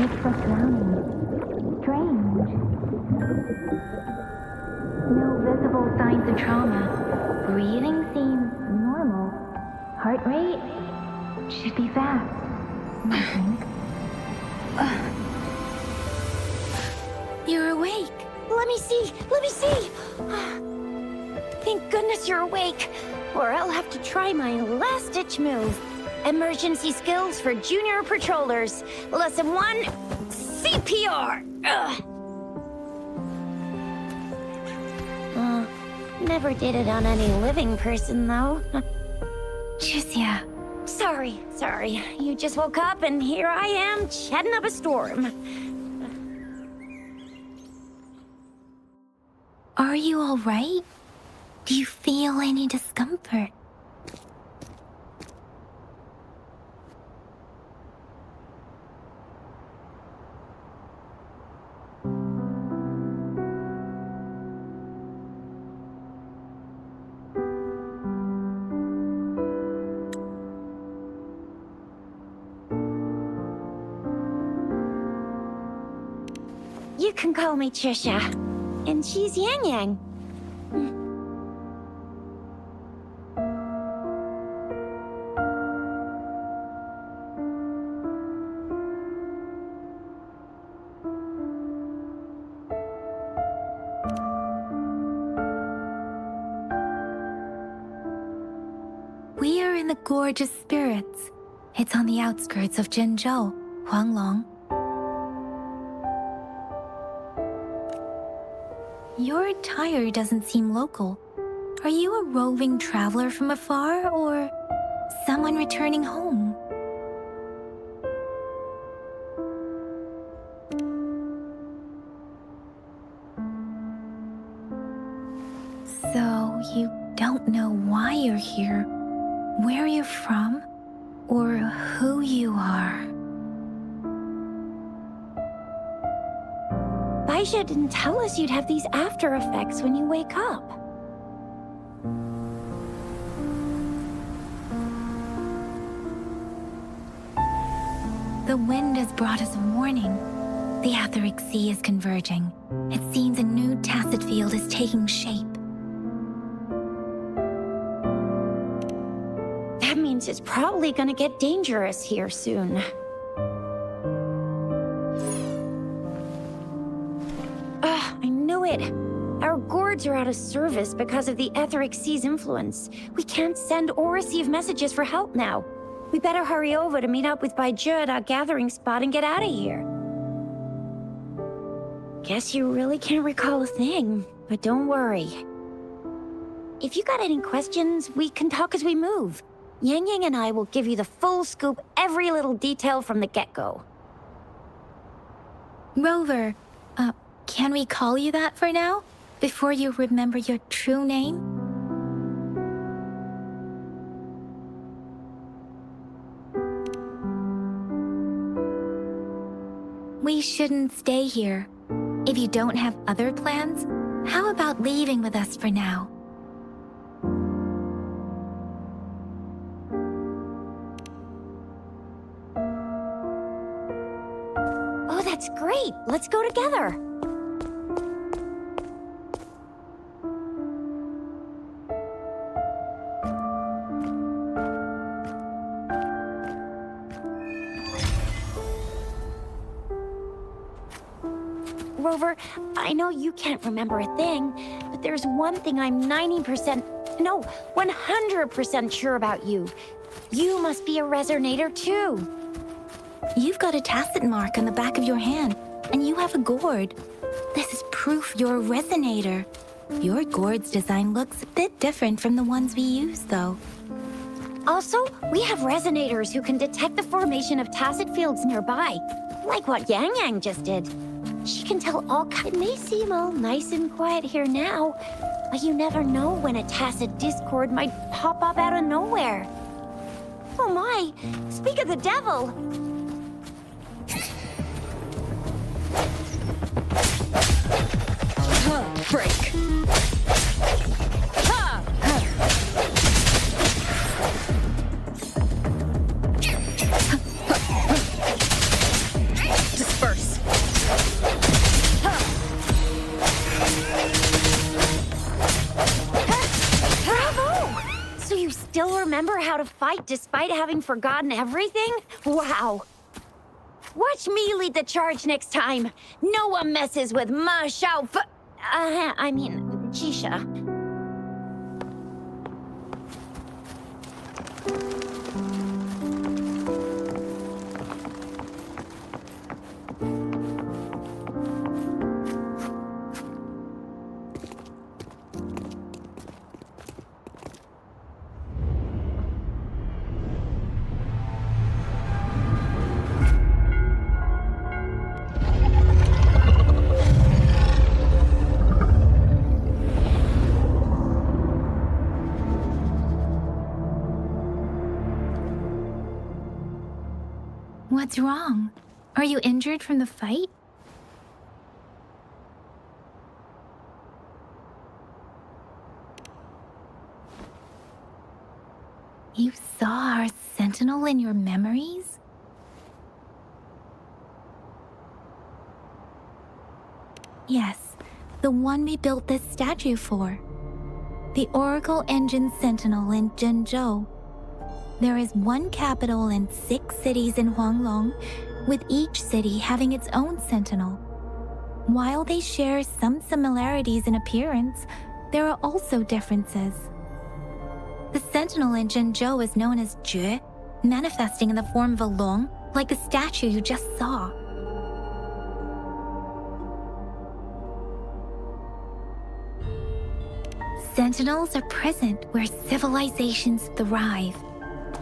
It's so drowning. Strange. No visible signs of trauma. Breathing seems normal. Heart rate should be fast. Nothing. You're awake. Let me see! Let me see! Thank goodness you're awake, or I'll have to try my last-ditch move. Emergency skills for junior patrollers. Lesson 1, CPR! Never did it on any living person, though. Jusia. Sorry. You just woke up, and here I am, chatting up a storm. Are you all right? Do you feel any discomfort? You can call me Trisha, and she's Yang Yang. We are in the Gorge of Spirits. It's on the outskirts of Zhenzhou, Huanglong. Your attire doesn't seem local. Are you a roving traveler from afar, or someone returning home? So, you don't know why you're here, where you're from, or who you are. Baisha didn't tell us you'd have these after effects when you wake up. The wind has brought us a warning. The Etheric Sea is converging. It seems a new tacit field is taking shape. That means it's probably gonna get dangerous here soon. I knew it. Our gourds are out of service because of the Etheric Sea's influence. We can't send or receive messages for help now. We better hurry over to meet up with Baizhi at our gathering spot and get out of here. Guess you really can't recall a thing, but don't worry. If you got any questions, we can talk as we move. Yang Yang and I will give you the full scoop, every little detail from the get-go. Rover, can we call you that for now? Before you remember your true name? We shouldn't stay here. If you don't have other plans, how about leaving with us for now? Oh, that's great! Let's go together! Rover, I know you can't remember a thing, but there's one thing I'm 100% sure about you. You must be a resonator too. You've got a tacit mark on the back of your hand, and you have a gourd. This is proof you're a resonator. Your gourd's design looks a bit different from the ones we use, though. Also, we have resonators who can detect the formation of tacit fields nearby, like what Yang Yang just did. She can tell all kinds. It may seem all nice and quiet here now, but you never know when a tacit discord might pop up out of nowhere. Oh my! Speak of the devil! Break! Ha! remember how to fight despite having forgotten everything? Wow. Watch me lead the charge next time. No one messes with Ma Xiao Jisha. What's wrong? Are you injured from the fight? You saw our sentinel in your memories? Yes, the one we built this statue for. The Oracle Engine Sentinel in Zhenzhou. There is one capital and 6 cities in Huanglong, with each city having its own sentinel. While they share some similarities in appearance, there are also differences. The sentinel in Zhenzhou is known as Jue, manifesting in the form of a long, like the statue you just saw. Sentinels are present where civilizations thrive.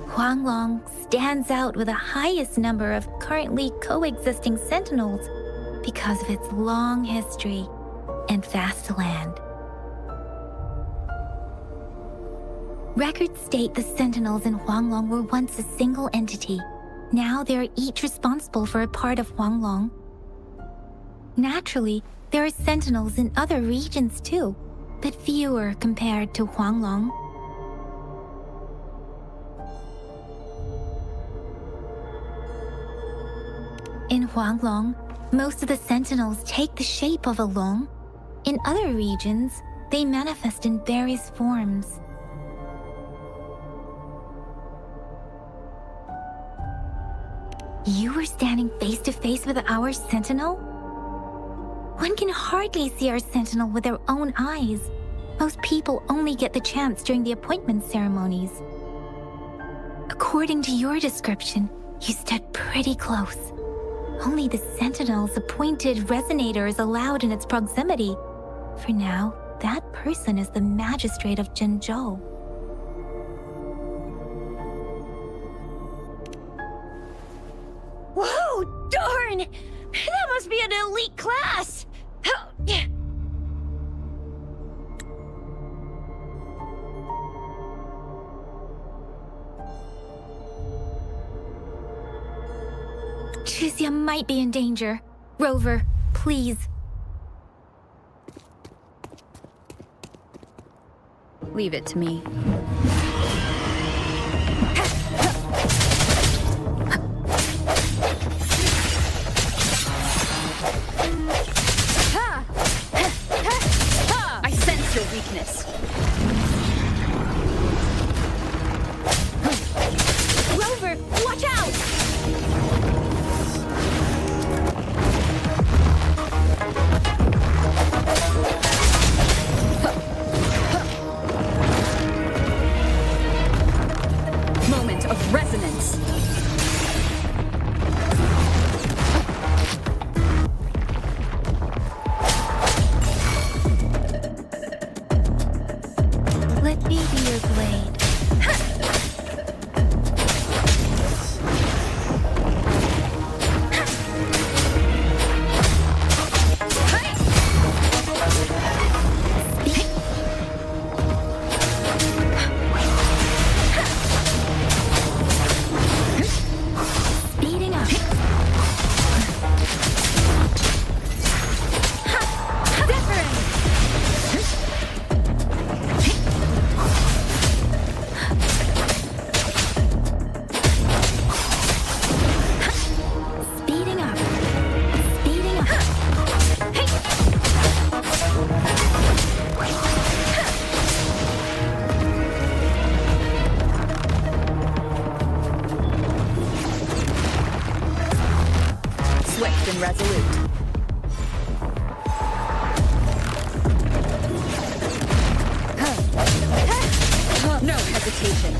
Huanglong stands out with the highest number of currently coexisting sentinels because of its long history and vast land. Records state the sentinels in Huanglong were once a single entity. Now they are each responsible for a part of Huanglong. Naturally, there are sentinels in other regions too, but fewer compared to Huanglong. In Huanglong, most of the sentinels take the shape of a long. In other regions, they manifest in various forms. You were standing face to face with our sentinel? One can hardly see our sentinel with their own eyes. Most people only get the chance during the appointment ceremonies. According to your description, you stood pretty close. Only the sentinel's appointed resonator is allowed in its proximity. For now, that person is the magistrate of Zhenzhou. Whoa, darn! That must be an elite class! Chuzia might be in danger. Rover, please. Leave it to me. I sense your weakness. Rover, watch out! No hesitation.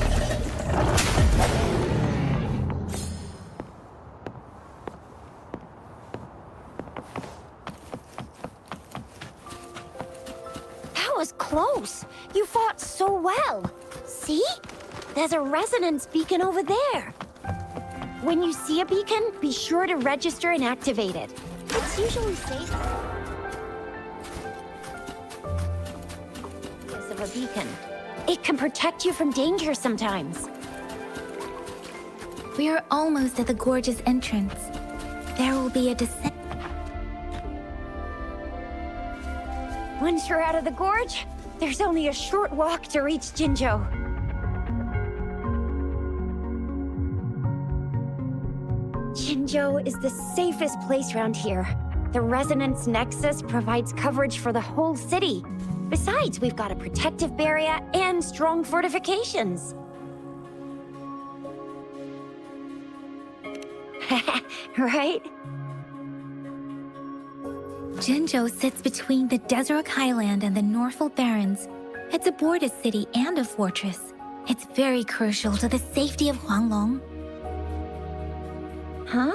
That was close. You fought so well. See? There's a resonance beacon over there. When you see a beacon, be sure to register and activate it. It's usually safe. Of a beacon. It can protect you from danger sometimes. We are almost at the gorge's entrance. There will be a descent. Once you're out of the gorge, there's only a short walk to reach Jinzhou. Jinzhou is the safest place around here. The Resonance Nexus provides coverage for the whole city. Besides, we've got a protective barrier and strong fortifications. Right? Jinzhou sits between the Desert Highland and the Northful Barrens. It's a border city and a fortress. It's very crucial to the safety of Huanglong. Huh?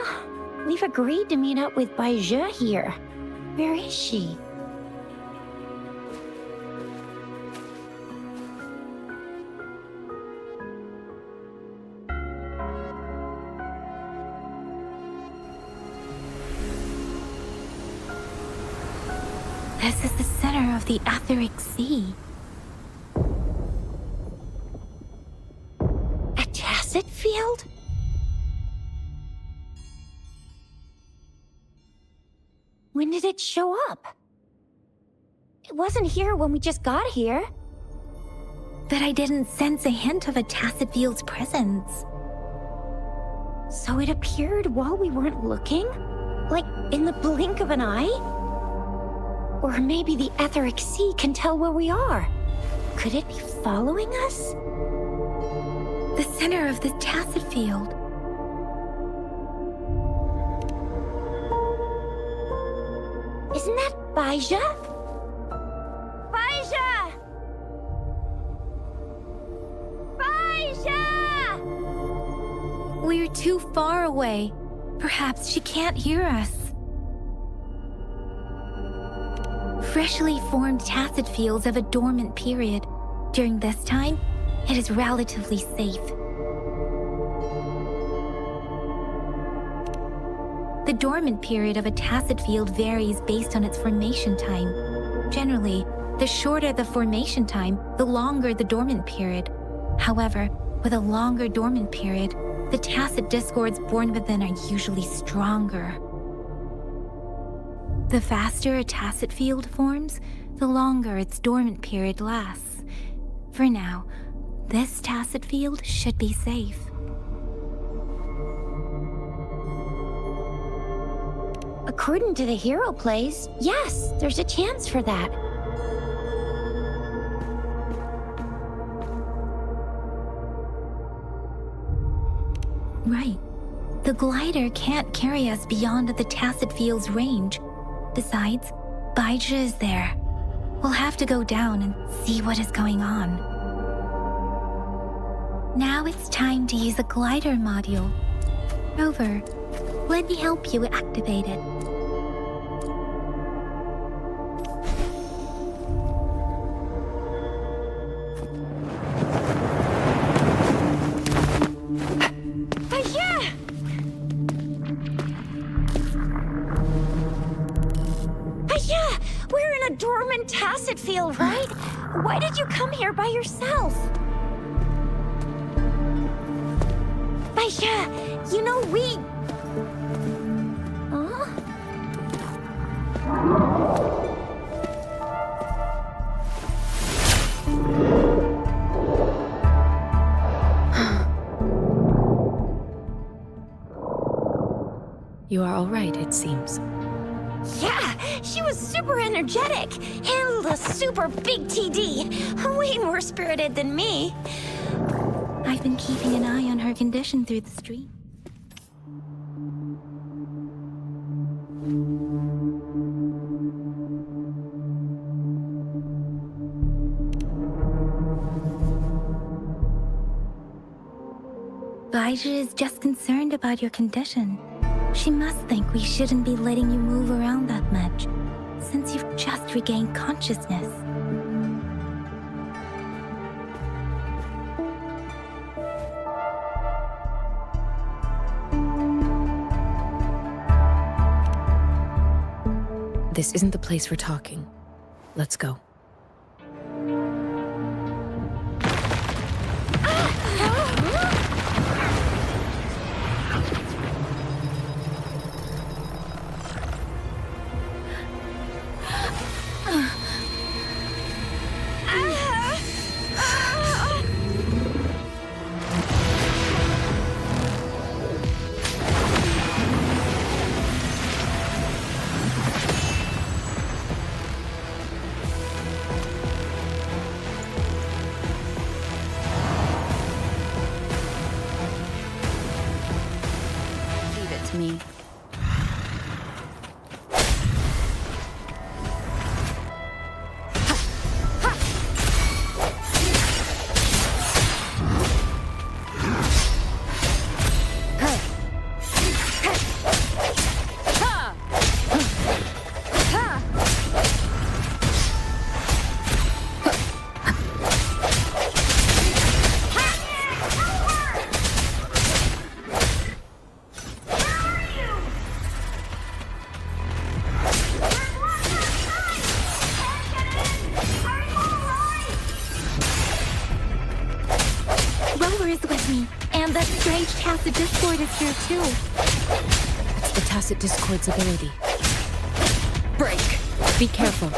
We've agreed to meet up with Bai Zhe here. Where is she? This is the center of the Etheric Sea. A tacit field? When did it show up? It wasn't here when we just got here. But I didn't sense a hint of a tacit field's presence. So it appeared while we weren't looking? Like in the blink of an eye? Or maybe the Etheric Sea can tell where we are. Could it be following us? The center of the tacit field. Isn't that Bai Zhe? Bai Zhe! Bai Zhe! We're too far away. Perhaps she can't hear us. Freshly formed tacit fields have a dormant period. During this time, it is relatively safe. The dormant period of a tacit field varies based on its formation time. Generally, the shorter the formation time, the longer the dormant period. However, with a longer dormant period, the tacit discords born within are usually stronger. The faster a tacit field forms, the longer its dormant period lasts. For now, this tacit field should be safe. According to the hero plays, yes, there's a chance for that. Right. The glider can't carry us beyond the tacit field's range. Besides, Bai Zhe is there. We'll have to go down and see what is going on. Now it's time to use a glider module. Rover, let me help you activate it. Tacit field, right? Why did you come here by yourself? Bai Zhe, you know we... Huh? You are all right, it seems. Yeah, she was super energetic. Handled a super big TD. Way more spirited than me. I've been keeping an eye on her condition through the stream. Elijah is just concerned about your condition. She must think we shouldn't be letting you move around that much, since you've just regained consciousness. This isn't the place for talking. Let's go. Leave it to me. Rover is with me, and that strange tacit discord is here too. It's the tacit discord's ability. Break! Be careful.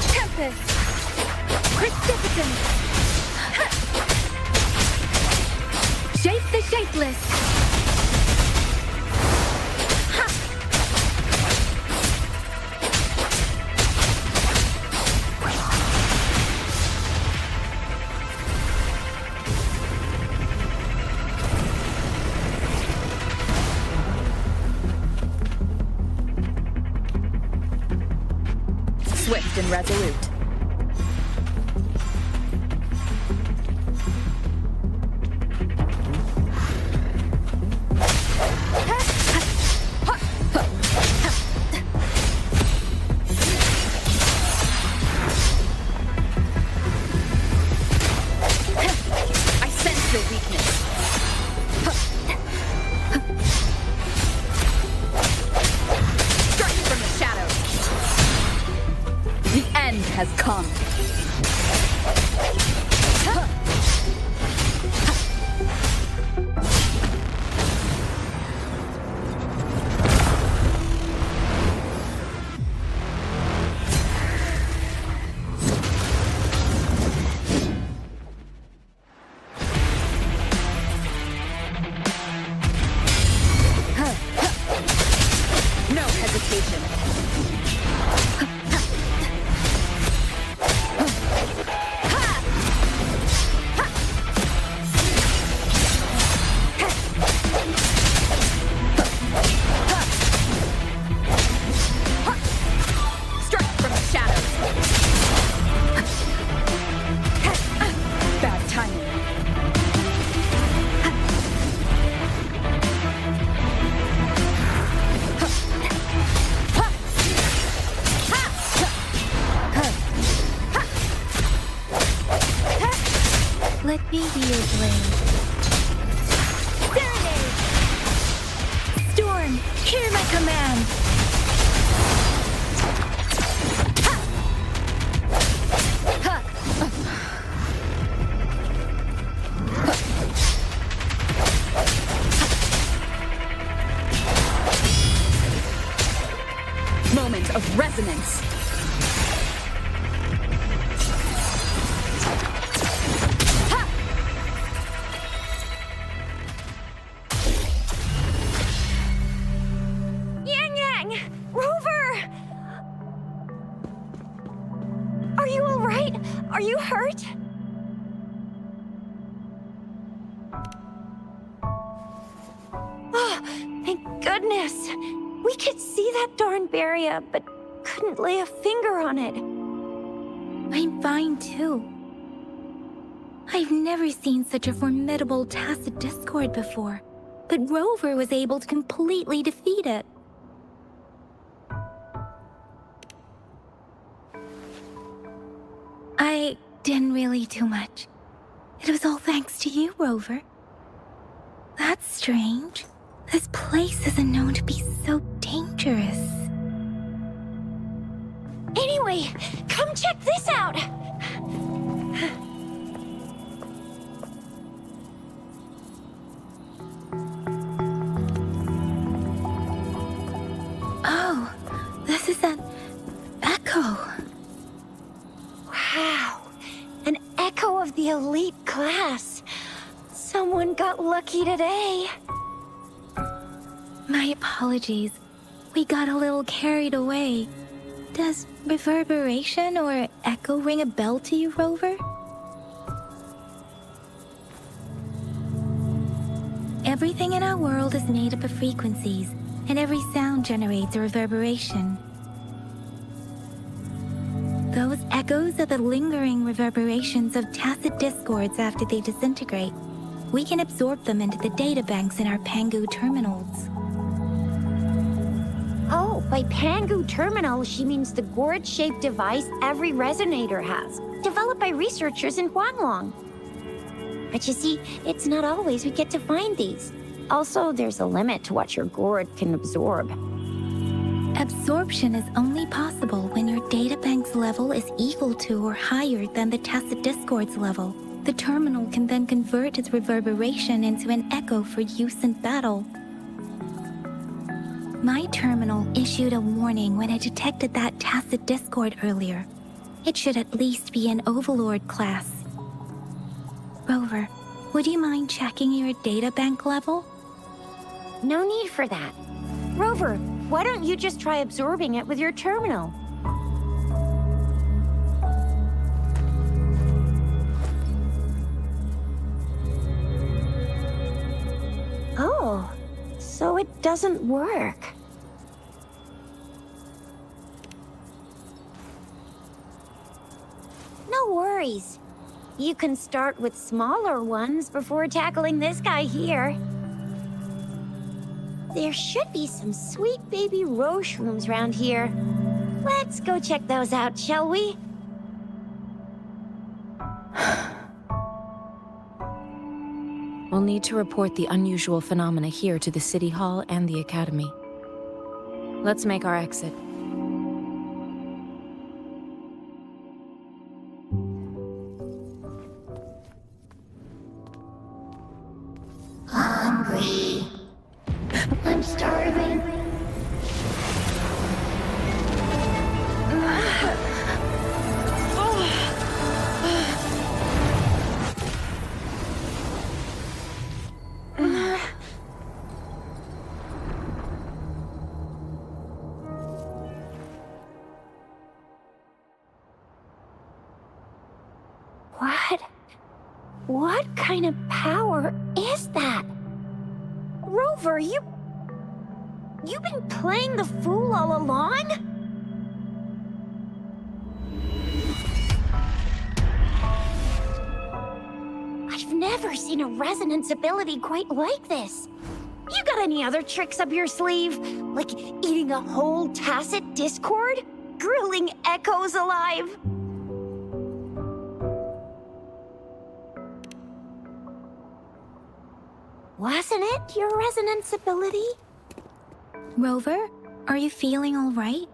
Tempest! Precipitance! Shape the shapeless! Swift and resolute. I sense your weakness. Strike from the shadows. The end has come. No hesitation. Strike from the shadows. Bad timing. Let me be your blade. Serenade! Storm, hear my command! Moment of resonance. Yang Yang! Rover! Are you all right? Are you hurt? Oh, thank goodness. We could see that darn barrier, but couldn't lay a finger on it. I'm fine too. I've never seen such a formidable tacit discord before, but Rover was able to completely defeat it. I didn't really do much. It was all thanks to you, Rover. That's strange. This place isn't known to be so dangerous. Anyway, come check this out! Oh, this is an echo. Wow, an echo of the elite class. Someone got lucky today. My apologies. We got a little carried away. Does reverberation or echo ring a bell to you, Rover? Everything in our world is made up of frequencies, and every sound generates a reverberation. Those echoes are the lingering reverberations of tacit discords after they disintegrate. We can absorb them into the databanks in our Pangu terminals. Oh, by Pangu Terminal, she means the gourd-shaped device every resonator has, developed by researchers in Huanglong. But you see, it's not always we get to find these. Also, there's a limit to what your gourd can absorb. Absorption is only possible when your databank's level is equal to or higher than the tacit discord's level. The terminal can then convert its reverberation into an echo for use in battle. My terminal issued a warning when it detected that tacit discord earlier. It should at least be an Overlord class. Rover, would you mind checking your databank level? No need for that. Rover, why don't you just try absorbing it with your terminal? Oh, so it doesn't work. No worries. You can start with smaller ones before tackling this guy here. There should be some sweet baby Roche rooms around here. Let's go check those out, shall we? We'll need to report the unusual phenomena here to the City Hall and the Academy. Let's make our exit. Hungry. I'm starving. What kind of power is that? Rover, you've been playing the fool all along? I've never seen a resonance ability quite like this. You got any other tricks up your sleeve? Like eating a whole tacit discord? Grilling echoes alive? Wasn't it your resonance ability? Rover, are you feeling all right?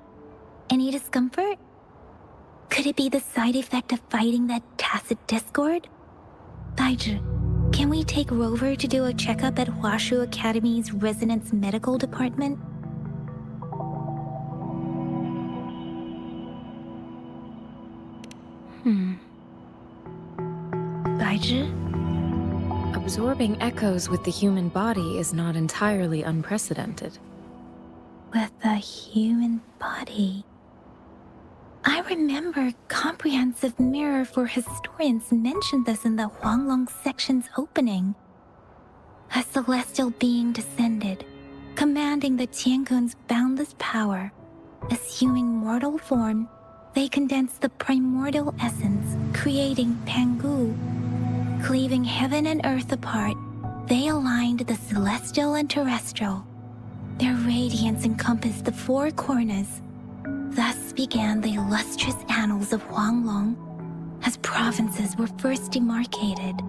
Any discomfort? Could it be the side effect of fighting that tacit discord? Baizhi, can we take Rover to do a checkup at Huashu Academy's Resonance Medical Department? Baizhi? Absorbing echoes with the human body is not entirely unprecedented. With the human body. I remember Comprehensive Mirror for Historians mentioned this in the Huanglong section's opening. A celestial being descended, commanding the Tiankun's boundless power. Assuming mortal form, they condensed the primordial essence, creating Pangu. Cleaving heaven and earth apart, they aligned the celestial and terrestrial. Their radiance encompassed the four corners. Thus began the illustrious annals of Huanglong, as provinces were first demarcated.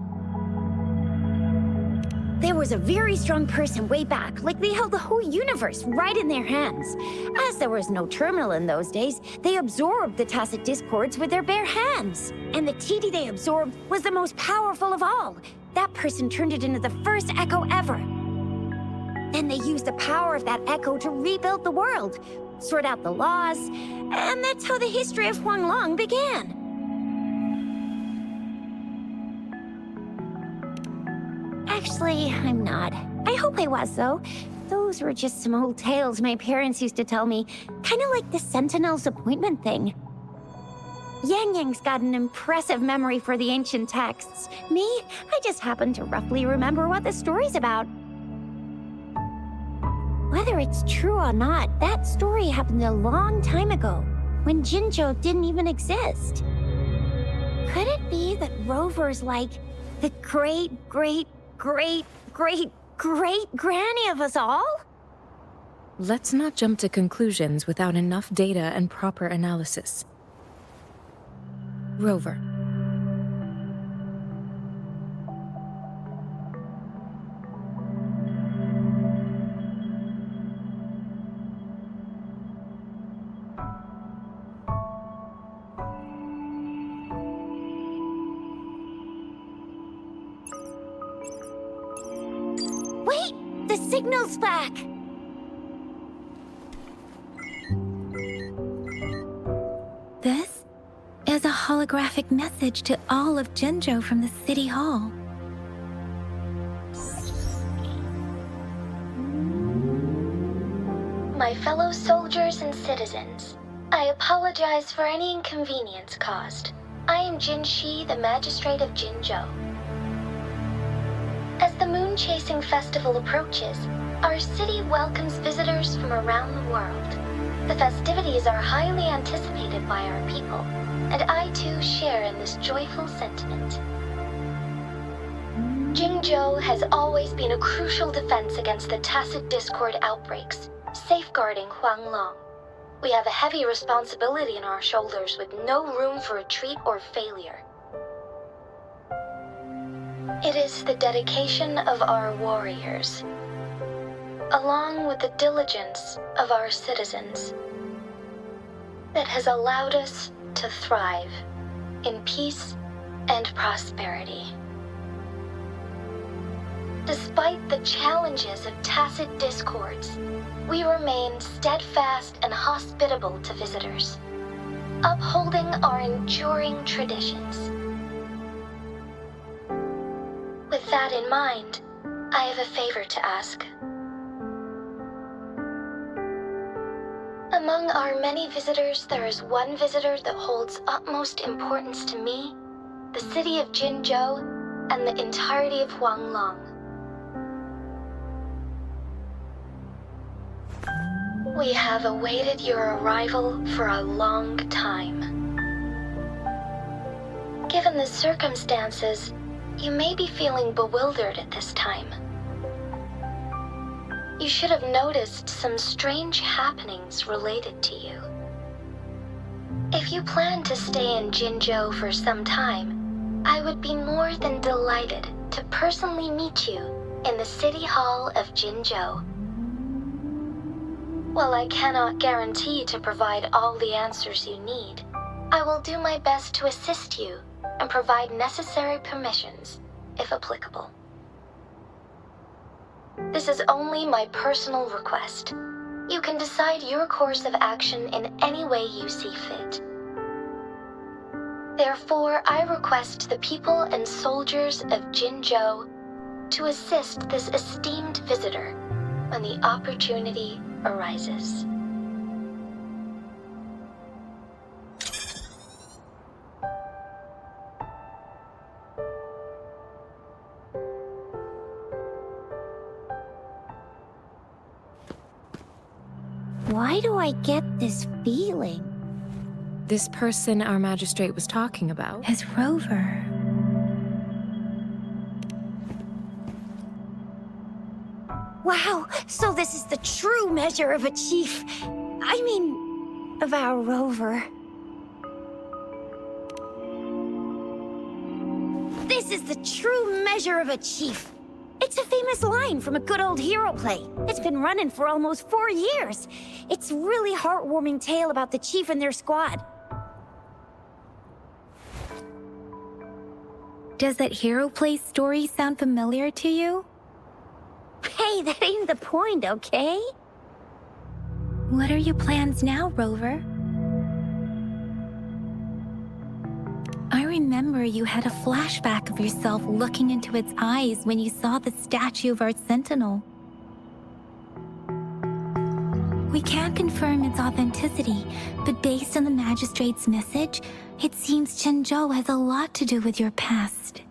There was a very strong person way back, like they held the whole universe right in their hands. As there was no terminal in those days, they absorbed the tacit discords with their bare hands. And the TD they absorbed was the most powerful of all. That person turned it into the first echo ever. Then they used the power of that echo to rebuild the world, sort out the laws, and that's how the history of Huanglong began. Actually, I'm not. I hope I was, though. Those were just some old tales my parents used to tell me, kind of like the Sentinel's appointment thing. Yang Yang's got an impressive memory for the ancient texts. Me, I just happen to roughly remember what the story's about. Whether it's true or not, that story happened a long time ago, when Jinzhou didn't even exist. Could it be that Rover's like the great-great-great-great-great-granny of us all? Let's not jump to conclusions without enough data and proper analysis. Rover. Wait! The signal's back! This is a holographic message to all of Jinzhou from the City Hall. My fellow soldiers and citizens, I apologize for any inconvenience caused. I am Jin Shi, the Magistrate of Jinzhou. As the Moon-Chasing Festival approaches, our city welcomes visitors from around the world. The festivities are highly anticipated by our people, and I too share in this joyful sentiment. Jinzhou has always been a crucial defense against the tacit discord outbreaks, safeguarding Huanglong. We have a heavy responsibility on our shoulders with no room for retreat or failure. It is the dedication of our warriors, along with the diligence of our citizens, that has allowed us to thrive in peace and prosperity. Despite the challenges of tacit discords, we remain steadfast and hospitable to visitors, upholding our enduring traditions. With that in mind, I have a favor to ask. Among our many visitors, there is one visitor that holds utmost importance to me, the city of Jinzhou, and the entirety of Huanglong. We have awaited your arrival for a long time. Given the circumstances, you may be feeling bewildered at this time. You should have noticed some strange happenings related to you. If you plan to stay in Jinzhou for some time, I would be more than delighted to personally meet you in the City Hall of Jinzhou. While I cannot guarantee to provide all the answers you need, I will do my best to assist you and provide necessary permissions, if applicable. This is only my personal request. You can decide your course of action in any way you see fit. Therefore, I request the people and soldiers of Jinzhou to assist this esteemed visitor when the opportunity arises. Why do I get this feeling? This person our magistrate was talking about. Is Rover. Wow, so this is the true measure of a chief. I mean, of our rover. This is the true measure of a chief. It's a famous line from a good old hero play. It's been running for almost 4 years. It's a really heartwarming tale about the chief and their squad. Does that hero play story sound familiar to you? Hey, that ain't the point, okay? What are your plans now, Rover? I remember you had a flashback of yourself looking into its eyes when you saw the statue of our sentinel. We can't confirm its authenticity, but based on the magistrate's message, it seems Chenzhou has a lot to do with your past.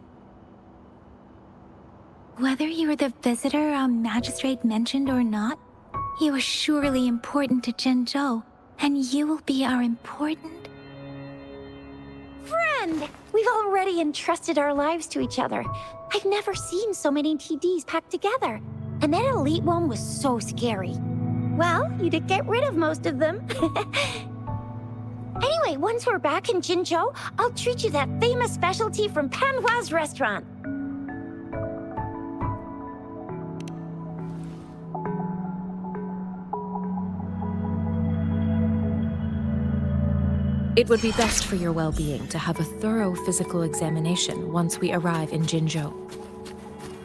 Whether you were the visitor our magistrate mentioned or not, you are surely important to Zhenzhou, and you will be our important... Friend! We've already entrusted our lives to each other. I've never seen so many TDs packed together. And that elite one was so scary. Well, you did get rid of most of them. Anyway, once we're back in Jinzhou, I'll treat you that famous specialty from Panhua's restaurant. It would be best for your well-being to have a thorough physical examination once we arrive in Jinzhou.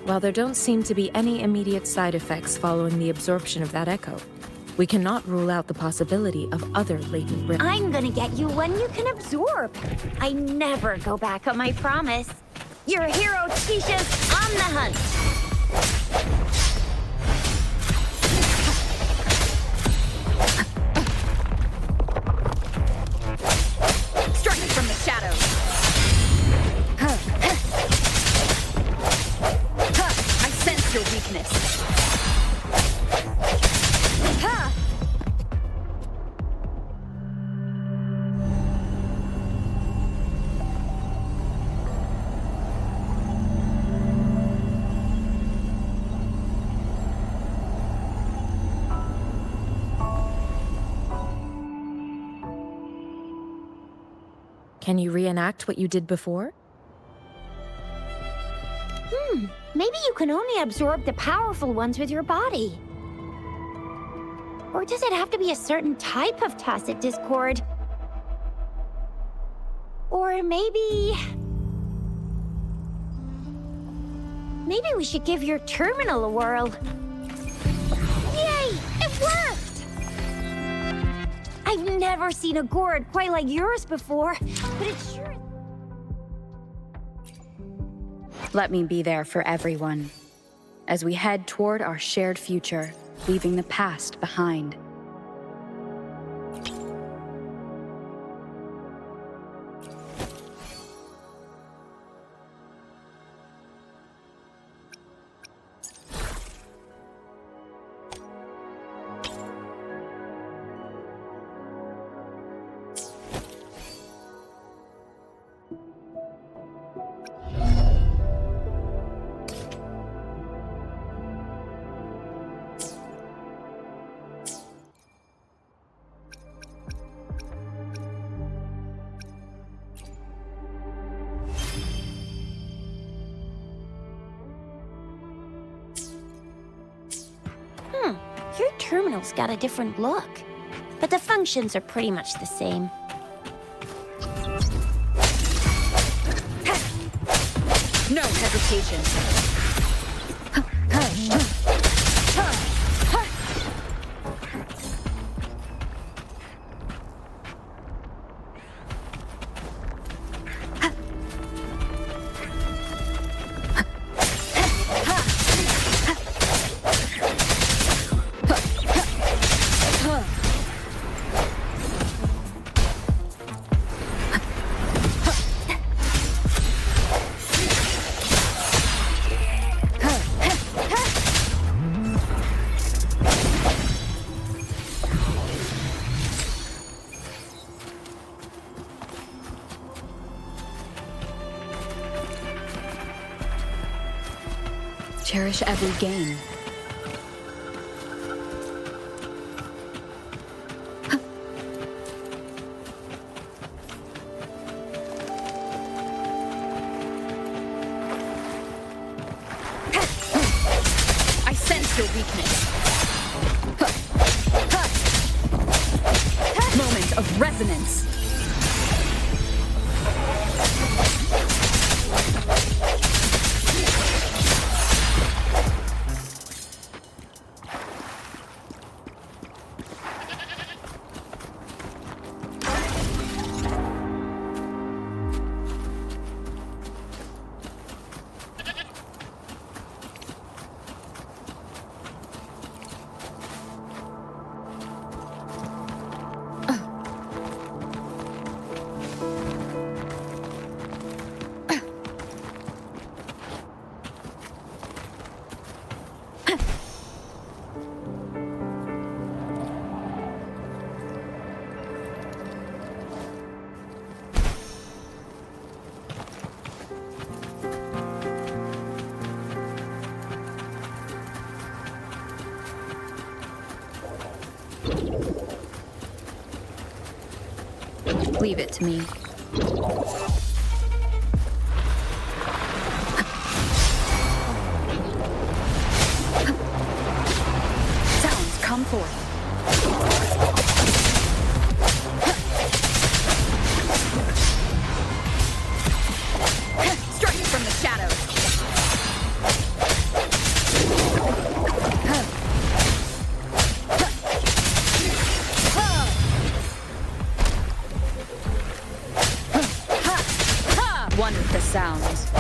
While there don't seem to be any immediate side effects following the absorption of that echo, we cannot rule out the possibility of other latent risks. I'm gonna get you one you can absorb. I never go back on my promise. Your hero Tisha's on the hunt. Your weakness. Can you reenact what you did before? Maybe you can only absorb the powerful ones with your body. Or does it have to be a certain type of tacit discord? Or maybe we should give your terminal a whirl. Yay! It worked! I've never seen a gourd quite like yours before, but it sure... Let me be there for everyone, as we head toward our shared future, leaving the past behind. Your terminal's got a different look, but the functions are pretty much the same. No hesitation. Cherish every gain. resonance. Leave it to me. Sounds come forth. Strike from the shadows. One with the sounds.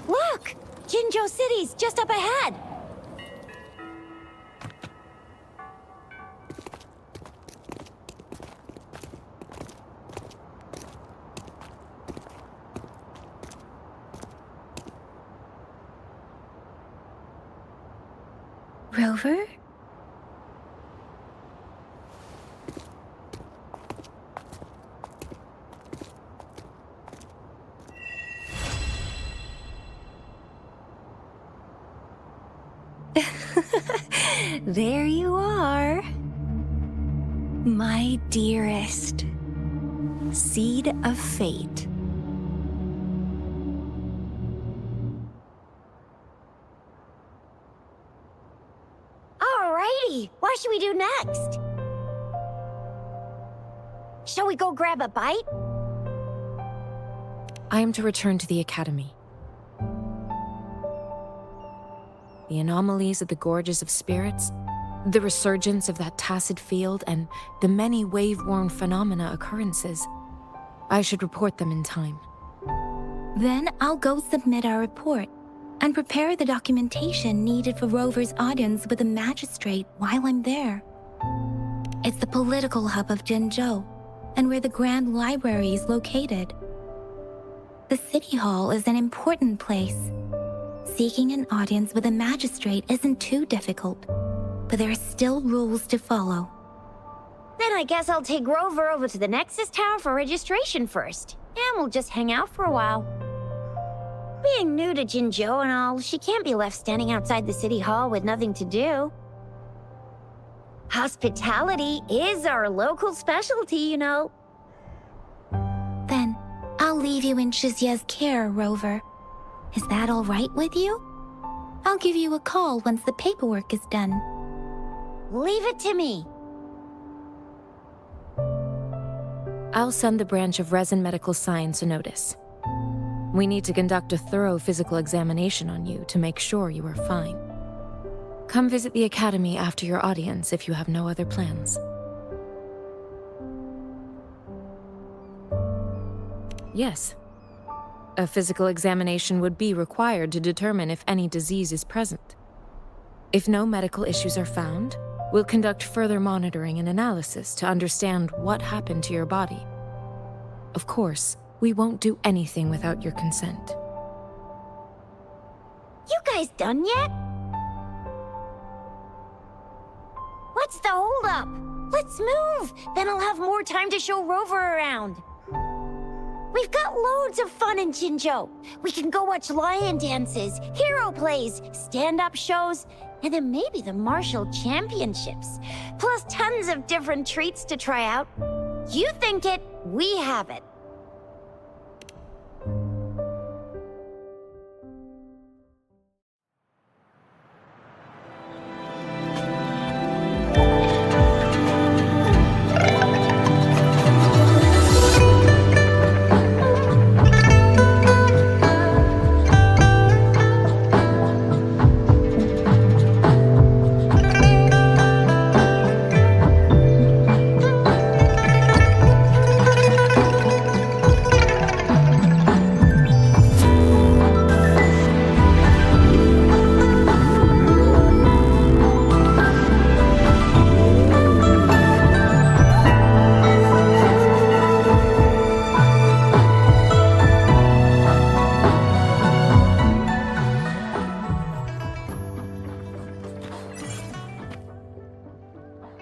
Look! Jinzhou City's just up ahead! Rover? There you are. My dearest. Seed of fate. Alrighty, what should we do next? Shall we go grab a bite? I am to return to the Academy. The anomalies of the Gorges of Spirits, the resurgence of that tacit field, and the many wave-worn phenomena occurrences. I should report them in time. Then I'll go submit our report and prepare the documentation needed for Rover's audience with a magistrate while I'm there. It's the political hub of Jinzhou, and where the Grand Library is located. The City Hall is an important place. Seeking an audience with a magistrate isn't too difficult, but there are still rules to follow. Then I guess I'll take Rover over to the Nexus Tower for registration first, and we'll just hang out for a while. Being new to Jinzhou and all, she can't be left standing outside the City Hall with nothing to do. Hospitality is our local specialty, you know. Then I'll leave you in Shizye's care, Rover. Is that all right with you? I'll give you a call once the paperwork is done. Leave it to me. I'll send the branch of Resin Medical Science a notice. We need to conduct a thorough physical examination on you to make sure you are fine. Come visit the Academy after your audience if you have no other plans. Yes. A physical examination would be required to determine if any disease is present. If no medical issues are found, we'll conduct further monitoring and analysis to understand what happened to your body. Of course, we won't do anything without your consent. You guys done yet? What's the holdup? Let's move! Then I'll have more time to show Rover around. We've got loads of fun in Jinzhou. We can go watch lion dances, hero plays, stand-up shows, and then maybe the martial championships. Plus tons of different treats to try out. You think it, we have it.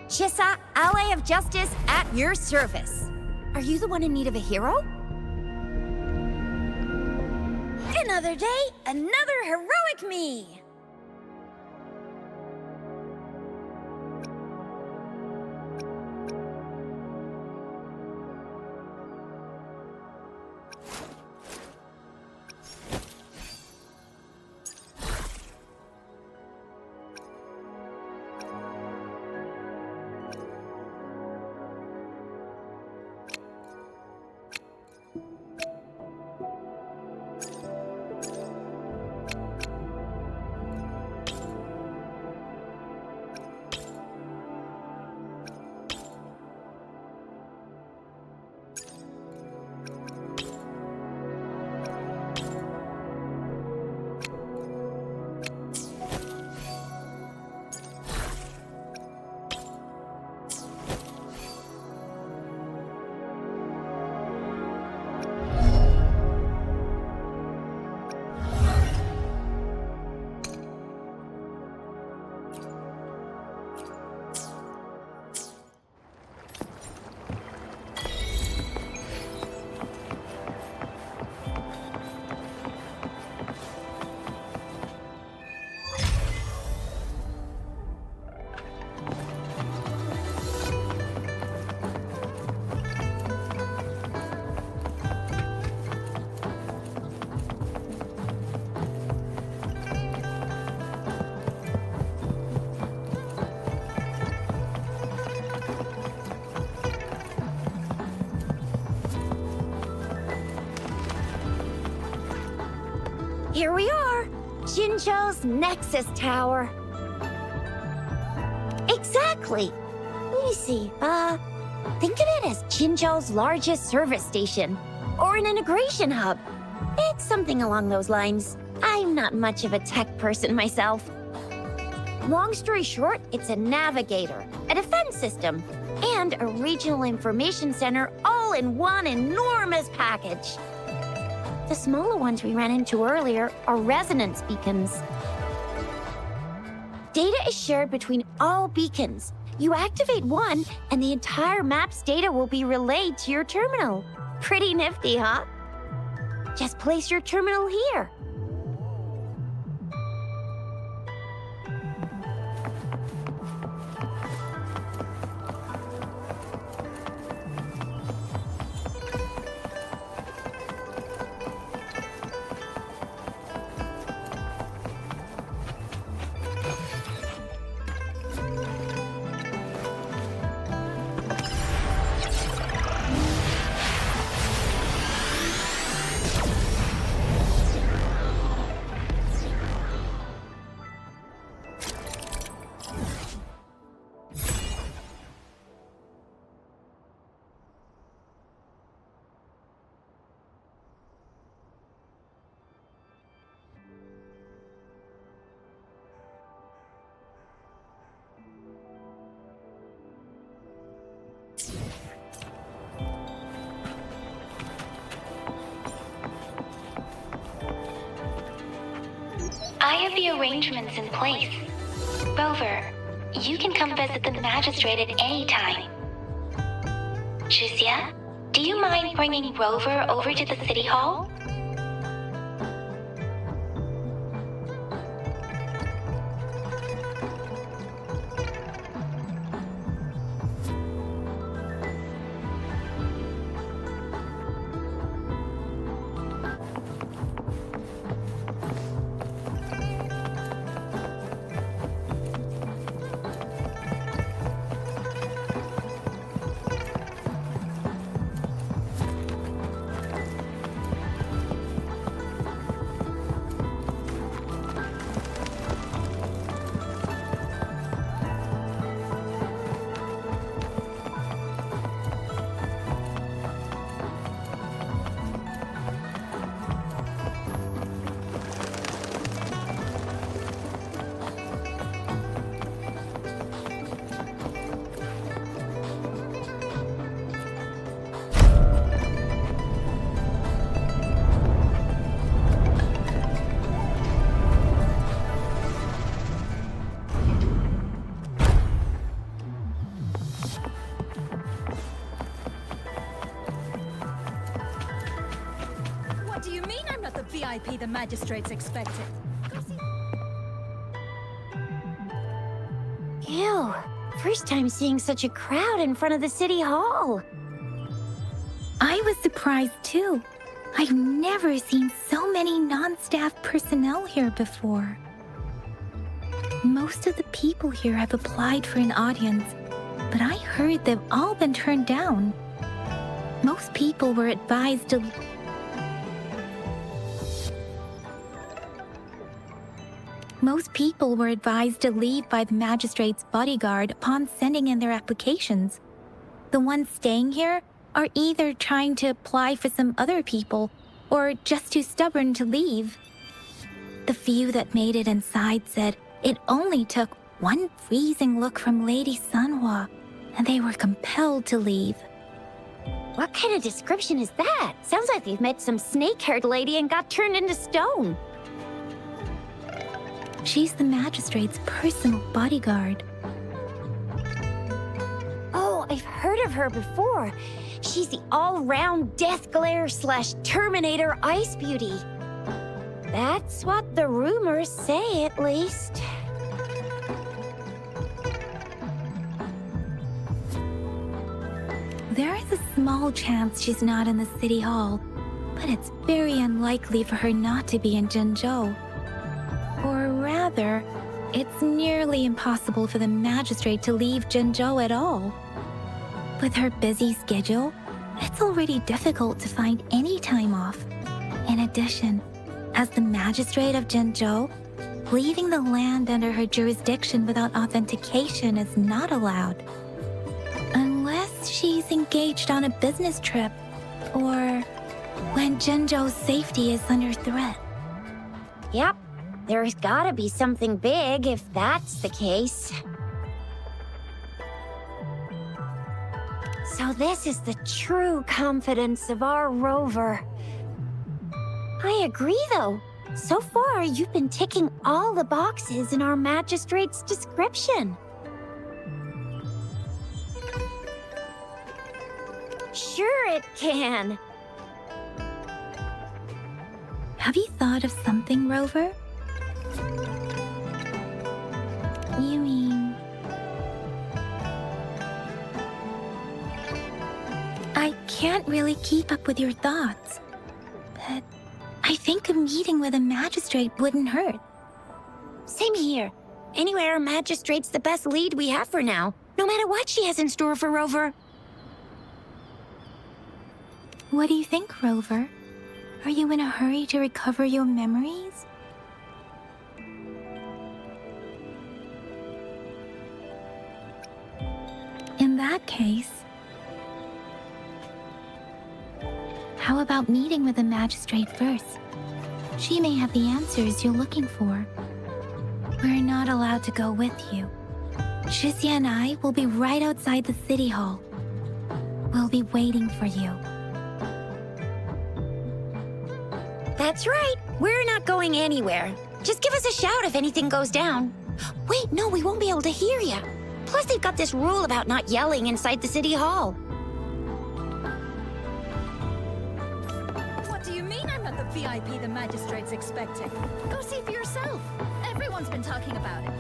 Chissa, ally of justice at your service. Are you the one in need of a hero? Another day, another heroic me! Here we are, Jinzhou's Nexus Tower. Exactly. Let me see, think of it as Jinzhou's largest service station, or an integration hub. It's something along those lines. I'm not much of a tech person myself. Long story short, it's a navigator, a defense system, and a regional information center all in one enormous package. The smaller ones we ran into earlier are resonance beacons. Data is shared between all beacons. You activate one, and the entire map's data will be relayed to your terminal. Pretty nifty, huh? Just place your terminal here. I have the arrangements in place. Rover, you can come visit the magistrate at any time. Shuzia, do you mind bringing Rover over to the city hall? What do you mean I'm not the VIP the magistrates expected? Ew. First time seeing such a crowd in front of the city hall. I was surprised too. I've never seen so many non-staff personnel here before. Most of the people here have applied for an audience, but I heard they've all been turned down. Most people were advised to leave by the magistrate's bodyguard upon sending in their applications. The ones staying here are either trying to apply for some other people or just too stubborn to leave. The few that made it inside said it only took one freezing look from Lady Sanhua, and they were compelled to leave. What kind of description is that? Sounds like you've met some snake-haired lady and got turned into stone. She's the magistrate's personal bodyguard. Oh, I've heard of her before. She's the all-round Death Glare / Terminator Ice Beauty. That's what the rumors say, at least. There is a small chance she's not in the city hall, but it's very unlikely for her not to be in Jinzhou. Or rather, it's nearly impossible for the magistrate to leave Jinzhou at all. With her busy schedule, it's already difficult to find any time off. In addition, as the magistrate of Jinzhou, leaving the land under her jurisdiction without authentication is not allowed. Unless she's engaged on a business trip, or when Jinzhou's safety is under threat. Yep. There's gotta be something big if that's the case. So this is the true confidence of our Rover. I agree, though. So far, you've been ticking all the boxes in our magistrate's description. Sure it can. Have you thought of something, Rover? You mean... I can't really keep up with your thoughts, but I think a meeting with a magistrate wouldn't hurt. Same here. Anyway, our magistrate's the best lead we have for now, no matter what she has in store for Rover. What do you think, Rover? Are you in a hurry to recover your memories? In that case, how about meeting with the magistrate first? She may have the answers you're looking for. We're not allowed to go with you. Shizia and I will be right outside the city hall. We'll be waiting for you. That's right. We're not going anywhere. Just give us a shout if anything goes down. Wait, no, we won't be able to hear you. Plus, they've got this rule about not yelling inside the city hall. What do you mean I'm not the VIP the magistrate's expecting? Go see for yourself. Everyone's been talking about it.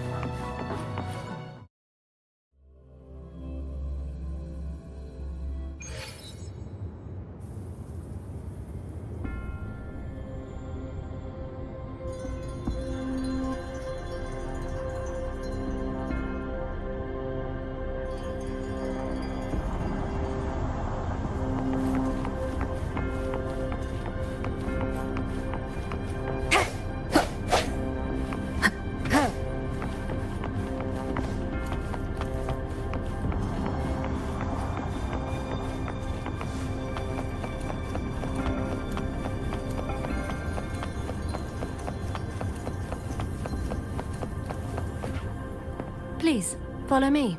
Please, follow me.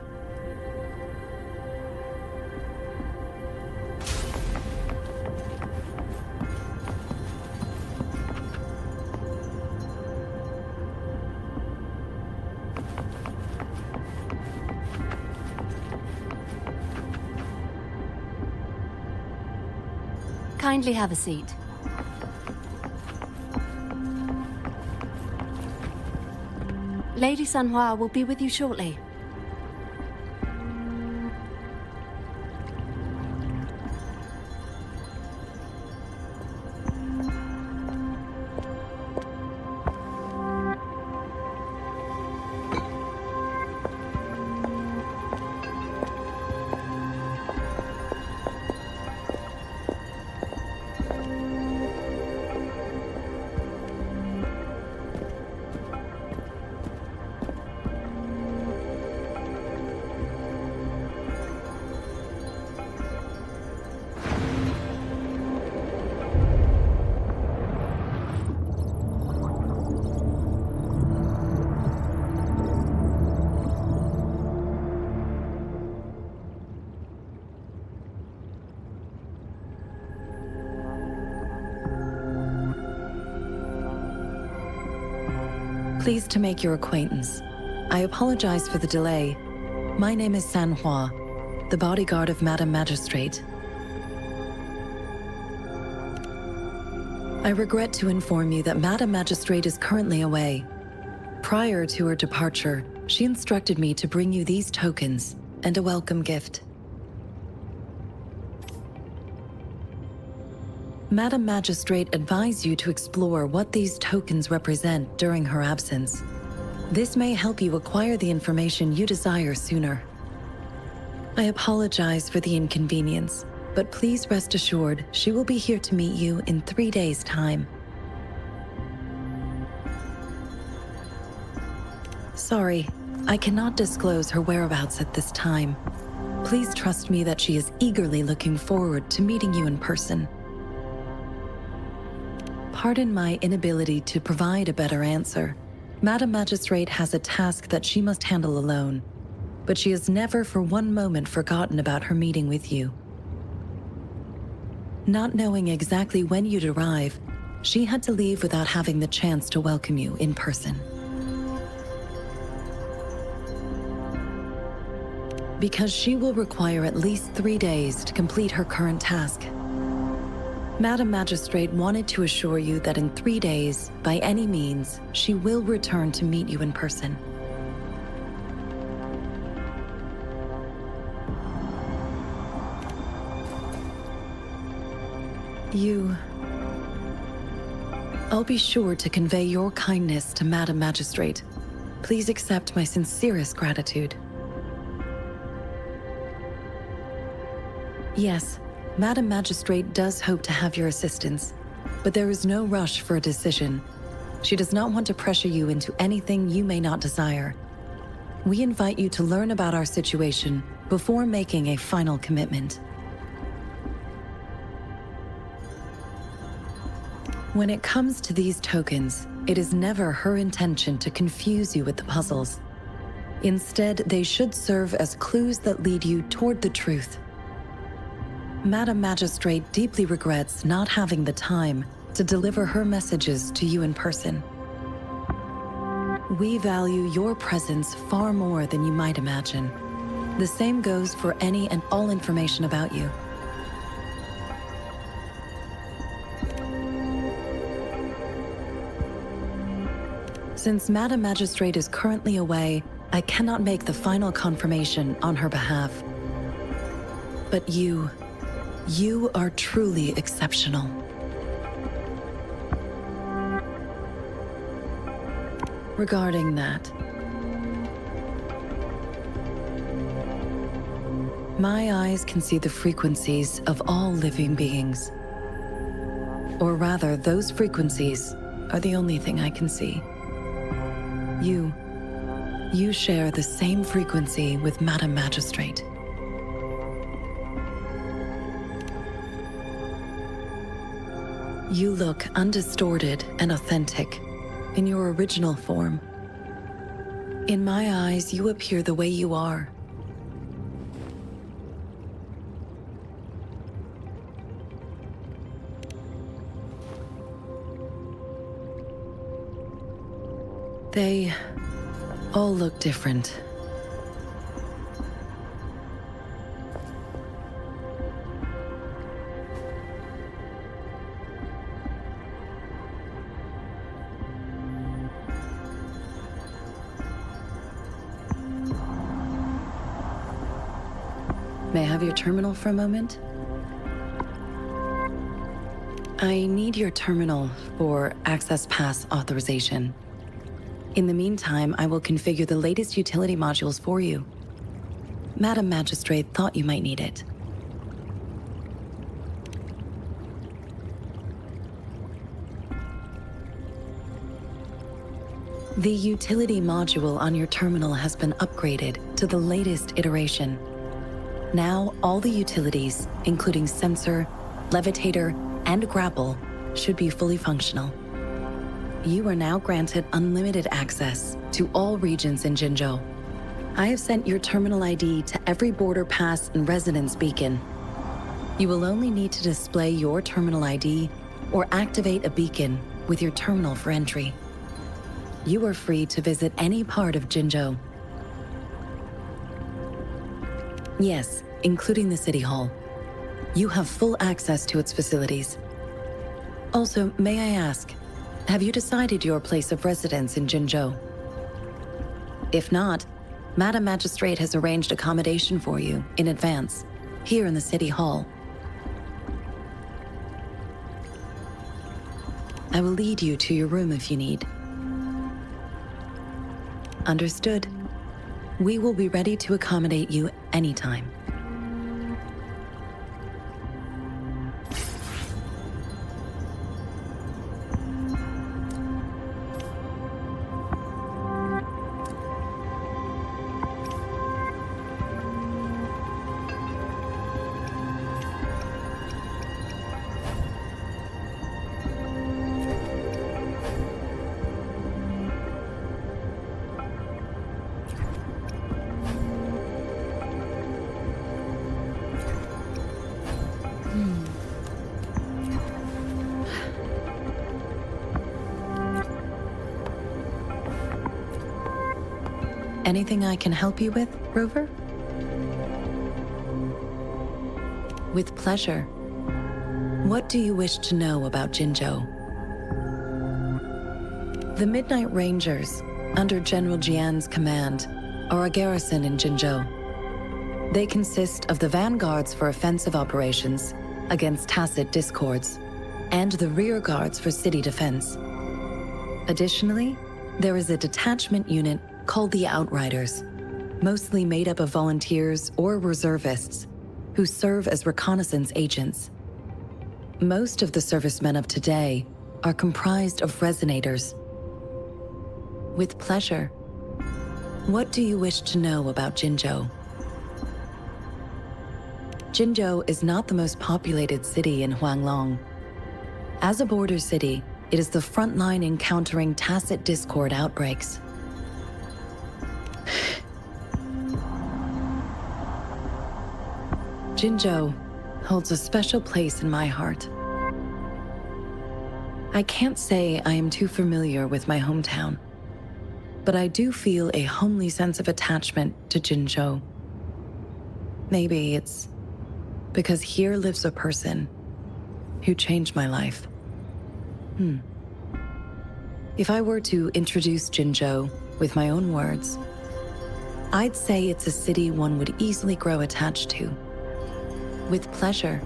Kindly have a seat. Lady Sanhua will be with you shortly. Pleased to make your acquaintance. I apologize for the delay. My name is Sanhua, the bodyguard of Madam Magistrate. I regret to inform you that Madam Magistrate is currently away. Prior to her departure, she instructed me to bring you these tokens and a welcome gift. Madam Magistrate advised you to explore what these tokens represent during her absence. This may help you acquire the information you desire sooner. I apologize for the inconvenience, but please rest assured she will be here to meet you in 3 days' time. Sorry, I cannot disclose her whereabouts at this time. Please trust me that she is eagerly looking forward to meeting you in person. Pardon my inability to provide a better answer. Madam Magistrate has a task that she must handle alone, but she has never for one moment forgotten about her meeting with you. Not knowing exactly when you'd arrive, she had to leave without having the chance to welcome you in person. Because she will require at least 3 days to complete her current task. Madam Magistrate wanted to assure you that in 3 days, by any means, she will return to meet you in person. I'll be sure to convey your kindness to Madam Magistrate. Please accept my sincerest gratitude. Yes, Madam Magistrate does hope to have your assistance, but there is no rush for a decision. She does not want to pressure you into anything you may not desire. We invite you to learn about our situation before making a final commitment. When it comes to these tokens, it is never her intention to confuse you with the puzzles. Instead, they should serve as clues that lead you toward the truth. Madam Magistrate deeply regrets not having the time to deliver her messages to you in person. We value your presence far more than you might imagine. The same goes for any and all information about you. Since Madam Magistrate is currently away, I cannot make the final confirmation on her behalf. But you are truly exceptional. Regarding that, my eyes can see the frequencies of all living beings. Or rather, those frequencies are the only thing I can see. You share the same frequency with Madam Magistrate. You look undistorted and authentic in your original form. In my eyes, you appear the way you are. They all look different. May I have your terminal for a moment? I need your terminal for Access Pass authorization. In the meantime, I will configure the latest utility modules for you. Madam Magistrate thought you might need it. The utility module on your terminal has been upgraded to the latest iteration. Now, all the utilities, including sensor, levitator, and grapple, should be fully functional. You are now granted unlimited access to all regions in Jinzhou. I have sent your terminal ID to every border pass and residence beacon. You will only need to display your terminal ID or activate a beacon with your terminal for entry. You are free to visit any part of Jinzhou. Yes, including the City Hall. You have full access to its facilities. Also, may I ask, have you decided your place of residence in Jinzhou? If not, Madam Magistrate has arranged accommodation for you in advance, here in the City Hall. I will lead you to your room if you need. Understood. We will be ready to accommodate you anytime. Anything I can help you with, Rover? With pleasure. What do you wish to know about Jinzhou? The Midnight Rangers, under General Jian's command, are a garrison in Jinzhou. They consist of the vanguards for offensive operations against tacit discords, and the rear guards for city defense. Additionally, there is a detachment unit called the Outriders, mostly made up of volunteers or reservists who serve as reconnaissance agents. Most of the servicemen of today are comprised of resonators. With pleasure. What do you wish to know about Jinzhou? Jinzhou is not the most populated city in Huanglong. As a border city, it is the front line in countering tacit discord outbreaks. Jinzhou holds a special place in my heart. I can't say I am too familiar with my hometown. but I do feel a homely sense of attachment to Jinzhou. Maybe it's because here lives a person who changed my life. If I were to introduce Jinzhou with my own words, I'd say it's a city one would easily grow attached to. With pleasure.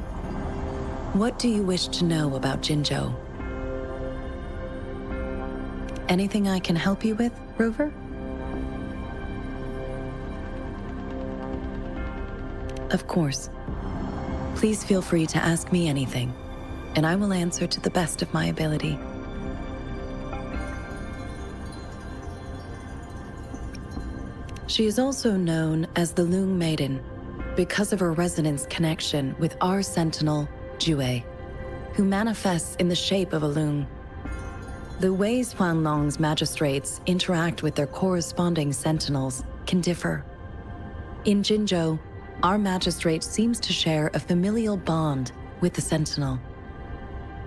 What do you wish to know about Jinzhou? Anything I can help you with, Rover? Of course. Please feel free to ask me anything, and I will answer to the best of my ability. She is also known as the Loong Maiden because of her resonance connection with our sentinel, Jue, who manifests in the shape of a loong. The ways Huanglong's magistrates interact with their corresponding sentinels can differ. In Jinzhou, our magistrate seems to share a familial bond with the sentinel.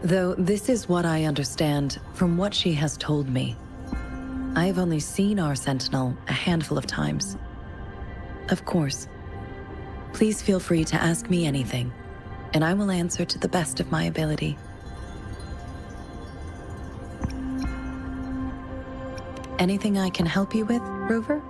Though this is what I understand from what she has told me. I have only seen our sentinel a handful of times. Of course, please feel free to ask me anything, and I will answer to the best of my ability. Anything I can help you with, Rover?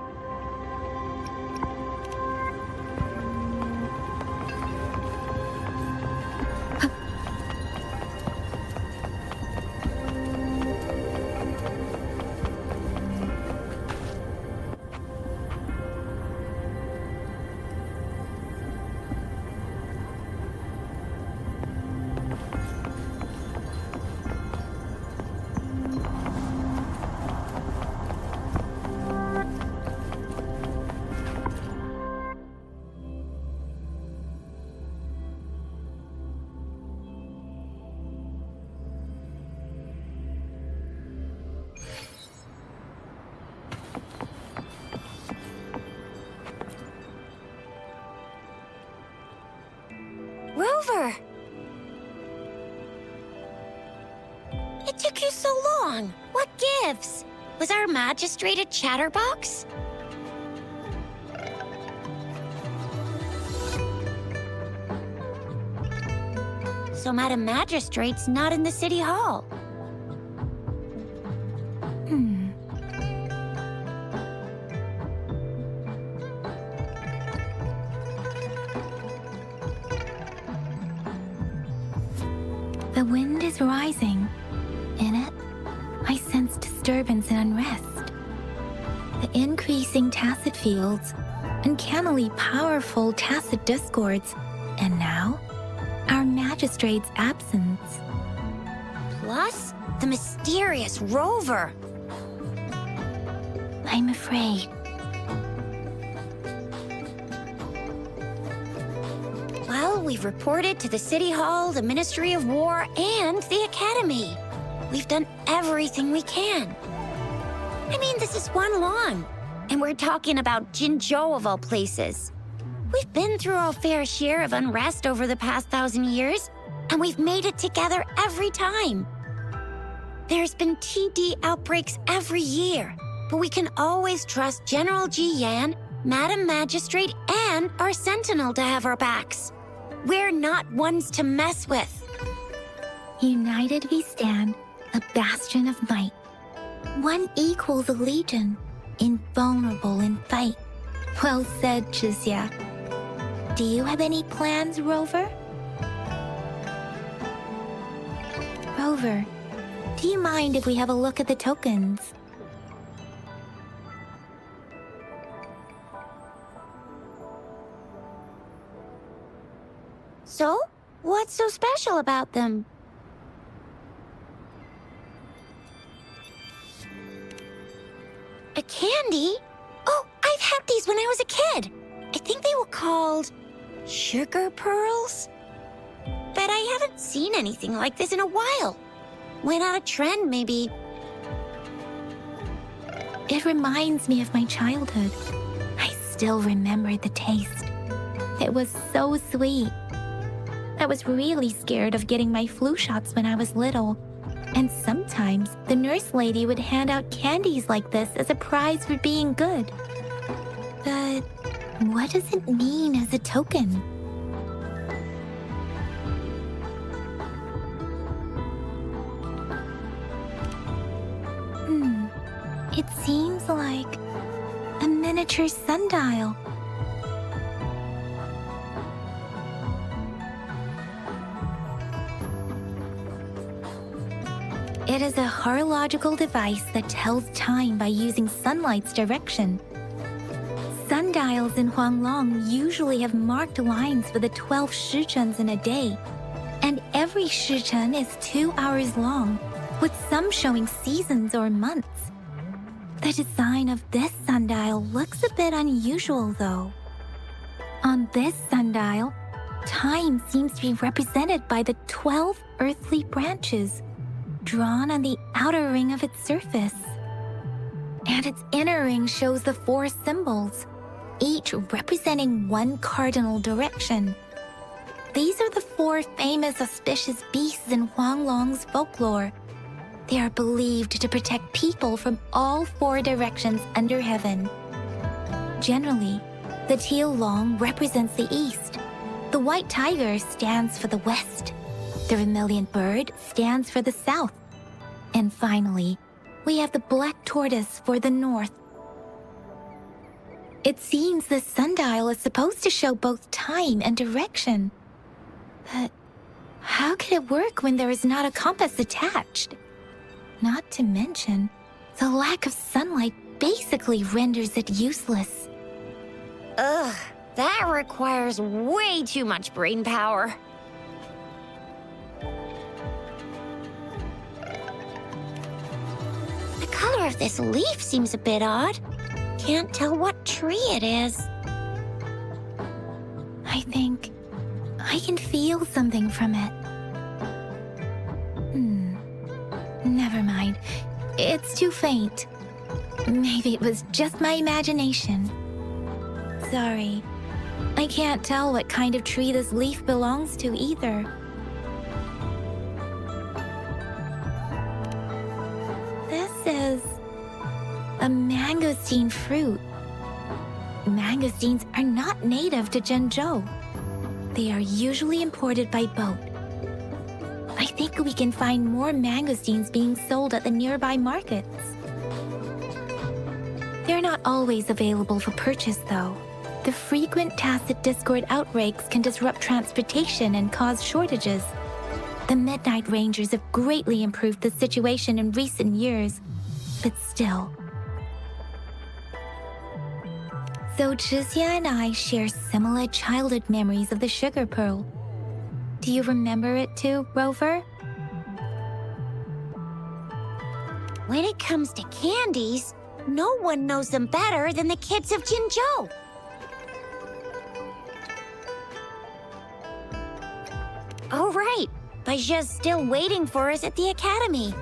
Rover! It took you so long. What gives? Was our magistrate a chatterbox? So Madam Magistrate's not in the city hall. The wind is rising. In it, I sense disturbance and unrest. The increasing tacit fields, uncannily powerful tacit discords, and now, our magistrate's absence. Plus, the mysterious Rover. I'm afraid. Well, we've reported to the City Hall, the Ministry of War, and the Academy. We've done everything we can. I mean, this is one long, and we're talking about Jinzhou of all places. We've been through our fair share of unrest over the past 1,000 years, and we've made it together every time. There's been TD outbreaks every year, but we can always trust General Ji Yan, Madam Magistrate, and our Sentinel to have our backs. We're not ones to mess with. United we stand, a bastion of might. One equals a legion, invulnerable in fight. Well said, Chixia. Do you have any plans, Rover? Rover, do you mind if we have a look at the tokens? So, what's so special about them? A candy? Oh, I've had these when I was a kid. I think they were called sugar pearls? But I haven't seen anything like this in a while. Went out of trend, maybe. It reminds me of my childhood. I still remember the taste. It was so sweet. I was really scared of getting my flu shots when I was little, And sometimes the nurse lady would hand out candies like this as a prize for being good. But what does it mean as a token? It seems like a miniature sundial. It is a horological device that tells time by using sunlight's direction. Sundials in Huanglong usually have marked lines for the 12 shichens in a day, and every shichen is 2 hours long, with some showing seasons or months. The design of this sundial looks a bit unusual, though. On this sundial, time seems to be represented by the 12 earthly branches, drawn on the outer ring of its surface. And its inner ring shows the 4 symbols, each representing one cardinal direction. These are the 4 famous auspicious beasts in Huanglong's folklore. They are believed to protect people from all 4 directions under heaven. Generally, the teal long represents the east. The white tiger stands for the west. The vermilion bird stands for the south. And finally, we have the black tortoise for the north. It seems the sundial is supposed to show both time and direction. But how could it work when there is not a compass attached? Not to mention, the lack of sunlight basically renders it useless. Ugh, that requires way too much brain power. The color of this leaf seems a bit odd. Can't tell what tree it is. I think I can feel something from it. Never mind. It's too faint. Maybe it was just my imagination. Sorry. I can't tell what kind of tree this leaf belongs to either. This is a mangosteen fruit. Mangosteens are not native to Zhengzhou. They are usually imported by boat. I think we can find more mangosteens being sold at the nearby markets. They're not always available for purchase, though. The frequent tacit discord outbreaks can disrupt transportation and cause shortages. The Midnight Rangers have greatly improved the situation in recent years, but still. So Zhixia and I share similar childhood memories of the sugar pearl. Do you remember it too, Rover? When it comes to candies, no one knows them better than the kids of Jinzhou. Oh, right. Baijia's still waiting for us at the academy.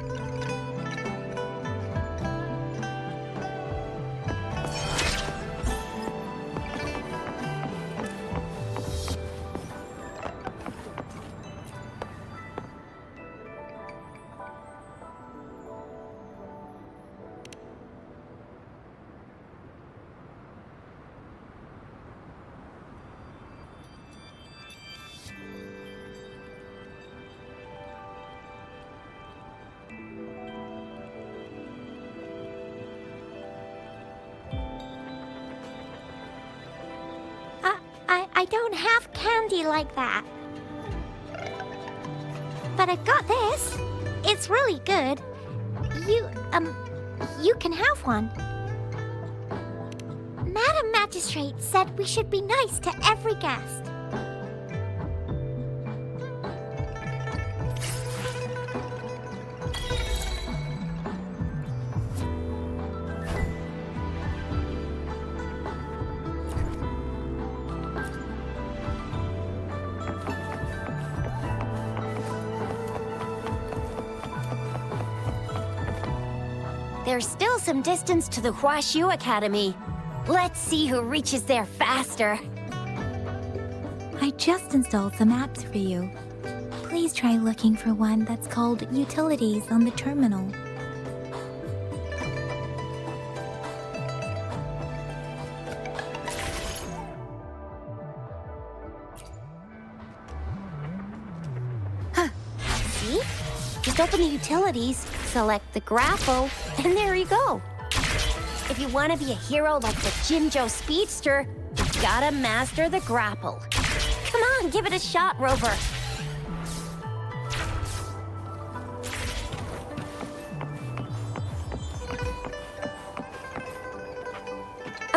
I don't have candy like that. But I've got this. It's really good. You can have one. Madam Magistrate said we should be nice to every guest. There's still some distance to the Huaxiu Academy. Let's see who reaches there faster. I just installed some apps for you. please try looking for one that's called Utilities on the terminal. See? Just open the utilities, select the grapple, and there you go. If you want to be a hero like the Jinjo Speedster, you gotta master the grapple. Come on, give it a shot, Rover.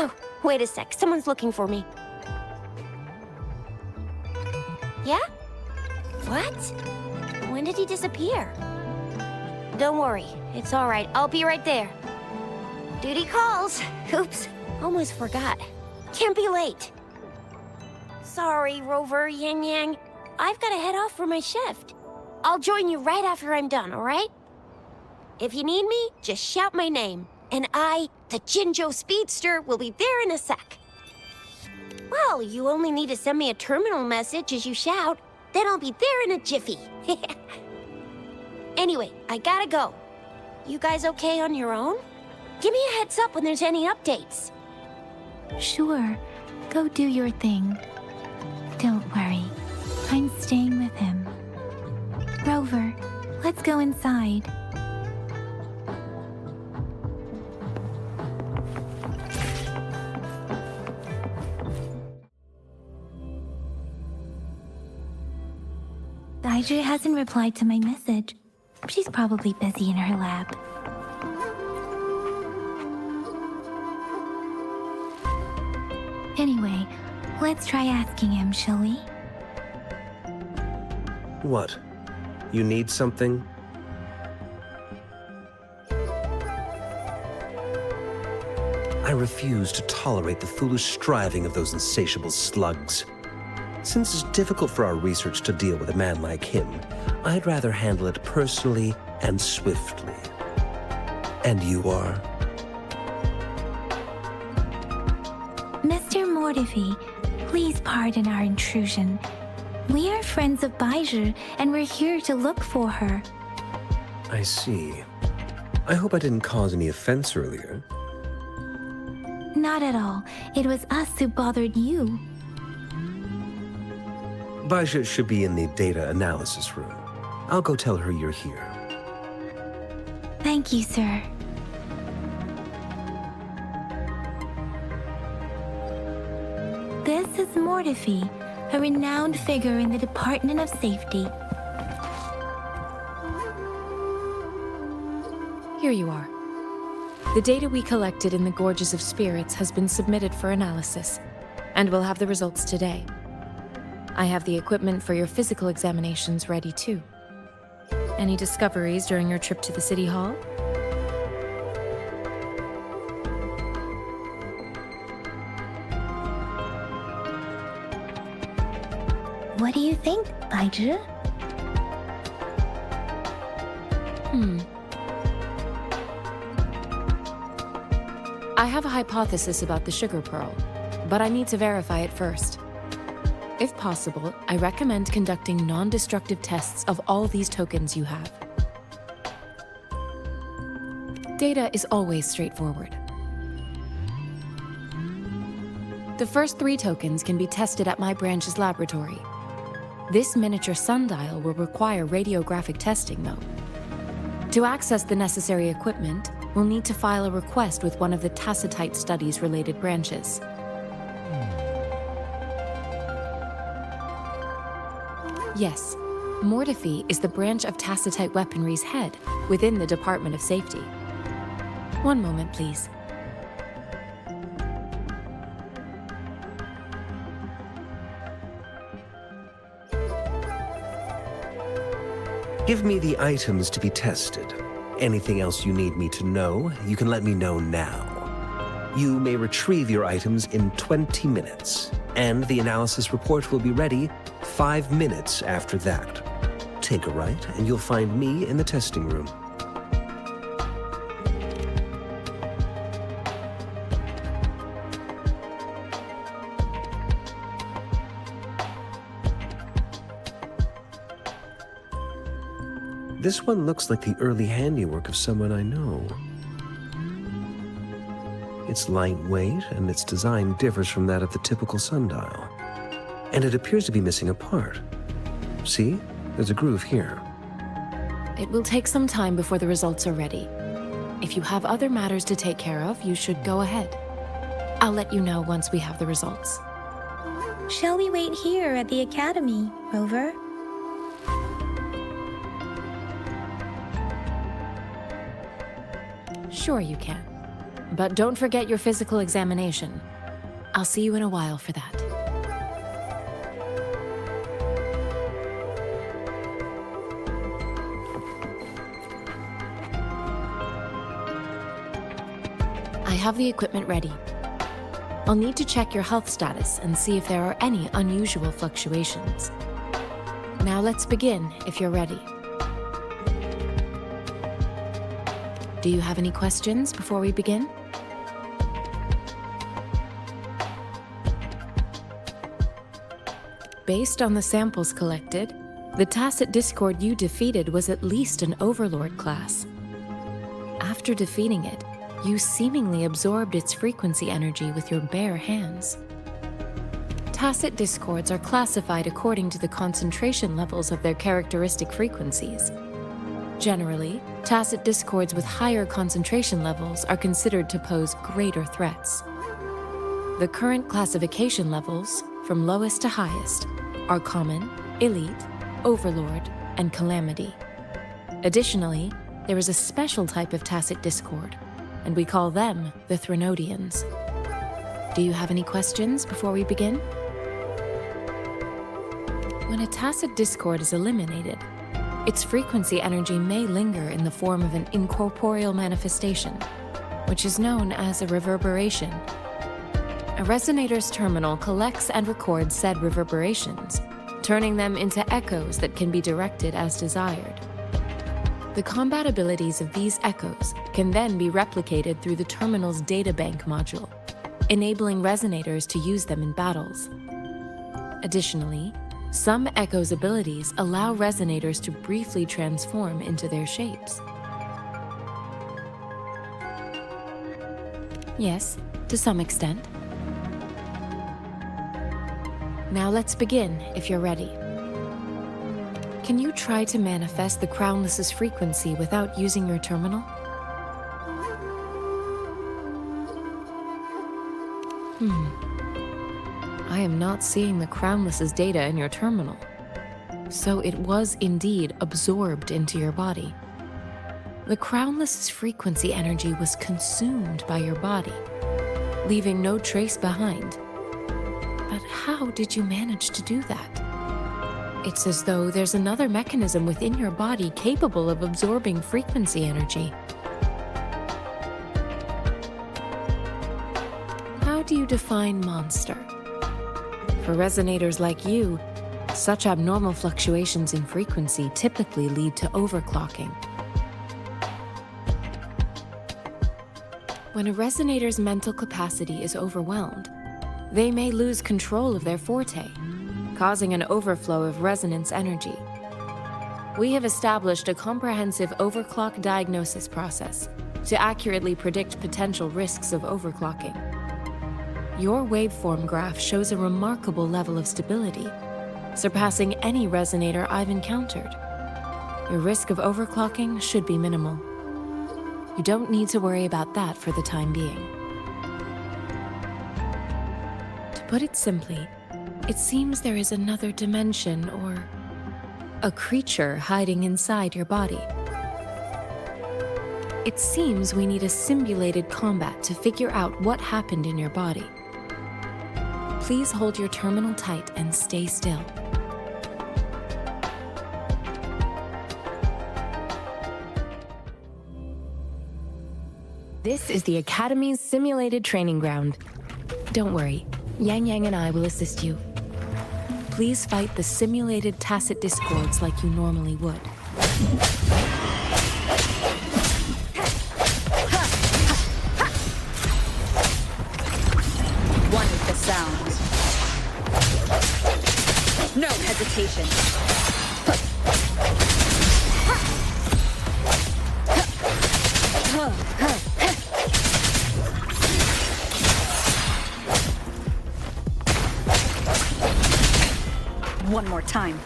Oh, wait a sec. Someone's looking for me. Yeah? What? When did he disappear? Don't worry. It's all right. I'll be right there. Duty calls. Oops. Almost forgot. Can't be late. Sorry, Rover, Yang Yang. I've got to head off for my shift. I'll join you right after I'm done, all right? If you need me, just shout my name. And I, the Jinjo Speedster, will be there in a sec. Well, you only need to send me a terminal message as you shout. Then I'll be there in a jiffy. Anyway, I gotta go. You guys okay on your own? Give me a heads up when there's any updates. Sure, go do your thing. Don't worry, I'm staying with him. Rover, let's go inside. Daiju hasn't replied to my message. She's probably busy in her lab. Anyway, let's try asking him, shall we? What? You need something? I refuse to tolerate the foolish striving of those insatiable slugs. Since it's difficult for our research to deal with a man like him, I'd rather handle it personally and swiftly. And you are? Mr. Mortifi, please pardon our intrusion. We are friends of Baiju, and we're here to look for her. I see. I hope I didn't cause any offense earlier. Not at all. It was us who bothered you. Baija should be in the data analysis room. I'll go tell her you're here. Thank you, sir. This is Mortifi, a renowned figure in the Department of Safety. Here you are. The data we collected in the Gorges of Spirits has been submitted for analysis, and we'll have the results today. I have the equipment for your physical examinations ready too. Any discoveries during your trip to the City Hall? What do you think, Baiju? I have a hypothesis about the sugar pearl, but I need to verify it first. If possible, I recommend conducting non-destructive tests of all these tokens you have. Data is always straightforward. The first 3 tokens can be tested at my branch's laboratory. This miniature sundial will require radiographic testing, though. To access the necessary equipment, we'll need to file a request with one of the Tacitite Studies-related branches. Yes, Mortifi is the branch of Tacitite Weaponry's head within the Department of Safety. One moment, please. Give me the items to be tested. Anything else you need me to know, you can let me know now. You may retrieve your items in 20 minutes, and the analysis report will be ready 5 minutes after that. Take a right, and you'll find me in the testing room. This one looks like the early handiwork of someone I know. It's lightweight, and its design differs from that of the typical sundial. And it appears to be missing a part. See? There's a groove here. It will take some time before the results are ready. If you have other matters to take care of, you should go ahead. I'll let you know once we have the results. Shall we wait here at the academy, Rover? Sure you can. But don't forget your physical examination. I'll see you in a while for that. I have the equipment ready. I'll need to check your health status and see if there are any unusual fluctuations. Now let's begin, if you're ready. Do you have any questions before we begin? Based on the samples collected, the Tacit Discord you defeated was at least an Overlord class. After defeating it, you seemingly absorbed its frequency energy with your bare hands. Tacit Discords are classified according to the concentration levels of their characteristic frequencies. Generally, Tacit Discords with higher concentration levels are considered to pose greater threats. The current classification levels, from lowest to highest, are Common, Elite, Overlord, and Calamity. Additionally, there is a special type of Tacit Discord, and we call them the Threnodians. Do you have any questions before we begin? When a Tacit Discord is eliminated, its frequency energy may linger in the form of an incorporeal manifestation, which is known as a reverberation. A resonator's terminal collects and records said reverberations, turning them into echoes that can be directed as desired. The combat abilities of these echoes can then be replicated through the terminal's databank module, enabling resonators to use them in battles. Additionally, some echoes' abilities allow resonators to briefly transform into their shapes. Yes, to some extent. Now let's begin, if you're ready. Can you try to manifest the Crownless's frequency without using your terminal? I am not seeing the Crownless's data in your terminal. So it was indeed absorbed into your body. The Crownless's frequency energy was consumed by your body, leaving no trace behind. But how did you manage to do that? It's as though there's another mechanism within your body capable of absorbing frequency energy. How do you define monster? For resonators like you, such abnormal fluctuations in frequency typically lead to overclocking. When a resonator's mental capacity is overwhelmed, they may lose control of their forte, causing an overflow of resonance energy. We have established a comprehensive overclock diagnosis process to accurately predict potential risks of overclocking. Your waveform graph shows a remarkable level of stability, surpassing any resonator I've encountered. Your risk of overclocking should be minimal. You don't need to worry about that for the time being. To put it simply, it seems there is another dimension or a creature hiding inside your body. It seems we need a simulated combat to figure out what happened in your body. Please hold your terminal tight and stay still. This is the Academy's simulated training ground. Don't worry, Yang Yang and I will assist you. Please fight the simulated Tacit Discords like you normally would. One is the sound. No hesitation. one more time.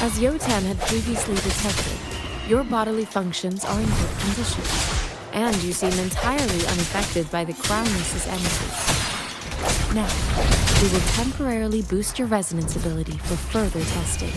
As Yotan had previously detected, your bodily functions are in good condition, and you seem entirely unaffected by the Crownless's energy. Now, we will temporarily boost your resonance ability for further testing.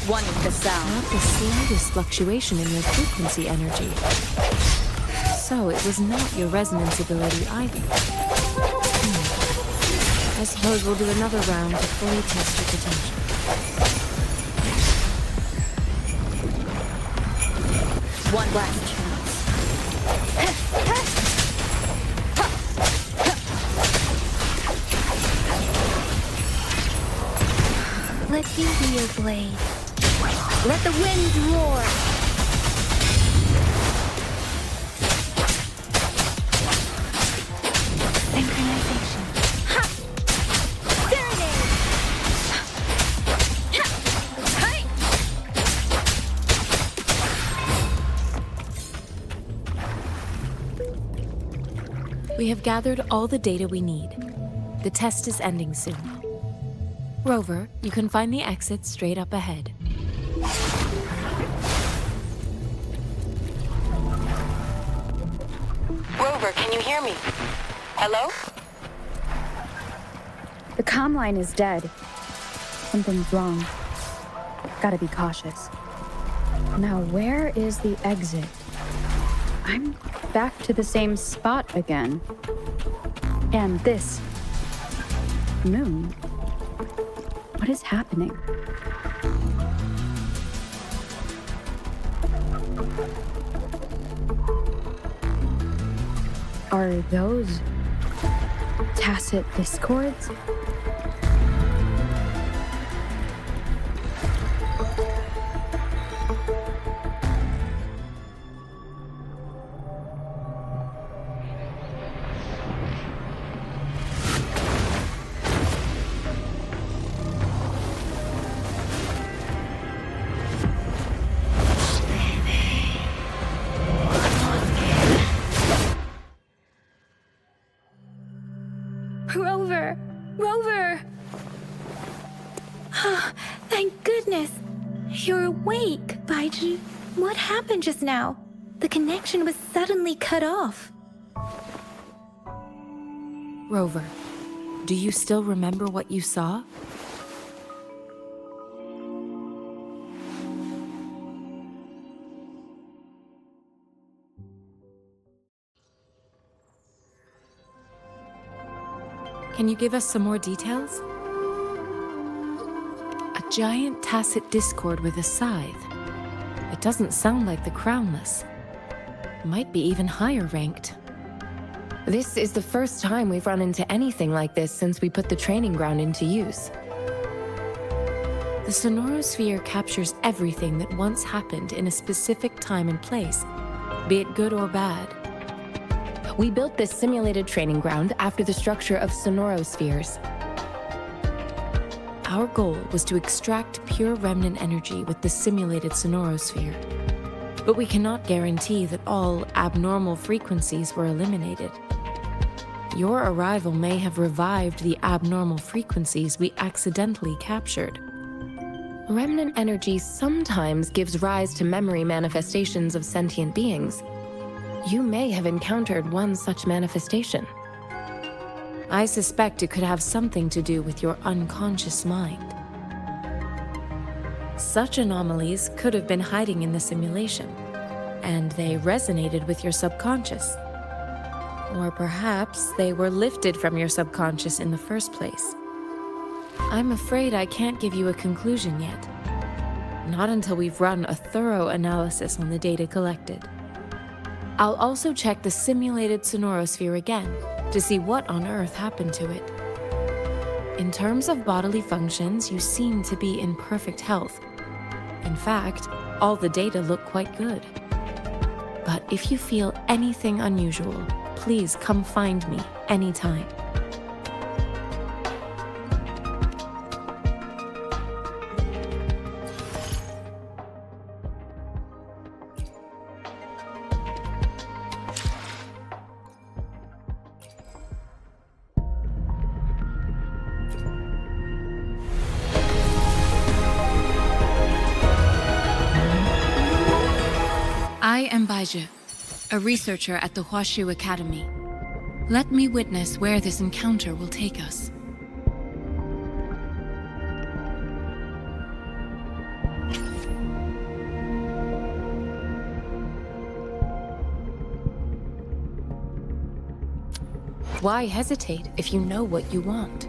One with the sound. Not the slightest fluctuation in your frequency energy. So it was not your resonance ability either. I suppose we'll do another round to fully test your potential. One last chance. Let me be your blade. Let the wind roar. Synchronization. Ha! Serenade! Ha! Hey! We have gathered all the data we need. The test is ending soon. Rover, you can find the exit straight up ahead. Rover, can you hear me? Hello? The comm line is dead. Something's wrong. Gotta be cautious. Now, where is the exit? I'm back to the same spot again. And this moon. What is happening? Are those tacit discords? Rover! Rover! Thank goodness! You're awake, Baiji. What happened just now? The connection was suddenly cut off. Rover, do you still remember what you saw? Can you give us some more details? A giant tacit discord with a scythe. It doesn't sound like the Crownless. Might be even higher ranked. This is the first time we've run into anything like this since we put the training ground into use. The Sonorosphere captures everything that once happened in a specific time and place, be it good or bad. We built this simulated training ground after the structure of Sonorospheres. Our goal was to extract pure remnant energy with the simulated Sonorosphere. But we cannot guarantee that all abnormal frequencies were eliminated. Your arrival may have revived the abnormal frequencies we accidentally captured. Remnant energy sometimes gives rise to memory manifestations of sentient beings. You may have encountered one such manifestation. I suspect it could have something to do with your unconscious mind. Such anomalies could have been hiding in the simulation, and they resonated with your subconscious. Or perhaps they were lifted from your subconscious in the first place. I'm afraid I can't give you a conclusion yet. Not until we've run a thorough analysis on the data collected. I'll also check the simulated Sonorosphere again to see what on earth happened to it. In terms of bodily functions, you seem to be in perfect health. In fact, all the data look quite good. but if you feel anything unusual, please come find me anytime. I am Baizhi, a researcher at the Huashu Academy. Let me witness where this encounter will take us. Why hesitate if you know what you want?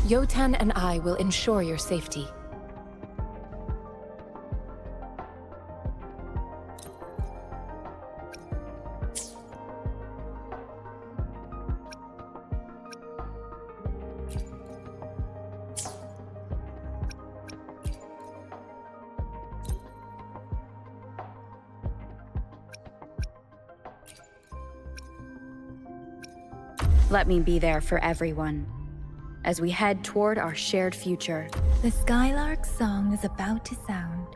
Yotan and I will ensure your safety. Let me be there for everyone as we head toward our shared future. The Skylark's song is about to sound.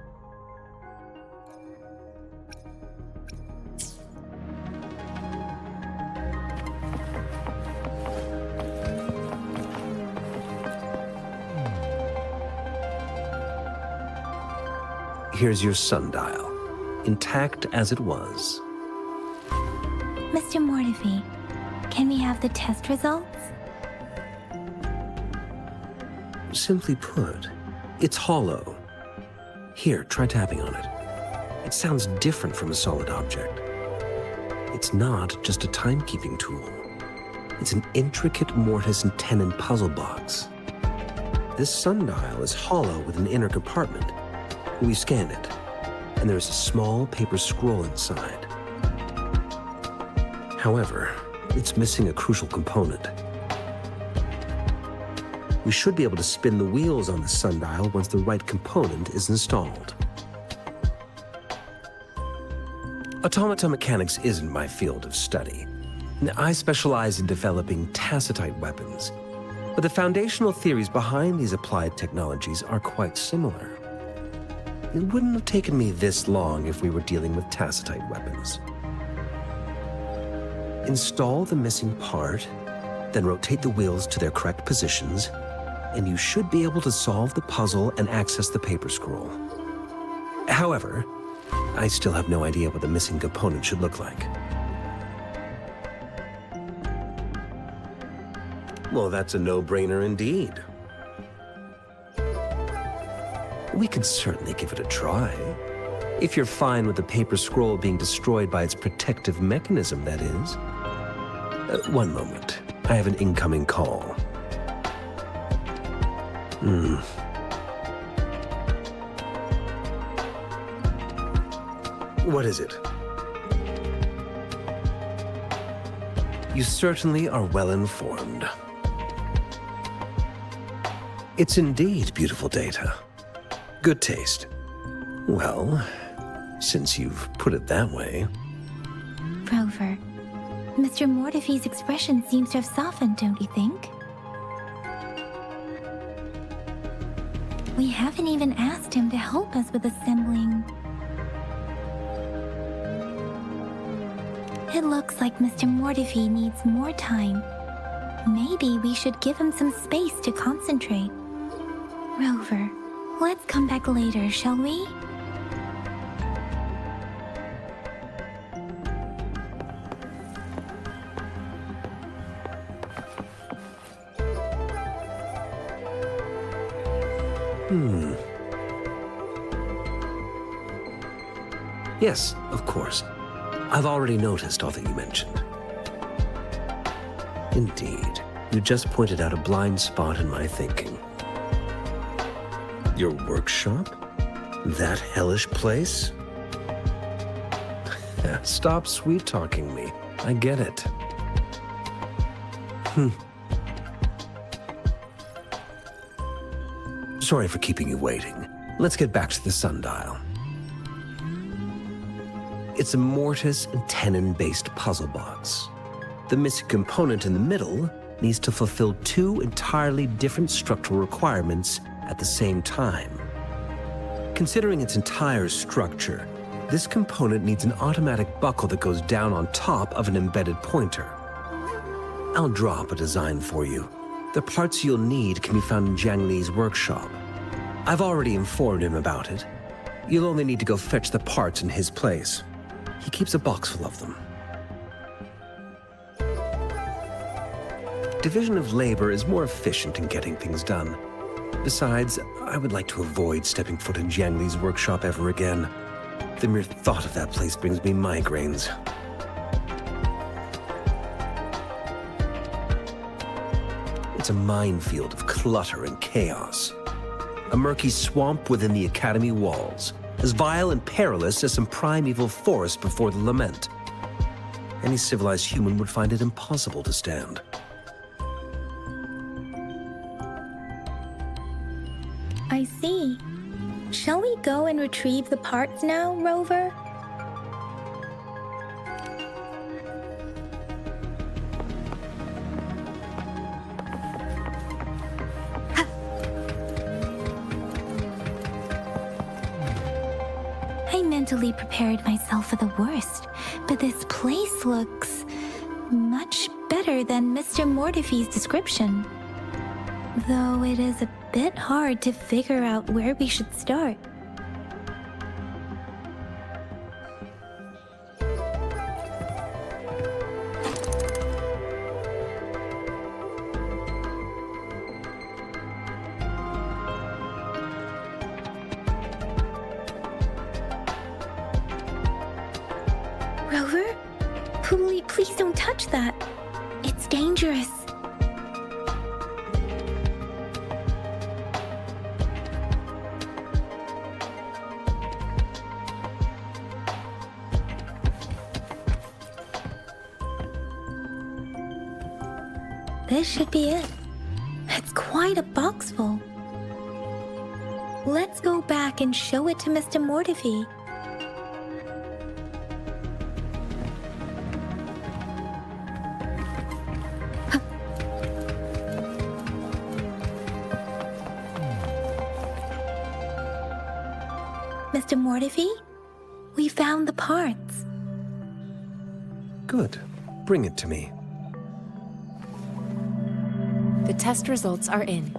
Here's your sundial, intact as it was. Mr. Mortefi, can we have the test results? Simply put, it's hollow. Here, try tapping on it. It sounds different from a solid object. It's not just a timekeeping tool. It's an intricate mortise and tenon puzzle box. This sundial is hollow with an inner compartment. We scanned it, and there's a small paper scroll inside. However, it's missing a crucial component. We should be able to spin the wheels on the sundial once the right component is installed. Automata mechanics isn't my field of study. I specialize in developing tacitite weapons, but the foundational theories behind these applied technologies are quite similar. It wouldn't have taken me this long if we were dealing with tacitite weapons. Install the missing part, then rotate the wheels to their correct positions, and you should be able to solve the puzzle and access the paper scroll. However, I still have no idea what the missing component should look like. Well, that's a no-brainer indeed. We could certainly give it a try. If you're fine with the paper scroll being destroyed by its protective mechanism, that is. One moment. I have an incoming call. What is it? You certainly are well informed. It's indeed beautiful data. Good taste. Well, since you've put it that way. Rover, Mr. Mortefi's expression seems to have softened, don't you think? We haven't even asked him to help us with assembling. It looks like Mr. Mortefi needs more time. Maybe we should give him some space to concentrate. Rover, let's come back later, shall we? Yes, of course. I've already noticed all that you mentioned. Indeed, you just pointed out a blind spot in my thinking. Your workshop? That hellish place? Stop sweet-talking me. I get it. Sorry for keeping you waiting. Let's get back to the sundial. It's a mortise and tenon-based puzzle box. The missing component in the middle needs to fulfill two entirely different structural requirements at the same time. Considering its entire structure, this component needs an automatic buckle that goes down on top of an embedded pointer. I'll draw up a design for you. The parts you'll need can be found in Jiang Li's workshop. I've already informed him about it. You'll only need to go fetch the parts in his place. He keeps a box full of them. Division of labor is more efficient in getting things done. Besides, I would like to avoid stepping foot in Jiang Li's workshop ever again. The mere thought of that place brings me migraines. It's a minefield of clutter and chaos. A murky swamp within the Academy walls, as vile and perilous as some primeval forest before the lament. Any civilized human would find it impossible to stand. I see. Shall we go and retrieve the parts now, Rover? I mentally prepared myself for the worst, but this place looks much better than Mr. Mortefi's description. Though it is a bit hard to figure out where we should start. Rover? Please don't touch that. It's dangerous. This should be it. It's quite a box full. Let's go back and show it to Mr. Mortefi. Mr. Mortefi, we found the parts. Good. Bring it to me. The test results are in.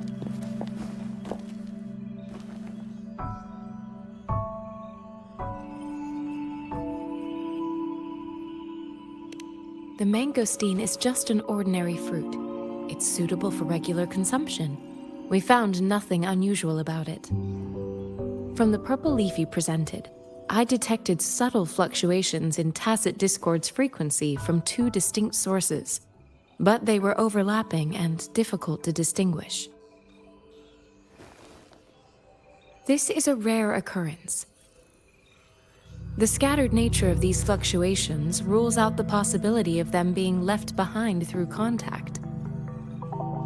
The mangosteen is just an ordinary fruit. It's suitable for regular consumption. We found nothing unusual about it. From the purple leaf you presented, I detected subtle fluctuations in tacit discord's frequency from two distinct sources, but they were overlapping and difficult to distinguish. This is a rare occurrence. The scattered nature of these fluctuations rules out the possibility of them being left behind through contact.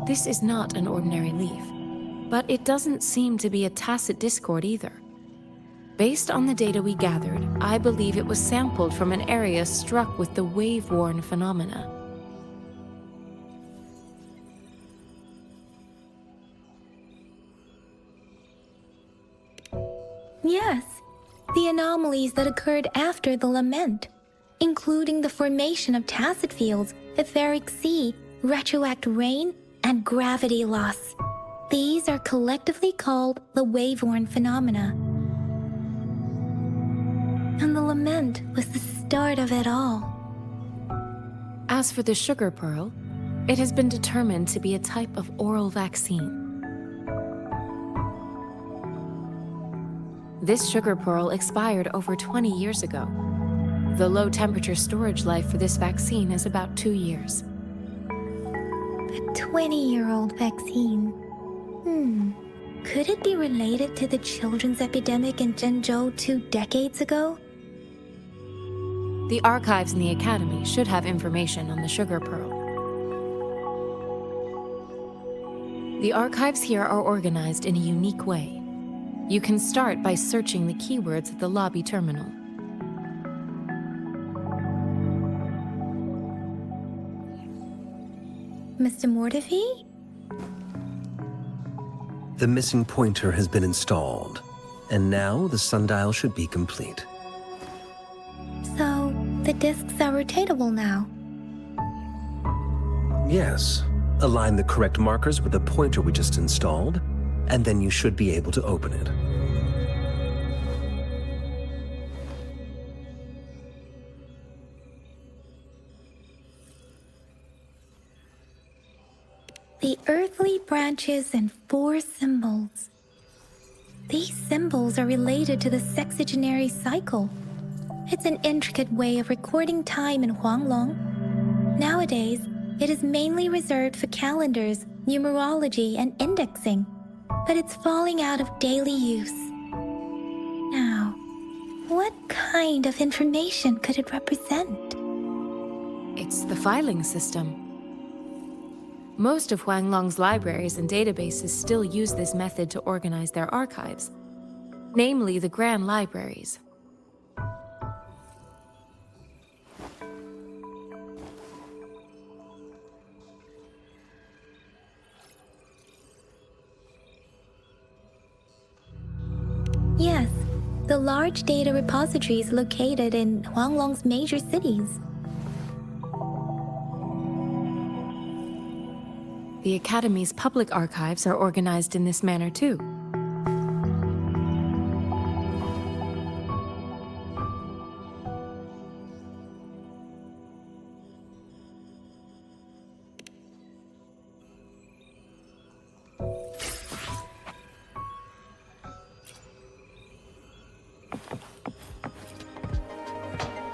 This is not an ordinary leaf, but it doesn't seem to be a tacit discord either. Based on the data we gathered, I believe it was sampled from an area struck with the wave-worn phenomena. Yes, the anomalies that occurred after the lament, including the formation of tacit fields, etheric sea, retroact rain, and gravity loss. These are collectively called the wave-worn phenomena. And the lament was the start of it all. As for the sugar pearl, it has been determined to be a type of oral vaccine. This sugar pearl expired over 20 years ago. The low-temperature storage life for this vaccine is about 2 years. A 20-year-old vaccine. Could it be related to the children's epidemic in Zhengzhou 2 decades ago? The archives in the Academy should have information on the sugar pearl. The archives here are organized in a unique way. You can start by searching the keywords at the lobby terminal. Mr. Mortefi? The missing pointer has been installed, and now the sundial should be complete. So, the discs are rotatable now? Yes. Align the correct markers with the pointer we just installed, and then you should be able to open it. The earthly branches and 4 symbols. These symbols are related to the sexagenary cycle. It's an intricate way of recording time in Huanglong. Nowadays, it is mainly reserved for calendars, numerology, and indexing, but it's falling out of daily use. Now, what kind of information could it represent? It's the filing system. Most of Huanglong's libraries and databases still use this method to organize their archives, namely the Grand Libraries. Yes, the large data repositories located in Huanglong's major cities. The Academy's public archives are organized in this manner too.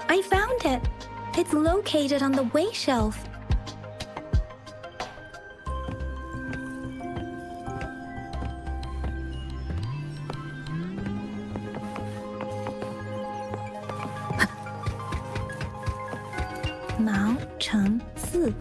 I found it! It's located on the way shelf. Mao Cheng Si.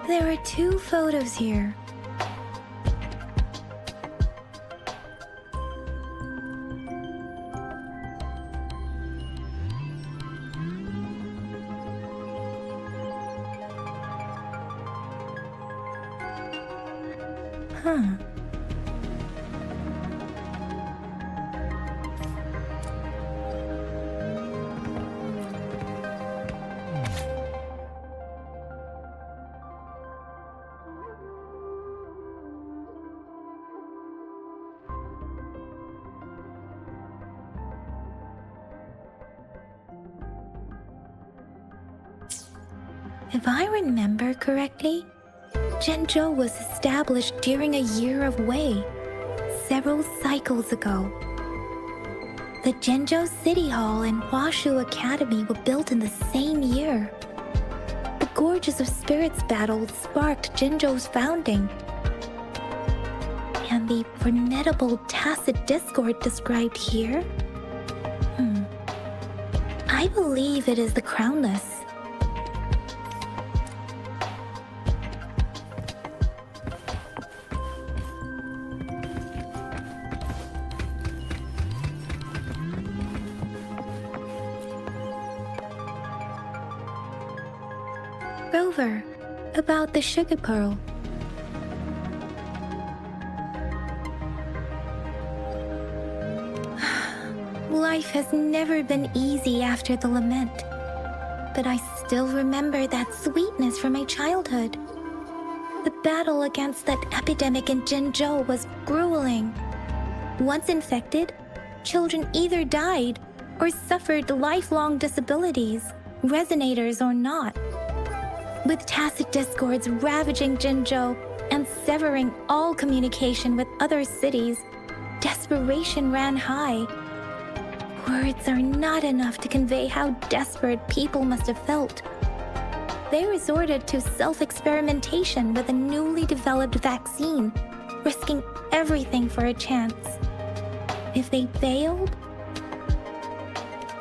There are 2 photos here. Huh. If I remember correctly, Zhenzhou was established during a year of Wei, several cycles ago. The Zhenzhou City Hall and Huashu Academy were built in the same year. The Gorges of Spirits battle sparked Zhenzhou's founding. And the formidable tacit discord described here? I believe it is the Crownless. Rover, about the sugar pearl. Life has never been easy after the lament, but I still remember that sweetness from my childhood. The battle against that epidemic in Zhenzhou was grueling. Once infected, children either died or suffered lifelong disabilities, resonators or not. With tacit discords ravaging Zhenzhou and severing all communication with other cities, desperation ran high. Words are not enough to convey how desperate people must have felt. They resorted to self-experimentation with a newly developed vaccine, risking everything for a chance. If they failed,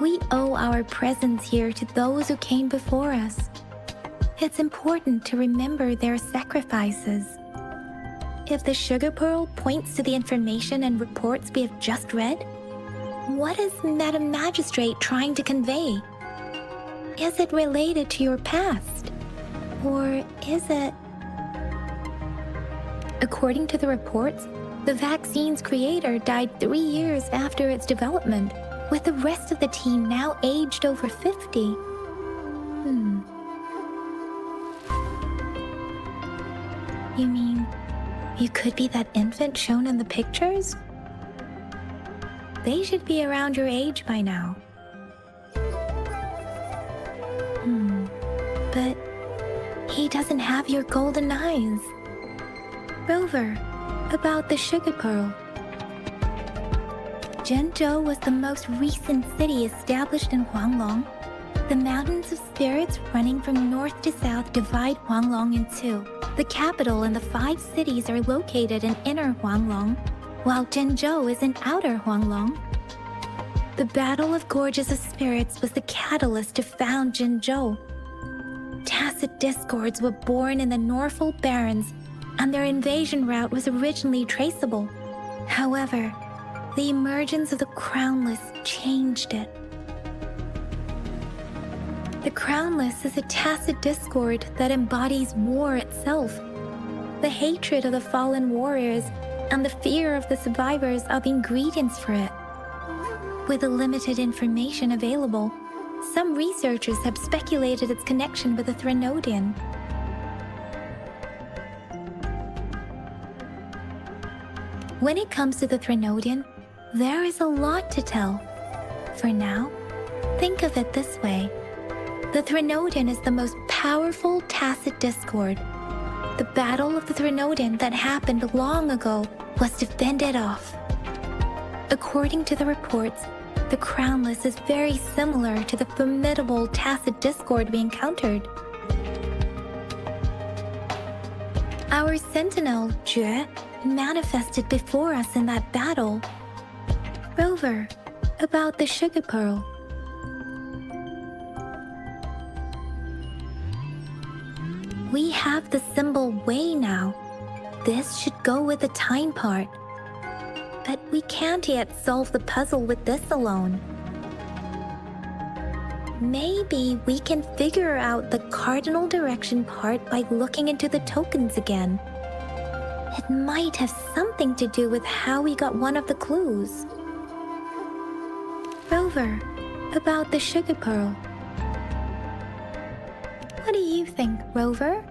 we owe our presence here to those who came before us. It's important to remember their sacrifices. If the sugar pearl points to the information and reports we have just read, what is Madam Magistrate trying to convey? Is it related to your past? Or is it... According to the reports, the vaccine's creator died 3 years after its development, with the rest of the team now aged over 50. You mean, you could be that infant shown in the pictures? They should be around your age by now. But he doesn't have your golden eyes. Rover, about the sugar pearl. Zhenzhou was the most recent city established in Huanglong. The mountains of spirits running from north to south divide Huanglong in two. The capital and the 5 cities are located in inner Huanglong, while Zhenzhou is in outer Huanglong. The Battle of Gorges of Spirits was the catalyst to found Zhenzhou. Tacit discords were born in the Norfolk Barrens, and their invasion route was originally traceable. However, the emergence of the Crownless changed it. The Crownless is a tacit discord that embodies war itself. The hatred of the fallen warriors and the fear of the survivors are the ingredients for it. With the limited information available, some researchers have speculated its connection with the Threnodian. When it comes to the Threnodian, there is a lot to tell. For now, think of it this way. The Threnodian is the most powerful tacit discord. The Battle of the Threnodian that happened long ago was to fend it off. According to the reports, the Crownless is very similar to the formidable tacit discord we encountered. Our sentinel, Jue, manifested before us in that battle. Rover, about the sugar pearl. We have the symbol Wei now. This should go with the time part. But we can't yet solve the puzzle with this alone. Maybe we can figure out the cardinal direction part by looking into the tokens again. It might have something to do with how we got one of the clues. Rover, about the sugar pearl. What do you think, Rover?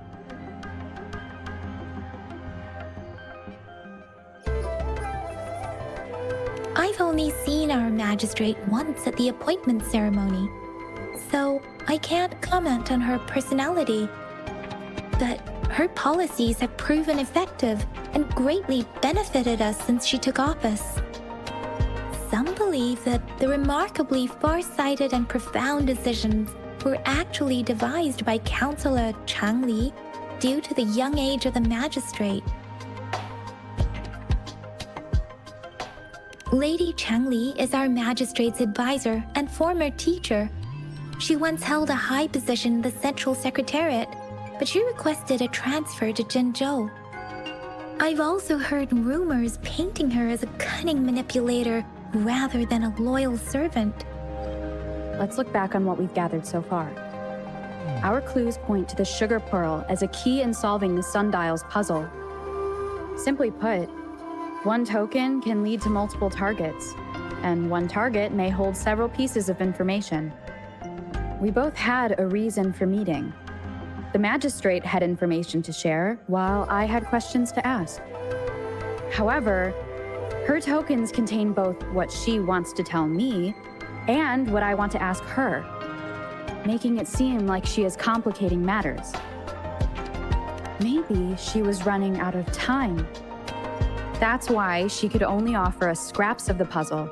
I've only seen our magistrate once at the appointment ceremony, so I can't comment on her personality. But her policies have proven effective and greatly benefited us since she took office. Some believe that the remarkably far-sighted and profound decisions were actually devised by Councillor Changli due to the young age of the magistrate. Lady Changli is our magistrate's advisor and former teacher. She once held a high position in the Central Secretariat, but she requested a transfer to Zhengzhou. I've also heard rumors painting her as a cunning manipulator rather than a loyal servant. Let's look back on what we've gathered so far. Our clues point to the sugar pearl as a key in solving the sundial's puzzle. Simply put, one token can lead to multiple targets, and one target may hold several pieces of information. We both had a reason for meeting. The magistrate had information to share, while I had questions to ask. However, her tokens contain both what she wants to tell me and what I want to ask her, making it seem like she is complicating matters. Maybe she was running out of time. That's why she could only offer us scraps of the puzzle,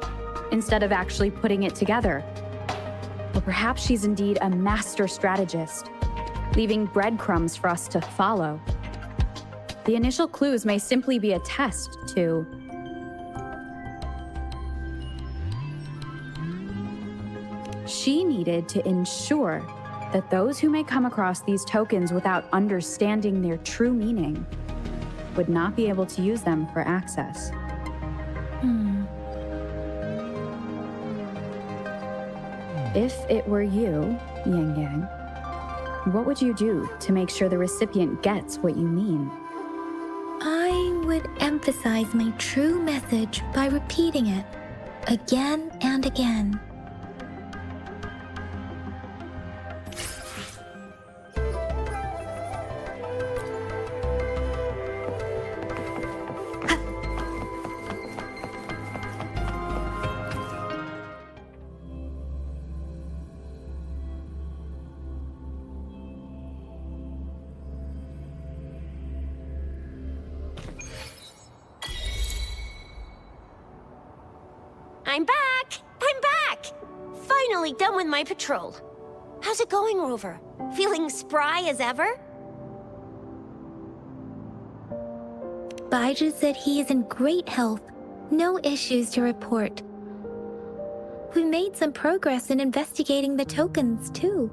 instead of actually putting it together. Or perhaps she's indeed a master strategist, leaving breadcrumbs for us to follow. The initial clues may simply be a test to... She needed to ensure that those who may come across these tokens without understanding their true meaning would not be able to use them for access. If it were you, Yang Yang, what would you do to make sure the recipient gets what you mean? I would emphasize my true message by repeating it again and again. I'm back! I'm back! Finally done with my patrol. How's it going, Rover? Feeling spry as ever? Baiju said he is in great health. No issues to report. We made some progress in investigating the tokens, too.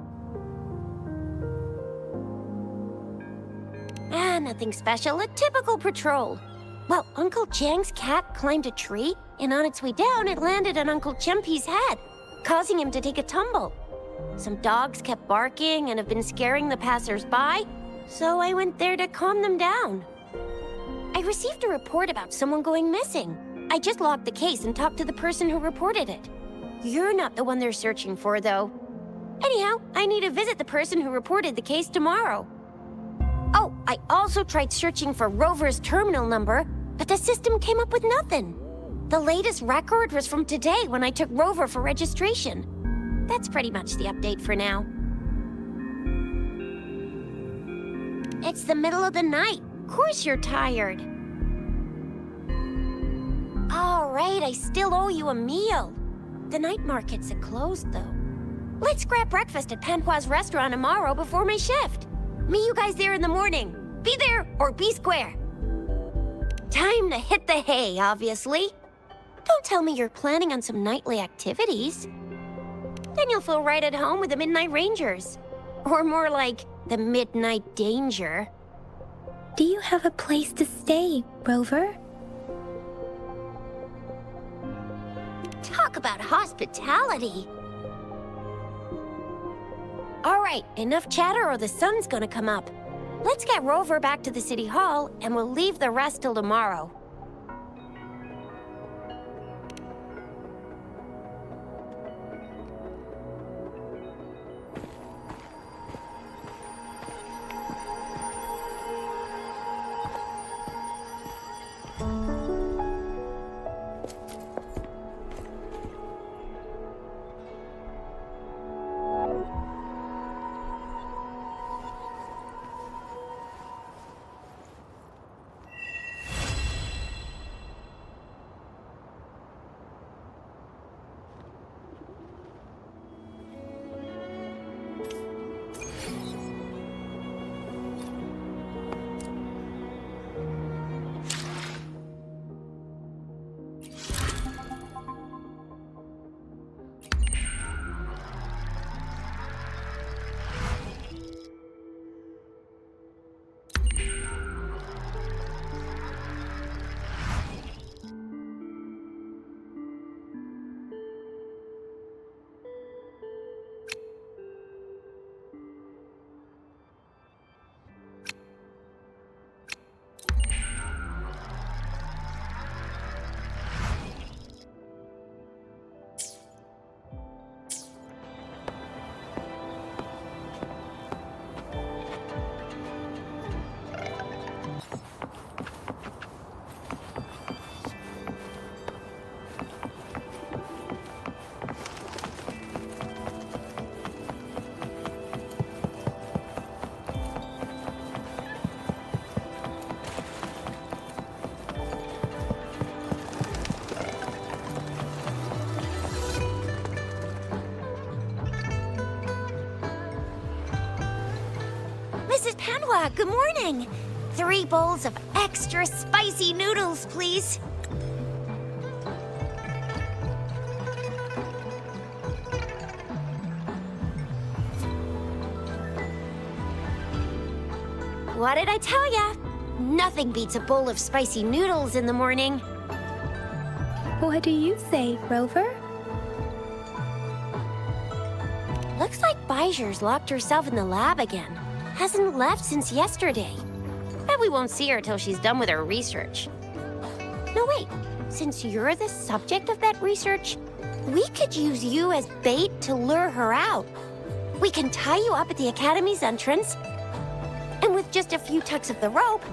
Nothing special. A typical patrol. Well, Uncle Chang's cat climbed a tree, and on its way down, it landed on Uncle Chempi's head, causing him to take a tumble. Some dogs kept barking and have been scaring the passers-by, so I went there to calm them down. I received a report about someone going missing. I just logged the case and talked to the person who reported it. You're not the one they're searching for, though. Anyhow, I need to visit the person who reported the case tomorrow. Oh, I also tried searching for Rover's terminal number, but the system came up with nothing. The latest record was from today when I took Rover for registration. That's pretty much the update for now. It's the middle of the night. Of course you're tired. All right, I still owe you a meal. The night markets are closed, though. Let's grab breakfast at Panhua's restaurant tomorrow before my shift. Meet you guys there in the morning. Be there or be square. Time to hit the hay, obviously. Don't tell me you're planning on some nightly activities. Then you'll feel right at home with the Midnight Rangers. Or more like the Midnight Danger. Do you have a place to stay, Rover? Talk about hospitality. All right, enough chatter or the sun's gonna come up. Let's get Rover back to the city hall, and we'll leave the rest till tomorrow. Mrs. Panhua, good morning. 3 bowls of extra spicy noodles, please. What did I tell ya? Nothing beats a bowl of spicy noodles in the morning. What do you say, Rover? Looks like Baijer's locked herself in the lab again. Hasn't left since yesterday. Bet we won't see her till she's done with her research. No, wait. Since you're the subject of that research, we could use you as bait to lure her out. We can tie you up at the Academy's entrance, and with just a few tugs of the rope,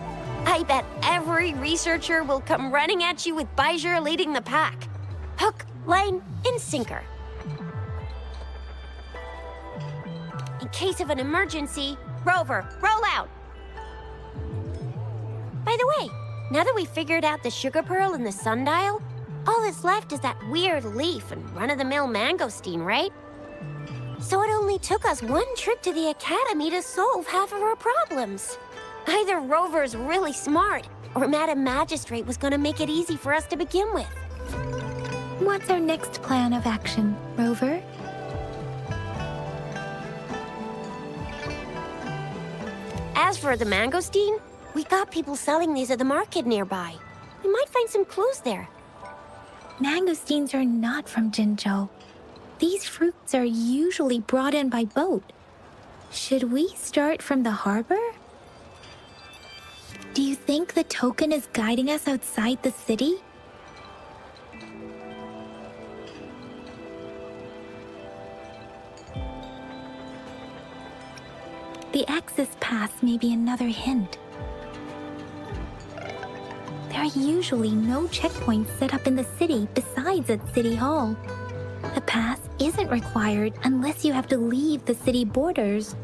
I bet every researcher will come running at you with Baijer leading the pack. Hook, line, and sinker. In case of an emergency, Rover, roll out! By the way, now that we've figured out the sugar pearl and the sundial, all that's left is that weird leaf and run-of-the-mill mangosteen, right? So it only took us 1 trip to the Academy to solve half of our problems. Either Rover's really smart, or Madam Magistrate was gonna make it easy for us to begin with. What's our next plan of action, Rover? As for the mangosteen, we got people selling these at the market nearby. We might find some clues there. Mangosteens are not from Jinzhou. These fruits are usually brought in by boat. Should we start from the harbor? Do you think the token is guiding us outside the city? The access pass may be another hint. There are usually no checkpoints set up in the city besides at City Hall. A pass isn't required unless you have to leave the city borders.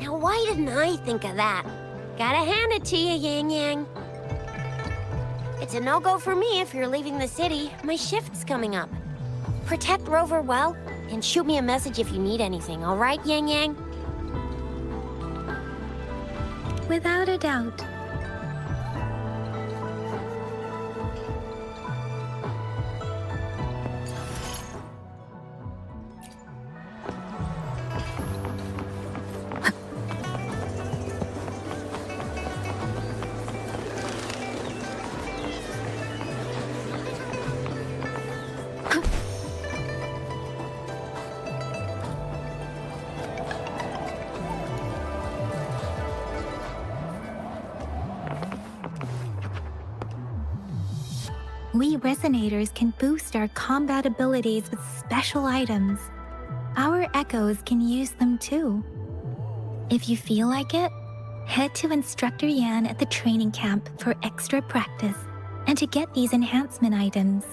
Now why didn't I think of that? Gotta hand it to you, Yang Yang. It's a no-go for me if you're leaving the city. My shift's coming up. Protect Rover well, and shoot me a message if you need anything, all right, Yang Yang? Without a doubt. We resonators can boost our combat abilities with special items. Our echoes can use them too. If you feel like it, head to Instructor Yan at the training camp for extra practice and to get these enhancement items.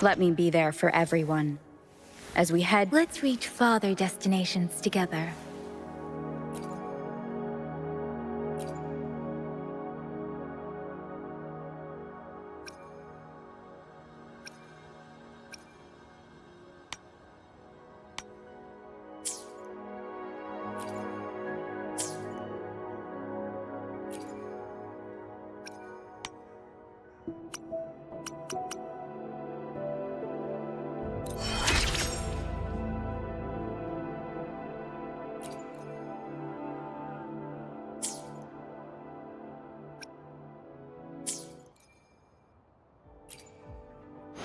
Let me be there for everyone. As we head... Let's reach farther destinations together.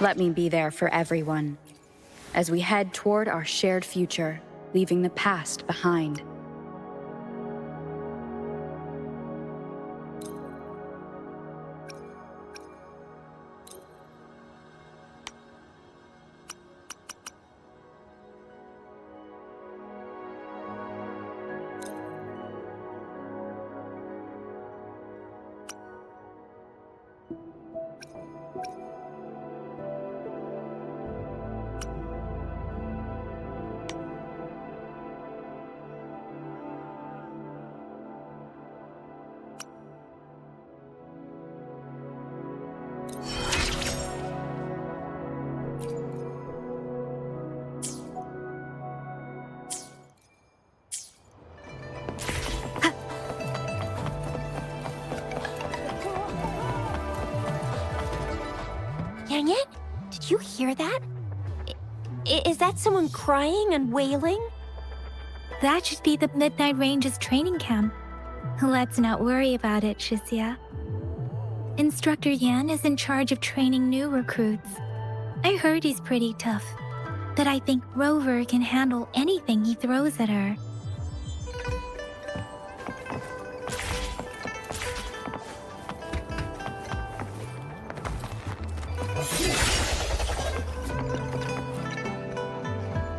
Let me be there for everyone. As we head toward our shared future, leaving the past behind. Dang it! Did you hear that? Is that someone crying and wailing? That should be the Midnight Range's training camp. Let's not worry about it, Shixia. Instructor Yan is in charge of training new recruits. I heard he's pretty tough, but I think Rover can handle anything he throws at her.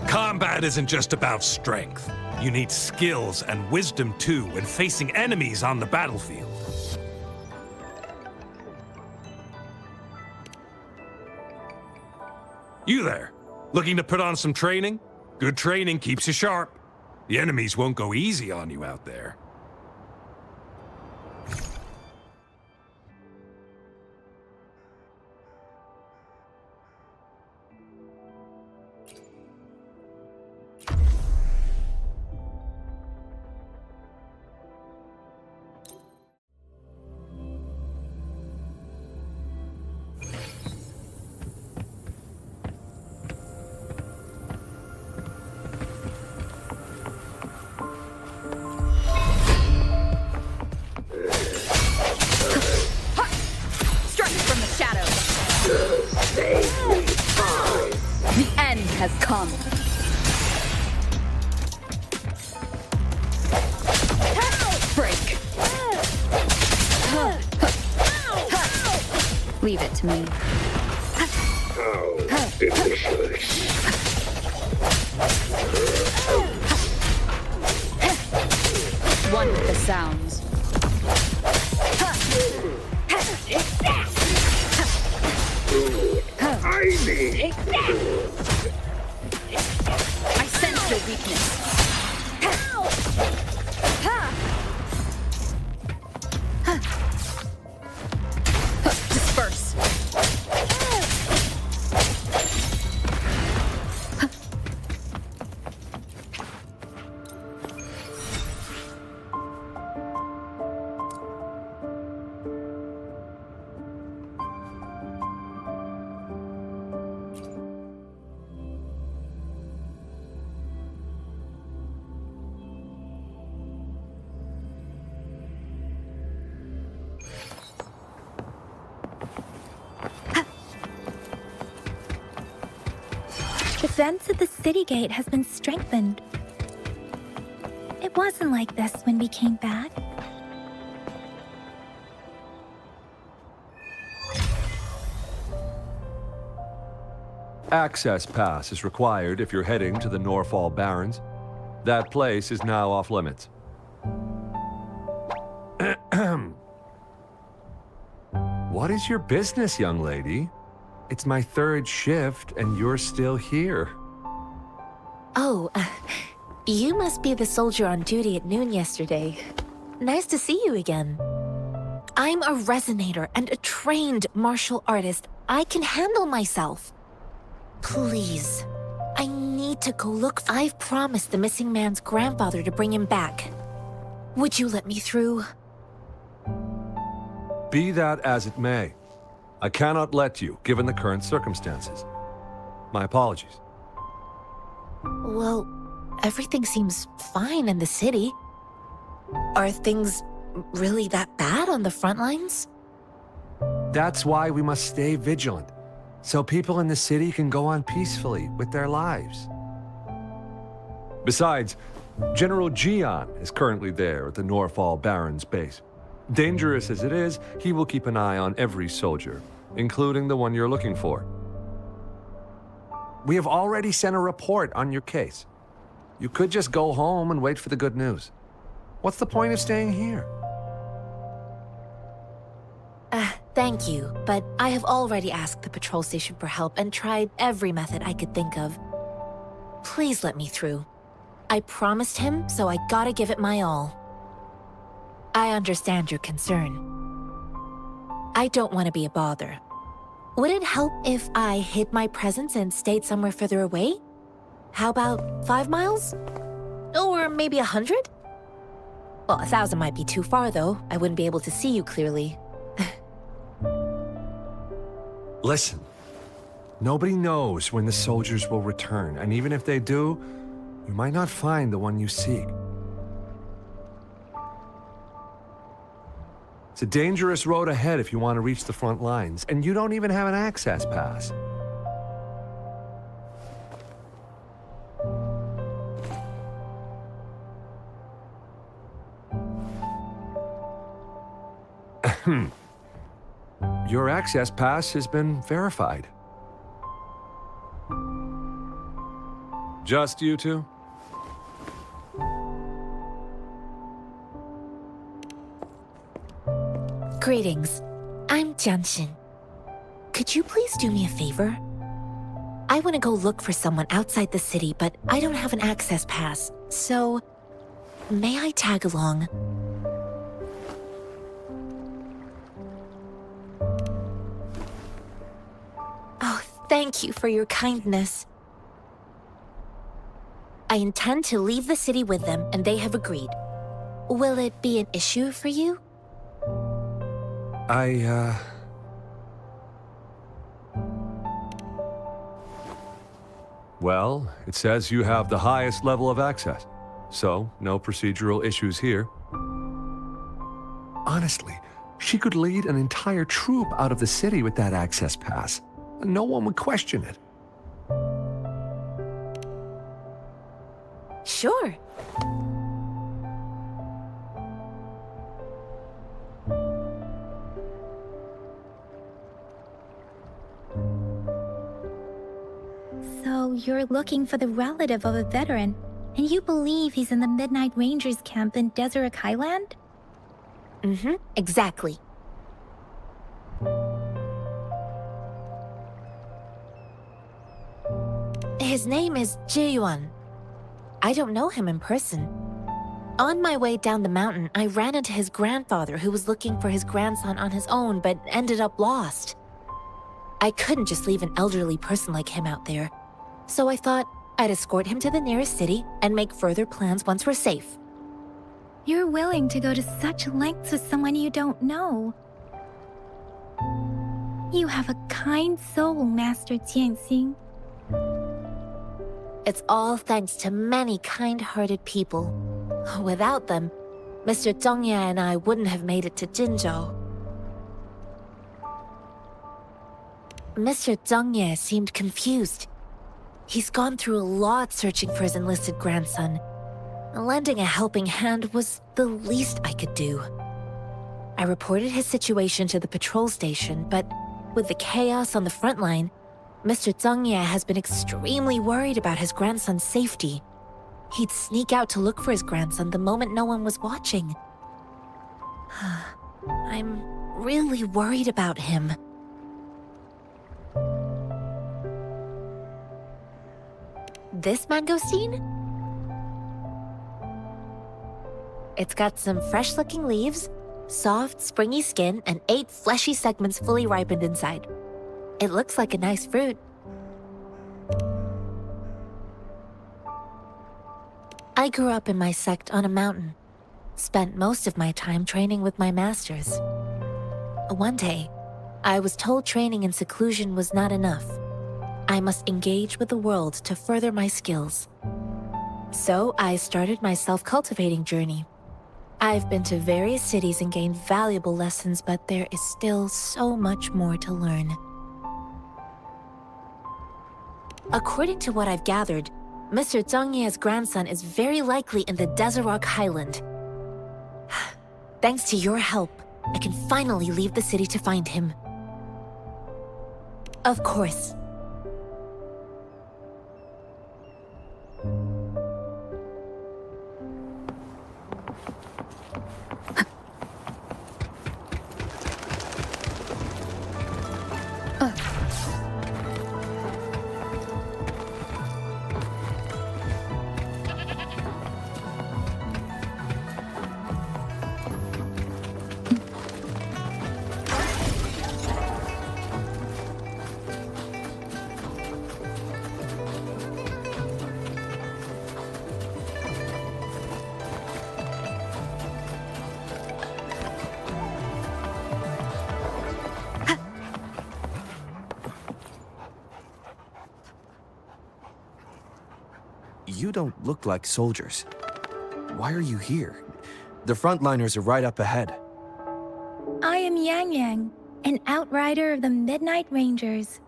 Combat isn't just about strength. You need skills and wisdom too when facing enemies on the battlefield. You there, looking to put on some training? Good training keeps you sharp. The enemies won't go easy on you out there. The end has come. Break. Leave it to me. How delicious. One with the sounds. I sense your weakness. Disperse. Defense at the city gate has been strengthened. It wasn't like this when we came back. Access pass is required if you're heading to the Norfall Barrens. That place is now off limits. What is your business, young lady? It's my third shift, and you're still here. Oh, you must be the soldier on duty at noon yesterday. Nice to see you again. I'm a resonator and a trained martial artist. I can handle myself. Please, I need to go look. I've promised the missing man's grandfather to bring him back. Would you let me through? Be that as it may, I cannot let you, given the current circumstances. My apologies. Well, everything seems fine in the city. Are things really that bad on the front lines? That's why we must stay vigilant, so people in the city can go on peacefully with their lives. Besides, General Jian is currently there at the Norfall Barrens base. Dangerous as it is, he will keep an eye on every soldier, including the one you're looking for. We have already sent a report on your case. You could just go home and wait for the good news. What's the point of staying here? Thank you, but I have already asked the patrol station for help and tried every method I could think of. Please let me through. I promised him, so I gotta give it my all. I understand your concern. I don't want to be a bother. Would it help if I hid my presence and stayed somewhere further away? How about 5 miles? Or maybe 100? Well, 1,000 might be too far, though. I wouldn't be able to see you clearly. Listen, nobody knows when the soldiers will return, and even if they do, you might not find the one you seek. It's a dangerous road ahead if you want to reach the front lines, and you don't even have an access pass. Your access pass has been verified. Just you two? Greetings. I'm Genshin. Could you please do me a favor? I want to go look for someone outside the city, but I don't have an access pass, so may I tag along? Oh, thank you for your kindness. I intend to leave the city with them, and they have agreed. Will it be an issue for you? Well, it says you have the highest level of access, so no procedural issues here. Honestly, she could lead an entire troop out of the city with that access pass. No one would question it. Sure. So you're looking for the relative of a veteran, and you believe he's in the Midnight Rangers camp in Deseret Highland? Mm-hmm, exactly. His name is Ji-yuan. I don't know him in person. On my way down the mountain, I ran into his grandfather who was looking for his grandson on his own but ended up lost. I couldn't just leave an elderly person like him out there, so I thought I'd escort him to the nearest city and make further plans once we're safe. You're willing to go to such lengths with someone you don't know. You have a kind soul, Master Jianxing. It's all thanks to many kind-hearted people. Without them, Mr. Zhongye and I wouldn't have made it to Jinzhou. Mr. Zhongye seemed confused. He's gone through a lot searching for his enlisted grandson. Lending a helping hand was the least I could do. I reported his situation to the patrol station, but with the chaos on the front line, Mr. Zhangye has been extremely worried about his grandson's safety. He'd sneak out to look for his grandson the moment no one was watching. I'm really worried about him. This mangosteen? It's got some fresh-looking leaves, soft, springy skin, and 8 fleshy segments fully ripened inside. It looks like a nice fruit. I grew up in my sect on a mountain. Spent most of my time training with my masters. One day, I was told training in seclusion was not enough. I must engage with the world to further my skills. So I started my self-cultivating journey. I've been to various cities and gained valuable lessons, but there is still so much more to learn. According to what I've gathered, Mr. Zhangye's grandson is very likely in the Desert Highland. Thanks to your help, I can finally leave the city to find him. Of course. You don't look like soldiers. Why are you here? The frontliners are right up ahead. I am Yang Yang, an outrider of the Midnight Rangers.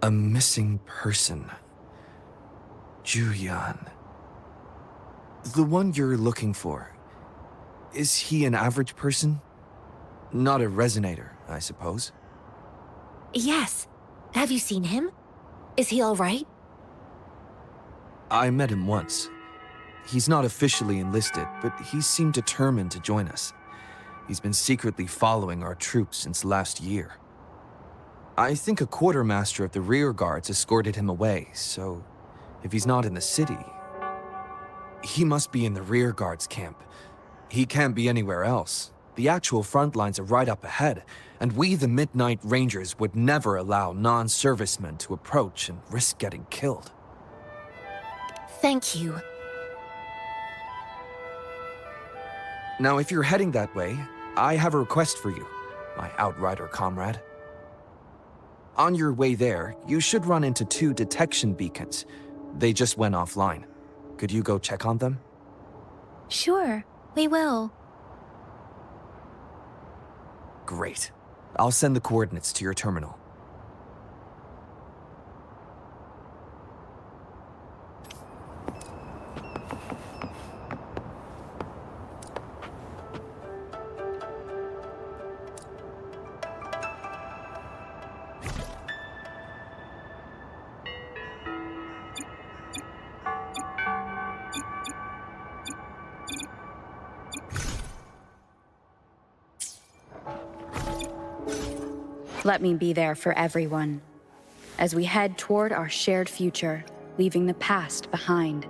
A missing person. Juyan. The one you're looking for. Is he an average person? Not a resonator, I suppose. Yes. Have you seen him? Is he all right? I met him once. He's not officially enlisted, but he seemed determined to join us. He's been secretly following our troops since last year. I think a quartermaster of the rear guards escorted him away, so if he's not in the city, he must be in the rear guards camp. He can't be anywhere else. The actual front lines are right up ahead, and we, the Midnight Rangers, would never allow non-servicemen to approach and risk getting killed. Thank you. Now, if you're heading that way, I have a request for you, my outrider comrade. On your way there, you should run into 2 detection beacons. They just went offline. Could you go check on them? Sure, we will. Great. I'll send the coordinates to your terminal. Let me be there for everyone, as we head toward our shared future, leaving the past behind.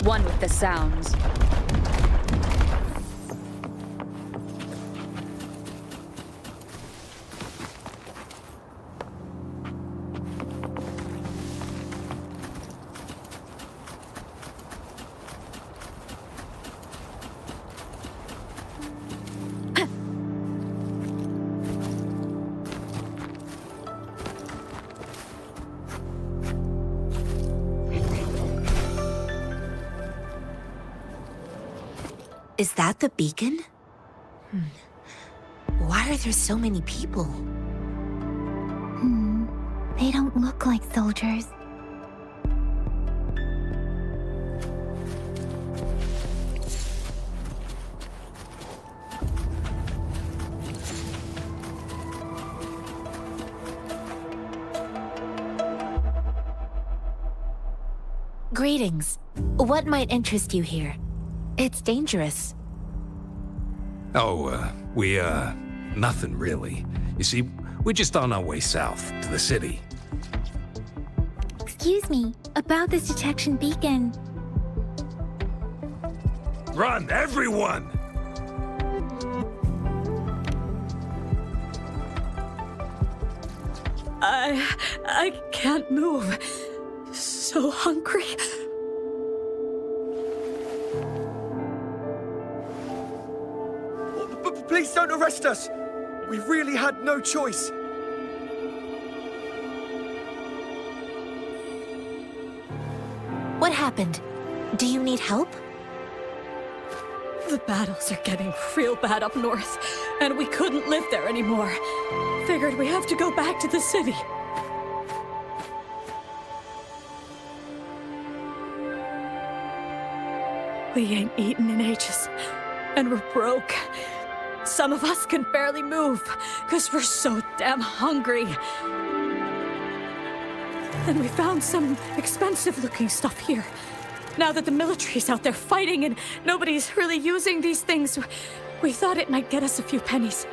One with the sounds. Is that the beacon? Why are there so many people? They don't look like soldiers. Greetings. What might interest you here? It's dangerous. Oh, nothing really. You see, we're just on our way south to the city. Excuse me, about this detection beacon. Run, everyone! I can't move. So hungry. Please don't arrest us! We really had no choice. What happened? Do you need help? The battles are getting real bad up north, and we couldn't live there anymore. Figured we have to go back to the city. We ain't eaten in ages, and we're broke. Some of us can barely move, because we're so damn hungry. And we found some expensive-looking stuff here. Now that the military's out there fighting and nobody's really using these things, we thought it might get us a few pennies.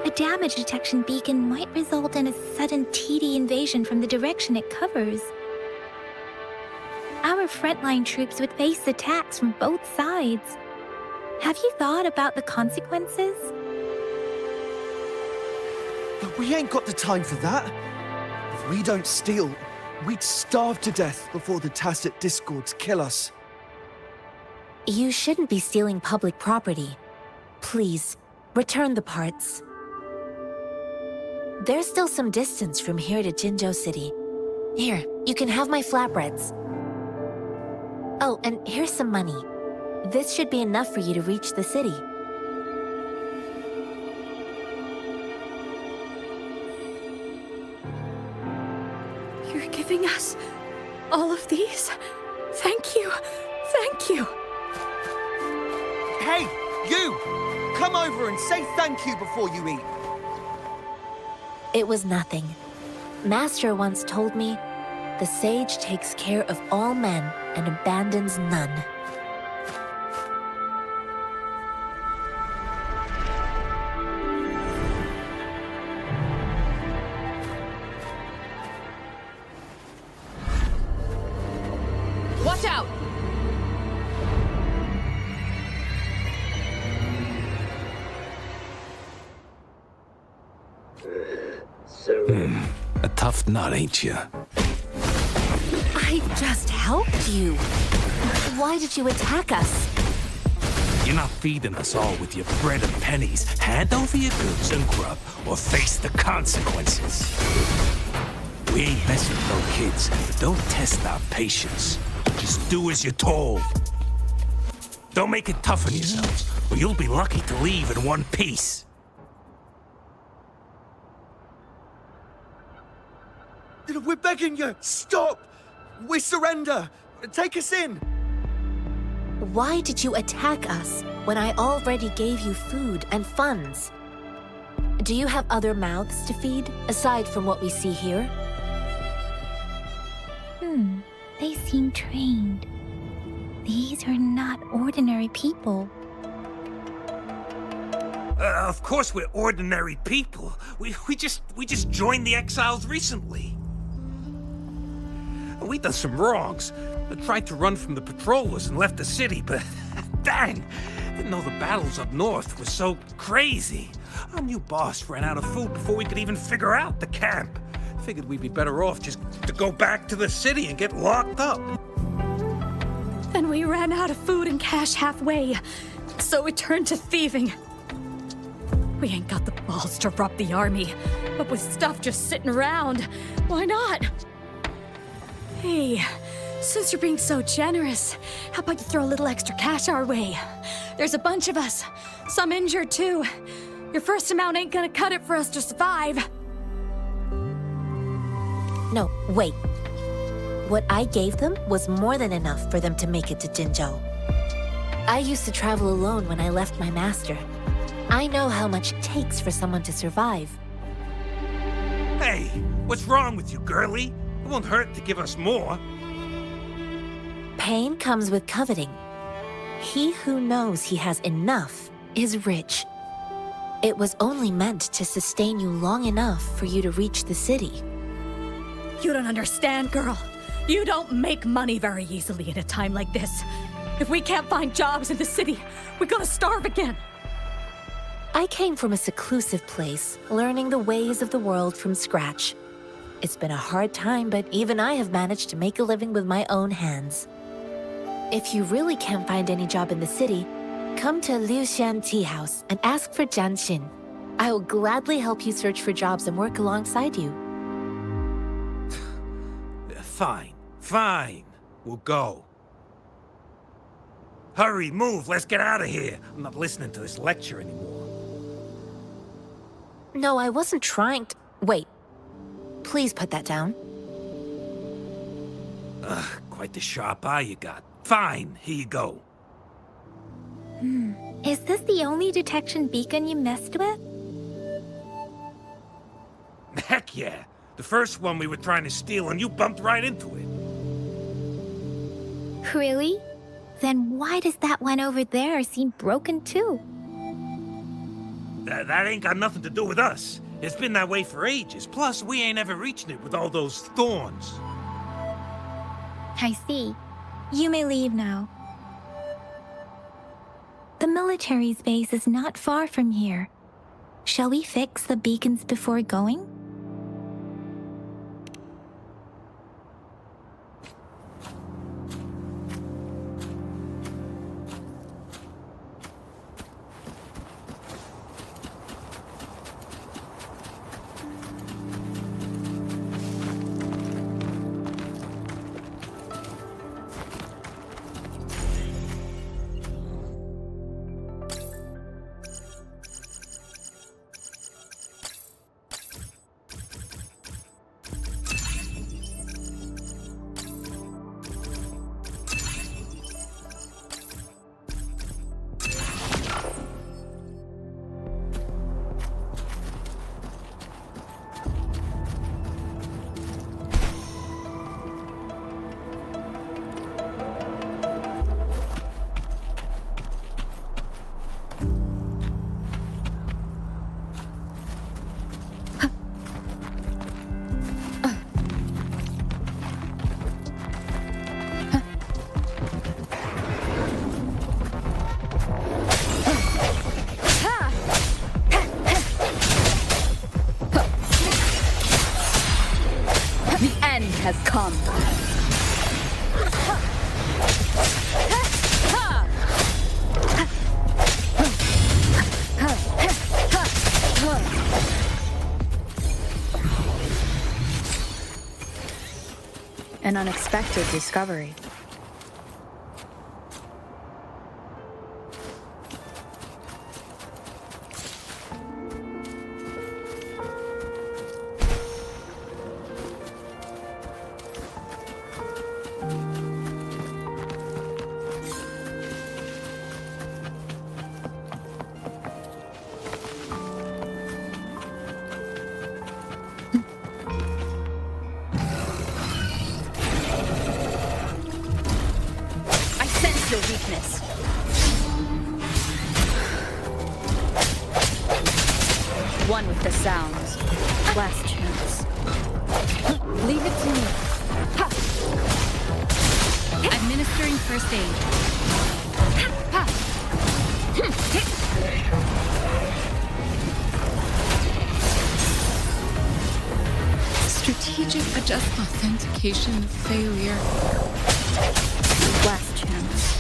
A damage detection beacon might result in a sudden TD invasion from the direction it covers. Our frontline troops would face attacks from both sides. Have you thought about the consequences? We ain't got the time for that. If we don't steal, we'd starve to death before the Tacit Discords kill us. You shouldn't be stealing public property. Please, return the parts. There's still some distance from here to Jinzhou City. Here, you can have my flatbreads. Oh, and here's some money. This should be enough for you to reach the city. You're giving us all of these? Thank you. Thank you. Hey, you! Come over and say thank you before you eat. It was nothing. Master once told me, the sage takes care of all men and abandons none. Watch out! A tough nut, ain't you? I just helped you. Why did you attack us? You're not feeding us all with your bread and pennies. Hand over your goods and grub, or face the consequences. We ain't messing with no kids, but don't test our patience. Just do as you're told. Don't make it tough on yourselves, or you'll be lucky to leave in one piece. We're begging you, stop! We surrender! Take us in! Why did you attack us when I already gave you food and funds? Do you have other mouths to feed, aside from what we see here? They seem trained. These are not ordinary people. Of course we're ordinary people. We just joined the exiles recently. We done some wrongs. I tried to run from the patrollers and left the city, but dang, didn't know the battles up north were so crazy. Our new boss ran out of food before we could even figure out the camp. Figured we'd be better off just to go back to the city and get locked up. Then we ran out of food and cash halfway, so we turned to thieving. We ain't got the balls to rob the army, but with stuff just sitting around, why not? Hey, Since you're being so generous, how about you throw a little extra cash our way? There's a bunch of us, some injured too. Your first amount ain't gonna cut it for us to survive. No, wait. What I gave them was more than enough for them to make it to Jinzhou. I used to travel alone when I left my master. I know how much it takes for someone to survive. Hey, what's wrong with you, girlie? It won't hurt to give us more. Pain comes with coveting. He who knows he has enough is rich. It was only meant to sustain you long enough for you to reach the city. You don't understand, girl. You don't make money very easily in a time like this. If we can't find jobs in the city, we're gonna starve again. I came from a seclusive place, learning the ways of the world from scratch. It's been a hard time, but even I have managed to make a living with my own hands. If you really can't find any job in the city, come to Liu Xian Tea House and ask for Jianxin. I will gladly help you search for jobs and work alongside you. Fine, fine. We'll go. Hurry, move, let's get out of here. I'm not listening to this lecture anymore. No, I wasn't trying to... Wait. Please put that down. Ugh, quite the sharp eye you got. Fine, here you go. Is this the only detection beacon you messed with? Heck yeah. The first one we were trying to steal and you bumped right into it. Really? Then why does that one over there seem broken too? That ain't got nothing to do with us. It's been that way for ages. Plus, we ain't ever reaching it with all those thorns. I see. You may leave now. The military's base is not far from here. Shall we fix the beacons before going? Has come. An unexpected discovery. Your weakness. One with the sounds. Last chance. Leave it to me. Administering first aid. Strategic adjust authentication failure. Last chance.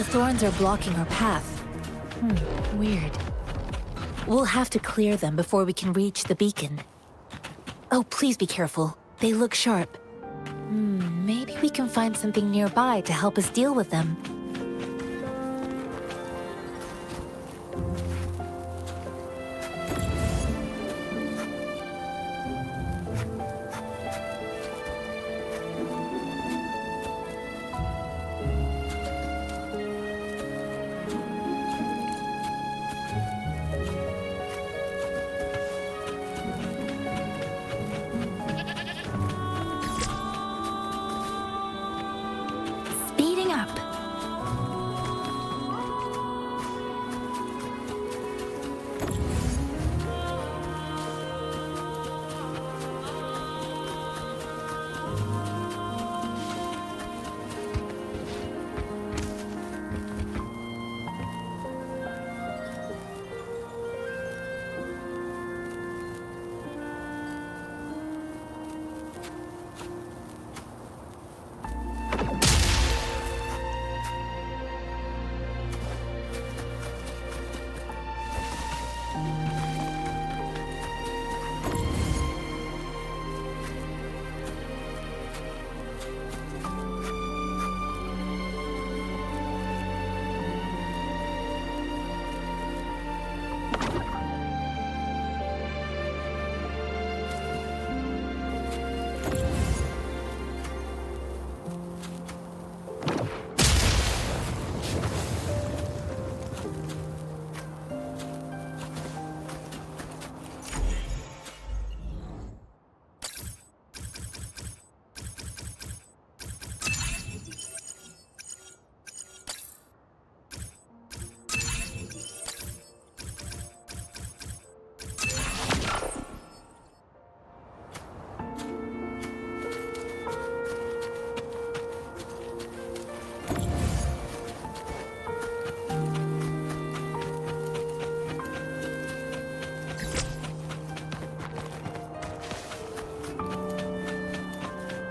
The thorns are blocking our path. Weird. We'll have to clear them before we can reach the beacon. Oh, please be careful. They look sharp. Maybe we can find something nearby to help us deal with them. Speeding up.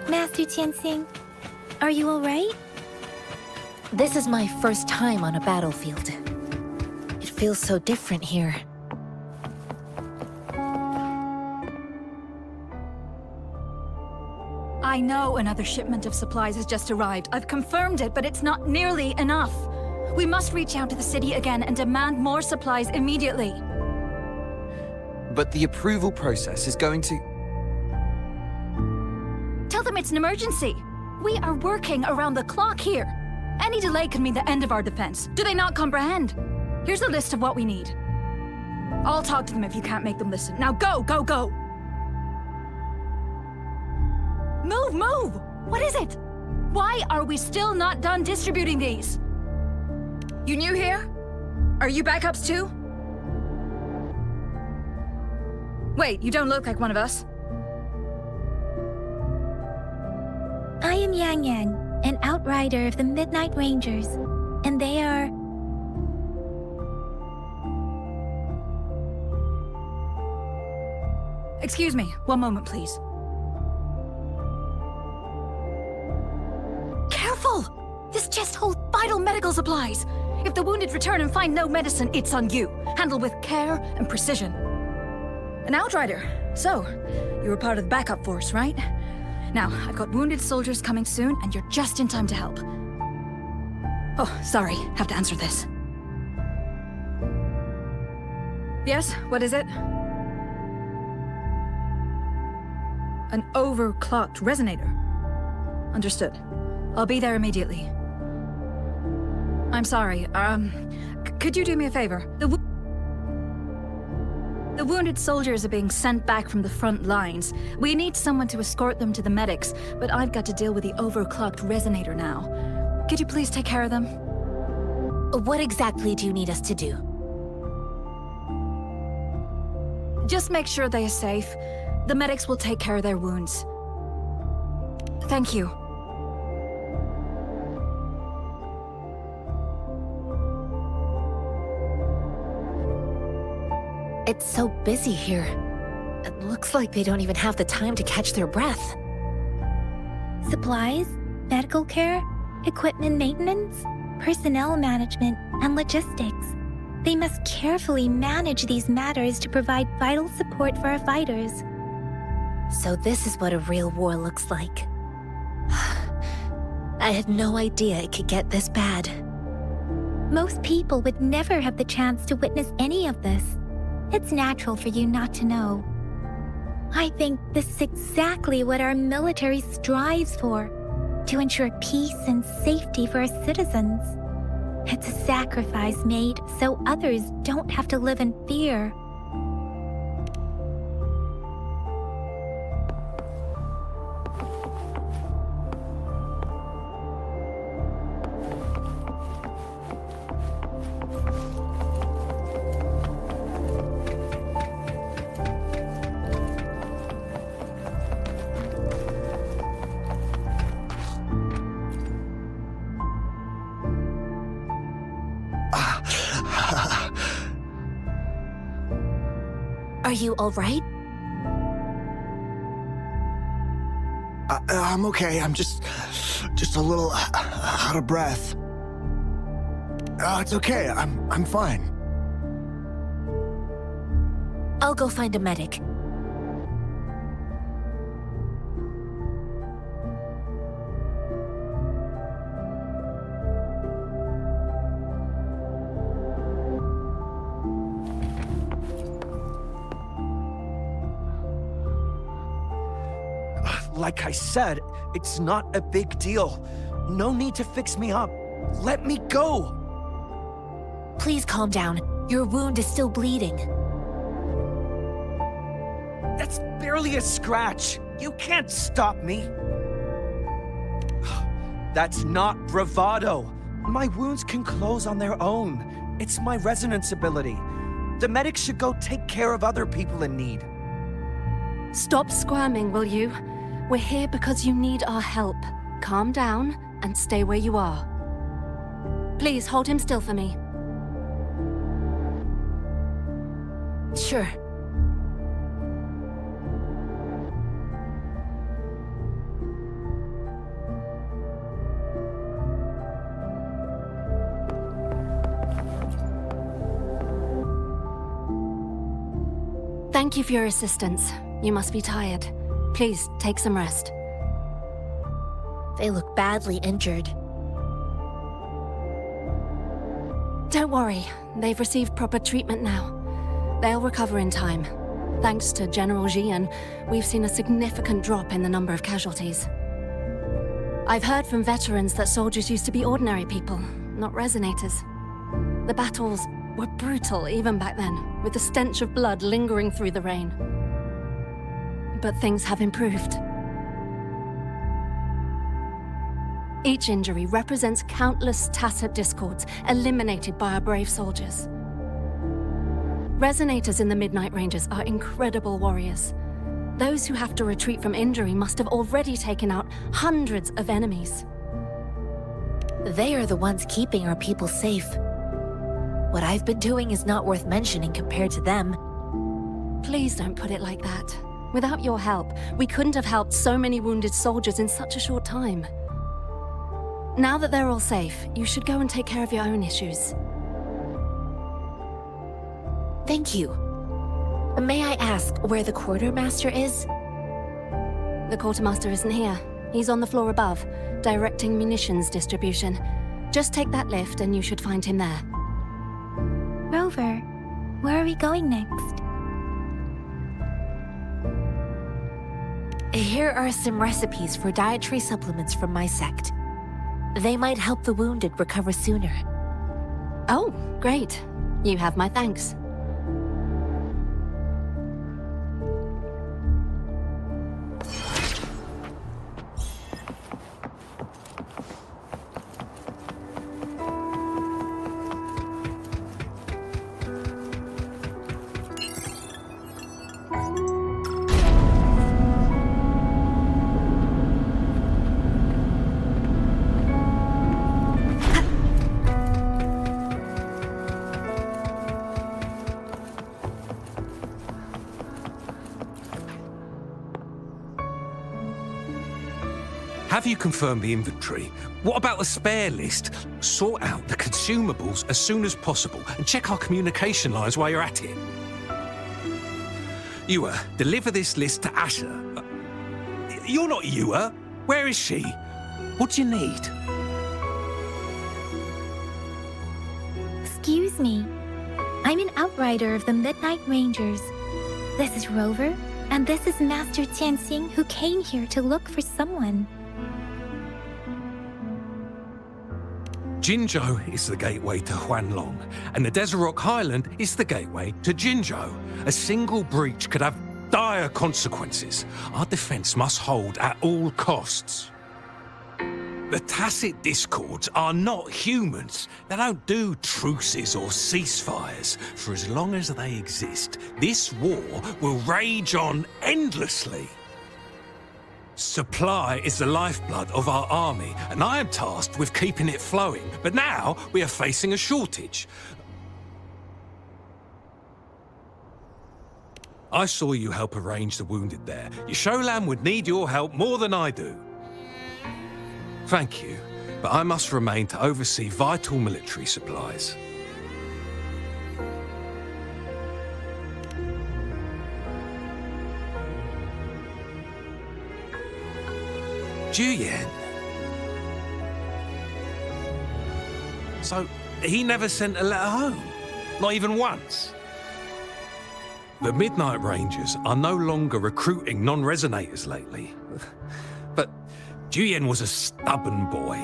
Master Tianxing, are you all right? This is my first time on a battlefield. It feels so different here. I know another shipment of supplies has just arrived. I've confirmed it, but it's not nearly enough. We must reach out to the city again and demand more supplies immediately. But the approval process is going to... Tell them it's an emergency. We are working around the clock here. Any delay could mean the end of our defense. Do they not comprehend? Here's a list of what we need. I'll talk to them if you can't make them listen. Now go, go, go! Move, move! What is it? Why are we still not done distributing these? You new here? Are you backups too? Wait, you don't look like one of us. I am Yang Yang, an outrider of the Midnight Rangers, and they are... Excuse me, one moment, please. Careful! This chest holds vital medical supplies. If the wounded return and find no medicine, it's on you. Handle with care and precision. An outrider. So, you were part of the backup force, right? Now, I've got wounded soldiers coming soon, and you're just in time to help. Oh, sorry, have to answer this. Yes, what is it? An overclocked resonator. Understood. I'll be there immediately. I'm sorry, could you do me a favor? The wounded soldiers are being sent back from the front lines. We need someone to escort them to the medics, but I've got to deal with the overclocked resonator now. Could you please take care of them? What exactly do you need us to do? Just make sure they are safe. The medics will take care of their wounds. Thank you. It's so busy here. It looks like they don't even have the time to catch their breath. Supplies, medical care, equipment maintenance. personnel management, and logistics. They must carefully manage these matters to provide vital support for our fighters. So this is what a real war looks like. I had no idea it could get this bad. Most people would never have the chance to witness any of this. It's natural for you not to know. I think this is exactly what our military strives for, to ensure peace and safety for our citizens. It's a sacrifice made so others don't have to live in fear. Are you all right? I'm okay. I'm just a little out of breath. It's okay. I'm fine. I'll go find a medic. Like I said, it's not a big deal. No need to fix me up. Let me go! Please calm down. Your wound is still bleeding. That's barely a scratch. You can't stop me. That's not bravado. My wounds can close on their own. It's my resonance ability. The medics should go take care of other people in need. Stop squirming, will you? We're here because you need our help. Calm down and stay where you are. Please hold him still for me. Sure. Thank you for your assistance. You must be tired. Please, take some rest. They look badly injured. Don't worry. They've received proper treatment now. They'll recover in time. Thanks to General Jian, we've seen a significant drop in the number of casualties. I've heard from veterans that soldiers used to be ordinary people, not resonators. The battles were brutal even back then, with the stench of blood lingering through the rain. But things have improved. Each injury represents countless tacit discords eliminated by our brave soldiers. Resonators in the Midnight Rangers are incredible warriors. Those who have to retreat from injury must have already taken out hundreds of enemies. They are the ones keeping our people safe. What I've been doing is not worth mentioning compared to them. Please don't put it like that. Without your help, we couldn't have helped so many wounded soldiers in such a short time. Now that they're all safe, you should go and take care of your own issues. Thank you. May I ask where the quartermaster is? The quartermaster isn't here. He's on the floor above, directing munitions distribution. Just take that lift and you should find him there. Rover, where are we going next? Here are some recipes for dietary supplements from my sect. They might help the wounded recover sooner. Oh, great. You have my thanks. Have you confirmed the inventory? What about the spare list? Sort out the consumables as soon as possible and check our communication lines while you're at it. Yua, deliver this list to Asher. You're not Yua. Where is she? What do you need? Excuse me. I'm an outrider of the Midnight Rangers. This is Rover, and this is Master Tianxing, who came here to look for someone. Jinzhou is the gateway to Huanlong, and the Desert Rock Highland is the gateway to Jinzhou. A single breach could have dire consequences. Our defense must hold at all costs. The Tacit Discords are not humans. They don't do truces or ceasefires. For as long as they exist, this war will rage on endlessly. Supply is the lifeblood of our army, and I am tasked with keeping it flowing. But now we are facing a shortage. I saw you help arrange the wounded there. Yasholan would need your help more than I do. Thank you, but I must remain to oversee vital military supplies. Juyen. So, he never sent a letter home? Not even once? The Midnight Rangers are no longer recruiting non-resonators lately. But Juyen was a stubborn boy.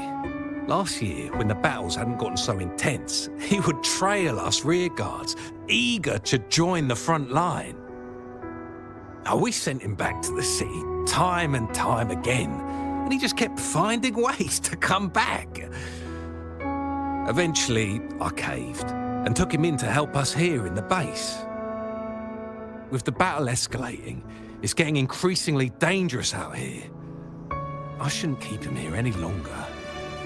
Last year, when the battles hadn't gotten so intense, he would trail us rearguards, eager to join the front line. Now, we sent him back to the city time and time again, and he just kept finding ways to come back. Eventually, I caved and took him in to help us here in the base. With the battle escalating, it's getting increasingly dangerous out here. I shouldn't keep him here any longer.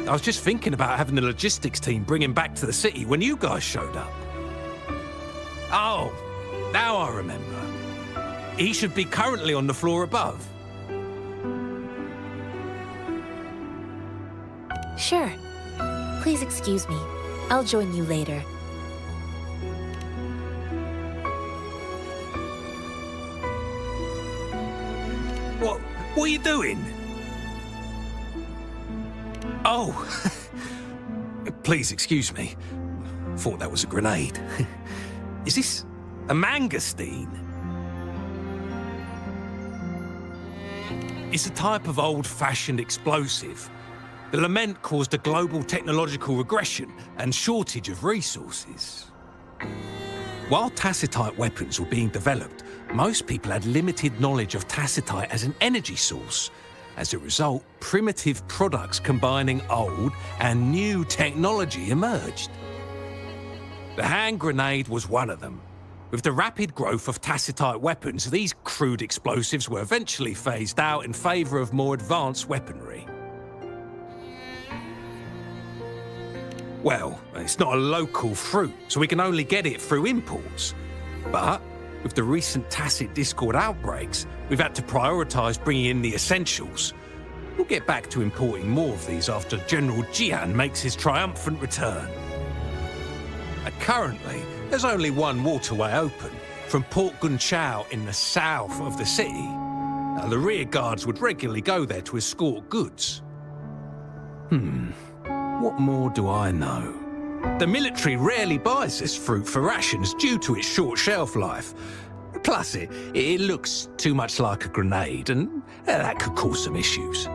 I was just thinking about having the logistics team bring him back to the city when you guys showed up. Oh, now I remember. He should be currently on the floor above. Sure. Please excuse me. I'll join you later. What are you doing? Oh, please excuse me. Thought that was a grenade. Is this a mangosteen? It's a type of old-fashioned explosive. The lament caused a global technological regression and shortage of resources. While tacitite weapons were being developed, most people had limited knowledge of tacitite as an energy source. As a result, primitive products combining old and new technology emerged. The hand grenade was one of them. With the rapid growth of tacitite weapons, these crude explosives were eventually phased out in favour of more advanced weaponry. Well, it's not a local fruit, so we can only get it through imports. But with the recent Tacit Discord outbreaks, we've had to prioritise bringing in the essentials. We'll get back to importing more of these after General Jian makes his triumphant return. And currently, there's only one waterway open, from Port Gunchao in the south of the city. Now, the rear guards would regularly go there to escort goods. What more do I know? The military rarely buys this fruit for rations due to its short shelf life. Plus, it looks too much like a grenade, and that could cause some issues.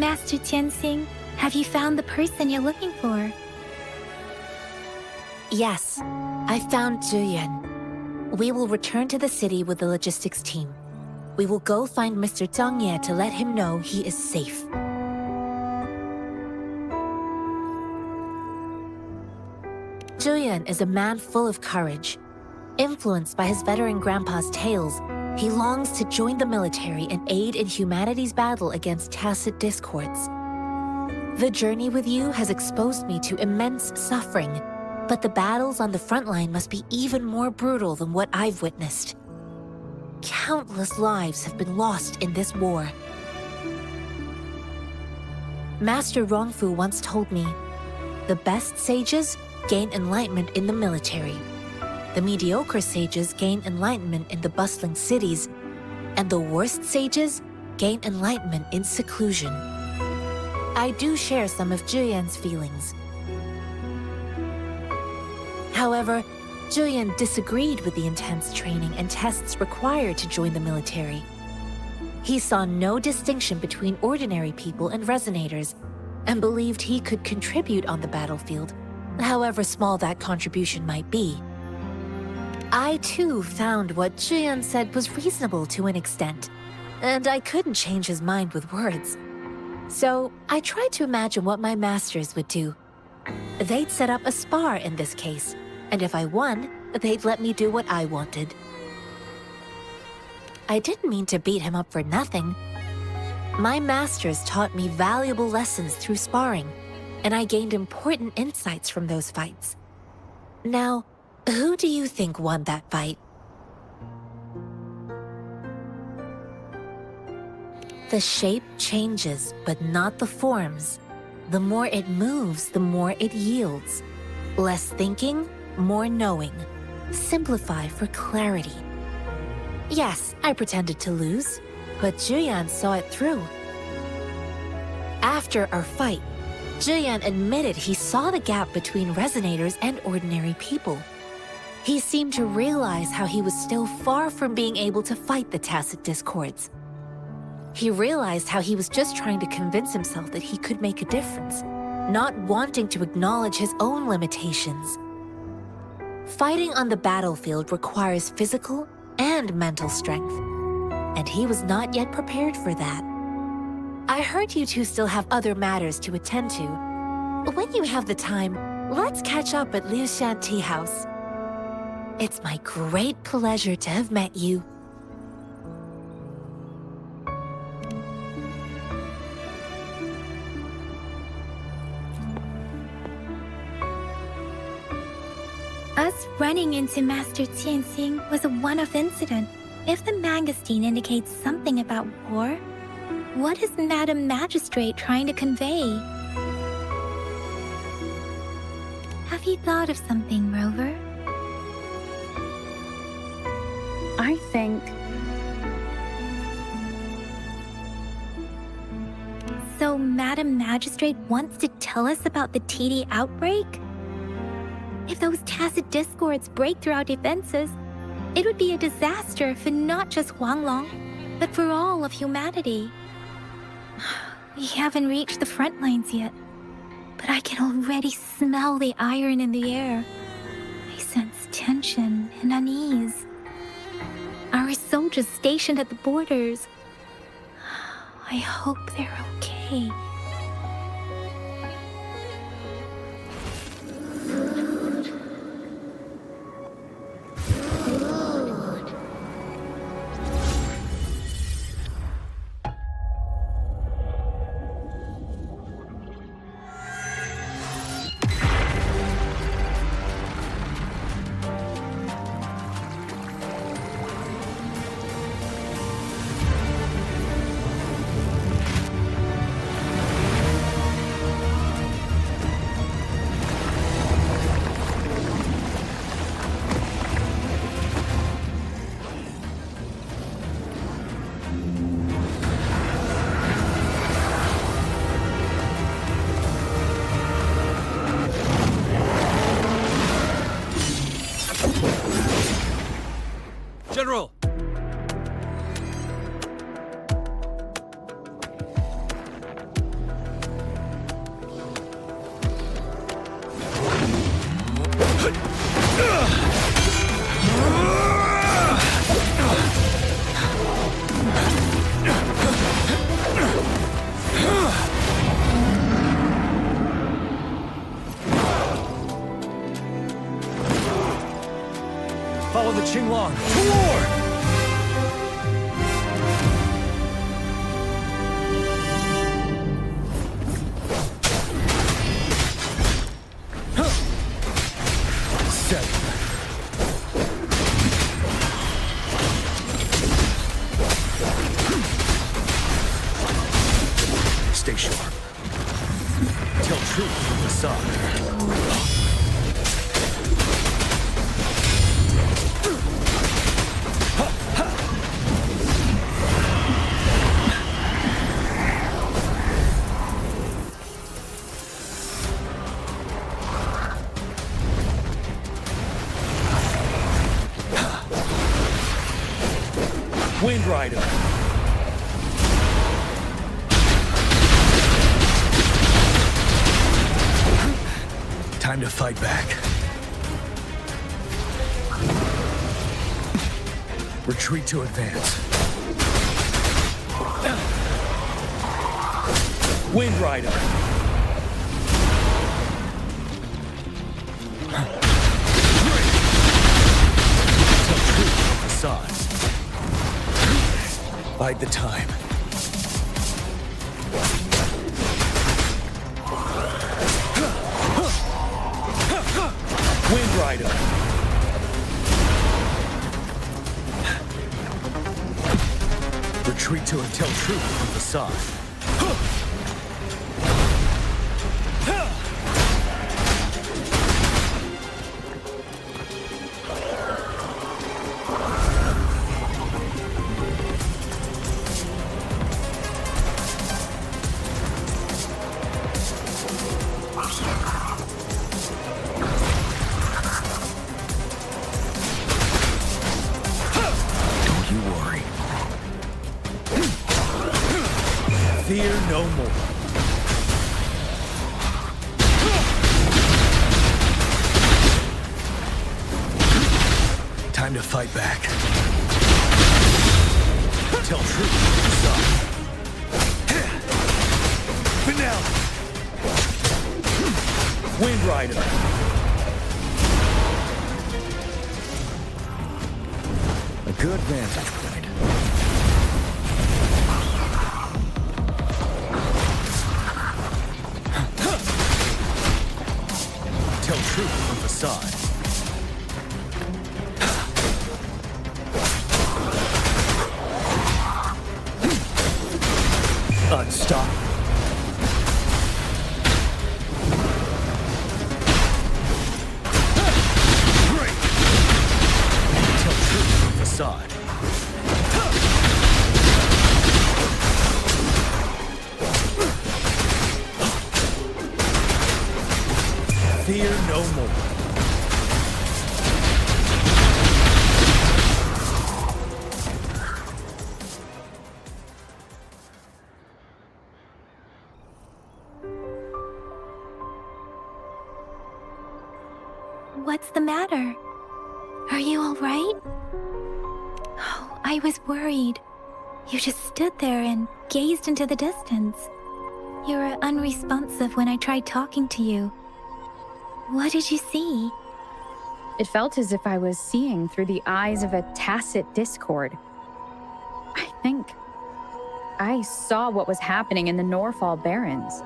Master Tianxing, have you found the person you're looking for? Yes, I found Zhuyuan. We will return to the city with the logistics team. We will go find Mr. Zhang Ye to let him know he is safe. Zhuyuan is a man full of courage. Influenced by his veteran grandpa's tales, he longs to join the military and aid in humanity's battle against tacit discords. The journey with you has exposed me to immense suffering, but the battles on the front line must be even more brutal than what I've witnessed. Countless lives have been lost in this war. Master Rongfu once told me, the best sages gain enlightenment in the military. The mediocre sages gain enlightenment in the bustling cities, and the worst sages gain enlightenment in seclusion. I do share some of Zhuyuan's feelings. However, Zhuyuan disagreed with the intense training and tests required to join the military. He saw no distinction between ordinary people and resonators, and believed he could contribute on the battlefield, however small that contribution might be. I too found what Zhuyuan said was reasonable to an extent, and I couldn't change his mind with words. So I tried to imagine what my masters would do. They'd set up a spar in this case, and if I won, they'd let me do what I wanted. I didn't mean to beat him up for nothing. My masters taught me valuable lessons through sparring, and I gained important insights from those fights. Now, who do you think won that fight? The shape changes, but not the forms. The more it moves, the more it yields. Less thinking, more knowing. Simplify for clarity. Yes, I pretended to lose, but Zhuyuan saw it through. After our fight, Zhuyuan admitted he saw the gap between resonators and ordinary people. He seemed to realize how he was still far from being able to fight the tacit discords. He realized how he was just trying to convince himself that he could make a difference, not wanting to acknowledge his own limitations. Fighting on the battlefield requires physical and mental strength, and he was not yet prepared for that. I heard you two still have other matters to attend to. When you have the time, let's catch up at Liu Shan Tea House. It's my great pleasure to have met you. Us running into Master Tianxing was a one-off incident. If the magazine indicates something about war, what is Madam Magistrate trying to convey? Have you thought of something, Rover? I think... So Madam Magistrate wants to tell us about the TD outbreak? If those tacit discords break through our defenses, it would be a disaster for not just Huanglong, but for all of humanity. We haven't reached the front lines yet, but I can already smell the iron in the air. I sense tension and unease. Our soldiers stationed at the borders. I hope they're okay. General! Follow the Qinglong. To war! Stay sharp. Tell truth from the side. Wind Rider. Time to fight back. Retreat to advance. Wind Rider. Tell truth from the sides. Bide the time. Wind Rider. Retreat to and tell truth from the side. Fear no more. Time to fight back. Tell truth from the side. Finale. Wind Rider. A good vantage point. Tell truth from the side. Unstoppable. Great. Tell truth from the side. Fear no more. What's the matter? Are you all right? Oh, I was worried. You just stood there and gazed into the distance. You were unresponsive when I tried talking to you. What did you see? It felt as if I was seeing through the eyes of a tacit discord. I think I saw what was happening in the Norfall Barrens.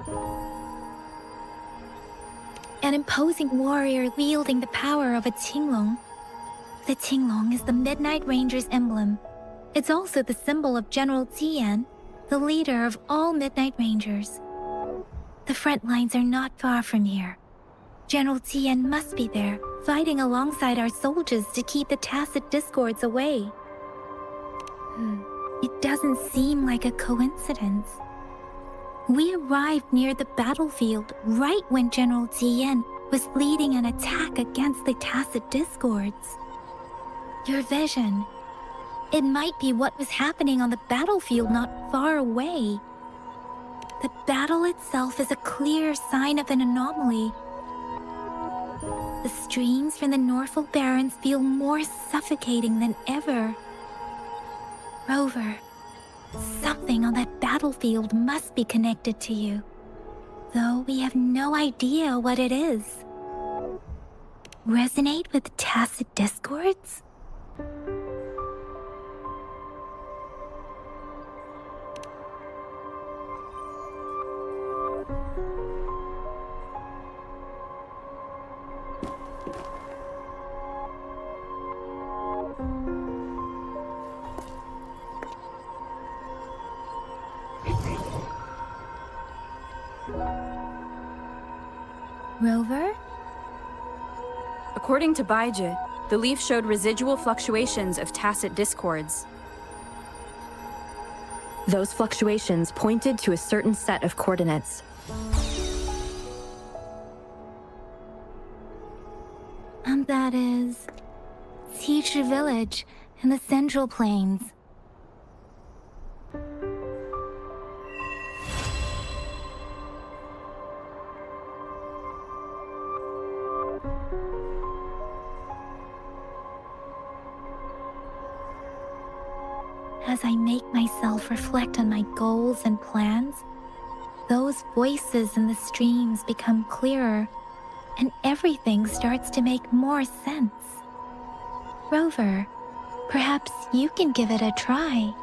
An imposing warrior wielding the power of a Qinglong. The Qinglong is the Midnight Ranger's emblem. It's also the symbol of General Tian, the leader of all Midnight Rangers. The front lines are not far from here. General Tian must be there, fighting alongside our soldiers to keep the tacit discords away. It doesn't seem like a coincidence. We arrived near the battlefield right when General Tian was leading an attack against the tacit discords. Your vision. It might be what was happening on the battlefield not far away. The battle itself is a clear sign of an anomaly. The streams from the Norfolk Barrens feel more suffocating than ever. Rover, something on that battlefield must be connected to you, though we have no idea what it is. Resonate with tacit discords? Rover? According to Baiju, the leaf showed residual fluctuations of tacit discords. Those fluctuations pointed to a certain set of coordinates. And that is... Teacher Village in the Central Plains. As I make myself reflect on my goals and plans, those voices in the streams become clearer, and everything starts to make more sense. Rover, perhaps you can give it a try.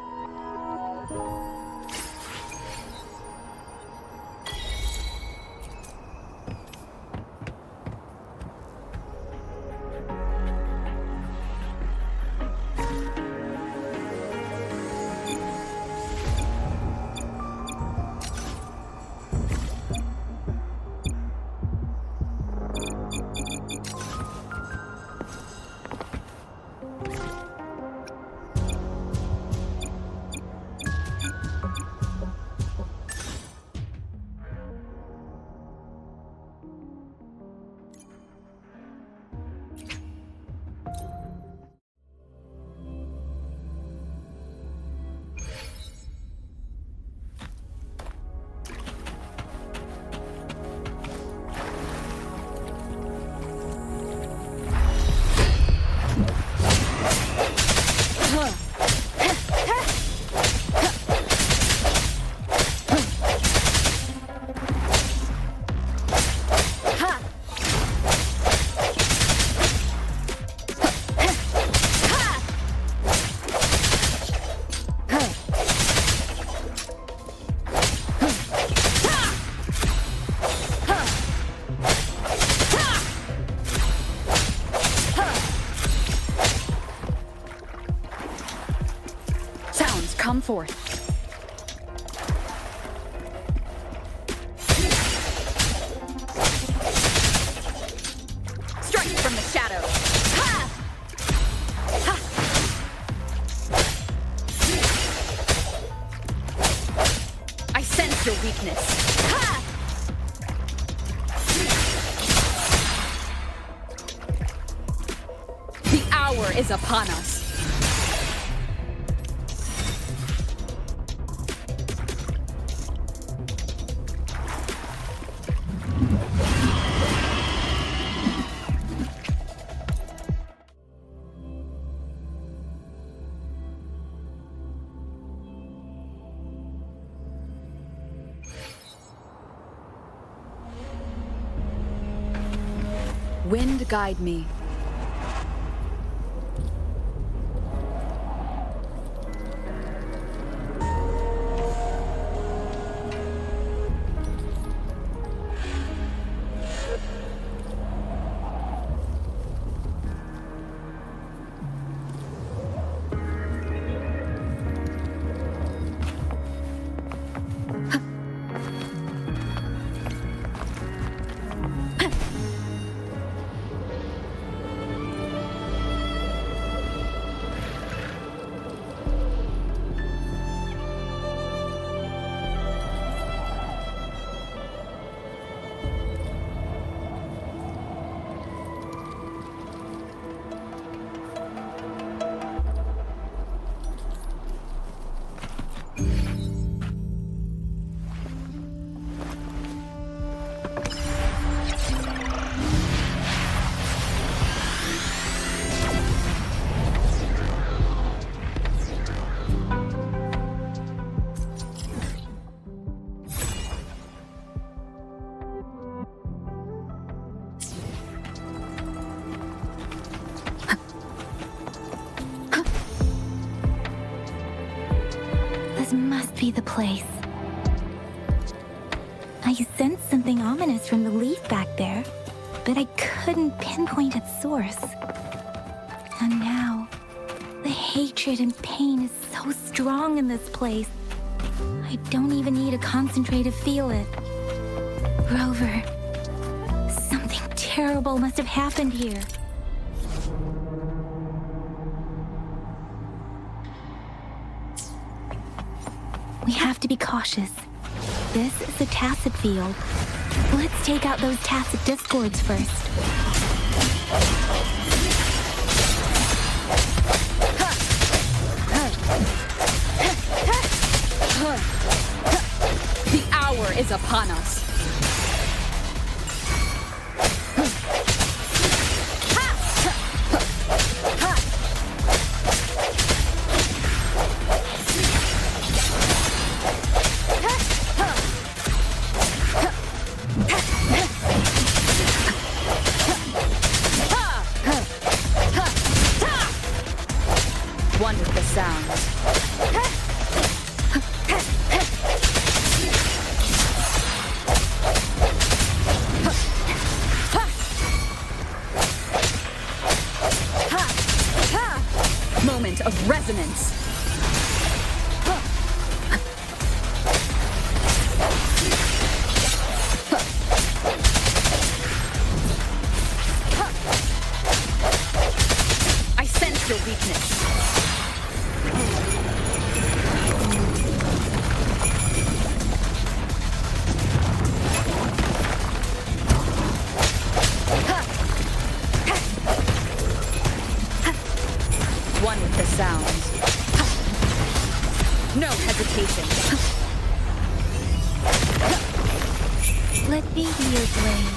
Come forth. Strike from the shadows. Ha! Ha! I sense your weakness. Ha! The hour is upon us. Wind guide me. be the place. I sensed something ominous from the leaf back there, but I couldn't pinpoint its source. And now, the hatred and pain is so strong in this place. I don't even need to concentrate to feel it. Rover, something terrible must have happened here. We have to be cautious. This is a tacit field. Let's take out those tacit discords first. The hour is upon us. Wonderful sound. Moment of resonance. I sense your weakness. One with the sound. No hesitation. Let me be your blade.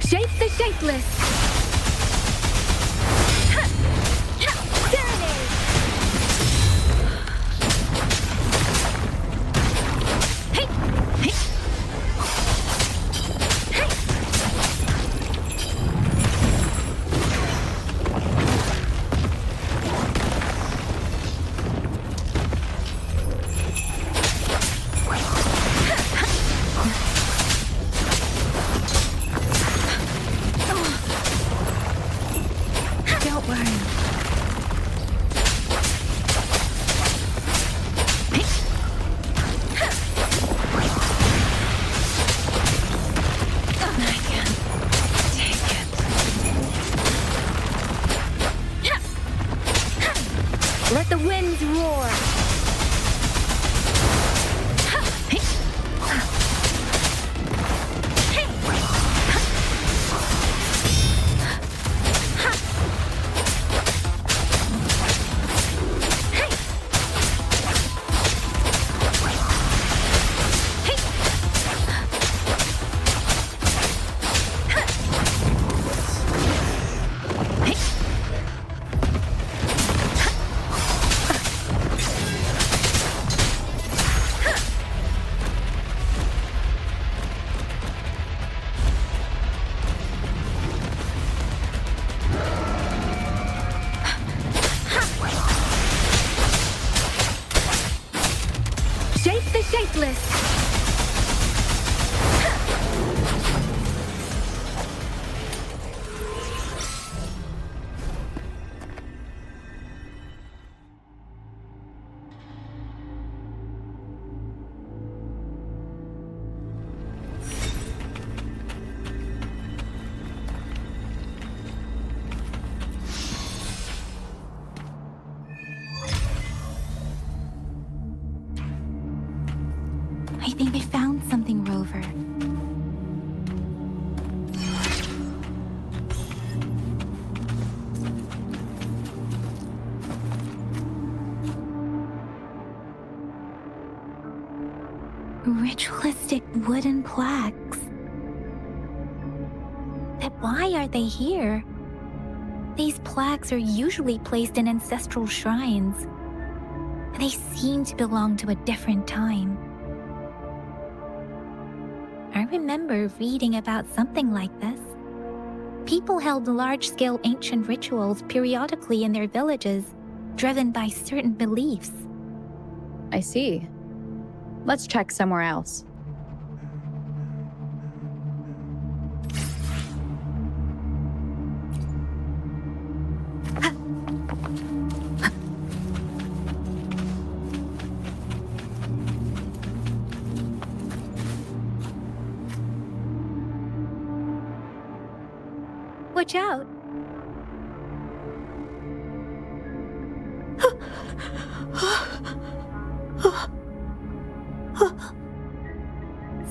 Shape the shapeless. Don't worry. I can't take it. Let the winds roar. Shape the shapeless. I think I found something, Rover. Ritualistic wooden plaques. But why are they here? These plaques are usually placed in ancestral shrines. They seem to belong to a different time. I remember reading about something like this. People held large-scale ancient rituals periodically in their villages, driven by certain beliefs. I see. Let's check somewhere else. Watch out.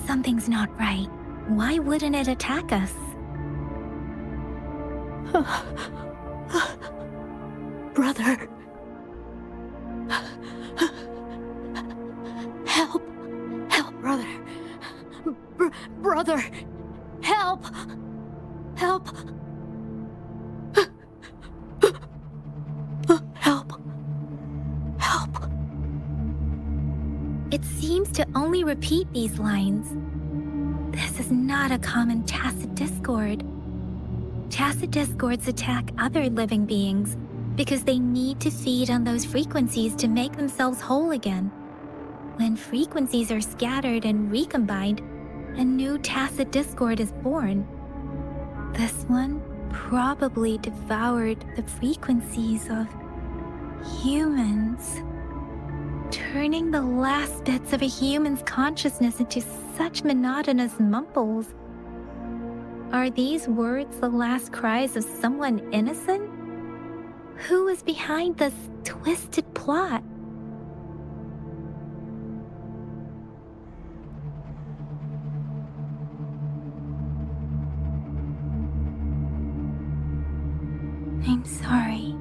Something's not right. Why wouldn't it attack us? Brother. Help. Help, brother. Brother. Help. Help. Help. Help. It seems to only repeat these lines. This is not a common tacit discord. Tacit discords attack other living beings because they need to feed on those frequencies to make themselves whole again. When frequencies are scattered and recombined, a new tacit discord is born. This one probably devoured the frequencies of humans, turning the last bits of a human's consciousness into such monotonous mumbles. Are these words the last cries of someone innocent? Who is behind this twisted plot? I'm sorry.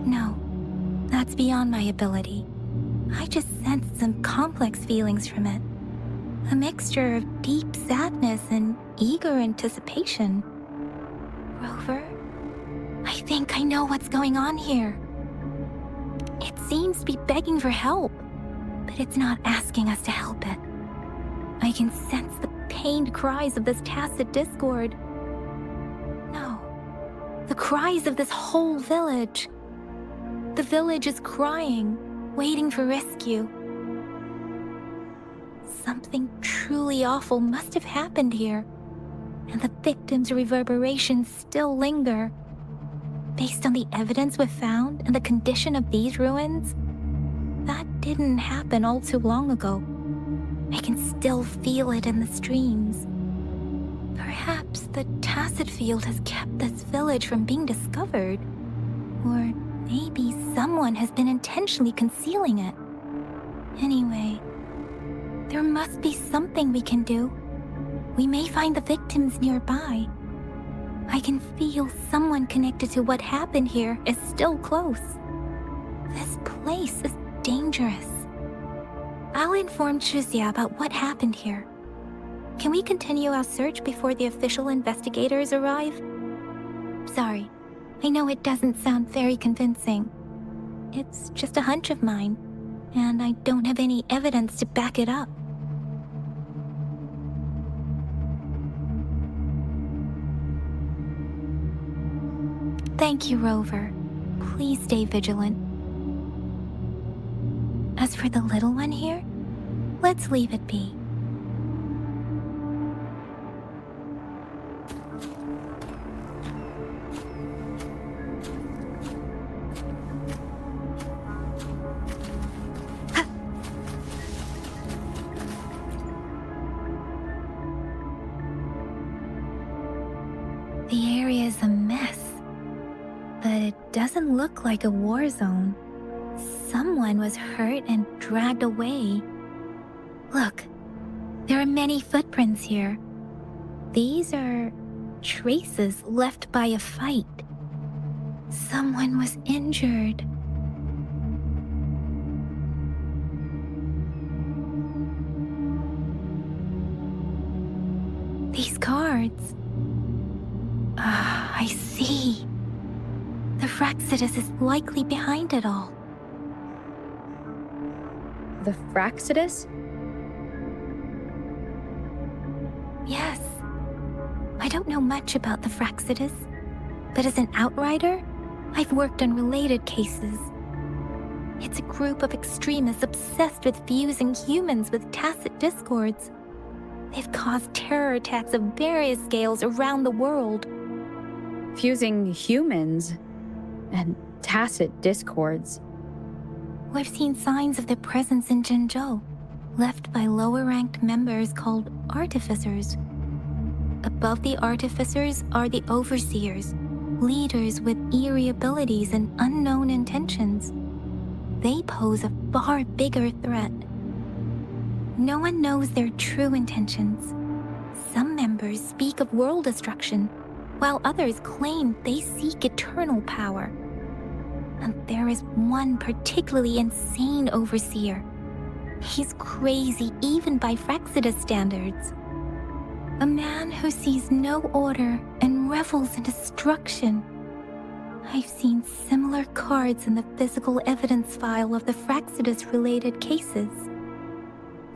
No, that's beyond my ability. I just sensed some complex feelings from it. A mixture of deep sadness and eager anticipation. Rover, I think I know what's going on here. It seems to be begging for help, but it's not asking us to help it. I can sense the pained cries of this tacit discord. No, the cries of this whole village. The village is crying, waiting for rescue. Something truly awful must have happened here, and the victims' reverberations still linger. Based on the evidence we've found and the condition of these ruins, that didn't happen all too long ago. I can still feel it in the streams. Perhaps the tacit field has kept this village from being discovered, or maybe someone has been intentionally concealing it. Anyway, there must be something we can do. We may find the victims nearby. I can feel someone connected to what happened here is still close. This place is dangerous. I'll inform Chuzia about what happened here. Can we continue our search before the official investigators arrive? Sorry, I know it doesn't sound very convincing. It's just a hunch of mine, and I don't have any evidence to back it up. Thank you, Rover. Please stay vigilant. As for the little one here, let's leave it be. The area is a mess, but it doesn't look like a war zone. Someone was hurt and dragged away. Look, there are many footprints here. These are traces left by a fight. Someone was injured. These cards. I see. The Fraxidus is likely behind it all. The Fraxidus? Yes. I don't know much about the Fraxidus, but as an outrider, I've worked on related cases. It's a group of extremists obsessed with fusing humans with tacit discords. They've caused terror attacks of various scales around the world. Fusing humans and tacit discords. We've seen signs of their presence in Jinzhou, left by lower-ranked members called artificers. Above the artificers are the overseers, leaders with eerie abilities and unknown intentions. They pose a far bigger threat. No one knows their true intentions. Some members speak of world destruction, while others claim they seek eternal power. And there is one particularly insane overseer. He's crazy even by Frexidus standards. A man who sees no order and revels in destruction. I've seen similar cards in the physical evidence file of the Frexidus-related cases.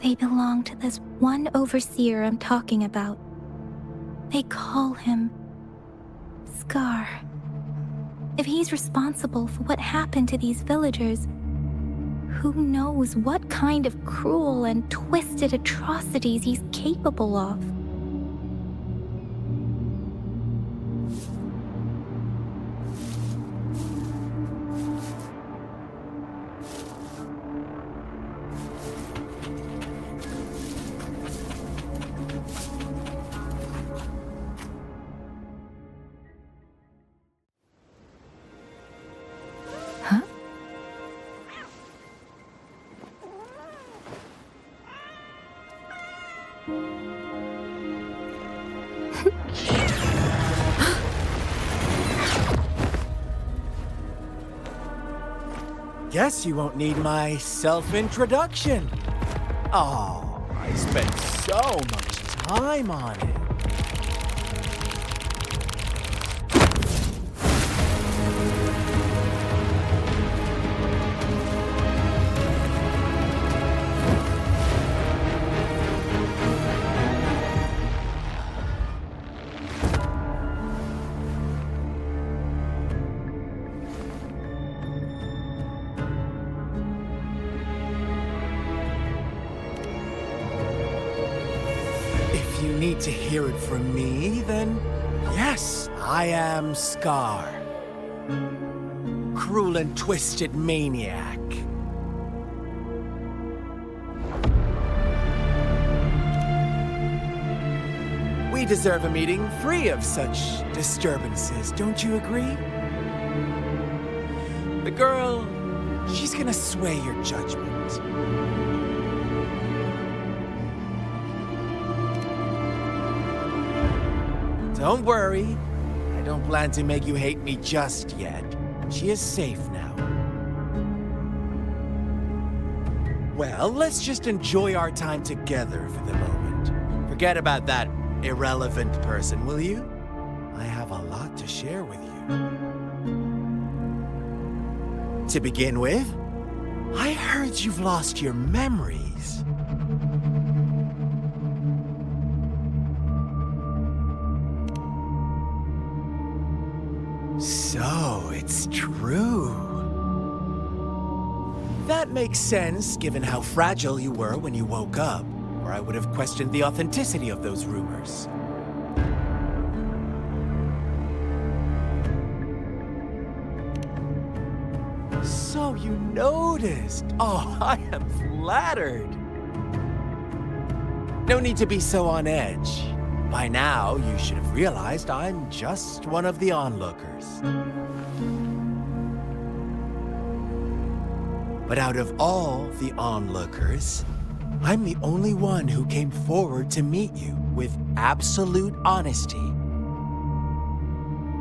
They belong to this one overseer I'm talking about. They call him Scar. If he's responsible for what happened to these villagers, who knows what kind of cruel and twisted atrocities he's capable of? Guess you won't need my self-introduction. Oh, I spent so much time on it. To hear it from me, then yes, I am Scar. Cruel and twisted maniac. We deserve a meeting free of such disturbances, don't you agree? The girl, she's gonna sway your judgment. Don't worry, I don't plan to make you hate me just yet. She is safe now. Well, let's just enjoy our time together for the moment. Forget about that irrelevant person, will you? I have a lot to share with you. To begin with, I heard you've lost your memories. So, it's true. That makes sense, given how fragile you were when you woke up, or I would have questioned the authenticity of those rumors. So you noticed. Oh, I am flattered. No need to be so on edge. By now, you should have realized I'm just one of the onlookers. But out of all the onlookers, I'm the only one who came forward to meet you with absolute honesty.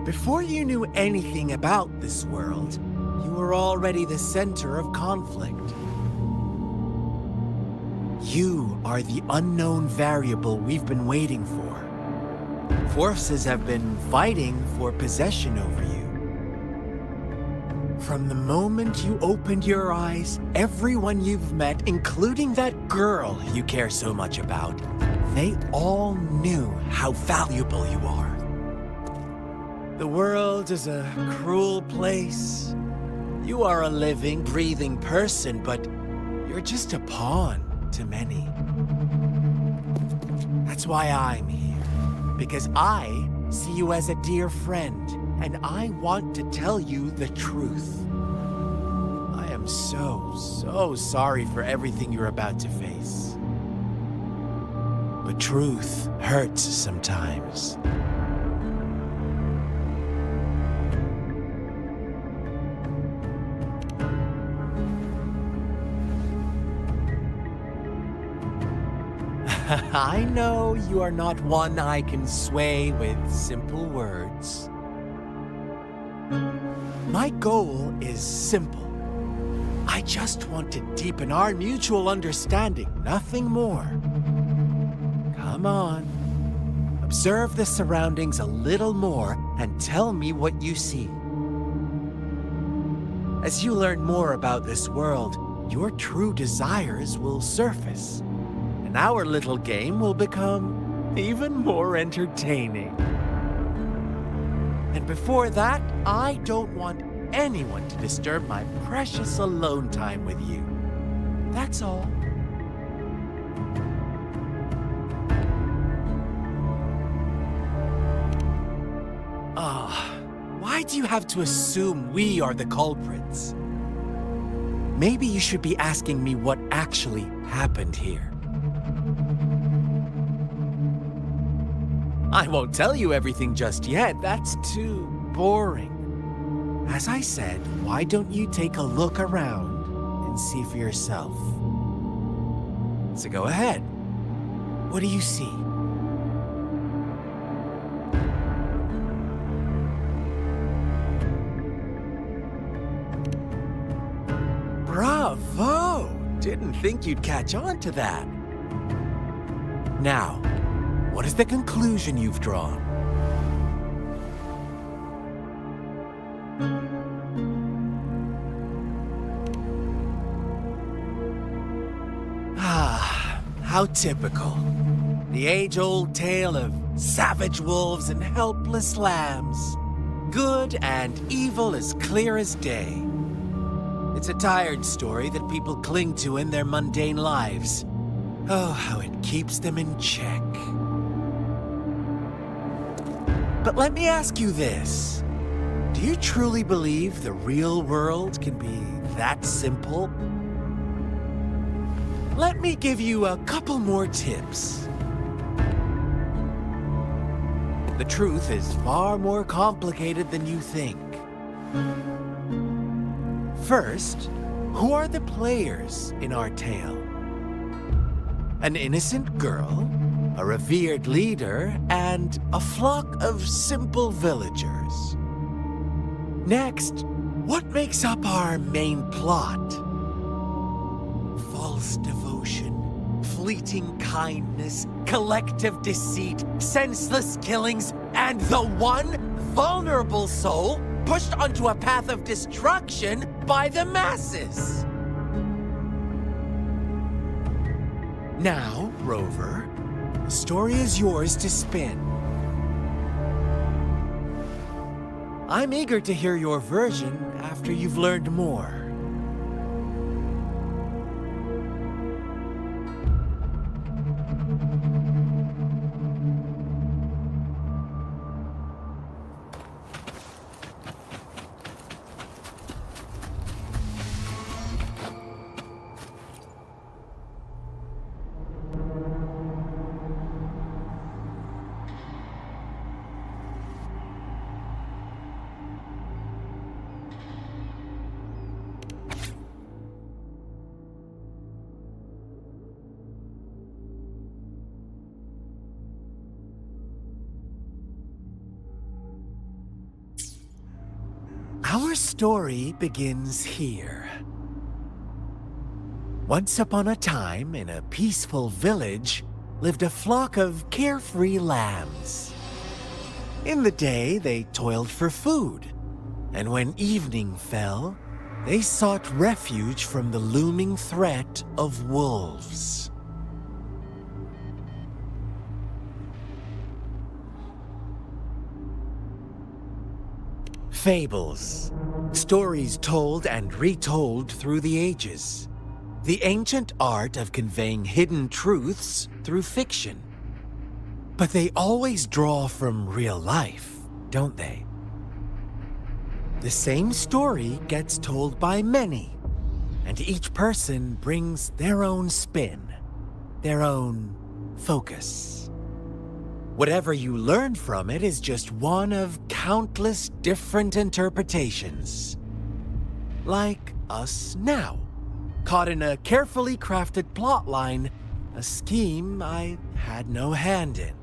Before you knew anything about this world, you were already the center of conflict. You are the unknown variable we've been waiting for. Forces have been fighting for possession over you. From the moment you opened your eyes, everyone you've met, including that girl you care so much about, they all knew how valuable you are. The world is a cruel place. You are a living, breathing person, but you're just a pawn to many. That's why I'm here. Because I see you as a dear friend, and I want to tell you the truth. I am so sorry for everything you're about to face. But truth hurts sometimes. I know you are not one I can sway with simple words. My goal is simple. I just want to deepen our mutual understanding, nothing more. Come on. Observe the surroundings a little more and tell me what you see. As you learn more about this world, your true desires will surface. And our little game will become even more entertaining. And before that, I don't want anyone to disturb my precious alone time with you. That's all. Why do you have to assume we are the culprits? Maybe you should be asking me what actually happened here. I won't tell you everything just yet. That's too boring. As I said, why don't you take a look around and see for yourself? So go ahead. What do you see? Bravo! Didn't think you'd catch on to that. Now, what is the conclusion you've drawn? How typical. The age-old tale of savage wolves and helpless lambs. Good and evil as clear as day. It's a tired story that people cling to in their mundane lives. Oh, how it keeps them in check. But let me ask you this. Do you truly believe the real world can be that simple? Let me give you a couple more tips. The truth is far more complicated than you think. First, who are the players in our tale? An innocent girl, a revered leader, and a flock of simple villagers. Next, what makes up our main plot? False devotion, fleeting kindness, collective deceit, senseless killings, and the one vulnerable soul pushed onto a path of destruction by the masses. Now, Rover, the story is yours to spin. I'm eager to hear your version after you've learned more. Our story begins here. Once upon a time, in a peaceful village, lived a flock of carefree lambs. In the day, they toiled for food, and when evening fell, they sought refuge from the looming threat of wolves. Fables. Stories told and retold through the ages. The ancient art of conveying hidden truths through fiction. But they always draw from real life, don't they? The same story gets told by many, and each person brings their own spin, their own focus. Whatever you learn from it is just one of countless different interpretations. Like us now, caught in a carefully crafted plotline, a scheme I had no hand in.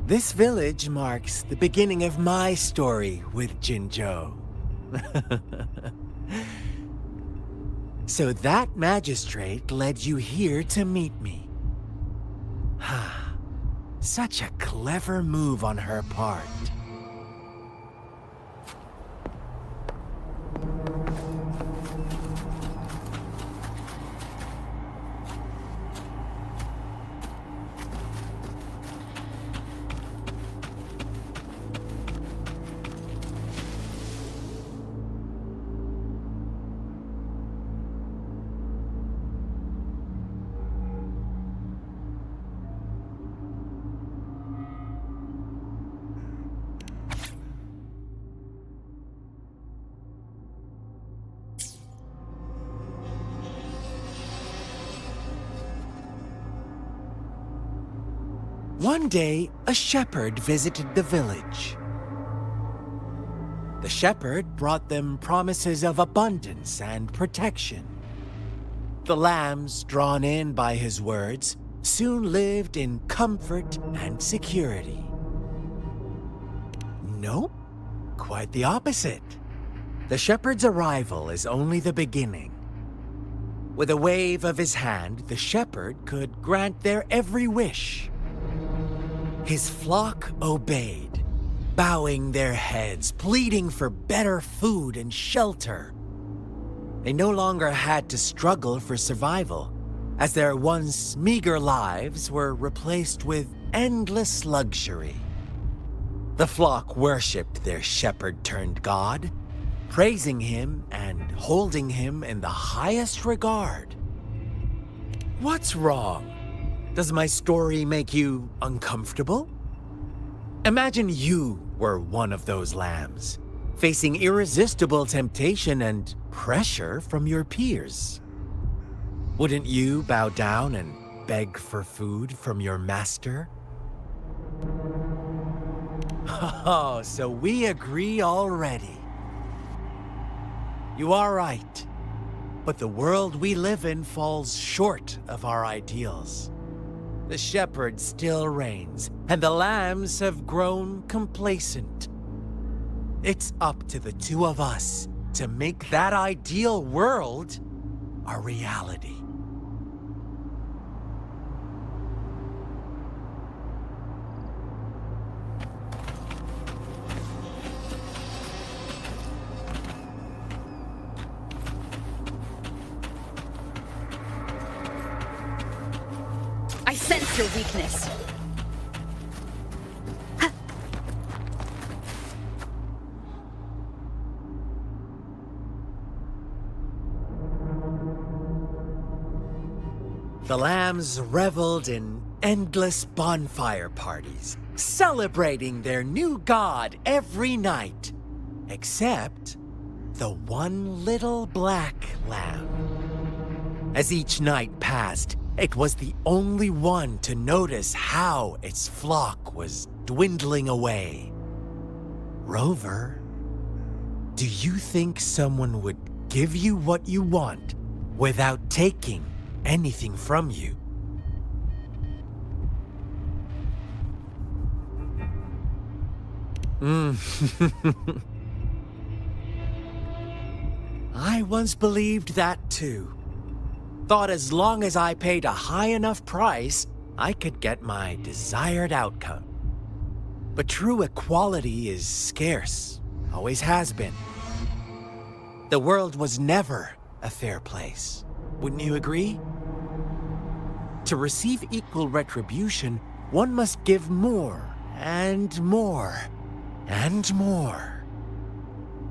This village marks the beginning of my story with Jinzhou. So that magistrate led you here to meet me. Such a clever move on her part. One day, a shepherd visited the village. The shepherd brought them promises of abundance and protection. The lambs, drawn in by his words, soon lived in comfort and security. Nope, quite the opposite. The shepherd's arrival is only the beginning. With a wave of his hand, the shepherd could grant their every wish. His flock obeyed, bowing their heads, pleading for better food and shelter. They no longer had to struggle for survival, as their once meager lives were replaced with endless luxury. The flock worshipped their shepherd-turned-god, praising him and holding him in the highest regard. What's wrong? Does my story make you uncomfortable? Imagine you were one of those lambs, facing irresistible temptation and pressure from your peers. Wouldn't you bow down and beg for food from your master? Oh, so we agree already. You are right, but the world we live in falls short of our ideals. The shepherd still reigns, and the lambs have grown complacent. It's up to the two of us to make that ideal world a reality. I sense your weakness. The lambs reveled in endless bonfire parties, celebrating their new god every night, except the one little black lamb. As each night passed, it was the only one to notice how its flock was dwindling away. Rover, do you think someone would give you what you want without taking anything from you? I once believed that too. Thought as long as I paid a high enough price, I could get my desired outcome. But true equality is scarce, always has been. The world was never a fair place, wouldn't you agree? To receive equal retribution, one must give more and more and more.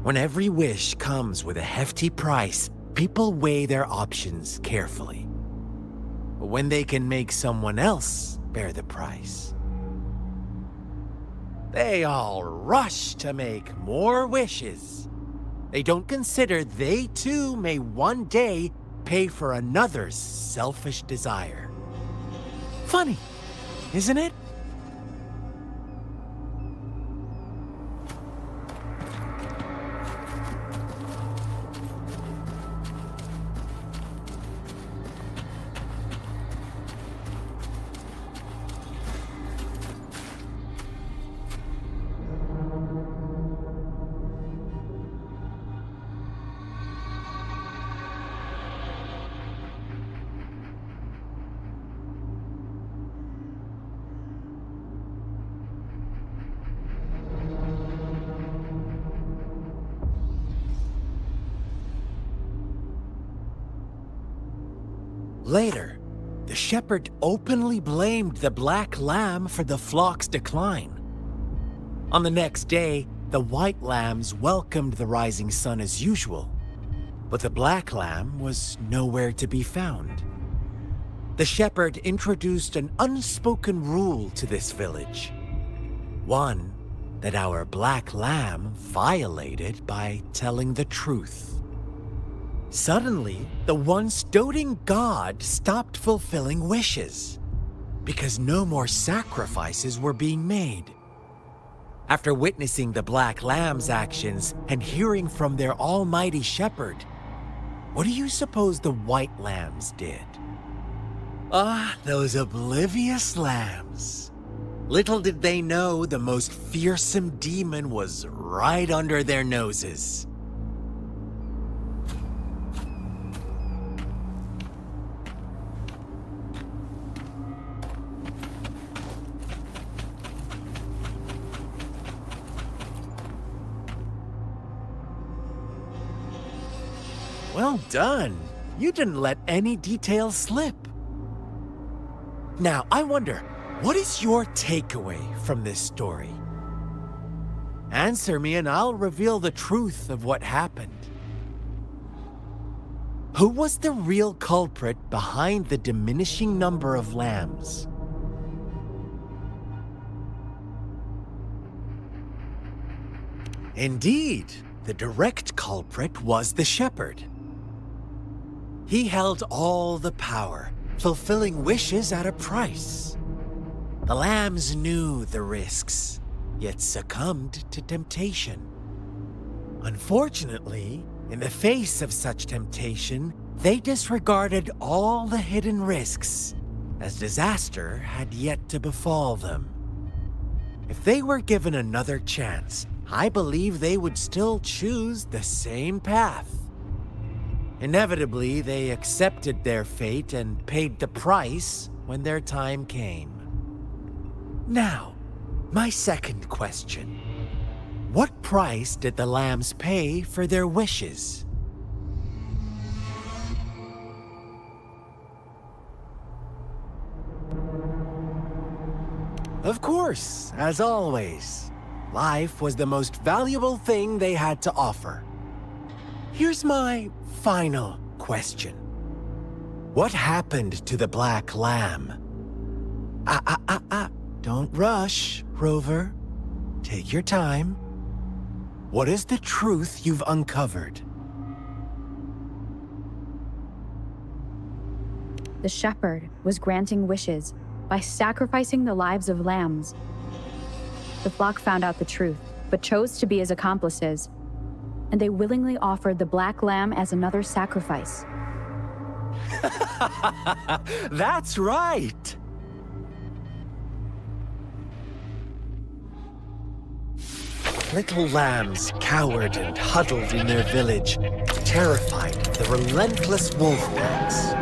When every wish comes with a hefty price, people weigh their options carefully. But when they can make someone else bear the price, they all rush to make more wishes. They don't consider they too may one day pay for another's selfish desire. Funny, isn't it? Later, the shepherd openly blamed the black lamb for the flock's decline. On the next day, the white lambs welcomed the rising sun as usual, but the black lamb was nowhere to be found. The shepherd introduced an unspoken rule to this village, one that our black lamb violated by telling the truth. Suddenly, the once doting god stopped fulfilling wishes because no more sacrifices were being made. After witnessing the black lamb's actions and hearing from their almighty shepherd, what do you suppose the white lambs did? Ah, those oblivious lambs. Little did they know the most fearsome demon was right under their noses. Well done. You didn't let any details slip. Now, I wonder, what is your takeaway from this story? Answer me and I'll reveal the truth of what happened. Who was the real culprit behind the diminishing number of lambs? Indeed, the direct culprit was the shepherd. He held all the power, fulfilling wishes at a price. The lambs knew the risks, yet succumbed to temptation. Unfortunately, in the face of such temptation, they disregarded all the hidden risks, as disaster had yet to befall them. If they were given another chance, I believe they would still choose the same path. Inevitably, they accepted their fate and paid the price when their time came. Now, my second question. What price did the lambs pay for their wishes? Of course, as always, life was the most valuable thing they had to offer. Here's my final question. What happened to the black lamb? Don't rush, Rover. Take your time. What is the truth you've uncovered? The shepherd was granting wishes by sacrificing the lives of lambs. The flock found out the truth, but chose to be his accomplices, and they willingly offered the black lamb as another sacrifice. That's right! Little lambs cowered and huddled in their village, terrified of the relentless wolf packs.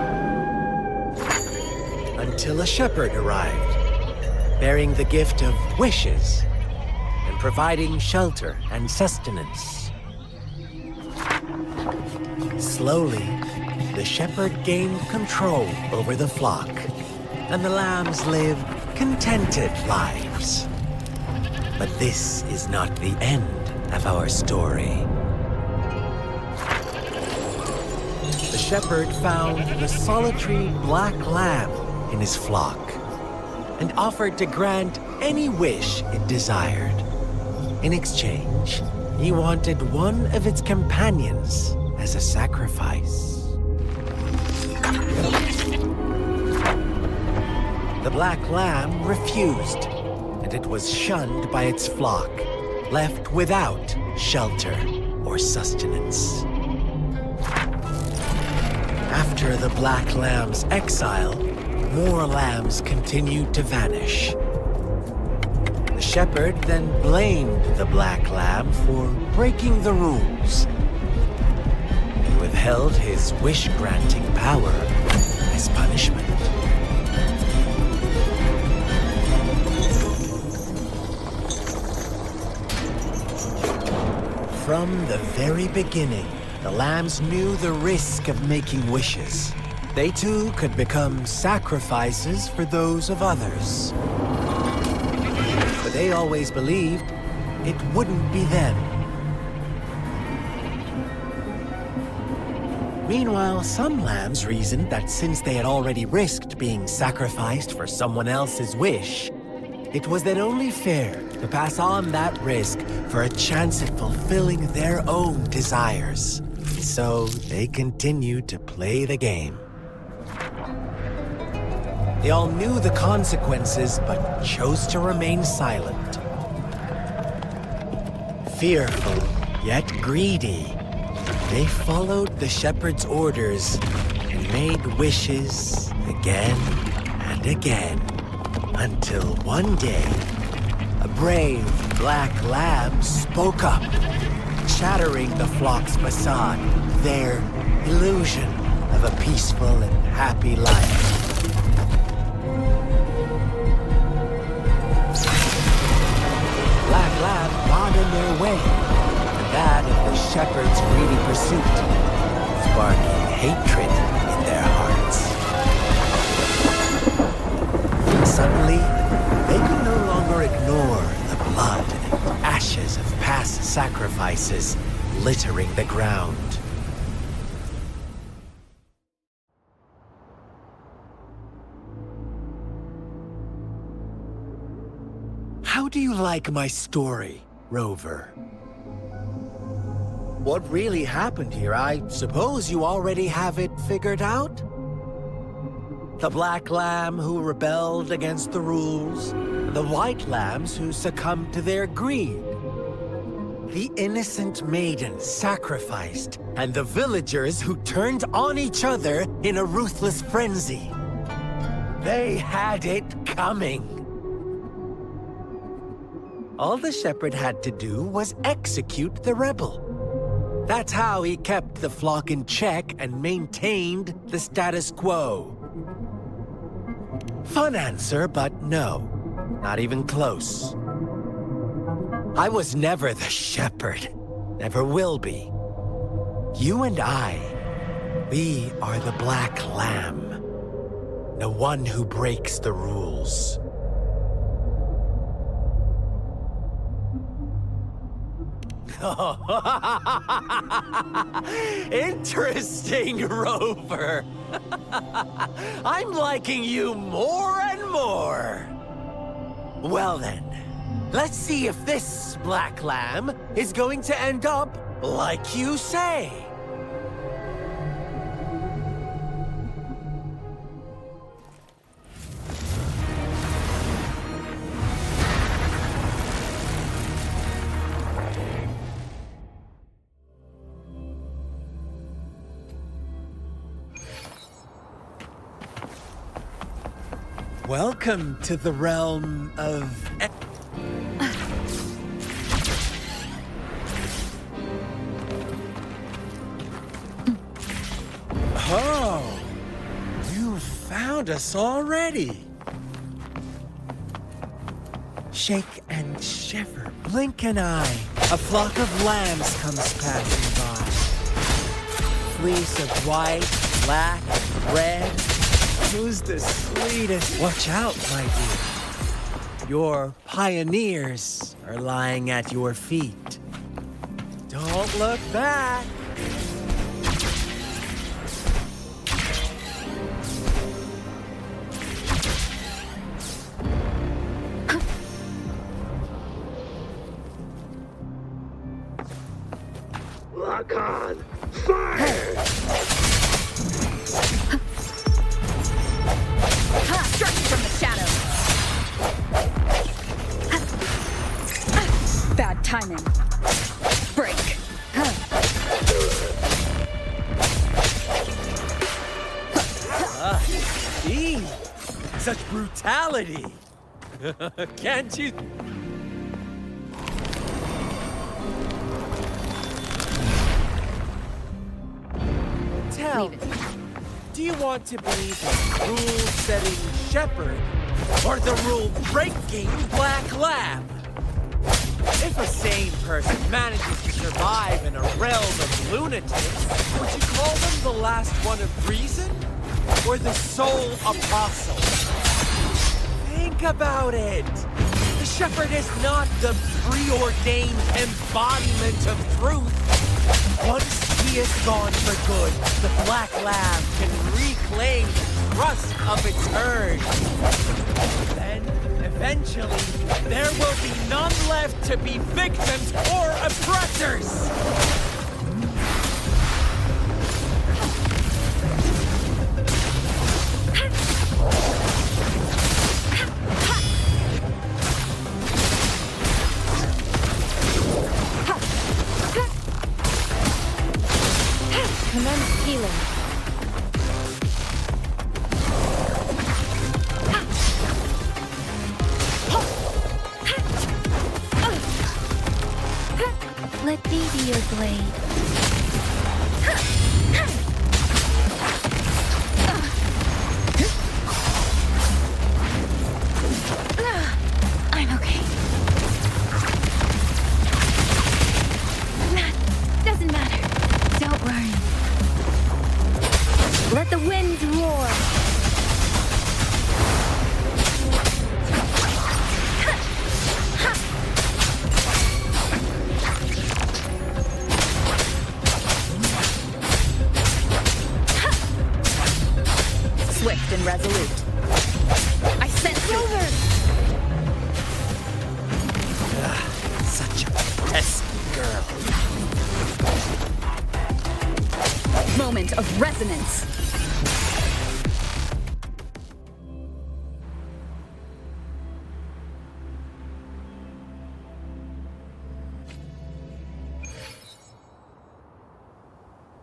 Until a shepherd arrived, bearing the gift of wishes and providing shelter and sustenance. Slowly, the shepherd gained control over the flock, and the lambs lived contented lives. But this is not the end of our story. shepherd found the solitary black lamb in his flock and offered to grant any wish it desired. In exchange, he wanted one of its companions as a sacrifice. The black lamb refused, and it was shunned by its flock, left without shelter or sustenance. After the black lamb's exile, more lambs continued to vanish. The shepherd then blamed the black lamb for breaking the rules and withheld his wish-granting power as punishment. From the very beginning, the lambs knew the risk of making wishes. They too could become sacrifices for those of others. But they always believed it wouldn't be them. Meanwhile, some lambs reasoned that since they had already risked being sacrificed for someone else's wish, it was then only fair to pass on that risk for a chance at fulfilling their own desires. So they continued to play the game. They all knew the consequences, but chose to remain silent. Fearful, yet greedy, they followed the shepherd's orders and made wishes again and again, until one day, a brave black lamb spoke up, shattering the flock's facade, their illusion of a peaceful and happy life. Black lamb got in their way, and that of the shepherd's greedy pursuit, sparking hatred in their hearts. Suddenly, they could no longer ignore the blood and ashes of past sacrifices littering the ground. How do you like my story, Rover? What really happened here? I suppose you already have it figured out? The black lamb who rebelled against the rules, the white lambs who succumbed to their greed. The innocent maiden sacrificed, and the villagers who turned on each other in a ruthless frenzy. They had it coming. All the shepherd had to do was execute the rebel. That's how he kept the flock in check and maintained the status quo. Fun answer, but no, not even close. I was never the shepherd, never will be. You and I, we are the black lamb, the one who breaks the rules. Interesting, Rover. I'm liking you more and more. Well then, let's see if this black lamb is going to end up like you say. Welcome to the realm of... Oh, you found us already. Shake and shiver, blink an eye. A flock of lambs comes passing by. Fleece of white, black, red. Who's the sweetest? Watch out, my dear. Your pioneers are lying at your feet. Don't look back. Lock on! Fire! Strike from the shadows! Bad timing. Break. Eee! Such brutality! Can't you... Tell me, do you want to be the rule-setting shepherd or the rule-breaking black lamb? If a sane person manages to survive in a realm of lunatics, would you call them the last one of reason? Or the sole apostle? Think about it. The shepherd is not the preordained embodiment of truth. Once he is gone for good, the black lamb can reclaim the trust of its herd. Then, eventually, there will be none left to be victims or oppressors. Commence healing. Let me be your blade. I'm okay. That doesn't matter. Don't worry. Let the winds roar. Swift and resolute. I sense over. Such a pesky girl. Moment of resonance.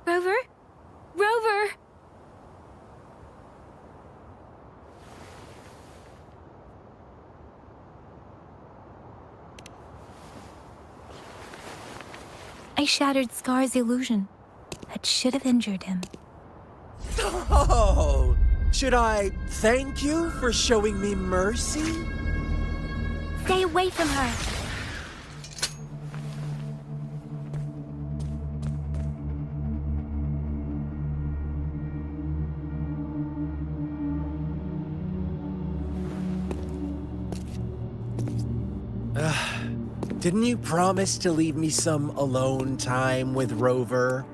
Rover? Rover! I shattered Scar's illusion. That should have injured him. Oh, should I thank you for showing me mercy? Stay away from her. Didn't you promise to leave me some alone time with Rover?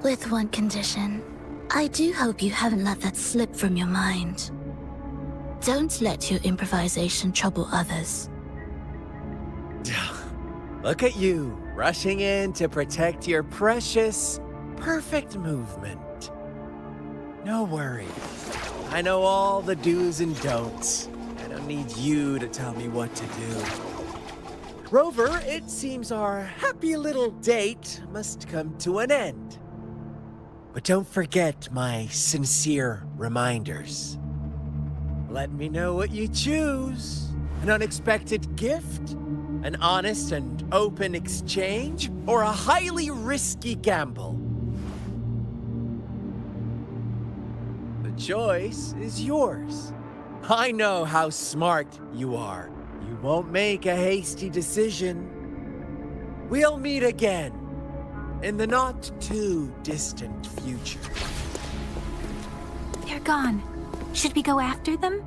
With one condition. I do hope you haven't let that slip from your mind. Don't let your improvisation trouble others. Look at you, rushing in to protect your precious, perfect movement. No worries. I know all the do's and don'ts. I don't need you to tell me what to do. Rover, it seems our happy little date must come to an end. But don't forget my sincere reminders. Let me know what you choose. An unexpected gift? An honest and open exchange? Or a highly risky gamble? The choice is yours. I know how smart you are. You won't make a hasty decision. We'll meet again in the not-too-distant future. They're gone. Should we go after them?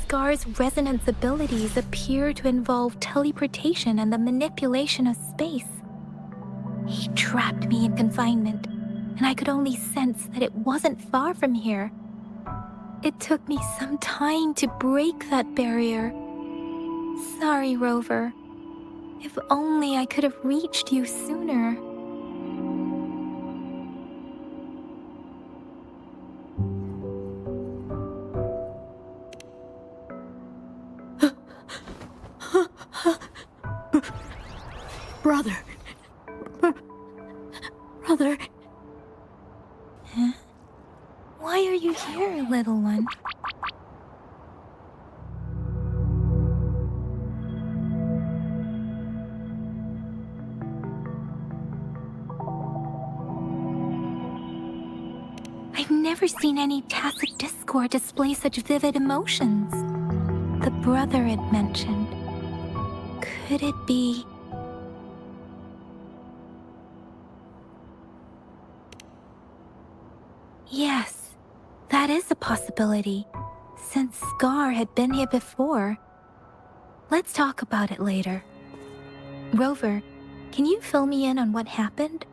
Scar's resonance abilities appear to involve teleportation and the manipulation of space. He trapped me in confinement, and and I could only sense that it wasn't far from here. It took me some time to break that barrier. Sorry, Rover. If only I could have reached you sooner. Brother. Brother. Huh? Why are you here, little one? I've never seen any tacit discord display such vivid emotions. The brother it mentioned. Could it be... Yes, that is a possibility, since Scar had been here before. Let's talk about it later. Rover, can you fill me in on what happened?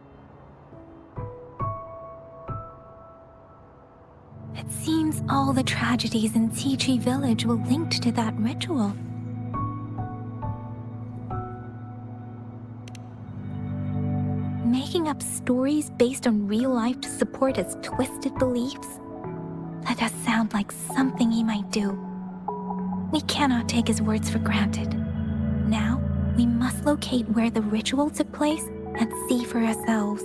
It seems all the tragedies in Tea Tree Village were linked to that ritual. Making up stories based on real life to support his twisted beliefs? That does sound like something he might do. We cannot take his words for granted. Now, we must locate where the ritual took place and see for ourselves.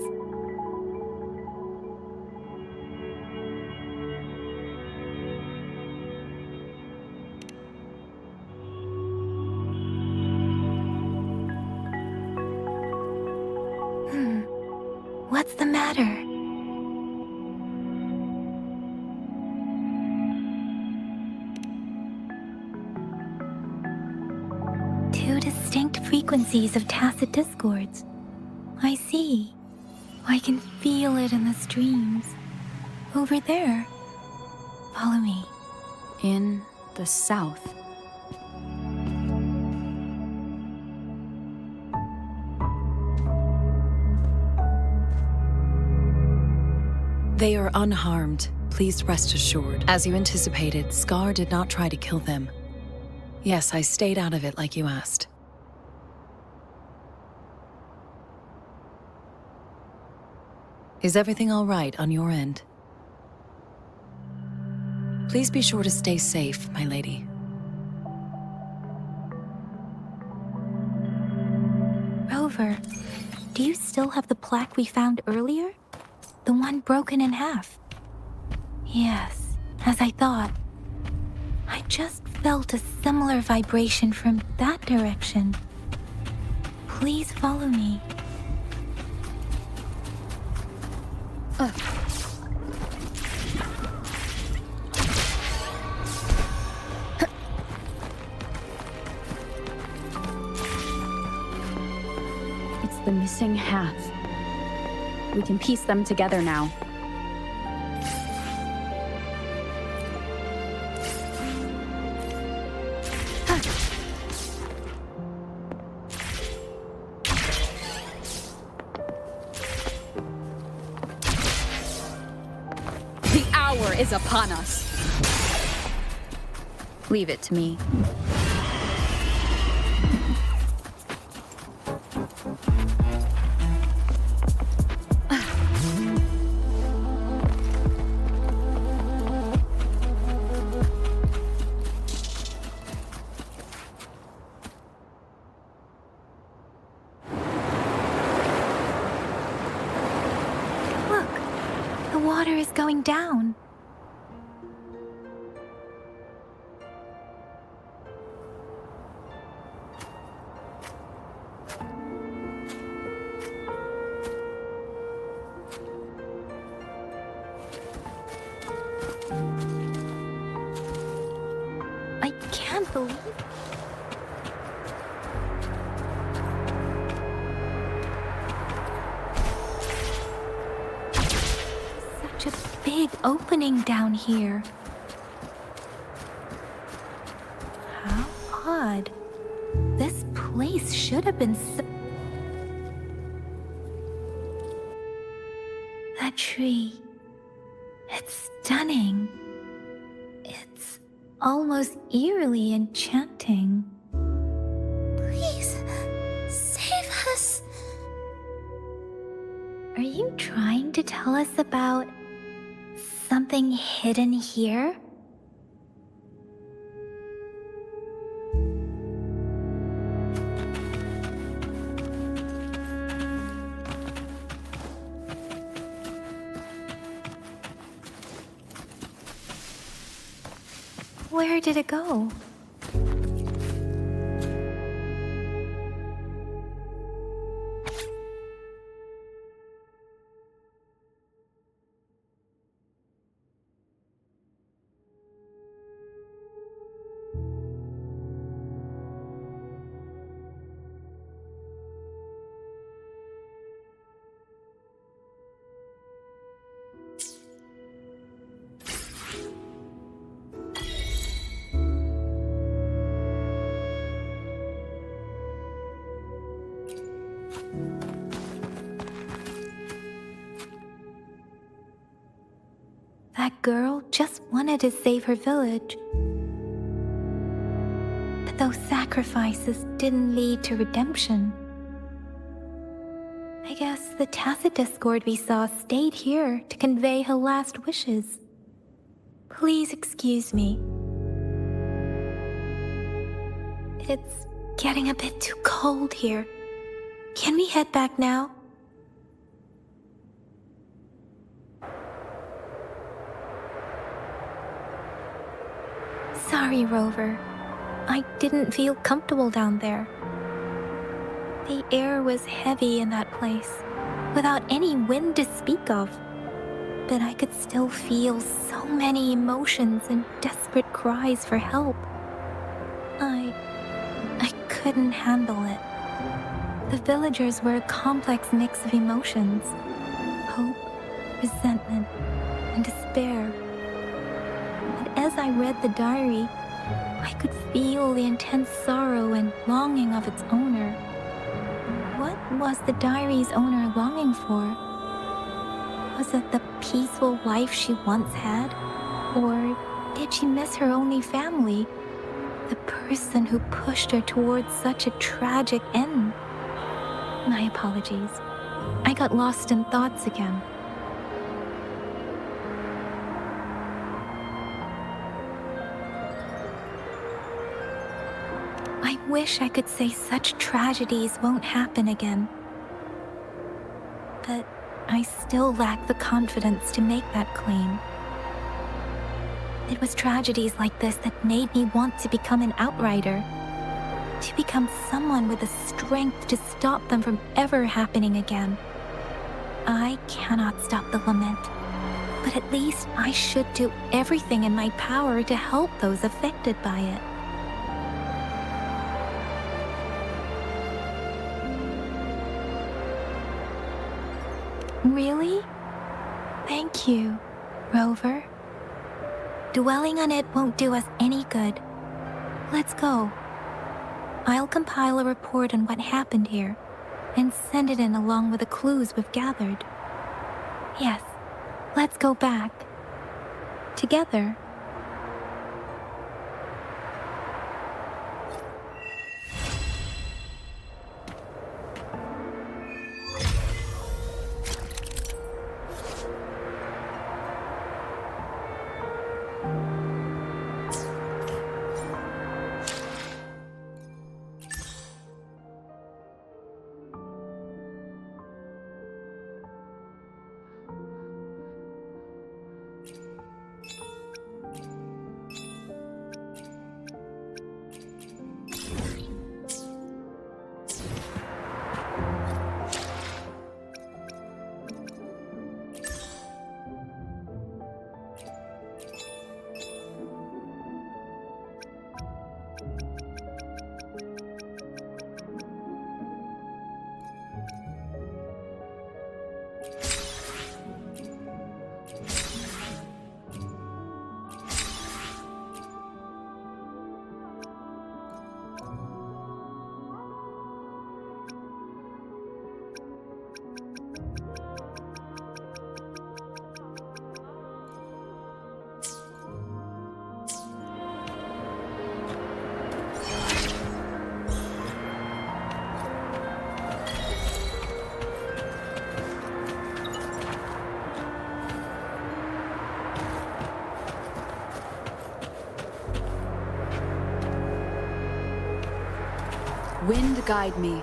What's the matter? Two distinct frequencies of tacit discords. I see. I can feel it in the streams. Over there. Follow me. In the south. They are unharmed, please rest assured. As you anticipated, Scar did not try to kill them. Yes, I stayed out of it like you asked. Is everything all right on your end? Please be sure to stay safe, my lady. Rover, do you still have the plaque we found earlier? The one broken in half? Yes, as I thought. I just felt a similar vibration from that direction. Please follow me. It's the missing half. We can piece them together now. The hour is upon us. Leave it to me. Water is going down. I can't believe it. Such a big opening down here. How odd. This place should have been That tree. It's stunning. It's almost eerily enchanting. Please, save us. Are you trying to tell us about something hidden here? Where did it go? That girl just wanted to save her village. But those sacrifices didn't lead to redemption. I guess the tacit discord we saw stayed here to convey her last wishes. Please excuse me. It's getting a bit too cold here. Can we head back now? Sorry, Rover. I didn't feel comfortable down there. The air was heavy in that place, without any wind to speak of. But I could still feel so many emotions and desperate cries for help. I couldn't handle it. The villagers were a complex mix of emotions. Hope, resentment, and despair. But as I read the diary, I could feel the intense sorrow and longing of its owner. What was the diary's owner longing for? Was it the peaceful life she once had? Or did she miss her only family? The person who pushed her towards such a tragic end? My apologies. I got lost in thoughts again. I wish I could say such tragedies won't happen again. But I still lack the confidence to make that claim. It was tragedies like this that made me want to become an outrider. To become someone with the strength to stop them from ever happening again. I cannot stop the lament, but at least I should do everything in my power to help those affected by it. Really? Thank you, Rover. Dwelling on it won't do us any good. Let's go. I'll compile a report on what happened here and send it in along with the clues we've gathered. Yes, let's go back. Together. Wind guide me.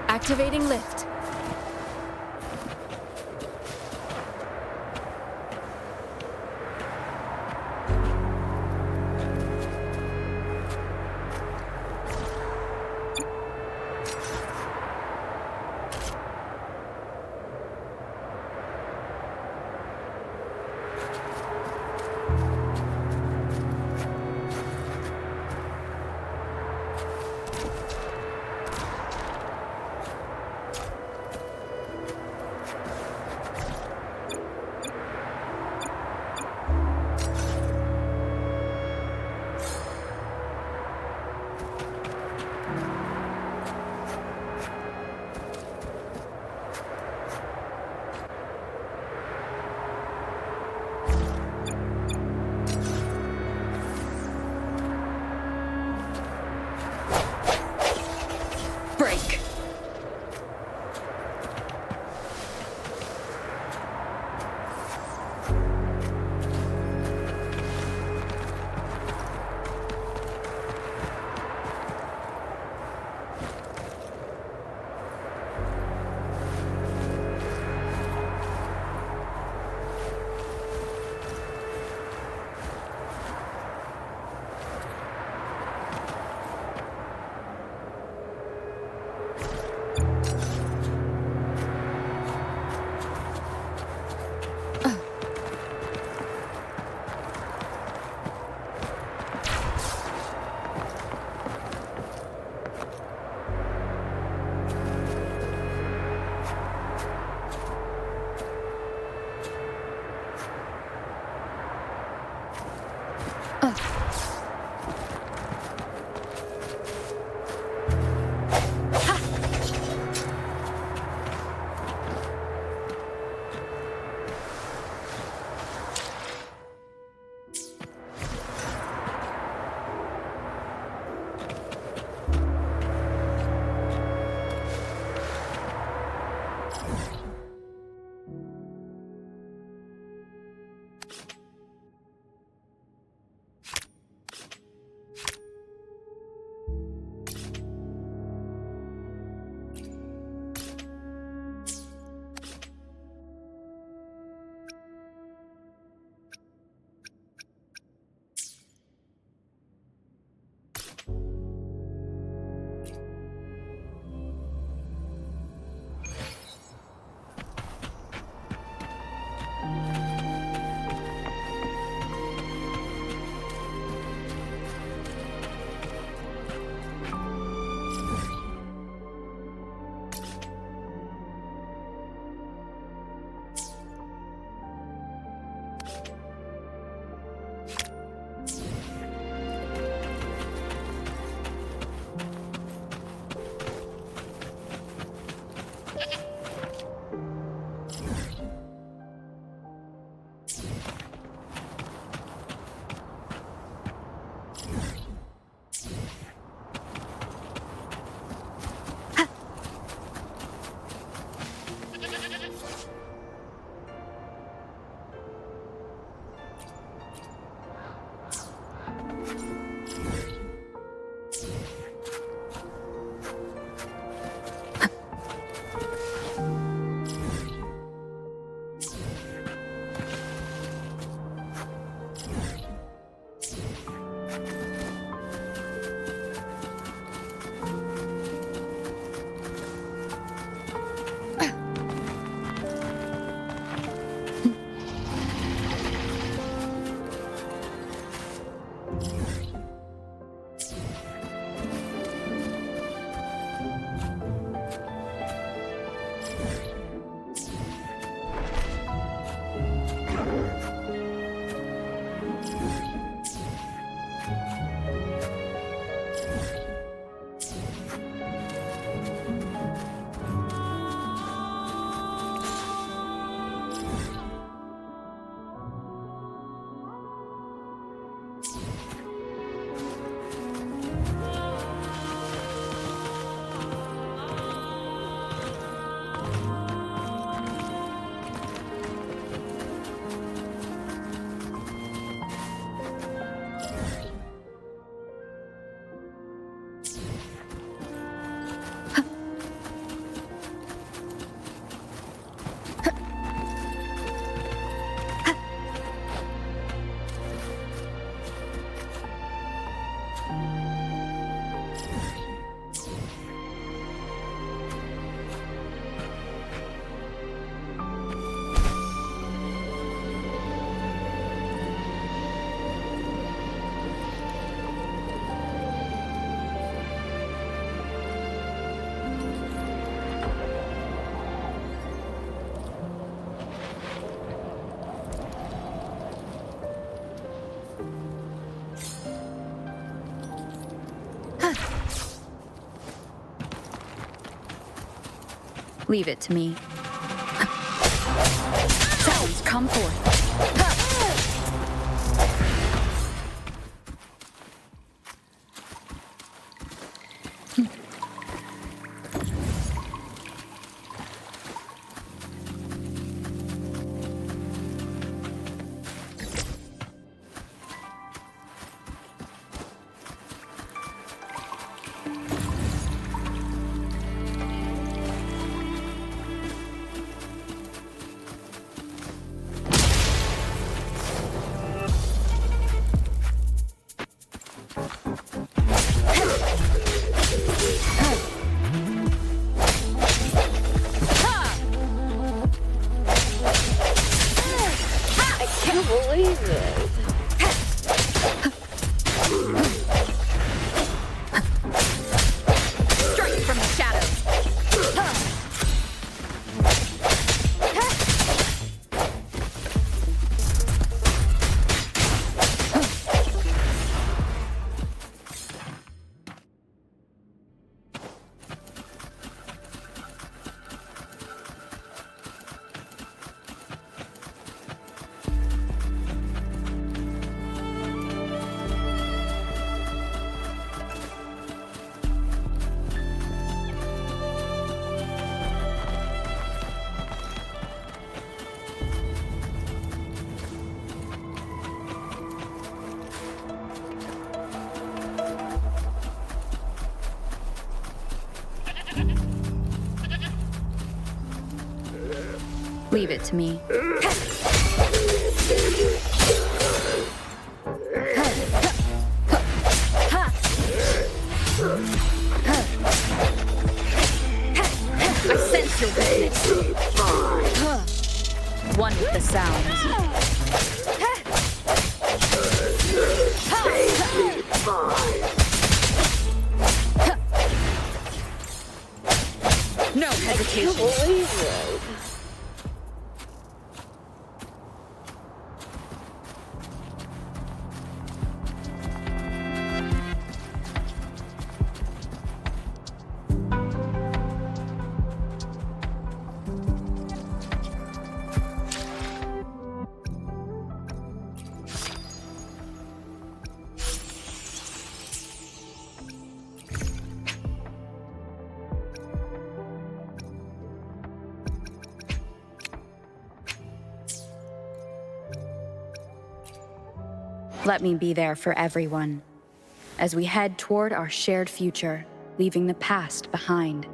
Activating lift. Break. Leave it to me. Sounds come forth. Leave it to me. I sense your weakness. One with the sounds. No hesitation. I can't believe it. Let me be there for everyone, as we head toward our shared future, leaving the past behind.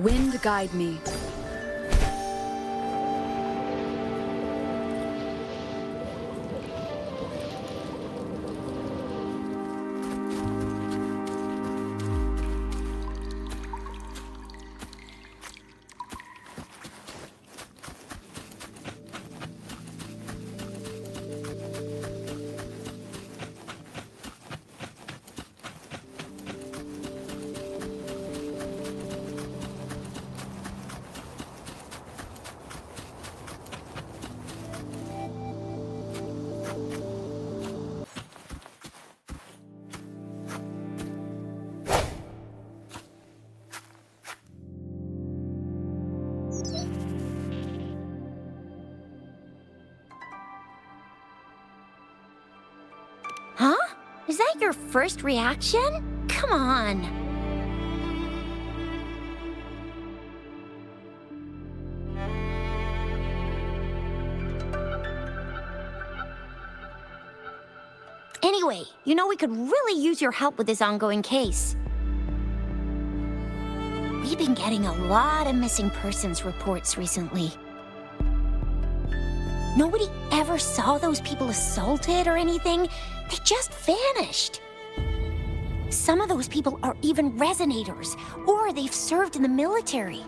Wind guide me. Huh? Is that your first reaction? Come on. Anyway, you know we could really use your help with this ongoing case. We've been getting a lot of missing persons reports recently. Nobody ever saw those people assaulted or anything. They just vanished. Some of those people are even resonators, or they've served in the military.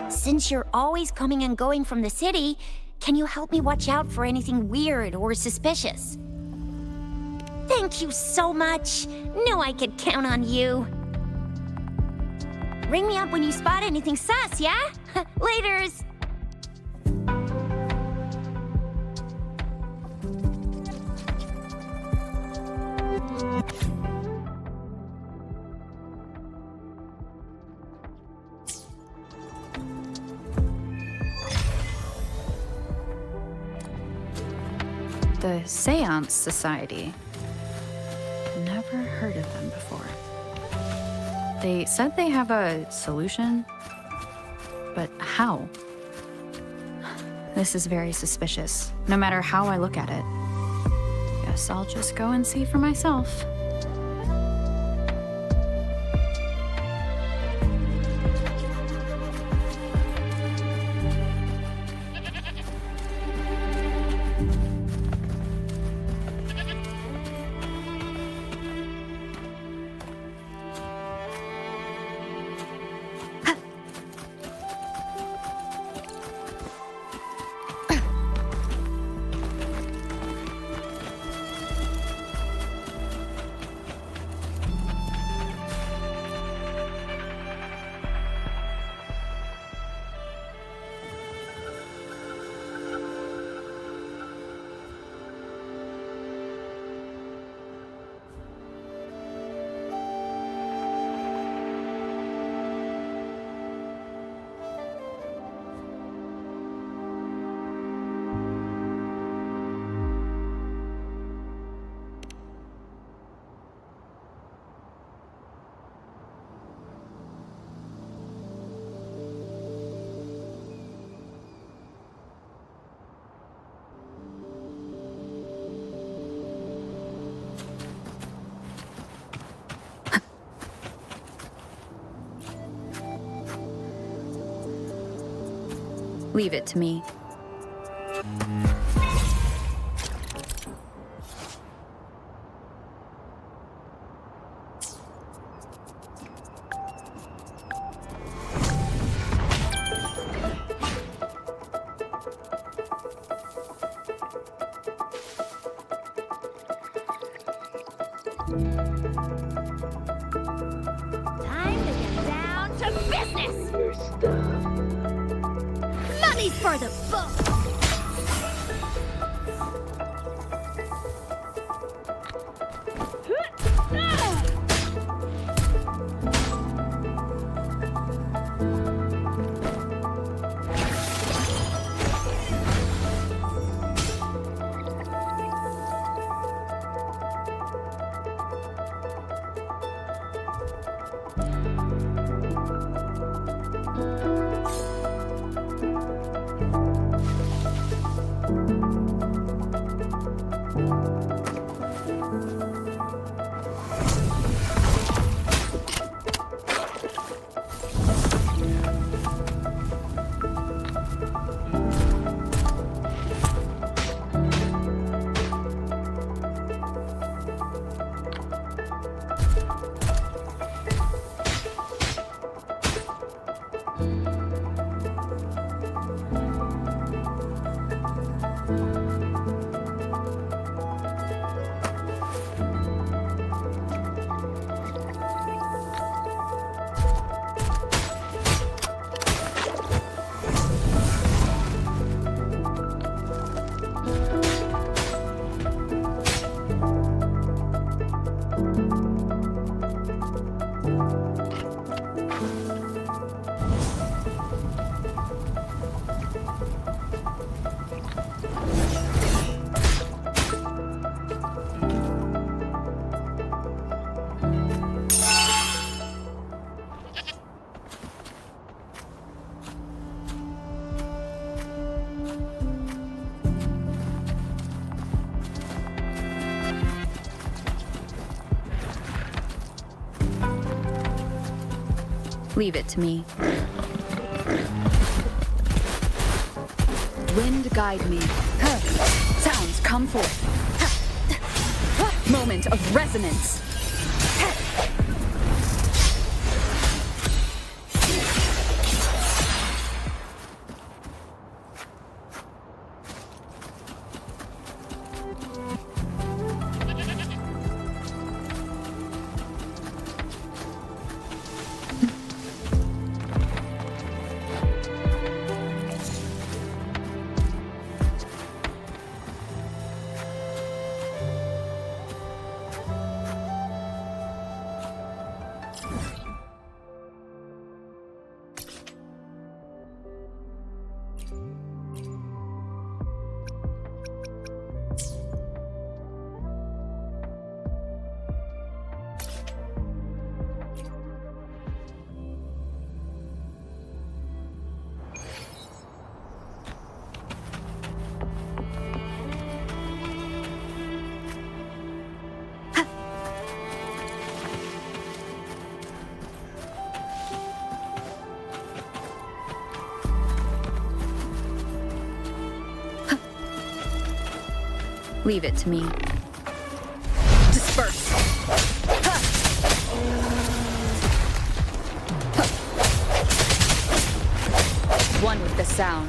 Since you're always coming and going from the city, can you help me watch out for anything weird or suspicious? Thank you so much. Knew I could count on you. Ring me up when you spot anything sus, yeah? Laters. The Seance Society. Never heard of them before. They said they have a solution, but how? This is very suspicious, no matter how I look at it. Guess I'll just go and see for myself. Leave it to me. Time to get down to business! Your stuff. Money's for the book! Leave it to me. Wind guide me. Sounds come forth. Moment of resonance. Leave it to me. Disperse. One with the sound.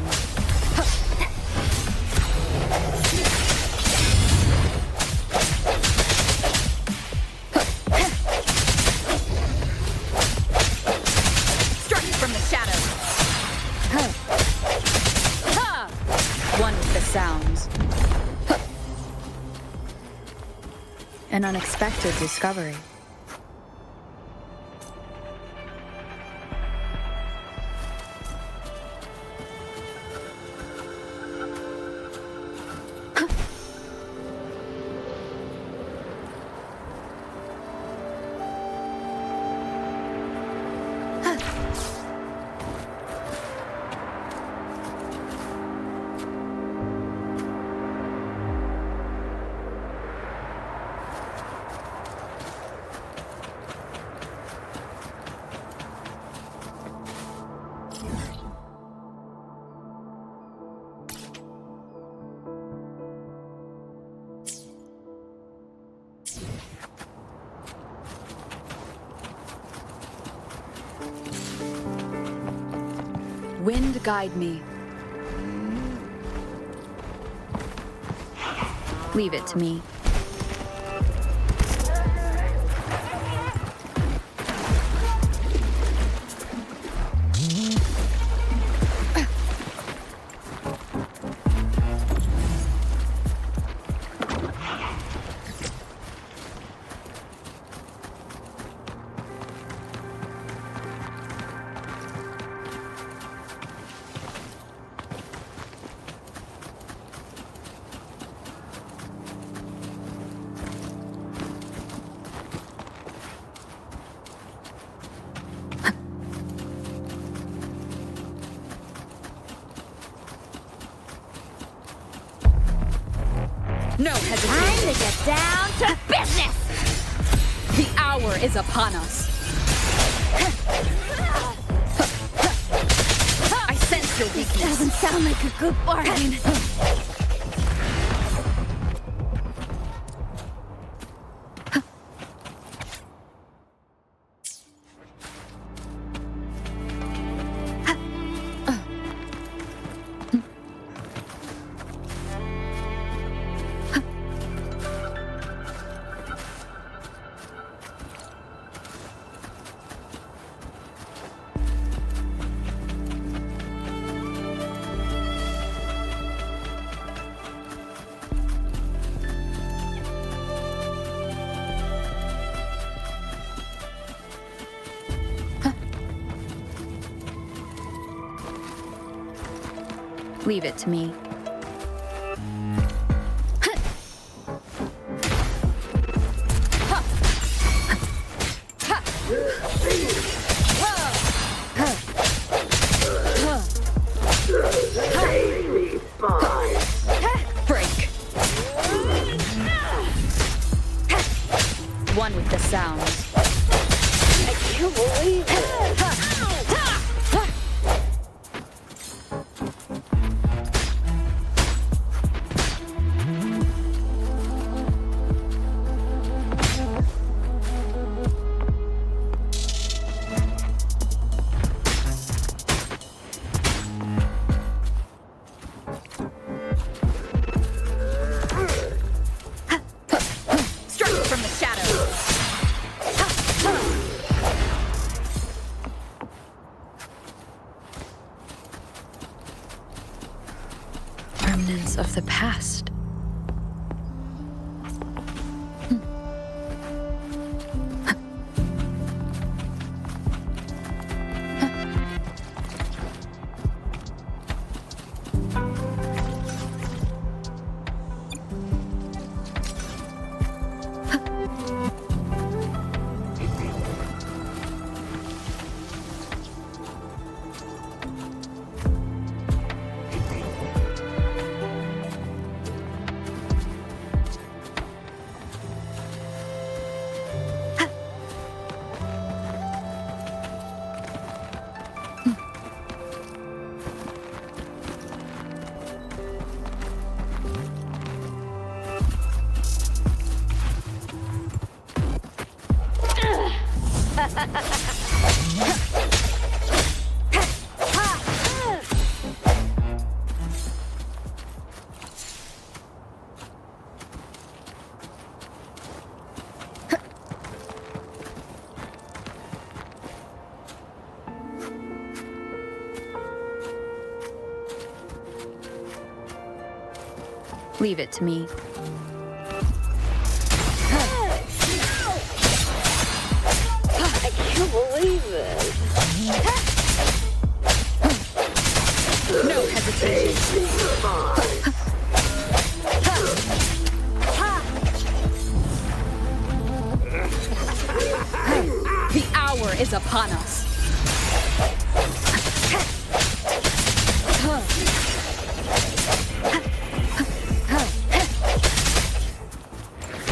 Strike from the shadows. One with the sounds. An unexpected discovery. Wind guide me. Leave it to me. No hesitation. Time to get down to business! The hour is upon us. I sense your weakness. Doesn't sound like a good bargain. Leave it to me. Break. One with the sounds. I can't believe it. from the shadows. Remnants of the past. Leave it to me. I can't believe it. No hesitation. The hour is upon us.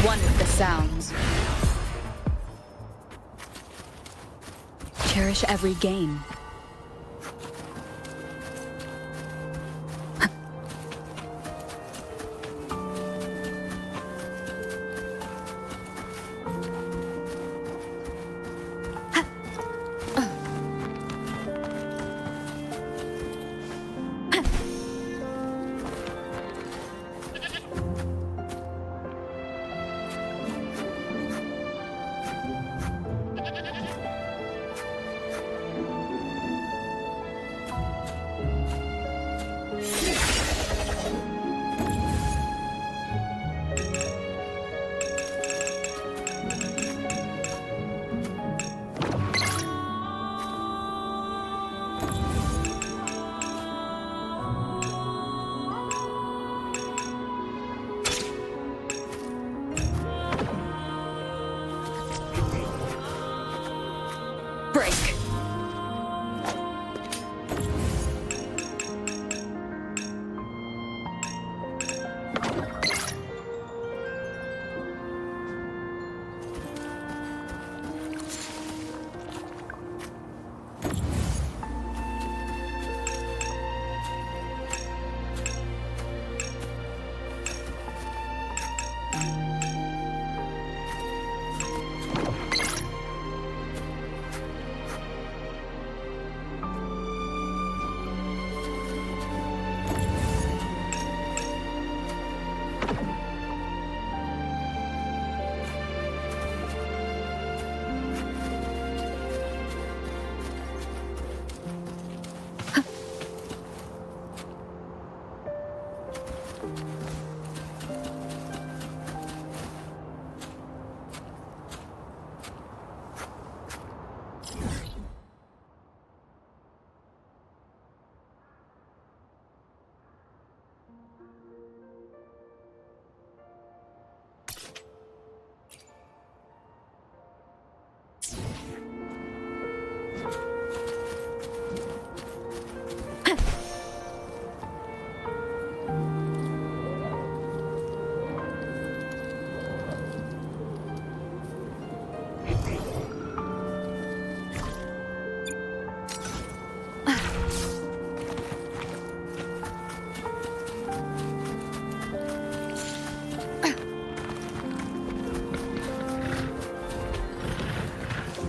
One of the sounds. Cherish every gain.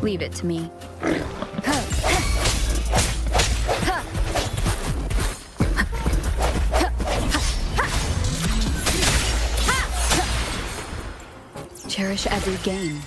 Leave it to me. cherish every gain.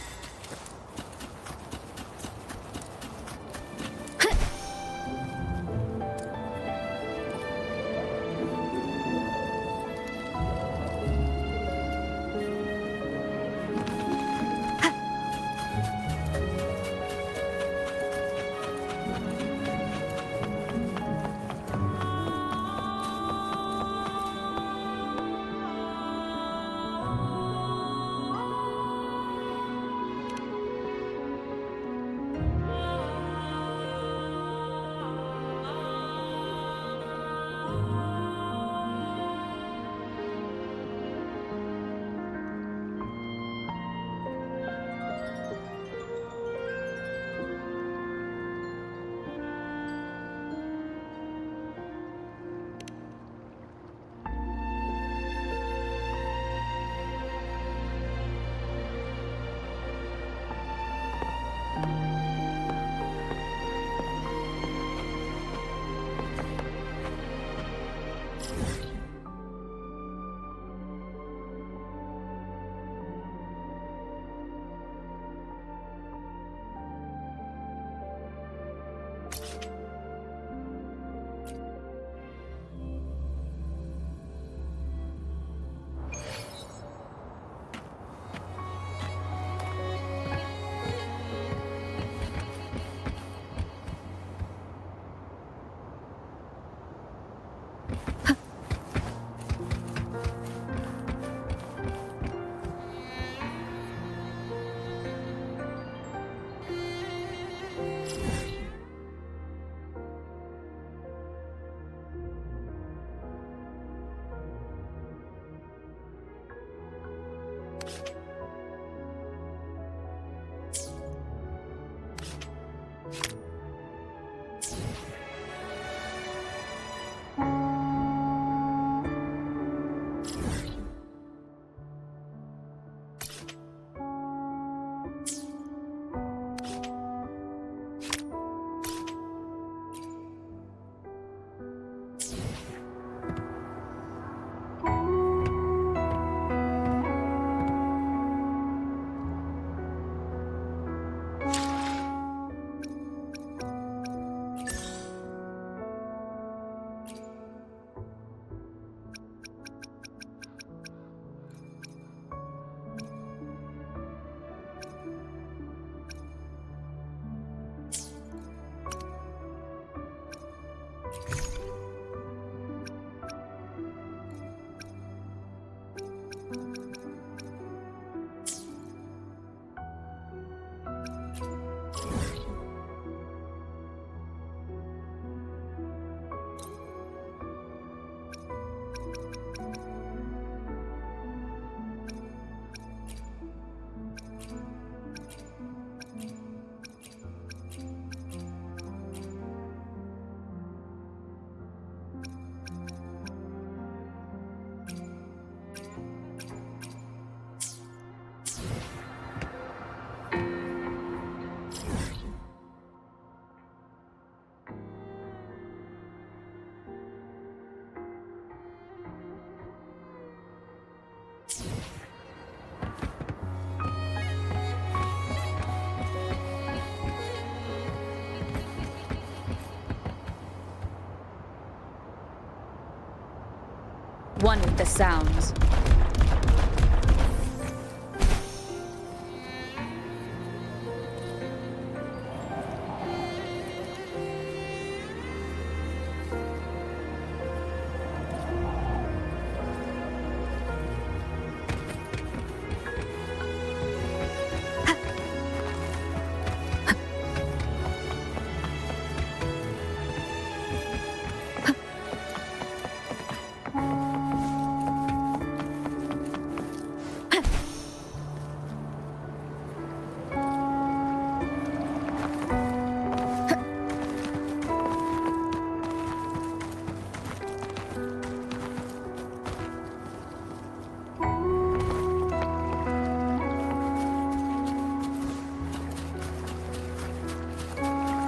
One with the sounds.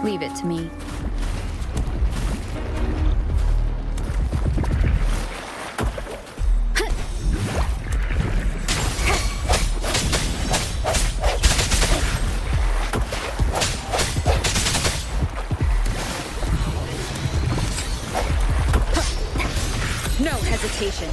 Leave it to me. location.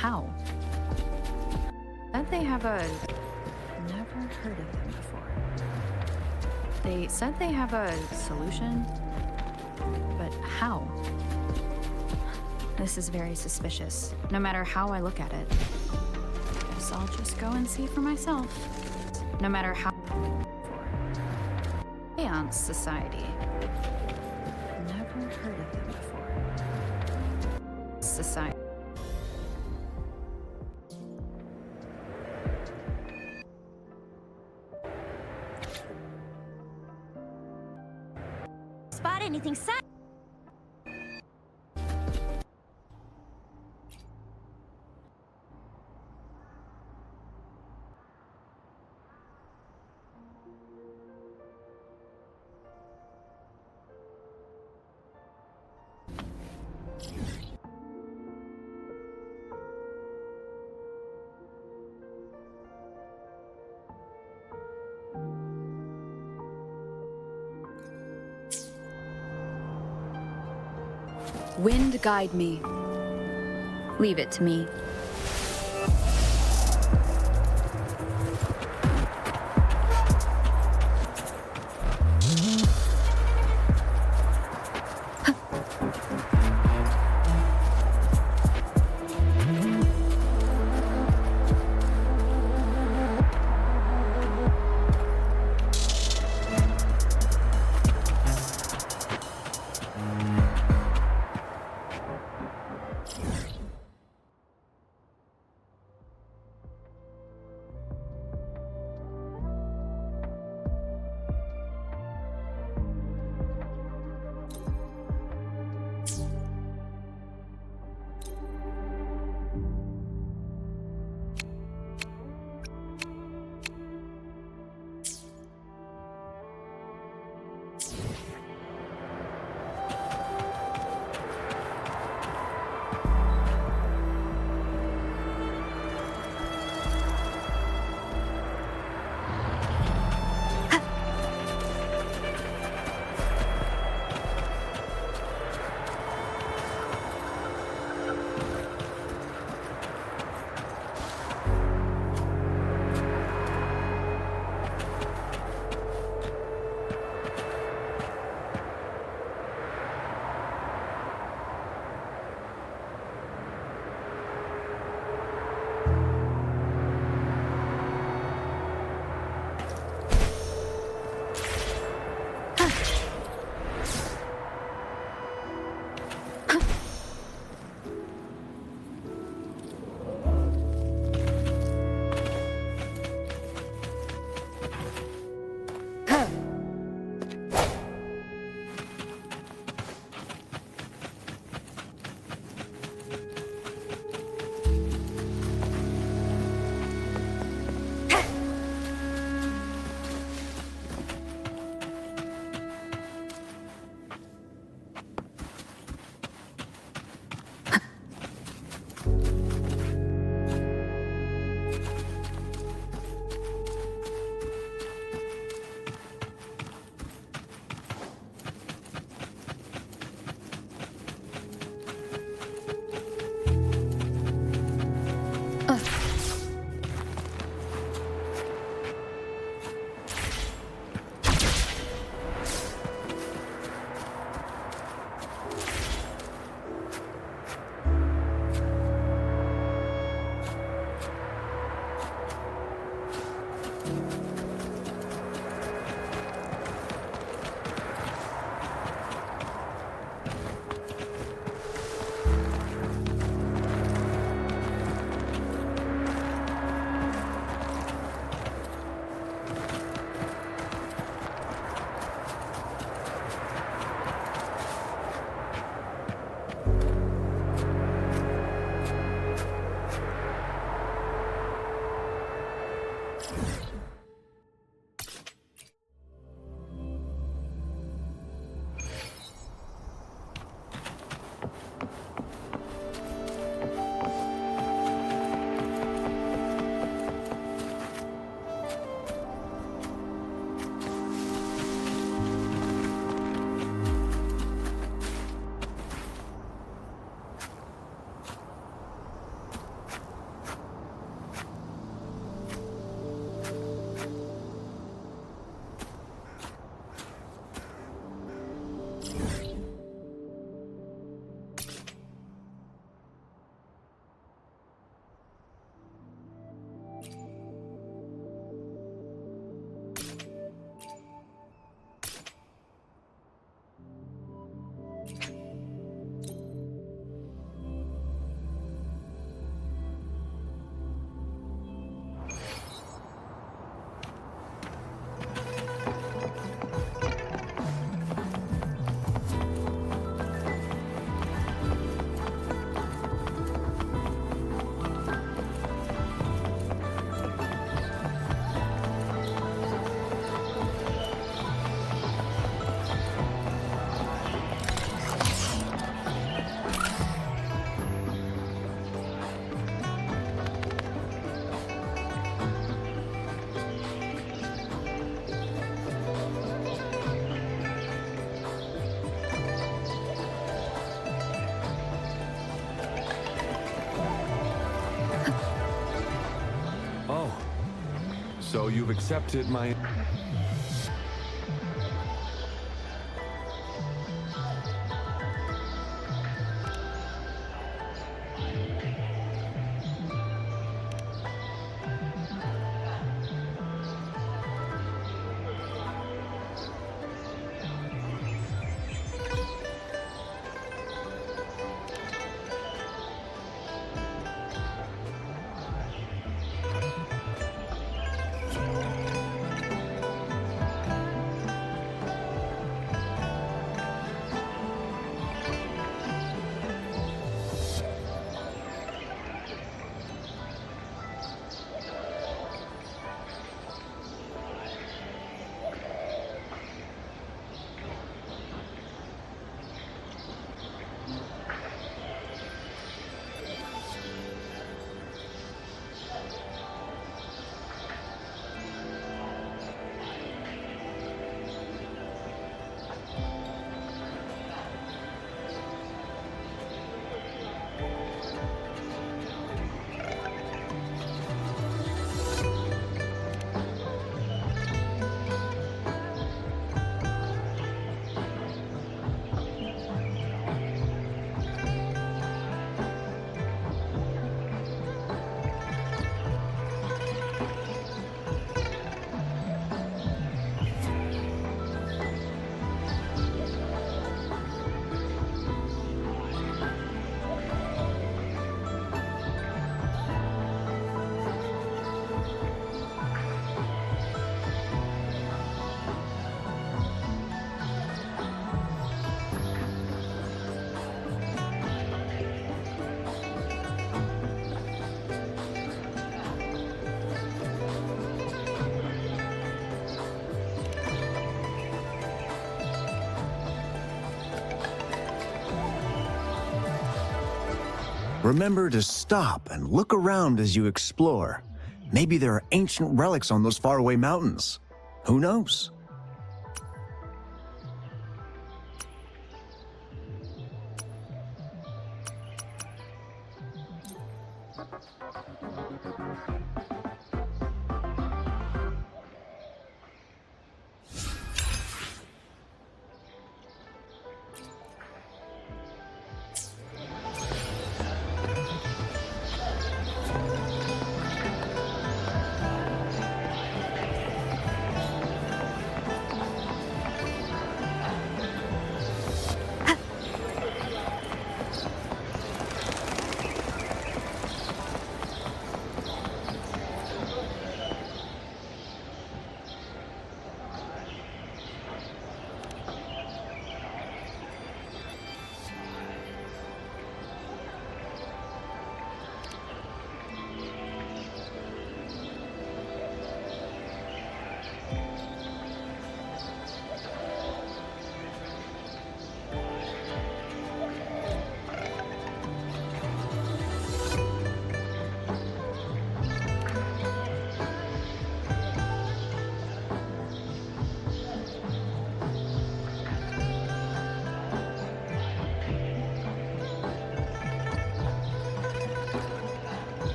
How? Said they have a... Never heard of them before. They said they have a solution, but how? This is very suspicious, no matter how I look at it. Guess I'll just go and see for myself. No matter how... Seance Society. Never heard of them before. Society. Spot anything sad? Wind guide me. Leave it to me. So you've accepted my... Remember to stop and look around as you explore. Maybe there are ancient relics on those faraway mountains. Who knows?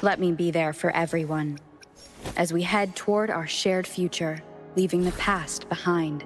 Let me be there for everyone, as we head toward our shared future, leaving the past behind.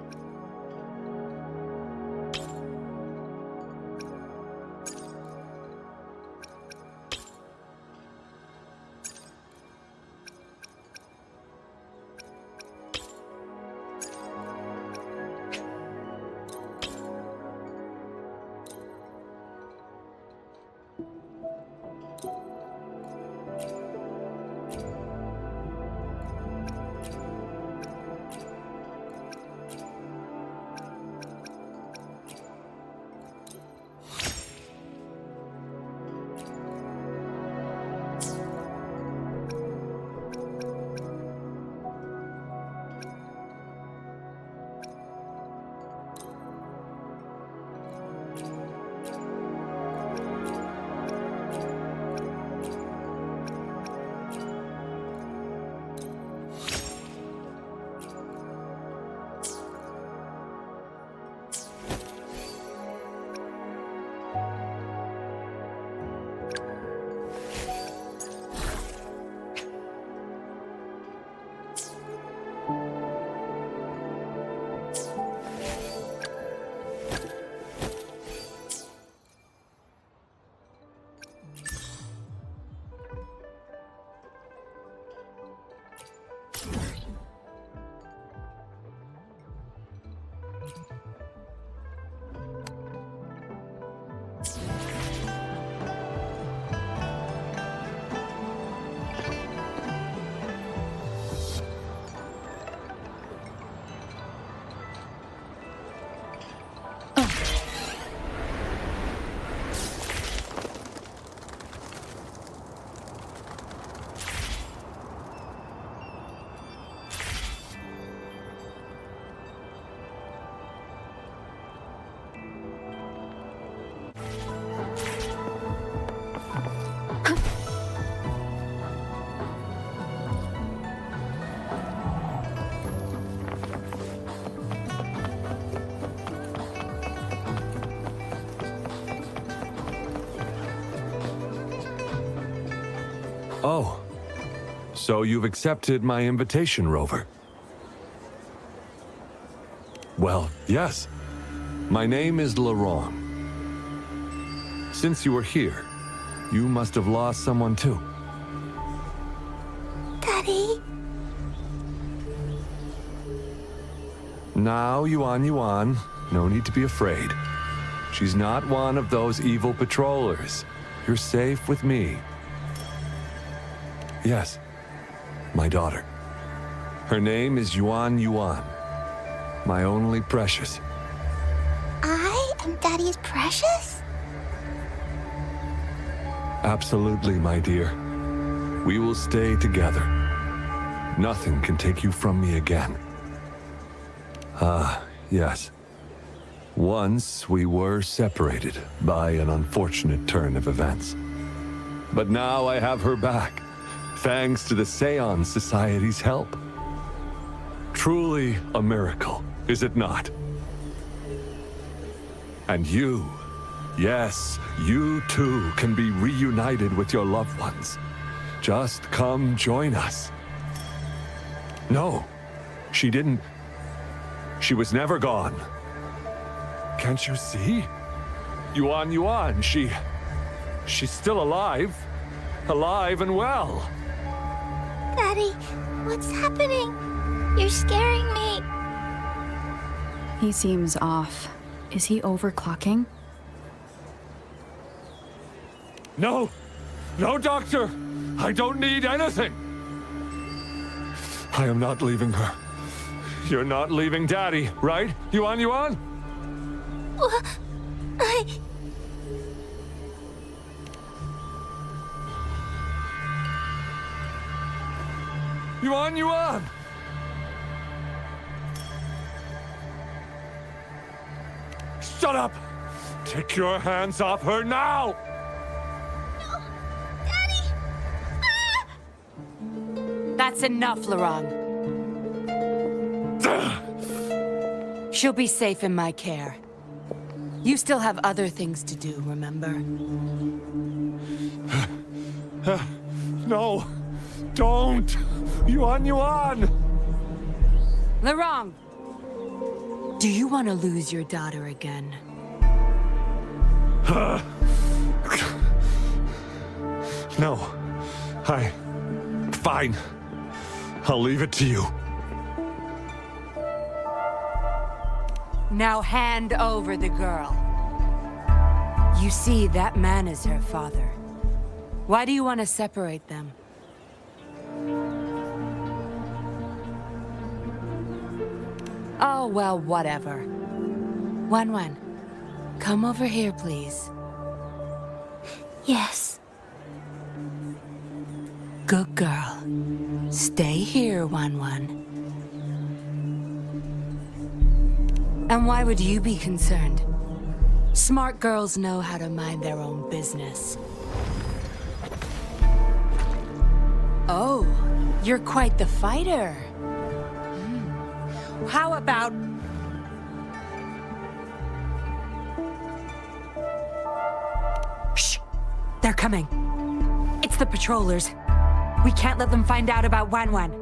Oh, so you've accepted my invitation, Rover? Well, yes. My name is Laurent. Since you were here, you must have lost someone too. Daddy? Now, Yuan, no need to be afraid. She's not one of those evil patrollers. You're safe with me. Yes, my daughter. Her name is Yuan, my only precious. I am Daddy's precious? Absolutely, my dear. We will stay together. Nothing can take you from me again. Ah, yes. Once we were separated by an unfortunate turn of events. But now I have her back, thanks to the Seance Society's help. Truly a miracle, is it not? And you, yes, you too can be reunited with your loved ones. Just come join us. No, she didn't. She was never gone. Can't you see? Yuan, she's still alive. Alive and well. Daddy, what's happening? You're scaring me. He seems off. Is he overclocking? No! No, Doctor! I don't need anything! I am not leaving her. You're not leaving Daddy, right? Yuan? Well, Yuan! Shut up! Take your hands off her now! No! Daddy! Ah! That's enough, Laurent. She'll be safe in my care. You still have other things to do, remember? No! Don't! Yuan! Larong! Do you want to lose your daughter again? No. Fine. I'll leave it to you. Now hand over the girl. You see, that man is her father. Why do you want to separate them? Oh, well, whatever. Wan, come over here, please. Yes. Good girl. Stay here, Wan. And why would you be concerned? Smart girls know how to mind their own business. Oh, you're quite the fighter. How about... Shh! They're coming. It's the patrollers. We can't let them find out about Wan.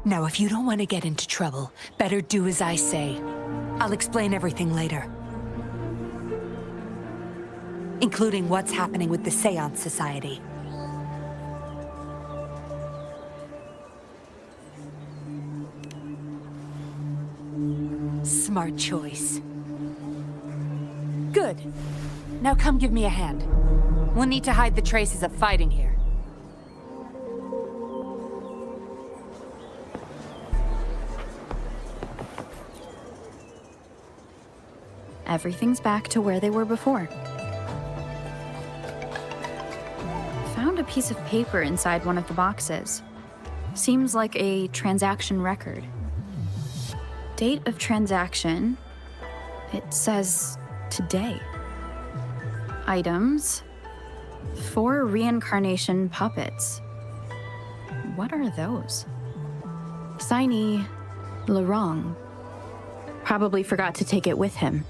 Now, if you don't want to get into trouble, better do as I say. I'll explain everything later. Including what's happening with the Seance Society. Smart choice. Good. Now come give me a hand. We'll need to hide the traces of fighting here. Everything's back to where they were before. Found a piece of paper inside one of the boxes. Seems like a transaction record. Date of transaction. It says today. Items. 4 reincarnation puppets. What are those? Signee, Larong. Probably forgot to take it with him.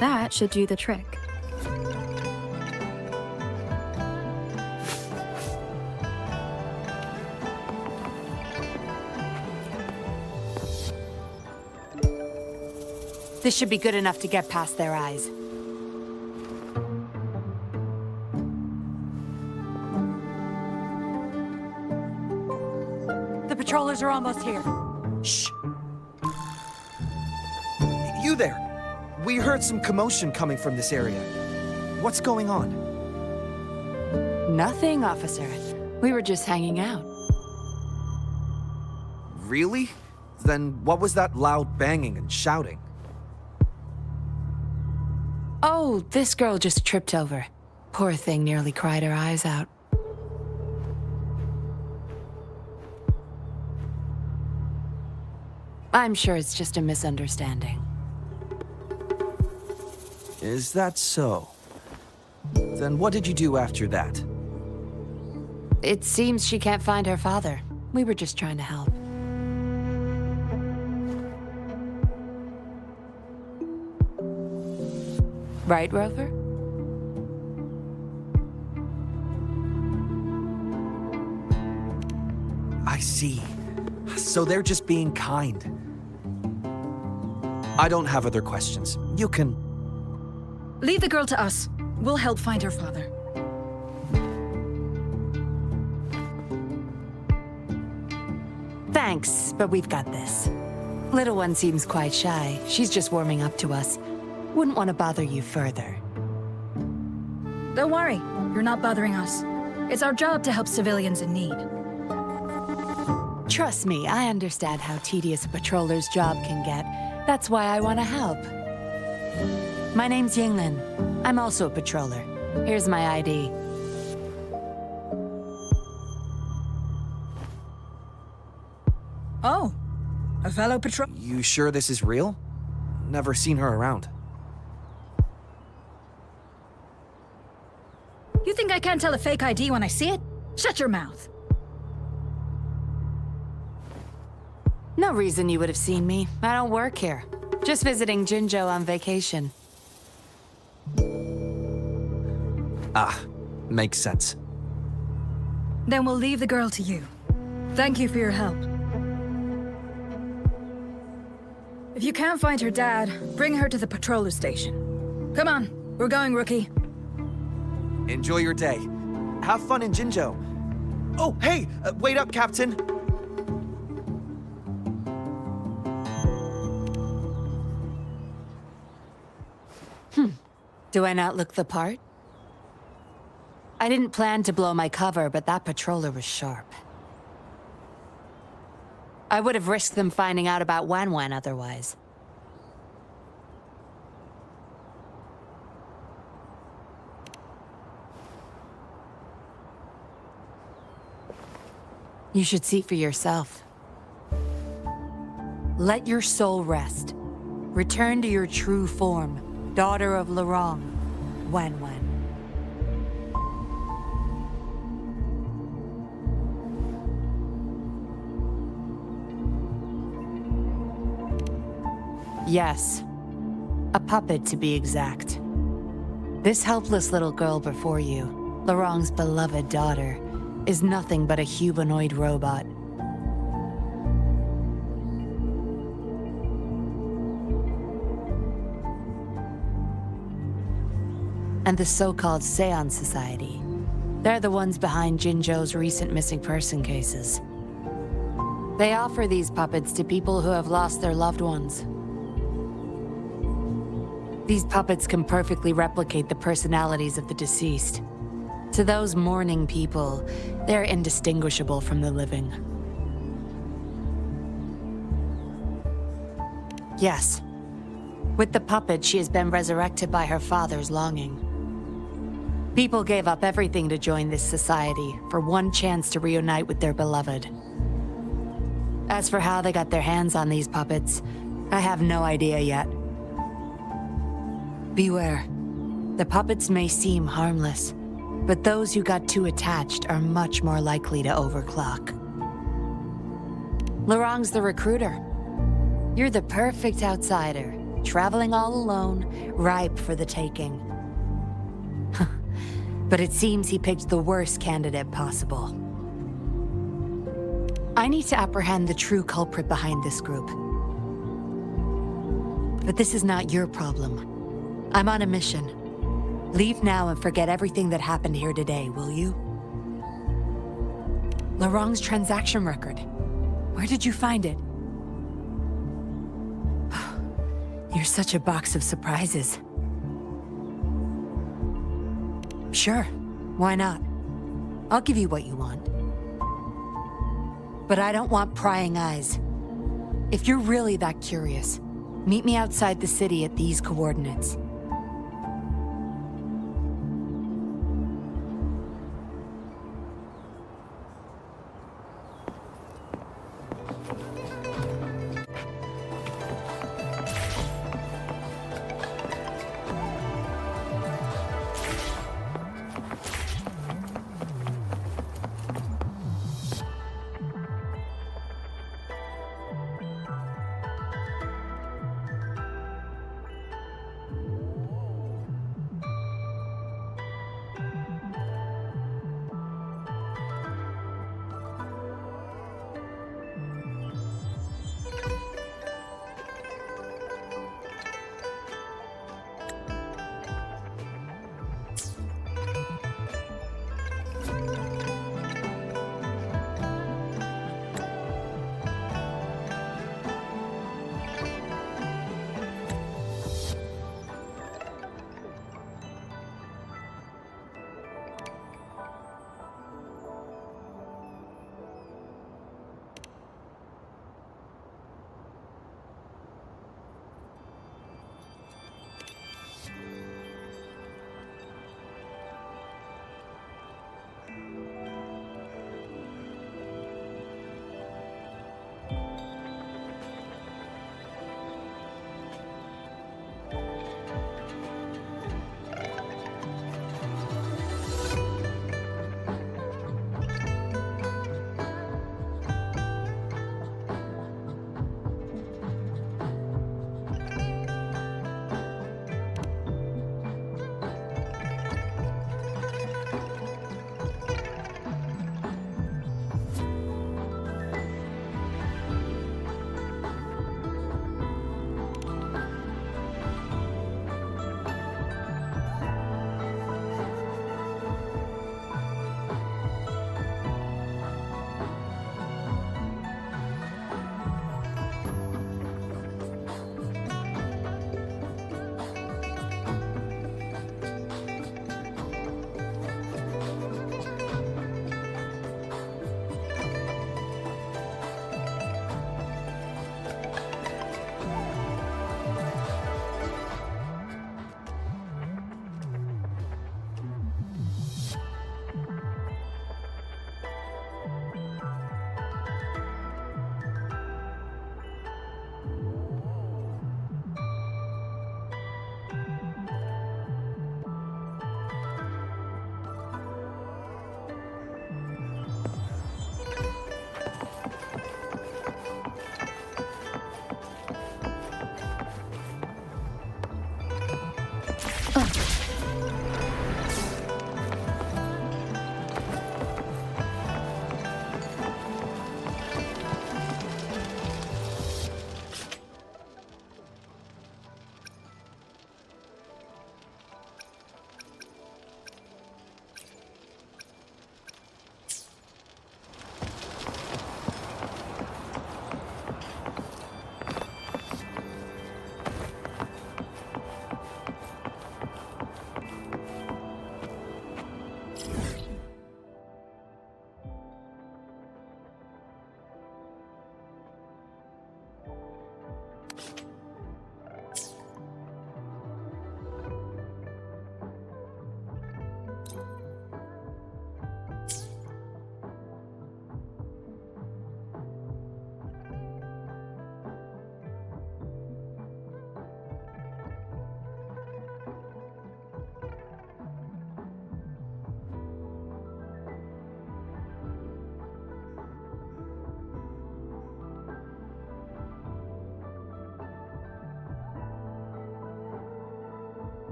That should do the trick. This should be good enough to get past their eyes. The patrollers are almost here. Shh! You there! We heard some commotion coming from this area. What's going on? Nothing, officer. We were just hanging out. Really? Then what was that loud banging and shouting? Oh, this girl just tripped over. Poor thing nearly cried her eyes out. I'm sure it's just a misunderstanding. Is that so? Then what did you do after that? It seems she can't find her father. We were just trying to help. Right, Rover? I see. So they're just being kind. I don't have other questions. You can... Leave the girl to us. We'll help find her father. Thanks, but we've got this. Little one seems quite shy. She's just warming up to us. Wouldn't want to bother you further. Don't worry. You're not bothering us. It's our job to help civilians in need. Trust me, I understand how tedious a patroller's job can get. That's why I want to help. My name's Yinglin. I'm also a patroller. Here's my ID. Oh, a fellow patrol... You sure this is real? Never seen her around. You think I can't tell a fake ID when I see it? Shut your mouth. No reason you would have seen me. I don't work here. Just visiting Jinzhou on vacation. Ah, makes sense. Then we'll leave the girl to you. Thank you for your help. If you can't find her dad, bring her to the patroller station. Come on, we're going, rookie. Enjoy your day. Have fun in Jinzhou. Oh, hey! Wait up, Captain! Do I not look the part? I didn't plan to blow my cover, but that patroller was sharp. I would have risked them finding out about Wan Wan otherwise. You should see for yourself. Let your soul rest. Return to your true form, daughter of Lorong, Wan Wan. Yes, a puppet to be exact. This helpless little girl before you, Lorong's beloved daughter, is nothing but a humanoid robot. And the so-called Seance Society. They're the ones behind Jinzhou's recent missing person cases. They offer these puppets to people who have lost their loved ones. These puppets can perfectly replicate the personalities of the deceased. To those mourning people, they're indistinguishable from the living. Yes. With the puppet, she has been resurrected by her father's longing. People gave up everything to join this society for one chance to reunite with their beloved. As for how they got their hands on these puppets, I have no idea yet. Beware. The puppets may seem harmless, but those who got too attached are much more likely to overclock. Lorong's the recruiter. You're the perfect outsider, traveling all alone, ripe for the taking. But it seems he picked the worst candidate possible. I need to apprehend the true culprit behind this group. But this is not your problem. I'm on a mission. Leave now and forget everything that happened here today, will you? Lorong's transaction record. Where did you find it? You're such a box of surprises. Sure, why not? I'll give you what you want. But I don't want prying eyes. If you're really that curious, meet me outside the city at these coordinates.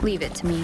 Leave it to me.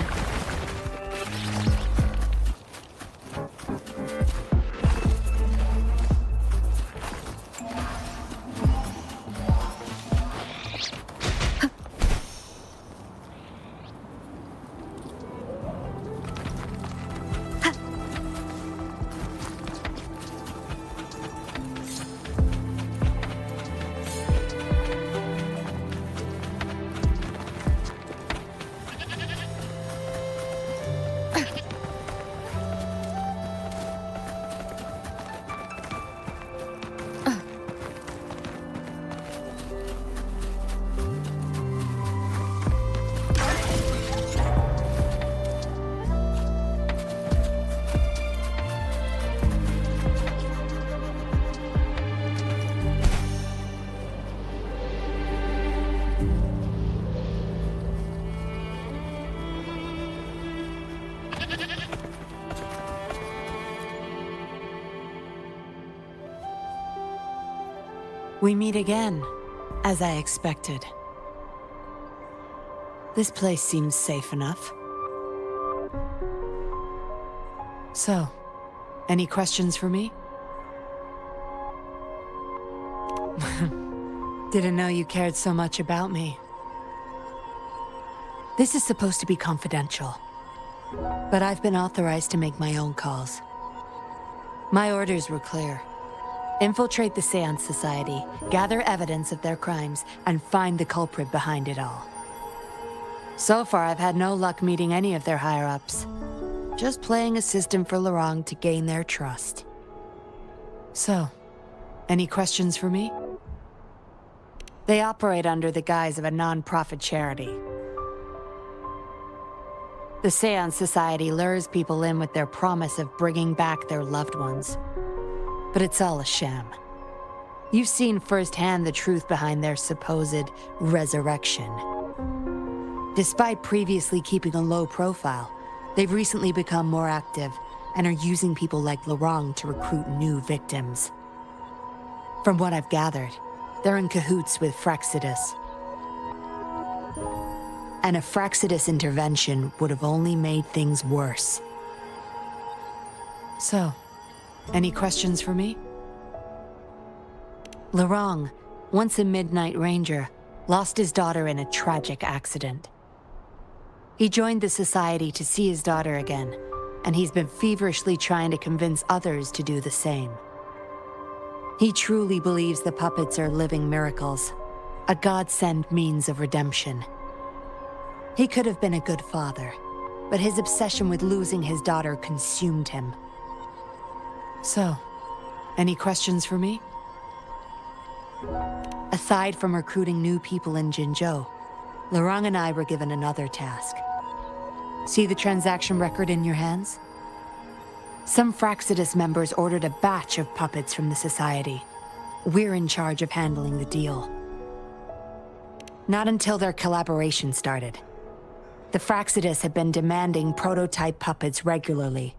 We meet again, as I expected. This place seems safe enough. So, any questions for me? Didn't know you cared so much about me. This is supposed to be confidential, but I've been authorized to make my own calls. My orders were clear. Infiltrate the Seance Society, gather evidence of their crimes, and find the culprit behind it all. So far, I've had no luck meeting any of their higher-ups. Just playing a system for Lorang to gain their trust. So, any questions for me? They operate under the guise of a non-profit charity. The Seance Society lures people in with their promise of bringing back their loved ones. But it's all a sham. You've seen firsthand the truth behind their supposed resurrection. Despite previously keeping a low profile, they've recently become more active and are using people like Lorang to recruit new victims. From what I've gathered, they're in cahoots with Fraxidus. And a Fraxidus intervention would have only made things worse. So, any questions for me? Lorang, once a Midnight Ranger, lost his daughter in a tragic accident. He joined the Society to see his daughter again, and he's been feverishly trying to convince others to do the same. He truly believes the puppets are living miracles, a God-sent means of redemption. He could have been a good father, but his obsession with losing his daughter consumed him. So, any questions for me? Aside from recruiting new people in Jinzhou, Lorang and I were given another task. See the transaction record in your hands? Some Fraxidus members ordered a batch of puppets from the Society. We're in charge of handling the deal. Not until their collaboration started. The Fraxidus have been demanding prototype puppets regularly.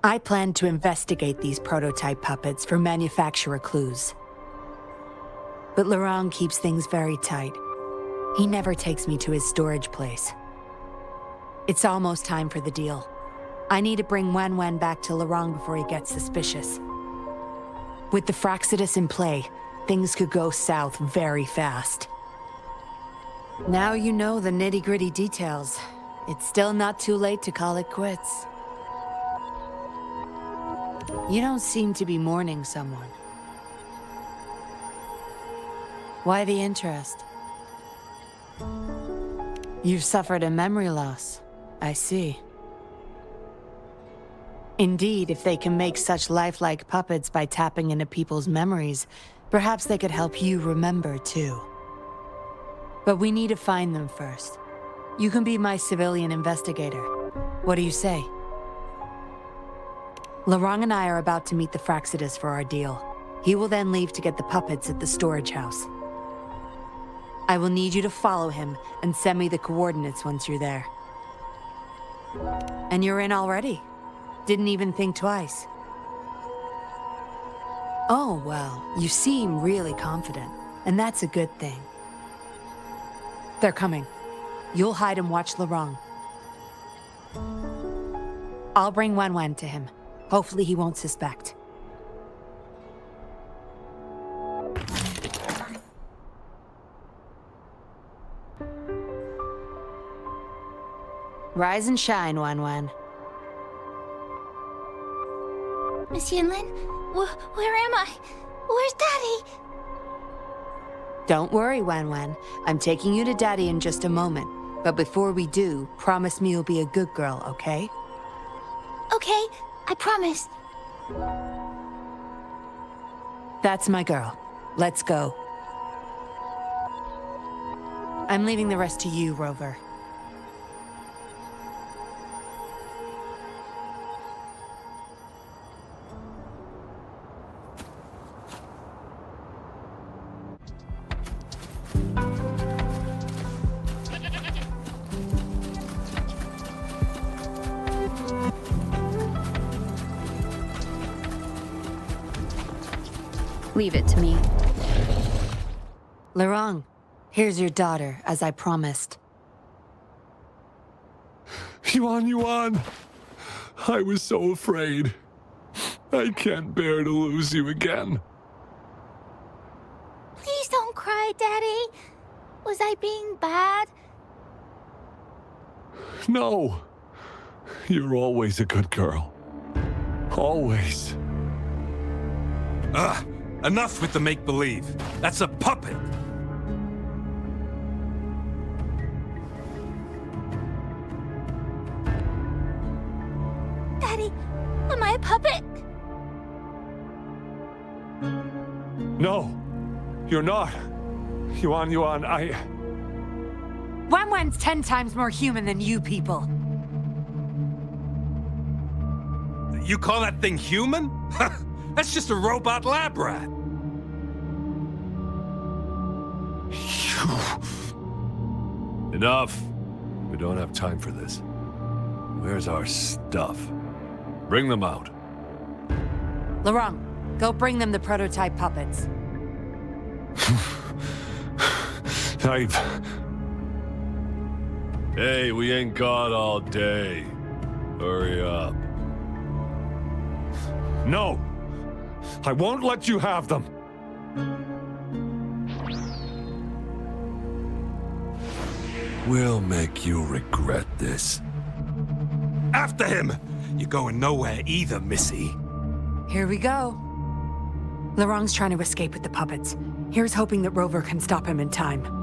I plan to investigate these prototype puppets for manufacturer clues. But Lorang keeps things very tight. He never takes me to his storage place. It's almost time for the deal. I need to bring Wan back to Lorang before he gets suspicious. With the Fraxidus in play, things could go south very fast. Now you know the nitty-gritty details. It's still not too late to call it quits. You don't seem to be mourning someone. Why the interest? You've suffered a memory loss. I see. Indeed, if they can make such lifelike puppets by tapping into people's memories, perhaps they could help you remember too. But we need to find them first. You can be my civilian investigator. What do you say? Lorang and I are about to meet the Fraxidus for our deal. He will then leave to get the puppets at the storage house. I will need you to follow him and send me the coordinates once you're there. And you're in already. Didn't even think twice. Oh, well, you seem really confident, and that's a good thing. They're coming. You'll hide and watch Laurent. I'll bring Wan Wan to him. Hopefully he won't suspect. Rise and shine, Wan Wan. Miss Yinlin, where am I? Where's Daddy? Don't worry, Wan Wan. I'm taking you to Daddy in just a moment. But before we do, promise me you'll be a good girl, okay? Okay, I promise. That's my girl. Let's go. I'm leaving the rest to you, Rover. Leave it to me. Laurent, here's your daughter, as I promised. Yuan! I was so afraid. I can't bear to lose you again. Please don't cry, Daddy. Was I being bad? No. You're always a good girl. Always. Ugh! Enough with the make-believe. That's a puppet. Daddy, am I a puppet? No, you're not. Yuan, Wan Wan's 10 times more human than you people. You call that thing human? That's just a robot lab rat. Enough. We don't have time for this. Where's our stuff? Bring them out. Laurent, go bring them the prototype puppets. Hey, we ain't got all day. Hurry up. No! I won't let you have them! We'll make you regret this. After him! You're going nowhere either, Missy. Here we go. Laurent's trying to escape with the puppets. Here's hoping that Rover can stop him in time.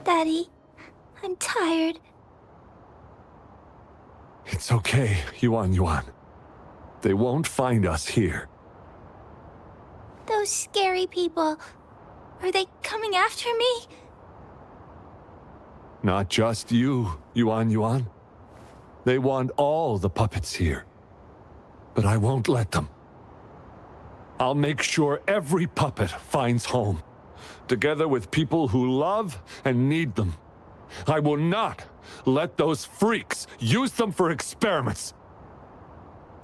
Daddy, I'm tired. It's okay, Yuan. They won't find us here. Those scary people, are they coming after me? Not just you, Yuan. They want all the puppets here. But I won't let them. I'll make sure every puppet finds home, together with people who love and need them. I will not let those freaks use them for experiments.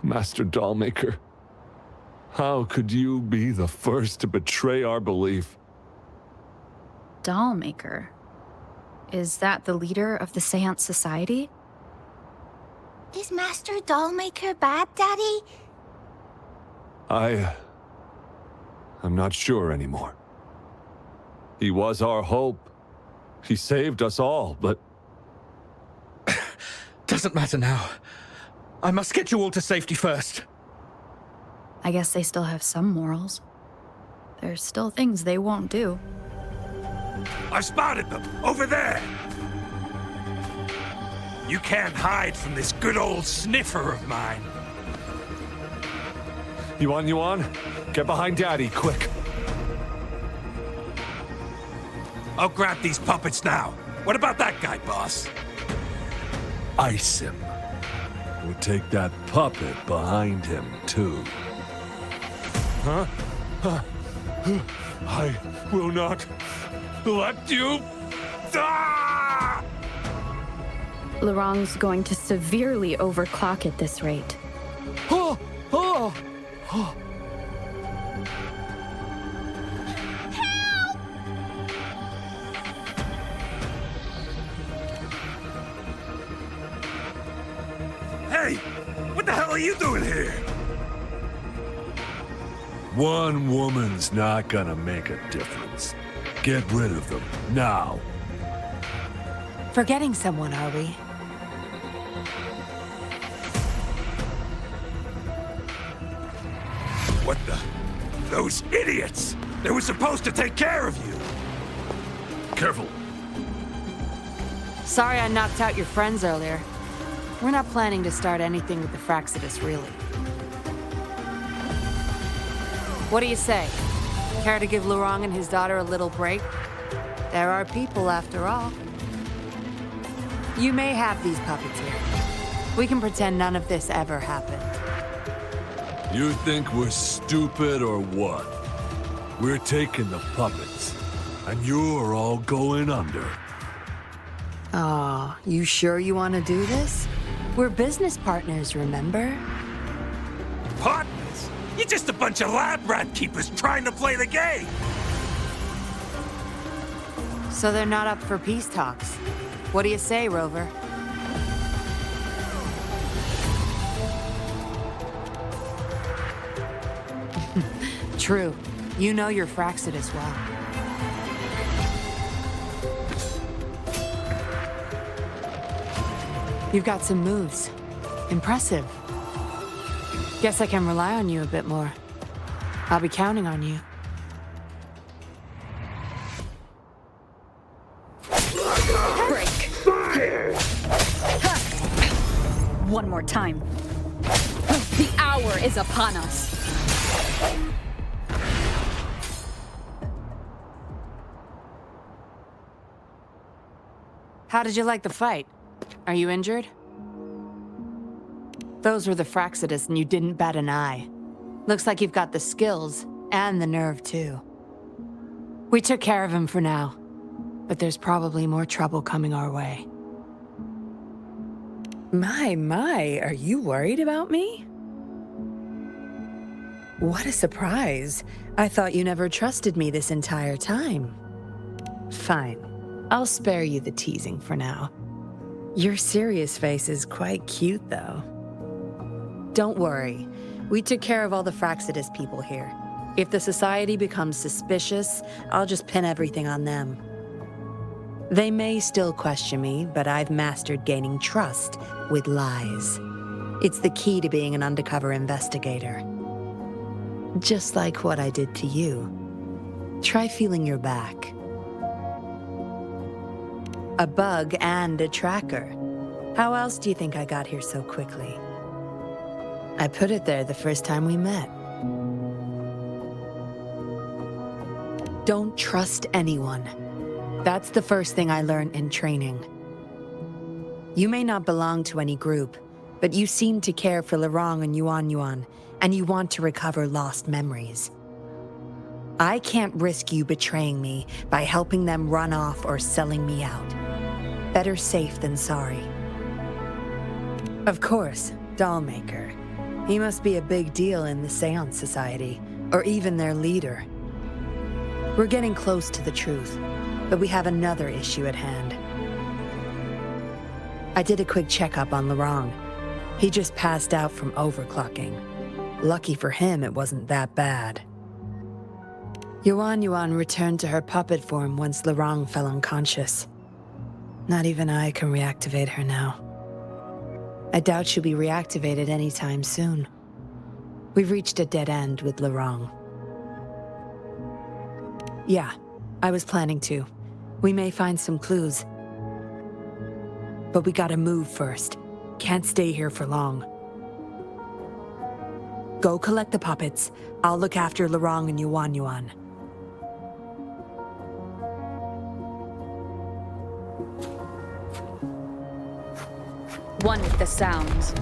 Master Dollmaker, how could you be the first to betray our belief? Dollmaker? Is that the leader of the Seance Society? Is Master Dollmaker bad, Daddy? I'm not sure anymore. He was our hope. He saved us all, but... Doesn't matter now. I must get you all to safety first. I guess they still have some morals. There's still things they won't do. I've spotted them! Over there! You can't hide from this good old sniffer of mine. Yuan, get behind Daddy, quick. I'll grab these puppets now. What about that guy, boss? Ice him. We'll take that puppet behind him, too. Huh? I will not let you... Ah! Laurent's going to severely overclock at this rate. Oh! Oh! Oh! Hey! What the hell are you doing here? One woman's not gonna make a difference. Get rid of them, now. Forgetting someone, are we? What the? Those idiots! They were supposed to take care of you! Careful. Sorry I knocked out your friends earlier. We're not planning to start anything with the Fraxidus, really. What do you say? Care to give Laurent and his daughter a little break? There are people, after all. You may have these puppets here. We can pretend none of this ever happened. You think we're stupid or what? We're taking the puppets, and you're all going under. Aw, you sure you want to do this? We're business partners, remember? Partners? You're just a bunch of lab rat keepers trying to play the game! So they're not up for peace talks. What do you say, Rover? True. You know your Fraxidus well. You've got some moves. Impressive. Guess I can rely on you a bit more. I'll be counting on you. Break. One more time. The hour is upon us. How did you like the fight? Are you injured? Those were the Fraxidus and you didn't bat an eye. Looks like you've got the skills and the nerve too. We took care of him for now, but there's probably more trouble coming our way. My, are you worried about me? What a surprise. I thought you never trusted me this entire time. Fine. I'll spare you the teasing for now. Your serious face is quite cute, though. Don't worry. We took care of all the Fraxidus people here. If the Society becomes suspicious, I'll just pin everything on them. They may still question me, but I've mastered gaining trust with lies. It's the key to being an undercover investigator. Just like what I did to you. Try feeling your back. A bug and a tracker. How else do you think I got here so quickly? I put it there the first time we met. Don't trust anyone. That's the first thing I learned in training. You may not belong to any group, but you seem to care for Laurent and Yuan, and you want to recover lost memories. I can't risk you betraying me by helping them run off or selling me out. Better safe than sorry. Of course, Dollmaker. He must be a big deal in the Seance Society, or even their leader. We're getting close to the truth, but we have another issue at hand. I did a quick checkup on Lorang. He just passed out from overclocking. Lucky for him, it wasn't that bad. Yuan returned to her puppet form once Lorang fell unconscious. Not even I can reactivate her now. I doubt she'll be reactivated anytime soon. We've reached a dead end with Lorang. Yeah, I was planning to. We may find some clues. But we gotta move first. Can't stay here for long. Go collect the puppets. I'll look after Lorang and Yuan. One with the sounds.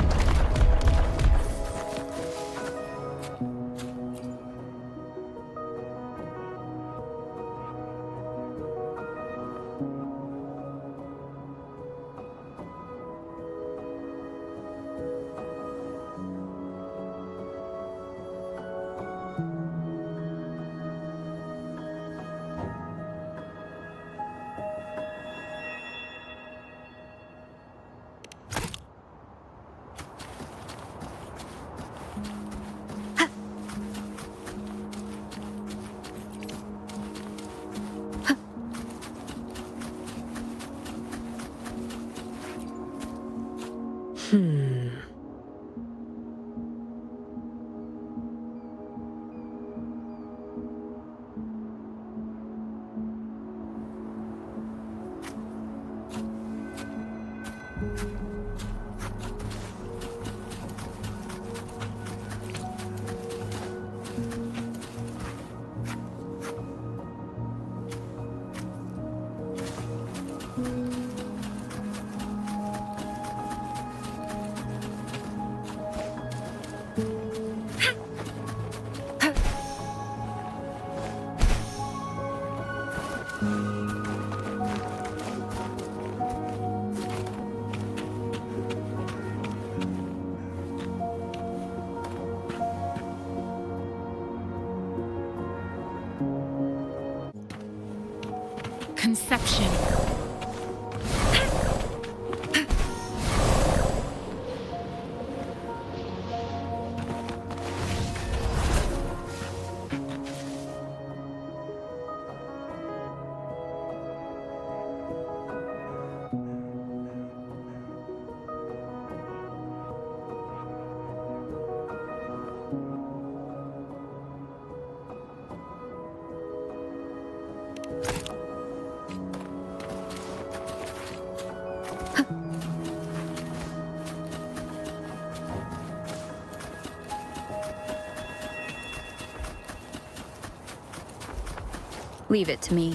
Conception. Leave it to me.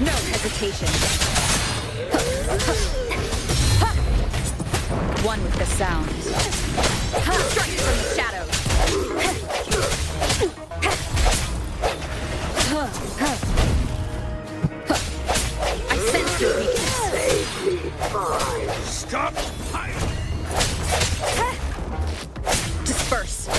No hesitation. One with the sounds. Strike from the shadows. I sense your weakness. Stop! Disperse.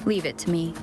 Leave it to me.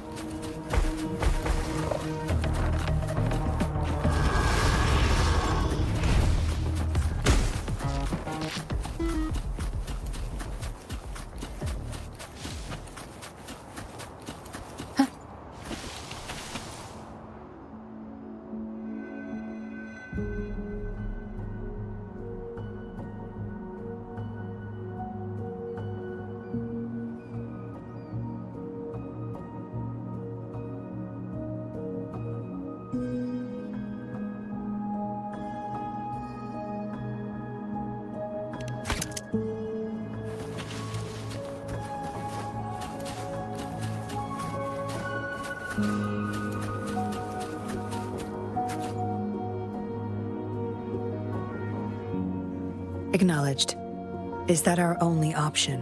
Acknowledged. Is that our only option?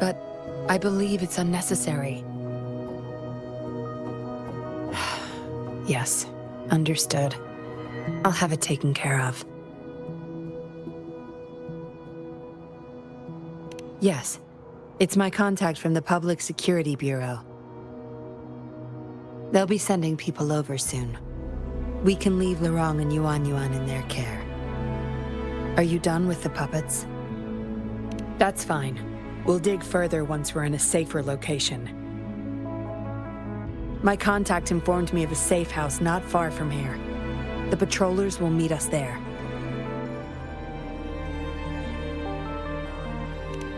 But I believe it's unnecessary. Yes, understood. I'll have it taken care of. Yes, it's my contact from the Public Security Bureau. They'll be sending people over soon. We can leave Lorong and Yuan Yuan in their care. Are you done with the puppets? That's fine. We'll dig further once we're in a safer location. My contact informed me of a safe house not far from here. The patrollers will meet us there.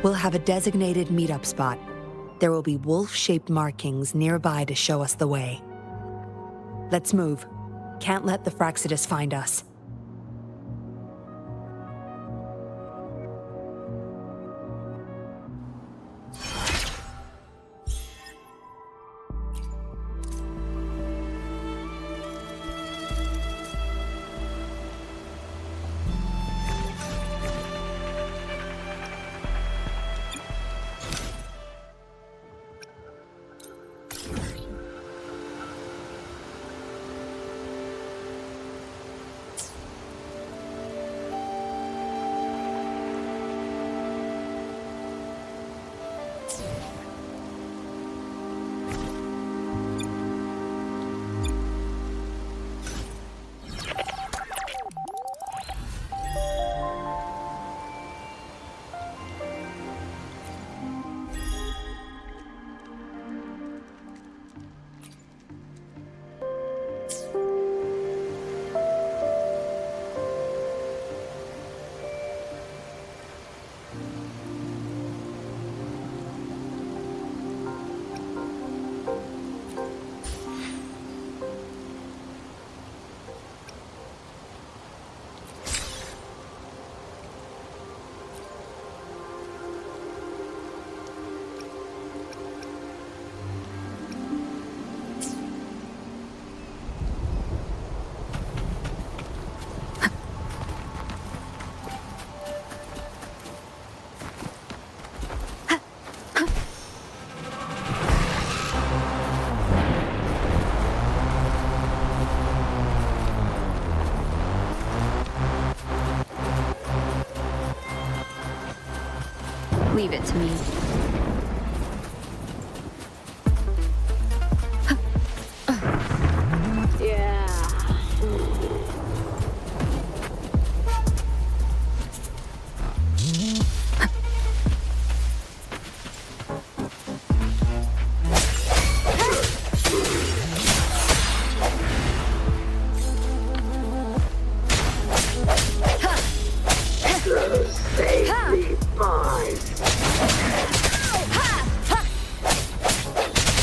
We'll have a designated meetup spot. There will be wolf-shaped markings nearby to show us the way. Let's move. Can't let the Fraxidus find us. Leave it to me.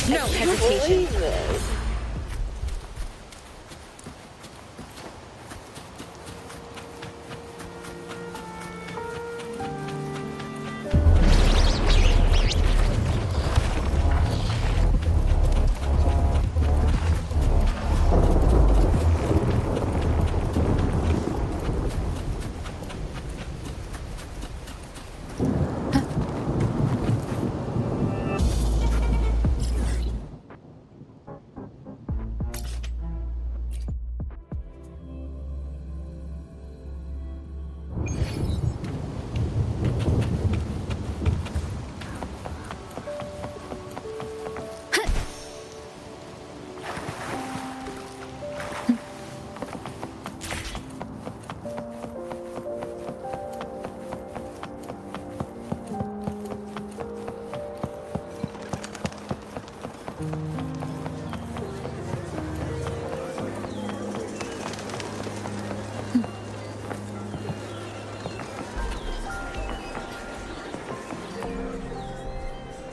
No hesitation.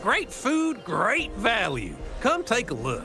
Great food, great value. Come take a look.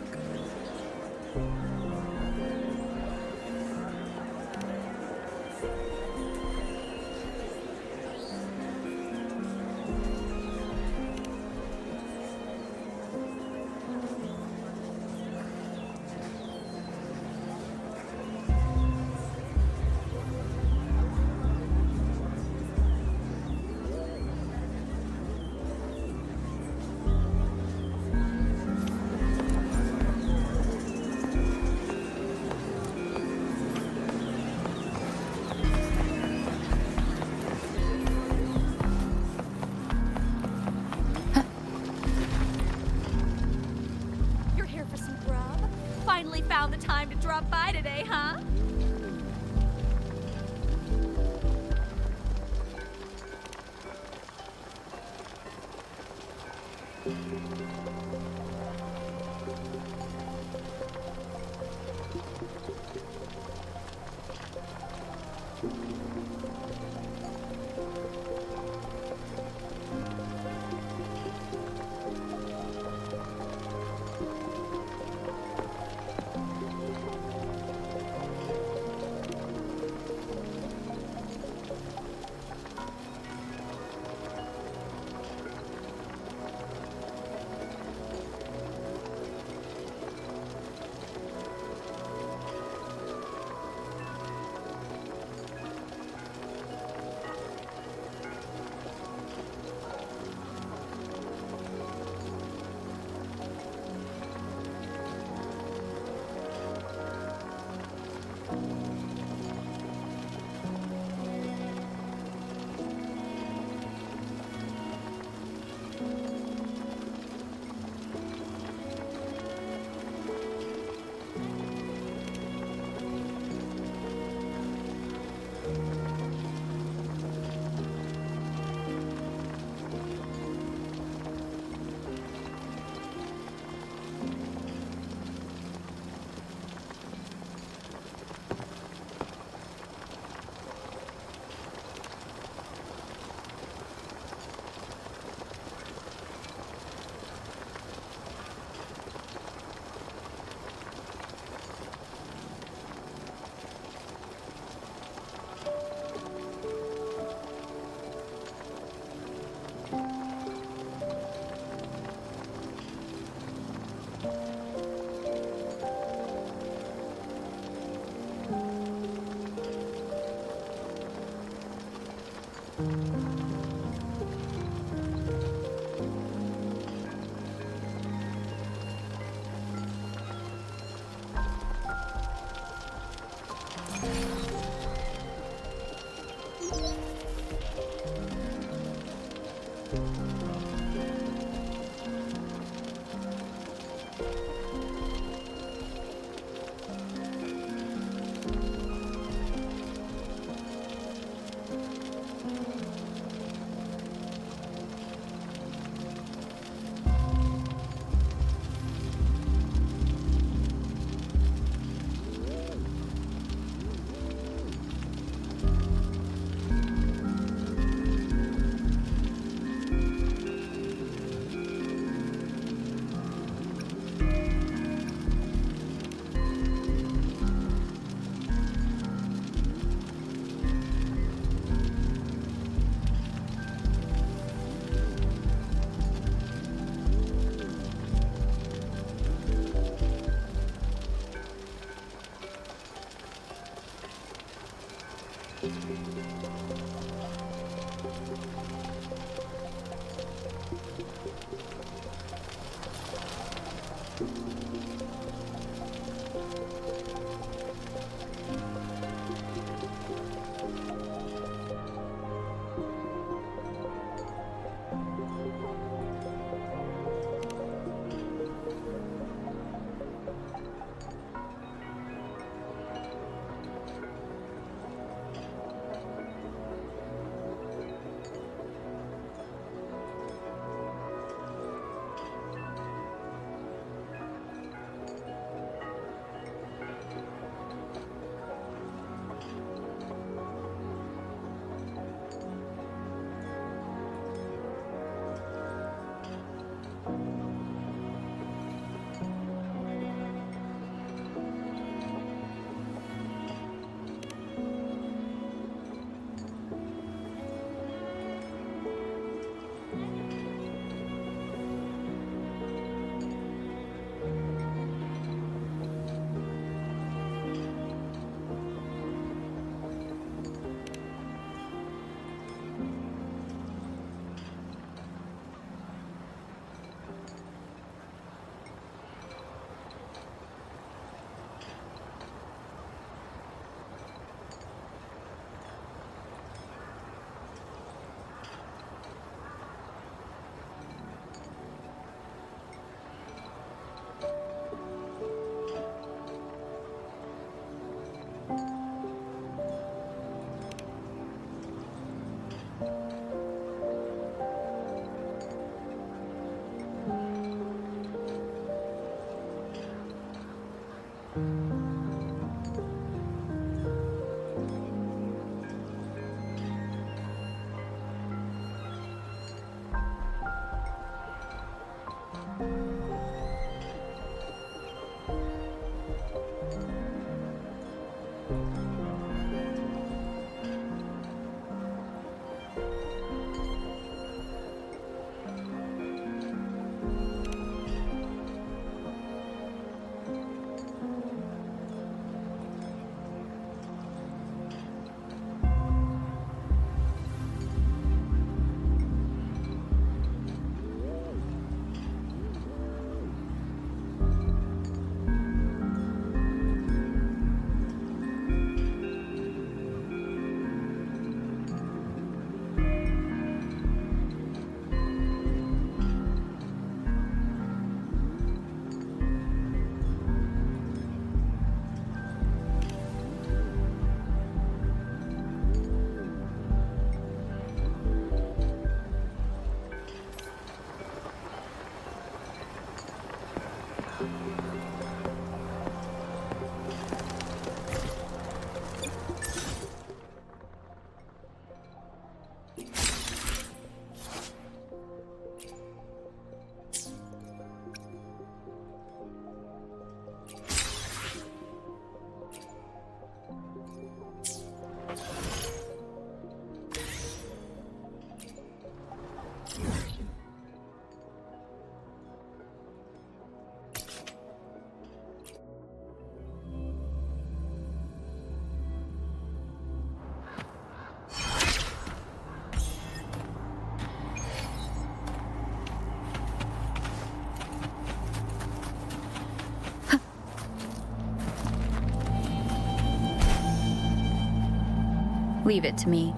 Leave it to me.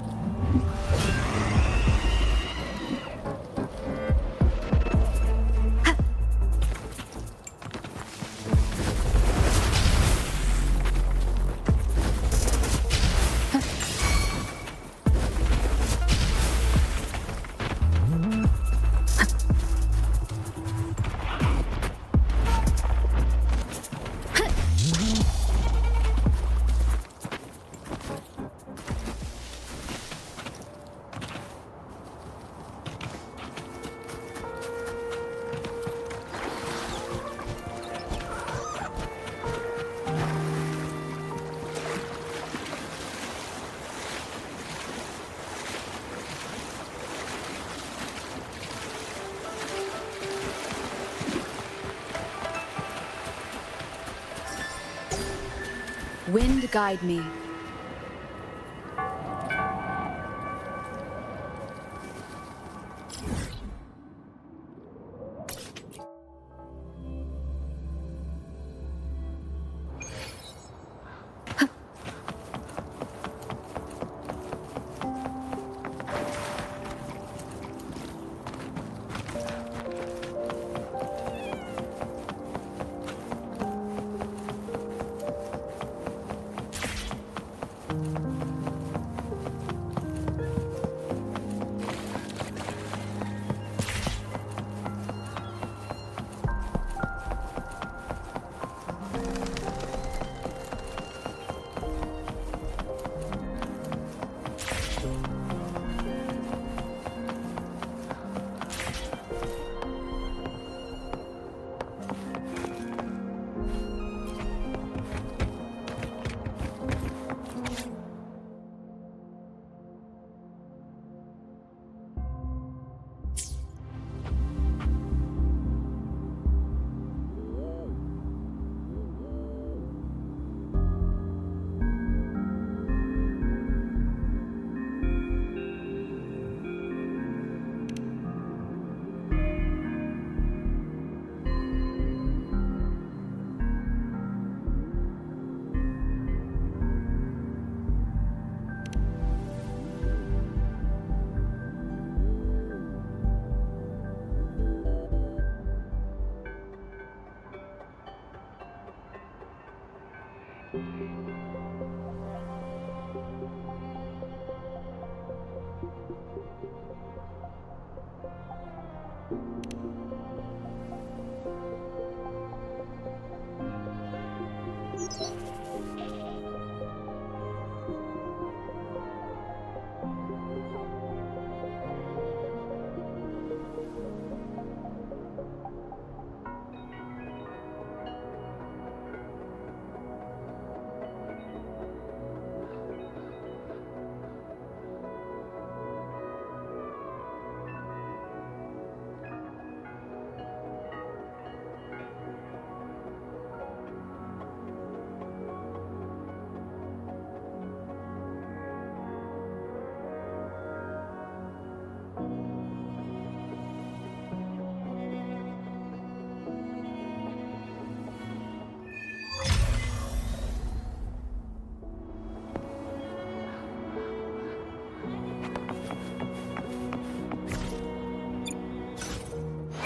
Wind guide me.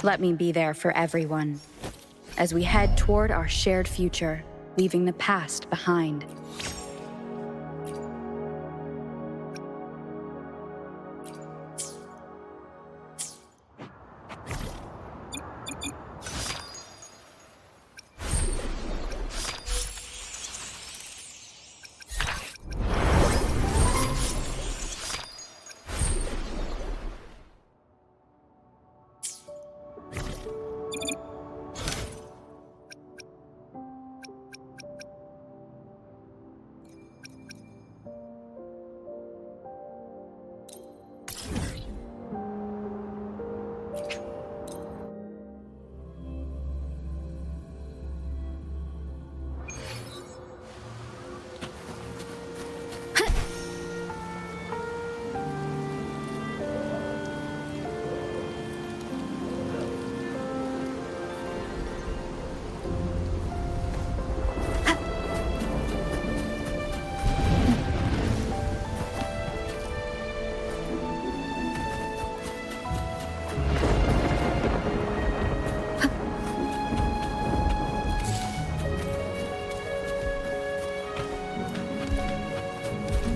Let me be there for everyone as we head toward our shared future, leaving the past behind.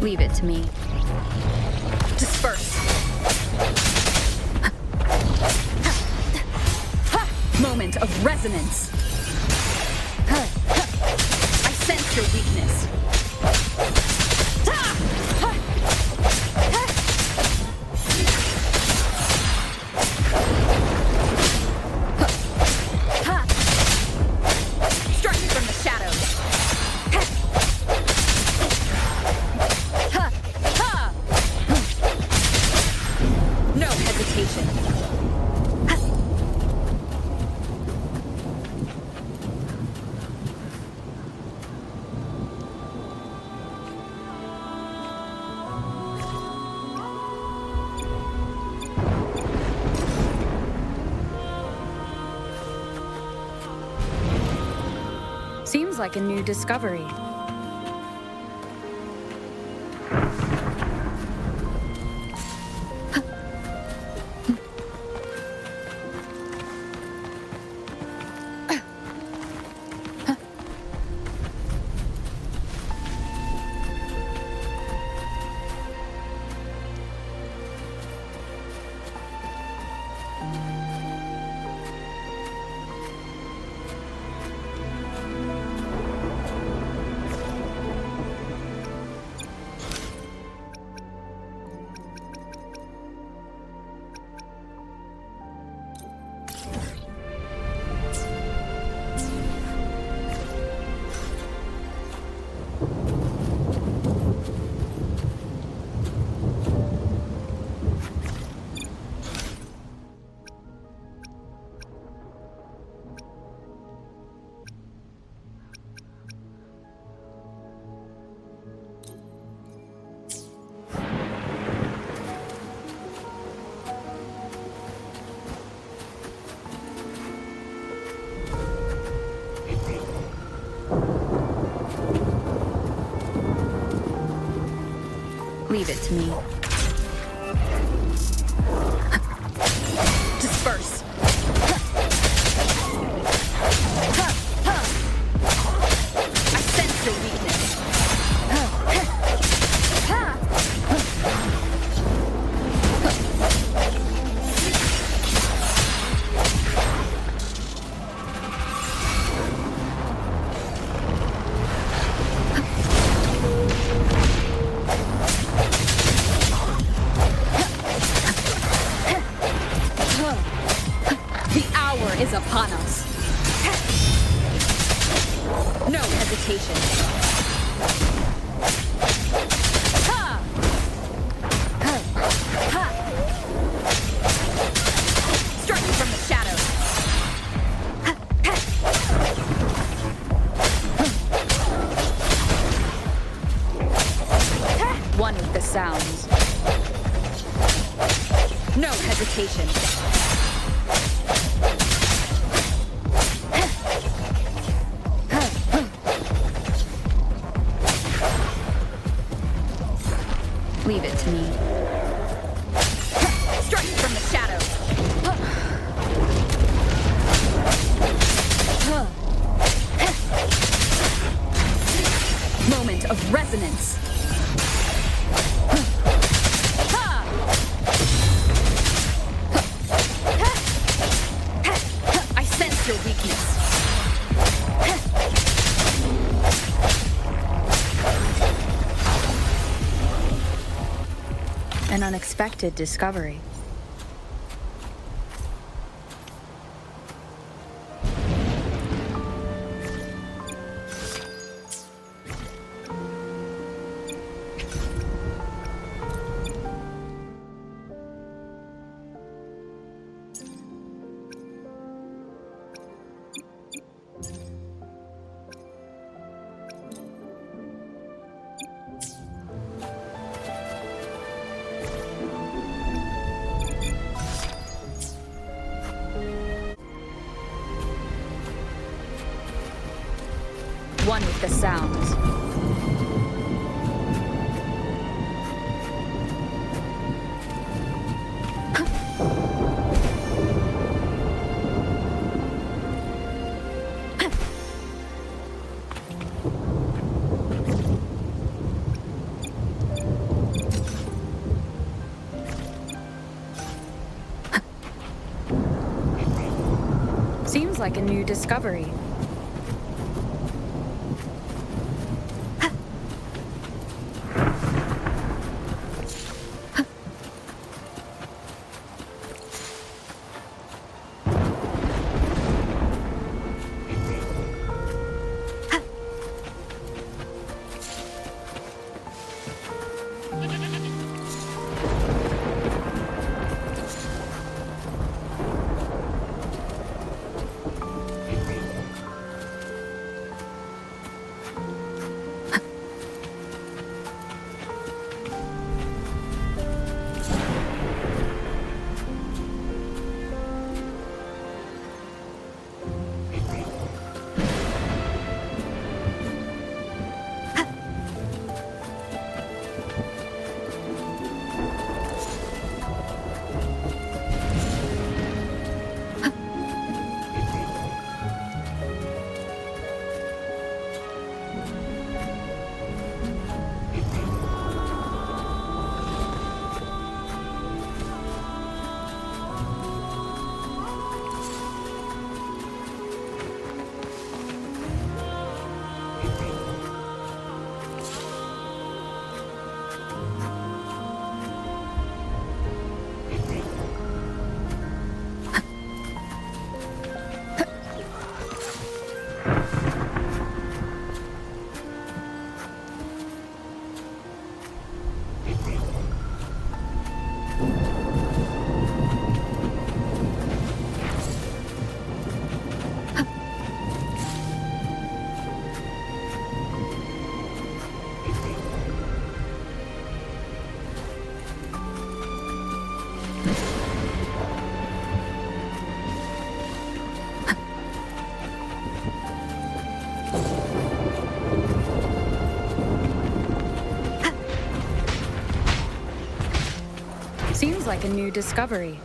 Leave it to me. Disperse. Moment of resonance. I sense your weakness. Strike from the shadows. No hesitation. Seems like a new discovery. Leave it to me. Disperse. I sense your weakness. Is upon us. No hesitation. Striking from the shadows. One with the sounds. No hesitation. Leave it to me. Striking from the shadows. Moment of resonance. I sense your weakness. An unexpected discovery. One with the sounds. like a new discovery. Seems like a new discovery.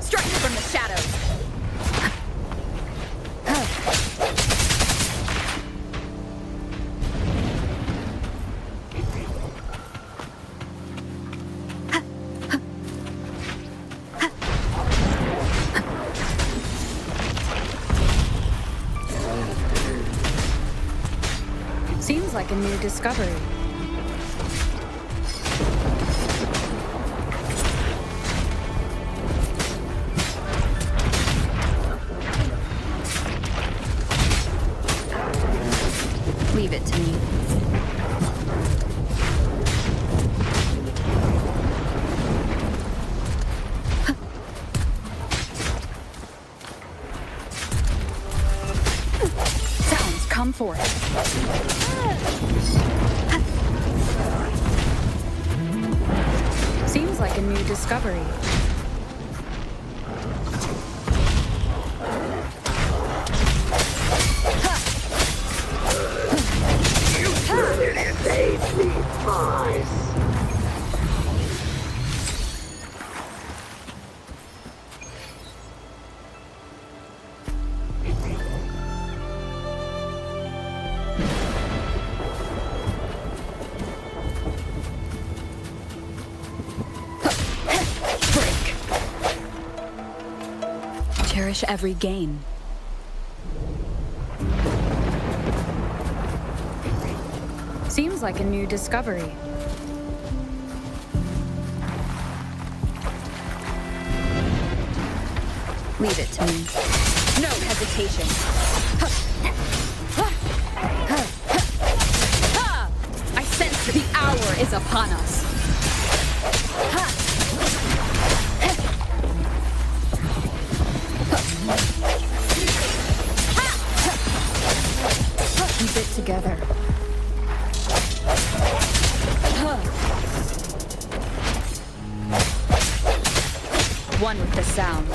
Strike from the shadows. Seems like a new discovery. Leave it to me. Sounds come forth. Seems like a new discovery. Cherish every gain. Seems like a new discovery. Leave it to me. No hesitation. I sense that the hour is upon us. Keep it together. One with the sound.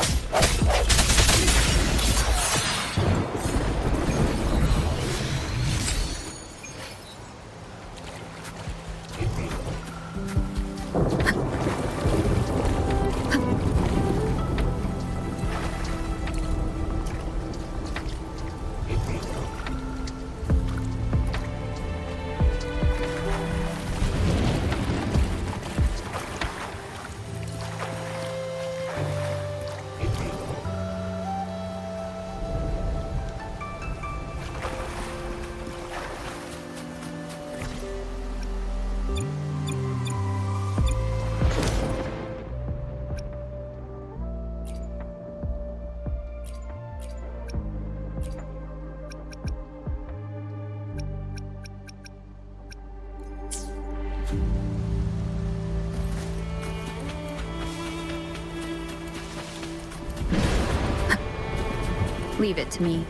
Leave it to me.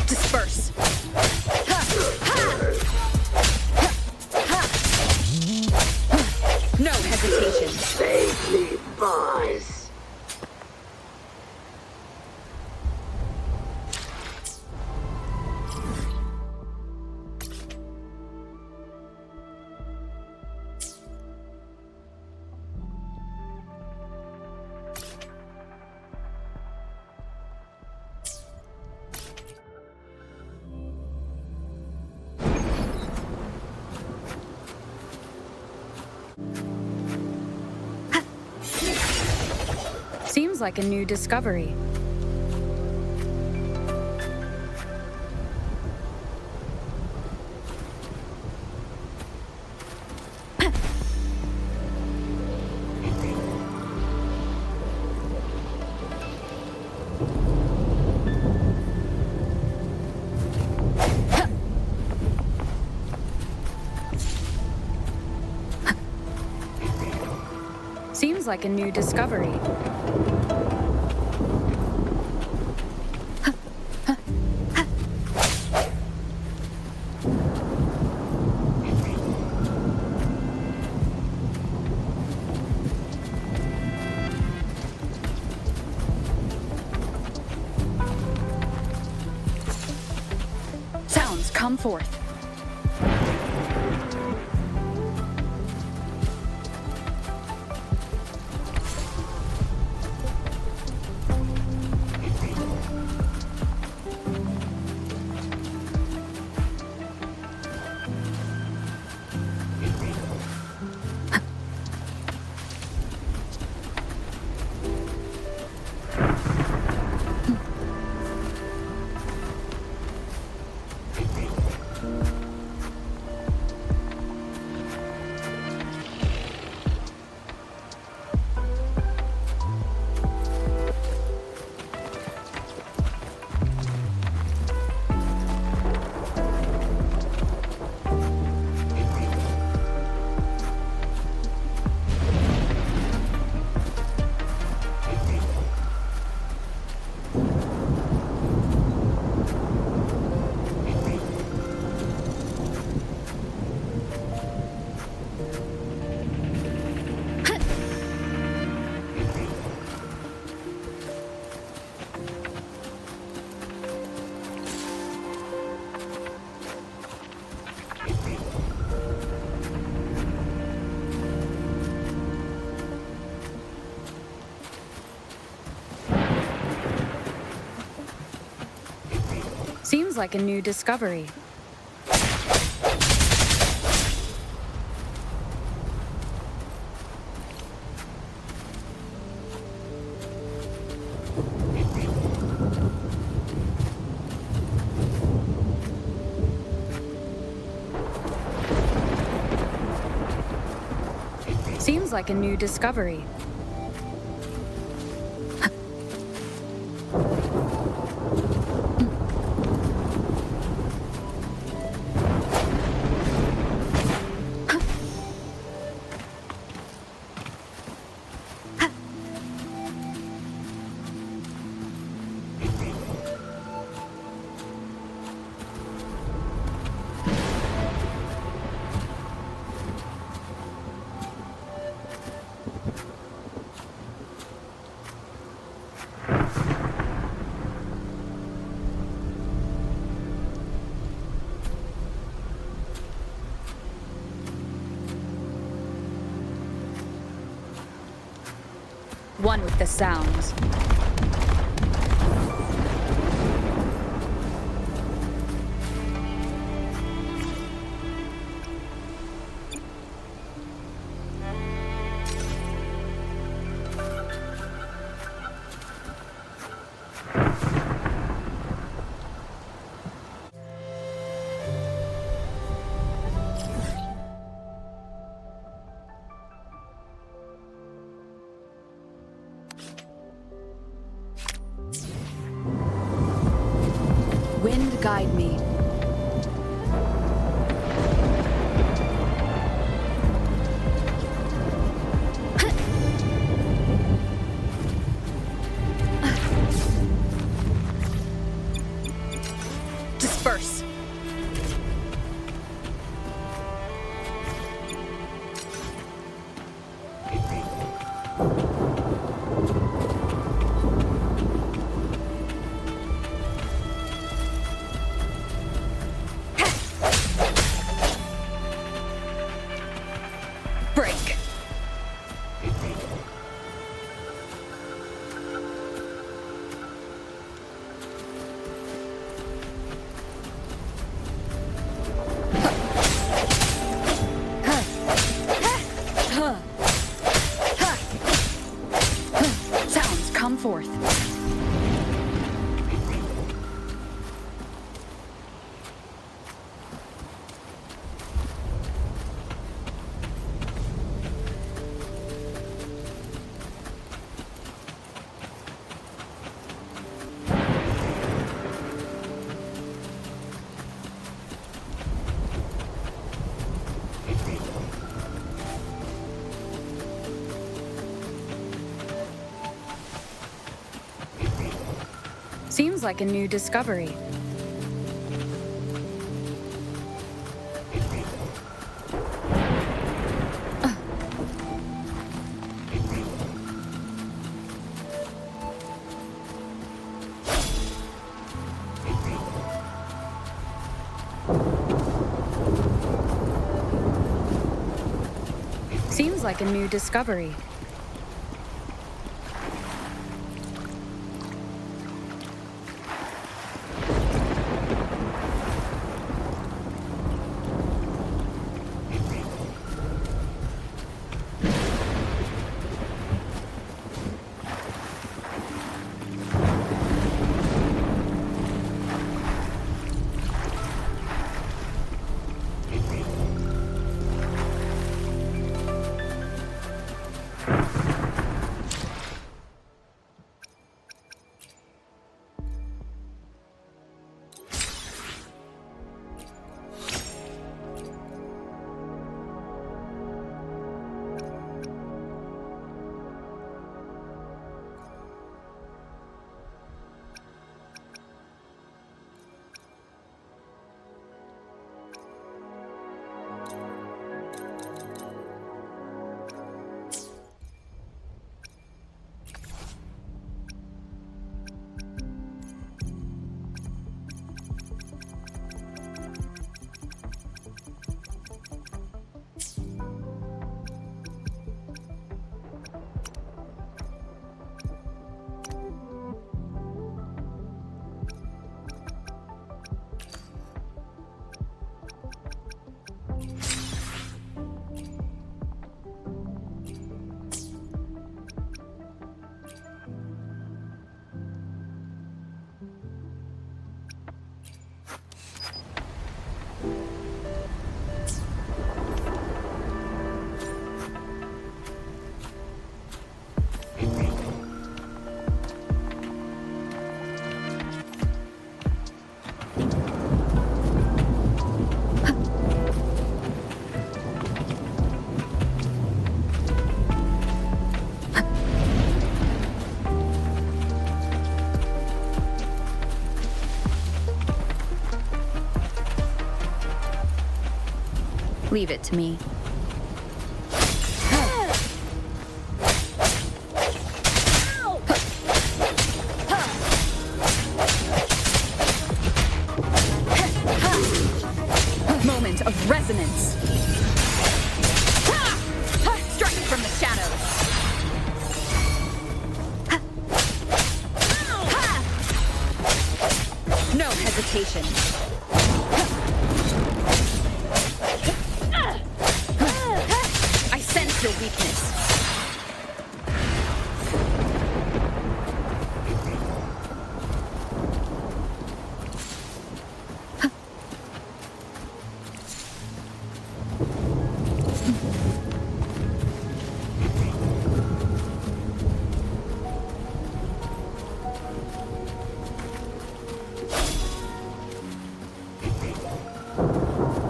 Disperse. No hesitation. Safely, boys. Seems like a new discovery. Seems like a new discovery. Sounds come forth. Seems like a new discovery. Seems like a new discovery. One with the sounds. Wind guide me. come forth. Seems like a new discovery. Seems like a new discovery. Leave it to me. Moment of resonance. Striking from the shadows. No hesitation. I sense your weakness.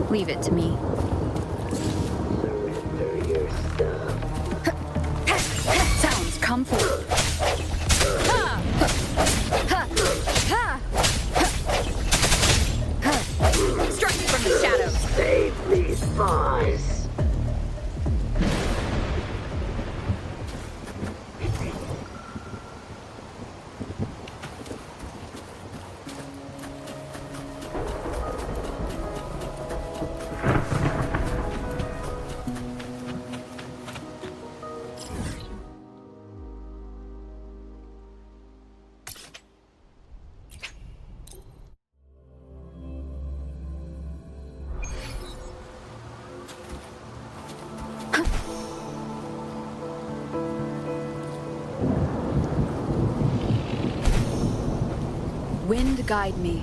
Leave it to me. Sounds come forth. Striking from the shadows. Save these boys. Wind guide me.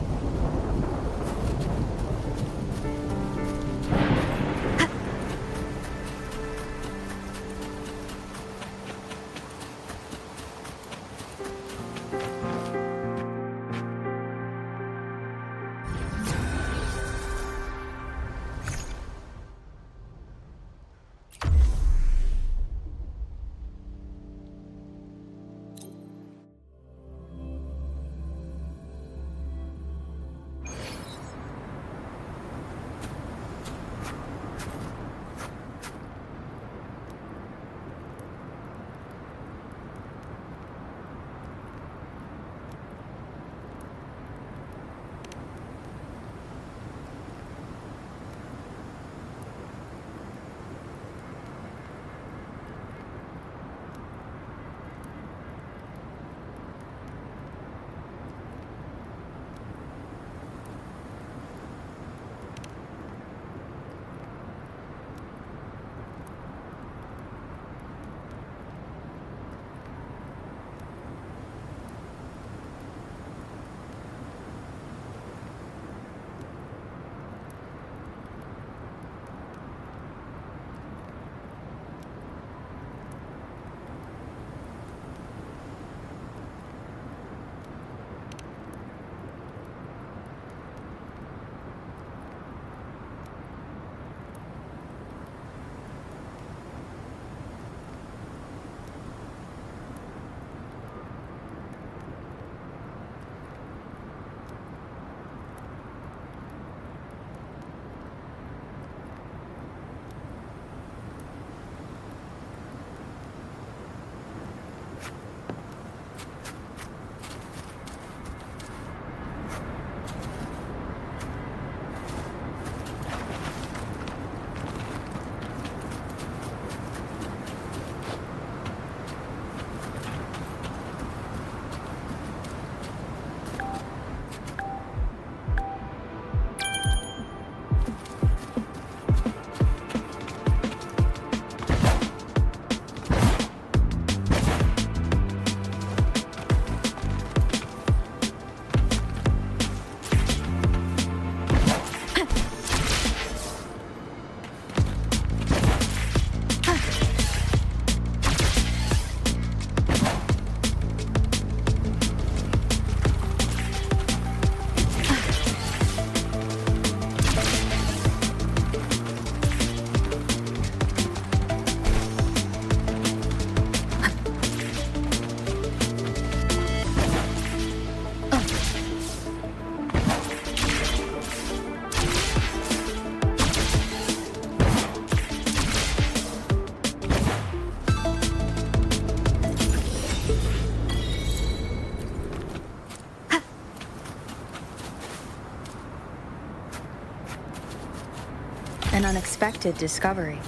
An unexpected discovery.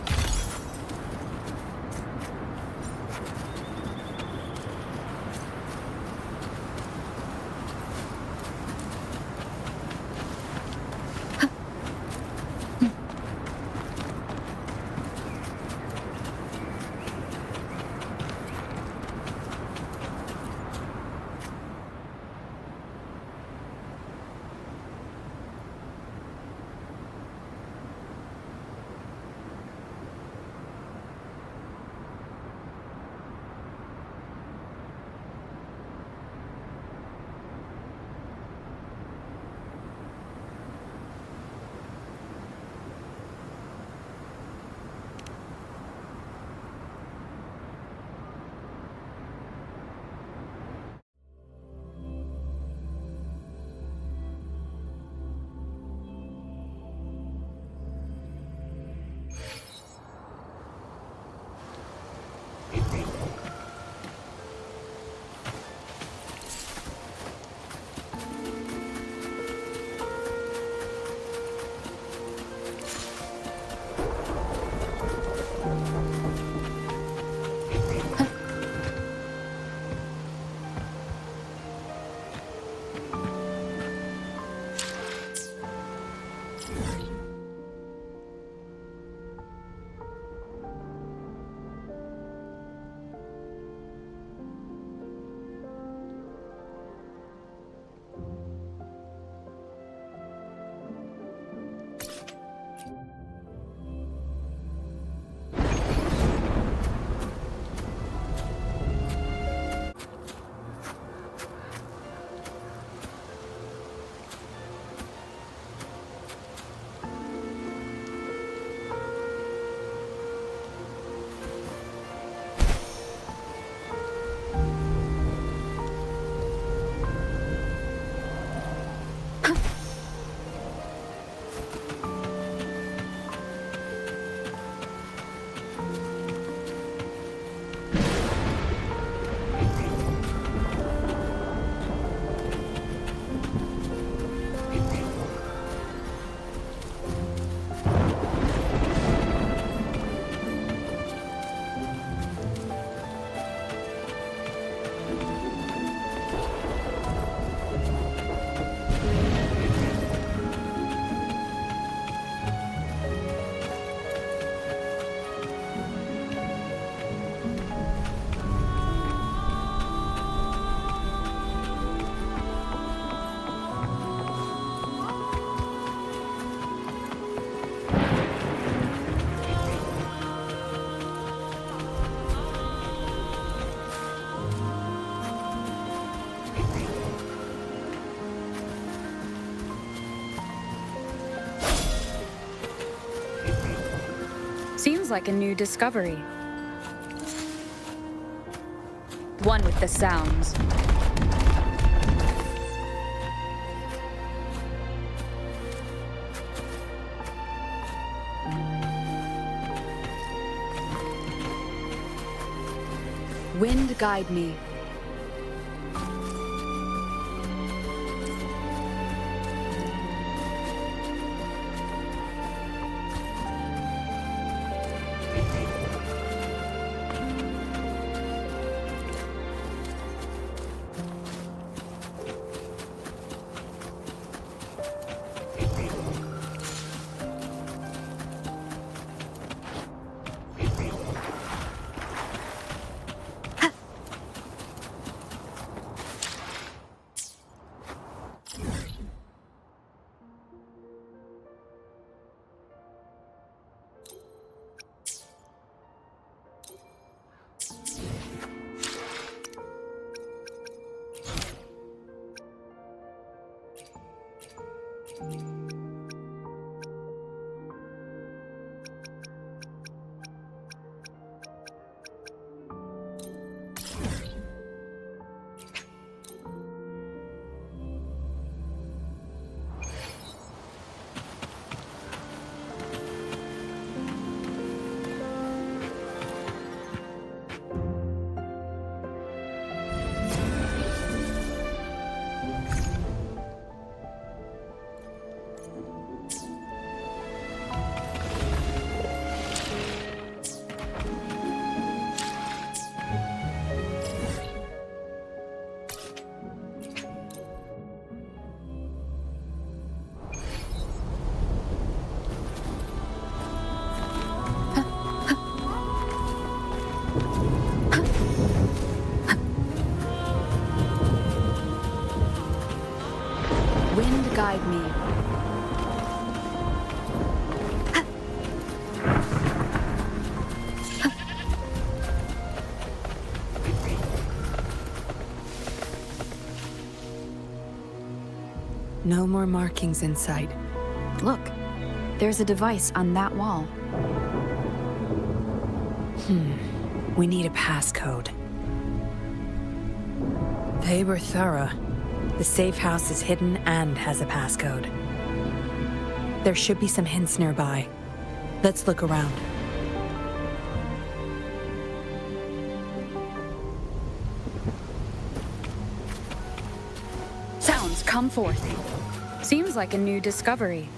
like a new discovery. One with the sounds. Wind guide me. Wind guide me. No more markings in sight. Look, there's a device on that wall. We need a passcode. They were thorough. The safe house is hidden and has a passcode. There should be some hints nearby. Let's look around. Sounds come forth. Seems like a new discovery.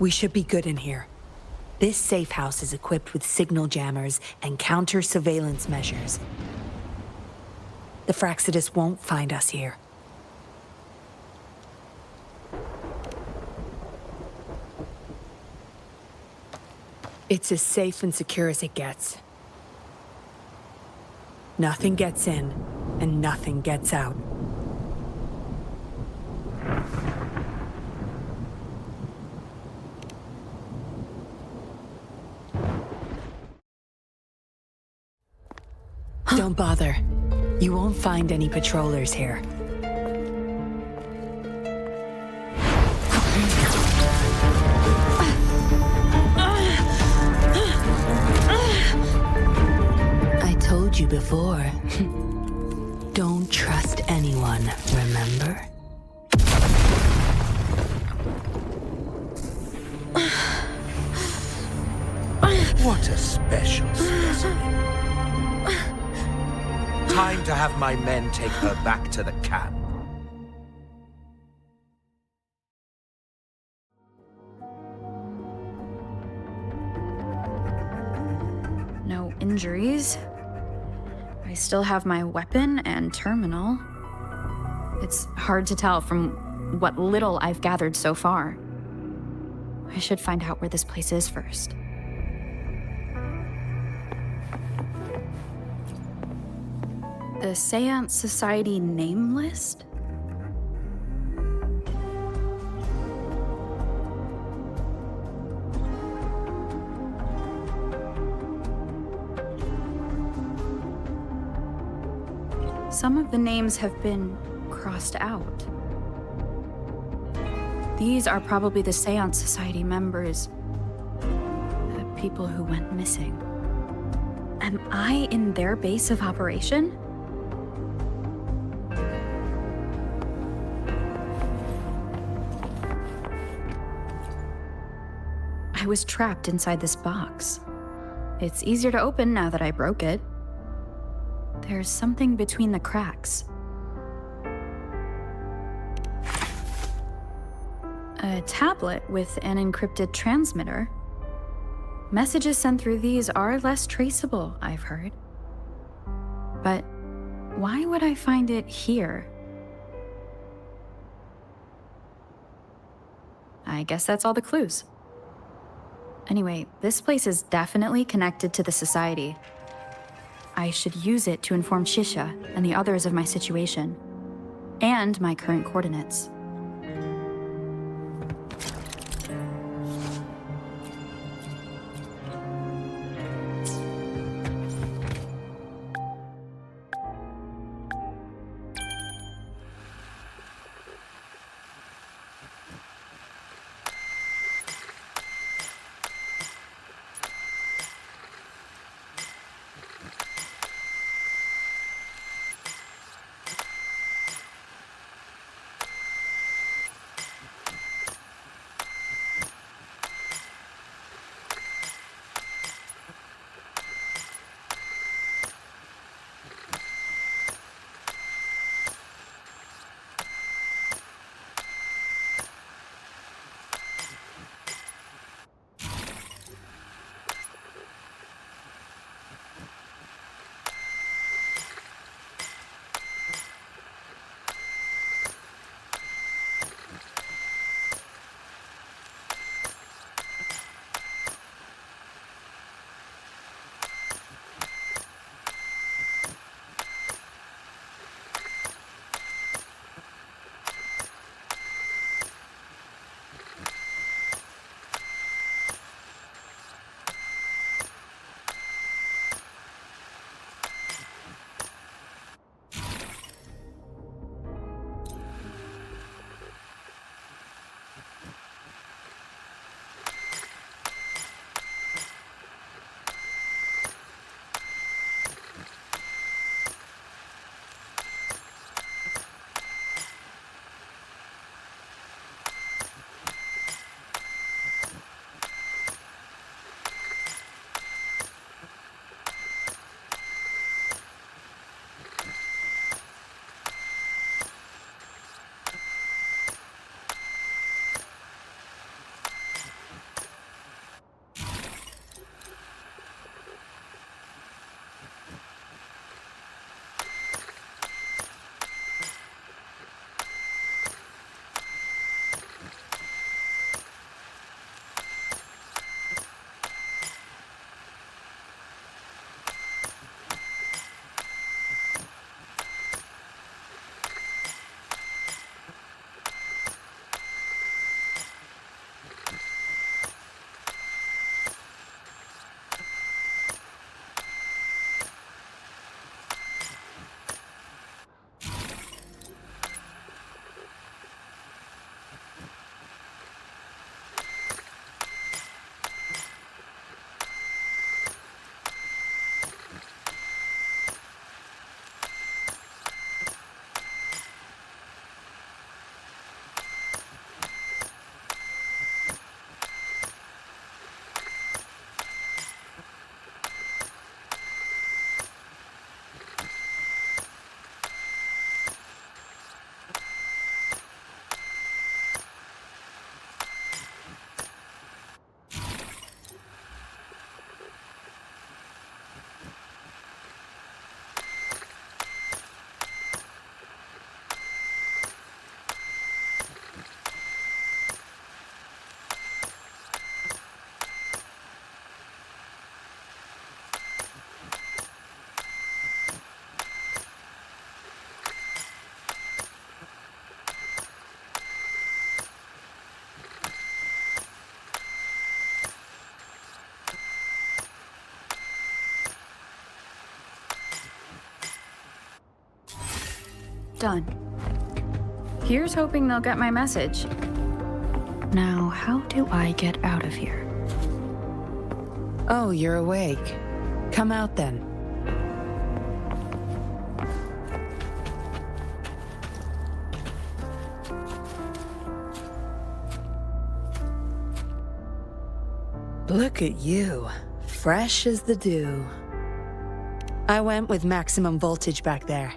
We should be good in here. This safe house is equipped with signal jammers and counter-surveillance measures. The Fraxidus won't find us here. It's as safe and secure as it gets. Nothing gets in, and nothing gets out. Don't bother. You won't find any patrollers here. I told you before. Don't trust anyone, remember? What a special specimen. Time to have my men take her back to the camp. injuries. I still have my weapon and terminal. It's hard to tell from what little I've gathered so far. I should find out where this place is first. The Seance Society name list? Some of the names have been crossed out. These are probably the Seance Society members. The people who went missing. Am I in their base of operation? I was trapped inside this box. It's easier to open now that I broke it. There's something between the cracks. A tablet with an encrypted transmitter. Messages sent through these are less traceable, I've heard. But why would I find it here? I guess that's all the clues. Anyway, this place is definitely connected to the Society. I should use it to inform Shisha and the others of my situation, and my current coordinates. Done. Here's hoping they'll get my message. Now, how do I get out of here? Oh, you're awake. Come out then. Look at you, fresh as the dew. I went with maximum voltage back there.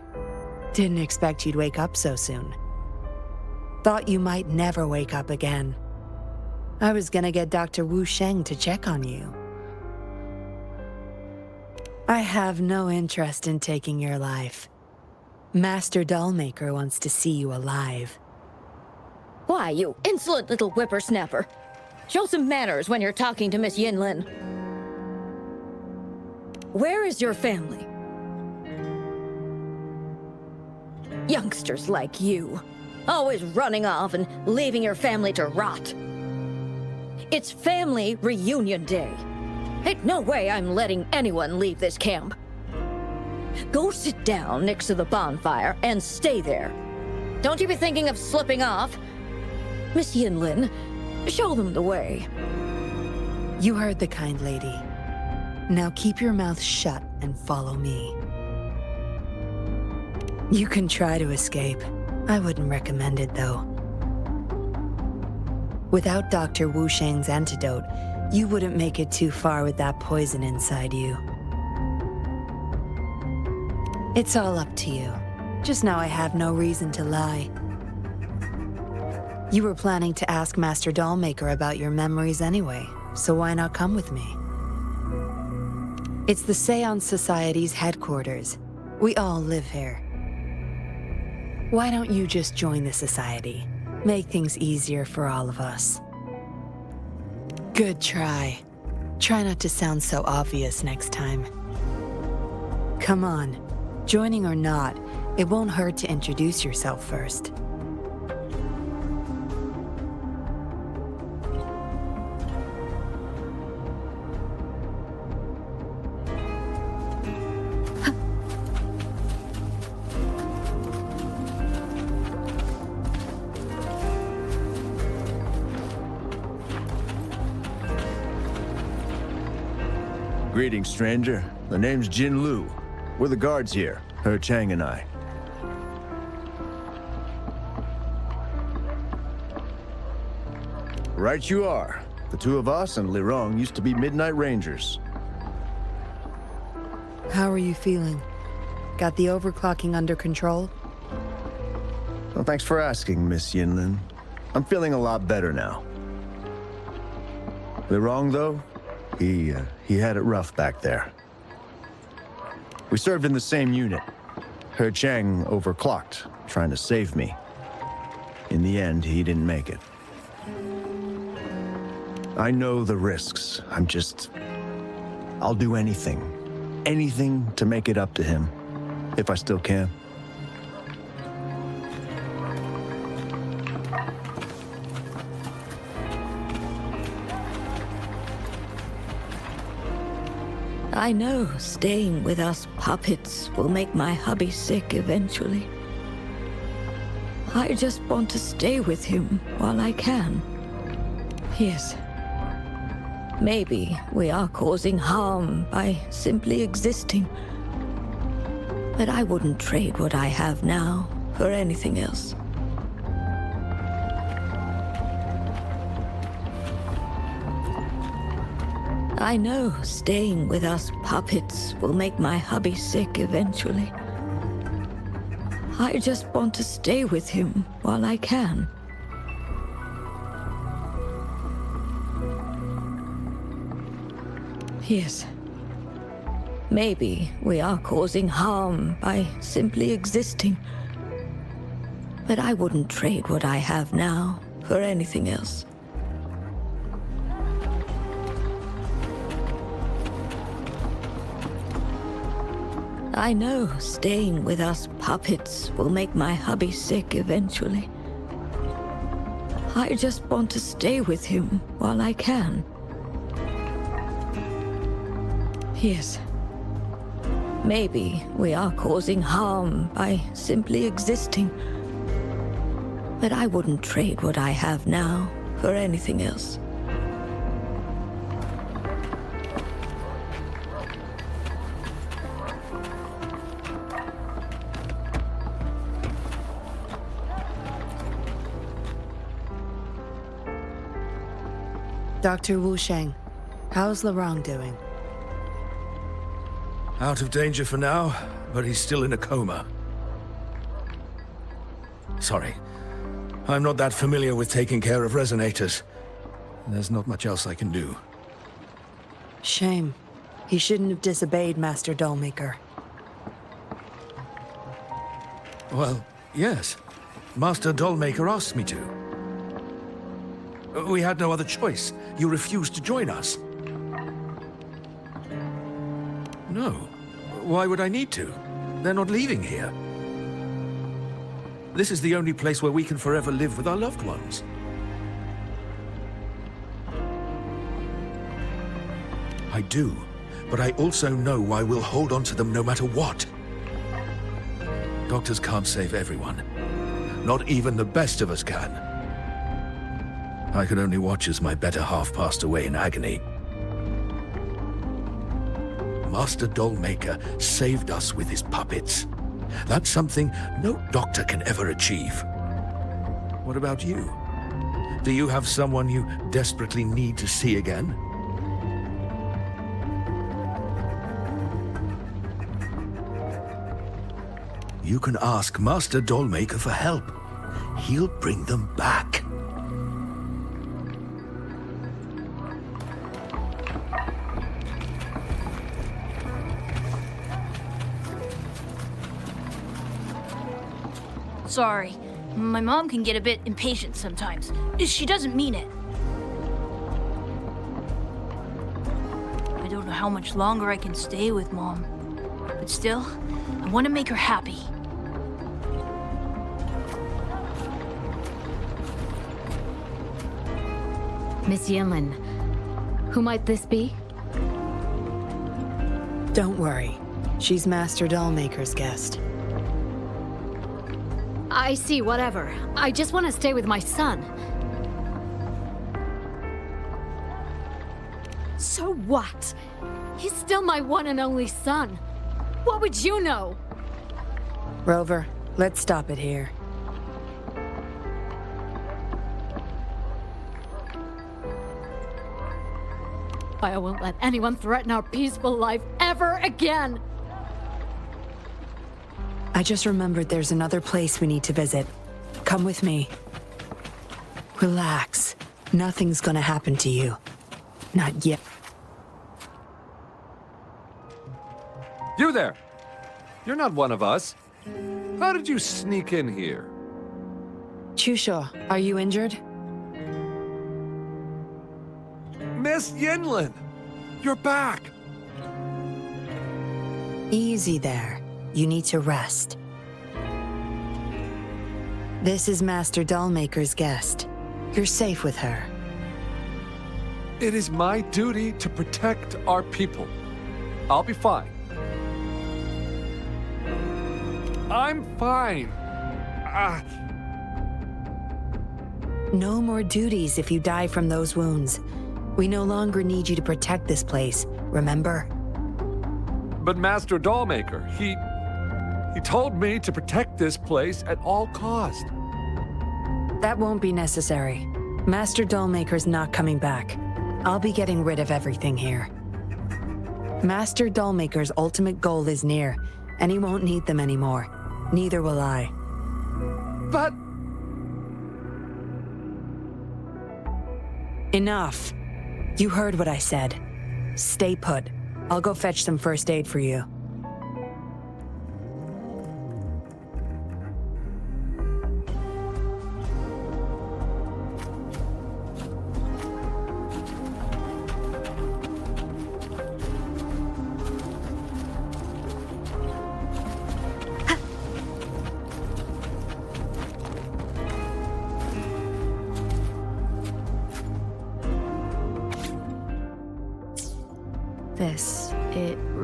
Didn't expect you'd wake up so soon. Thought you might never wake up again. I was gonna get Dr. Wu Sheng to check on you. I have no interest in taking your life. Master Dollmaker wants to see you alive. Why, you insolent little whippersnapper! Show some manners when you're talking to Miss Yinlin. Where is your family? Youngsters like you, always running off and leaving your family to rot. It's family reunion day. Ain't no way I'm letting anyone leave this camp. Go sit down next to the bonfire and stay there. Don't you be thinking of slipping off. Miss Yinlin, show them the way. You heard the kind lady. Now keep your mouth shut and follow me. You can try to escape. I wouldn't recommend it, though. Without Dr. Wu Sheng's antidote, you wouldn't make it too far with that poison inside you. It's all up to you. Just now I have no reason to lie. You were planning to ask Master Dollmaker about your memories anyway, so why not come with me? It's the Seance Society's headquarters. We all live here. Why don't you just join the society? Make things easier for all of us. Good try. Try not to sound so obvious next time. Come on. Joining or not, it won't hurt to introduce yourself first. Greetings, stranger. The name's Jin Lu. We're the guards here, He Chang and I. Right you are. The two of us and Lirong used to be Midnight Rangers. How are you feeling? Got the overclocking under control? Well, thanks for asking, Miss Yinlin. I'm feeling a lot better now. Lirong, though, he had it rough back there. We served in the same unit. He Chang overclocked, trying to save me. In the end, he didn't make it. I know the risks. I'll do anything. Anything to make it up to him, if I still can. I know staying with us puppets will make my hubby sick eventually. I just want to stay with him while I can. Yes. Maybe we are causing harm by simply existing. But I wouldn't trade what I have now for anything else. I know staying with us puppets will make my hubby sick eventually. I just want to stay with him while I can. Yes. Maybe we are causing harm by simply existing. But I wouldn't trade what I have now for anything else. I know staying with us puppets will make my hubby sick eventually. I just want to stay with him while I can. Yes. Maybe we are causing harm by simply existing. But I wouldn't trade what I have now for anything else. Dr. Wu Sheng, how's Larang doing? Out of danger for now, but he's still in a coma. Sorry. I'm not that familiar with taking care of resonators. There's not much else I can do. Shame. He shouldn't have disobeyed Master Dollmaker. Well, yes. Master Dollmaker asked me to. We had no other choice. You refused to join us. No. Why would I need to? They're not leaving here. This is the only place where we can forever live with our loved ones. I do, but I also know I will hold on to them no matter what. Doctors can't save everyone. Not even the best of us can. I could only watch as my better half passed away in agony. Master Dollmaker saved us with his puppets. That's something no doctor can ever achieve. What about you? Do you have someone you desperately need to see again? You can ask Master Dollmaker for help. He'll bring them back. Sorry. My mom can get a bit impatient sometimes. She doesn't mean it. I don't know how much longer I can stay with Mom. But still, I want to make her happy. Miss Yinlin, who might this be? Don't worry. She's Master Dollmaker's guest. I see, whatever. I just want to stay with my son. So what? He's still my one and only son. What would you know? Rover, let's stop it here. I won't let anyone threaten our peaceful life ever again! I just remembered there's another place we need to visit. Come with me. Relax. Nothing's gonna happen to you. Not yet. You there! You're not one of us. How did you sneak in here? Chusho, are you injured? Miss Yinlin! You're back! Easy there. You need to rest. This is Master Dollmaker's guest. You're safe with her. It is my duty to protect our people. I'll be fine. I'm fine. No more duties if you die from those wounds. We no longer need you to protect this place, remember? But Master Dollmaker, he told me to protect this place at all cost. That won't be necessary. Master Dollmaker's not coming back. I'll be getting rid of everything here. Master Dollmaker's ultimate goal is near, and he won't need them anymore. Neither will I. But... Enough. You heard what I said. Stay put. I'll go fetch some first aid for you.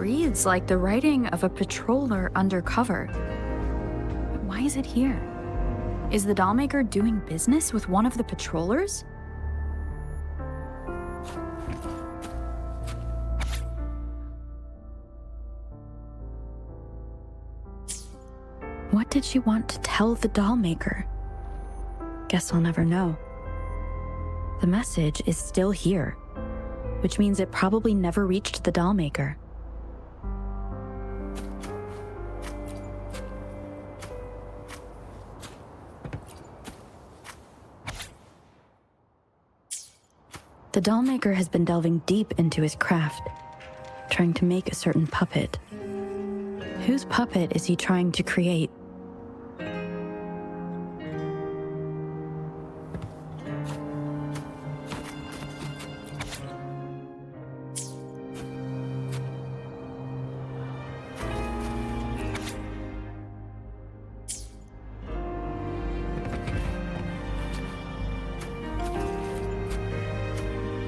reads like the writing of a patroller undercover. Why is it here? Is the dollmaker doing business with one of the patrollers? What did she want to tell the dollmaker? Guess I'll never know. The message is still here, which means it probably never reached the dollmaker. The dollmaker has been delving deep into his craft, trying to make a certain puppet. Whose puppet is he trying to create?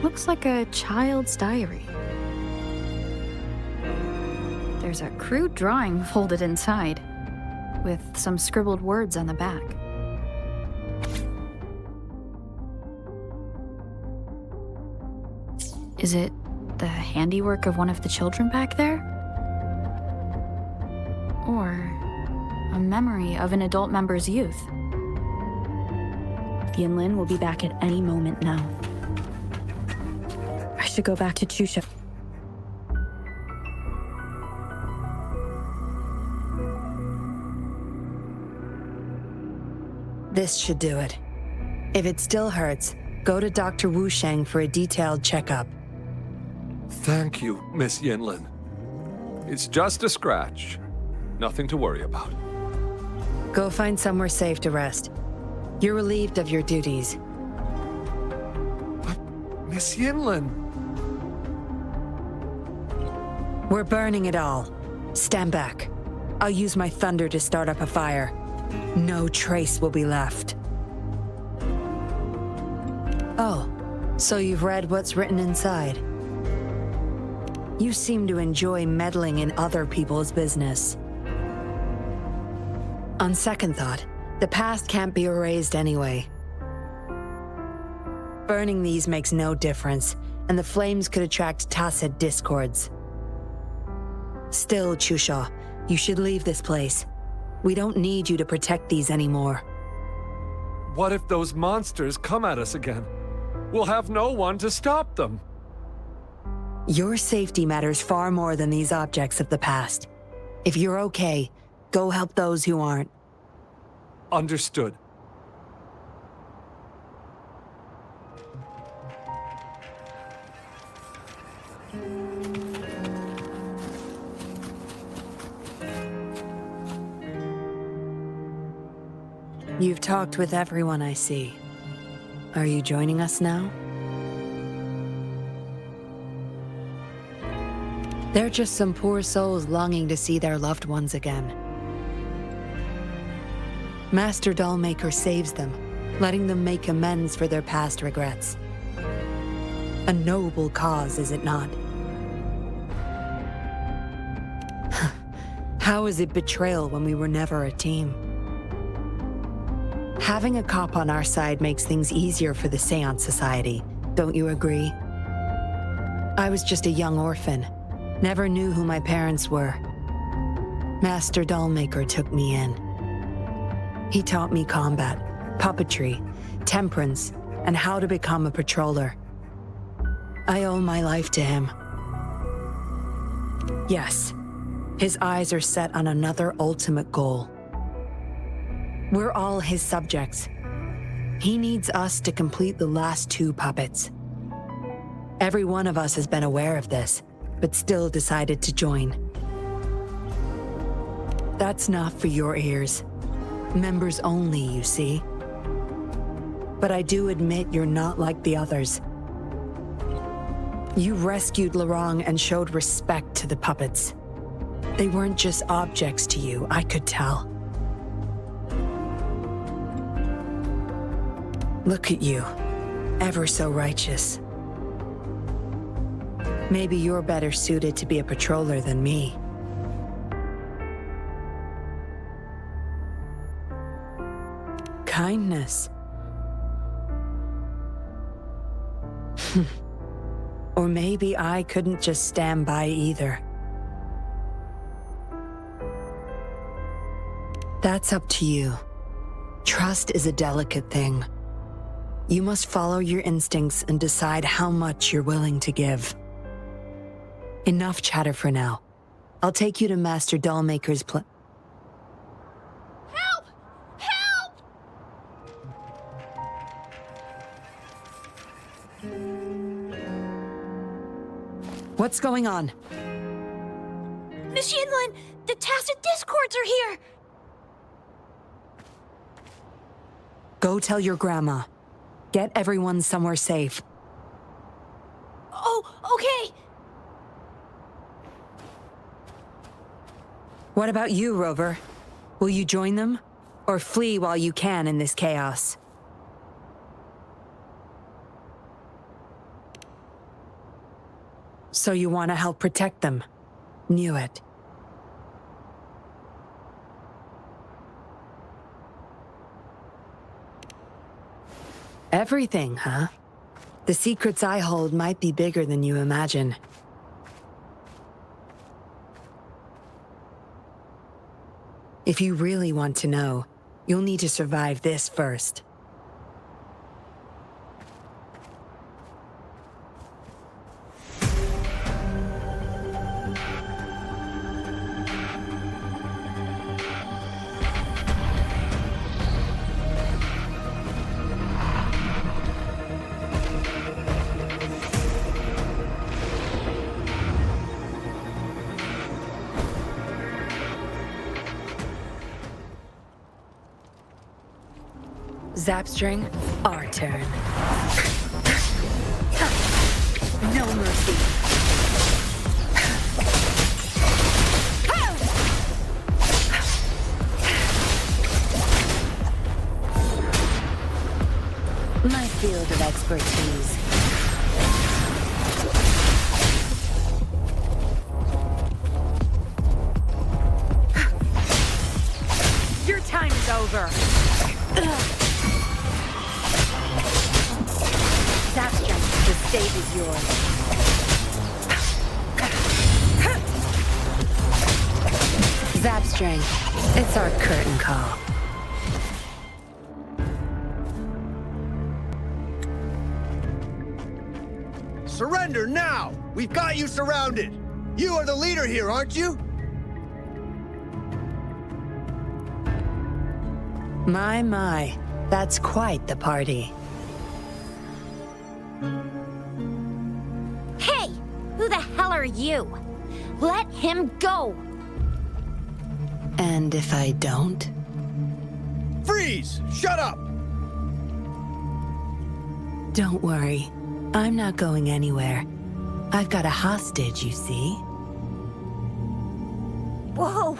Looks like a child's diary. There's a crude drawing folded inside, with some scribbled words on the back. Is it the handiwork of one of the children back there? Or a memory of an adult member's youth? Yinlin will be back at any moment now. I should go back to Chusha. This should do it. If it still hurts, go to Dr. Wu Sheng for a detailed checkup. Thank you, Miss Yinlin. It's just a scratch. Nothing to worry about. Go find somewhere safe to rest. You're relieved of your duties. But, Miss Yinlin... We're burning it all. Stand back. I'll use my thunder to start up a fire. No trace will be left. Oh, so you've read what's written inside. You seem to enjoy meddling in other people's business. On second thought, the past can't be erased anyway. Burning these makes no difference, and the flames could attract tacit discords. Still, Chusha, you should leave this place. We don't need you to protect these anymore. What if those monsters come at us again? We'll have no one to stop them. Your safety matters far more than these objects of the past. If you're okay, go help those who aren't. Understood. You've talked with everyone I see. Are you joining us now? They're just some poor souls longing to see their loved ones again. Master Dollmaker saves them, letting them make amends for their past regrets. A noble cause, is it not? How is it betrayal when we were never a team? Having a cop on our side makes things easier for the Seance Society, don't you agree? I was just a young orphan, never knew who my parents were. Master Dollmaker took me in. He taught me combat, puppetry, temperance, and how to become a patroller. I owe my life to him. Yes, his eyes are set on another ultimate goal. We're all his subjects. He needs us to complete the last 2 puppets. Every one of us has been aware of this, but still decided to join. That's not for your ears. Members only, you see. But I do admit you're not like the others. You rescued Larong and showed respect to the puppets. They weren't just objects to you, I could tell. Look at you, ever so righteous. Maybe you're better suited to be a patroller than me. Kindness. Or maybe I couldn't just stand by either. That's up to you. Trust is a delicate thing. You must follow your instincts and decide how much you're willing to give. Enough chatter for now. I'll take you to Master Dollmaker's Help! Help! What's going on? Miss Yinlin, the Tacit Discords are here! Go tell your grandma. Get everyone somewhere safe. Oh, okay! What about you, Rover? Will you join them? Or flee while you can in this chaos? So you want to help protect them? Knew it. Everything, huh? The secrets I hold might be bigger than you imagine. If you really want to know, you'll need to survive this first. Zapstring, our turn. No mercy. My field of expertise. Your time is over. Zapstring, the stage is yours. Zapstring, it's our curtain call. Surrender now! We've got you surrounded! You are the leader here, aren't you? My, that's quite the party. Hey! Who the hell are you? Let him go! And if I don't? Freeze! Shut up! Don't worry. I'm not going anywhere. I've got a hostage, you see. Whoa!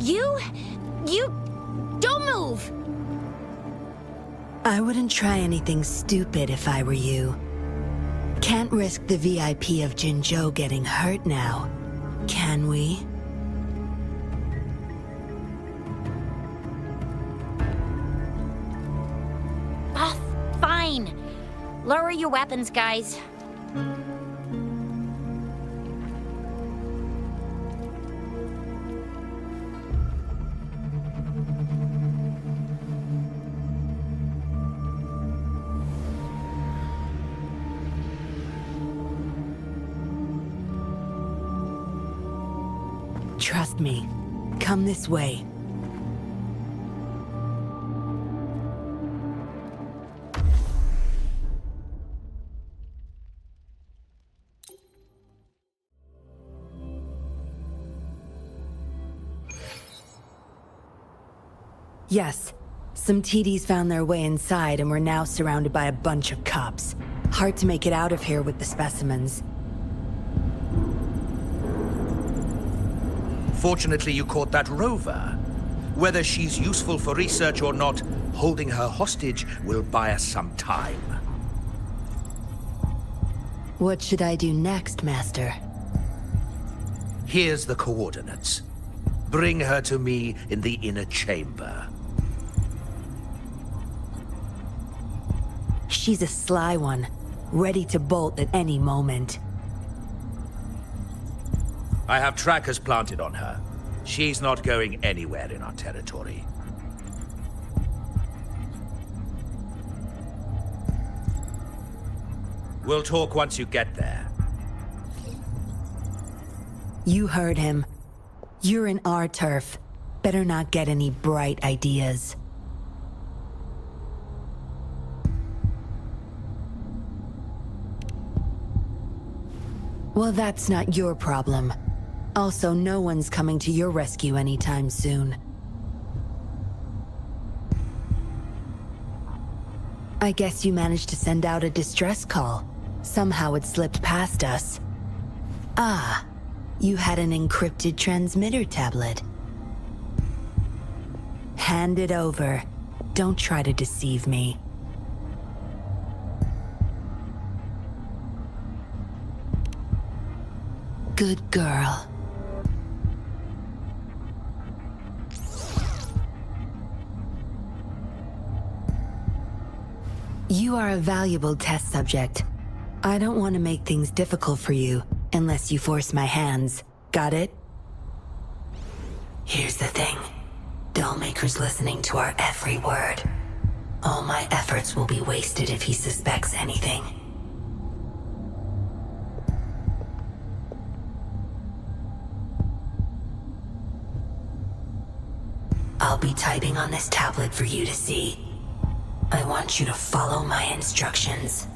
You... Don't move! I wouldn't try anything stupid if I were you. Can't risk the VIP of Jinzhou getting hurt now, can we? Ah, fine. Lower your weapons, guys. Trust me. Come this way. Yes. Some TDs found their way inside and we're now surrounded by a bunch of cops. Hard to make it out of here with the specimens. Fortunately, you caught that rover. Whether she's useful for research or not, holding her hostage will buy us some time. What should I do next, Master? Here's the coordinates. Bring her to me in the inner chamber. She's a sly one, ready to bolt at any moment. I have trackers planted on her. She's not going anywhere in our territory. We'll talk once you get there. You heard him. You're in our turf. Better not get any bright ideas. Well, that's not your problem. Also, no one's coming to your rescue anytime soon. I guess you managed to send out a distress call. Somehow it slipped past us. Ah, you had an encrypted transmitter tablet. Hand it over. Don't try to deceive me. Good girl. You are a valuable test subject. I don't want to make things difficult for you, unless you force my hands. Got it? Here's the thing. Dollmaker's listening to our every word. All my efforts will be wasted if he suspects anything. I'll be typing on this tablet for you to see. I want you to follow my instructions.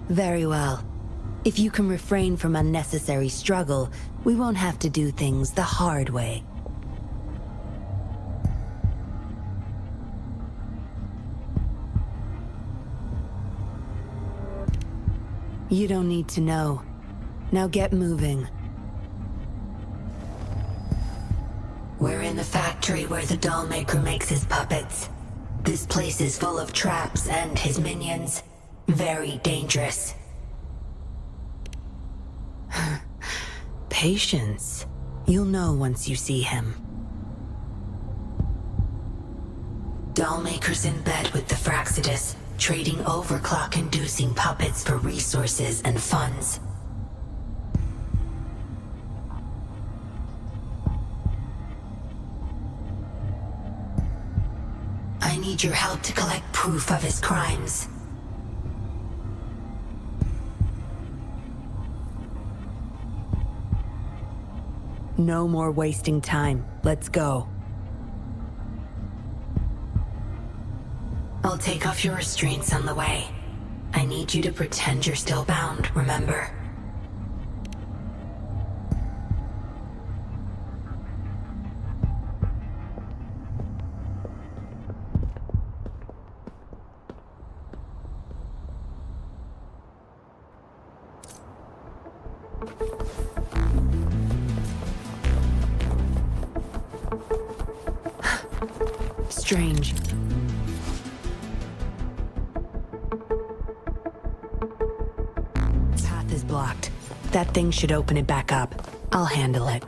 Very well. If you can refrain from unnecessary struggle, we won't have to do things the hard way. You don't need to know. Now get moving. We're in the factory where the Dollmaker makes his puppets. This place is full of traps and his minions. Very dangerous. Patience. You'll know once you see him. Dollmaker's in bed with the Fraxidus, trading overclock-inducing puppets for resources and funds. I need your help to collect proof of his crimes. No more wasting time. Let's go. I'll take off your restraints on the way. I need you to pretend you're still bound, remember? Strange. Path is blocked. That thing should open it back up. I'll handle it.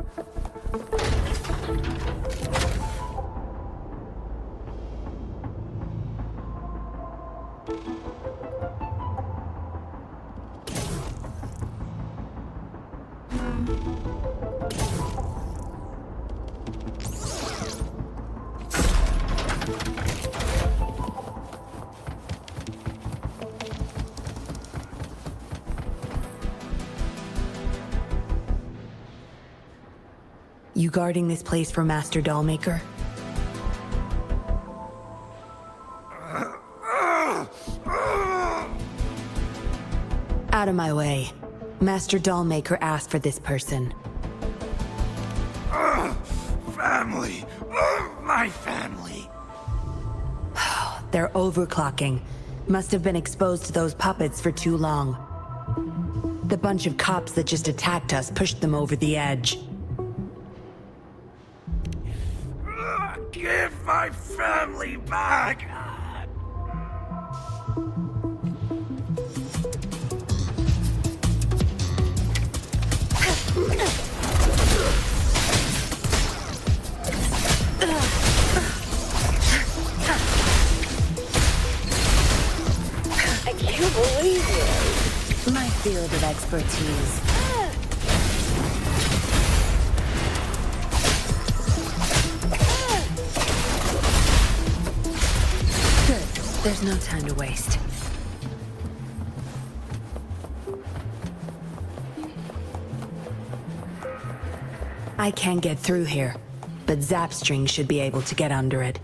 You guarding this place for Master Dollmaker? Out of my way. Master Dollmaker asked for this person. Family. My family. They're overclocking. Must have been exposed to those puppets for too long. The bunch of cops that just attacked us pushed them over the edge. Give my family back! field of expertise. Good. There's no time to waste. I can't get through here, but Zapstring should be able to get under it.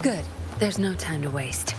Good. There's no time to waste.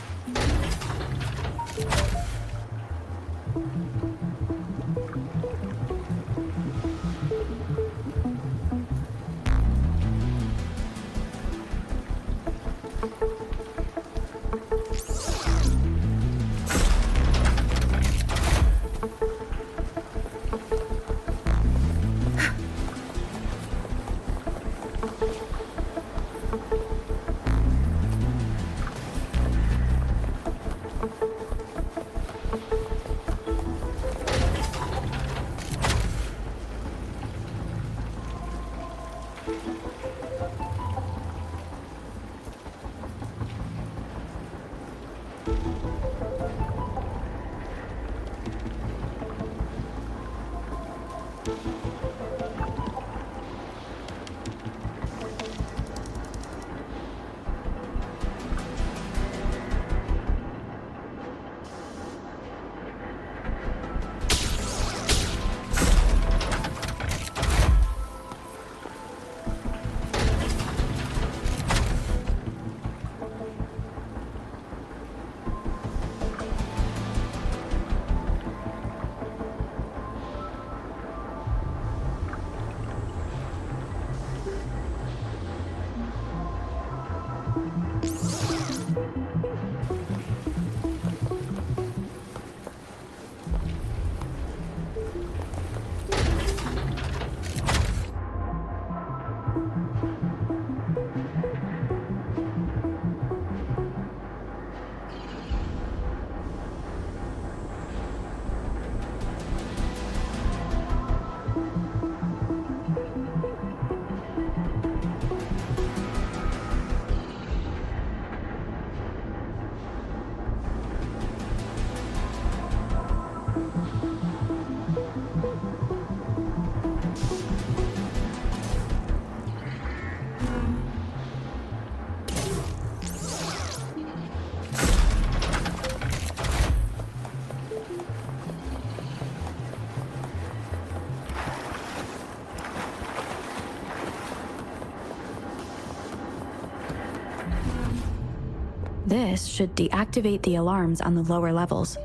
This should deactivate the alarms on the lower levels.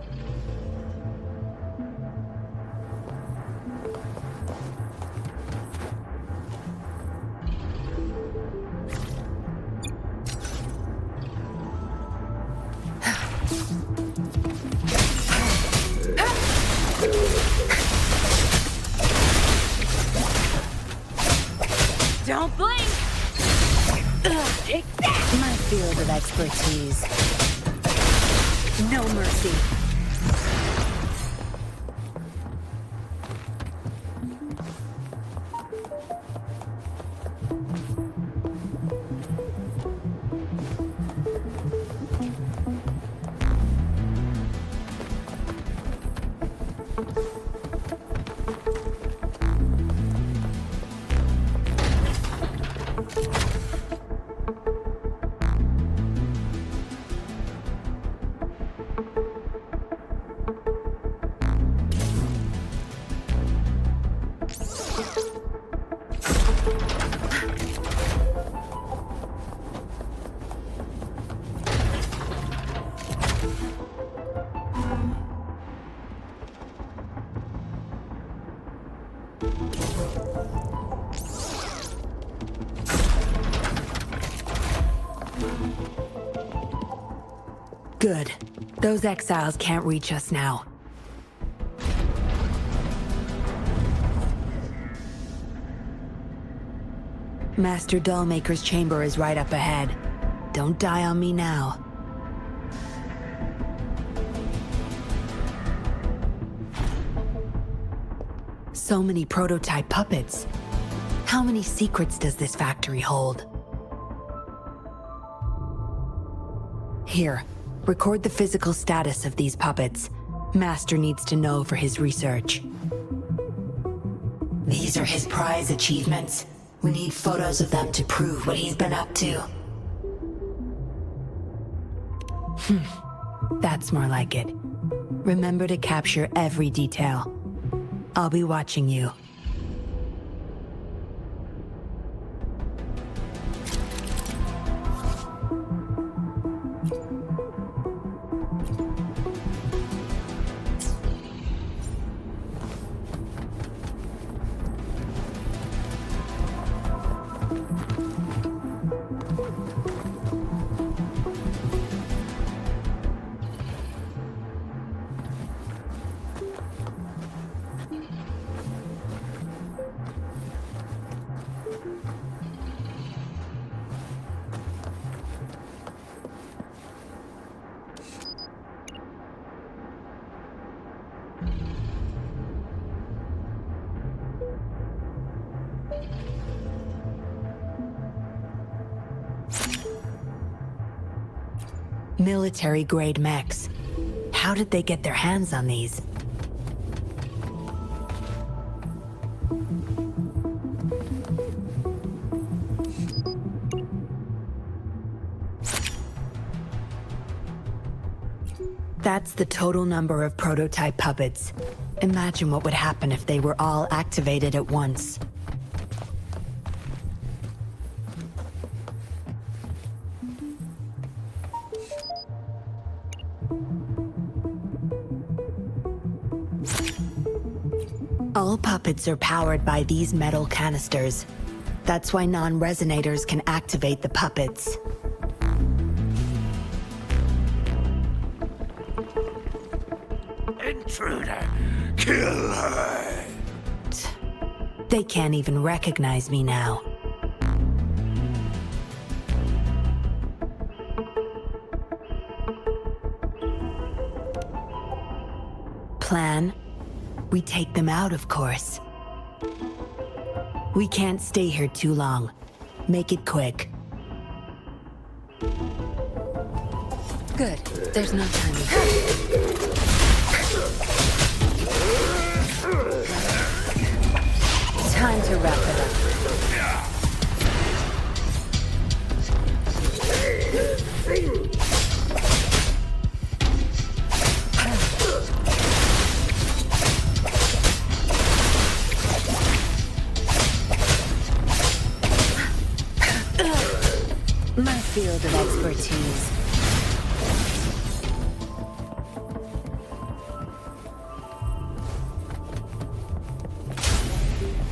Don't blink! Take that! My field of expertise. No mercy. Good. Those exiles can't reach us now. Master Dollmaker's chamber is right up ahead. Don't die on me now. So many prototype puppets. How many secrets does this factory hold? Here, record the physical status of these puppets. Master needs to know for his research. These are his prize achievements. We need photos of them to prove what he's been up to. That's more like it. Remember to capture every detail. I'll be watching you. Military-grade mechs. How did they get their hands on these? That's the total number of prototype puppets. Imagine what would happen if they were all activated at once. All puppets are powered by these metal canisters. That's why non-resonators can activate the puppets. Intruder! Kill her! They can't even recognize me now. Plan? We take them out, of course. We can't stay here too long. Make it quick. Good. There's no time to Time to wrap it up. My field of expertise.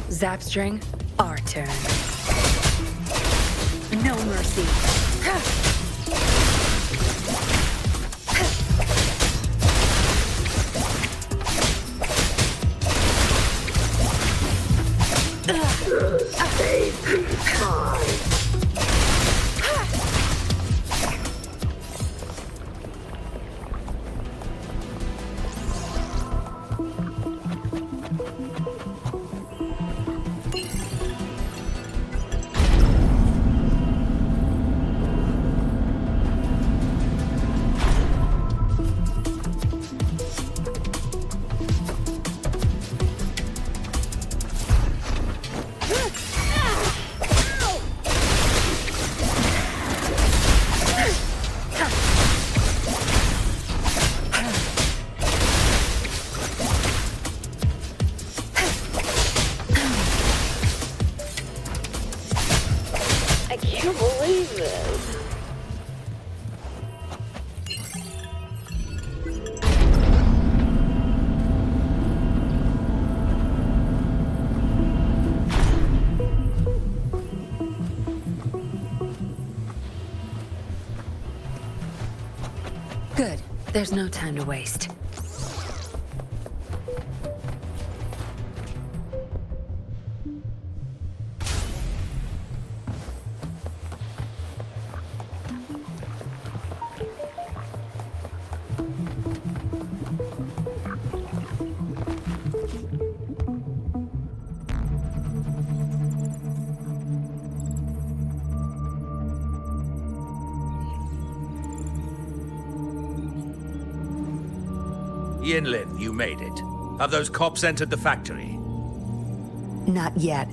Zapstring, our turn. No mercy. Save PS5. Good. There's no time to waste. Yinlin, you made it. Have those cops entered the factory? Not yet,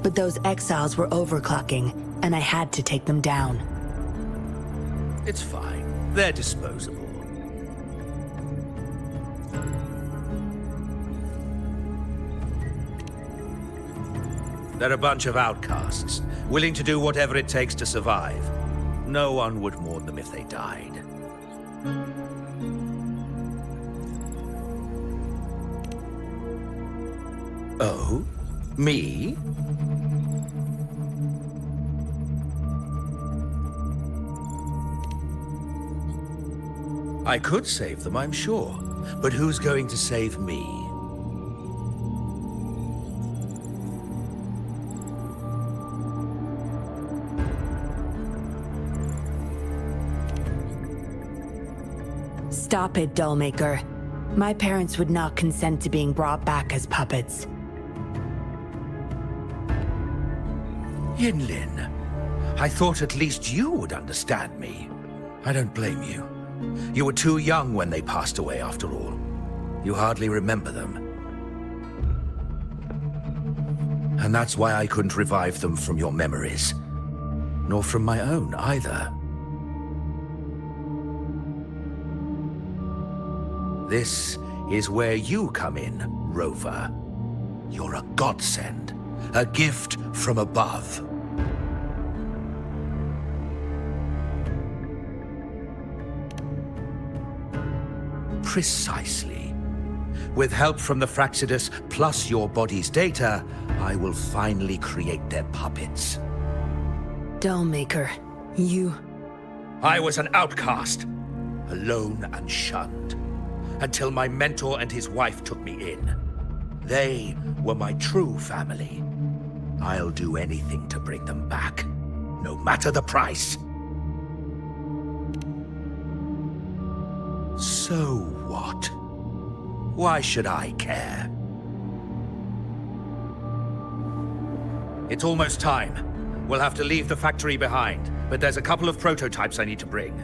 but those exiles were overclocking, and I had to take them down. It's fine. They're disposable. They're a bunch of outcasts, willing to do whatever it takes to survive. No one would mourn them if they died. Oh? Me? I could save them, I'm sure. But who's going to save me? Stop it, Dollmaker. My parents would not consent to being brought back as puppets. Yinlin, I thought at least you would understand me. I don't blame you. You were too young when they passed away, after all. You hardly remember them. And that's why I couldn't revive them from your memories. Nor from my own, either. This is where you come in, Rover. You're a godsend. A gift from above. Precisely. With help from the Fraxidus plus your body's data, I will finally create their puppets. Dollmaker, you... I was an outcast, alone and shunned, until my mentor and his wife took me in. They were my true family. I'll do anything to bring them back, no matter the price. So what? Why should I care? It's almost time. We'll have to leave the factory behind, but there's a couple of prototypes I need to bring.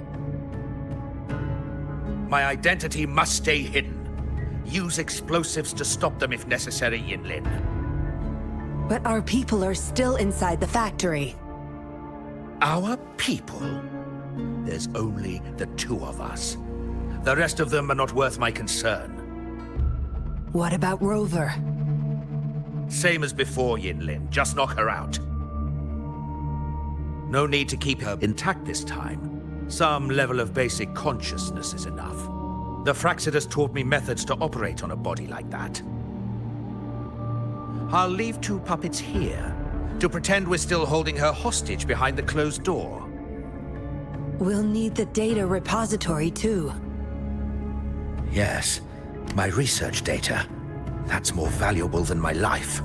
My identity must stay hidden. Use explosives to stop them if necessary, Yinlin. But our people are still inside the factory. Our people? There's only the two of us. The rest of them are not worth my concern. What about Rover? Same as before, Yinlin. Just knock her out. No need to keep her intact this time. Some level of basic consciousness is enough. The Fraxidus taught me methods to operate on a body like that. I'll leave two puppets here to pretend we're still holding her hostage behind the closed door. We'll need the data repository, too. Yes, my research data. That's more valuable than my life.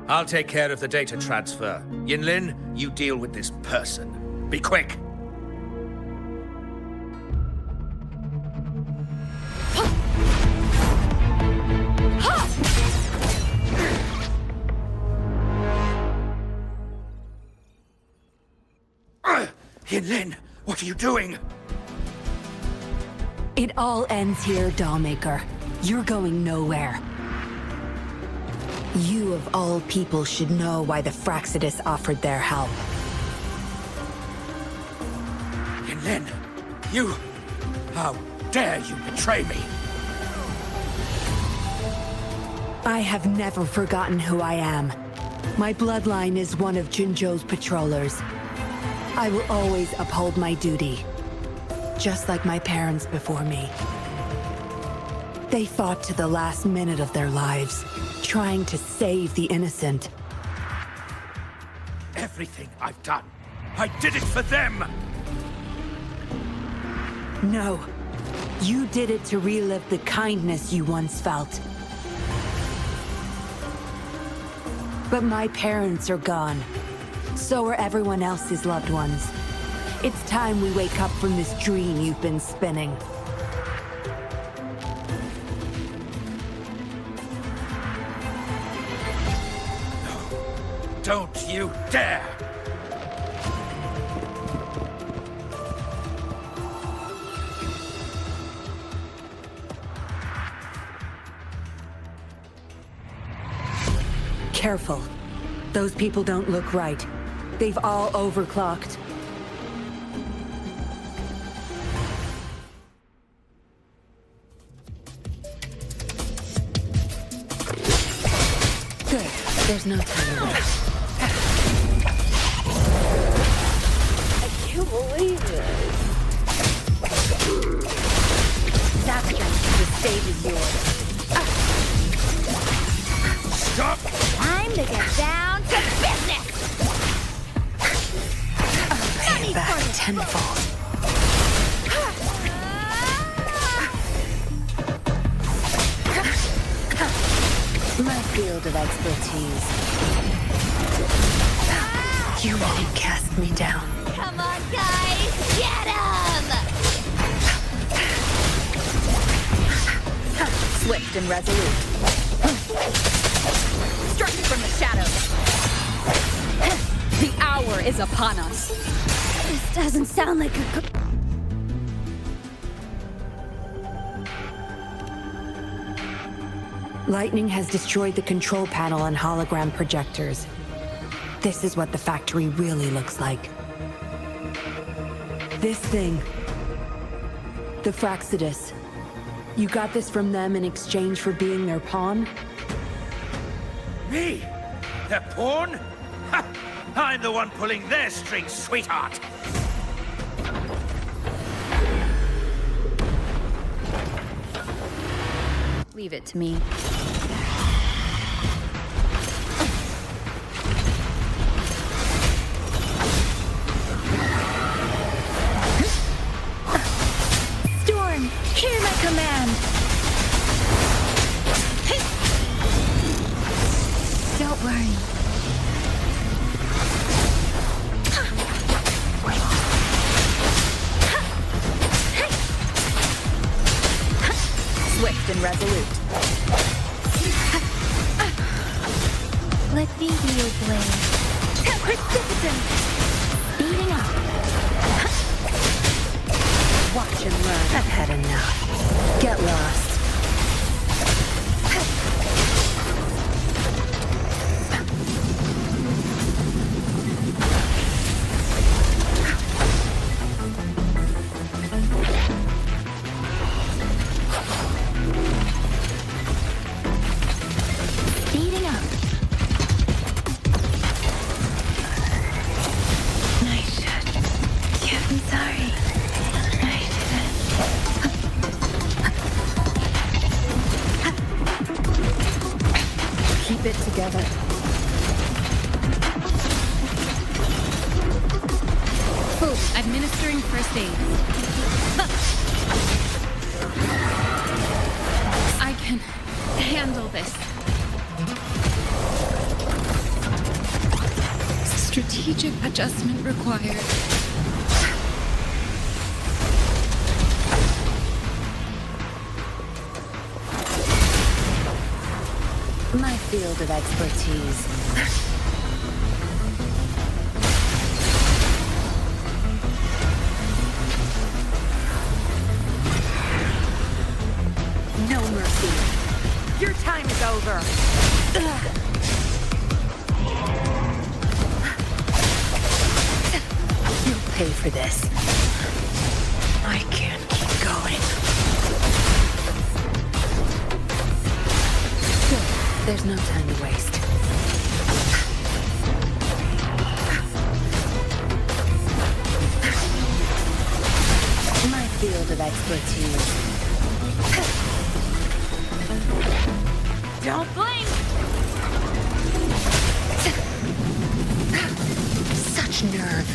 I'll take care of the data transfer. Yinlin, you deal with this person. Be quick! Yinlin, what are you doing? It all ends here, Dollmaker. You're going nowhere. You of all people should know why the Fraxidus offered their help. Yinlin, you... How dare you betray me? I have never forgotten who I am. My bloodline is one of Jinzhou's patrollers. I will always uphold my duty. Just like my parents before me. They fought to the last minute of their lives, trying to save the innocent. Everything I've done, I did it for them! No. You did it to relive the kindness you once felt. But my parents are gone. So are everyone else's loved ones. It's time we wake up from this dream you've been spinning. Don't you dare! Careful. Those people don't look right. They've all overclocked. Good. There's no time to waste. I can't believe it. Zapigan, the stage is yours. Stop! Time to get down to business! Pay it back tenfold. My field of expertise. You won't cast me down. Come on, guys! Get him! Swift and resolute. Struck from the shadows. The hour is upon us. This doesn't sound like a good... Lightning has destroyed the control panel and hologram projectors. This is what the factory really looks like. This thing. The Fraxidus. You got this from them in exchange for being their pawn? Me? Their pawn? Ha! I'm the one pulling their strings, sweetheart! Leave it to me. Storm, hear my command! Don't worry. Swift and resolute. Let me be your blade. Precipitant! Speeding up. Watch and learn. I've had enough. Get lost. Speeding up. Nice shot. Yeah, I'm sorry. I didn't. Keep it together. Food, administering first aid. I can handle this. Strategic adjustment required. My field of expertise. No mercy. Your time is over. You'll pay for this. I can't keep going. Good. There's no time to waste. My field of expertise. Don't blink! Such nerve.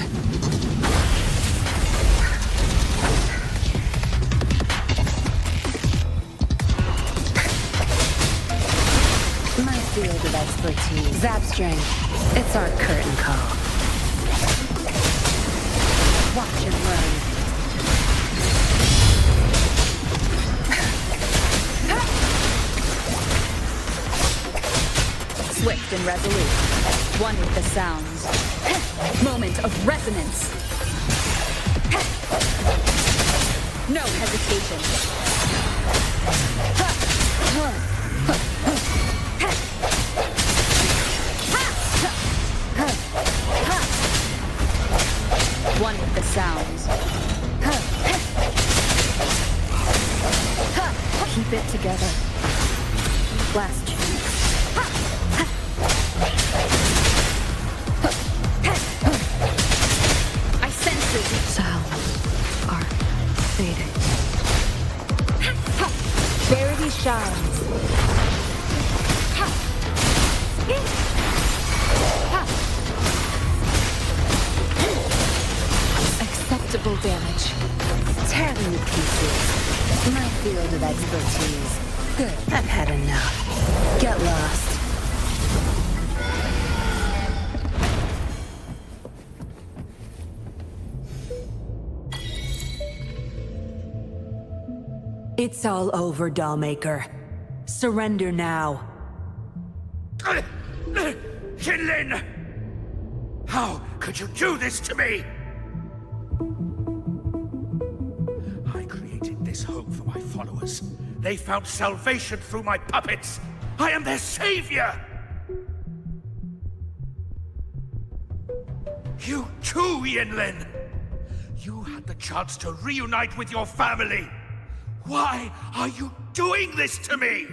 Zapstring, it's our curtain call. Watch and learn. Swift and resolute. One with the sounds. Moment of resonance. No hesitation. One with the sounds. Keep it together. Last chance. I sense it. Sounds are fading. Verity shines. Acceptable damage. Tearing to pieces. My field of expertise. Good. I've had enough. Get lost. It's all over, Dollmaker. Surrender now. Jinlin! How could you do this to me? I created this home for my followers. They found salvation through my puppets. I am their savior! You too, Yinlin! You had the chance to reunite with your family. Why are you doing this to me?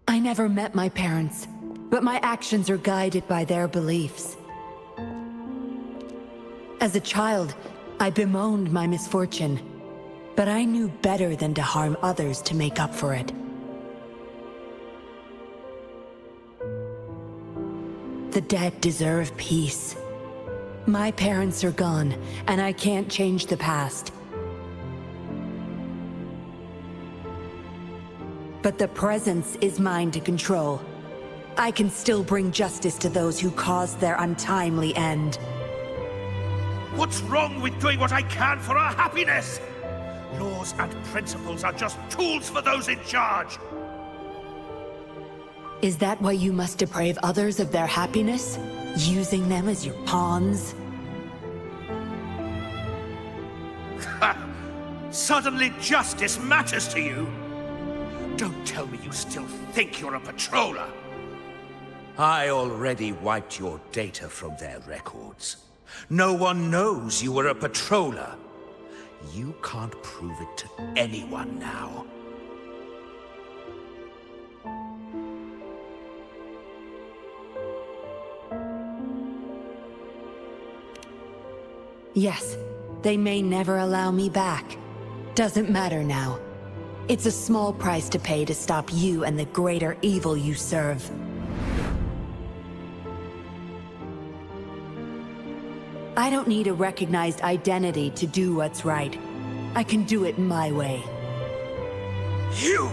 I never met my parents, but my actions are guided by their beliefs. As a child, I bemoaned my misfortune, but I knew better than to harm others to make up for it. The dead deserve peace. My parents are gone, and I can't change the past. But the present is mine to control. I can still bring justice to those who caused their untimely end. What's wrong with doing what I can for our happiness? Laws and principles are just tools for those in charge. Is that why you must deprave others of their happiness? Using them as your pawns? Suddenly justice matters to you? Don't tell me you still think you're a patroller. I already wiped your data from their records. No one knows you were a patroller. You can't prove it to anyone now. Yes, they may never allow me back. Doesn't matter now. It's a small price to pay to stop you and the greater evil you serve. I don't need a recognized identity to do what's right. I can do it my way. You...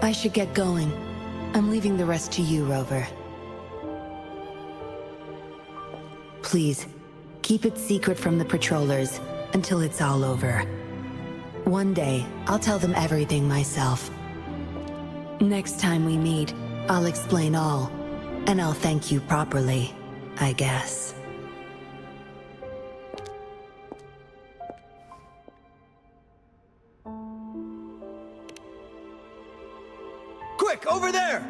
I should get going. I'm leaving the rest to you, Rover. Please, keep it secret from the patrollers until it's all over. One day, I'll tell them everything myself. Next time we meet, I'll explain all, and I'll thank you properly, I guess. Quick, over there!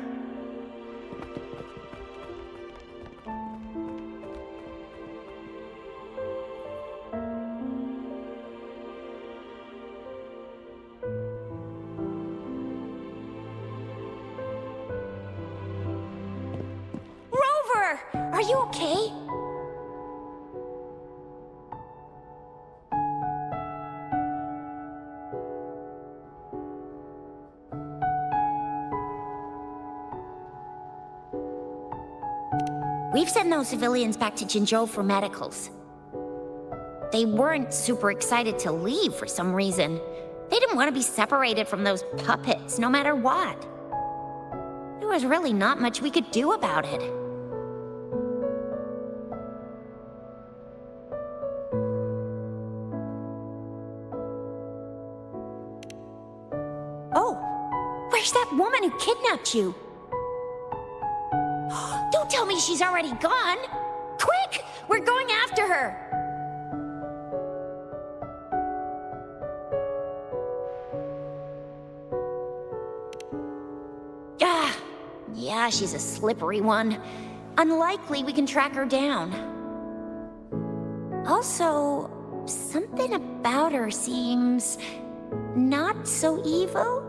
Rover! Are you okay? We've sent those civilians back to Jinzhou for medicals. they weren't super excited to leave for some reason. They didn't want to be separated from those puppets, no matter what. There was really not much we could do about it. Oh, where's that woman who kidnapped you? Don't tell me she's already gone! Quick! We're going after her! Yeah, she's a slippery one. Unlikely we can track her down. Also, something about her seems not so evil?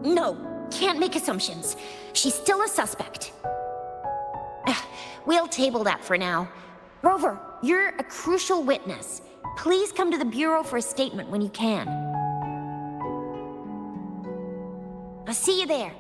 No, can't make assumptions. She's still a suspect. We'll table that for now. Rover, you're a crucial witness. Please come to the Bureau for a statement when you can. I'll see you there.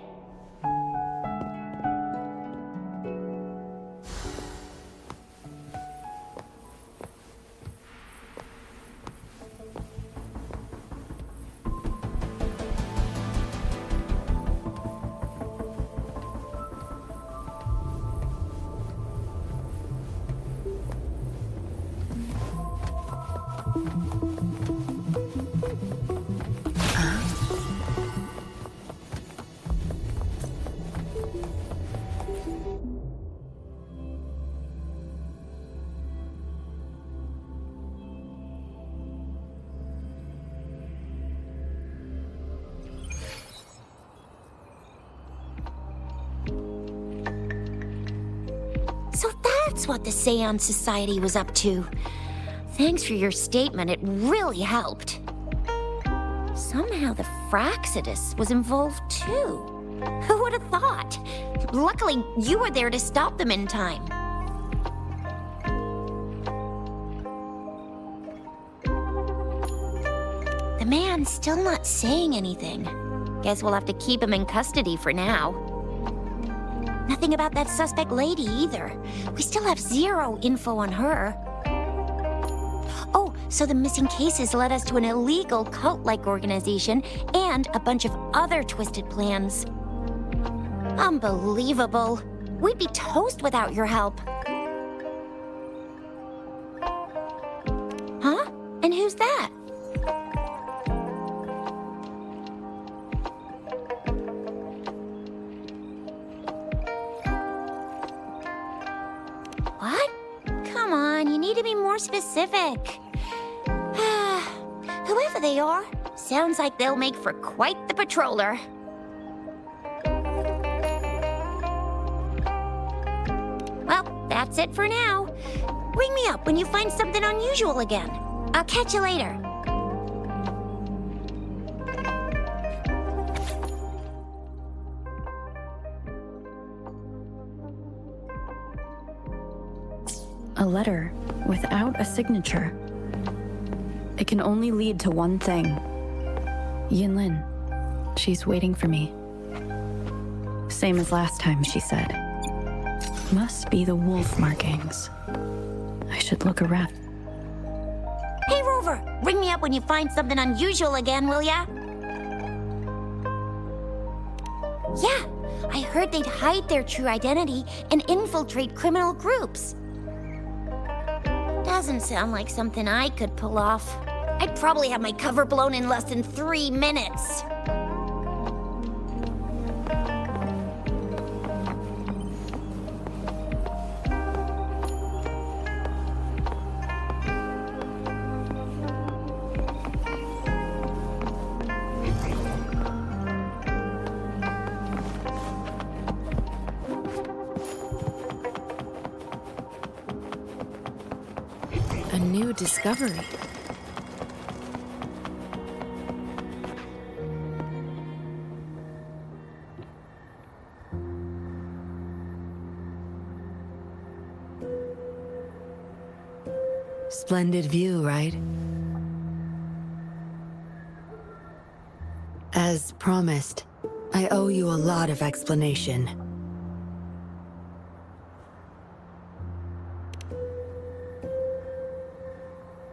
So that's what the Seance Society was up to. Thanks for your statement, it really helped. Somehow the Fraxidus was involved too. Who would have thought? Luckily, you were there to stop them in time. The man's still not saying anything. Guess we'll have to keep him in custody for now. Nothing about that suspect lady either. We still have zero info on her. Oh, so the missing cases led us to an illegal cult-like organization and a bunch of other twisted plans. Unbelievable. We'd be toast without your help. Huh? And who's that? What? Come on, you need to be more specific. Whoever they are, sounds like they'll make for quite the patroller. Well, that's it for now. Ring me up when you find something unusual again. I'll catch you later. A letter without a signature. It can only lead to one thing. Yinlin. She's waiting for me. Same as last time, she said. Must be the wolf markings. I should look around. Hey, Rover! Ring me up when you find something unusual again, will ya? Yeah, I heard they'd hide their true identity and infiltrate criminal groups. Doesn't sound like something I could pull off. I'd probably have my cover blown in less than 3 minutes. A new discovery. Splendid view, right? As promised, I owe you a lot of explanation.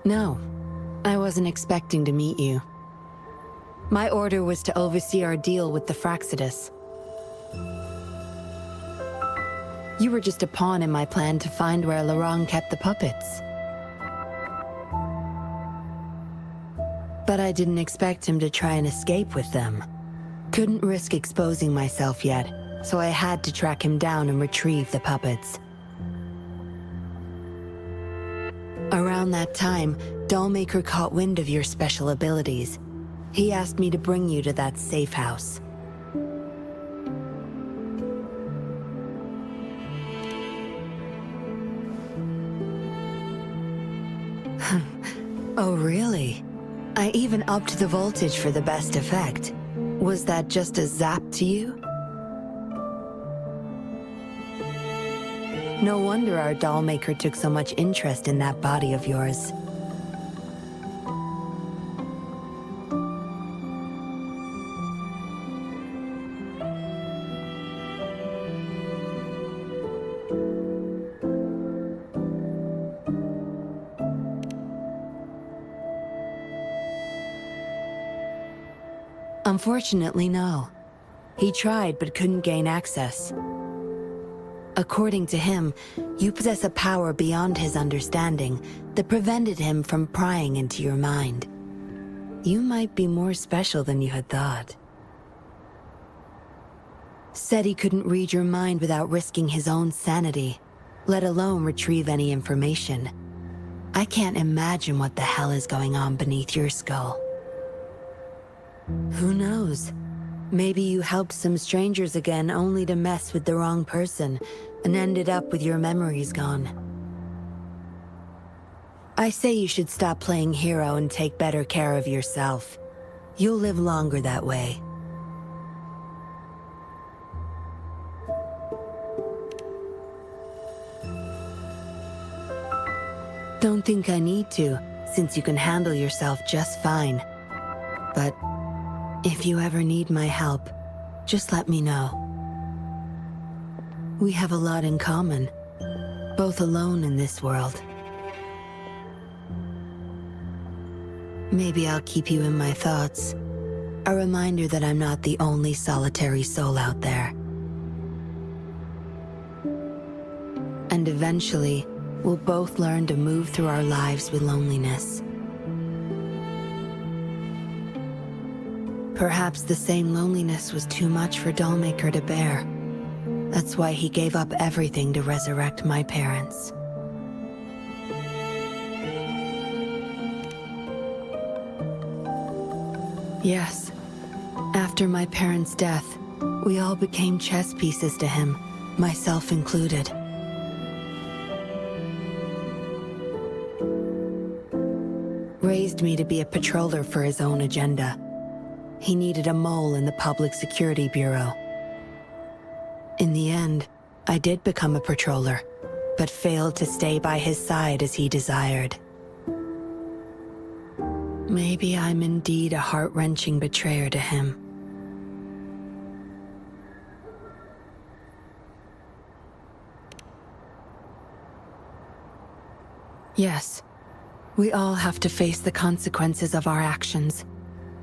No, I wasn't expecting to meet you. My order was to oversee our deal with the Fraxidus. You were just a pawn in my plan to find where Laurent kept the puppets. But I didn't expect him to try and escape with them. Couldn't risk exposing myself yet, so I had to track him down and retrieve the puppets. Around that time, Dollmaker caught wind of your special abilities. He asked me to bring you to that safe house. Oh, really? I even upped the voltage for the best effect. Was that just a zap to you? No wonder our dollmaker took so much interest in that body of yours. Unfortunately, no. He tried but couldn't gain access. According to him, you possess a power beyond his understanding that prevented him from prying into your mind. You might be more special than you had thought. Said he couldn't read your mind without risking his own sanity, let alone retrieve any information. I can't imagine what the hell is going on beneath your skull. Who knows? Maybe you helped some strangers again only to mess with the wrong person and ended up with your memories gone. I say you should stop playing hero and take better care of yourself. You'll live longer that way. Don't think I need to, since you can handle yourself just fine. But if you ever need my help, just let me know. We have a lot in common, both alone in this world. Maybe I'll keep you in my thoughts, a reminder that I'm not the only solitary soul out there. And eventually, we'll both learn to move through our lives with loneliness. Perhaps the same loneliness was too much for Dollmaker to bear. That's why he gave up everything to resurrect my parents. Yes, after my parents' death, we all became chess pieces to him, myself included. Raised me to be a patroller for his own agenda. He needed a mole in the Public Security Bureau. In the end, I did become a patroller, but failed to stay by his side as he desired. Maybe I'm indeed a heart-wrenching betrayer to him. Yes, we all have to face the consequences of our actions.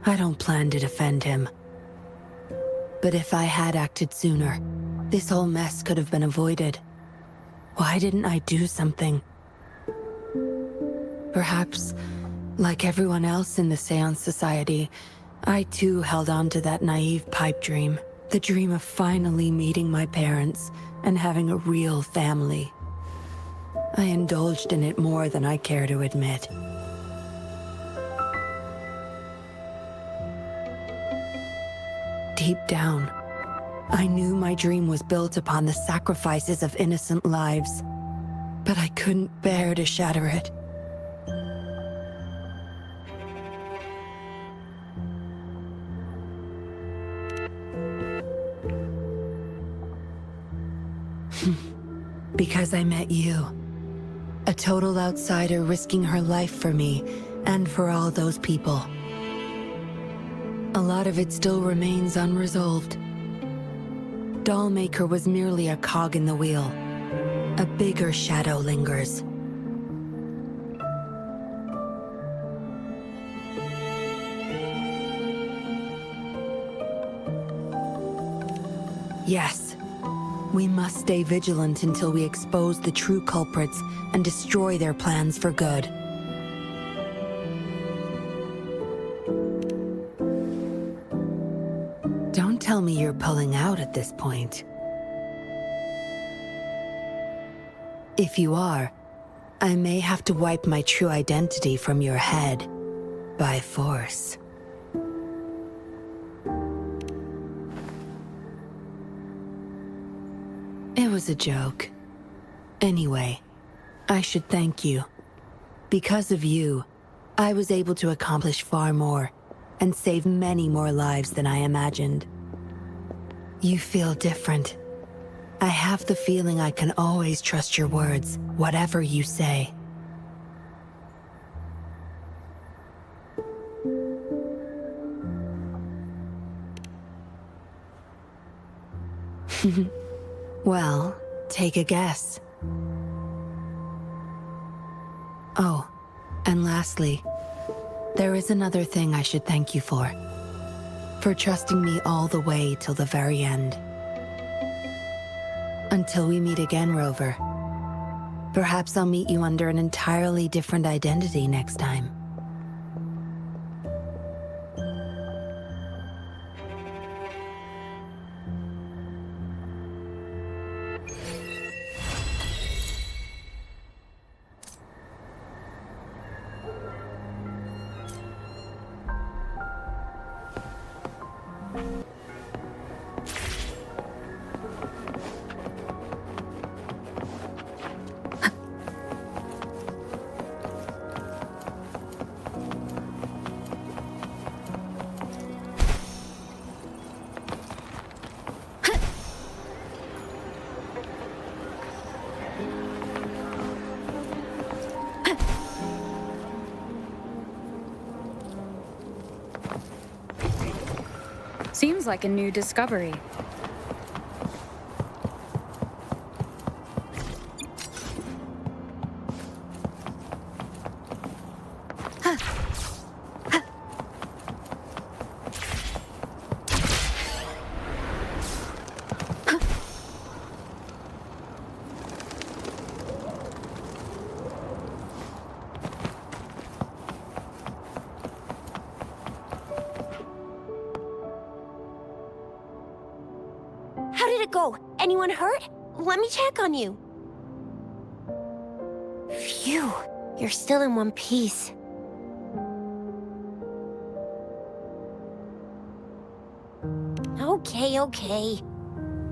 I don't plan to defend him. But if I had acted sooner, this whole mess could have been avoided. Why didn't I do something? Perhaps, like everyone else in the Seance Society, I too held on to that naive pipe dream. The dream of finally meeting my parents and having a real family. I indulged in it more than I care to admit. Deep down, I knew my dream was built upon the sacrifices of innocent lives, but I couldn't bear to shatter it. Because I met you. A total outsider risking her life for me, and for all those people. A lot of it still remains unresolved. Dollmaker was merely a cog in the wheel. A bigger shadow lingers. Yes. We must stay vigilant until we expose the true culprits and destroy their plans for good. Don't tell me you're pulling out at this point. If you are, I may have to wipe my true identity from your head by force. It was a joke. Anyway, I should thank you. Because of you, I was able to accomplish far more and save many more lives than I imagined. You feel different. I have the feeling I can always trust your words, whatever you say. Well, take a guess. Oh, and lastly, there is another thing I should thank you for. For trusting me all the way till the very end. Until we meet again, Rover. Perhaps I'll meet you under an entirely different identity next time. Seems like a new discovery. How did it go? Anyone hurt? Let me check on you. Phew, you're still in one piece. Okay.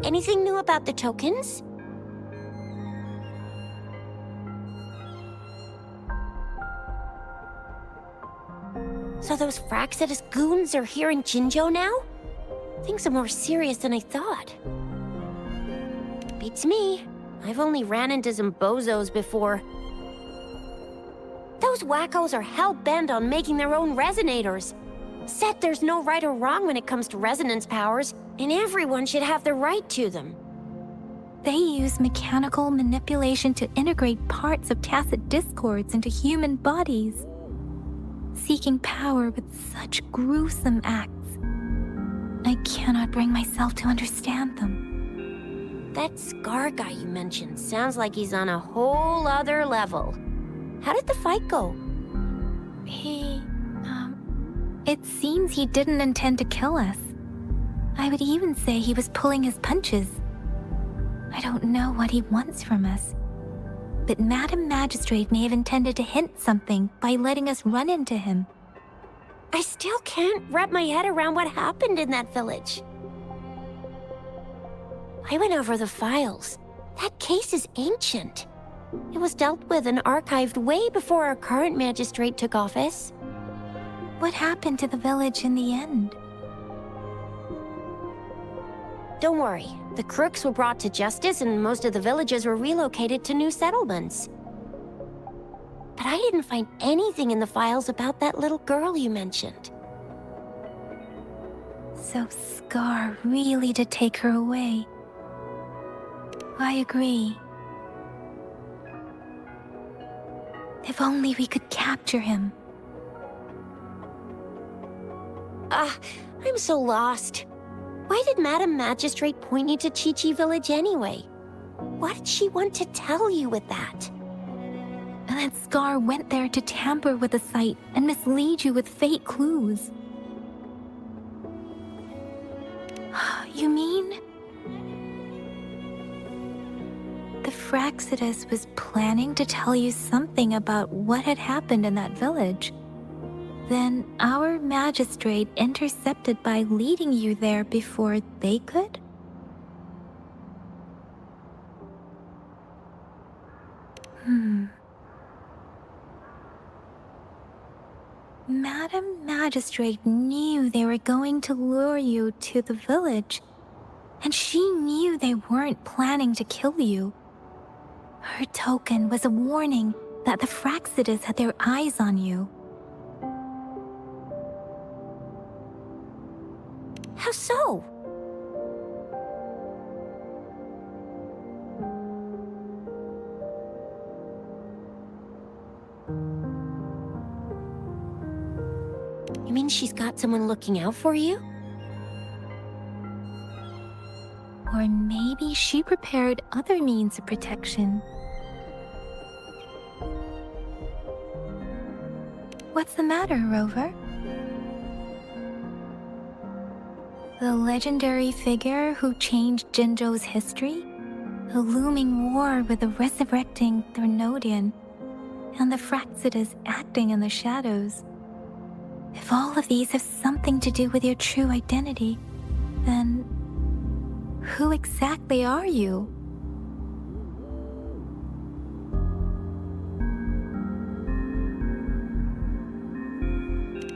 Anything new about the tokens? So those Fraxidus goons are here in Jinzhou now? Things are more serious than I thought. Beats me. I've only ran into some bozos before. Those wackos are hell-bent on making their own resonators. Said there's no right or wrong when it comes to resonance powers, and everyone should have the right to them. They use mechanical manipulation to integrate parts of tacit discords into human bodies, seeking power with such gruesome acts. I cannot bring myself to understand them. That Scar guy you mentioned sounds like he's on a whole other level. How did the fight go? It seems he didn't intend to kill us. I would even say he was pulling his punches. I don't know what he wants from us. But Madam Magistrate may have intended to hint something by letting us run into him. I still can't wrap my head around what happened in that village. I went over the files. That case is ancient. It was dealt with and archived way before our current magistrate took office. What happened to the village in the end? Don't worry. The crooks were brought to justice and most of the villagers were relocated to new settlements. But I didn't find anything in the files about that little girl you mentioned. So Scar really did take her away. I agree. If only we could capture him. I'm so lost. Why did Madam Magistrate point you to Chi-Chi Village anyway? What did she want to tell you with that? And that Scar went there to tamper with the site and mislead you with fake clues. You mean? The Fraxidus was planning to tell you something about what had happened in that village. Then our magistrate intercepted by leading you there before they could? Madam Magistrate knew they were going to lure you to the village, and she knew they weren't planning to kill you. Her token was a warning that the Fraxidus had their eyes on you. How so? You mean she's got someone looking out for you? Or maybe she prepared other means of protection. What's the matter, Rover? The legendary figure who changed Jinzhou's history? The looming war with the resurrecting Threnodian, and the Fraxidus acting in the shadows. If all of these have something to do with your true identity, then who exactly are you?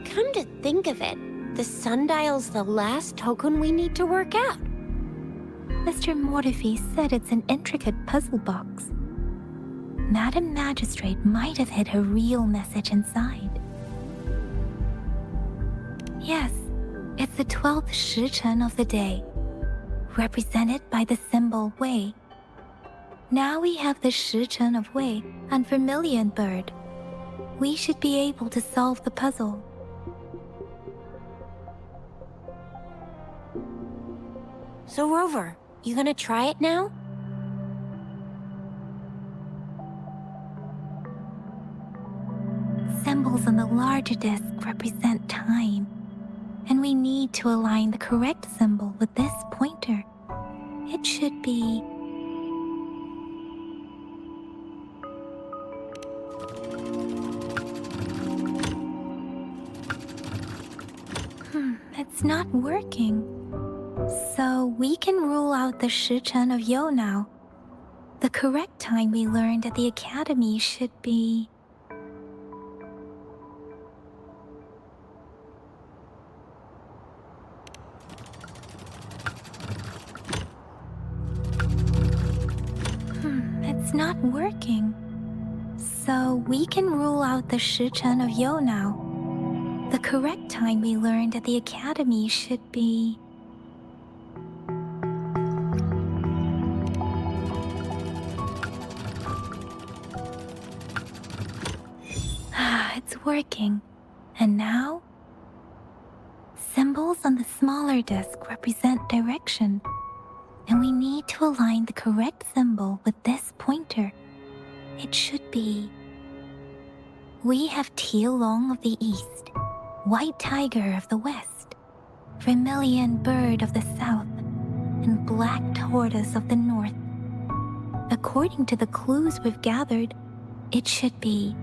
Come to think of it, the sundial's the last token we need to work out. Mr. Mortefi said it's an intricate puzzle box. Madam Magistrate might have hid her real message inside. Yes, it's the 12th Shichen of the day, represented by the symbol Wei. Now we have the Shichen of Wei and Vermilion Bird. We should be able to solve the puzzle. So Rover, you gonna try it now? Symbols on the larger disc represent time, and we need to align the correct symbol with this pointer. It should be... It's not working. So we can rule out the Shichen of Yo now. The correct time we learned at the academy should be... It's not working. So we can rule out the Shichen of Yo now. The correct time we learned at the academy should be... It's working. And now? Symbols on the smaller disc represent direction. And we need to align the correct symbol with this pointer. It should be... We have Tielong of the east, White Tiger of the west, Vermilion Bird of the south, and Black Tortoise of the north. According to the clues we've gathered, it should be...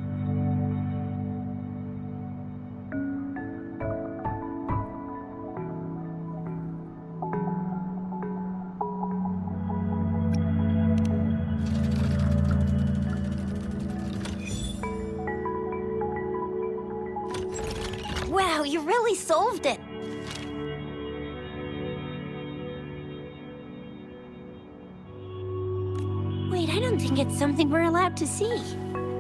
Wow, you really solved it! Wait, I don't think it's something we're allowed to see.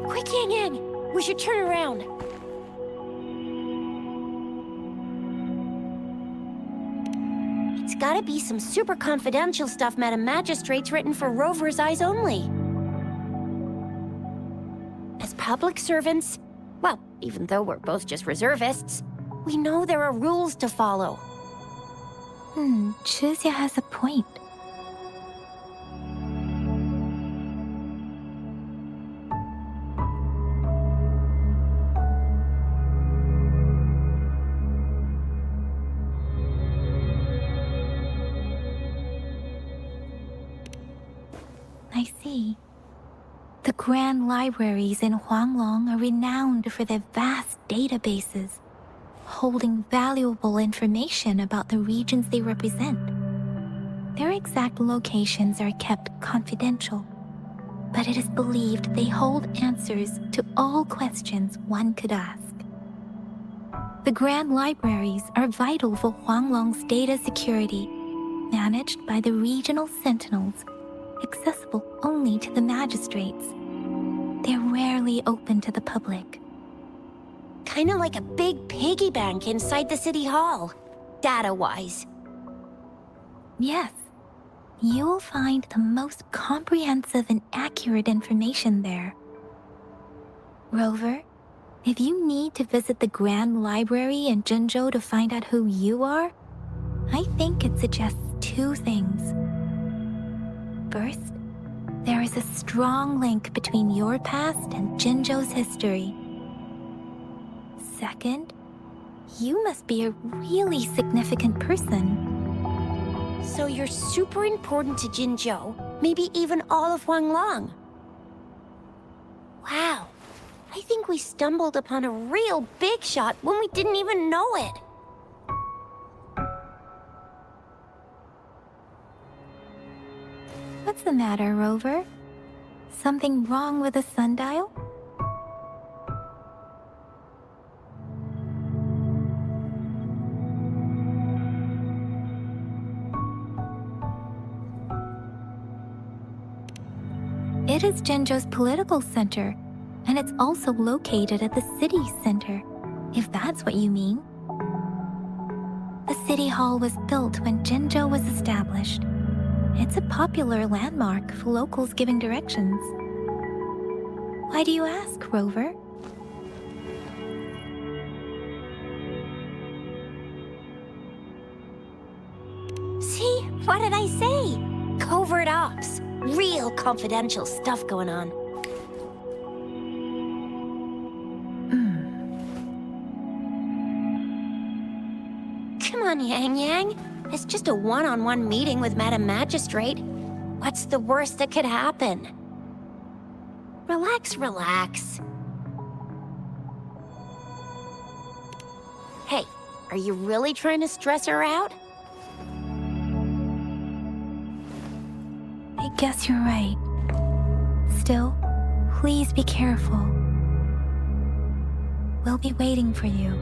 Quick, Yang Yang! We should turn around. It's gotta be some super confidential stuff Madam Magistrate's written for Rover's eyes only. As public servants, well, even though we're both just reservists, we know there are rules to follow. Chuzia has a point. I see. The grand libraries in Huanglong are renowned for their vast databases, holding valuable information about the regions they represent. Their exact locations are kept confidential, but it is believed they hold answers to all questions one could ask. The grand libraries are vital for Huanglong's data security, managed by the regional sentinels, accessible only to the magistrates. They're rarely open to the public. Kinda like a big piggy bank inside the city hall, data-wise. Yes. You will find the most comprehensive and accurate information there. Rover, if you need to visit the Grand Library in Jinzhou to find out who you are, I think it suggests two things. First, there is a strong link between your past and Jinzhou's history. Second, you must be a really significant person. So you're super important to Jinzhou, maybe even all of Huanglong. Wow, I think we stumbled upon a real big shot when we didn't even know it. What's the matter, Rover? Something wrong with the sundial? It is Jinzhou's political center, and it's also located at the city center, if that's what you mean. The city hall was built when Jinzhou was established. It's a popular landmark for locals giving directions. Why do you ask, Rover? See? What did I say? Covert ops. Real confidential stuff going on. Come on, Yang Yang. It's just a one-on-one meeting with Madam Magistrate. What's the worst that could happen? Relax, relax. Hey, are you really trying to stress her out? I guess you're right. Still, please be careful. We'll be waiting for you.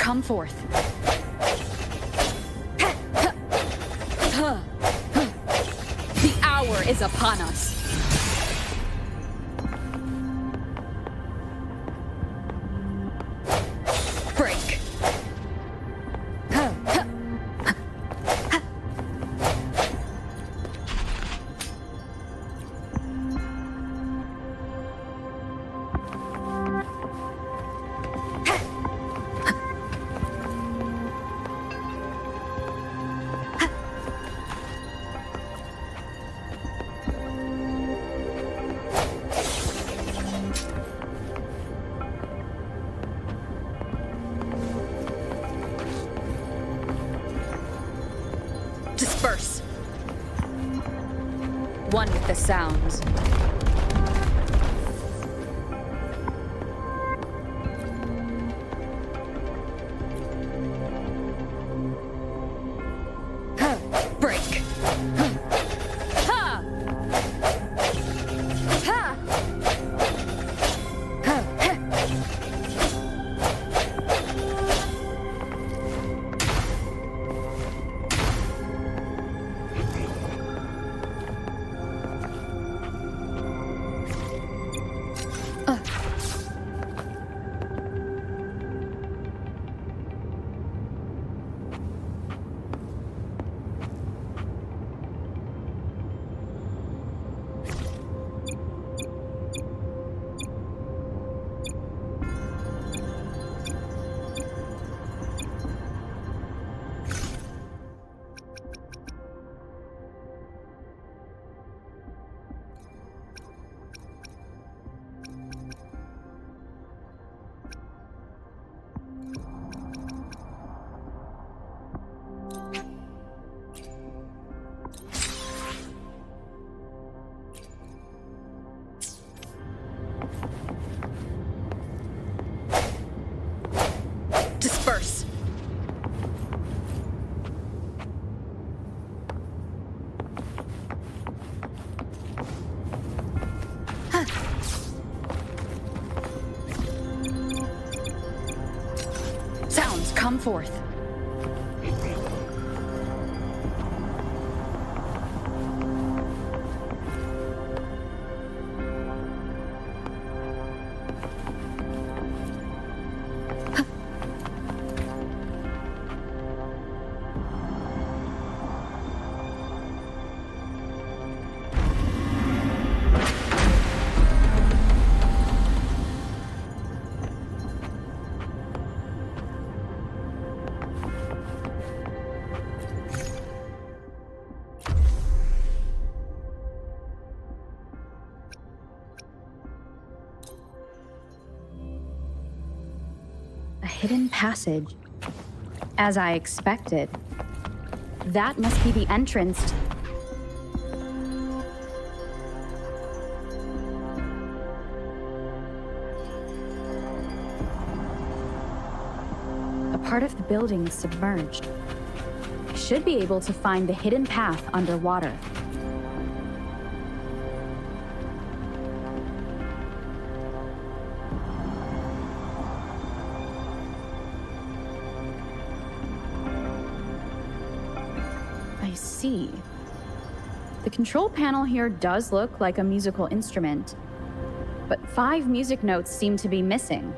come forth. The hour is upon us. Break. Disperse. One with the sounds. Break. Ha! Ha! Disperse. Sounds, come forth. A hidden passage. As I expected. That must be the entrance. A part of the building is submerged. I should be able to find the hidden path underwater. I see. The control panel here does look like a musical instrument, but 5 music notes seem to be missing.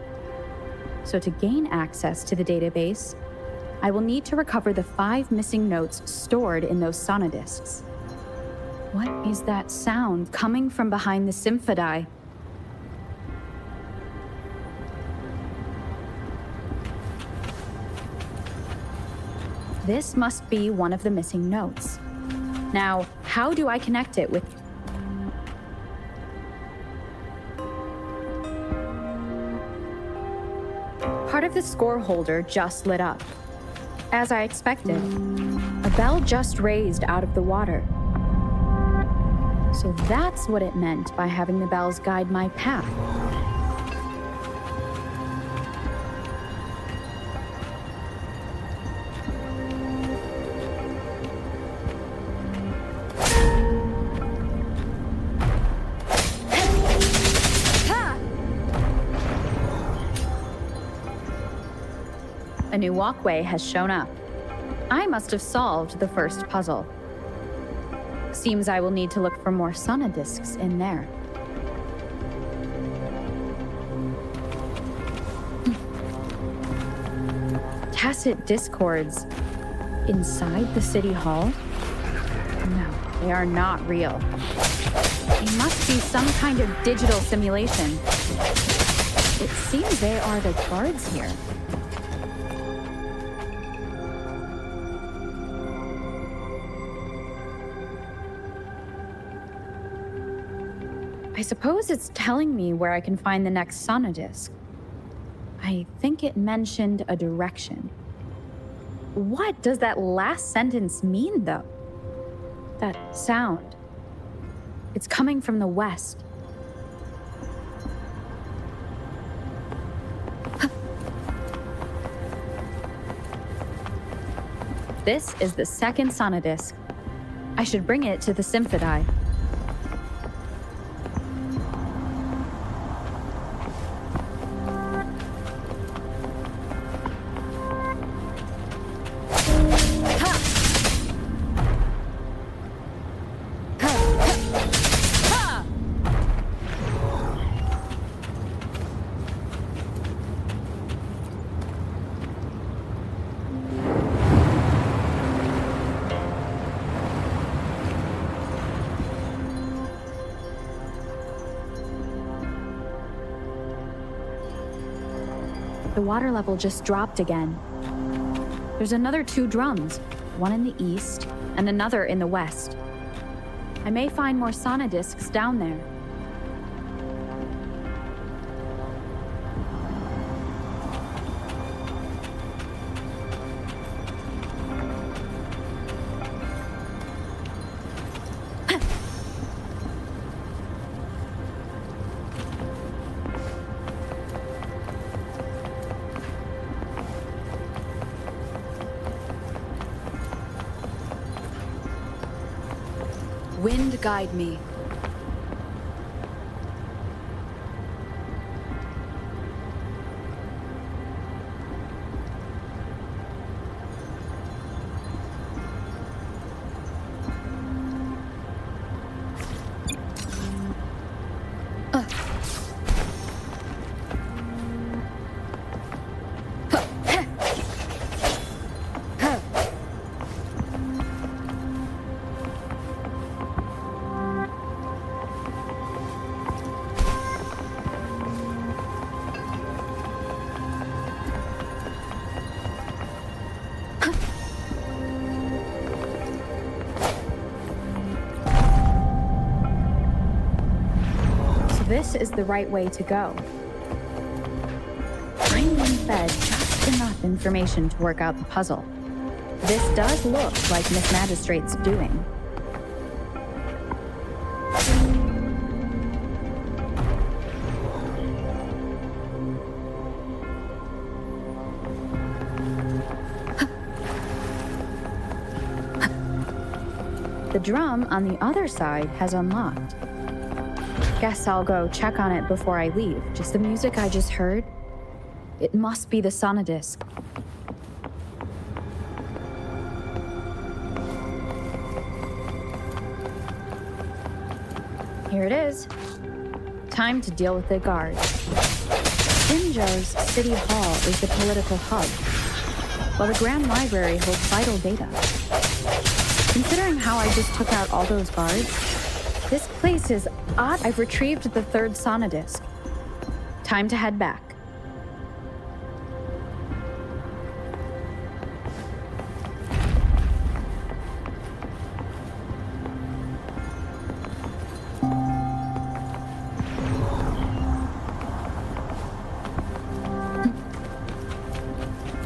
So to gain access to the database, I will need to recover the 5 missing notes stored in those sonodiscs. What is that sound coming from behind the symphodi? This must be one of the missing notes. Now, how do I connect it with... Part of the score holder just lit up. As I expected, a bell just raised out of the water. So that's what it meant by having the bells guide my path. A new walkway has shown up. I must have solved the first puzzle. Seems I will need to look for more sonodiscs in there. Tacit discords inside the city hall? No, they are not real. They must be some kind of digital simulation. It seems they are the guards here. I suppose it's telling me where I can find the next sonodisc. I think it mentioned a direction. What does that last sentence mean, though? That sound. It's coming from the west. This is the second sonodisc. I should bring it to the Symphodi. The water level just dropped again. There's another 2 drums, one in the east and another in the west. I may find more sonodiscs down there. Wind guide me. This is the right way to go. I'm being fed just enough information to work out the puzzle. This does look like Miss Magistrate's doing. The drum on the other side has unlocked. Guess I'll go check on it before I leave. Just the music I just heard? It must be the sonodisc. Here it is. Time to deal with the guards. Jinzhou's City Hall is the political hub, while the Grand Library holds vital data. Considering how I just took out all those guards, this place is odd. I've retrieved the 3rd sonodisc. Time to head back.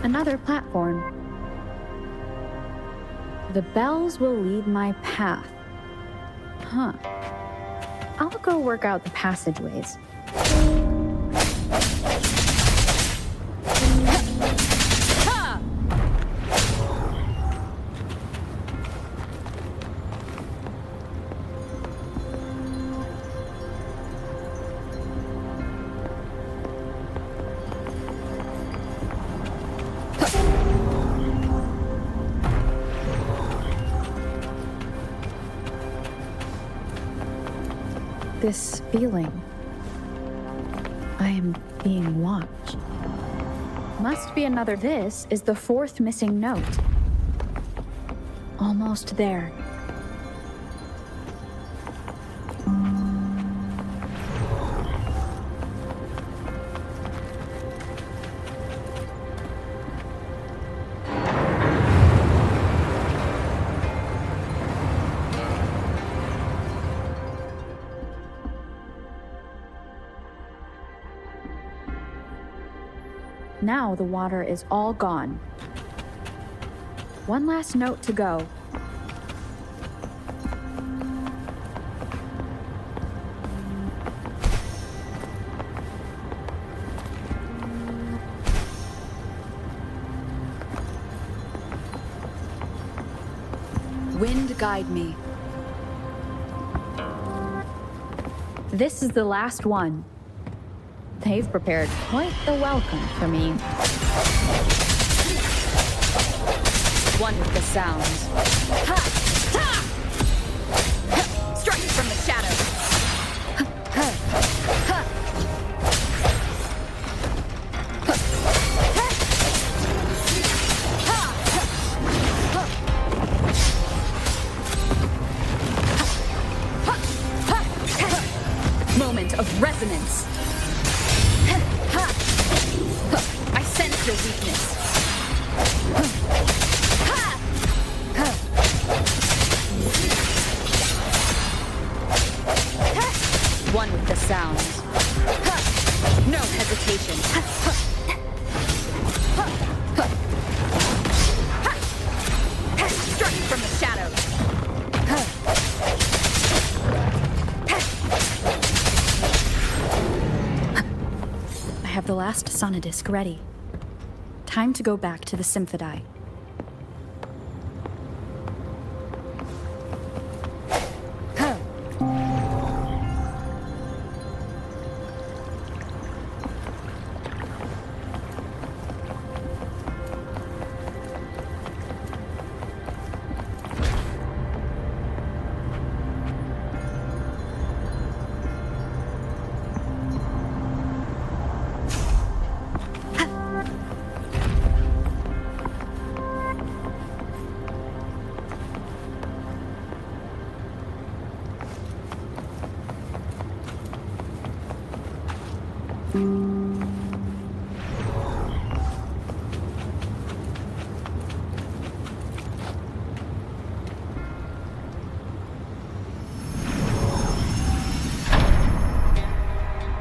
Another platform. The bells will lead my path. Huh. I'll go work out the passageways. this feeling. I am being watched. Must be another. This is the fourth missing note. Almost there. Now the water is all gone. One last note to go. Wind guide me. This is the last one. They've prepared quite the welcome for me. One with the sounds. Ha! Ha! Ha! Strike from the shadows. Ha! Ha! Ha! Moment of resonance. I sense your weakness. One with the sounds. No hesitation. Strike from the shadows. I have the last sonodisc ready. Time to go back to the Symphodi.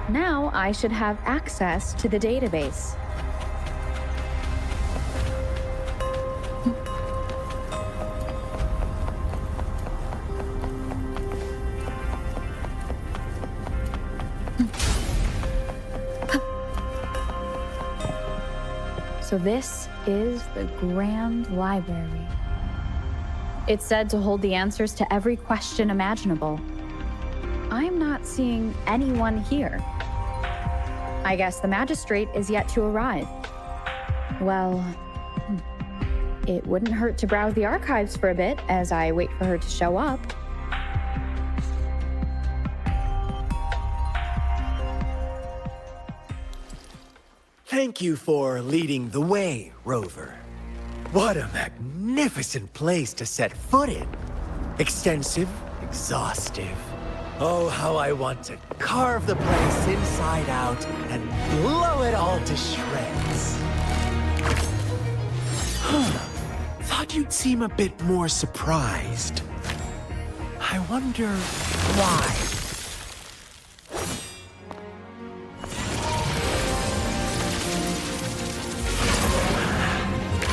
Now I should have access to the database. So this is the Grand Library. It's said to hold the answers to every question imaginable. I'm not seeing anyone here. I guess the magistrate is yet to arrive. Well, it wouldn't hurt to browse the archives for a bit as I wait for her to show up. Thank you for leading the way, Rover. What a magnificent place to set foot in. Extensive, exhaustive. Oh, how I want to carve the place inside out and blow it all to shreds. Thought you'd seem a bit more surprised. I wonder why.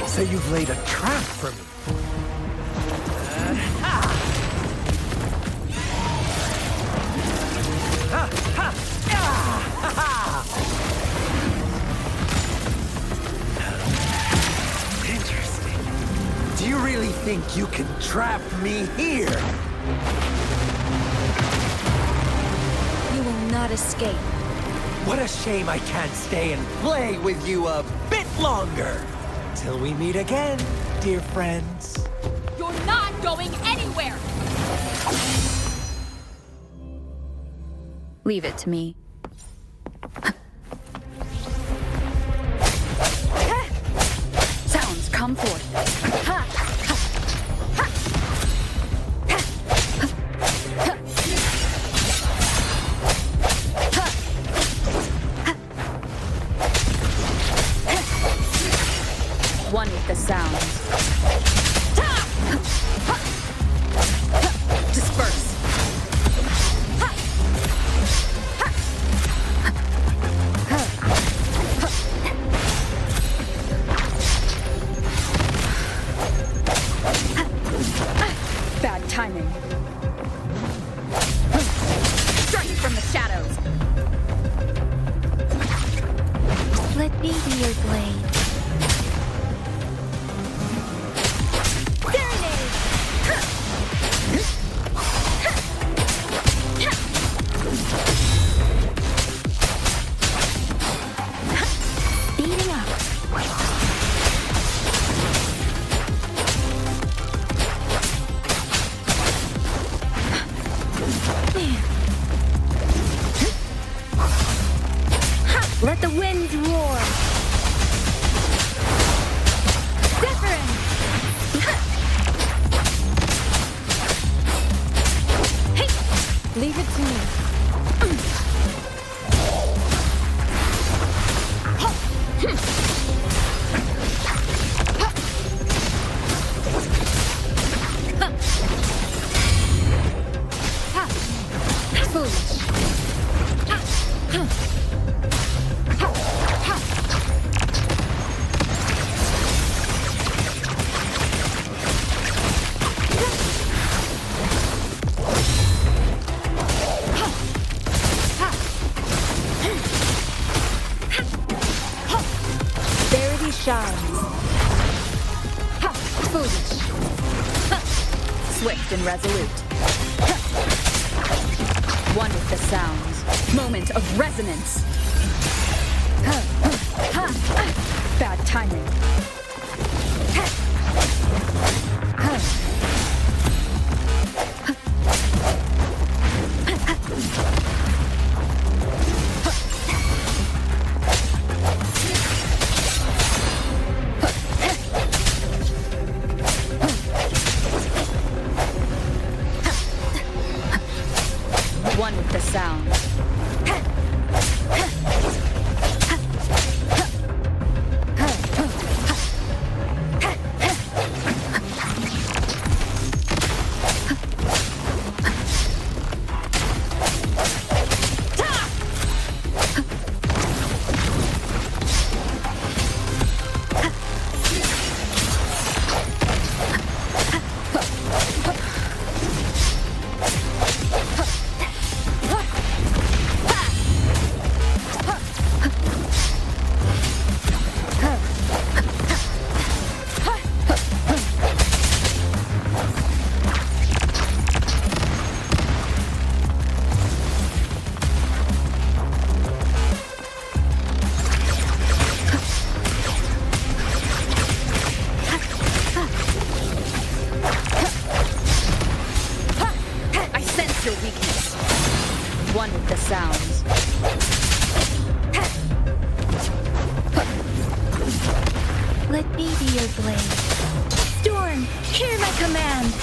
So you've laid a trap for me. Interesting. Do you really think you can trap me here? You will not escape. What a shame I can't stay and play with you a bit longer. Till we meet again, dear friends. You're not going anywhere! Leave it to me. Sounds come forth. Ha! One with the sounds. Disperse. Bad timing. Strike from the shadows. Let me be your blade. Speeding up. Let the winds roar. Different. Hey, leave it to me. Foolish. Verity shines. Foolish. Swift and resolute. One with the sounds. Moment of resonance. Bad timing. One with the sound. Your weakness. One with the sounds. Let me be your blade. Storm, hear my command.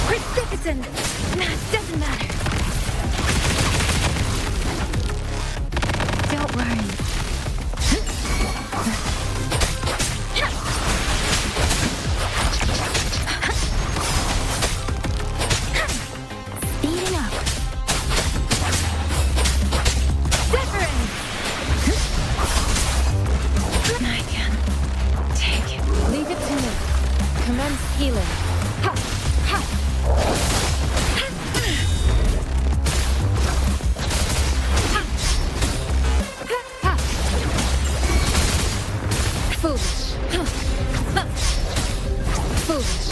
Precipitant. Doesn't matter. Don't worry. Speeding up. Different. I can take it. Leave it to me. Commence healing. Foolish. Foolish.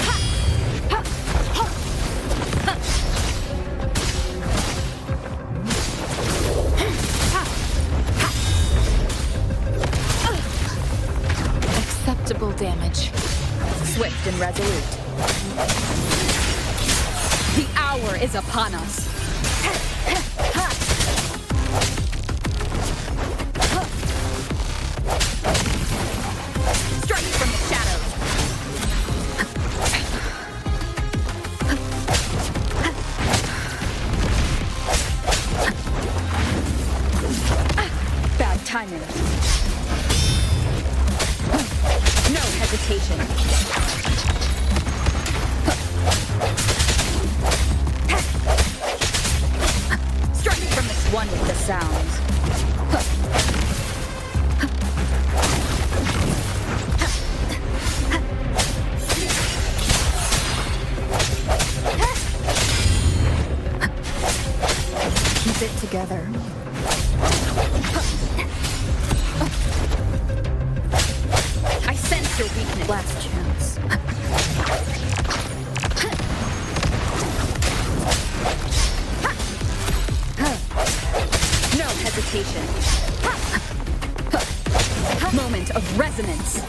Acceptable damage. Swift and resolute. The hour is upon us. hesitation. Strike from this one with the sounds. Keep it together. I sense your weakness. Last chance. No hesitation. Moment of resonance.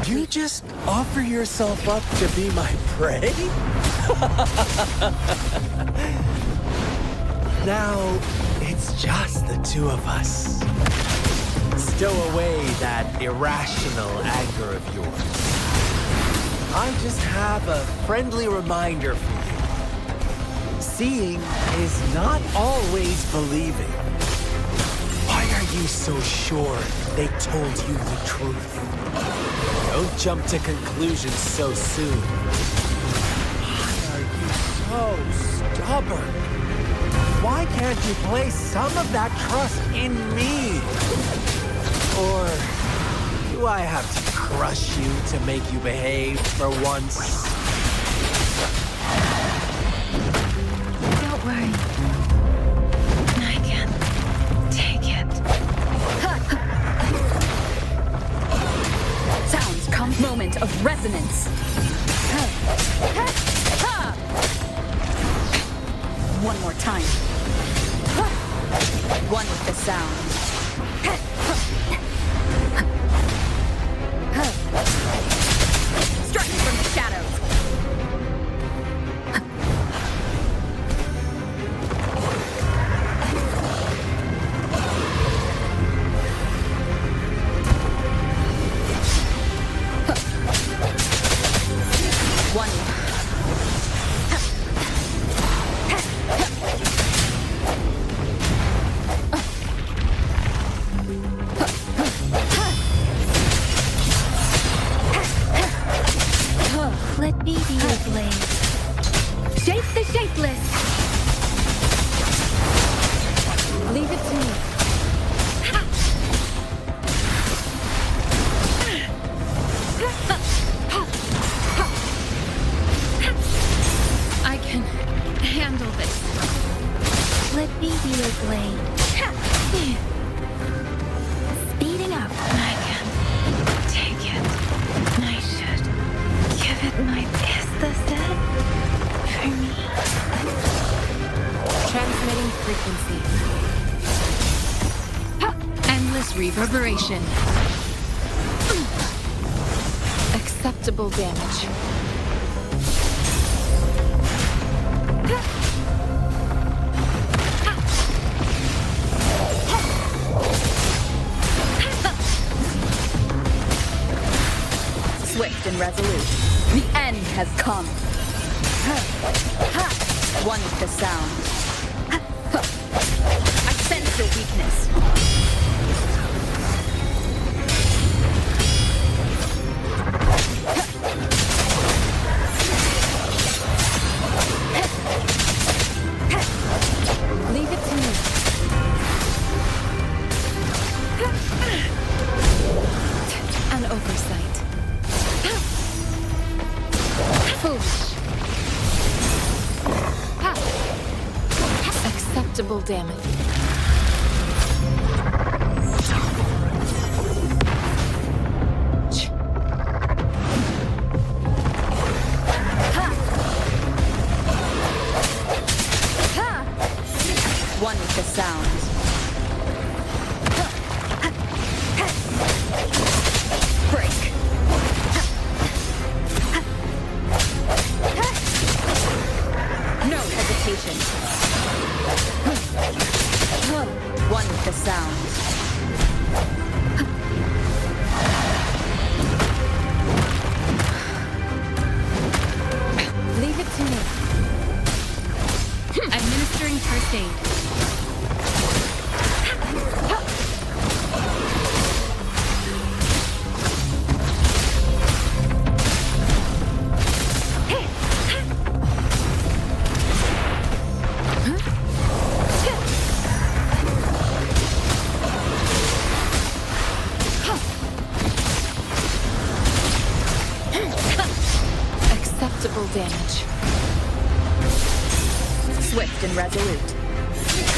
You just offer yourself up to be my prey? Now, it's just the two of us. Stow away that irrational anger of yours. I just have a friendly reminder for you. Seeing is not always believing. Why are you so sure they told you the truth? Don't jump to conclusions so soon. Why are you so stubborn? Why can't you place some of that trust in me? Or do I have to crush you to make you behave for once? Don't worry. I can take it. Sounds come. Moment of resonance. One more time. One with the sound. Strike from the shadows. One. Let me be your blade. Shape the shapeless. Leave it to me. I can handle this. Let me be your blade. Speeding up. I can take it. I should give it my best. That's it for me. Transmitting frequency. Endless reverberation. Acceptable damage. Swift and resolute. The end has come. One with the sound. I sense your weakness. Leave it to me. An oversight. Foolish. Acceptable damage. One with the sounds. Break. No hesitation. One with the sound. Leave it to me. Administering first aid. Acceptable damage. Swift and resolute.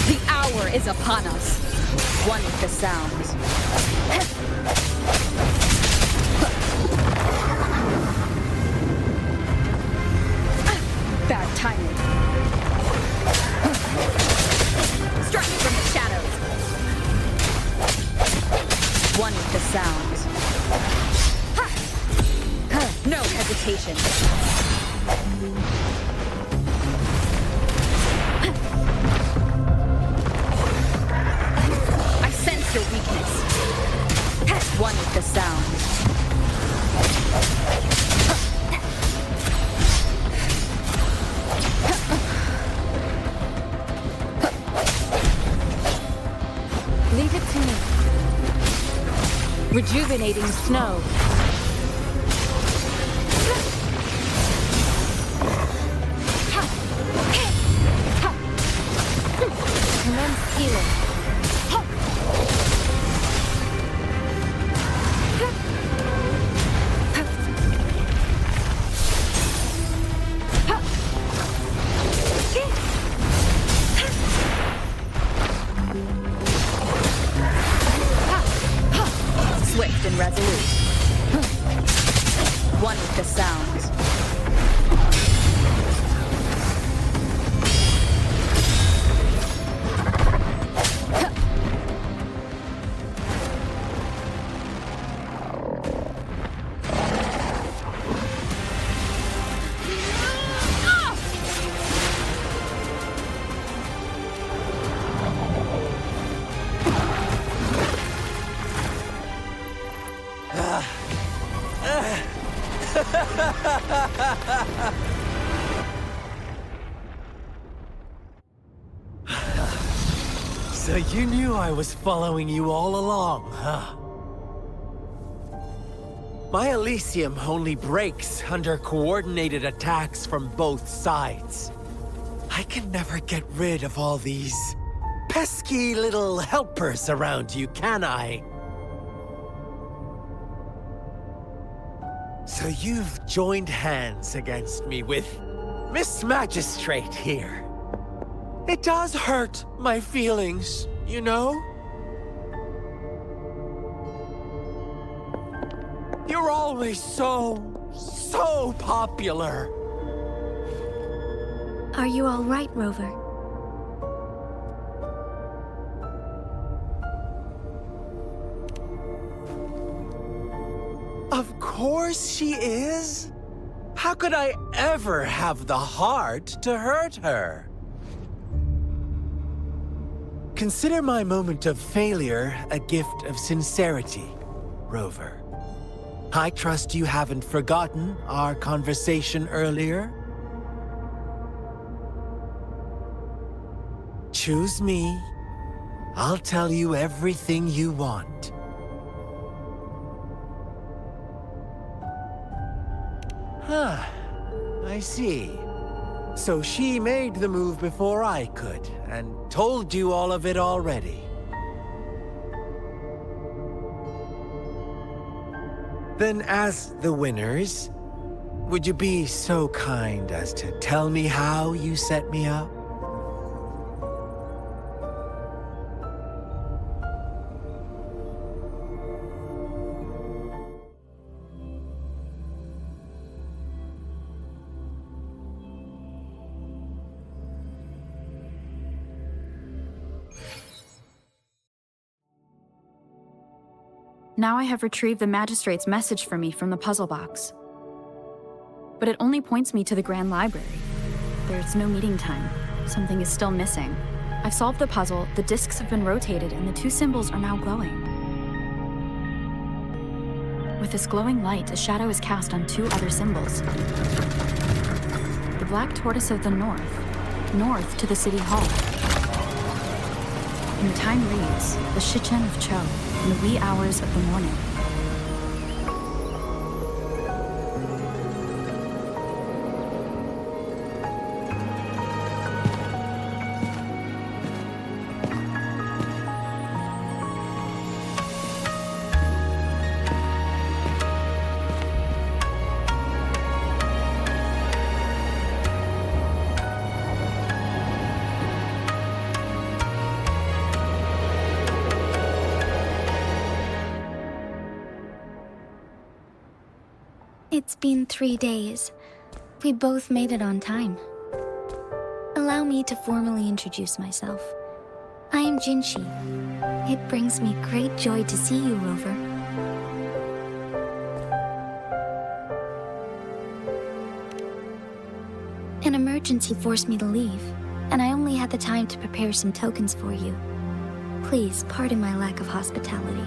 The hour is upon us. One with the sounds. Bad timing. Strike from the shadows. One with the sounds. No hesitation. I sense your weakness. One with the sound. Leave it to me. Rejuvenating snow. Commence healing. Swift and resolute. One with the sounds. So you knew I was following you all along, huh? My Elysium only breaks under coordinated attacks from both sides. I can never get rid of all these pesky little helpers around you, can I? So you've joined hands against me with Miss Magistrate here. It does hurt my feelings, you know? You're always so popular. Are you all right, Rover? Of course she is. How could I ever have the heart to hurt her? Consider my moment of failure a gift of sincerity, Rover. I trust you haven't forgotten our conversation earlier. Choose me. I'll tell you everything you want. Huh. I see. So she made the move before I could, and told you all of it already. Then as the winners, would you be so kind as to tell me how you set me up? Now I have retrieved the Magistrate's message for me from the puzzle box. But it only points me to the Grand Library. There's no meeting time. Something is still missing. I've solved the puzzle, the discs have been rotated, and the two symbols are now glowing. With this glowing light, a shadow is cast on two other symbols. The black tortoise of the north to the city hall. And the time reads, the Shichen of Cho, in the wee hours of the morning. It's been 3 days. We both made it on time. Allow me to formally introduce myself. I am Jinshi. It brings me great joy to see you, Rover. An emergency forced me to leave, and I only had the time to prepare some tokens for you. Please pardon my lack of hospitality.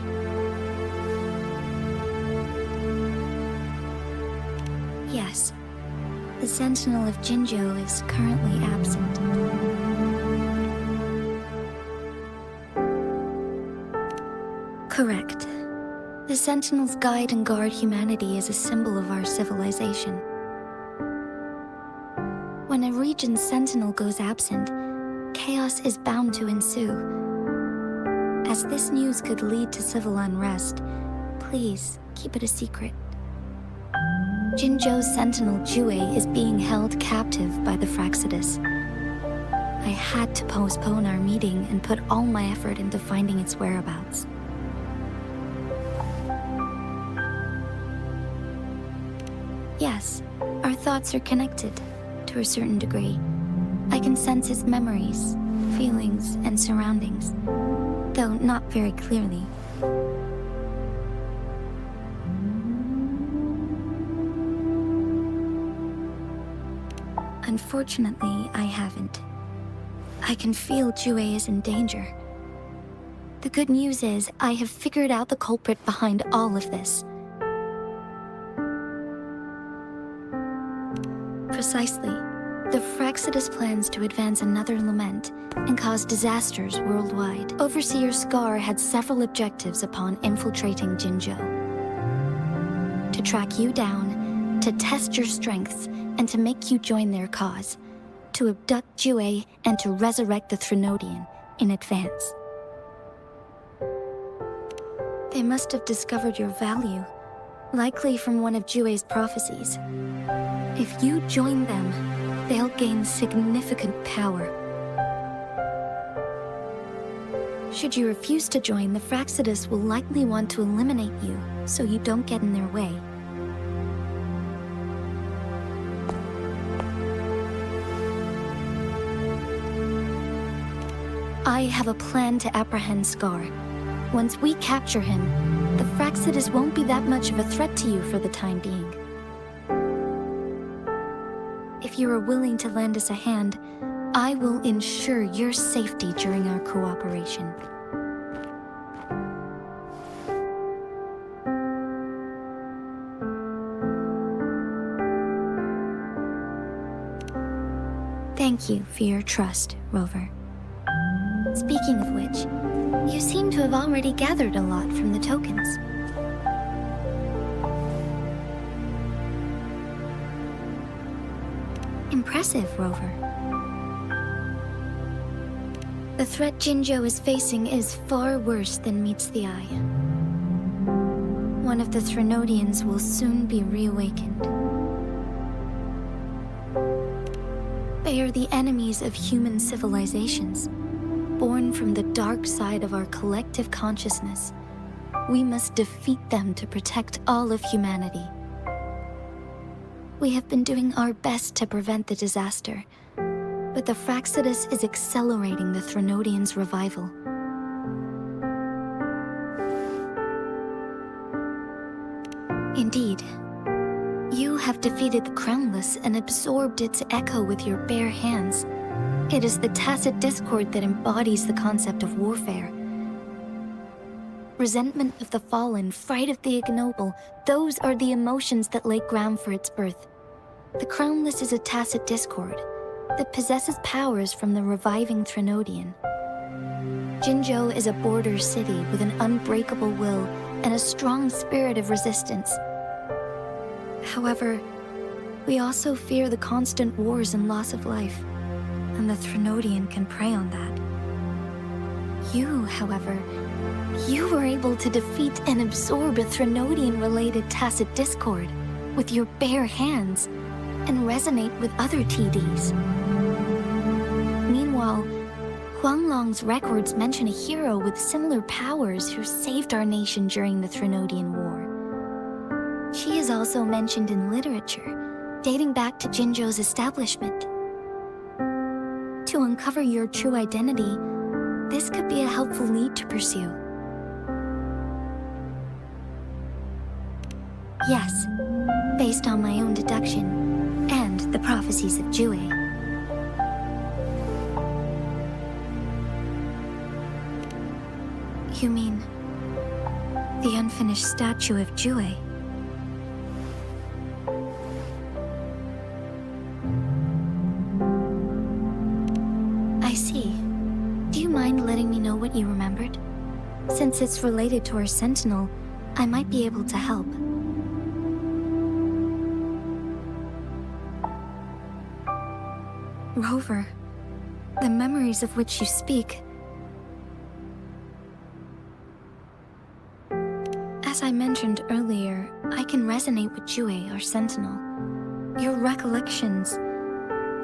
Yes, the Sentinel of Jinzhou is currently absent. Correct. The Sentinels guide and guard humanity as a symbol of our civilization. When a region's Sentinel goes absent, chaos is bound to ensue. As this news could lead to civil unrest, please keep it a secret. Jinzhou's Sentinel Jue is being held captive by the Fraxidus. I had to postpone our meeting and put all my effort into finding its whereabouts. Yes, our thoughts are connected, to a certain degree. I can sense his memories, feelings, and surroundings, though not very clearly. Unfortunately, I haven't. I can feel Jue is in danger. The good news is, I have figured out the culprit behind all of this. Precisely. The Fraxidus plans to advance another lament and cause disasters worldwide. Overseer Scar had several objectives upon infiltrating Jinzhou. To track you down, to test your strengths, and to make you join their cause. To abduct Jue and to resurrect the Threnodian in advance. They must have discovered your value, likely from one of Jue's prophecies. If you join them, they'll gain significant power. Should you refuse to join, the Fraxidus will likely want to eliminate you, so you don't get in their way. I have a plan to apprehend Scar. Once we capture him, the Fraxidus won't be that much of a threat to you for the time being. If you are willing to lend us a hand, I will ensure your safety during our cooperation. Thank you for your trust, Rover. Speaking of which, you seem to have already gathered a lot from the tokens. Impressive, Rover. The threat Jinzhou is facing is far worse than meets the eye. One of the Threnodians will soon be reawakened. They are the enemies of human civilizations, born from the dark side of our collective consciousness. We must defeat them to protect all of humanity. We have been doing our best to prevent the disaster, but the Fraxidus is accelerating the Threnodians' revival. Indeed, you have defeated the Crownless and absorbed its echo with your bare hands. It is the tacit discord that embodies the concept of warfare. Resentment of the fallen, fright of the ignoble, those are the emotions that lay ground for its birth. The Crownless is a tacit discord that possesses powers from the reviving Threnodian. Jinzhou is a border city with an unbreakable will and a strong spirit of resistance. However, we also fear the constant wars and loss of life, and the Threnodian can prey on that. You, however, you were able to defeat and absorb a Threnodian-related tacit discord with your bare hands and resonate with other TDs. Meanwhile, Huanglong's records mention a hero with similar powers who saved our nation during the Threnodian War. She is also mentioned in literature, dating back to Jinzhou's establishment. To uncover your true identity, this could be a helpful lead to pursue. Yes, based on my own deduction, and the prophecies of Jue. You mean the unfinished statue of Jue? I see. Do you mind letting me know what you remembered? Since it's related to our sentinel, I might be able to help. Rover, the memories of which you speak. As I mentioned earlier, I can resonate with Jue, our sentinel. Your recollections,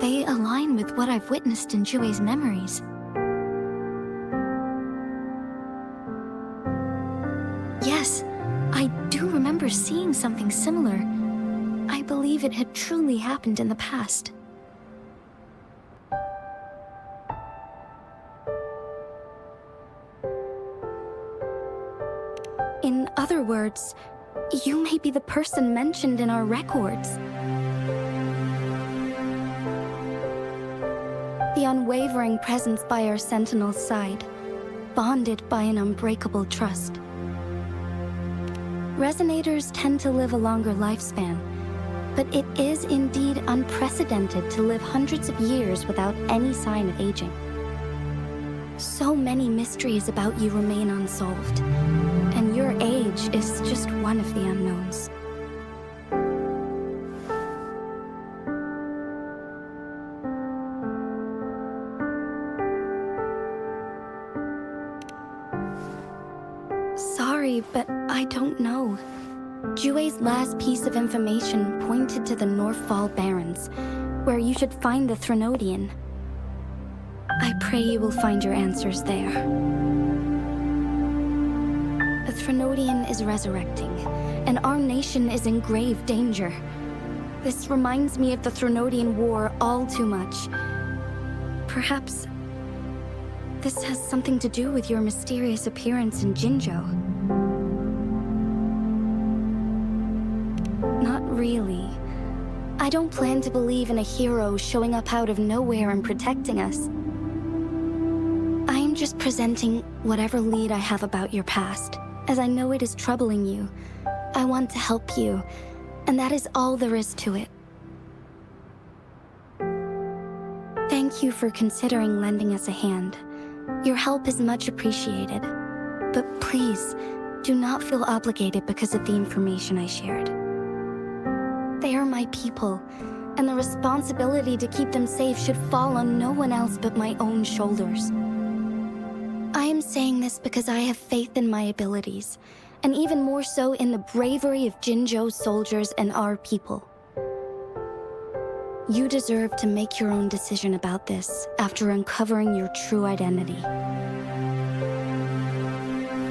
they align with what I've witnessed in Jue's memories. Yes, I do remember seeing something similar. I believe it had truly happened in the past. In other words, you may be the person mentioned in our records. The unwavering presence by our sentinel's side, bonded by an unbreakable trust. Resonators tend to live a longer lifespan, but it is indeed unprecedented to live hundreds of years without any sign of aging. So many mysteries about you remain unsolved, and your age is just one of the unknowns. Sorry, but I don't know. Jue's last piece of information pointed to the Northfall Barrens, where you should find the Threnodian. I pray you will find your answers there. The Threnodian is resurrecting, and our nation is in grave danger. This reminds me of the Threnodian War all too much. Perhaps this has something to do with your mysterious appearance in Jinzhou. Not really. I don't plan to believe in a hero showing up out of nowhere and protecting us. I am just presenting whatever lead I have about your past, as I know it is troubling you. I want to help you, and that is all there is to it. Thank you for considering lending us a hand. Your help is much appreciated. But please, do not feel obligated because of the information I shared. They are my people, and the responsibility to keep them safe should fall on no one else but my own shoulders. I am saying this because I have faith in my abilities, and even more so in the bravery of Jinzhou's soldiers and our people. You deserve to make your own decision about this after uncovering your true identity.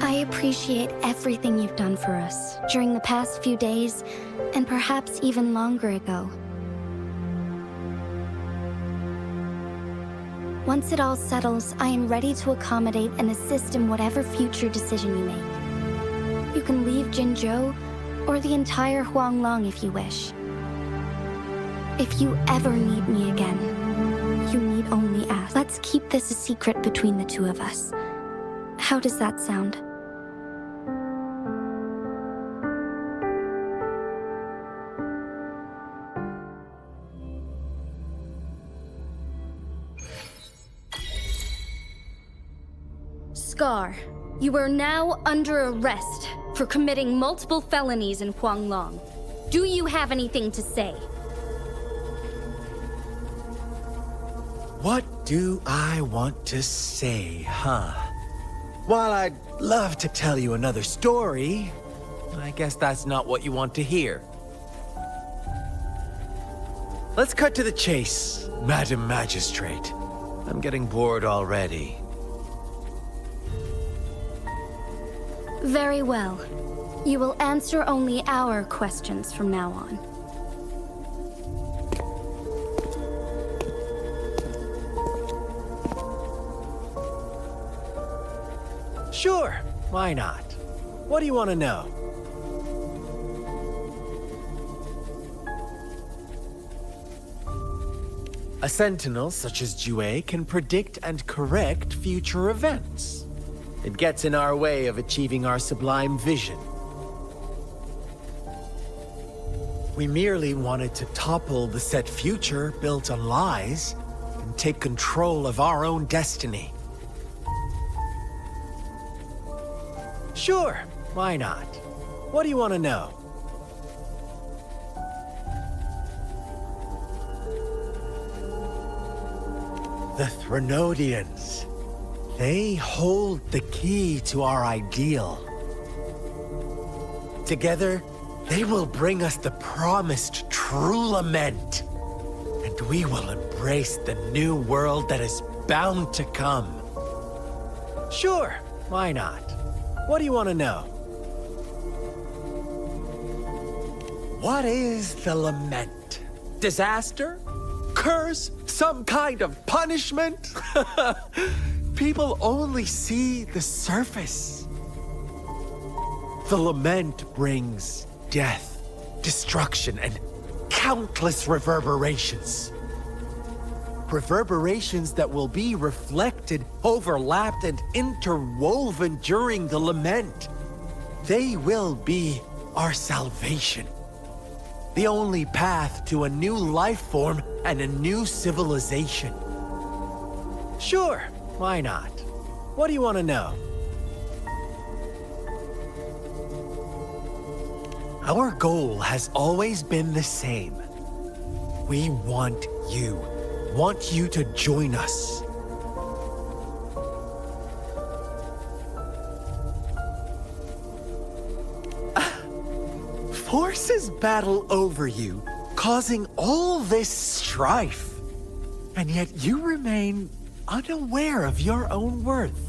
I appreciate everything you've done for us during the past few days, and perhaps even longer ago. Once it all settles, I am ready to accommodate and assist in whatever future decision you make. You can leave Jinzhou, or the entire Huanglong if you wish. If you ever need me again, you need only ask. let's keep this a secret between the two of us. How does that sound? Scar, you are now under arrest for committing multiple felonies in Huanglong. Do you have anything to say? What do I want to say, huh? While I'd love to tell you another story, I guess that's not what you want to hear. Let's cut to the chase, Madam Magistrate. I'm getting bored already. Very well. You will answer only our questions from now on. Sure, why not? What do you want to know? A sentinel such as Jue can predict and correct future events. It gets in our way of achieving our sublime vision. We merely wanted to topple the set future built on lies and take control of our own destiny. Sure, why not? What do you want to know? The Threnodians. They hold the key to our ideal. Together, they will bring us the promised true lament. And we will embrace the new world that is bound to come. Sure, why not? What do you want to know? What is the lament? Disaster? Curse? Some kind of punishment? People only see the surface. The lament brings death, destruction, and countless reverberations. Reverberations that will be reflected, overlapped, and interwoven during the lament. They will be our salvation. The only path to a new life form and a new civilization. Sure, why not? What do you want to know? Our goal has always been the same. We want you to join us. Forces battle over you, causing all this strife. And yet you remain unaware of your own worth.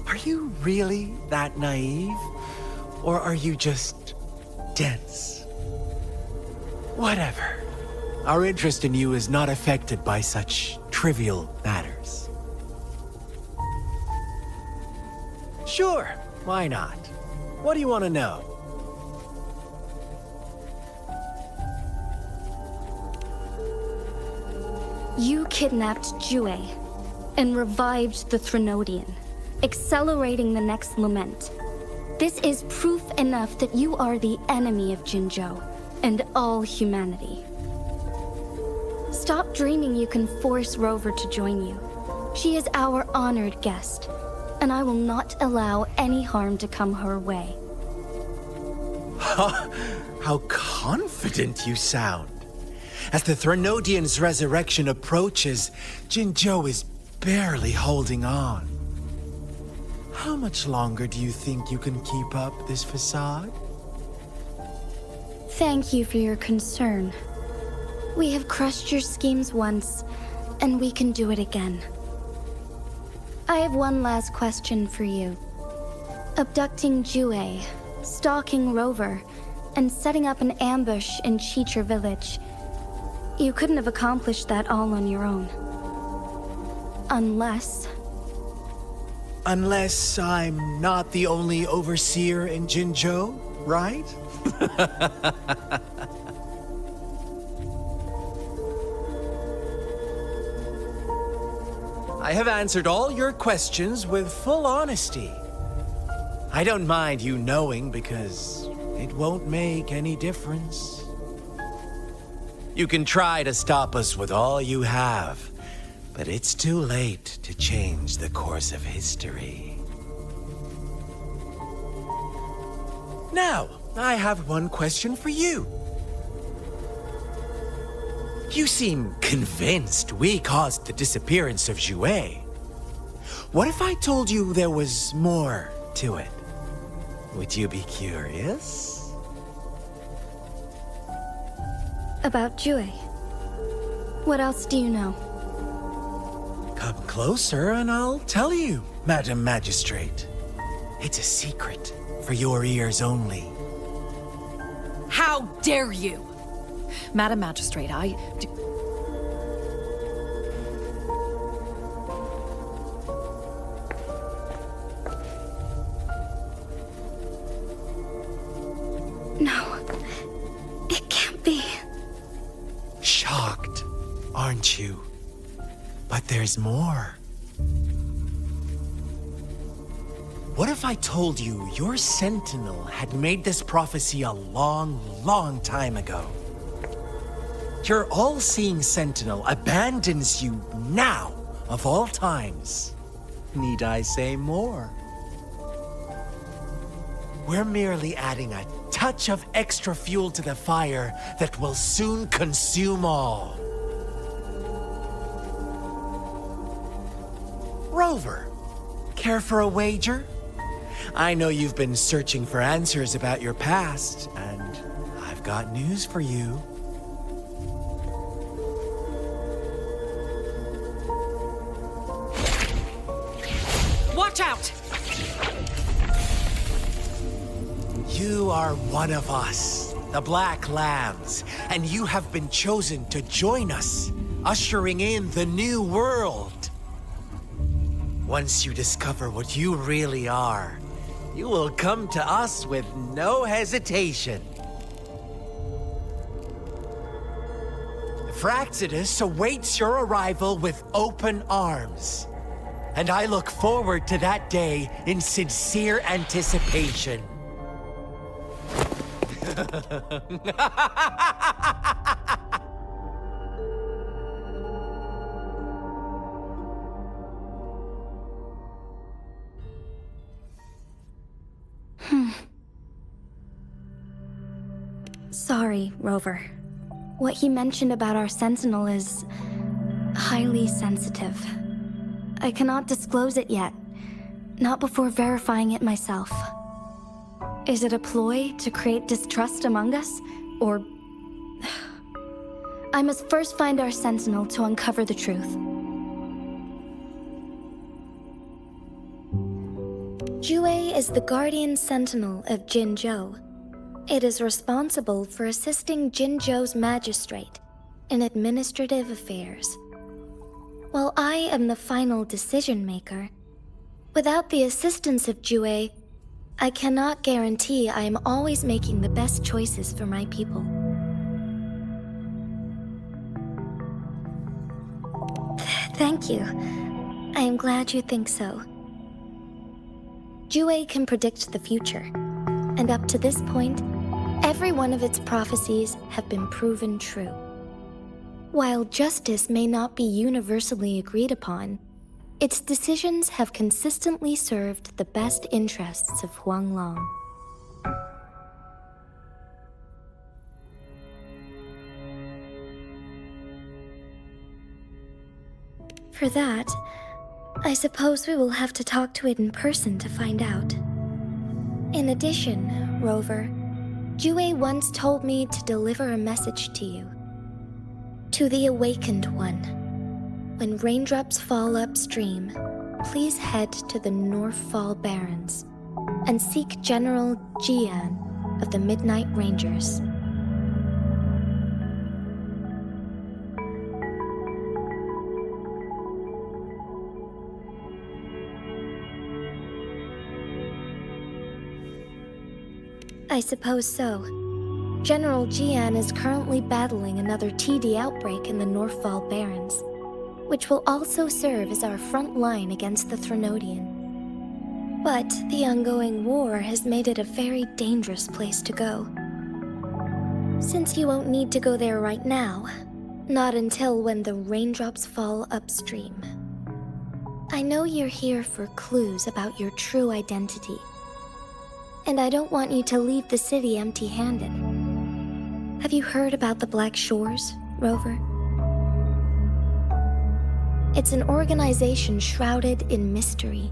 Are you really that naive? Or are you just dense? Whatever. Our interest in you is not affected by such trivial matters. Sure, why not? What do you want to know? You kidnapped Jue and revived the Threnodian, accelerating the next lament. This is proof enough that you are the enemy of Jinzhou and all humanity. Stop dreaming you can force Rover to join you. She is our honored guest, and I will not allow any harm to come her way. How confident you sound. As the Threnodian's resurrection approaches, Jinzhou is barely holding on. How much longer do you think you can keep up this facade? Thank you for your concern. We have crushed your schemes once, and we can do it again. I have one last question for you. Abducting Jue, stalking Rover, and setting up an ambush in Chicher village. You couldn't have accomplished that all on your own. Unless I'm not the only overseer in Jinzhou, right? I have answered all your questions with full honesty. I don't mind you knowing because it won't make any difference. You can try to stop us with all you have, but it's too late to change the course of history. Now, I have one question for you. You seem convinced we caused the disappearance of Jue. What if I told you there was more to it? Would you be curious? About Jue. What else do you know? Come closer and I'll tell you, Madam Magistrate. It's a secret for your ears only. How dare you! Madam Magistrate, No, it can't be. Shocked, aren't you? But there's more. What if I told you your Sentinel had made this prophecy a long, long time ago? Your all-seeing Sentinel abandons you now, of all times. Need I say more? We're merely adding a touch of extra fuel to the fire that will soon consume all. Rover, care for a wager? I know you've been searching for answers about your past, and I've got news for you. watch out! You are one of us, the Black Lambs, and you have been chosen to join us, ushering in the new world. Once you discover what you really are, you will come to us with no hesitation. Fraxidus awaits your arrival with open arms, and I look forward to that day in sincere anticipation. Sorry, Rover. What he mentioned about our Sentinel is highly sensitive. I cannot disclose it yet, not before verifying it myself. Is it a ploy to create distrust among us, or... I must first find our Sentinel to uncover the truth. Jue is the Guardian Sentinel of Jinzhou. It is responsible for assisting Jinzhou's magistrate in administrative affairs. While I am the final decision maker, without the assistance of Jue, I cannot guarantee I am always making the best choices for my people. Thank you. I am glad you think so. Jue can predict the future, and up to this point, every one of its prophecies have been proven true. While justice may not be universally agreed upon, its decisions have consistently served the best interests of Huanglong. For that, I suppose we will have to talk to it in person to find out. In addition, Rover, Jue once told me to deliver a message to you. To the Awakened One. When raindrops fall upstream, please head to the Northfall Barrens and seek General Jian of the Midnight Rangers. I suppose so. General Jian is currently battling another TD outbreak in the Northfall Barrens, which will also serve as our front line against the Threnodian. But the ongoing war has made it a very dangerous place to go. Since you won't need to go there right now, not until when the raindrops fall upstream. I know you're here for clues about your true identity. And I don't want you to leave the city empty-handed. Have you heard about the Black Shores, Rover? It's an organization shrouded in mystery,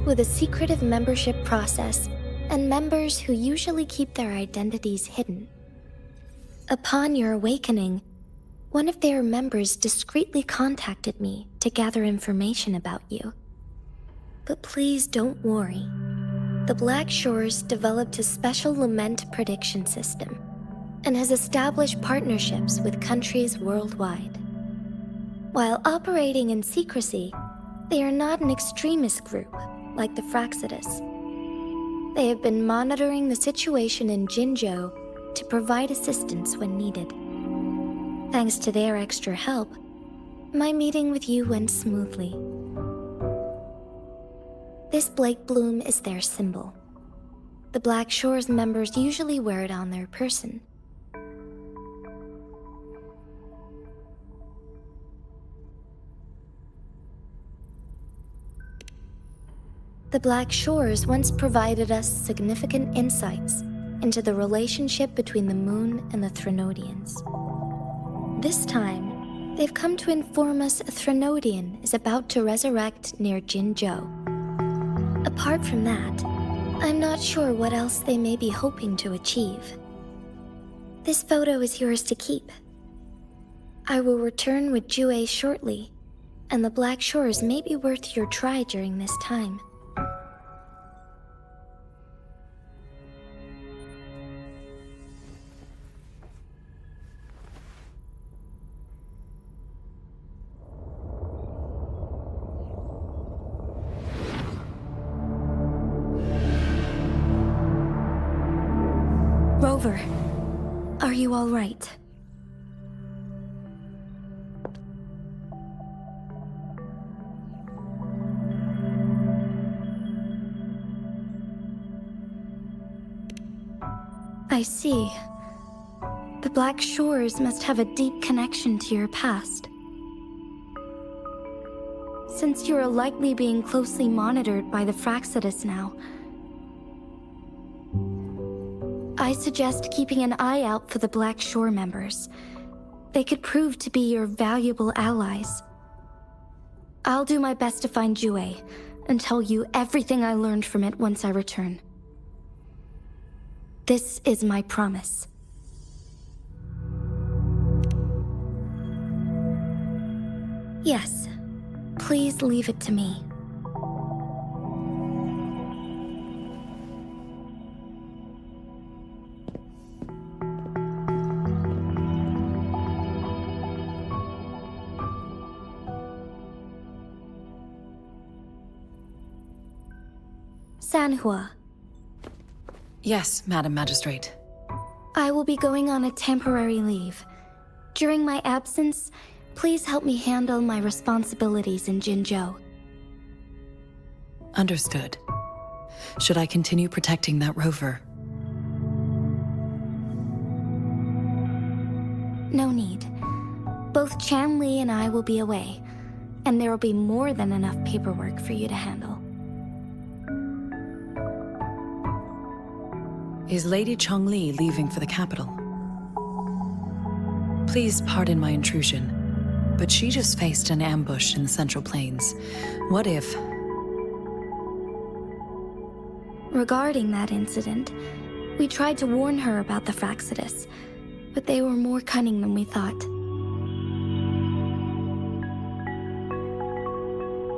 with a secretive membership process and members who usually keep their identities hidden. Upon your awakening, one of their members discreetly contacted me to gather information about you. But please don't worry. The Black Shores developed a special lament prediction system and has established partnerships with countries worldwide. While operating in secrecy, they are not an extremist group like the Fraxidus. They have been monitoring the situation in Jinzhou to provide assistance when needed. Thanks to their extra help, my meeting with you went smoothly. This Blake Bloom is their symbol. The Black Shores members usually wear it on their person. The Black Shores once provided us significant insights into the relationship between the Moon and the Threnodians. This time, they've come to inform us a Threnodian is about to resurrect near Jinzhou. Apart from that, I'm not sure what else they may be hoping to achieve. This photo is yours to keep. I will return with Jue shortly, and the Black Shores may be worth your try during this time. Rover, are you all right? I see. The Black Shores must have a deep connection to your past. Since you are likely being closely monitored by the Fraxidus now, I suggest keeping an eye out for the Black Shore members. They could prove to be your valuable allies. I'll do my best to find Jue and tell you everything I learned from it once I return. This is my promise. Yes, please leave it to me. Sanhua. Yes, Madam Magistrate. I will be going on a temporary leave. During my absence, please help me handle my responsibilities in Jinzhou. Understood. Should I continue protecting that rover? No need. Both Chan Li and I will be away, and there will be more than enough paperwork for you to handle. Is Lady Chongli leaving for the capital? Please pardon my intrusion, but she just faced an ambush in the Central Plains. What if... Regarding that incident, we tried to warn her about the Fraxidus, but they were more cunning than we thought.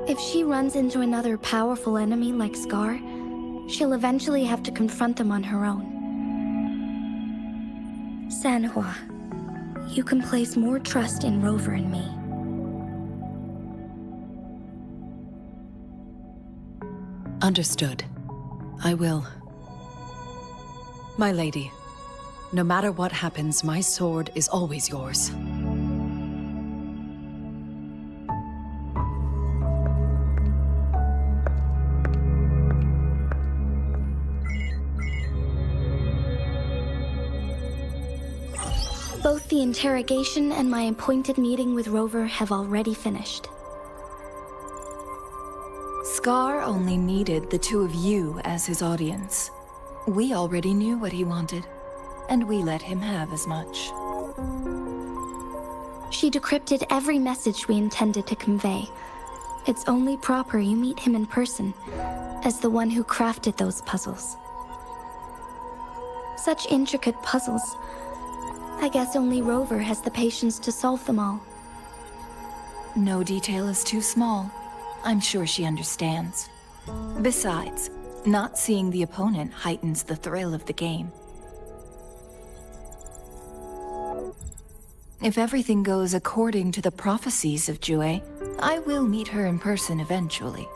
If she runs into another powerful enemy like Scar, she'll eventually have to confront them on her own. Sanhua, you can place more trust in Rover and me. Understood. I will. My lady, no matter what happens, my sword is always yours. The interrogation and my appointed meeting with Rover have already finished. Scar only needed the two of you as his audience. We already knew what he wanted, and we let him have as much. She decrypted every message we intended to convey. It's only proper you meet him in person, as the one who crafted those puzzles. Such intricate puzzles. I guess only Rover has the patience to solve them all. No detail is too small. I'm sure she understands. Besides, not seeing the opponent heightens the thrill of the game. If everything goes according to the prophecies of Jue, I will meet her in person eventually.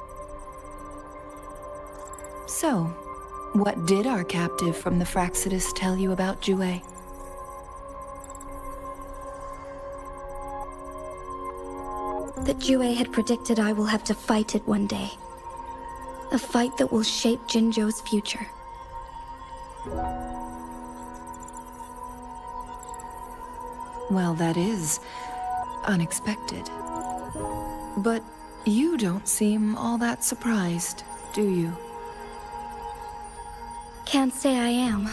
So, what did our captive from the Fraxidus tell you about Jue? That Jue had predicted I will have to fight it one day. A fight that will shape Jinzhou's future. Well, that is unexpected. But you don't seem all that surprised, do you? Can't say I am.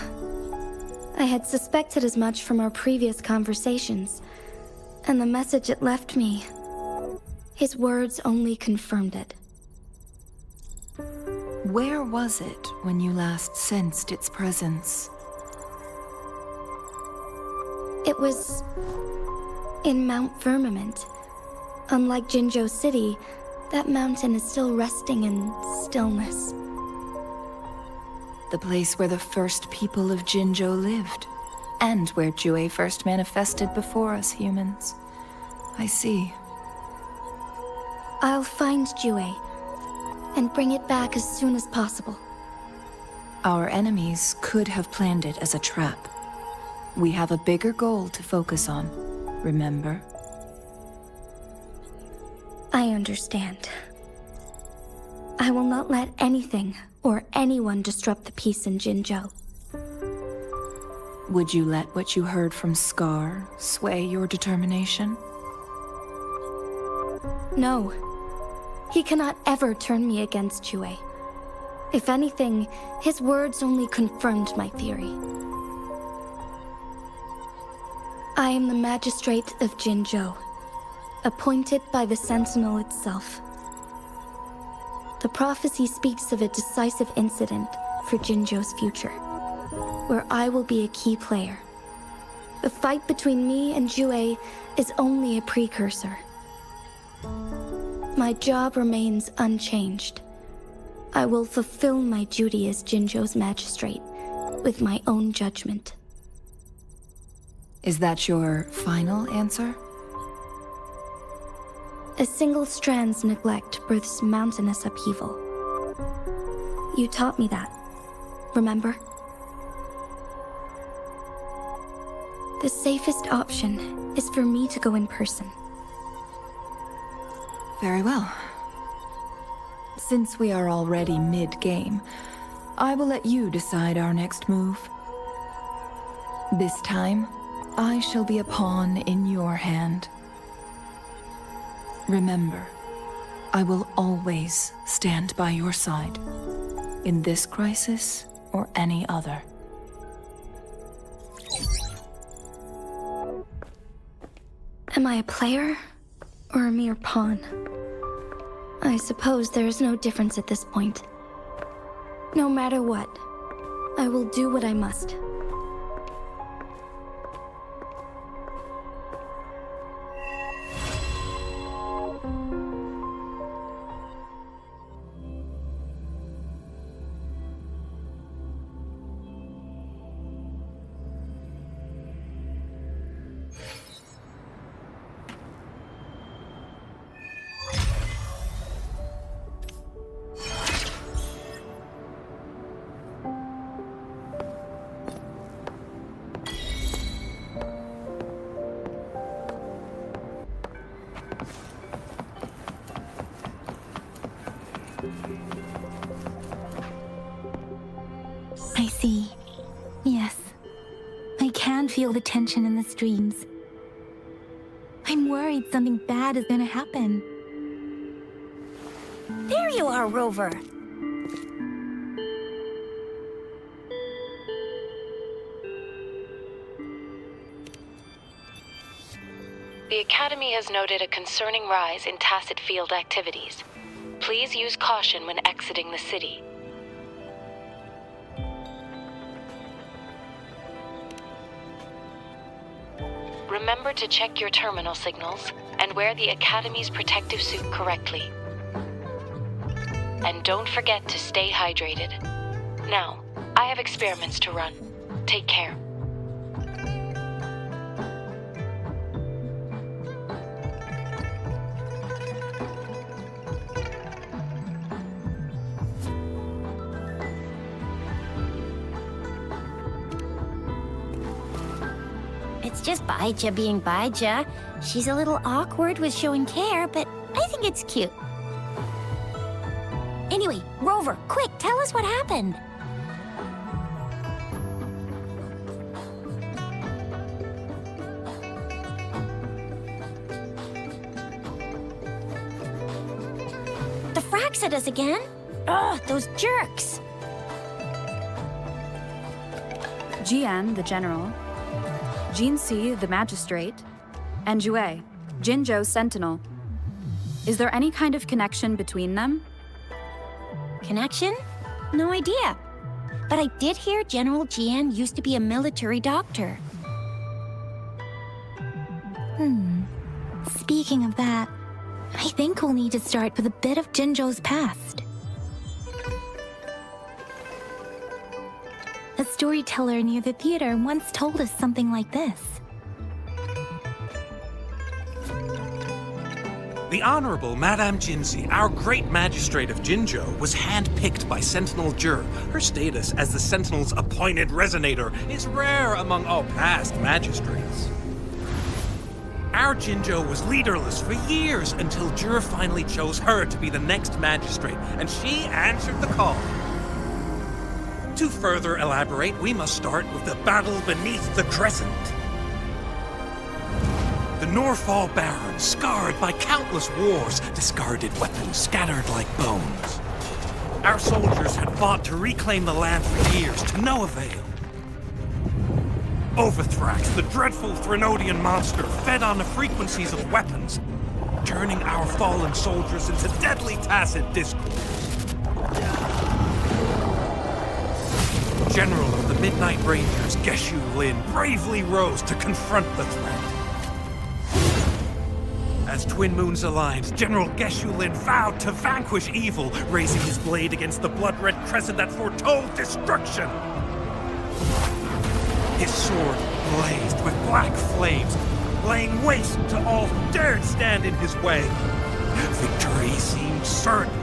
I had suspected as much from our previous conversations, and the message it left me, his words only confirmed it. Where was it when you last sensed its presence? It was in Mount Firmament. Unlike Jinzhou City, that mountain is still resting in stillness. The place where the first people of Jinzhou lived, and where Jue first manifested before us humans. I see. I'll find Jue and bring it back as soon as possible. Our enemies could have planned it as a trap. We have a bigger goal to focus on, remember? I understand. I will not let anything or anyone disrupt the peace in Jinzhou. Would you let what you heard from Scar sway your determination? No. He cannot ever turn me against Jue. If anything, his words only confirmed my theory. I am the magistrate of Jinzhou, appointed by the Sentinel itself. The prophecy speaks of a decisive incident for Jinzhou's future, where I will be a key player. The fight between me and Jue is only a precursor. My job remains unchanged. I will fulfill my duty as Jinzhou's magistrate with my own judgment. Is that your final answer? A single strand's neglect births mountainous upheaval. You taught me that, remember? The safest option is for me to go in person. Very well. Since we are already mid-game, I will let you decide our next move. This time, I shall be a pawn in your hand. Remember, I will always stand by your side, in this crisis or any other. Am I a player or a mere pawn? I suppose there is no difference at this point. No matter what, I will do what I must. I see. Yes. I can feel the tension in the streams. something bad is gonna happen. There you are, Rover. The Academy has noted a concerning rise in tacit field activities. Please use caution when exiting the city. Remember to check your terminal signals and wear the Academy's protective suit correctly. And don't forget to stay hydrated. Now, I have experiments to run. Take care. It's just Baija being Baija. She's a little awkward with showing care, but I think it's cute. Anyway, Rover, quick, tell us what happened. The fracks at us again? Ugh, those jerks! Jian, the general, Jinxi, the magistrate, and Jue, Jinzhou's sentinel. Is there any kind of connection between them? Connection? No idea. But I did hear General Jian used to be a military doctor. Speaking of that, I think we'll need to start with a bit of Jinzhou's past. A storyteller near the theater once told us something like this. The Honorable Madame Jinxi, our great magistrate of Jinzhou, was handpicked by Sentinel Jur. Her status as the Sentinel's appointed resonator is rare among all past magistrates. Our Jinzhou was leaderless for years until Jur finally chose her to be the next magistrate, and she answered the call. To further elaborate, we must start with the battle beneath the Crescent. The Norfall Barons, scarred by countless wars, discarded weapons scattered like bones. Our soldiers had fought to reclaim the land for years, to no avail. Overthrax, the dreadful Threnodian monster, fed on the frequencies of weapons, turning our fallen soldiers into deadly tacit discords. General of the Midnight Rangers, Geshu Lin, bravely rose to confront the threat. As Twin Moons aligned, General Geshu Lin vowed to vanquish evil, raising his blade against the blood-red crescent that foretold destruction. His sword blazed with black flames, laying waste to all who dared stand in his way. Victory seemed certain.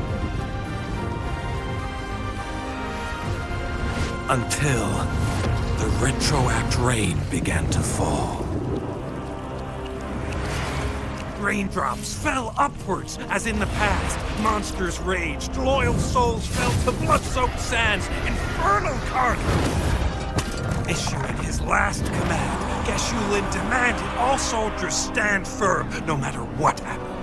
Until the retroact rain began to fall. Raindrops fell upwards, as in the past. Monsters raged, loyal souls fell to blood-soaked sands, infernal carnage. Issuing his last command, Geshu Lin demanded all soldiers stand firm, no matter what happened.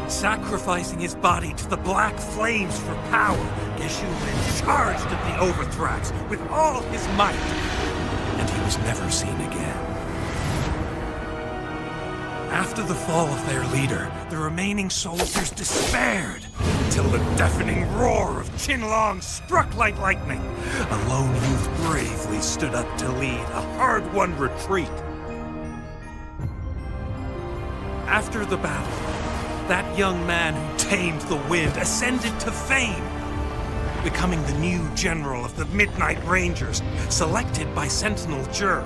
Sacrificing his body to the black flames for power, Geshu Lin charged at the Overthrax with all his might, and he was never seen again. After the fall of their leader, the remaining soldiers despaired, until the deafening roar of Qinlong struck like lightning. A lone youth bravely stood up to lead a hard-won retreat. After the battle, that young man who tamed the wind ascended to fame, becoming the new general of the Midnight Rangers, selected by Sentinel Jur.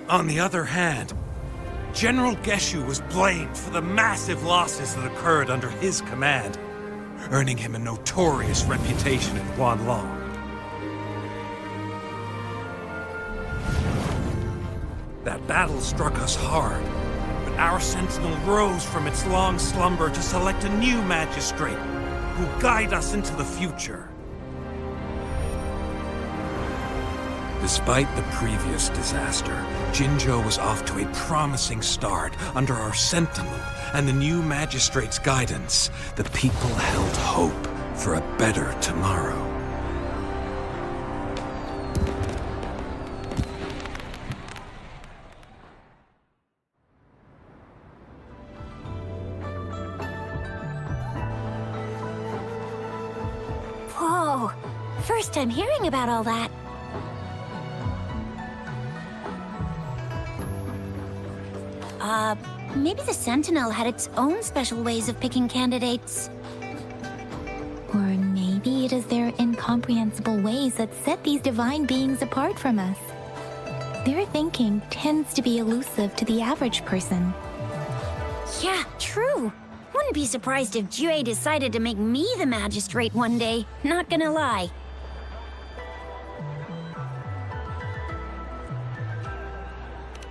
On the other hand, General Geshu was blamed for the massive losses that occurred under his command, earning him a notorious reputation in Guanlong. That battle struck us hard, but our sentinel rose from its long slumber to select a new magistrate who guide us into the future. Despite the previous disaster, Jinzhou was off to a promising start under our Sentinel and the new Magistrate's guidance. The people held hope for a better tomorrow. Whoa! First time hearing about all that. Maybe the Sentinel had its own special ways of picking candidates. Or maybe it is their incomprehensible ways that set these divine beings apart from us. Their thinking tends to be elusive to the average person. Yeah, true. Wouldn't be surprised if Jue decided to make me the magistrate one day. Not gonna lie.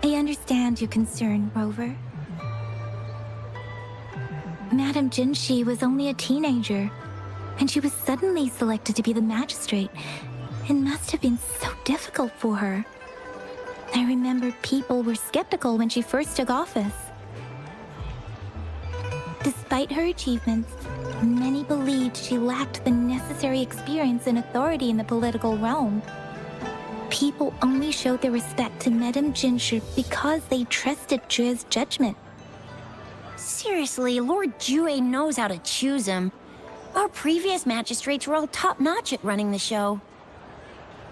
I understand your concern, Rover. Madame Jinshi was only a teenager, and she was suddenly selected to be the magistrate. It must have been so difficult for her. I remember people were skeptical when she first took office. Despite her achievements, many believed she lacked the necessary experience and authority in the political realm. People only showed their respect to Madame Jinshi because they trusted Jue's judgment. Seriously, Lord Jue knows how to choose him. Our previous magistrates were all top-notch at running the show.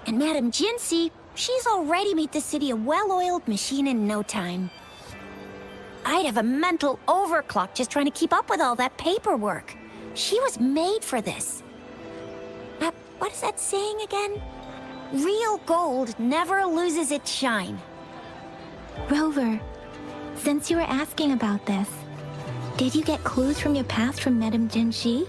And Madame Jinshi, she's already made the city a well-oiled machine in no time. I'd have a mental overclock just trying to keep up with all that paperwork. She was made for this. What is that saying again? Real gold never loses its shine. Rover, since you were asking about this, did you get clues from your past from Madame Jinshi?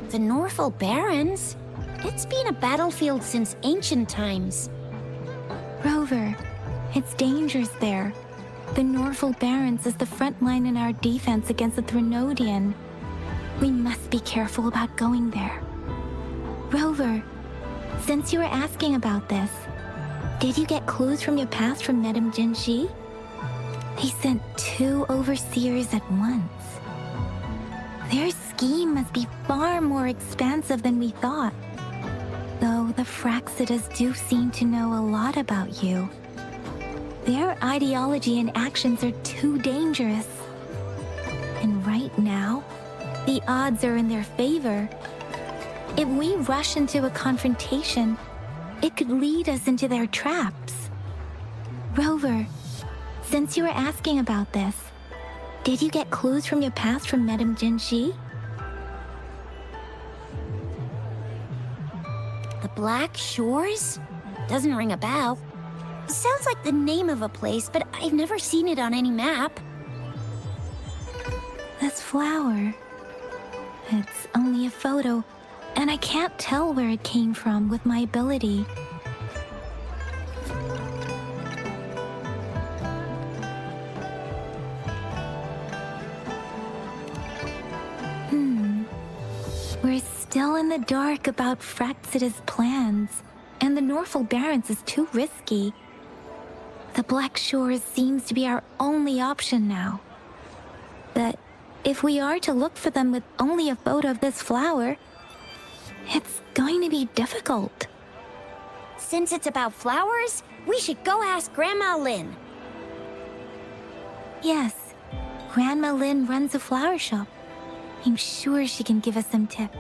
The Norfolk Barrens? It's been a battlefield since ancient times. Rover, it's dangerous there. The Norfolk Barrens is the front line in our defense against the Threnodian. We must be careful about going there. Rover, since you were asking about this, did you get clues from your past from Madame Jinshi? They sent 2 overseers at once. Their scheme must be far more expansive than we thought. Though the Fraxidas do seem to know a lot about you. Their ideology and actions are too dangerous. And right now, the odds are in their favor. If we rush into a confrontation, it could lead us into their traps. Rover, since you were asking about this, did you get clues from your past from Madame Jinshi? The Black Shores? Doesn't ring a bell. Sounds like the name of a place, but I've never seen it on any map. This flower. It's only a photo, and I can't tell where it came from with my ability. We're still in the dark about Fraxida's plans, and the Norfolk Barrens is too risky. The Black Shores seems to be our only option now. But if we are to look for them with only a photo of this flower, it's going to be difficult. Since it's about flowers, we should go ask Grandma Lynn. Yes, Grandma Lynn runs a flower shop. I'm sure she can give us some tips.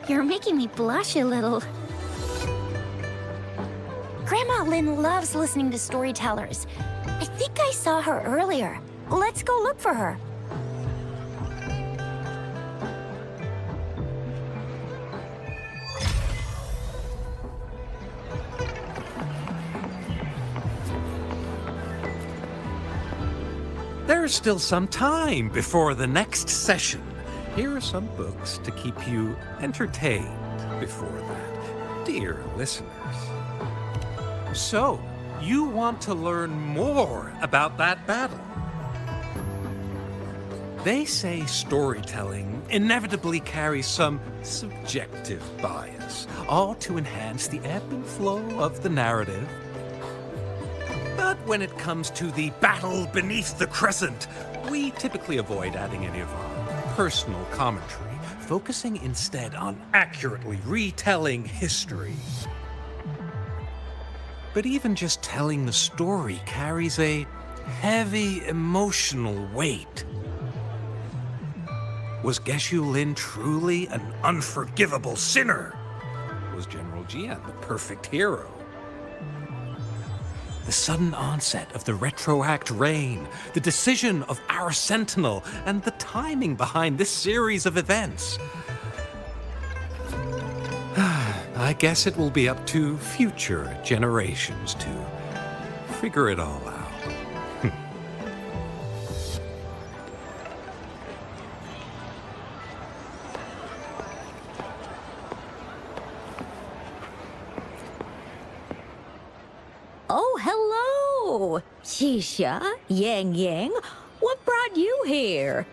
You're making me blush a little. Grandma Lynn loves listening to storytellers. I think I saw her earlier. Let's go look for her. There's still some time before the next session. Here are some books to keep you entertained before that, dear listeners. So, you want to learn more about that battle? They say storytelling inevitably carries some subjective bias, all to enhance the ebb and flow of the narrative. But when it comes to the battle beneath the crescent, we typically avoid adding any of our personal commentary, focusing instead on accurately retelling history. But even just telling the story carries a heavy emotional weight. Was Geshu Lin truly an unforgivable sinner? Was General Jian the perfect hero? The sudden onset of the Retroact reign, the decision of our Sentinel, and the timing behind this series of events. I guess it will be up to future generations to figure it all out. Oh, hello! Xixia, Yang Yang, what brought you here?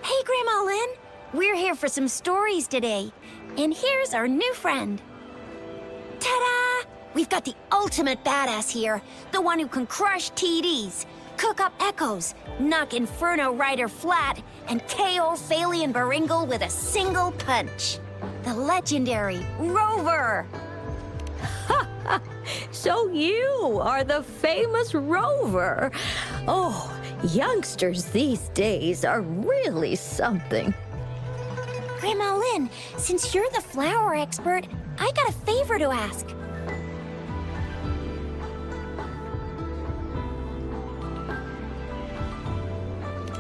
Hey, Grandma Lin. We're here for some stories today. And here's our new friend. Ta-da! We've got the ultimate badass here. The one who can crush TDs, cook up echoes, knock Inferno Rider flat, and KO Phalian Baringle with a single punch. The legendary Rover. So you are the famous Rover. Oh, youngsters these days are really something. Grandma Lin, since you're the flower expert, I got a favor to ask.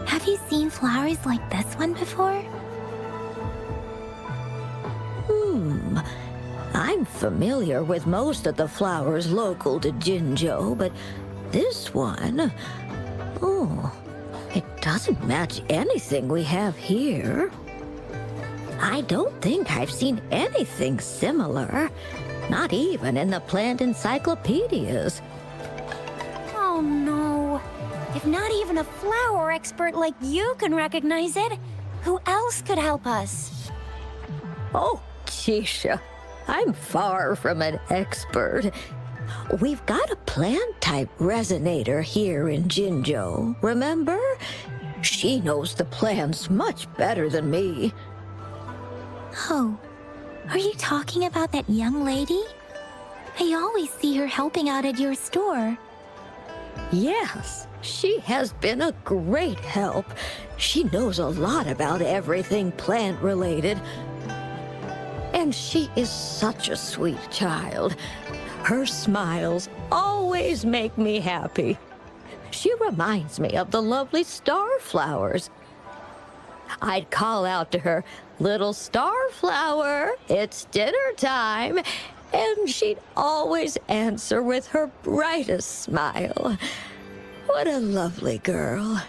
Have you seen flowers like this one before? I'm familiar with most of the flowers local to Jinzhou, but this one... Oh, it doesn't match anything we have here. I don't think I've seen anything similar, not even in the plant encyclopedias. Oh no. If not even a flower expert like you can recognize it, who else could help us? Oh, Xixia, I'm far from an expert. We've got a plant-type resonator here in Jinzhou, remember? She knows the plants much better than me. Oh, are you talking about that young lady? I always see her helping out at your store. Yes, she has been a great help. She knows a lot about everything plant-related. And she is such a sweet child. Her smiles always make me happy. She reminds me of the lovely starflowers. I'd call out to her, "Little starflower, it's dinner time," and she'd always answer with her brightest smile. What a lovely girl.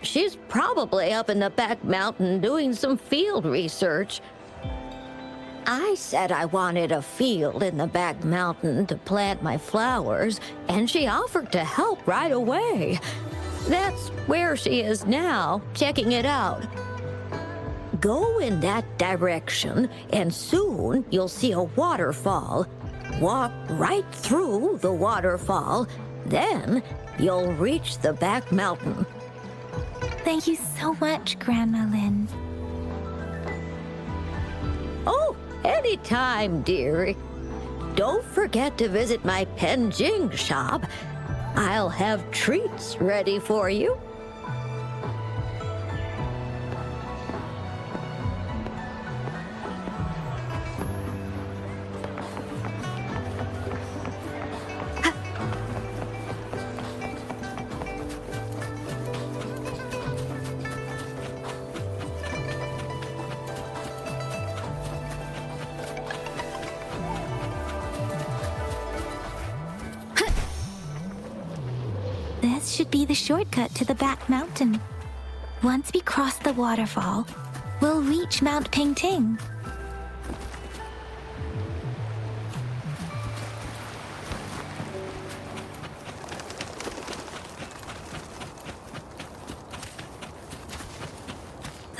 She's probably up in the back mountain doing some field research. I said I wanted a field in the back mountain to plant my flowers, and she offered to help right away. That's where she is now, checking it out. Go in that direction, and soon you'll see a waterfall. Walk right through the waterfall, then you'll reach the back mountain. Thank you so much, Grandma Lin. Oh, anytime, dearie. Don't forget to visit my Penjing shop. I'll have treats ready for you. This should be the shortcut to the back mountain. Once we cross the waterfall, we'll reach Mount Pingting.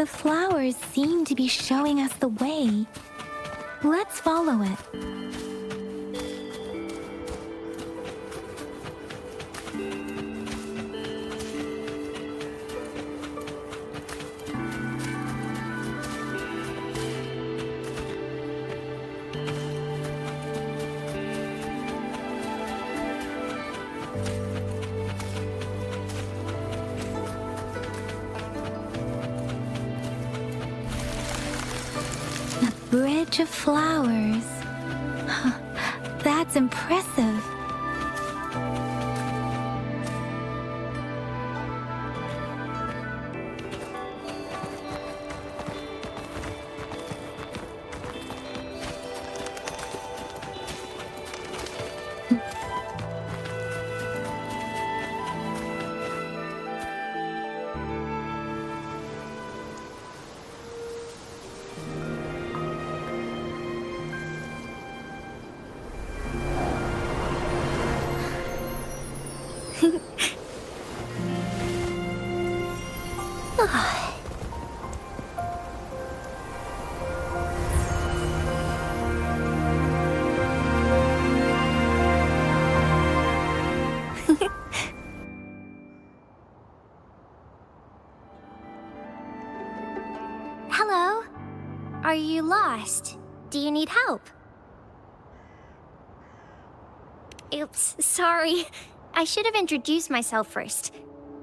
The flowers seem to be showing us the way. Let's follow it. Bridge of flowers. That's impressive. Hello? Are you lost? Do you need help? Oops, sorry. I should have introduced myself first.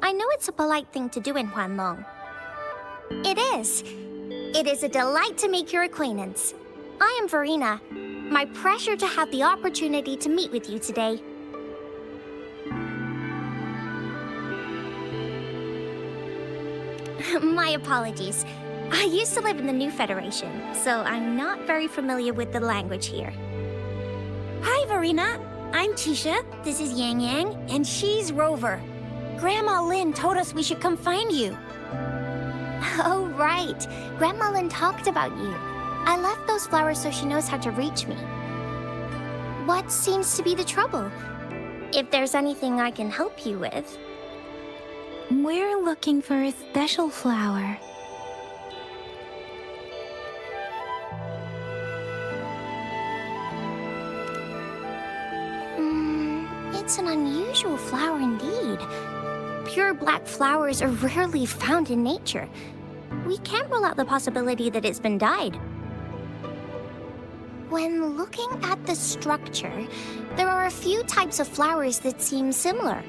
I know it's a polite thing to do in Huanlong. It is. It is a delight to make your acquaintance. I am Verena. My pleasure to have the opportunity to meet with you today. My apologies. I used to live in the New Federation, so I'm not very familiar with the language here. Hi, Verena. I'm Tisha, this is Yang Yang, and she's Rover. Grandma Lin told us we should come find you. Oh, right. Grandma Lin talked about you. I left those flowers so she knows how to reach me. What seems to be the trouble? If there's anything I can help you with. We're looking for a special flower. It's an unusual flower indeed. Pure black flowers are rarely found in nature. We can't rule out the possibility that it's been dyed. When looking at the structure, there are a few types of flowers that seem similar.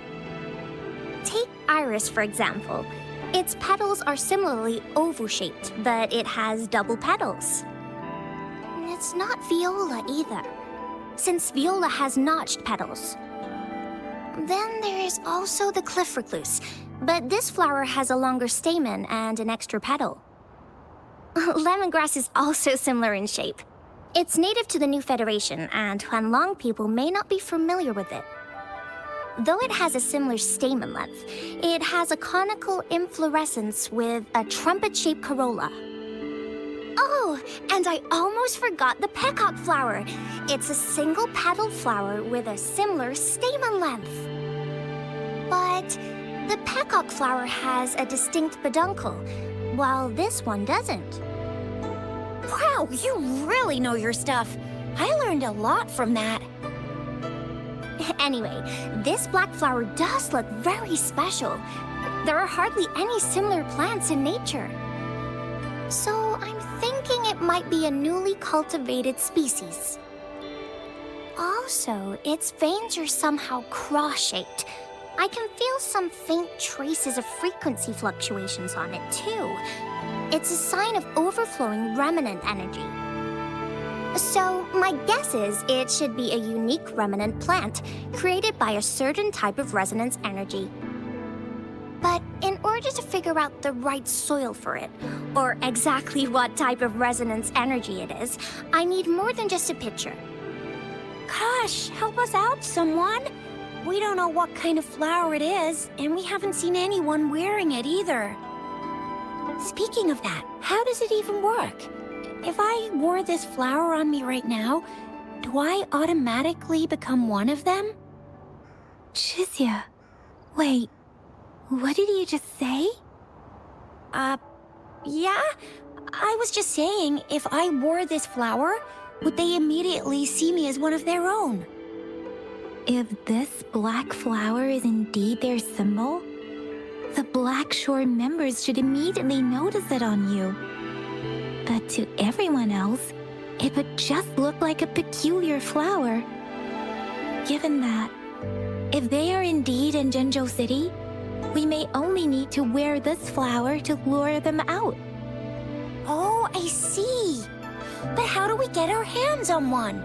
Take iris, for example. Its petals are similarly oval-shaped, but it has double petals. It's not viola either, since viola has notched petals. Then there is also the cliff recluse, but this flower has a longer stamen and an extra petal. Lemongrass is also similar in shape. It's native to the New Federation, and Huanlong people may not be familiar with it. Though it has a similar stamen length, it has a conical inflorescence with a trumpet-shaped corolla. Oh, and I almost forgot the peacock flower. It's a single-petaled flower with a similar stamen length. But the peacock flower has a distinct peduncle, while this one doesn't. Wow, you really know your stuff. I learned a lot from that. Anyway, this black flower does look very special. There are hardly any similar plants in nature. So I'm thinking it might be a newly cultivated species. Also, its veins are somehow cross-shaped. I can feel some faint traces of frequency fluctuations on it, too. It's a sign of overflowing remnant energy. So, my guess is it should be a unique remnant plant, created by a certain type of resonance energy. But in order to figure out the right soil for it, or exactly what type of resonance energy it is, I need more than just a picture. Gosh, help us out, someone! We don't know what kind of flower it is, and we haven't seen anyone wearing it either. Speaking of that, how does it even work? If I wore this flower on me right now, do I automatically become one of them? Chizia, wait, what did you just say? Yeah? I was just saying, if I wore this flower, would they immediately see me as one of their own? If this black flower is indeed their symbol, the Black Shore members should immediately notice it on you. But to everyone else, it would just look like a peculiar flower. Given that, if they are indeed in Jinzhou City, we may only need to wear this flower to lure them out. Oh, I see. But how do we get our hands on one?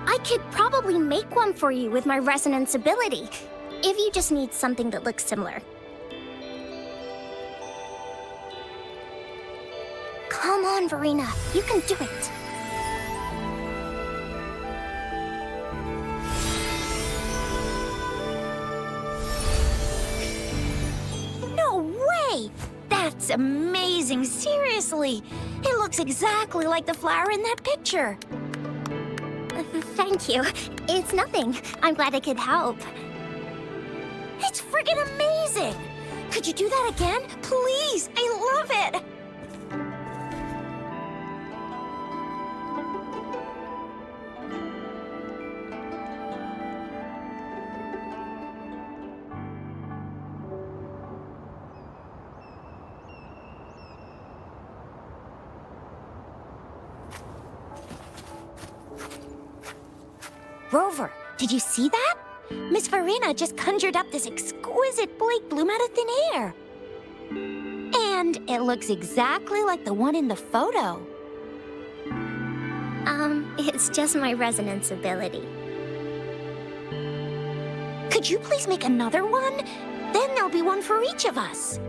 I could probably make one for you with my resonance ability, if you just need something that looks similar. Come on, Verena, you can do it. No way! That's amazing, seriously! It looks exactly like the flower in that picture. Thank you. It's nothing. I'm glad I could help. It's friggin' amazing! Could you do that again? Please! I love it! Rover, did you see that? Miss Verena just conjured up this exquisite Blake bloom out of thin air. And it looks exactly like the one in the photo. It's just my resonance ability. Could you please make another one? Then there'll be one for each of us.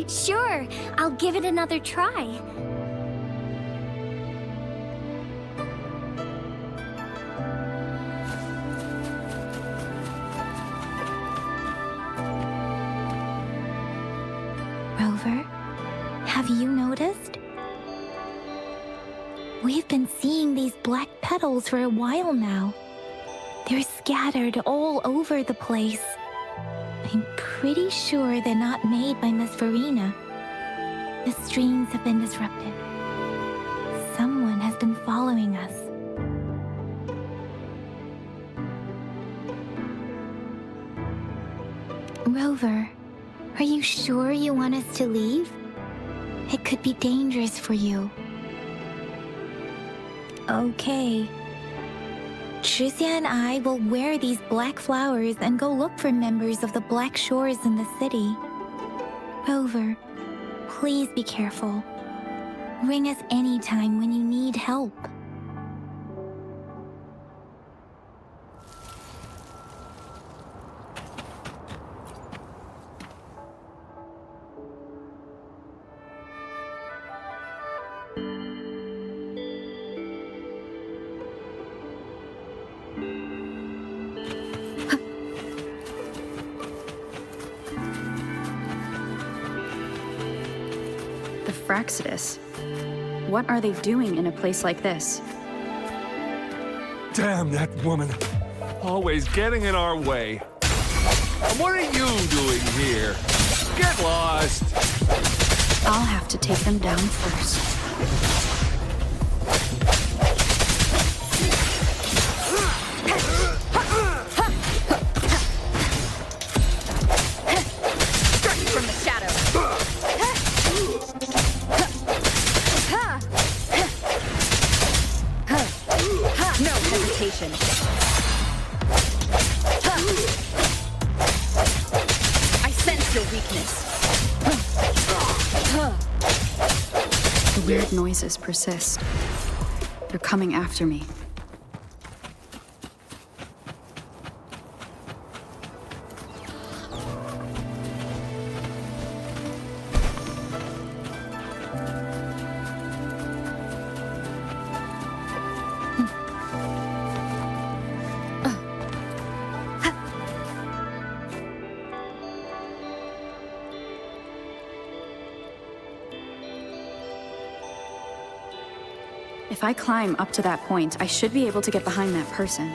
Sure, I'll give it another try. Have you noticed? We've been seeing these black petals for a while now. They're scattered all over the place. I'm pretty sure they're not made by Miss Verena. The streams have been disrupted. Someone has been following us. Rover, are you sure you want us to leave? It could be dangerous for you. Okay. Tricia and I will wear these black flowers and go look for members of the Black Shores in the city. Rover, please be careful. Ring us anytime when you need help. Fraxidus. What are they doing in a place like this? Damn that woman. Always getting in our way. And what are you doing here? Get lost! I'll have to take them down first. I sense your weakness. The weird noises persist. They're coming after me. If I climb up to that point, I should be able to get behind that person.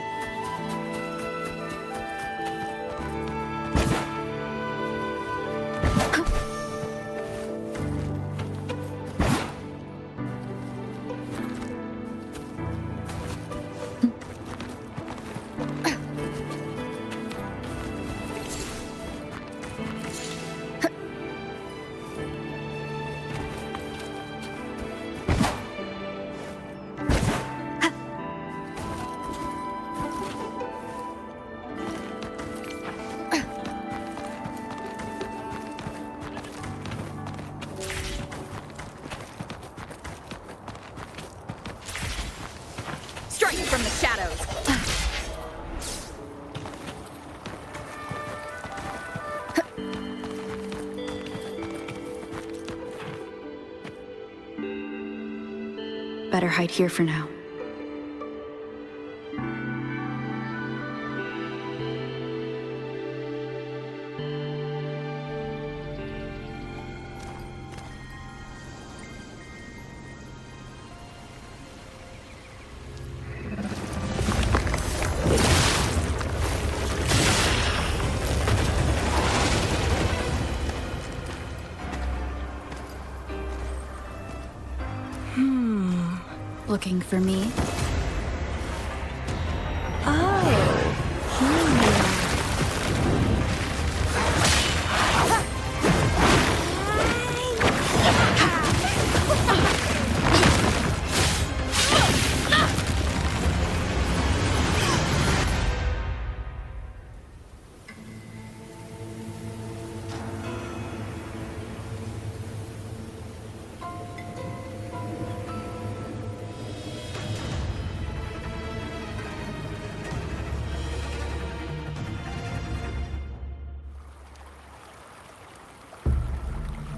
better hide here for now. Looking for me?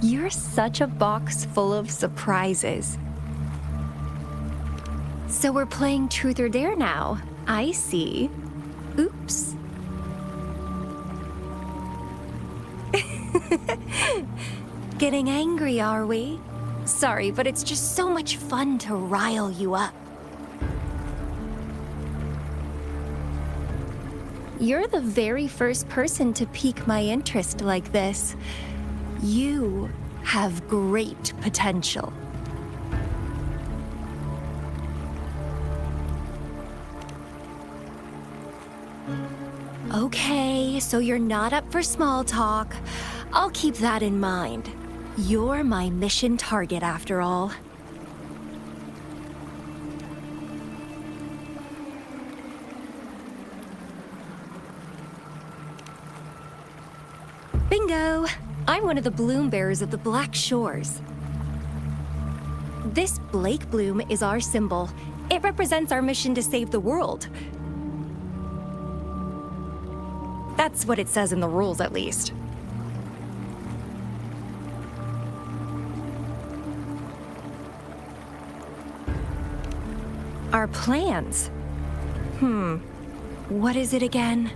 You're such a box full of surprises. So we're playing Truth or Dare now. I see. Oops. Getting angry, are we? Sorry, but it's just so much fun to rile you up. You're the very first person to pique my interest like this. You have great potential. Okay, so you're not up for small talk. I'll keep that in mind. You're my mission target after all. Bingo! I'm one of the bloom bearers of the Black Shores. This Blake bloom is our symbol. It represents our mission to save the world. That's what it says in the rules, at least. Our plans? What is it again?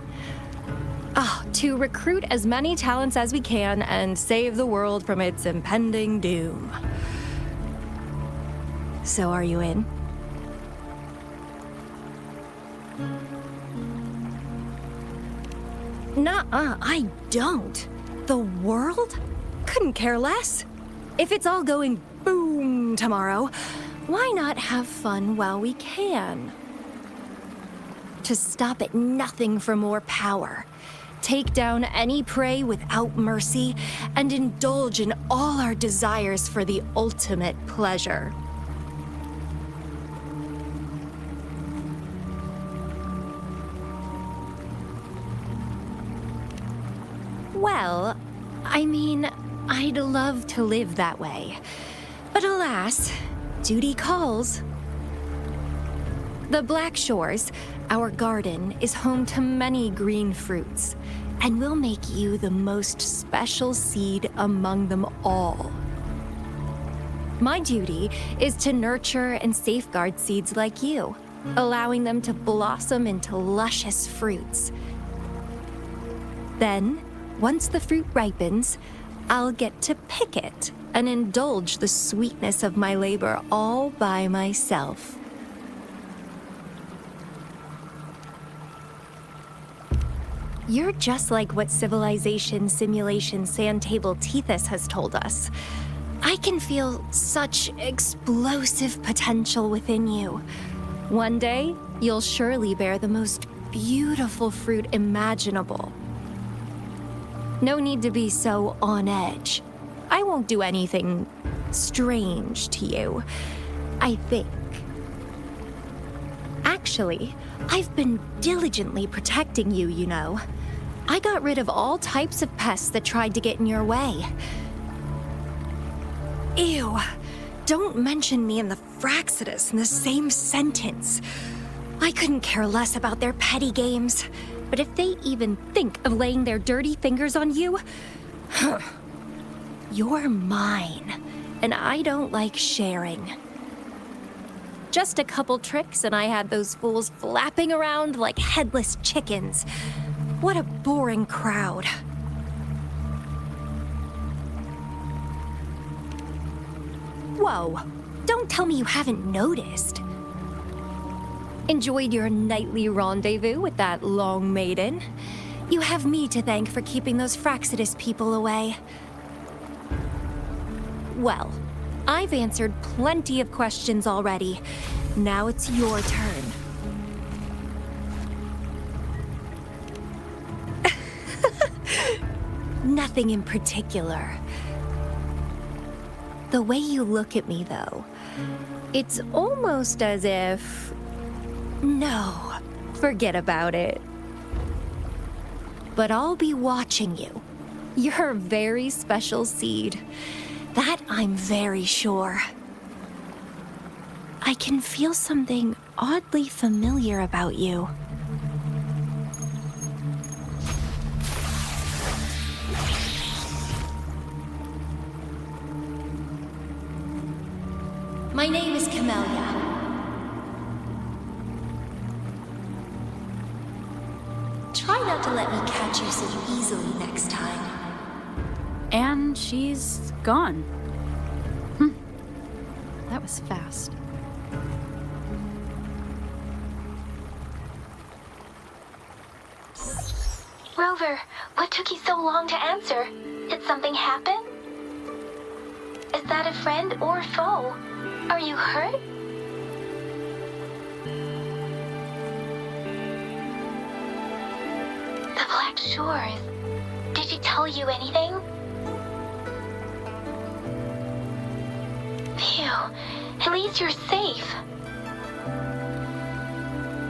To recruit as many talents as we can and save the world from its impending doom. So are you in? Nuh-uh, I don't. The world? Couldn't care less. If it's all going boom tomorrow, why not have fun while we can? To stop at nothing for more power. Take down any prey without mercy, and indulge in all our desires for the ultimate pleasure. Well, I mean, I'd love to live that way. But alas, duty calls. The Black Shores, our garden, is home to many green fruits, and we'll make you the most special seed among them all. My duty is to nurture and safeguard seeds like you, allowing them to blossom into luscious fruits. Then, once the fruit ripens, I'll get to pick it and indulge the sweetness of my labor all by myself. You're just like what Civilization Simulation Sandtable Tethys has told us. I can feel such explosive potential within you. One day, you'll surely bear the most beautiful fruit imaginable. No need to be so on edge. I won't do anything strange to you, I think. Actually, I've been diligently protecting you, you know. I got rid of all types of pests that tried to get in your way. Ew, don't mention me and the Fraxidus in the same sentence. I couldn't care less about their petty games, but if they even think of laying their dirty fingers on you, you're mine, and I don't like sharing. Just a couple tricks and I had those fools flapping around like headless chickens. What a boring crowd. Whoa, don't tell me you haven't noticed. Enjoyed your nightly rendezvous with that long maiden? You have me to thank for keeping those Fraxidus people away. Well, I've answered plenty of questions already. Now it's your turn. Nothing in particular. The way you look at me, though, it's almost as if... No, forget about it. But I'll be watching you. You're a very special seed. That I'm very sure. I can feel something oddly familiar about you. My name is Camellia. Try not to let me catch you so easily next time. And she's gone. That was fast. Rover, what took you so long to answer? Did something happen? Is that a friend or foe? Are you hurt? The Black Shores. Did she tell you anything? Phew, at least you're safe.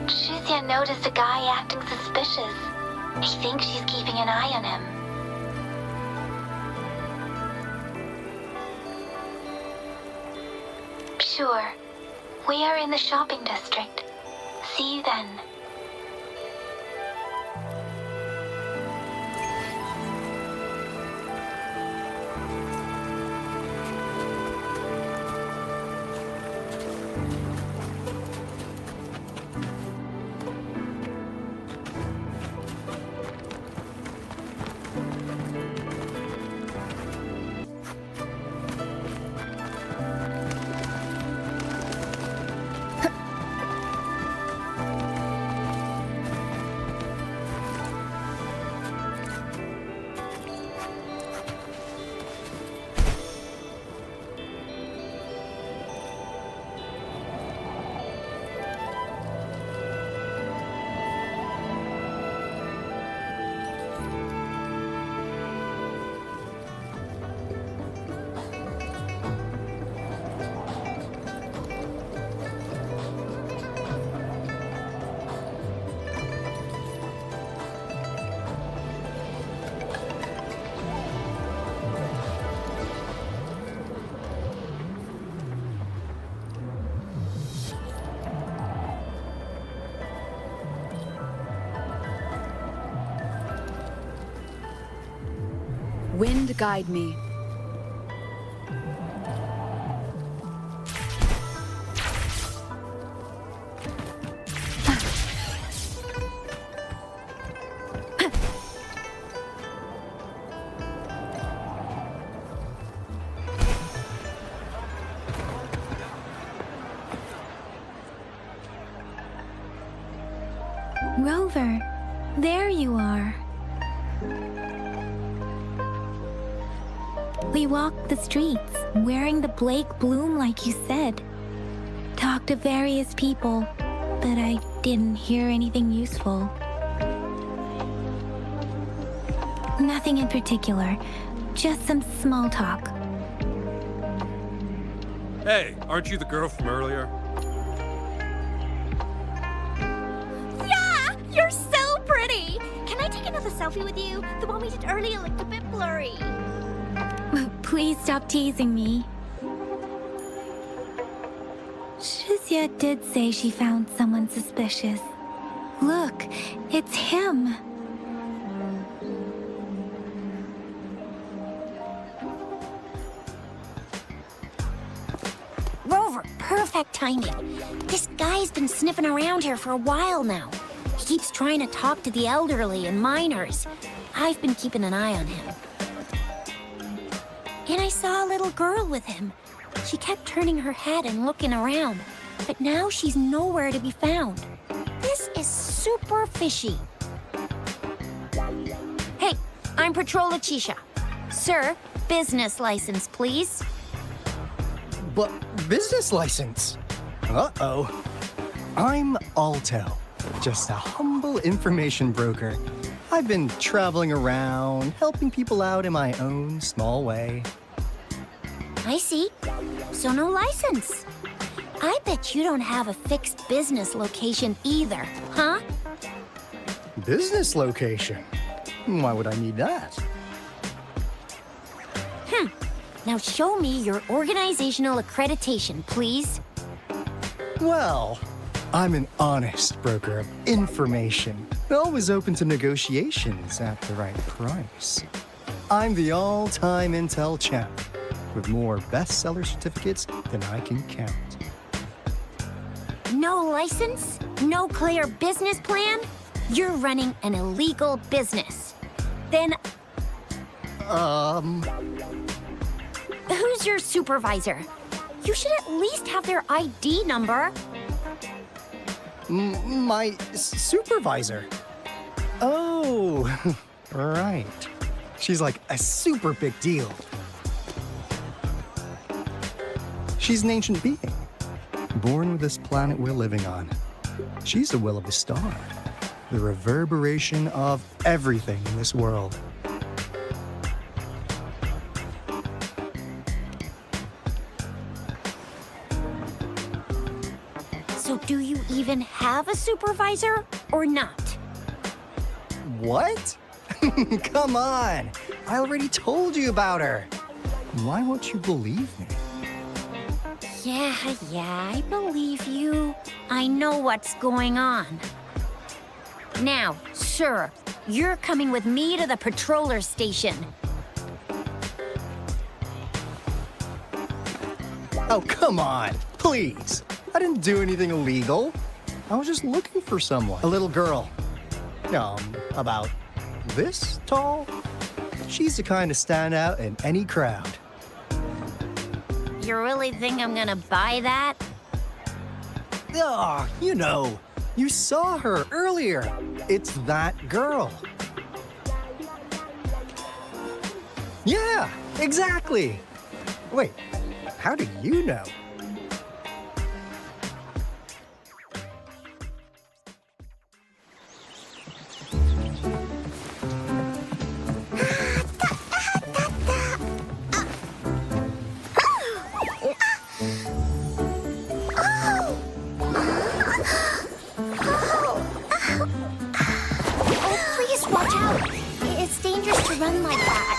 Shuzia noticed a guy acting suspicious. He thinks she's keeping an eye on him. Sure. We are in the shopping district. See you then. Wind guide me. Rover, there you are. We walked the streets, wearing the Blake bloom like you said. Talked to various people, but I didn't hear anything useful. Nothing in particular, just some small talk. Hey, aren't you the girl from earlier? Yeah! You're so pretty! Can I take another selfie with you? The one we did earlier looked a bit blurry. Please stop teasing me. Shuzia did say she found someone suspicious. Look, it's him. Rover, perfect timing. This guy's been sniffing around here for a while now. He keeps trying to talk to the elderly and minors. I've been keeping an eye on him. And I saw a little girl with him. She kept turning her head and looking around, but now she's nowhere to be found. This is super fishy. Hey, I'm Patrol Letitia. Sir, business license, please. But business license? Uh-oh. I'm Alto, just a humble information broker. I've been traveling around, helping people out in my own small way. I see. So no license. I bet you don't have a fixed business location either, huh? Business location? Why would I need that? Now show me your organizational accreditation, please. Well, I'm an honest broker of information, always open to negotiations at the right price. I'm the all-time Intel champ, with more bestseller certificates than I can count. No license? No clear business plan? You're running an illegal business. Then... Who's your supervisor? You should at least have their ID number. My supervisor? Oh, right. She's like a super big deal. She's an ancient being, born with this planet we're living on. She's the will of the star, the reverberation of everything in this world. So do you even have a supervisor or not? What? Come on! I already told you about her. Why won't you believe me? Yeah, I believe you. I know what's going on. Now, sir, you're coming with me to the patroller station. Oh, come on, please. I didn't do anything illegal. I was just looking for someone. A little girl. About this tall. She's the kind to stand out in any crowd. You really think I'm gonna buy that? Ah, you know, you saw her earlier. It's that girl. Yeah, exactly. Wait, how do you know? Run like that.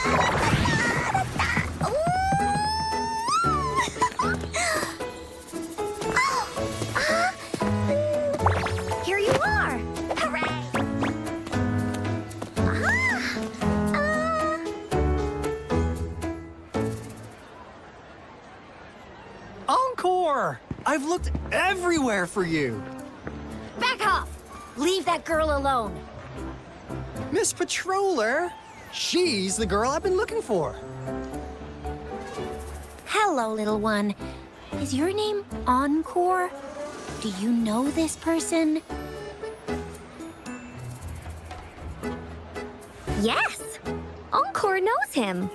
Here you are. Hooray! Encore! I've looked everywhere for you. Back off! Leave that girl alone. Miss Patroller? She's the girl I've been looking for. Hello, little one. Is your name Encore? Do you know this person? Yes! Encore knows him.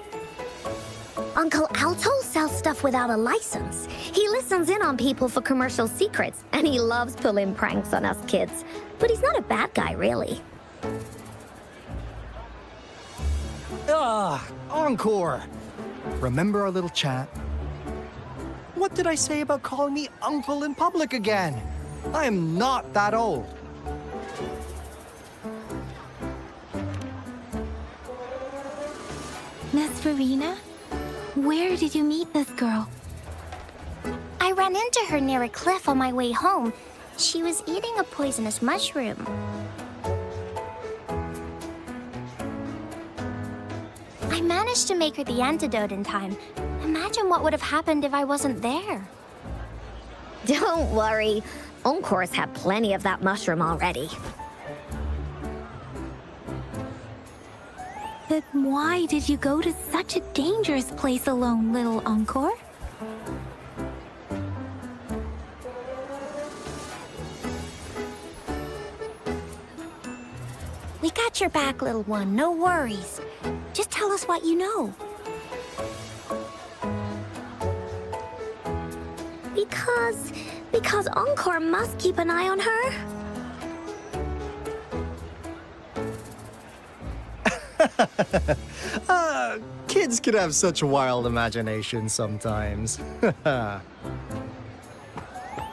Uncle Alto sells stuff without a license. He listens in on people for commercial secrets, and he loves pulling pranks on us kids. But he's not a bad guy, really. Encore! Remember our little chat? What did I say about calling me uncle in public again? I am not that old. Miss Verena? Where did you meet this girl? I ran into her near a cliff on my way home. She was eating a poisonous mushroom. I managed to make her the antidote in time. Imagine what would have happened if I wasn't there. Don't worry. Encore's had plenty of that mushroom already. But why did you go to such a dangerous place alone, little Encore? We got your back, little one. No worries. Just tell us what you know. Because Encore must keep an eye on her. Kids can have such wild imaginations sometimes.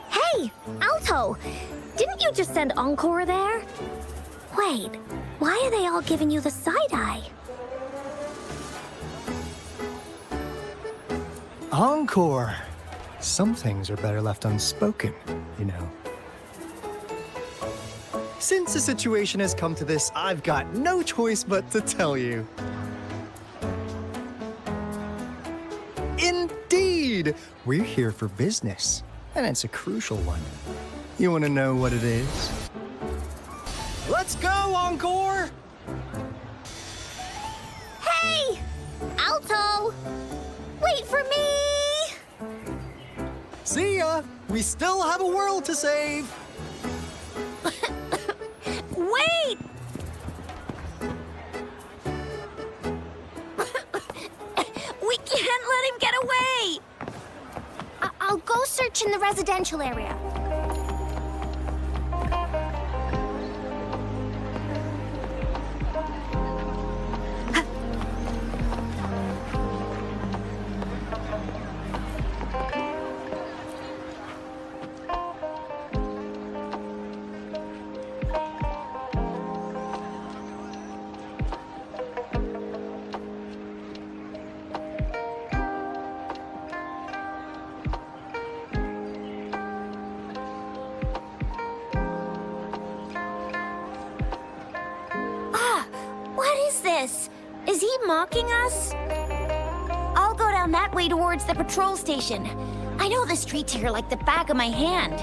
Hey, Alto! Didn't you just send Encore there? Wait, why are they all giving you the side-eye? Encore! Some things are better left unspoken, you know. Since the situation has come to this, I've got no choice but to tell you. Indeed! We're here for business, and it's a crucial one. You want to know what it is? Let's go, Encore! Hey! Alto! Wait for me! See ya! We still have a world to save! Wait! We can't let him get away! I'll go search in the residential area. Is he mocking us? I'll go down that way towards the patrol station. I know the streets here like the back of my hand.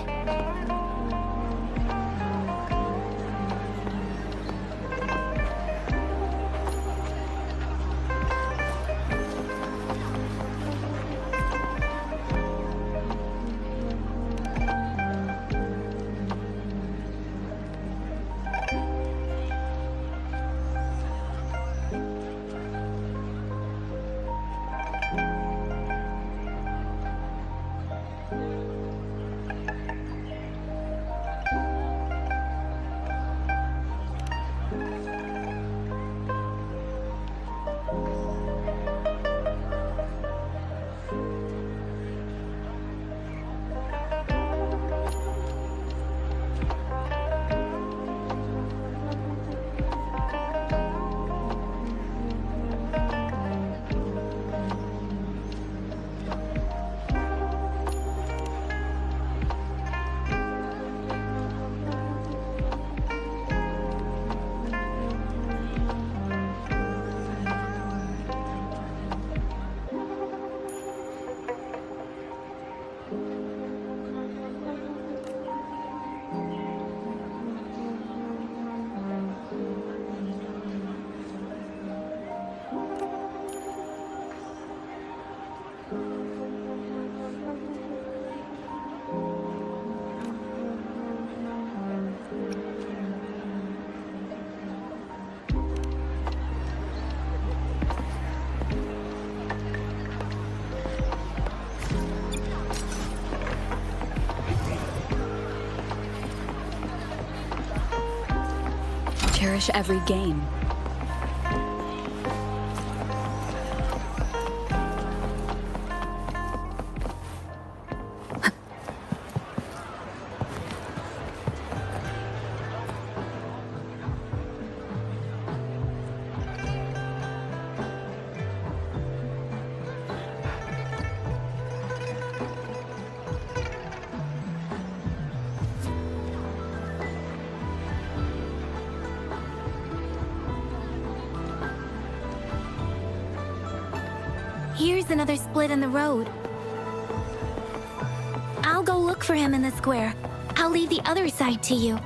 Cherish every game. Here's another split in the road. I'll go look look for him in the square. I'll leave the other side to you.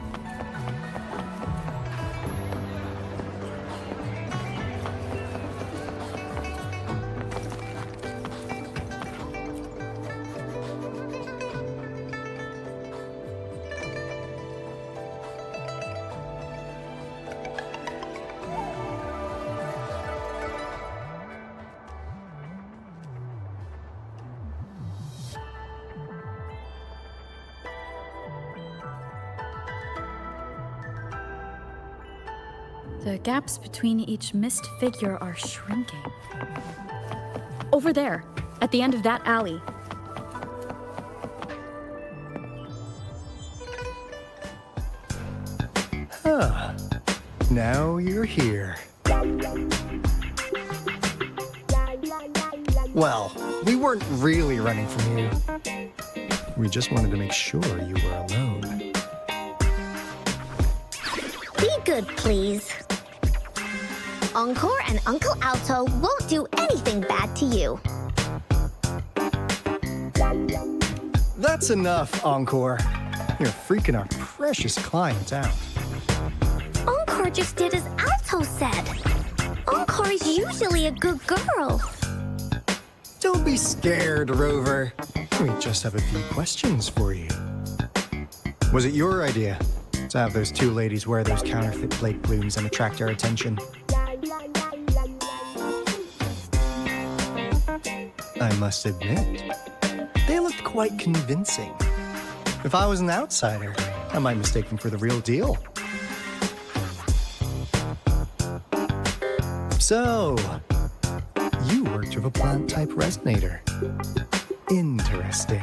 The gaps between each mist figure are shrinking. Over there, at the end of that alley. Huh. Now you're here. Well, we weren't really running from you. We just wanted to make sure you were alone. Be good, please. Encore and Uncle Alto won't do anything bad to you. That's enough, Encore. You're freaking our precious client out. Encore just did as Alto said. Encore is usually a good girl. Don't be scared, Rover. We just have a few questions for you. Was it your idea to have those two ladies wear those counterfeit plate plumes and attract our attention? I must admit, they looked quite convincing. If I was an outsider, I might mistake them for the real deal. So, you worked with a plant-type resonator. Interesting.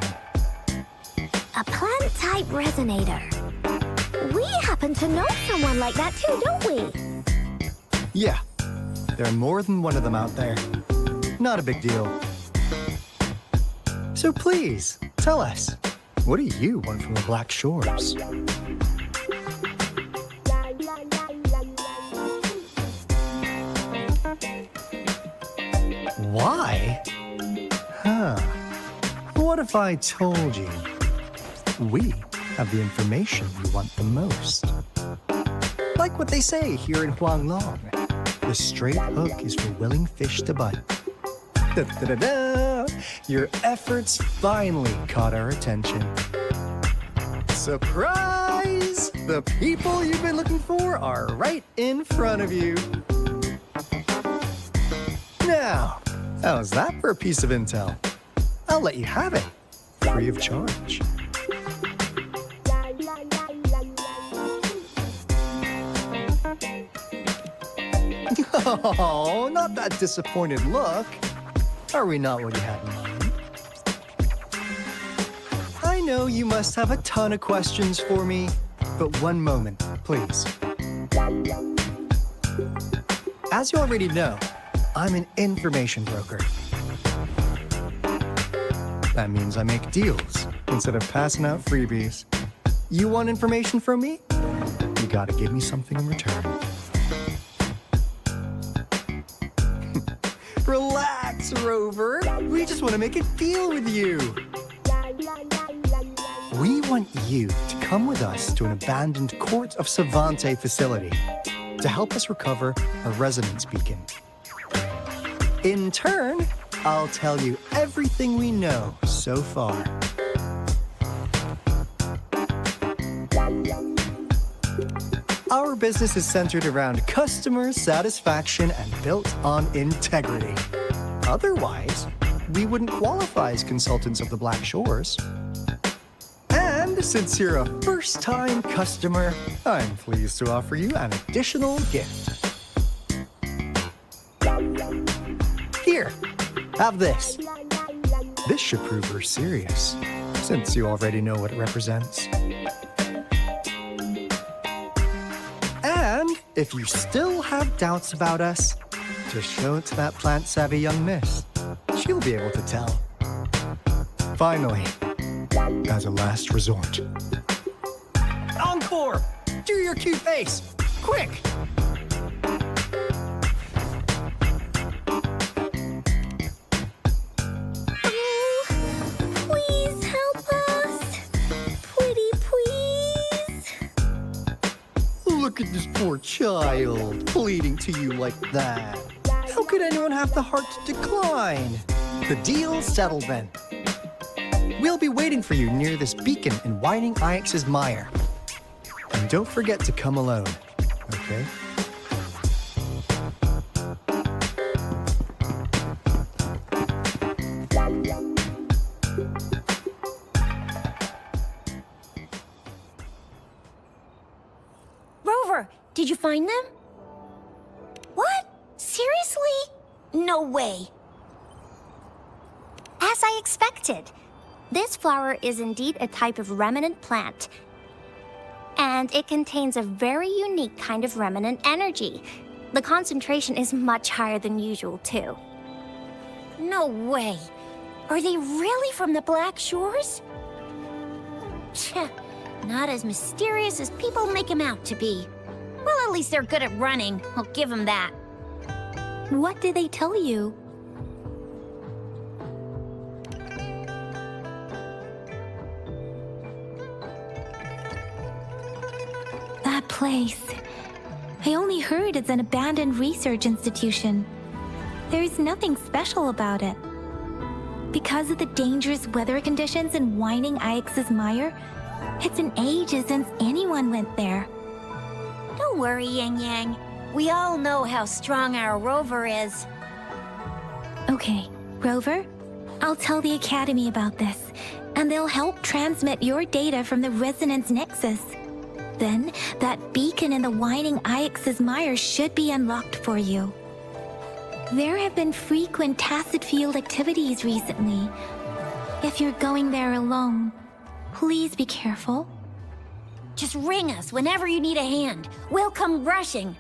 A plant-type resonator. We happen to know someone like that too, don't we? Yeah, there are more than one of them out there. Not a big deal. So please, tell us, what do you want from the Black Shores? Why? Huh. What if I told you we have the information you want the most? Like what they say here in Huanglong, the straight hook is for willing fish to bite. Da-da-da-da! Your efforts finally caught our attention. Surprise! The people you've been looking for are right in front of you. Now, how's that for a piece of intel? I'll let you have it, free of charge. Oh, not that disappointed look. Are we not what you had in mind? I know you must have a ton of questions for me, but one moment, please. As you already know, I'm an information broker. That means I make deals instead of passing out freebies. You want information from me? You gotta give me something in return. Relax, Rover. We just want to make a deal with you. We want you to come with us to an abandoned Court of Savante facility to help us recover a resonance beacon. In turn, I'll tell you everything we know so far. Our business is centered around customer satisfaction and built on integrity. Otherwise, we wouldn't qualify as consultants of the Black Shores. And since you're a first-time customer, I'm pleased to offer you an additional gift. Here, have this. This should prove we're serious, since you already know what it represents. And if you still have doubts about us, just show it to that plant-savvy young miss. She'll be able to tell. Finally, as a last resort. Encore! Do your cute face! Quick! Please help us. poor child, pleading to you like that. How could anyone have the heart to decline? The deal's settled then. We'll be waiting for you near this beacon in Whining Ix's Mire. And don't forget to come alone, okay? Rover, did you find them? What? Seriously? No way. As I expected. This flower is indeed a type of remnant plant. And it contains a very unique kind of remnant energy. The concentration is much higher than usual, too. No way. Are they really from the Black Shores? Tch, not as mysterious as people make them out to be. Well, at least they're good at running. I'll give them that. What did they tell you? That place. I only heard it's an abandoned research institution. There is nothing special about it. Because of the dangerous weather conditions in Whining Ix's Mire, it's been ages since anyone went there. Don't worry, Yang Yang. We all know how strong our Rover is. Okay, Rover, I'll tell the Academy about this, and they'll help transmit your data from the Resonance Nexus. Then, that beacon in the Whining Ix's Mire should be unlocked for you. There have been frequent tacit field activities recently. If you're going there alone, please be careful. Just ring us whenever you need a hand. We'll come rushing.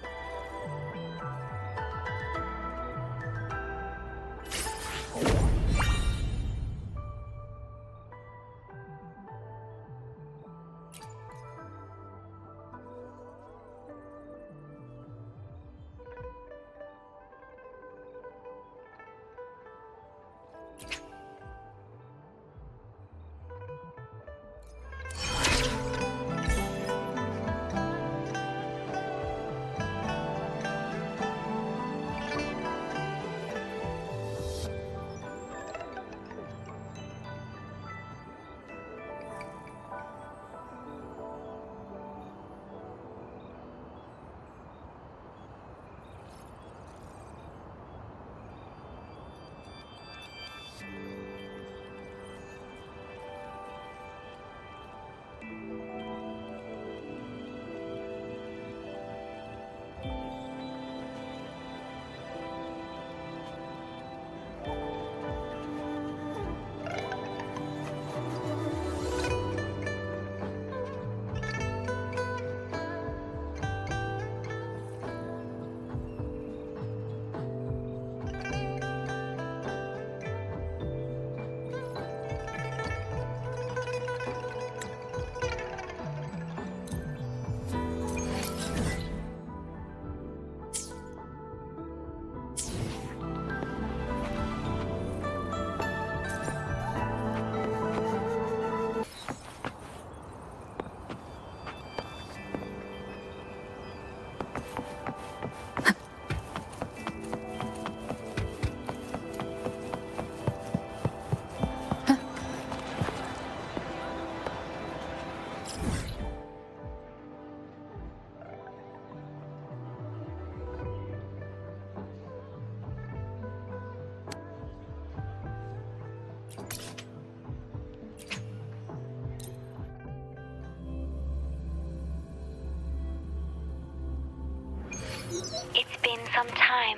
It's been some time.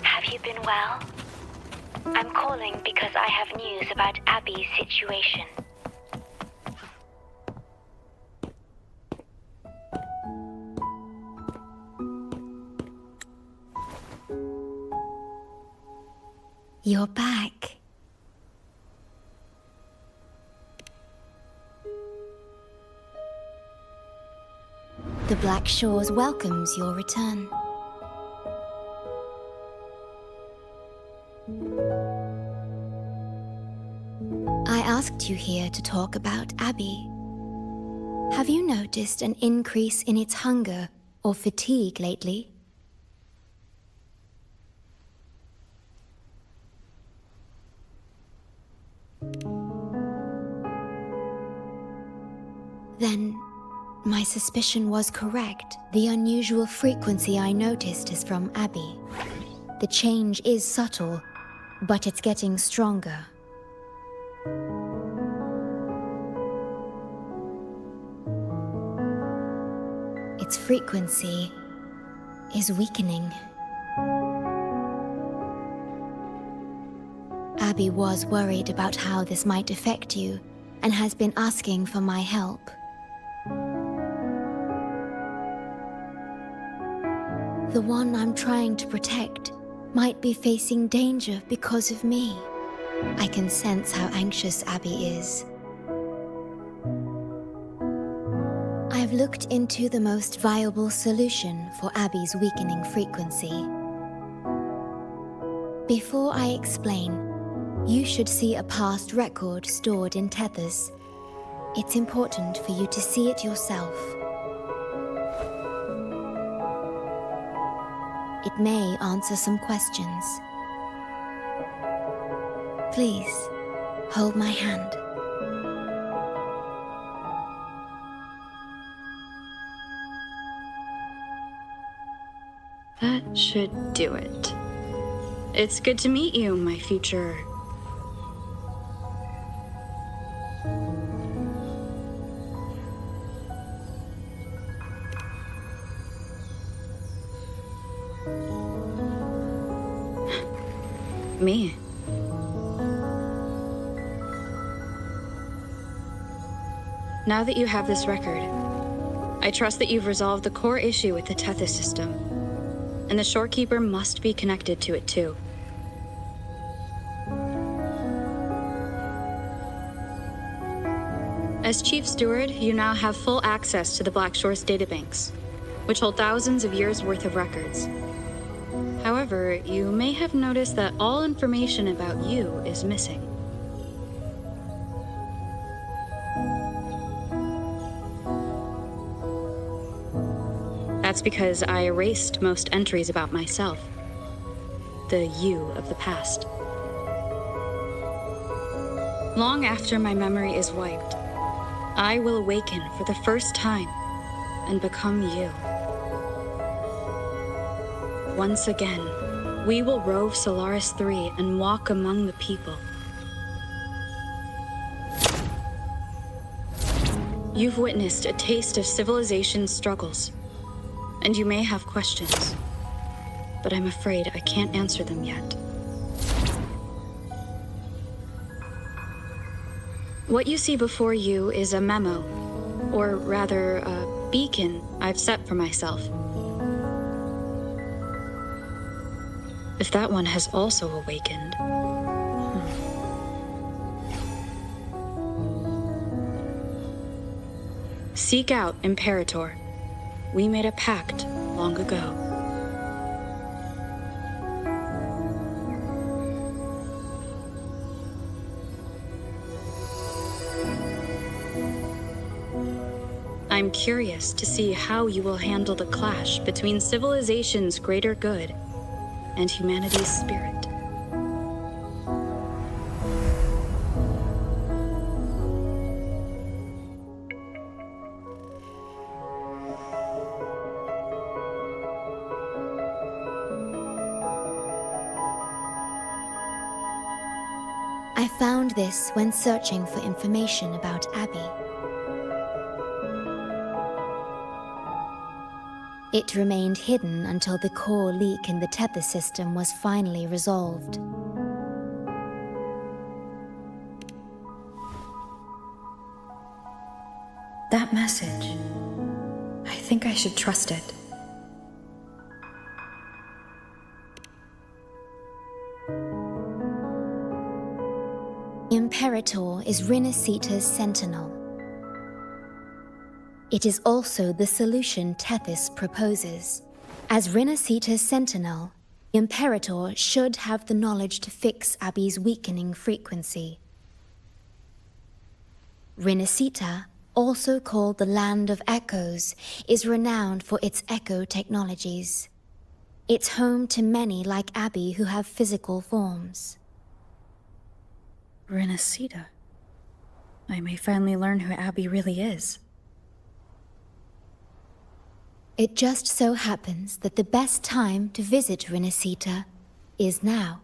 Have you been well? I'm calling because I have news about Abby's situation. You're back. The Black Shores welcomes your return. I asked you here to talk about Abby. Have you noticed an increase in its hunger or fatigue lately? Then, my suspicion was correct. The unusual frequency I noticed is from Abby. The change is subtle, but it's getting stronger. Its frequency is weakening. Abby was worried about how this might affect you, and has been asking for my help. The one I'm trying to protect might be facing danger because of me. I can sense how anxious Abby is. I've looked into the most viable solution for Abby's weakening frequency. Before I explain, you should see a past record stored in tethers. It's important for you to see it yourself. It may answer some questions. Please, hold my hand. That should do it. It's good to meet you, my future... me. Now that you have this record, I trust that you've resolved the core issue with the Tethys system, and the Shorekeeper must be connected to it too. As Chief Steward, you now have full access to the Black Shore's databanks, which hold thousands of years' worth of records. However, you may have noticed that all information about you is missing. That's because I erased most entries about myself. The you of the past. Long after my memory is wiped, I will awaken for the first time and become you. Once again, we will rove Solaris 3 and walk among the people. You've witnessed a taste of civilization's struggles, and you may have questions, but I'm afraid I can't answer them yet. What you see before you is a memo, or rather, a beacon I've set for myself. If that one has also awakened... Seek out Imperator. We made a pact long ago. I'm curious to see how you will handle the clash between civilization's greater good and humanity's spirit. I found this when searching for information about Abby. It remained hidden until the core leak in the tether system was finally resolved. That message. I think I should trust it. Imperator is Rinasita's sentinel. It is also the solution Tethys proposes. As Rinasita's sentinel, Imperator should have the knowledge to fix Abby's weakening frequency. Rinasita also called the Land of Echoes, is renowned for its echo technologies. It's home to many like Abby who have physical forms. Renacita. I may finally learn who Abby really is. It just so happens that the best time to visit Renacita is now.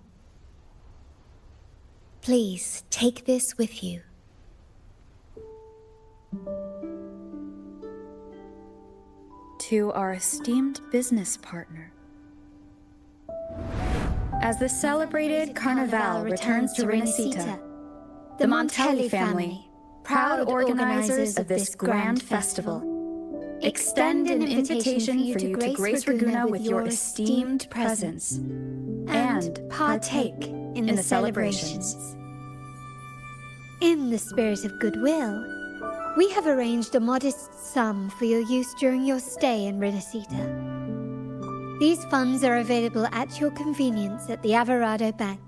Please take this with you. To our esteemed business partner. As the celebrated Carnival returns to Renacita, the Montelli family, proud organizers of this grand festival, extend an invitation for you to grace Raguena with your esteemed presence and partake in the celebrations. In the spirit of goodwill, we have arranged a modest sum for your use during your stay in Renacita. These funds are available at your convenience at the Averado Bank.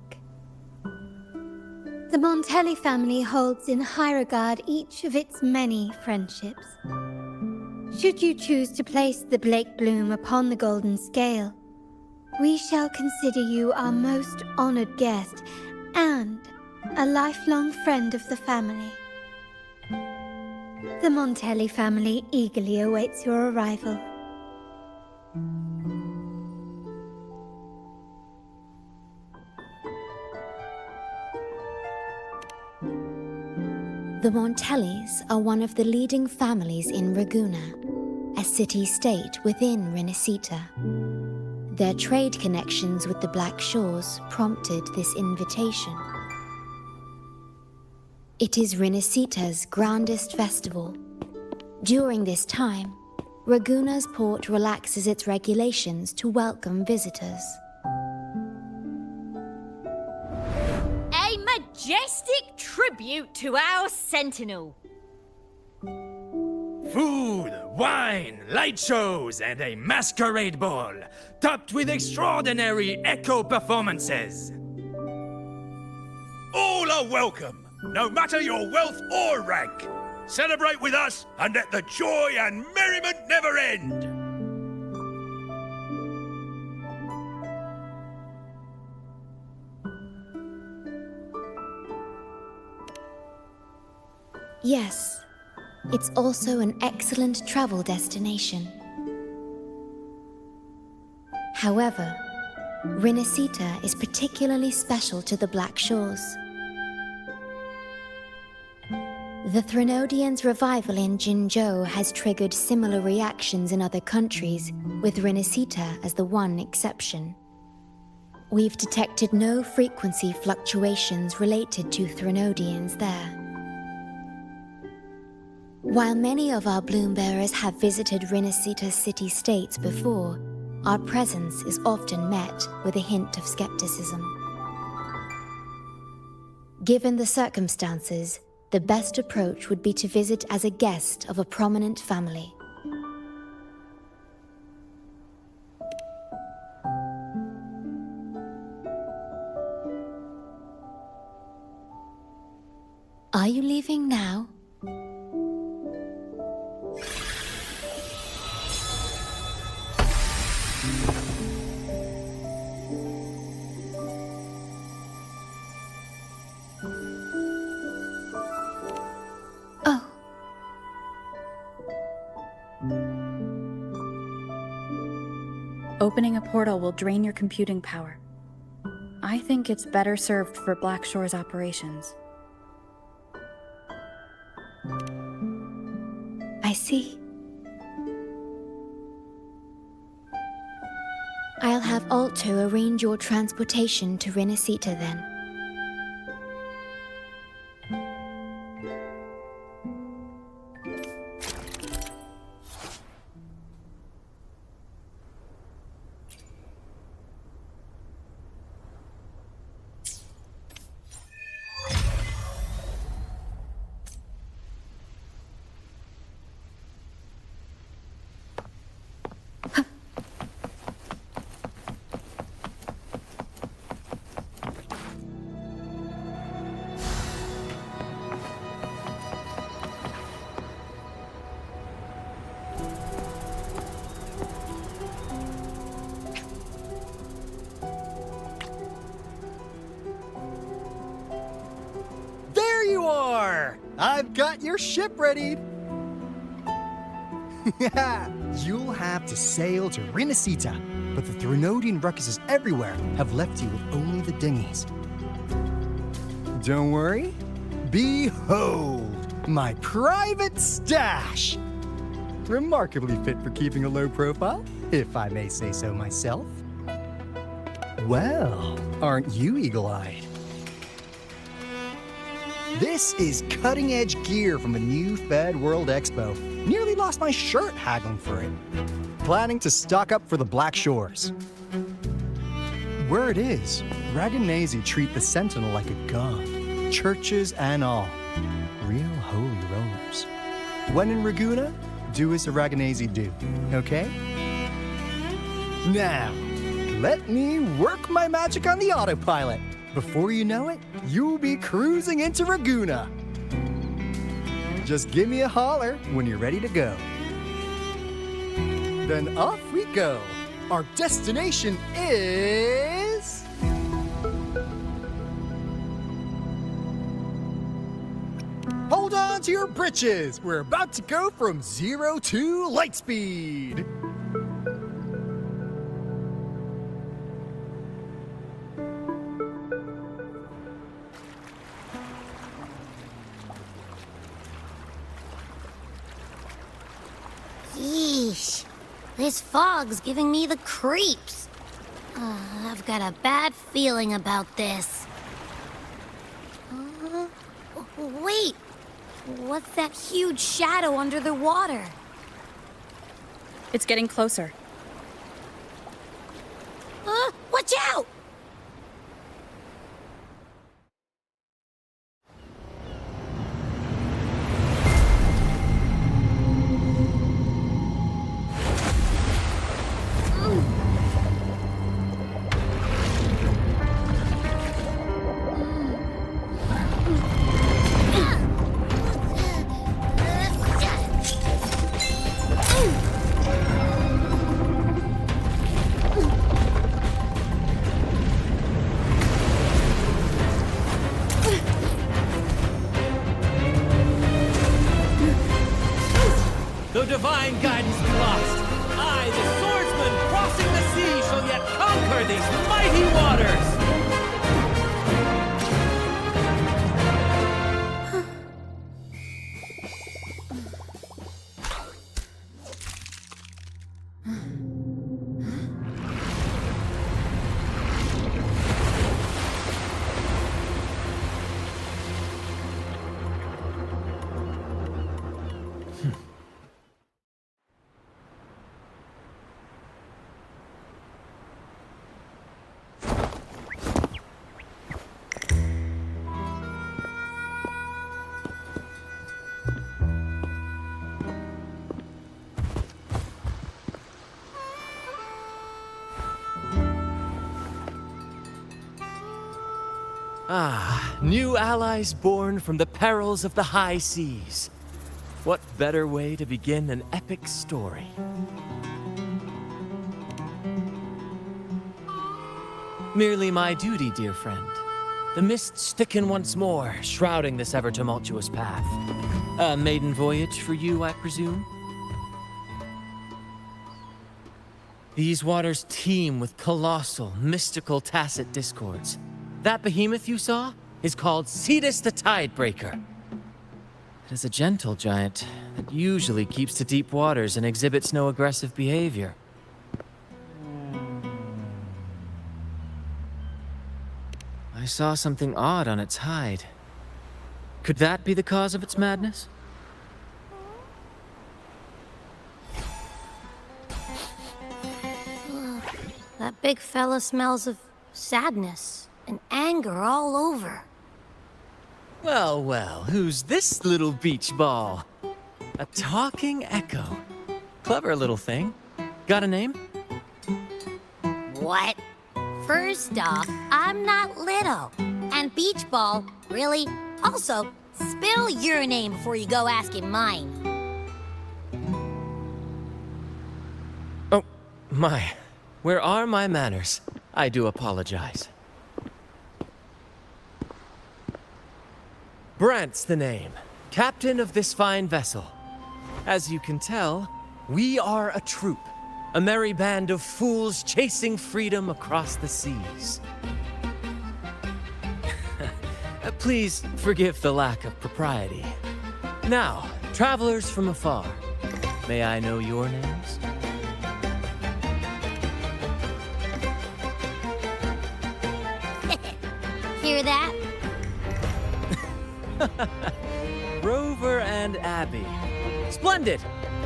The Montelli family holds in high regard each of its many friendships. Should you choose to place the Blake Bloom upon the golden scale, we shall consider you our most honored guest and a lifelong friend of the family. The Montelli family eagerly awaits your arrival. The Montellis are one of the leading families in Raguena, a city-state within Renacita. Their trade connections with the Black Shores prompted this invitation. It is Renacita's grandest festival. During this time, Raguena's port relaxes its regulations to welcome visitors. A majestic tribute to our sentinel. Food, wine, light shows, and a masquerade ball, topped with extraordinary echo performances. All are welcome, no matter your wealth or rank. Celebrate with us and let the joy and merriment never end. Yes, it's also an excellent travel destination. However, Renacita is particularly special to the Black Shores. The Threnodians' revival in Jinzhou has triggered similar reactions in other countries, with Renacita as the one exception. We've detected no frequency fluctuations related to Threnodians there. While many of our bloom-bearers have visited Renacita city-states before, our presence is often met with a hint of skepticism. Given the circumstances, the best approach would be to visit as a guest of a prominent family. Are you leaving now? Opening a portal will drain your computing power. I think it's better served for Black Shore's operations. I see. I'll have Alto arrange your transportation to Renacita then. I've got your ship readied. You'll have to sail to Rinasita, but the Threnodian ruckuses everywhere have left you with only the dinghies. Don't worry. Behold, my private stash! Remarkably fit for keeping a low profile, if I may say so myself. Well, aren't you eagle-eyed? This is cutting-edge gear from a new Fed World Expo. Nearly lost my shirt haggling for it. Planning to stock up for the Black Shores. Word is, Raganazi treat the Sentinel like a god. Churches and all. Real holy rollers. When in Raguna, do as the Raganazi do, okay? Now, let me work my magic on the autopilot. Before you know it, you'll be cruising into Raguna. Just give me a holler when you're ready to go. Then off we go. Our destination is... Hold on to your britches. We're about to go from 0 to light speed. Yeesh. This fog's giving me the creeps. I've got a bad feeling about this. Wait! What's that huge shadow under the water? It's getting closer. Watch out! Though divine guidance be lost, I, the swordsman crossing the sea, shall yet conquer these mighty waters! Ah, new allies born from the perils of the high seas. What better way to begin an epic story? Merely my duty, dear friend. The mists thicken once more, shrouding this ever-tumultuous path. A maiden voyage for you, I presume? These waters teem with colossal, mystical, tacit discords. That behemoth you saw is called Cetus the Tidebreaker. It is a gentle giant that usually keeps to deep waters and exhibits no aggressive behavior. I saw something odd on its hide. Could that be the cause of its madness? That big fella smells of sadness and anger all over. Well, well, who's this little beach ball? A talking echo. Clever little thing. Got a name? What? First off, I'm not little. And Beach Ball, really? Also, spill your name before you go asking mine. Oh, my. Where are my manners? I do apologize. Brant's the name. captain of this fine vessel. As you can tell, we are a troop, a merry band of fools chasing freedom across the seas. Please forgive the lack of propriety. Now, travelers from afar, may I know your names? Hear that? Rover and Abby. Splendid!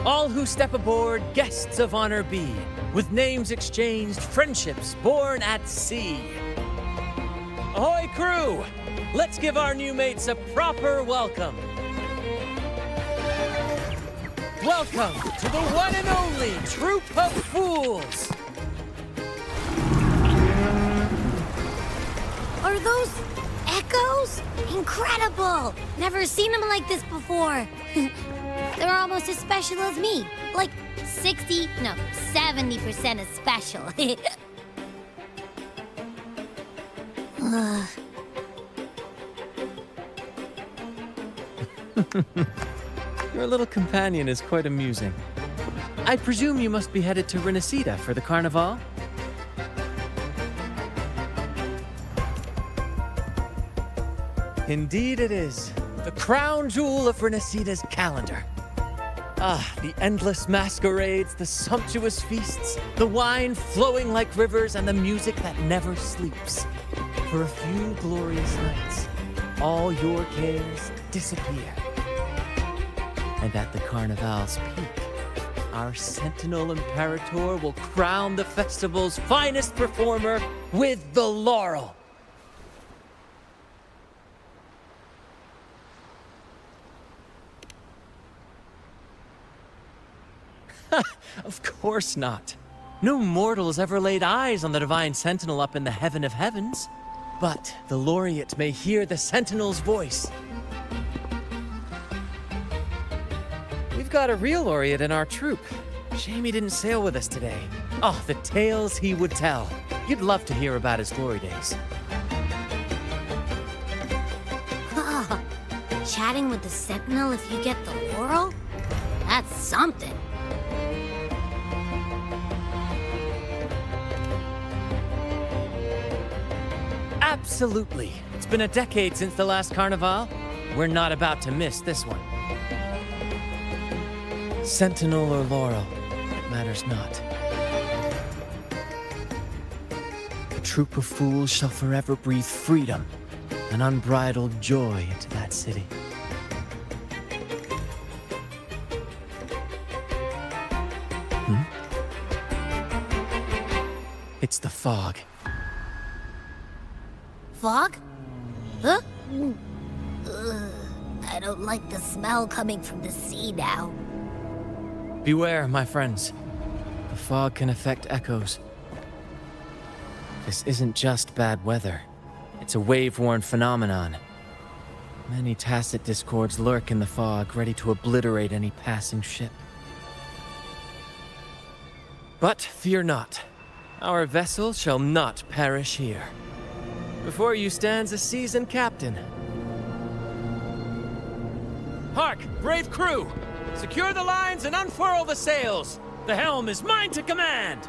All who step aboard, guests of honor be, with names exchanged, friendships born at sea. Ahoy, crew! Let's give our new mates a proper welcome. Welcome to the one and only Troop of Fools! Are those echoes? Incredible! Never seen them like this before. They're almost as special as me. Like 70% as special. Your little companion is quite amusing. I presume you must be headed to Renacida for the Carnival? Indeed it is. The crown jewel of Renacida's calendar. Ah, the endless masquerades, the sumptuous feasts, the wine flowing like rivers, and the music that never sleeps. For a few glorious nights, all your cares disappear. And at the Carnival's peak, our Sentinel Imperator will crown the festival's finest performer with the laurel. Of course not. No mortal has ever laid eyes on the Divine Sentinel up in the heaven of heavens. But the laureate may hear the Sentinel's voice. We've got a real laureate in our troop. Shame he didn't sail with us today. Oh, the tales he would tell. You'd love to hear about his glory days. Chatting with the Sentinel if you get the laurel? That's something. Absolutely. It's been a decade since the last Carnival. We're not about to miss this one. Sentinel or laurel, it matters not. The troop of fools shall forever breathe freedom and unbridled joy into that city. It's the fog. Fog? Huh? I don't like the smell coming from the sea now. Beware, my friends. The fog can affect echoes. This isn't just bad weather. It's a wave-worn phenomenon. Many tacit discords lurk in the fog, ready to obliterate any passing ship. But fear not. Our vessel shall not perish here. Before you stands a seasoned captain. Hark, brave crew! Secure the lines and unfurl the sails! The helm is mine to command!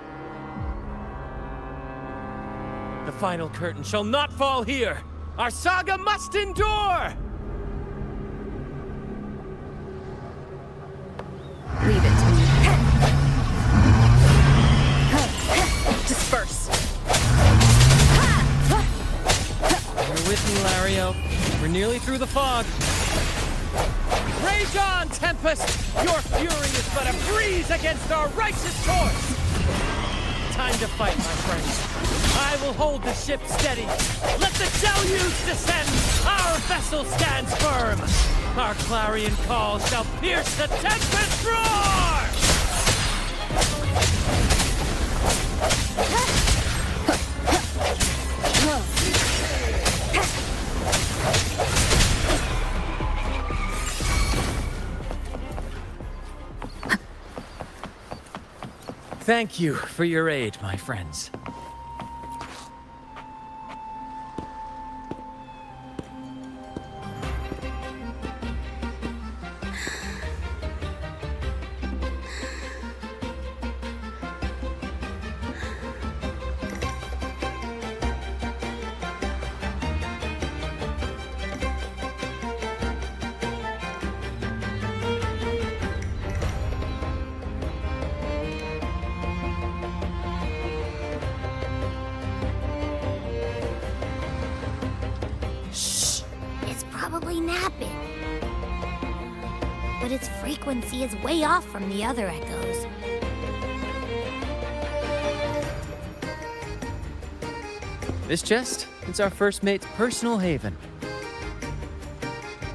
The final curtain shall not fall here! Our saga must endure! Leave it to me. Disperse. You're with me, Lario. We're nearly through the fog. Rage on, Tempest! Your fury is but a breeze against our righteous course! Time to fight, my friends. I will hold the ship steady. Let the deluge descend! Our vessel stands firm! Our clarion call shall pierce the tempest roar! Thank you for your aid, my friends. probably napping. But its frequency is way off from the other echoes. This chest, it's our first mate's personal haven.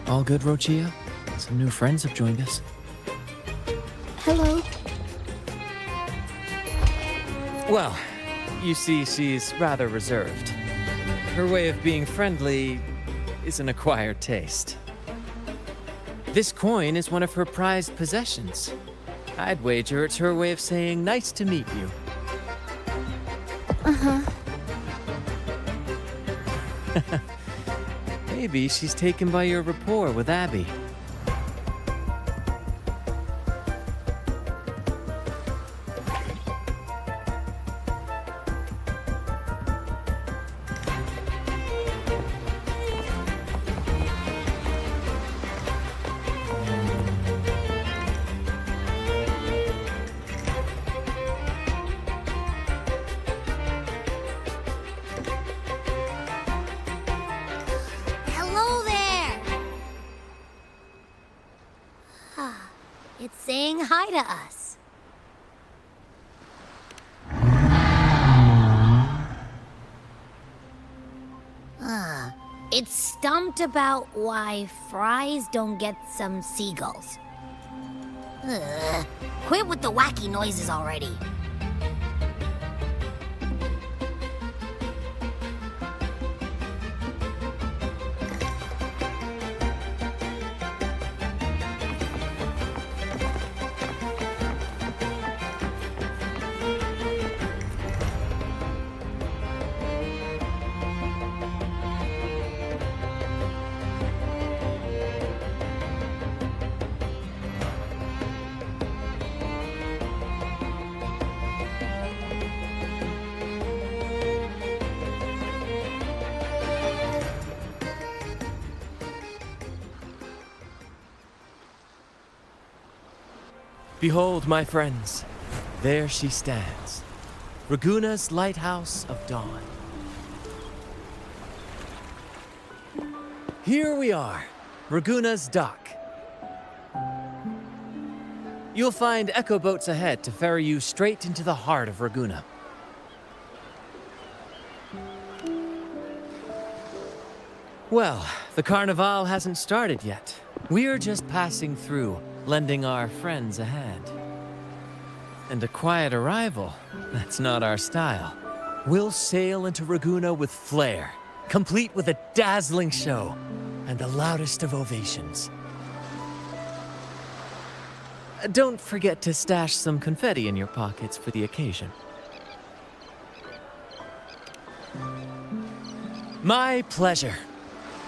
All good, Rochia? Some new friends have joined us. Hello. Well, you see, she's rather reserved. Her way of being friendly is an acquired taste. This coin is one of her prized possessions. I'd wager it's her way of saying nice to meet you. Uh-huh. Maybe she's taken by your rapport with Abby. Hello there! It's saying hi to us. It's stumped about why fries don't get some seagulls. Quit with the wacky noises already. Behold, my friends, there she stands, Raguna's Lighthouse of Dawn. Here we are, Raguna's dock. You'll find echo boats ahead to ferry you straight into the heart of Raguna. Well, the Carnival hasn't started yet. We're just passing through, lending our friends a hand. And a quiet arrival, that's not our style. We'll sail into Raguna with flair, complete with a dazzling show and the loudest of ovations. Don't forget to stash some confetti in your pockets for the occasion. My pleasure.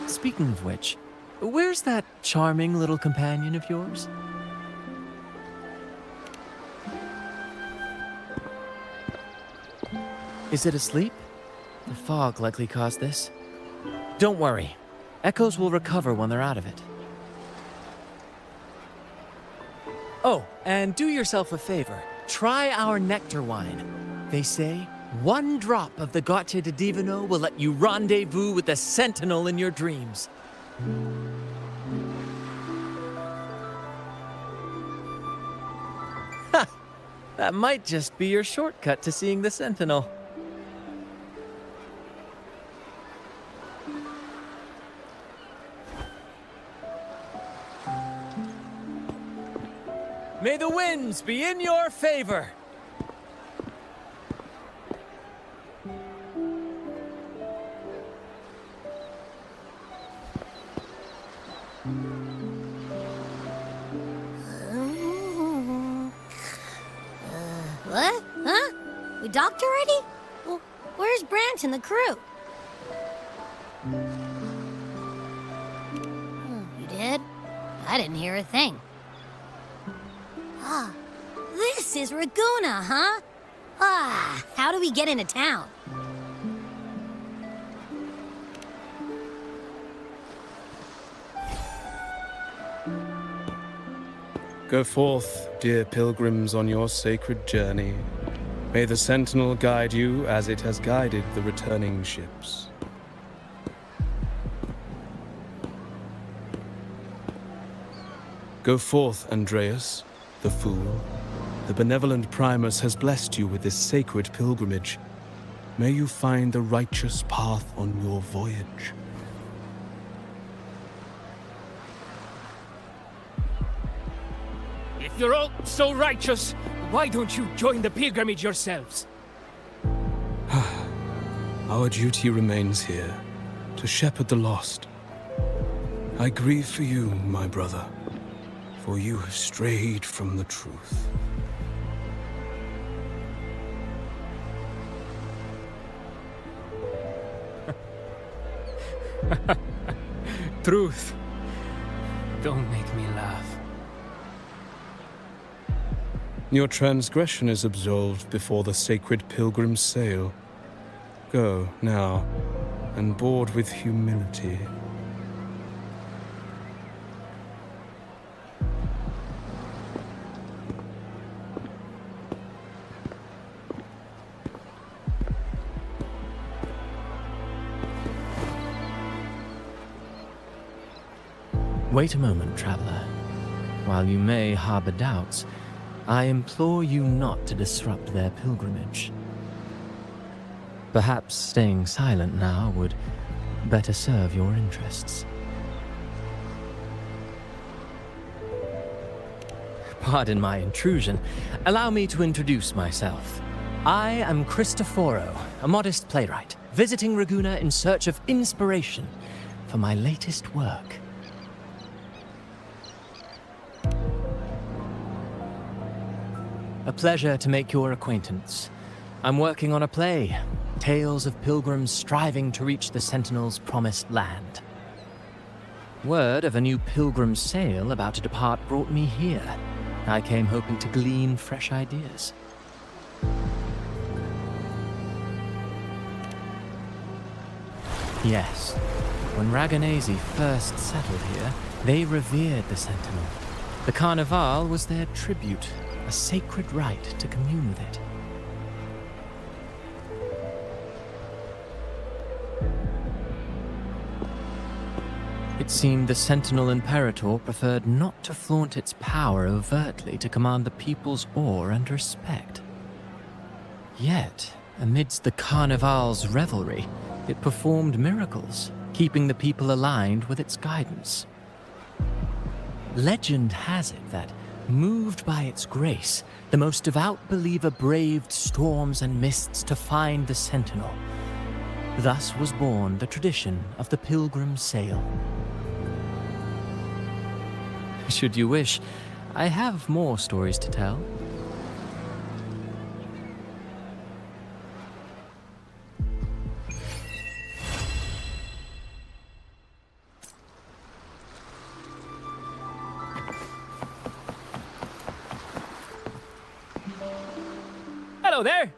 Speaking of which, where's that charming little companion of yours? Is it asleep? The fog likely caused this. Don't worry. Echoes will recover when they're out of it. Oh, and do yourself a favor. Try our nectar wine. They say one drop of the Gacha de Divino will let you rendezvous with the Sentinel in your dreams. Ha! That might just be your shortcut to seeing the Sentinel. May the winds be in your favor! What? Huh? We docked already? Well, where's Branch and the crew? You did? I didn't hear a thing. Ah, this is Raguna, huh? Ah, how do we get into town? Go forth, dear pilgrims, on your sacred journey. May the Sentinel guide you as it has guided the returning ships. Go forth, Andreas, the fool. The benevolent Primus has blessed you with this sacred pilgrimage. May you find the righteous path on your voyage. If you're all so righteous, why don't you join the pilgrimage yourselves? Our duty remains here, to shepherd the lost. I grieve for you, my brother, for you have strayed from the truth. Truth. Don't make me laugh. Your transgression is absolved before the sacred pilgrim's sail. Go, now, and board with humility. Wait a moment, traveler. While you may harbor doubts, I implore you not to disrupt their pilgrimage. Perhaps staying silent now would better serve your interests. Pardon my intrusion. Allow me to introduce myself. I am Cristoforo, a modest playwright, visiting Raguna in search of inspiration for my latest work. A pleasure to make your acquaintance. I'm working on a play, tales of pilgrims striving to reach the Sentinel's promised land. Word of a new pilgrim sail about to depart brought me here. I came hoping to glean fresh ideas. Yes, when Raganesi first settled here, they revered the Sentinel. The Carnival was their tribute, a sacred rite to commune with it. It seemed the Sentinel Imperator preferred not to flaunt its power overtly to command the people's awe and respect. Yet, amidst the Carnival's revelry, it performed miracles, keeping the people aligned with its guidance. Legend has it that, moved by its grace, the most devout believer braved storms and mists to find the Sentinel. Thus was born the tradition of the pilgrim sail. Should you wish, I have more stories to tell. Hello there!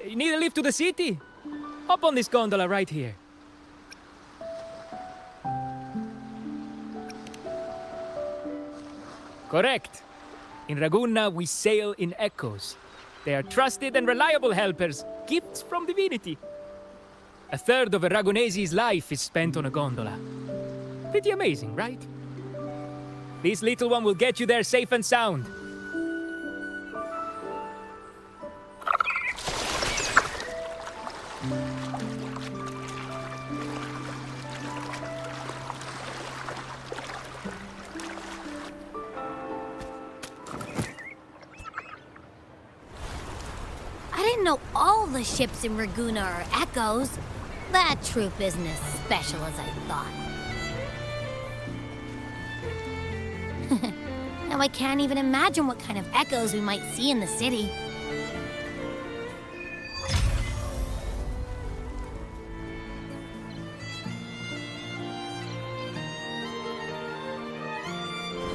You need a lift to the city? Hop on this gondola right here. Correct. In Raguna, we sail in echoes. They are trusted and reliable helpers, gifts from divinity. A third of a Ragunesi's life is spent on a gondola. Pretty amazing, right? This little one will get you there safe and sound. I didn't know all the ships in Raguna are echoes. That troop isn't as special as I thought. Now I can't even imagine what kind of echoes we might see in the city.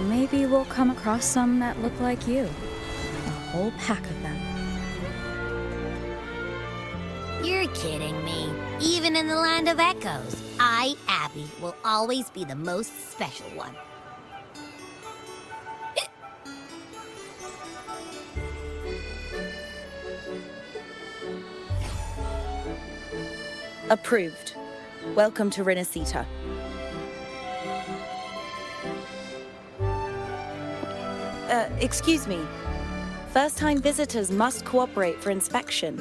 Maybe we'll come across some that look like you. A whole pack of them. You're kidding me. Even in the land of echoes, I, Abby, will always be the most special one. Approved. Welcome to Renacita. Excuse me. First-time visitors must cooperate for inspection.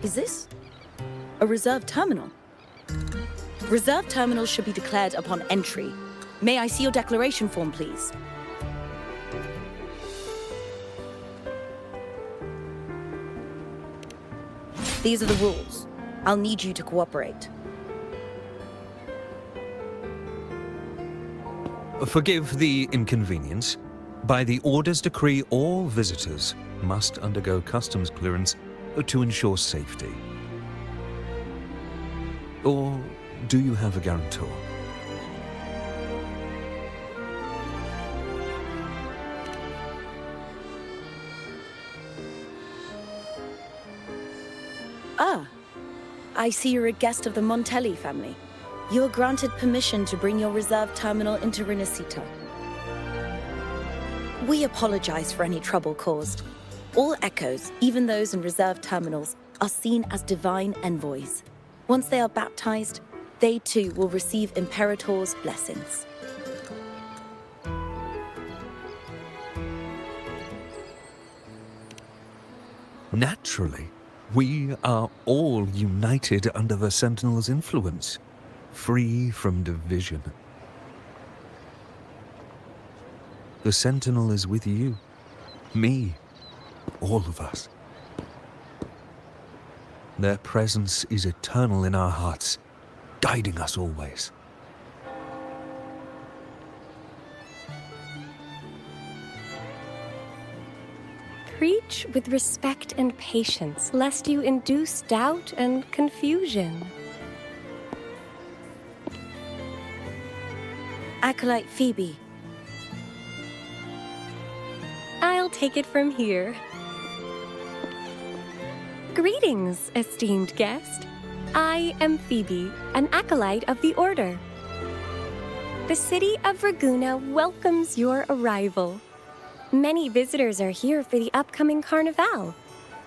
Is this a reserved terminal? Reserved terminals should be declared upon entry. May I see your declaration form, please? These are the rules. I'll need you to cooperate. Forgive the inconvenience. By the Order's decree, all visitors must undergo customs clearance to ensure safety. Or do you have a guarantor? Ah, I see you're a guest of the Montelli family. You are granted permission to bring your reserve terminal into Renacita. We apologize for any trouble caused. All echoes, even those in reserve terminals, are seen as divine envoys. Once they are baptized, they too will receive Imperator's blessings. Naturally, we are all united under the Sentinel's influence, free from division. The Sentinel is with you, me, all of us. Their presence is eternal in our hearts, guiding us always. Preach with respect and patience, lest you induce doubt and confusion. Acolyte Phoebe. I'll take it from here. Greetings, esteemed guest. I am Phoebe, an acolyte of the Order. The city of Raguna welcomes your arrival. Many visitors are here for the upcoming Carnival.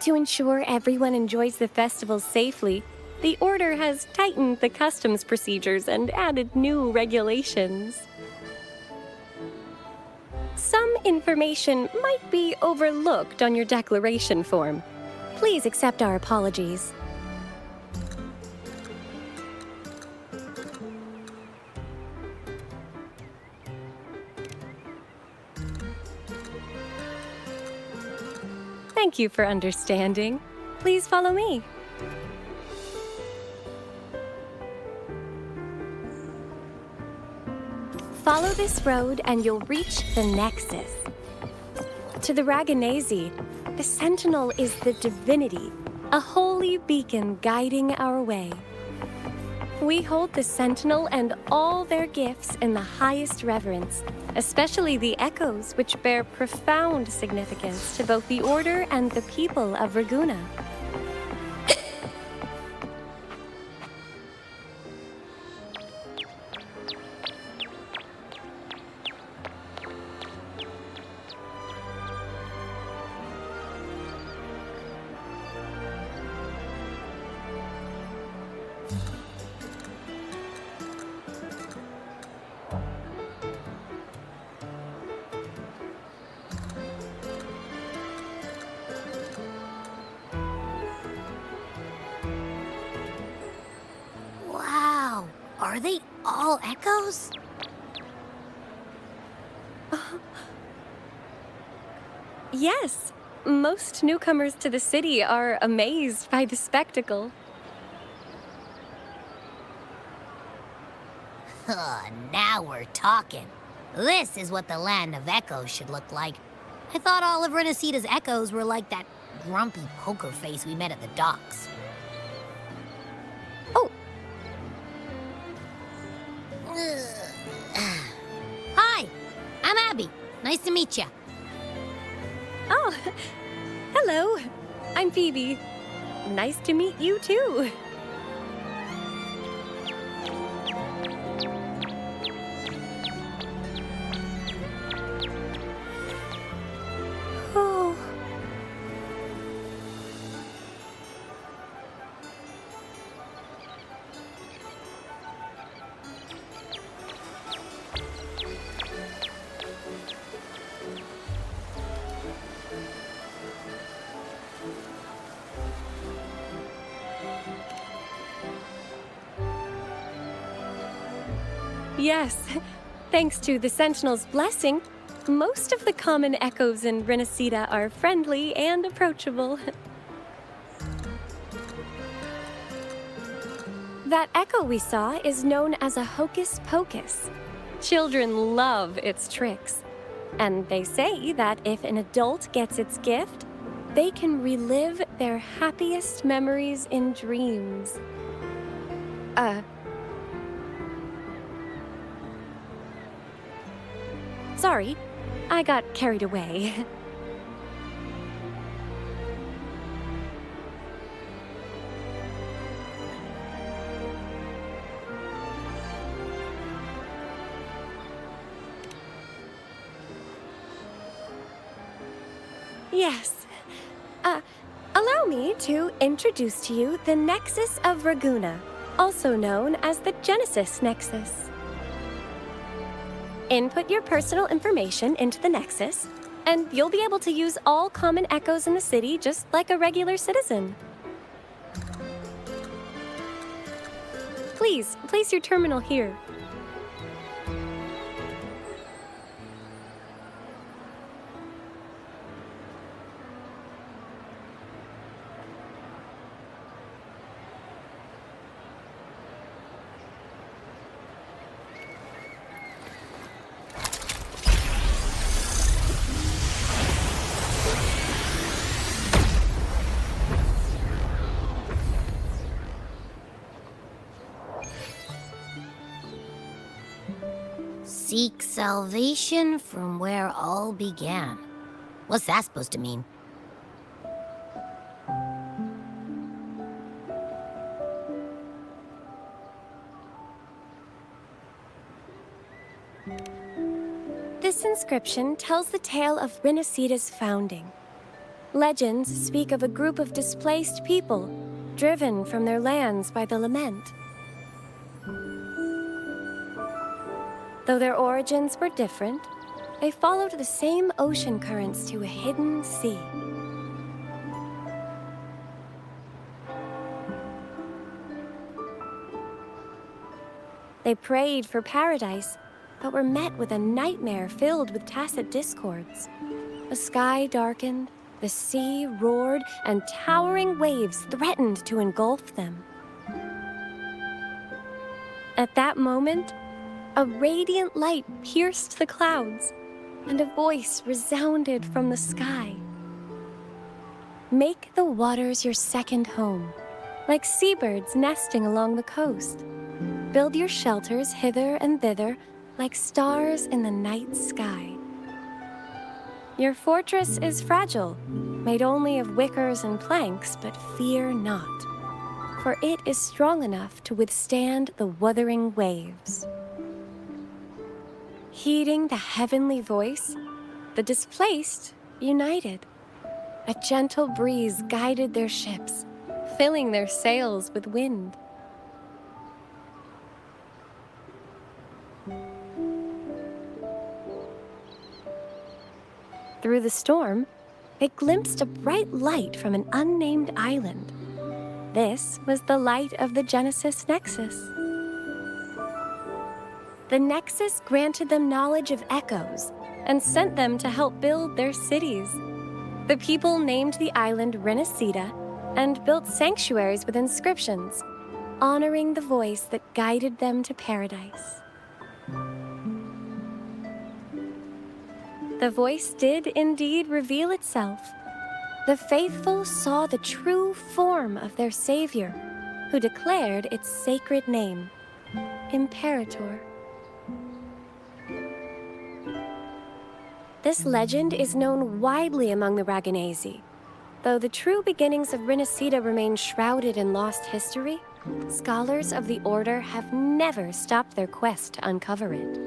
To ensure everyone enjoys the festival safely, the Order has tightened the customs procedures and added new regulations. Some information might be overlooked on your declaration form. Please accept our apologies. Thank you for understanding. Please follow me. Follow this road and you'll reach the Nexus. To the Raganese, the Sentinel is the divinity, a holy beacon guiding our way. We hold the Sentinel and all their gifts in the highest reverence, especially the echoes, which bear profound significance to both the Order and the people of Raguna. Wow, are they all echoes? Yes, most newcomers to the city are amazed by the spectacle. Now we're talking. This is what the land of echoes should look like. I thought all of Renacita's echoes were like that grumpy poker face we met at the docks. Oh! Hi, I'm Abby. Nice to meet you. Oh, hello. I'm Phoebe. Nice to meet you too. Oh. Yes. Thanks to the Sentinel's blessing, most of the common echoes in Renacida are friendly and approachable. That echo we saw is known as a hocus pocus. Children love its tricks. And they say that if an adult gets its gift, they can relive their happiest memories in dreams. Sorry, I got carried away. Yes. Allow me to introduce to you the Nexus of Raguna, also known as the Genesis Nexus. Input your personal information into the Nexus, and you'll be able to use all common echoes in the city just like a regular citizen. Please, place your terminal here. Seek salvation from where all began. What's that supposed to mean? This inscription tells the tale of Renacida's founding. Legends speak of a group of displaced people, driven from their lands by the lament. Though their origins were different, they followed the same ocean currents to a hidden sea. They prayed for paradise, but were met with a nightmare filled with tacit discords. The sky darkened, the sea roared, and towering waves threatened to engulf them. At that moment, a radiant light pierced the clouds, and a voice resounded from the sky. Make the waters your second home, like seabirds nesting along the coast. Build your shelters hither and thither, like stars in the night sky. Your fortress is fragile, made only of wickers and planks, but fear not, for it is strong enough to withstand the wuthering waves. Heeding the heavenly voice, the displaced united. A gentle breeze guided their ships, filling their sails with wind. Through the storm, they glimpsed a bright light from an unnamed island. This was the light of the Genesis Nexus. The Nexus granted them knowledge of echoes and sent them to help build their cities. The people named the island Renacida and built sanctuaries with inscriptions, honoring the voice that guided them to paradise. The voice did indeed reveal itself. The faithful saw the true form of their savior, who declared its sacred name, Imperator. This legend is known widely among the Raganesi. Though the true beginnings of Renacida remain shrouded in lost history, scholars of the Order have never stopped their quest to uncover it.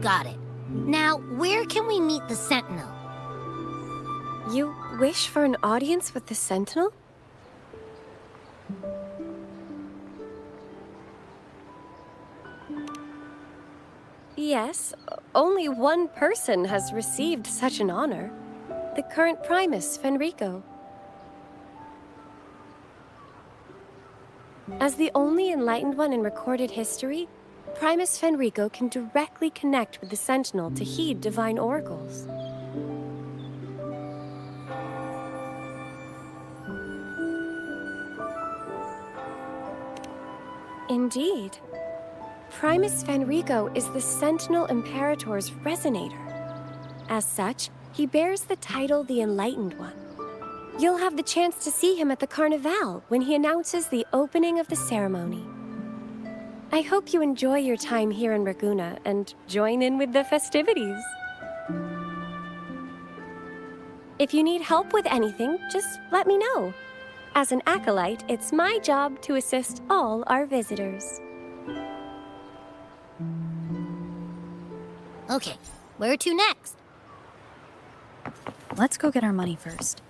Got it. Now, where can we meet the Sentinel? You wish for an audience with the Sentinel? Yes, only one person has received such an honor. The current Primus, Fenrico. As the only enlightened one in recorded history, Primus Fenrico can directly connect with the Sentinel to heed divine oracles. Indeed. Primus Fenrico is the Sentinel Imperator's resonator. As such, he bears the title the Enlightened One. You'll have the chance to see him at the Carnival when he announces the opening of the ceremony. I hope you enjoy your time here in Raguna and join in with the festivities. If you need help with anything, just let me know. As an acolyte, it's my job to assist all our visitors. Okay, where to next? Let's go get our money first.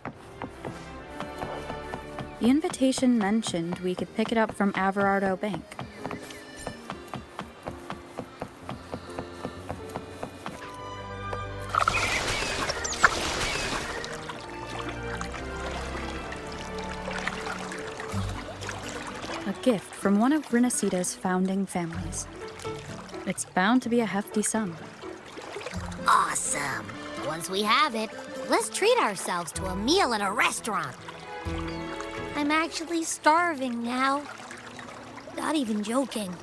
The invitation mentioned we could pick it up from Averardo Bank. A gift from one of Renacita's founding families. It's bound to be a hefty sum. Awesome. Once we have it, let's treat ourselves to a meal at a restaurant. I'm actually starving now. Not even joking.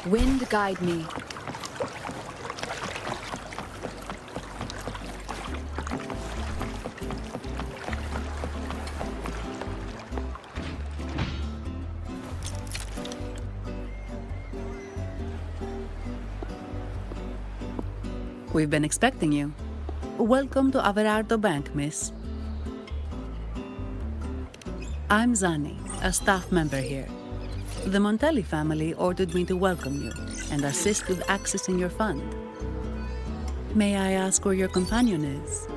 Wind guide me. We've been expecting you. Welcome to Averardo Bank, miss. I'm Zani, a staff member here. The Montelli family ordered me to welcome you and assist with accessing your fund. May I ask where your companion is?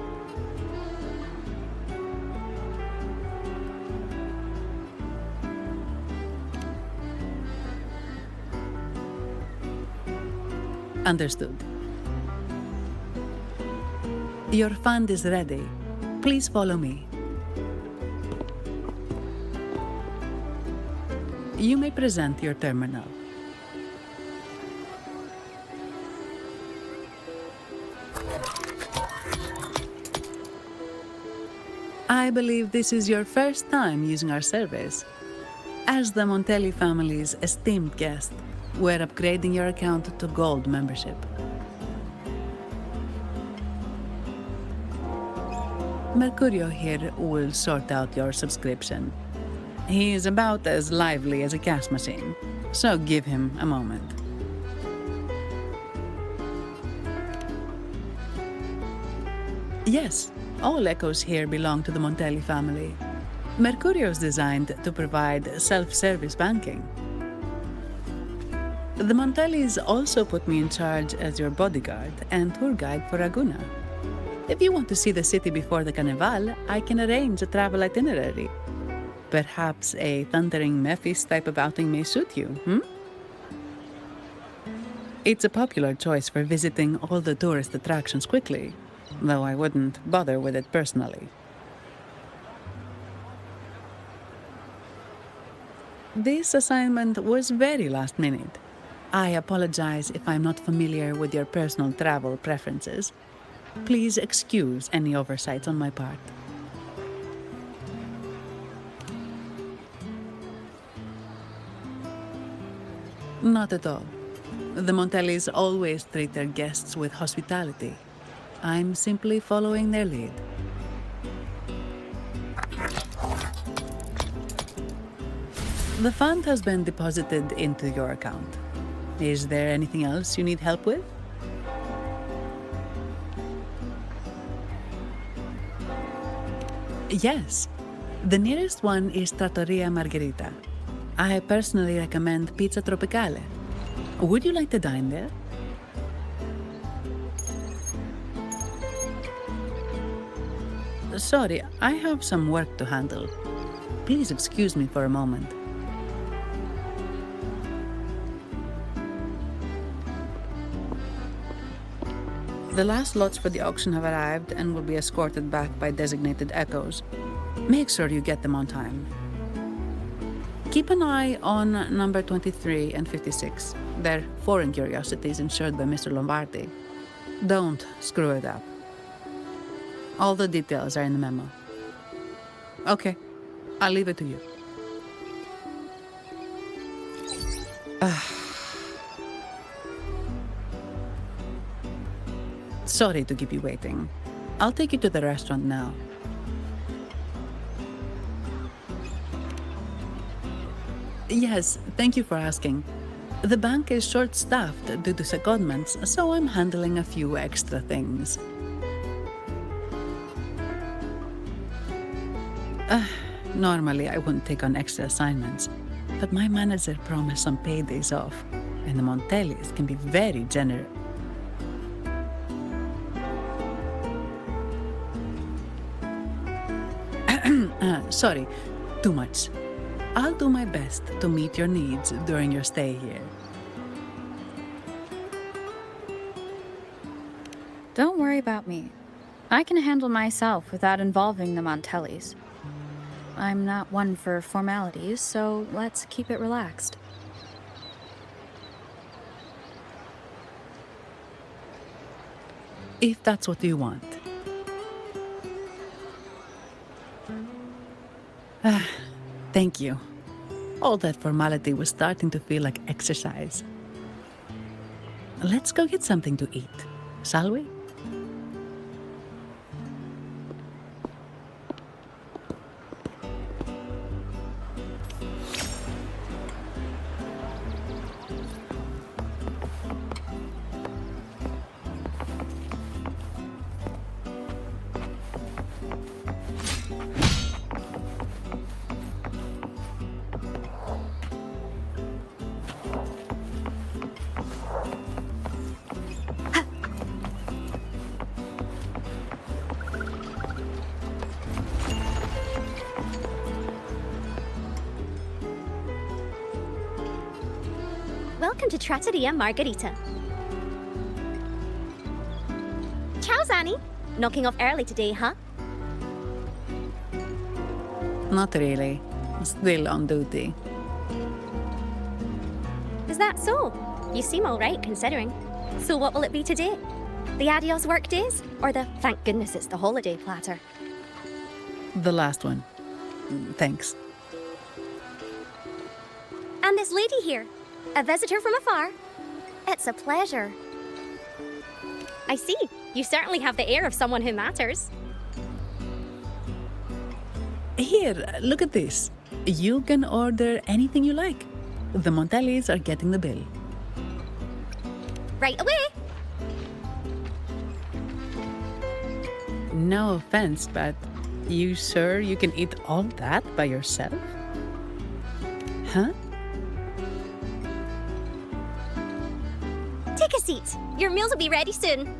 Understood. Your fund is ready. Please follow me. You may present your terminal. I believe this is your first time using our service. As the Montelli family's esteemed guest, we're upgrading your account to Gold membership. Mercurio here will sort out your subscription. He is about as lively as a cash machine, so give him a moment. Yes, all echoes here belong to the Montelli family. Mercurio is designed to provide self-service banking. The Montellis also put me in charge as your bodyguard and tour guide for Raguna. If you want to see the city before the Carnival, I can arrange a travel itinerary. Perhaps a thundering Memphis type of outing may suit you, It's a popular choice for visiting all the tourist attractions quickly, though I wouldn't bother with it personally. This assignment was very last minute. I apologize if I'm not familiar with your personal travel preferences. Please excuse any oversights on my part. Not at all. The Montellis always treat their guests with hospitality. I'm simply following their lead. The fund has been deposited into your account. Is there anything else you need help with? Yes. The nearest one is Trattoria Margherita. I personally recommend Pizza Tropicale. Would you like to dine there? Sorry, I have some work to handle. Please excuse me for a moment. The last lots for the auction have arrived and will be escorted back by designated echoes. Make sure you get them on time. Keep an eye on number 23 and 56. They're foreign curiosities insured by Mr. Lombardi. Don't screw it up. All the details are in the memo. Okay, I'll leave it to you. Sorry to keep you waiting. I'll take you to the restaurant now. Yes, thank you for asking. The bank is short-staffed due to secondments, so I'm handling a few extra things. Normally, I wouldn't take on extra assignments, but my manager promised some paydays off, and the Montellis can be very generous. Sorry, too much. I'll do my best to meet your needs during your stay here. Don't worry about me. I can handle myself without involving the Montellis. I'm not one for formalities, so let's keep it relaxed. If that's what you want. Thank you. All that formality was starting to feel like exercise. Let's go get something to eat, shall we? Welcome to Trattoria Margherita. Ciao, Zanni. Knocking off early today, huh? Not really. Still on duty. Is that so? You seem all right, considering. So what will it be today? The adios work days? Or the thank goodness it's the holiday platter? The last one. Thanks. And this lady here, a visitor from afar. It's a pleasure. I see. You certainly have the air of someone who matters. Here, look at this. You can order anything you like. The Montellis are getting the bill. Right away. No offense, but you sure you can eat all that by yourself? Huh? Take a seat. Your meals will be ready soon.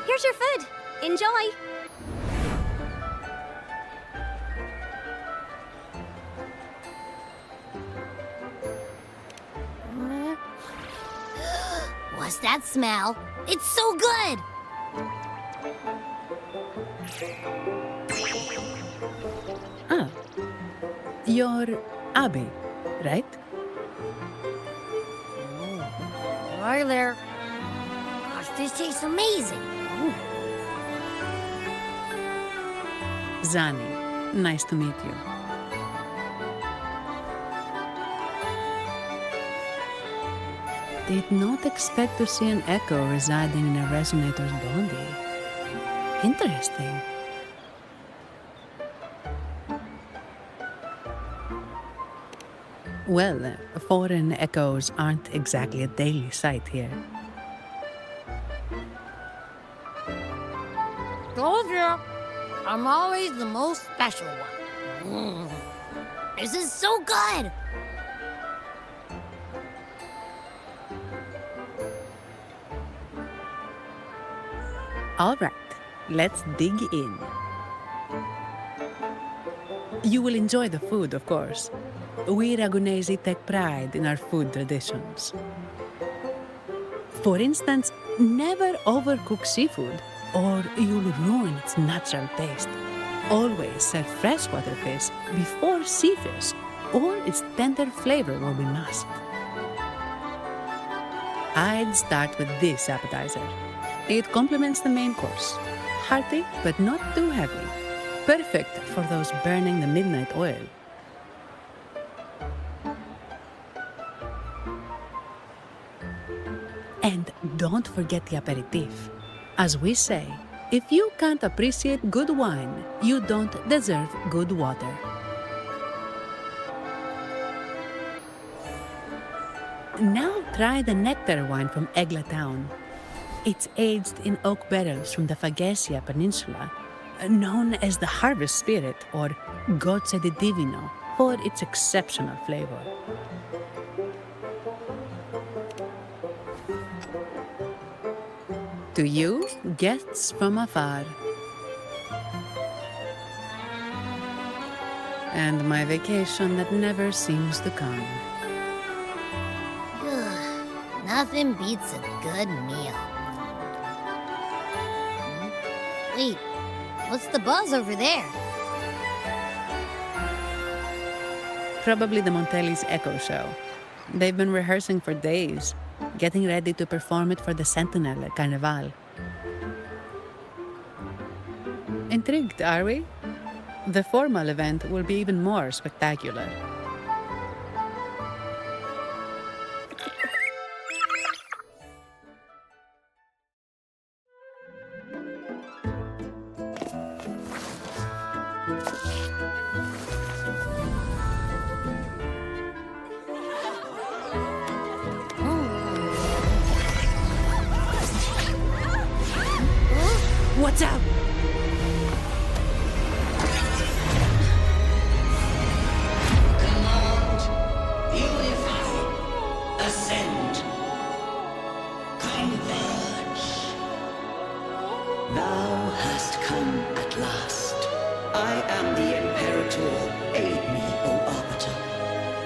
Here's your food. Enjoy. What's that smell? It's so good! Ah. You're Abby, right? Hi there. Gosh, this tastes amazing. Zanni, nice to meet you. did not expect to see an echo residing in a resonator's body. Interesting. Well, foreign echoes aren't exactly a daily sight here. Told you, I'm always the most special one. This is so good! All right, let's dig in. You will enjoy the food, of course. We Ragunesi take pride in our food traditions. For instance, never overcook seafood, or you'll ruin its natural taste. Always serve freshwater fish before sea fish, or its tender flavor will be masked. I'd start with this appetizer. It complements the main course. Hearty, but not too heavy. Perfect for those burning the midnight oil. And don't forget the aperitif. As we say, if you can't appreciate good wine, you don't deserve good water. Now try the nectar wine from Egla Town. It's aged in oak barrels from the Faghesia Peninsula, known as the Harvest Spirit or Gocce di Divino for its exceptional flavor. To you, guests from afar. And my vacation that never seems to come. Nothing beats a good meal. Wait, what's the buzz over there? Probably the Montelli's Echo Show. They've been rehearsing for days, getting ready to perform it for the Sentinel at Carnival. Intrigued, are we? The formal event will be even more spectacular. Watch out! Command, unify, ascend, converge. Thou hast come at last. I am the Imperator. Aid me, O Arbiter,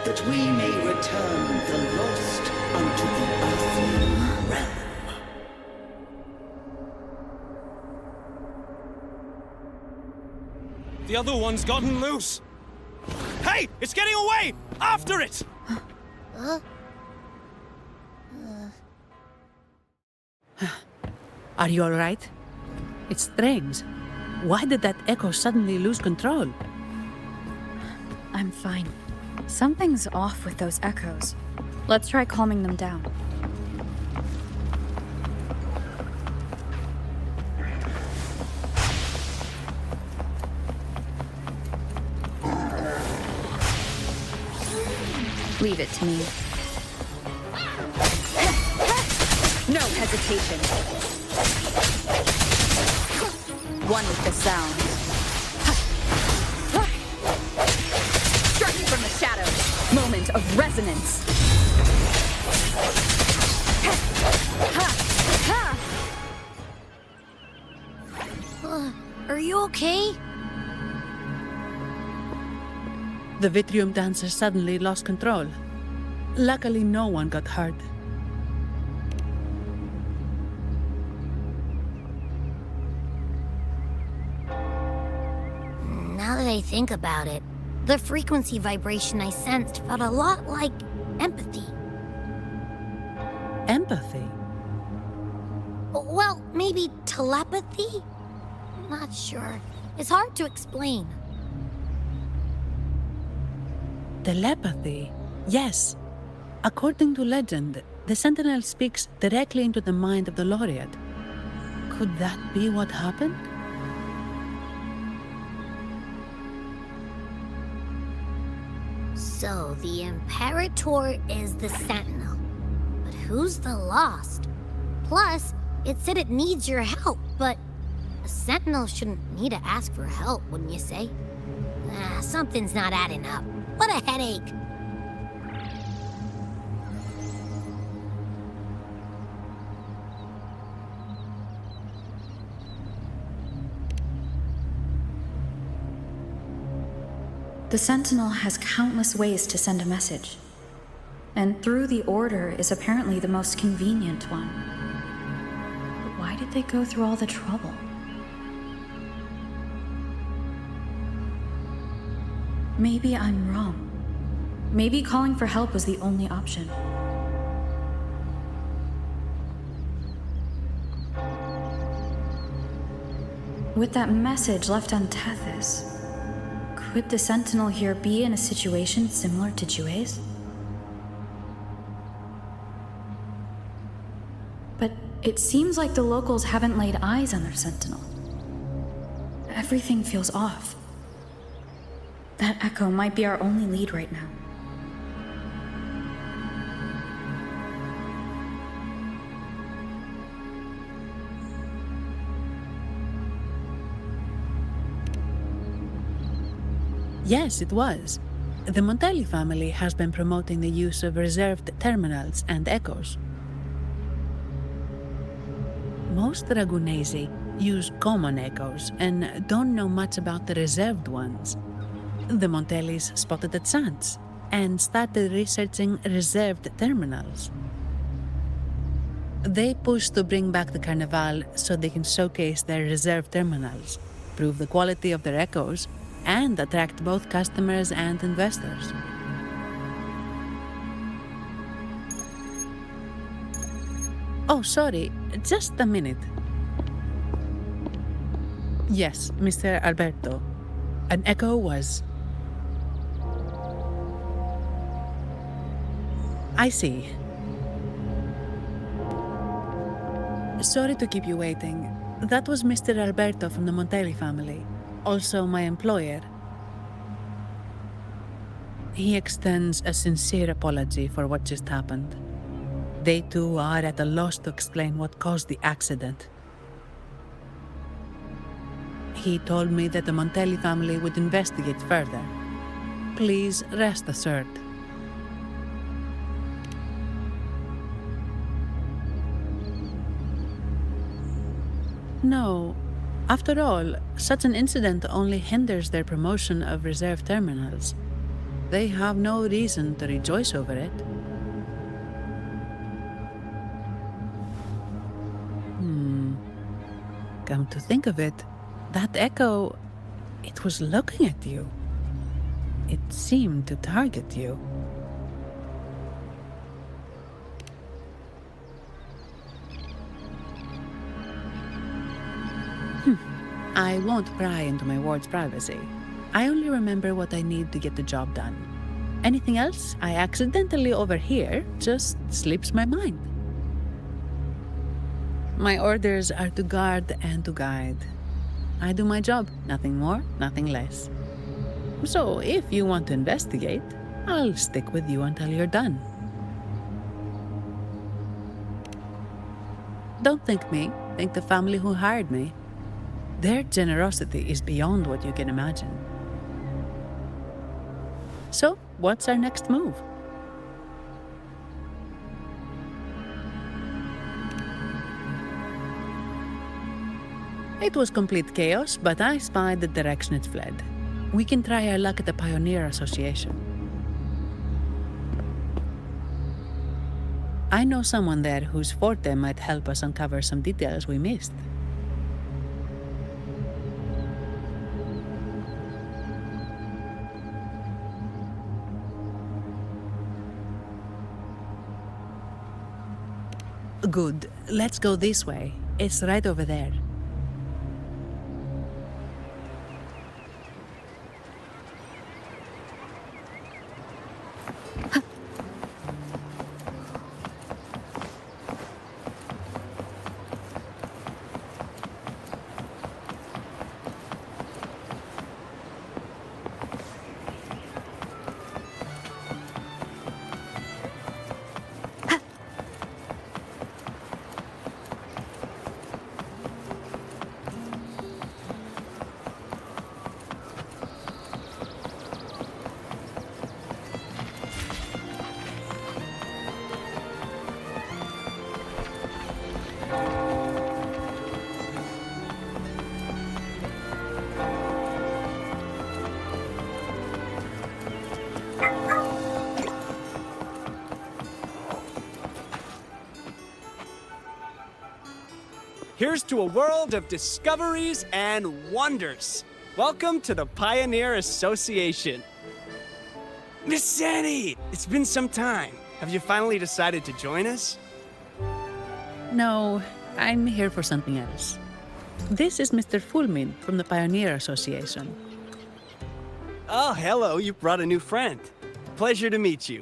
that we may return the lost unto the earthly realm. The other one's gotten loose. Hey, it's getting away! After it! Are you all right? It's strange. Why did that echo suddenly lose control? I'm fine. Something's off with those echoes. Let's try calming them down. Leave it to me. No hesitation. One with the sound. Striking from the shadows. Moment of resonance. Are you okay? The Vitrium dancer suddenly lost control. Luckily, no one got hurt. Now that I think about it, the frequency vibration I sensed felt a lot like empathy. Empathy? Well, maybe telepathy? Not sure. It's hard to explain. Telepathy? Yes. According to legend, the Sentinel speaks directly into the mind of the laureate. Could that be what happened? So the Imperator is the Sentinel. But who's the Lost? Plus, it said it needs your help, but a Sentinel shouldn't need to ask for help, wouldn't you say? Something's not adding up. What a headache. The Sentinel has countless ways to send a message, and through the Order is apparently the most convenient one. But why did they go through all the trouble? Maybe I'm wrong. Maybe calling for help was the only option. With that message left on Tethys, could the Sentinel here be in a situation similar to Jue's? But it seems like the locals haven't laid eyes on their Sentinel. Everything feels off. That echo might be our only lead right now. Yes, it was. The Montelli family has been promoting the use of reserved terminals and echoes. Most Ragunesi use common echoes and don't know much about the reserved ones. The Montellis spotted a chance and started researching reserved terminals. They pushed to bring back the Carnival so they can showcase their reserved terminals, prove the quality of their echoes, and attract both customers and investors. Oh, sorry, just a minute. Yes, Mr. Alberto. An echo was... I see. Sorry to keep you waiting. That was Mr. Alberto from the Montelli family. Also my employer. He extends a sincere apology for what just happened. They too are at a loss to explain what caused the accident. He told me that the Montelli family would investigate further. Please rest assured. No. After all, such an incident only hinders their promotion of reserve terminals. They have no reason to rejoice over it. Come to think of it, that echo, it was looking at you. It seemed to target you. I won't pry into my ward's privacy. I only remember what I need to get the job done. Anything else I accidentally overhear just slips my mind. My orders are to guard and to guide. I do my job, nothing more, nothing less. So if you want to investigate, I'll stick with you until you're done. Don't thank me, thank the family who hired me. Their generosity is beyond what you can imagine. So, what's our next move? It was complete chaos, but I spied the direction it fled. We can try our luck at the Pioneer Association. I know someone there whose forte might help us uncover some details we missed. Good. Let's go this way. It's right over there. Here's to a world of discoveries and wonders. Welcome to the Pioneer Association. Miss Zanny, it's been some time. Have you finally decided to join us? No, I'm here for something else. This is Mr. Fulmin from the Pioneer Association. Oh, hello, you brought a new friend. Pleasure to meet you.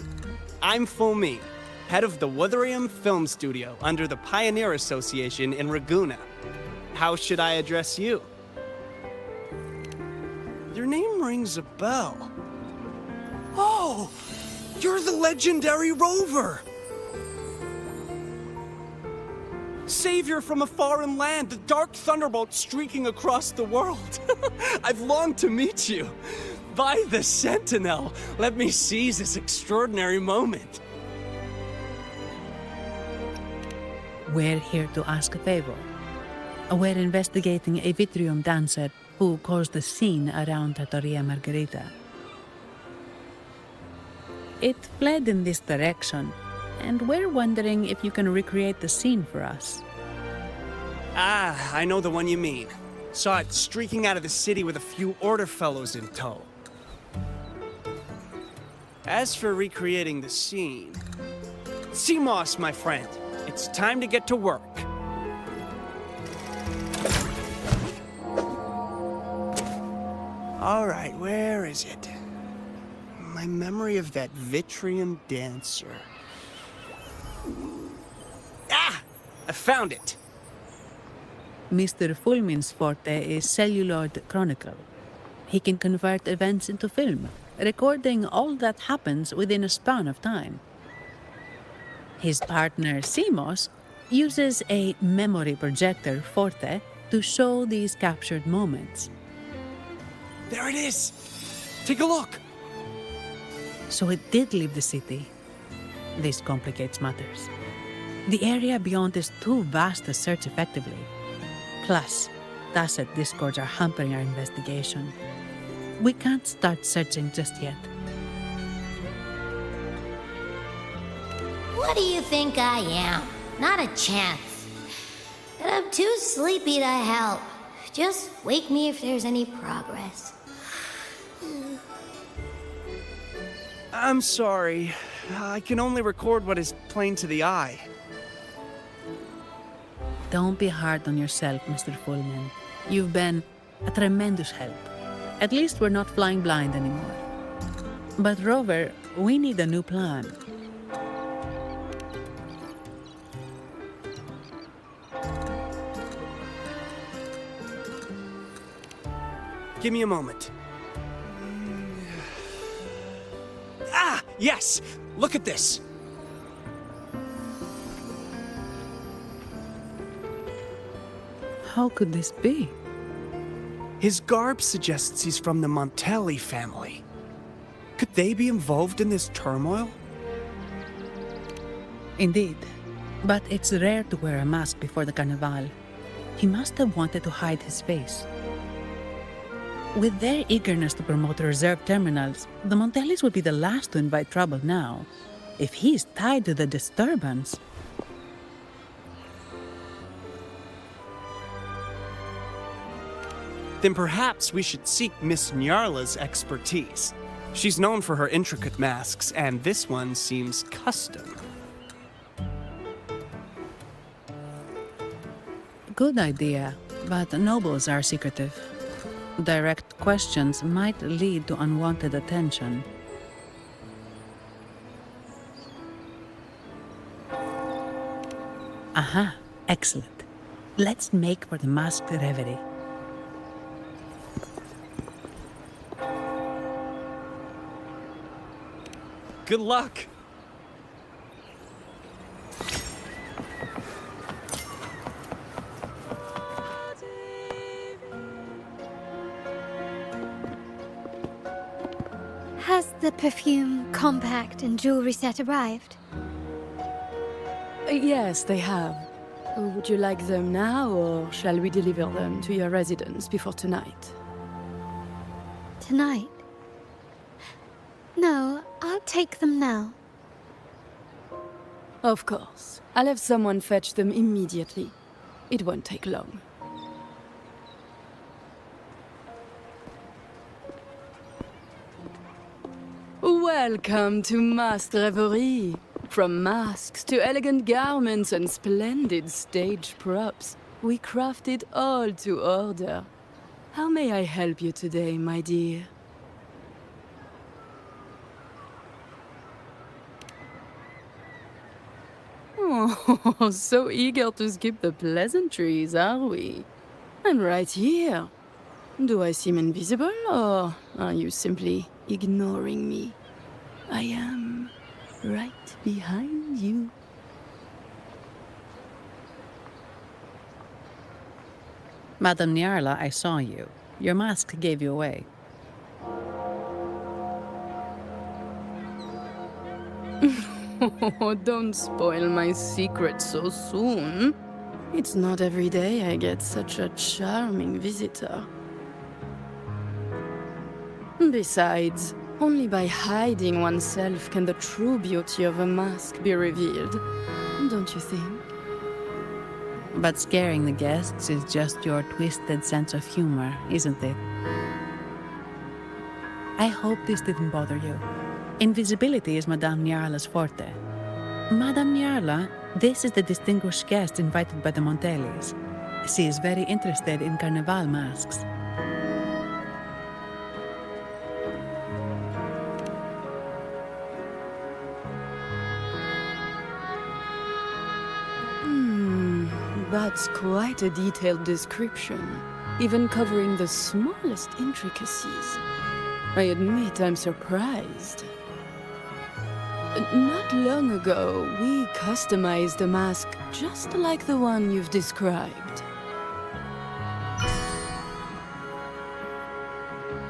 I'm Fulmin, head of the Wuthering Film Studio under the Pioneer Association in Raguna. How should I address you? Your name rings a bell. Oh, you're the legendary Rover! Savior from a foreign land, the dark thunderbolt streaking across the world. I've longed to meet you. By the Sentinel, let me seize this extraordinary moment. We're here to ask a favor. We're investigating a Vitrium dancer who caused the scene around Trattoria Margherita. It fled in this direction, and we're wondering if you can recreate the scene for us. Ah, I know the one you mean. Saw it streaking out of the city with a few order fellows in tow. As for recreating the scene... CMOS, my friend, it's time to get to work. All right, where is it? My memory of that Vitrium dancer. Ah! I found it! Mr. Fulmin's forte is celluloid chronicle. He can convert events into film, recording all that happens within a span of time. His partner, CMOS, uses a memory projector forte to show these captured moments. There it is! Take a look! So it did leave the city. This complicates matters. The area beyond is too vast to search effectively. Plus, tacit discords are hampering our investigation. We can't start searching just yet. What do you think I am? Not a chance. And I'm too sleepy to help. Just wake me if there's any progress. I'm sorry. I can only record what is plain to the eye. Don't be hard on yourself, Mr. Fulmin. You've been a tremendous help. At least we're not flying blind anymore. But Rover, we need a new plan. Give me a moment. Ah, yes! Look at this! How could this be? His garb suggests he's from the Montelli family. Could they be involved in this turmoil? Indeed. But it's rare to wear a mask before the Carnival. He must have wanted to hide his face. With their eagerness to promote reserve terminals, the Montellis would be the last to invite trouble now. If he's tied to the disturbance... Then perhaps we should seek Miss Nyarla's expertise. She's known for her intricate masks, and this one seems custom. Good idea, but nobles are secretive. Direct questions might lead to unwanted attention. Aha, excellent. Let's make for the masked reverie. Good luck! Has the perfume, compact, and jewelry set arrived? Yes, they have. Would you like them now, or shall we deliver them to your residence before tonight? Tonight? No, I'll take them now. Of course. I'll have someone fetch them immediately. It won't take long. Welcome to Masked Reverie. From masks to elegant garments and splendid stage props, we craft it all to order. How may I help you today, my dear? Oh, so eager to skip the pleasantries, are we? I'm right here. Do I seem invisible, or are you simply ignoring me? I am right behind you. Madame Nyarla, I saw you. Your mask gave you away. Oh, don't spoil my secret so soon. It's not every day I get such a charming visitor. Besides, only by hiding oneself can the true beauty of a mask be revealed. Don't you think? But scaring the guests is just your twisted sense of humor, isn't it? I hope this didn't bother you. Invisibility is Madame Nyarla's forte. Madame Nyarla, this is the distinguished guest invited by the Montelis. She is very interested in Carnival masks. That's quite a detailed description, even covering the smallest intricacies. I admit I'm surprised. Not long ago, we customized a mask just like the one you've described.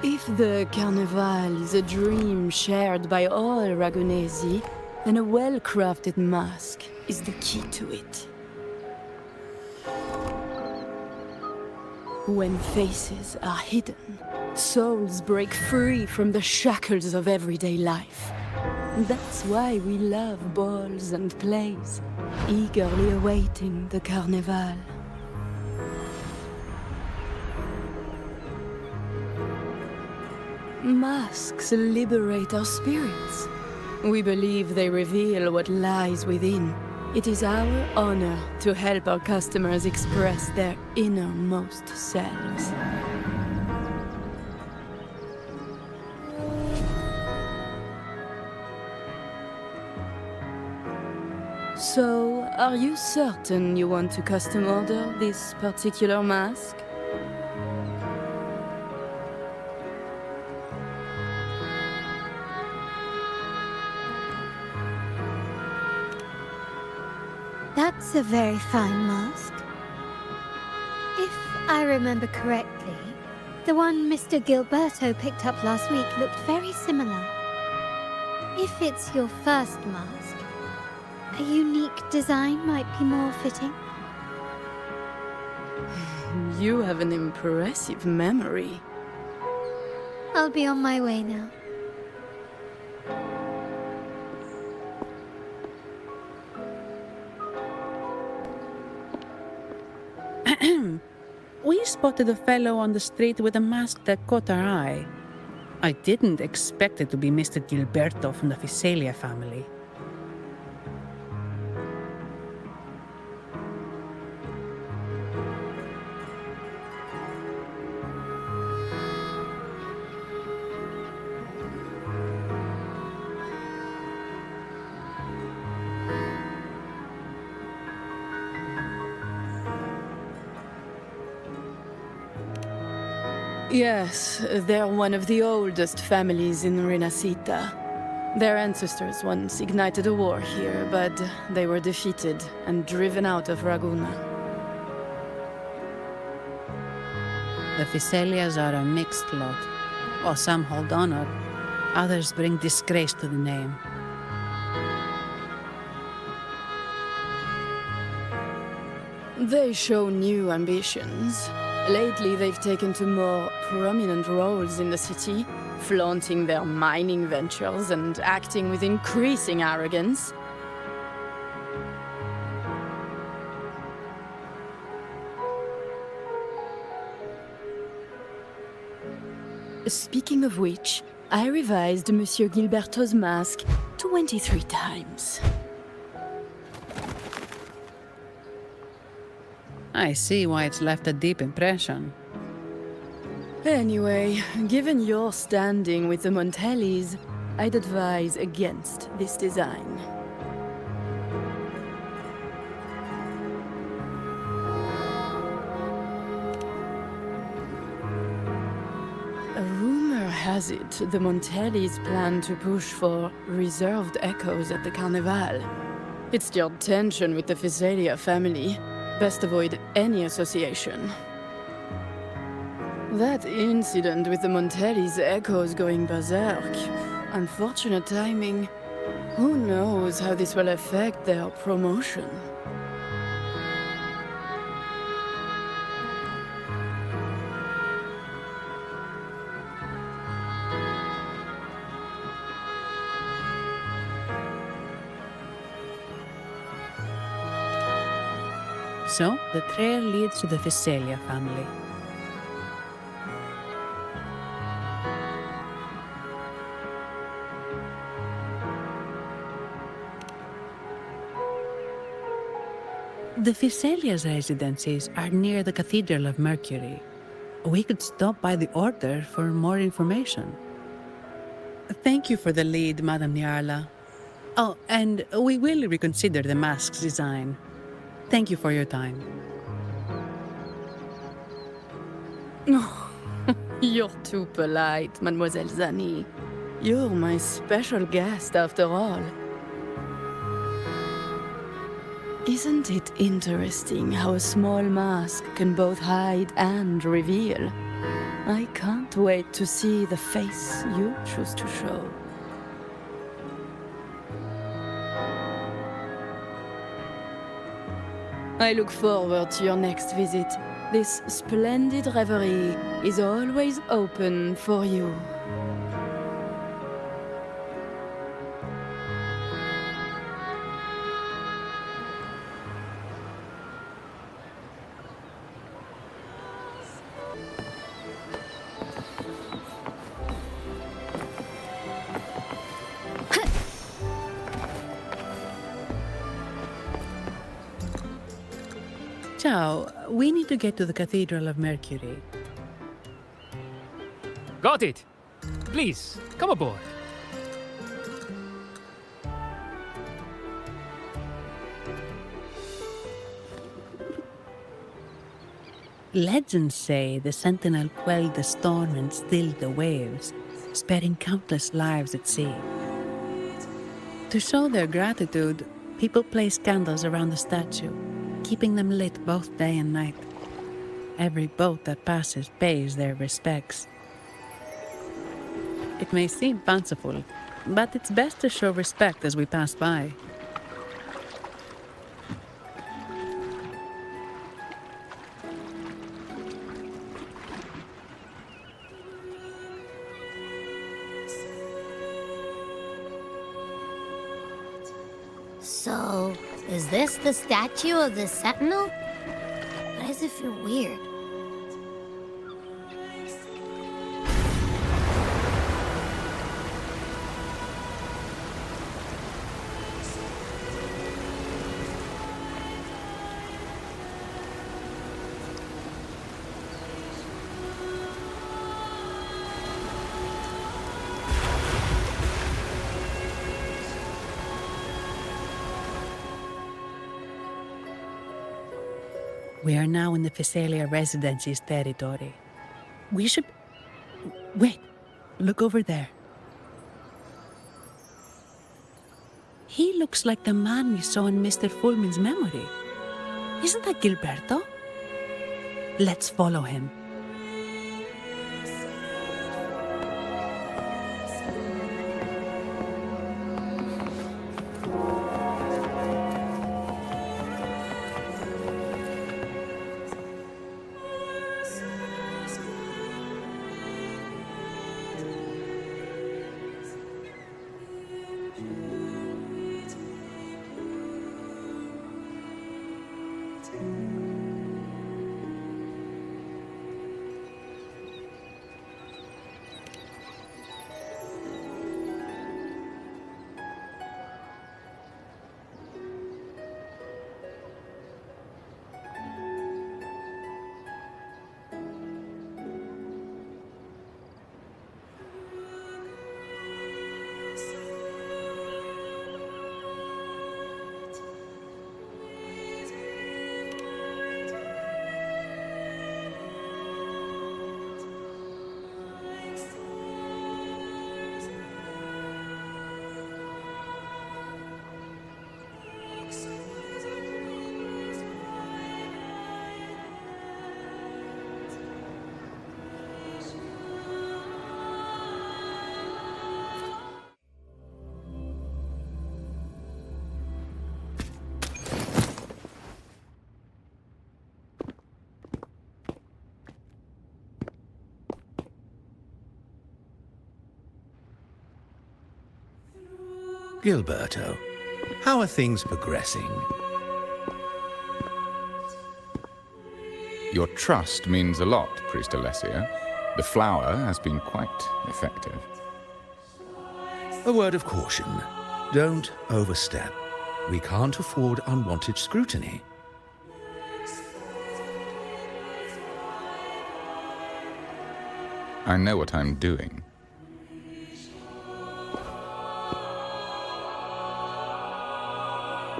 If the Carnival is a dream shared by all Ragonesi, then a well-crafted mask is the key to it. When faces are hidden, souls break free from the shackles of everyday life. That's why we love balls and plays, eagerly awaiting the Carnival. Masks liberate our spirits. We believe they reveal what lies within. It is our honor to help our customers express their innermost selves. So, are you certain you want to custom order this particular mask? That's a very fine mask. If I remember correctly, the one Mr. Gilberto picked up last week looked very similar. If it's your first mask, a unique design might be more fitting. You have an impressive memory. I'll be on my way now. We spotted a fellow on the street with a mask that caught our eye. I didn't expect it to be Mr. Gilberto from the Visalia family. Yes, they're one of the oldest families in Renacita. Their ancestors once ignited a war here, but they were defeated and driven out of Raguna. The Visalias are a mixed lot. While some hold honor, others bring disgrace to the name. They show new ambitions. Lately, they've taken to more prominent roles in the city, flaunting their mining ventures and acting with increasing arrogance. Speaking of which, I revised Monsieur Gilberto's mask 23 times. I see why it's left a deep impression. Anyway, given your standing with the Montellis, I'd advise against this design. A rumor has it the Montellis plan to push for reserved echoes at the Carnival. It's stirred tension with the Physalia family. Best avoid any association. That incident with the Montellis' echoes going berserk. Unfortunate timing. Who knows how this will affect their promotion? So, the trail leads to the Physalia family. The Physalia's residences are near the Cathedral of Mercury. We could stop by the Order for more information. Thank you for the lead, Madame Niarla. Oh, and we will reconsider the mask's design. Thank you for your time. You're too polite, Mademoiselle Zani. You're my special guest, after all. Isn't it interesting how a small mask can both hide and reveal? I can't wait to see the face you choose to show. I look forward to your next visit. This splendid reverie is always open for you. Ciao, we need to get to the Cathedral of Mercury. Got it! Please, come aboard. Legends say the Sentinel quelled the storm and stilled the waves, sparing countless lives at sea. To show their gratitude, people place candles around the statue, keeping them lit both day and night. Every boat that passes pays their respects. It may seem fanciful, but it's best to show respect as we pass by. So, is this the statue of the Sentinel? Why does it feel weird? We are now in the Physalia Residency's territory. We should... Wait, look over there. He looks like the man we saw in Mr. Fulmin's memory. Isn't that Gilberto? Let's follow him. Gilberto, how are things progressing? Your trust means a lot, Priest Alessia. The flower has been quite effective. A word of caution. Don't overstep. We can't afford unwanted scrutiny. I know what I'm doing.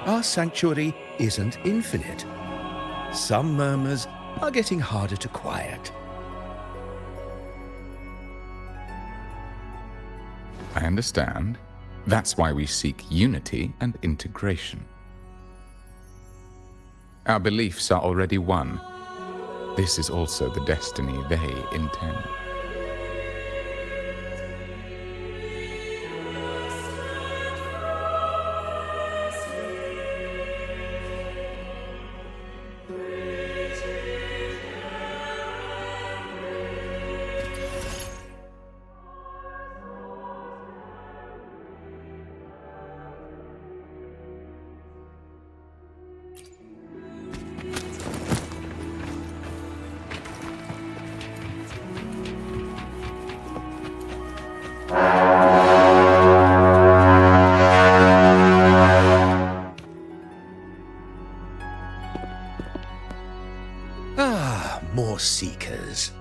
Our sanctuary isn't infinite. Some murmurs are getting harder to quiet. I understand. That's why we seek unity and integration. Our beliefs are already one. This is also the destiny they intend. More seekers.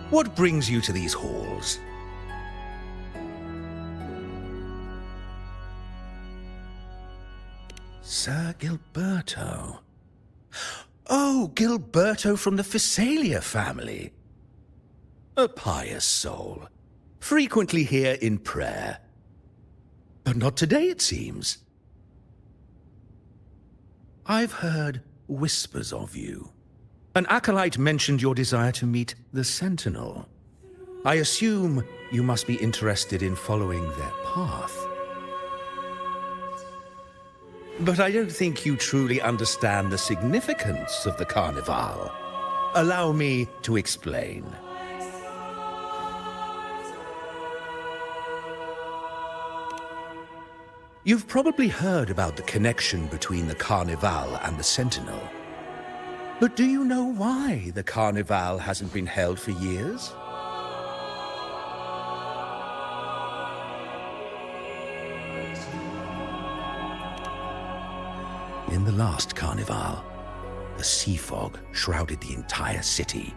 What brings you to these halls? Sir Gilberto. Oh, Gilberto from the Physalia family. A pious soul. Frequently here in prayer. But not today, it seems. I've heard whispers of you. An acolyte mentioned your desire to meet the Sentinel. I assume you must be interested in following their path. But I don't think you truly understand the significance of the Carnival. Allow me to explain. You've probably heard about the connection between the Carnival and the Sentinel. But do you know why the Carnival hasn't been held for years? In the last Carnival, a sea fog shrouded the entire city.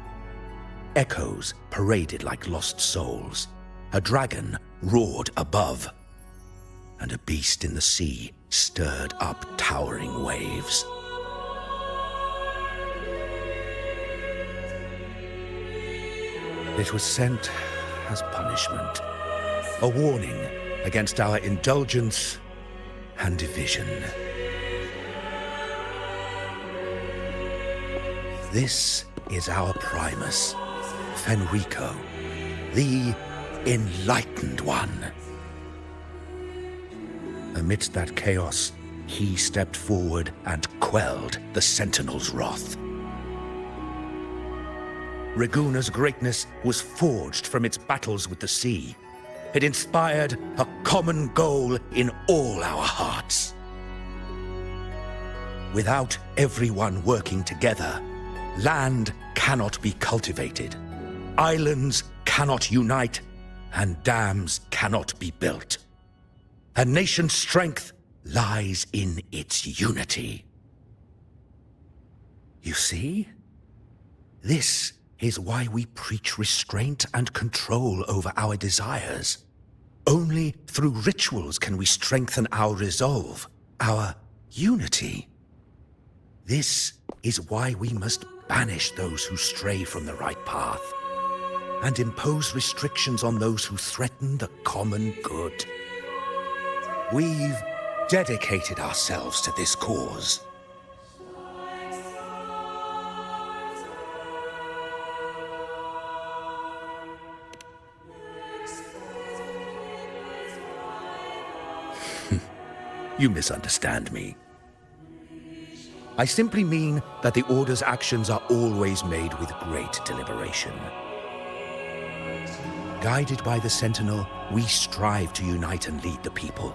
Echoes paraded like lost souls. A dragon roared above. And a beast in the sea stirred up towering waves. It was sent as punishment, a warning against our indulgence and division. This is our Primus, Fenrico, the Enlightened One. Amidst that chaos, he stepped forward and quelled the Sentinel's wrath. Raguna's greatness was forged from its battles with the sea. It inspired a common goal in all our hearts. Without everyone working together, land cannot be cultivated, islands cannot unite, and dams cannot be built. A nation's strength lies in its unity. You see? This is why we preach restraint and control over our desires. Only through rituals can we strengthen our resolve, our unity. This is why we must banish those who stray from the right path, and impose restrictions on those who threaten the common good. We've dedicated ourselves to this cause. You misunderstand me. I simply mean that the Order's actions are always made with great deliberation. Guided by the Sentinel, we strive to unite and lead the people.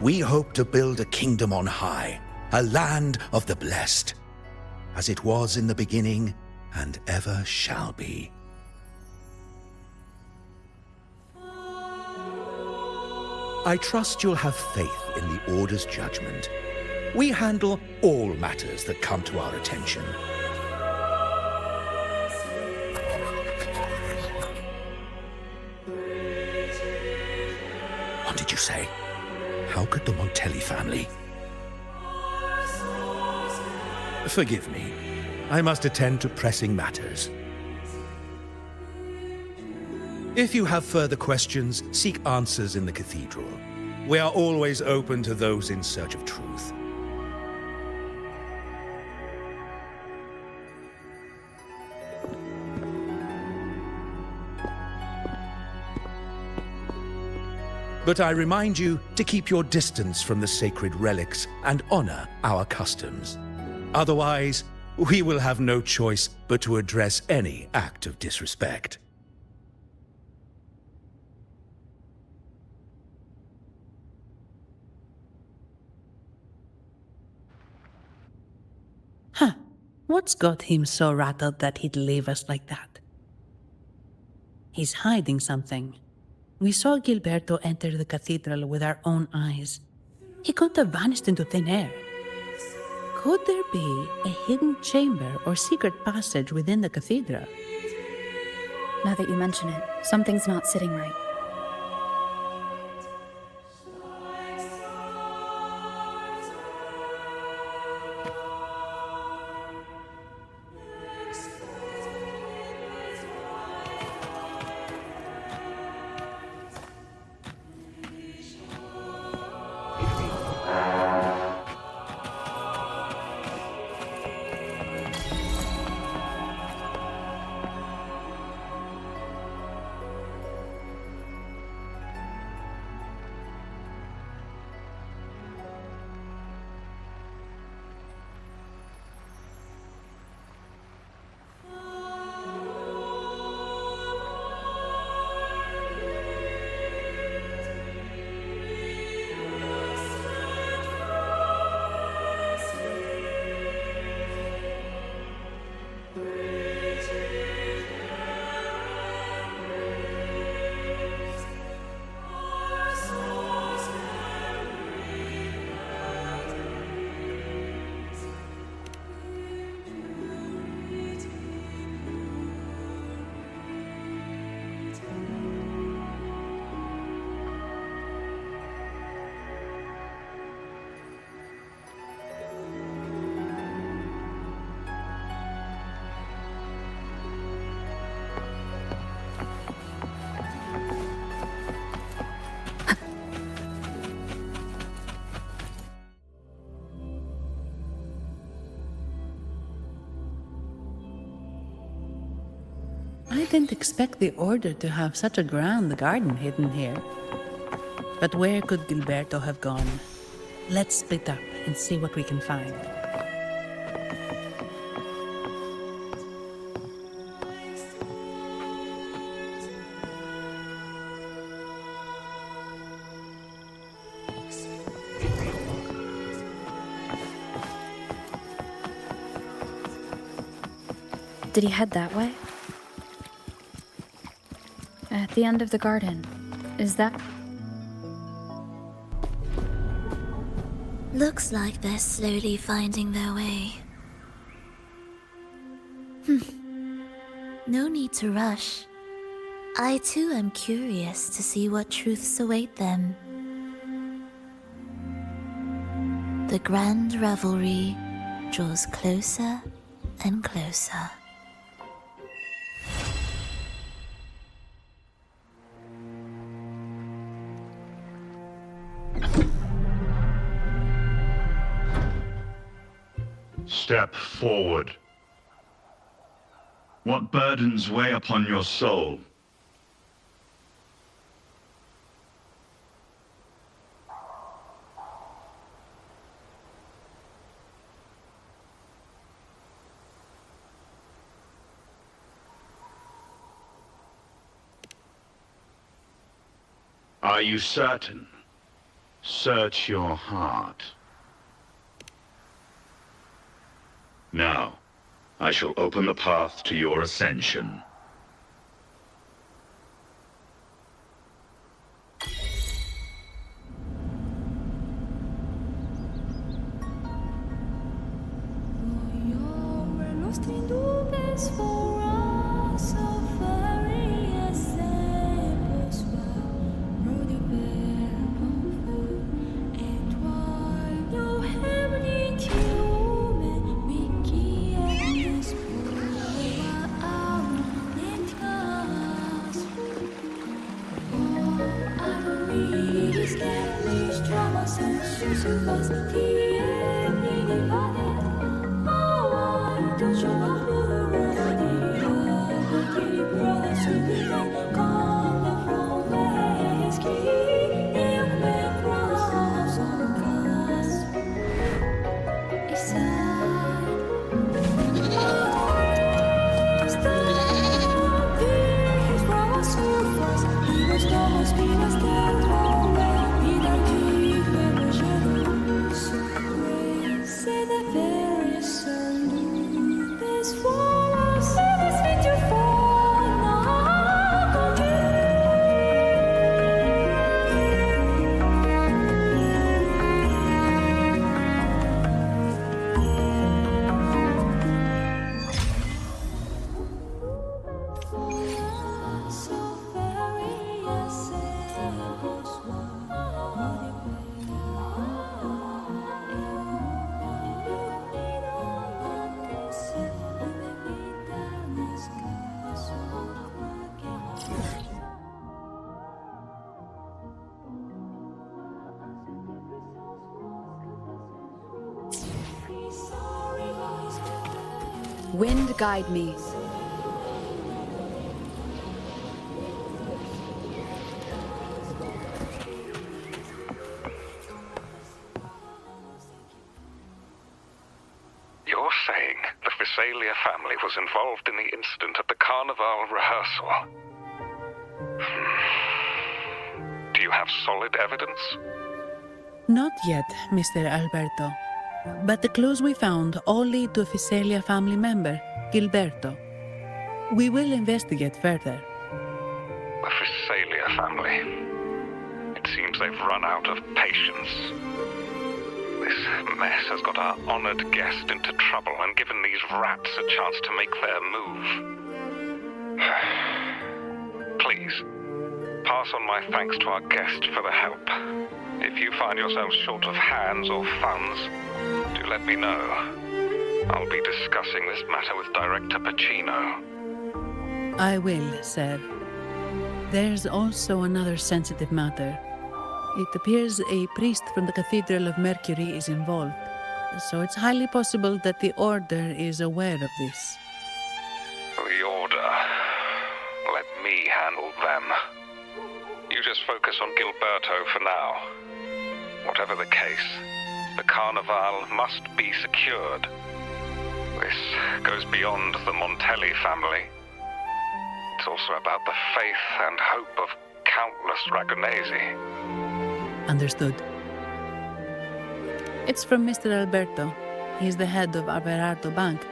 we hope to build a kingdom on high, a land of the blessed, as it was in the beginning and ever shall be. I trust you'll have faith in the Order's judgment. We handle all matters that come to our attention. What did you say? How could the Montelli family? Forgive me. I must attend to pressing matters. If you have further questions, seek answers in the cathedral. We are always open to those in search of truth. But I remind you to keep your distance from the sacred relics and honor our customs. Otherwise, we will have no choice but to address any act of disrespect. What's got him so rattled that he'd leave us like that? He's hiding something. We saw Gilberto enter the cathedral with our own eyes. He couldn't have vanished into thin air. Could there be a hidden chamber or secret passage within the cathedral? Now that you mention it, something's not sitting right. I didn't expect the Order to have such a grand garden hidden here. But where could Gilberto have gone? Let's split up and see what we can find. Did he head that way? At the end of the garden. Is that... Looks like they're slowly finding their way. No need to rush. I too am curious to see what truths await them. The grand revelry draws closer and closer. Step forward. What burdens weigh upon your soul? Are you certain? Search your heart. Now, I shall open the path to your ascension. Wind guide me. You're saying the Visalia family was involved in the incident at the Carnival rehearsal? Do you have solid evidence? Not yet, Mr. Alberto. But the clues we found all lead to a Visalia family member, Gilberto. We will investigate further. The Visalia family. It seems they've run out of patience. This mess has got our honored guest into trouble and given these rats a chance to make their move. Please, pass on my thanks to our guest for the help. If you find yourselves short of hands or funds, do let me know. I'll be discussing this matter with Director Pacino. I will, sir. There's also another sensitive matter. It appears a priest from the Cathedral of Mercury is involved, so it's highly possible that the Order is aware of this. The Order. Let me handle them. You just focus on Gilberto for now. Whatever the case, the Carnival must be secured. This goes beyond the Montelli family. It's also about the faith and hope of countless Ragonesi. Understood. It's from Mr. Alberto. He's the head of Averardo Bank,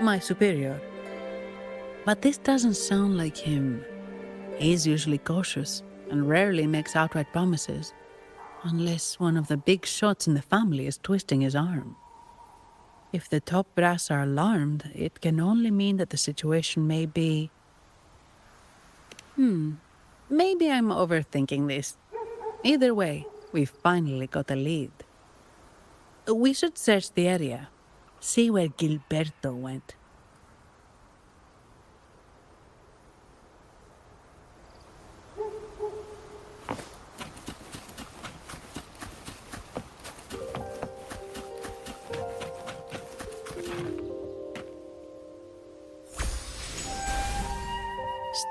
my superior. But this doesn't sound like him. He's usually cautious and rarely makes outright promises, unless one of the big shots in the family is twisting his arm. If the top brass are alarmed, it can only mean that the situation may be... Maybe I'm overthinking this. Either way, we've finally got a lead. We should search the area, see where Gilberto went.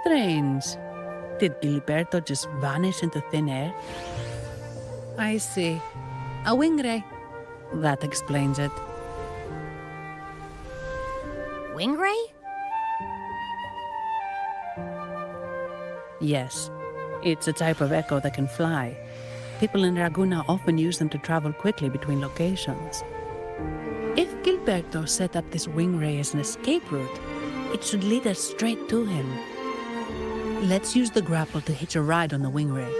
Strange. Did Gilberto just vanish into thin air? I see. A wing ray. That explains it. Wing ray? Yes. It's a type of echo that can fly. People in Raguna often use them to travel quickly between locations. If Gilberto set up this wing ray as an escape route, it should lead us straight to him. Let's use the grapple to hitch a ride on the wing ray.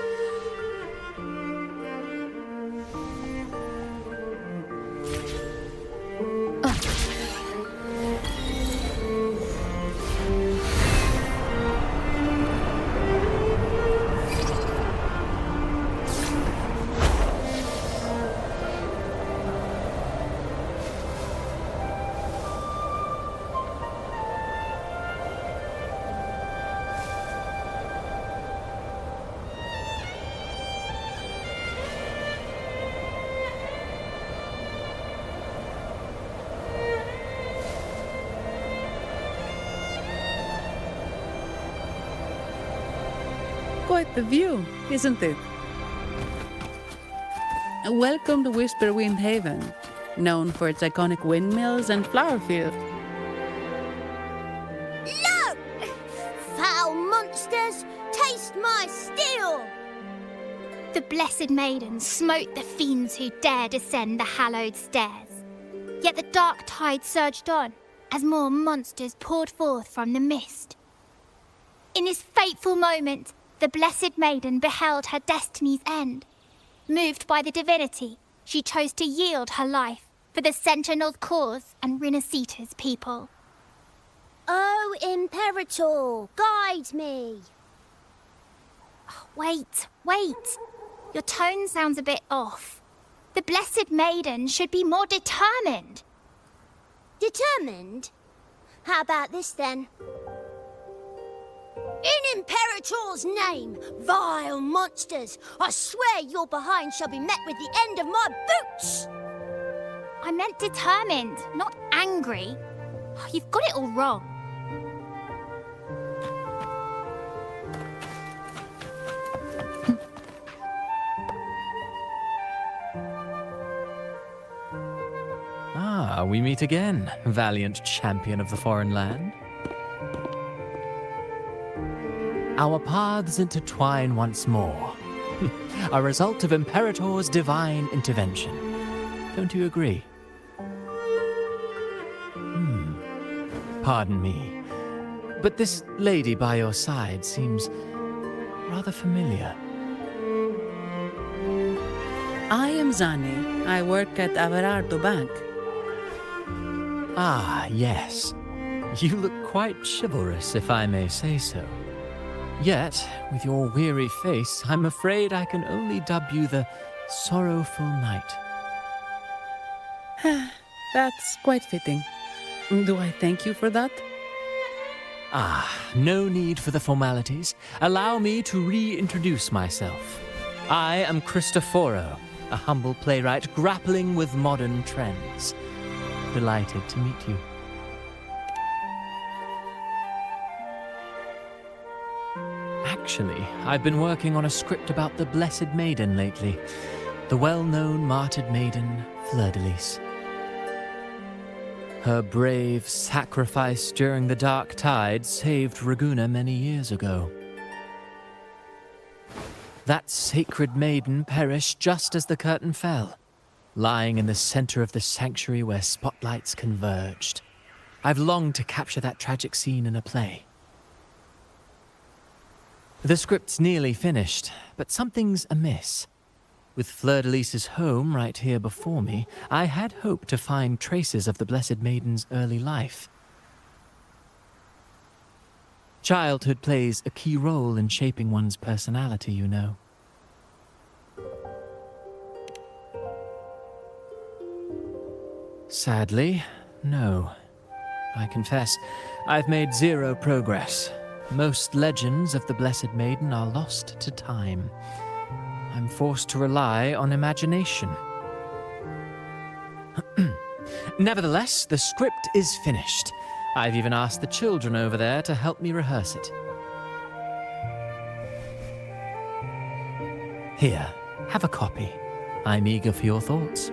Quite the view, isn't it? Welcome to Whisperwind Haven, known for its iconic windmills and flower field. Look! Foul monsters, taste my steel! The Blessed Maiden smote the fiends who dared ascend the hallowed stairs. Yet the dark tide surged on as more monsters poured forth from the mist. In this fateful moment, the Blessed Maiden beheld her destiny's end. Moved by the divinity, she chose to yield her life for the Sentinel's cause and Rinasita's people. Oh, Imperator, guide me! Wait. Your tone sounds a bit off. The Blessed Maiden should be more determined. Determined? How about this then? In Imperator's name, vile monsters, I swear your behind shall be met with the end of my boots! I meant determined, not angry. You've got it all wrong. Ah, we meet again, valiant champion of the foreign land. Our paths intertwine once more, a result of Imperator's divine intervention. Don't you agree? Pardon me, but this lady by your side seems rather familiar. I am Zani. I work at Averardo Bank. Ah, yes. You look quite chivalrous, if I may say so. Yet, with your weary face, I'm afraid I can only dub you the Sorrowful Knight. That's quite fitting. Do I thank you for that? Ah, no need for the formalities. Allow me to reintroduce myself. I am Cristoforo, a humble playwright grappling with modern trends. Delighted to meet you. Actually, I've been working on a script about the Blessed Maiden lately. The well-known martyred maiden, Fleur-de-Lis. Her brave sacrifice during the Dark Tide saved Raguna many years ago. That sacred maiden perished just as the curtain fell, lying in the center of the sanctuary where spotlights converged. I've longed to capture that tragic scene in a play. The script's nearly finished, but something's amiss. With Fleur-de-Lis's home right here before me, I had hoped to find traces of the Blessed Maiden's early life. Childhood plays a key role in shaping one's personality, you know. Sadly, no. I confess, I've made zero progress. Most legends of the Blessed Maiden are lost to time. I'm forced to rely on imagination. Nevertheless, the script is finished. I've even asked the children over there to help me rehearse it. Here, have a copy. I'm eager for your thoughts.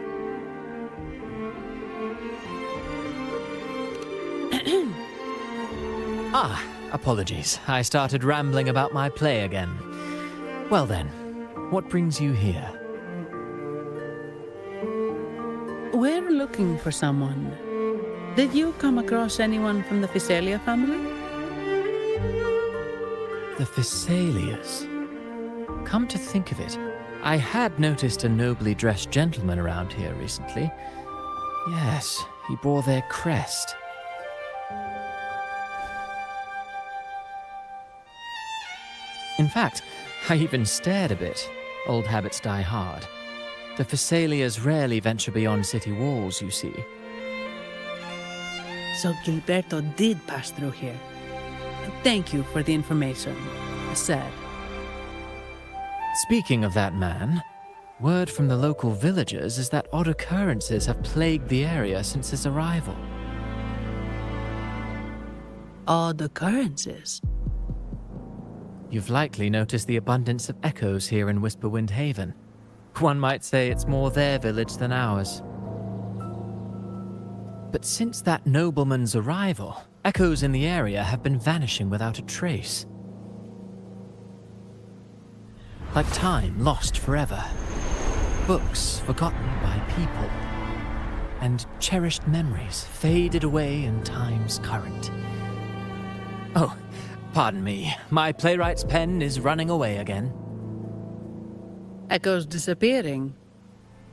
Apologies. I started rambling about my play again. Well then, What brings you here? We're looking for someone. Did you come across anyone from the Physalia family? The Physalias. Come to think of it, I had noticed a nobly dressed gentleman around here recently. Yes, he bore their crest. In fact, I even stared a bit. Old habits die hard. The Physalias rarely venture beyond city walls, you see. So Gilberto did pass through here. Thank you for the information, sir. Speaking of that man, word from the local villagers is that odd occurrences have plagued the area since his arrival. Odd occurrences? You've likely noticed the abundance of echoes here in Whisperwind Haven. One might say it's more their village than ours. But since that nobleman's arrival, echoes in the area have been vanishing without a trace. Like time lost forever. Books forgotten by people. And cherished memories faded away in time's current. Oh, pardon me. My playwright's pen is running away again. Echoes disappearing.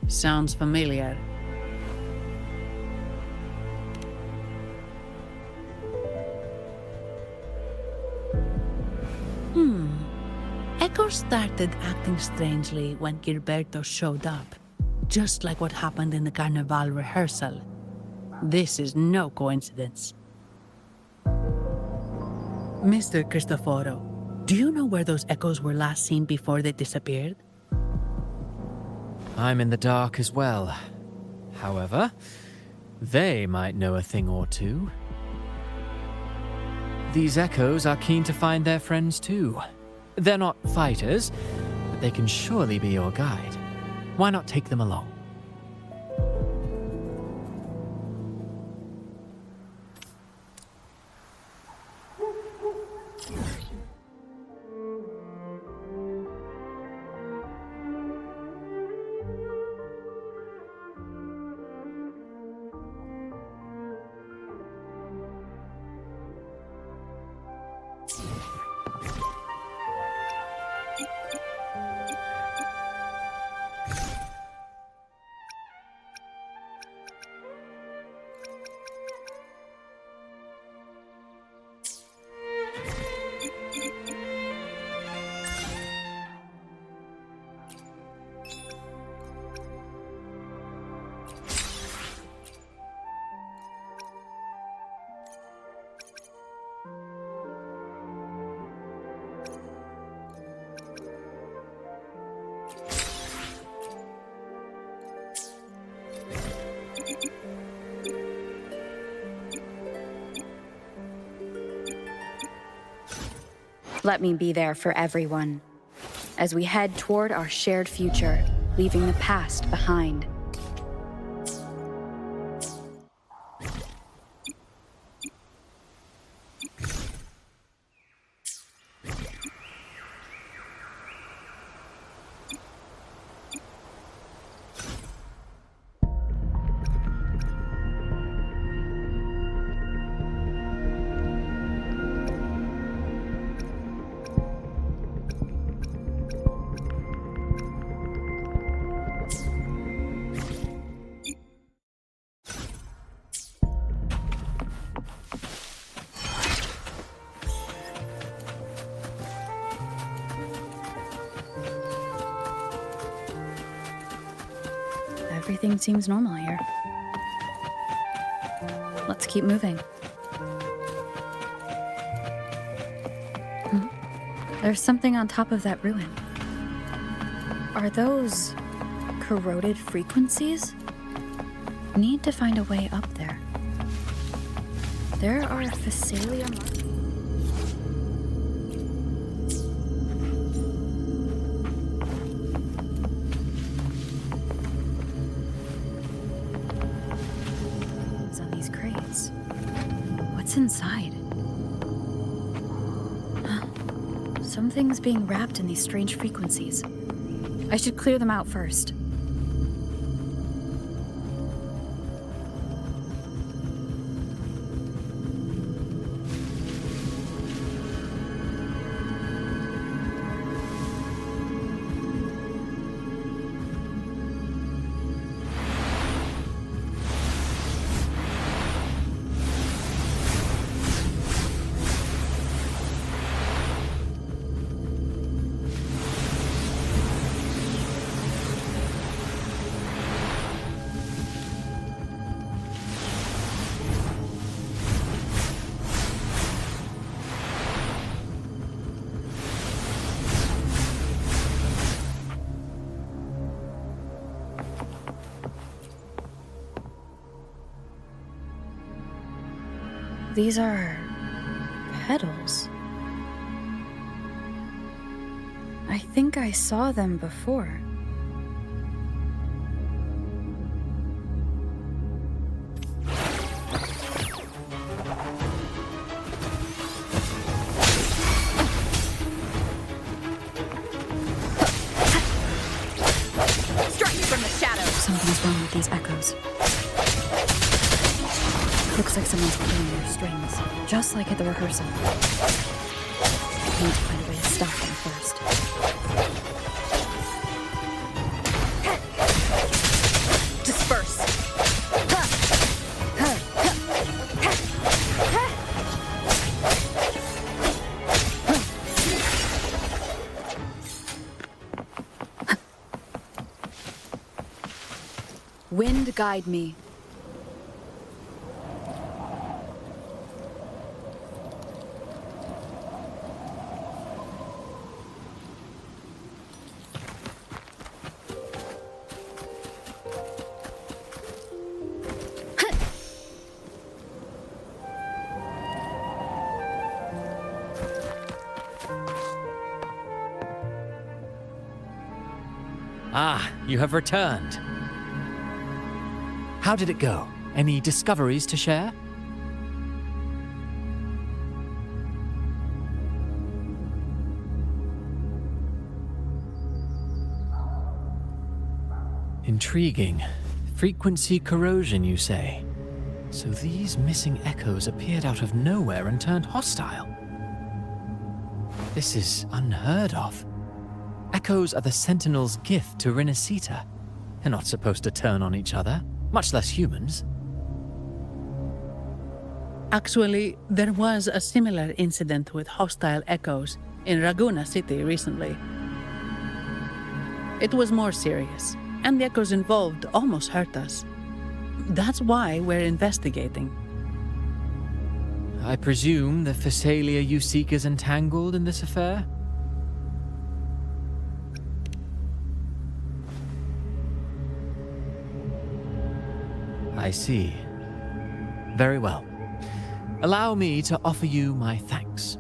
Sounds familiar. Echoes started acting strangely when Gilberto showed up, just like what happened in the Carnival rehearsal. This is no coincidence. Mr. Cristoforo, do you know where those echoes were last seen before they disappeared? I'm in the dark as well. However, they might know a thing or two. These echoes are keen to find their friends too. They're not fighters, but they can surely be your guide. Why not take them along? Let me be there for everyone, as we head toward our shared future, leaving the past behind. Everything seems normal here. Let's keep moving. There's something on top of that ruin. Are those corroded frequencies? Need to find a way up there. There are Physalia markings. On these crates. What's inside? Something's being wrapped in these strange frequencies. I should clear them out first. These are petals. I think I saw them before. Strike from the shadows. Something's wrong with these echoes. Looks like someone's pulling their strings, just like at the rehearsal. I need to find a way to stop them first. Disperse. Wind guide me. Ah, you have returned. How did it go? Any discoveries to share? Intriguing. Frequency corrosion, you say? So these missing echoes appeared out of nowhere and turned hostile. This is unheard of. Echoes are the Sentinel's gift to Renacita. They're not supposed to turn on each other, much less humans. Actually, there was a similar incident with hostile echoes in Raguna City recently. It was more serious, and the echoes involved almost hurt us. That's why we're investigating. I presume the Phasalia you seek is entangled in this affair? I see. Very well. Allow me to offer you my thanks.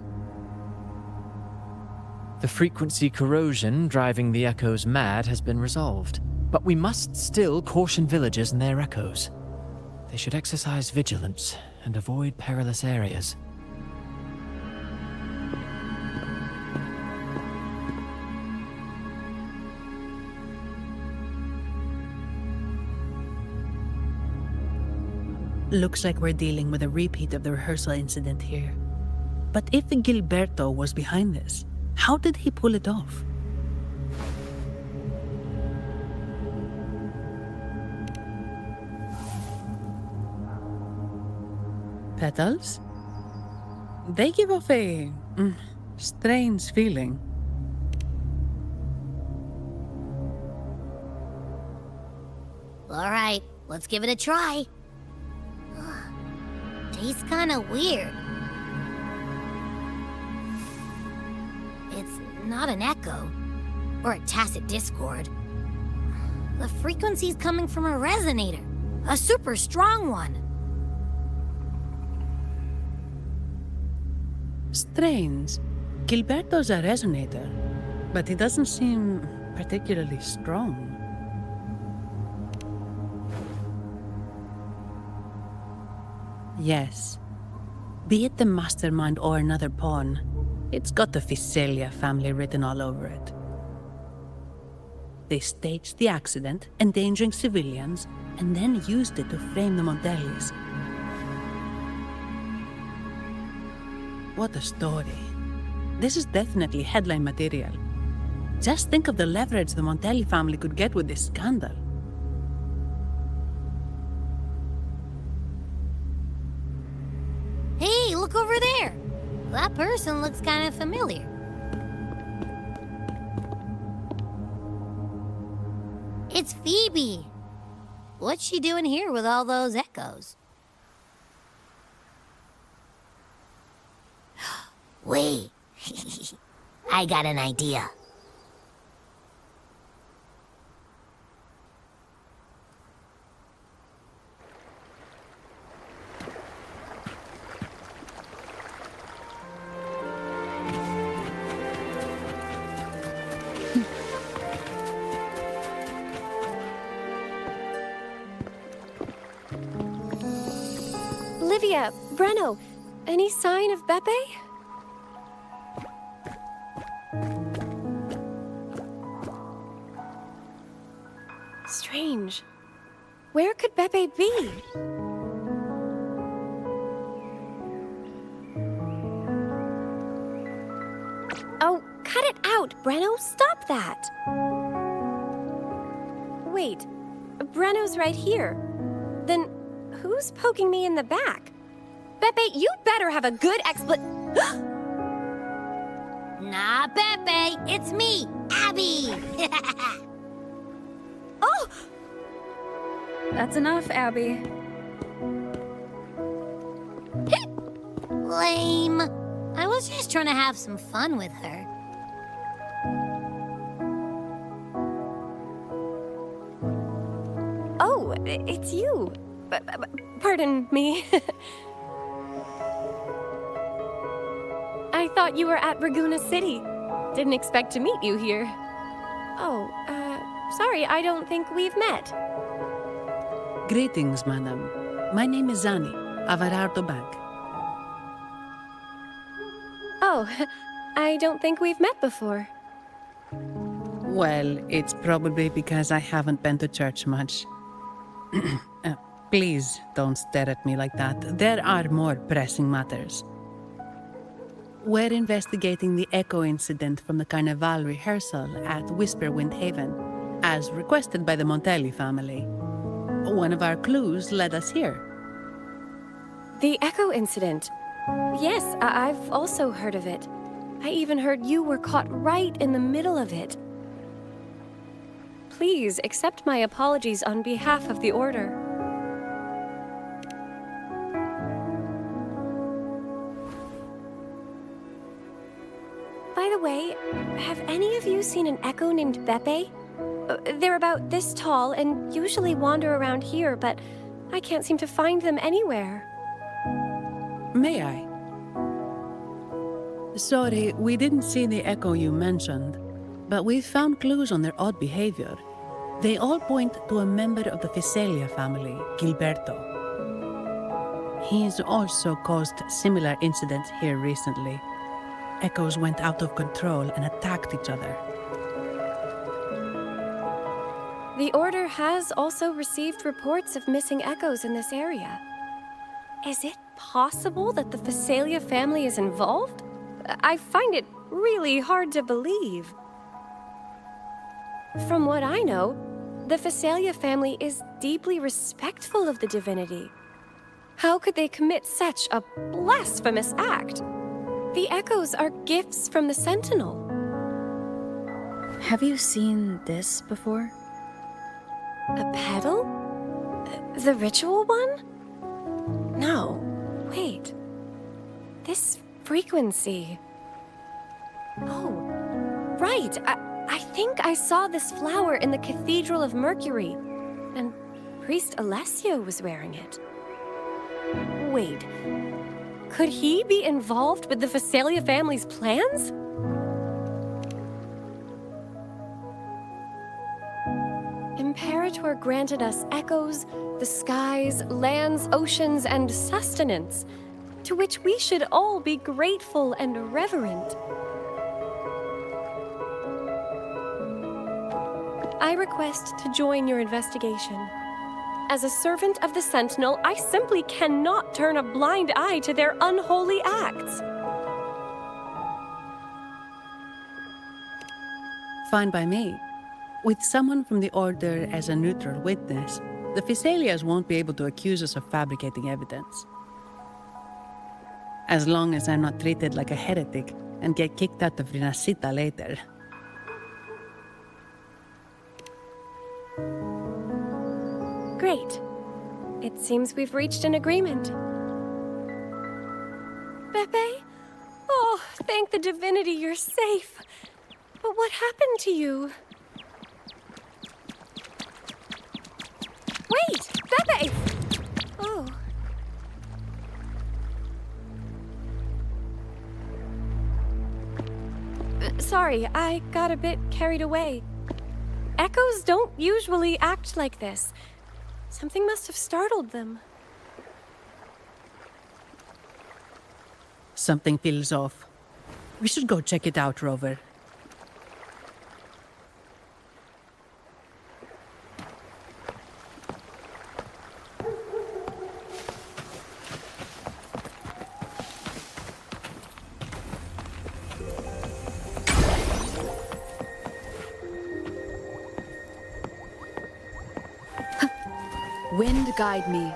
The frequency corrosion driving the echoes mad has been resolved, but we must still caution villagers and their echoes. They should exercise vigilance and avoid perilous areas. Looks like we're dealing with a repeat of the rehearsal incident here. But if Gilberto was behind this, how did he pull it off? Petals? They give off a strange feeling. All right, let's give it a try. Tastes kinda weird. It's not an echo, or a tacit discord. The frequency's coming from a resonator, a super strong one. Strange. Gilberto's a resonator, but he doesn't seem particularly strong. Yes. Be it the mastermind or another pawn, it's got the Phasalia family written all over it. They staged the accident, endangering civilians, and then used it to frame the Montellis. What a story. This is definitely headline material. Just think of the leverage the Montelli family could get with this scandal. Hey, look over there! That person looks kind of familiar. It's Phoebe! What's she doing here with all those echoes? Wait, I got an idea. Olivia, Breno, any sign of Beppe? Strange. Where could Beppe be? Oh, cut it out, Breno. Stop that. Wait, Breno's right here. Then who's poking me in the back? Beppe, you better have a good Nah, Beppe, it's me, Abby! Oh! That's enough, Abby. Lame. I was just trying to have some fun with her. Oh, it's you. Pardon me. I thought you were at Raguena City. Didn't expect to meet you here. Oh, sorry, I don't think we've met. Greetings, madam. My name is Zani, Avarardo Bank. Oh, I don't think we've met before. Well, it's probably because I haven't been to church much. Please don't stare at me like that. There are more pressing matters. We're investigating the echo incident from the Carnival rehearsal at Whisperwind Haven, as requested by the Montelli family. One of our clues led us here. The echo incident. Yes, I've also heard of it. I even heard you were caught right in the middle of it. Please accept my apologies on behalf of the Order. By the way, have any of you seen an echo named Beppe? They're about this tall and usually wander around here, but I can't seem to find them anywhere. May I? Sorry, we didn't see the echo you mentioned, but we found clues on their odd behavior. They all point to a member of the Physalia family, Gilberto. He's also caused similar incidents here recently. Echoes went out of control and attacked each other. The Order has also received reports of missing echoes in this area. Is it possible that the Physalia family is involved? I find it really hard to believe. From what I know, the Physalia family is deeply respectful of the divinity. How could they commit such a blasphemous act? The echoes are gifts from the Sentinel. Have you seen this before? A pedal? The ritual one? No. Wait. This frequency. Oh, right. I think I saw this flower in the Cathedral of Mercury, and Priest Alessio was wearing it. Wait. Could he be involved with the Physalia family's plans? Imperator granted us echoes, the skies, lands, oceans, and sustenance, to which we should all be grateful and reverent. I request to join your investigation. As a servant of the Sentinel, I simply cannot turn a blind eye to their unholy acts. Fine by me. With someone from the Order as a neutral witness, the Physaelias won't be able to accuse us of fabricating evidence. As long as I'm not treated like a heretic and get kicked out of Rinascita later. Great. It seems we've reached an agreement. Pepe? Oh, thank the divinity you're safe. But what happened to you? Wait! Pepe! Oh. Sorry, I got a bit carried away. Echoes don't usually act like this. Something must have startled them. Something feels off. We should go check it out, Rover. Wind guide me.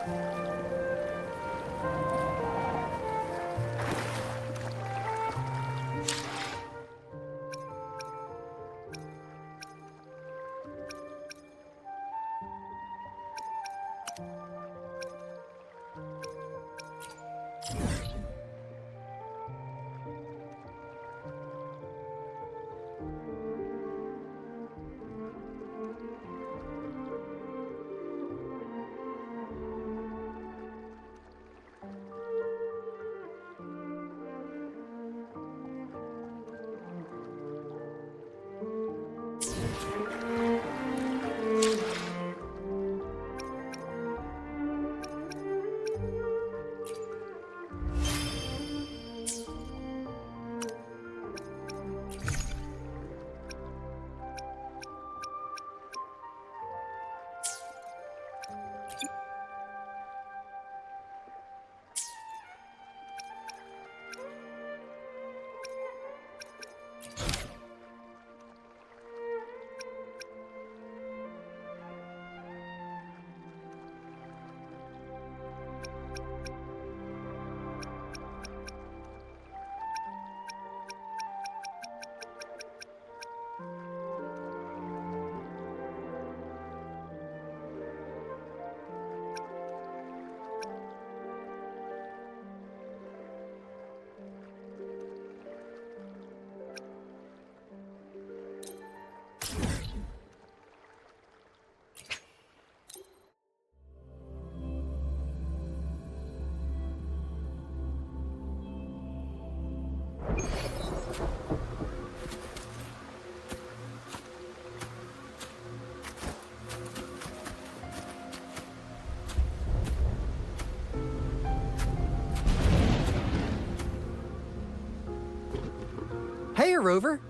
Hey, Rover!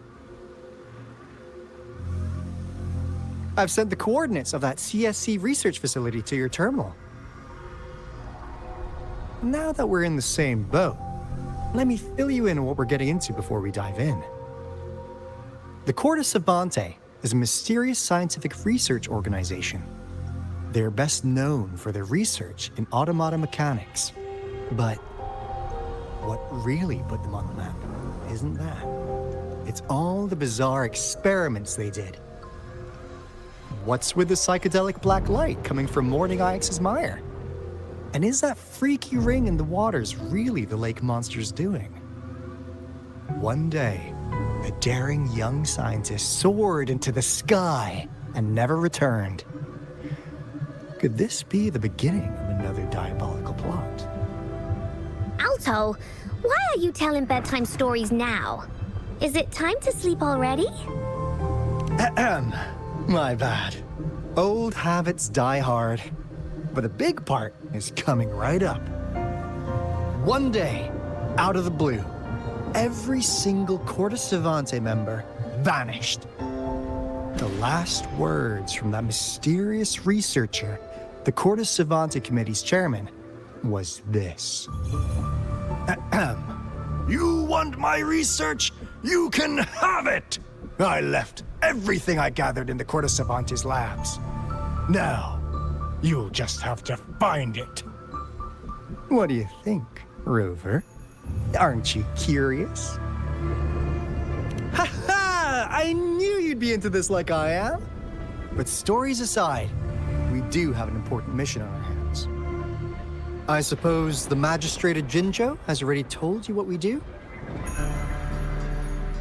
I've sent the coordinates of that CSC research facility to your terminal. Now that we're in the same boat, let me fill you in on what we're getting into before we dive in. The Corte Savante is a mysterious scientific research organization. They're best known for their research in automata mechanics. But what really put them on the map isn't that. It's all the bizarre experiments they did. What's with the psychedelic black light coming from Morning Ix's mire? And is that freaky ring in the waters really the lake monster's doing? One day, a daring young scientist soared into the sky and never returned. Could this be the beginning of another diabolical plot? Alto, why are you telling bedtime stories now? Is it time to sleep already? Ahem. My bad. Old habits die hard. But a big part is coming right up. One day, out of the blue, every single Corte Savante member vanished. The last words from that mysterious researcher, the Cortes Savante Committee's chairman, was this. You want my research? You can have it! I left everything I gathered in the Cortes Savante's labs. Now, you'll just have to find it. What do you think, Rover? Aren't you curious? Ha ha! I knew you'd be into this like I am. But stories aside, we do have an important mission on our hands. I suppose the Magistrate of Jinzhou has already told you what we do?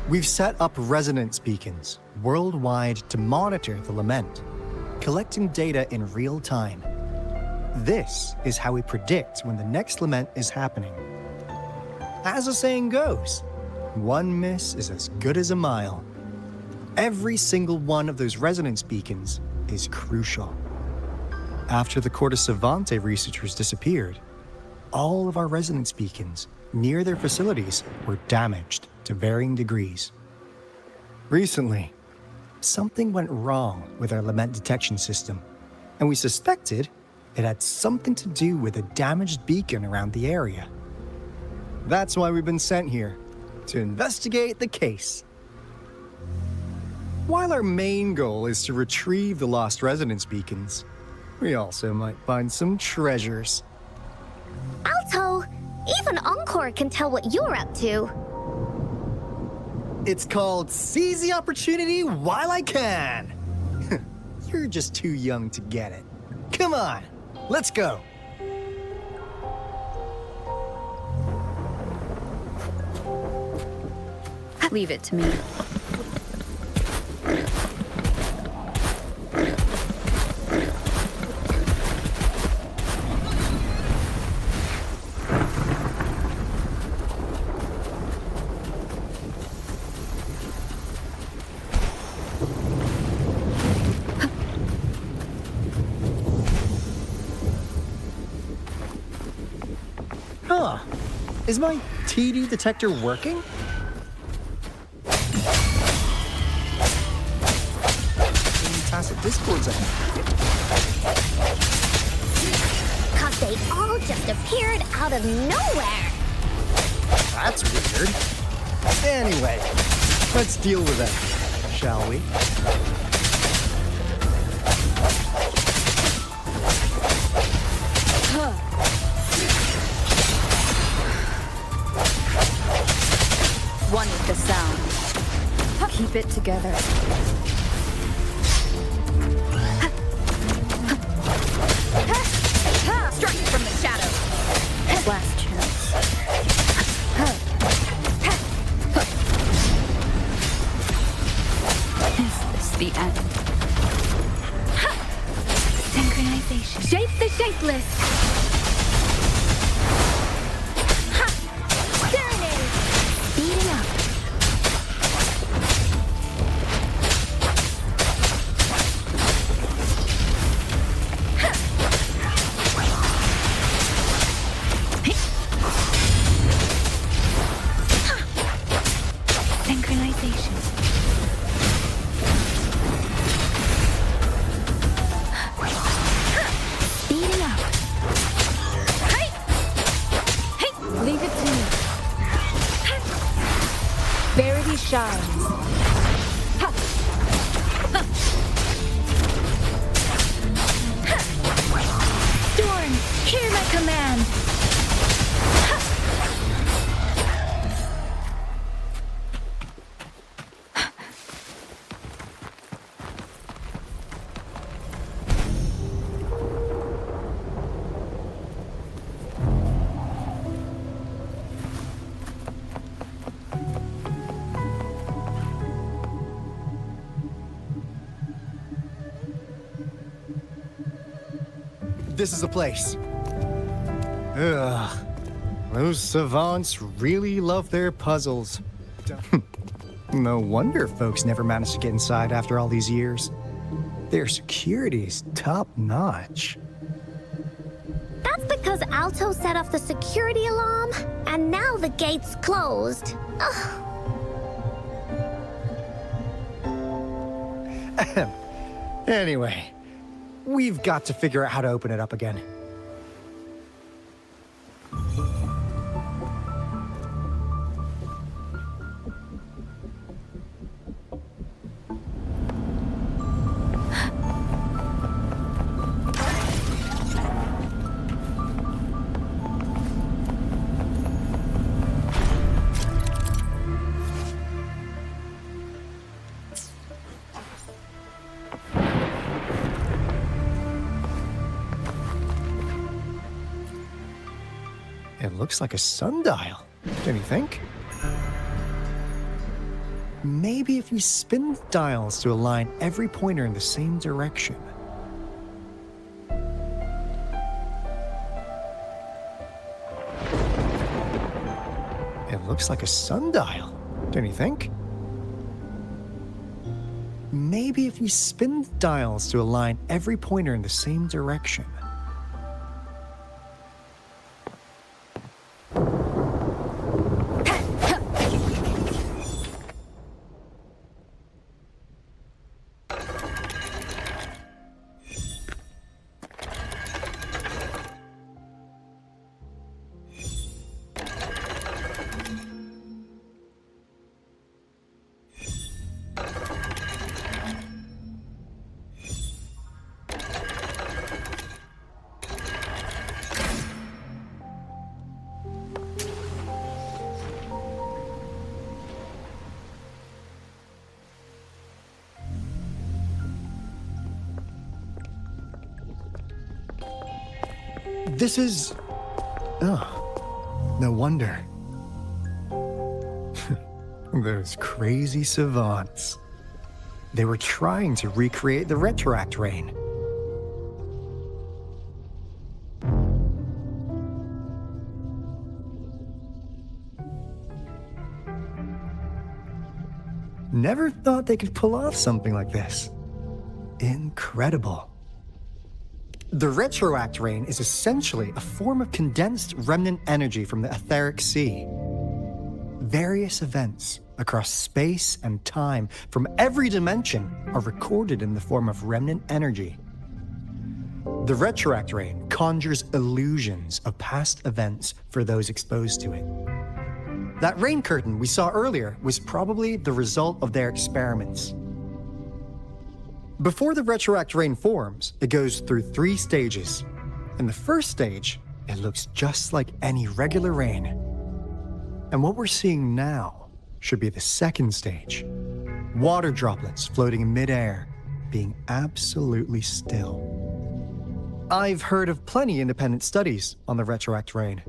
We've set up resonance beacons worldwide to monitor the lament, collecting data in real time. This is how we predict when the next lament is happening. As the saying goes, one miss is as good as a mile. Every single one of those resonance beacons is crucial. After the Cortes Savante researchers disappeared, all of our resonance beacons near their facilities were damaged to varying degrees. Recently, something went wrong with our lament detection system, and we suspected it had something to do with a damaged beacon around the area. That's why we've been sent here, to investigate the case. While our main goal is to retrieve the lost resonance beacons, we also might find some treasures. Alto, even Encore can tell what you're up to. It's called Seize the Opportunity While I Can. You're just too young to get it. Come on, let's go. Leave it to me. Huh. Is my TD detector working? Tacit discords ahead. Cause they all just appeared out of nowhere. That's weird. Anyway, let's deal with them, shall we? One with the sound. Keep it together. Strike from the shadows. Last chance. Is this the end? Synchronization. Shape the shapeless. Speeding up. Synchronization. Speeding up. Leave it to me. Verity shines. Storm, hear my command. This is the place. Ugh. Those savants really love their puzzles. No wonder folks never managed to get inside after all these years. Their security is top-notch. That's because Alto set off the security alarm, and now the gate's closed. Ugh. Anyway, we've got to figure out how to open it up again. It looks like a sundial, don't you think? Maybe if we spin the dials to align every pointer in the same direction. It looks like a sundial, don't you think? Maybe if we spin the dials to align every pointer in the same direction. This is... Oh, no wonder. Those crazy savants. They were trying to recreate the retroact rain. Never thought they could pull off something like this. Incredible. The retroact rain is essentially a form of condensed remnant energy from the etheric sea. Various events across space and time from every dimension are recorded in the form of remnant energy. The retroact rain conjures illusions of past events for those exposed to it. That rain curtain we saw earlier was probably the result of their experiments. Before the retroact rain forms, it goes through 3 stages. In the first stage, it looks just like any regular rain. And what we're seeing now should be the second stage. Water droplets floating in midair, being absolutely still. I've heard of plenty independent studies on the retroact rain.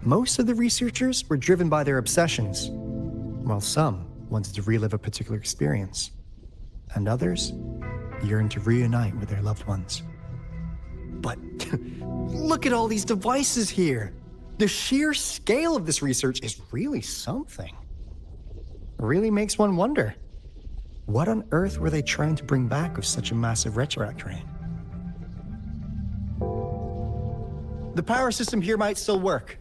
Most of the researchers were driven by their obsessions, while some wanted to relive a particular experience, and others yearned to reunite with their loved ones. But look at all these devices here! The sheer scale of this research is really something. It really makes one wonder, what on earth were they trying to bring back with such a massive retroact rain? The power system here might still work.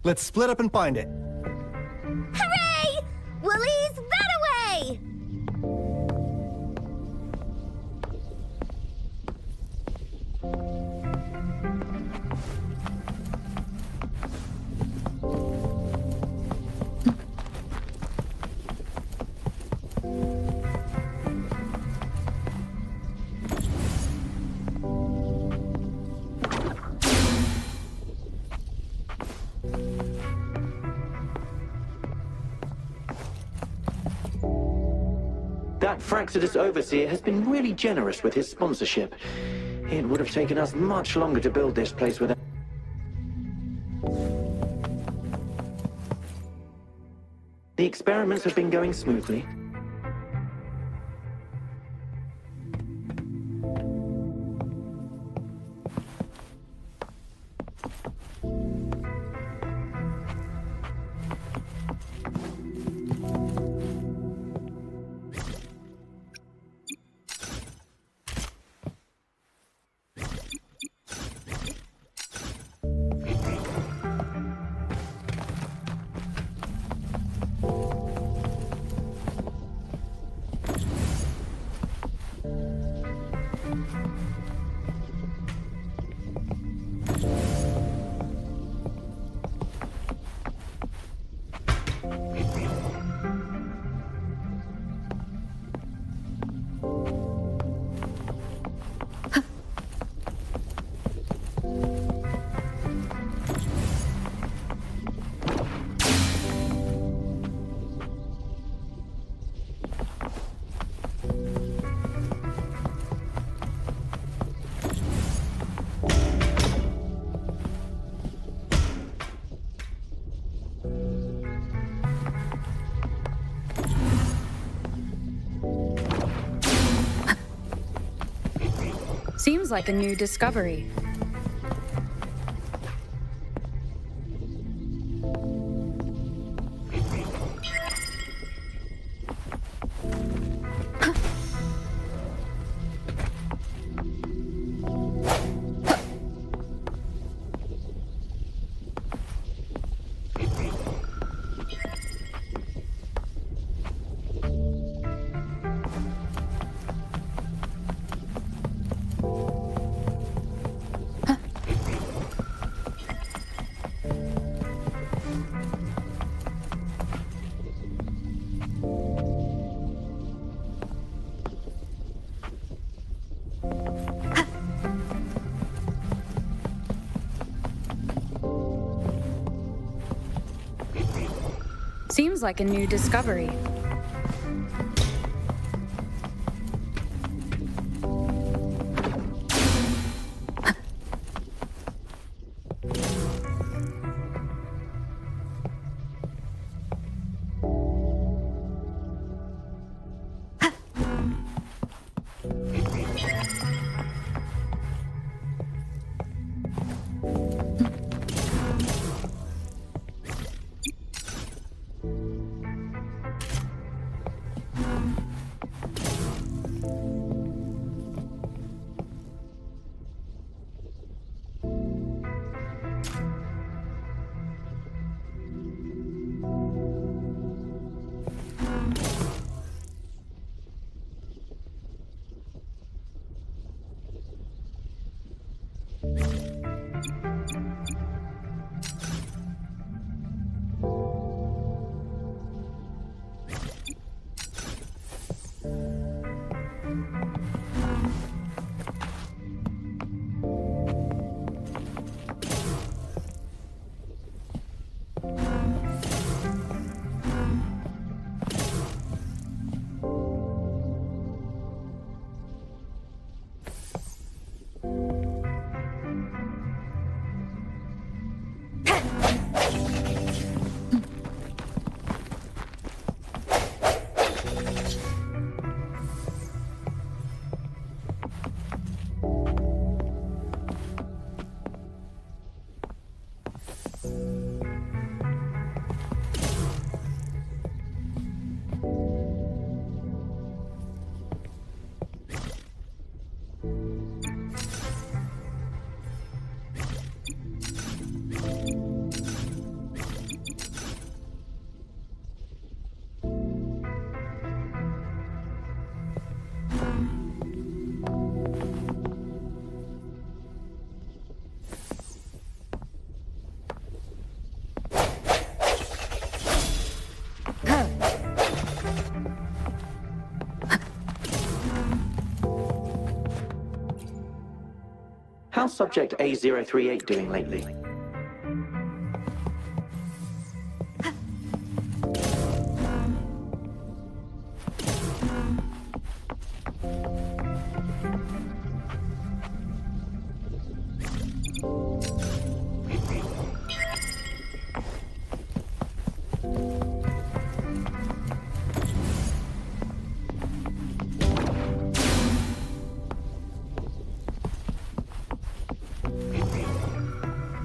Let's split up and find it. Hooray! Willie's that away! That Fraxidus Overseer has been really generous with his sponsorship. It would have taken us much longer to build this place without... The experiments have been going smoothly. Seems like a new discovery. Seems like a new discovery. How's Subject A038 doing lately?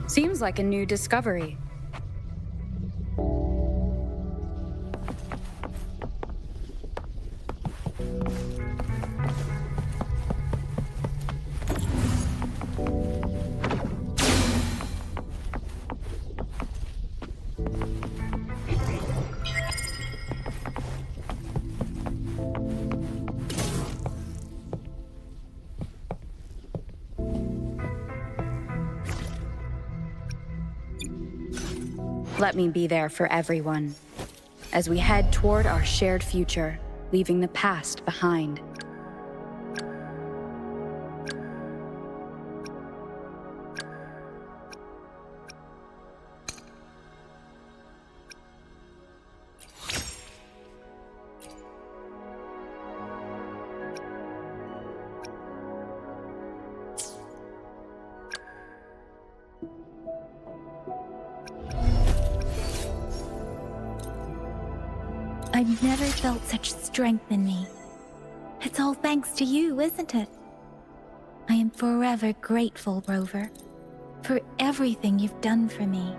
Seems like a new discovery. Let me be there for everyone, as we head toward our shared future, leaving the past behind. I've never felt such strength in me. It's all thanks to you, isn't it? I am forever grateful, Rover, for everything you've done for me.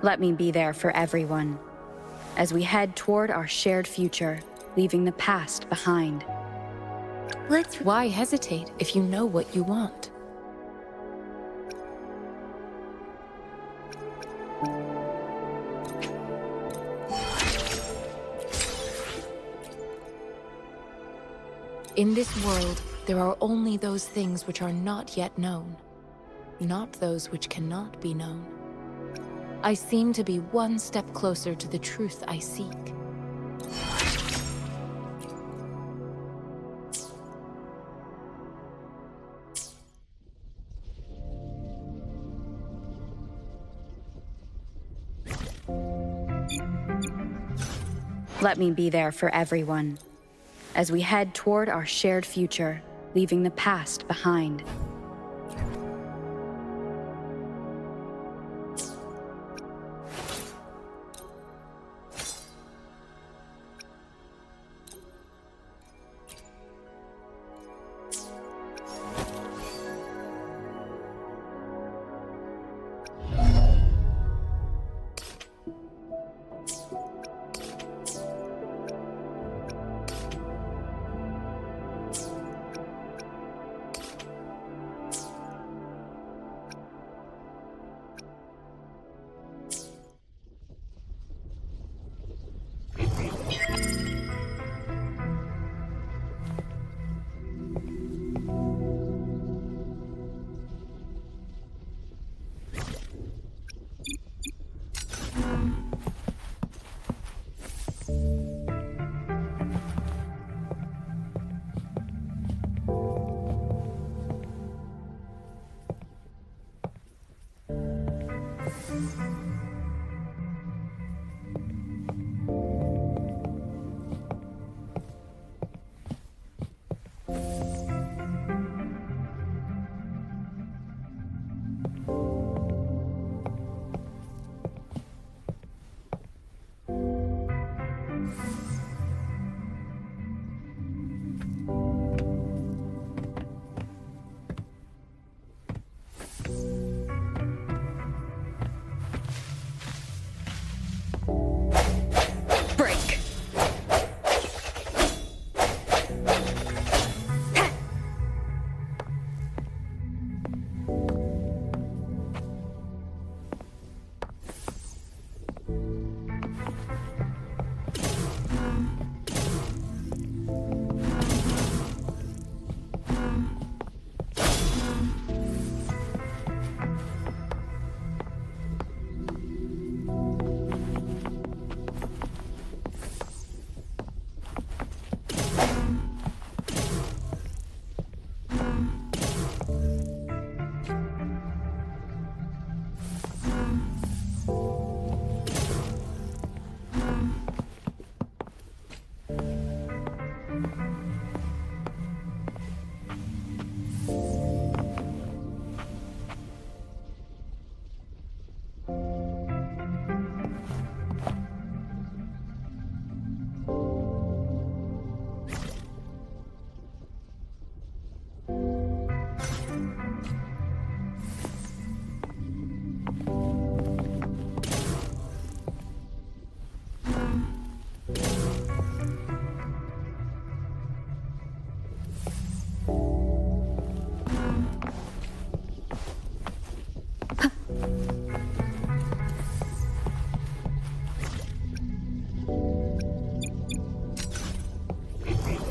Let me be there for everyone, as we head toward our shared future, leaving the past behind. Why hesitate if you know what you want? In this world, there are only those things which are not yet known, not those which cannot be known. I seem to be one step closer to the truth I seek. Let me be there for everyone, as we head toward our shared future, leaving the past behind.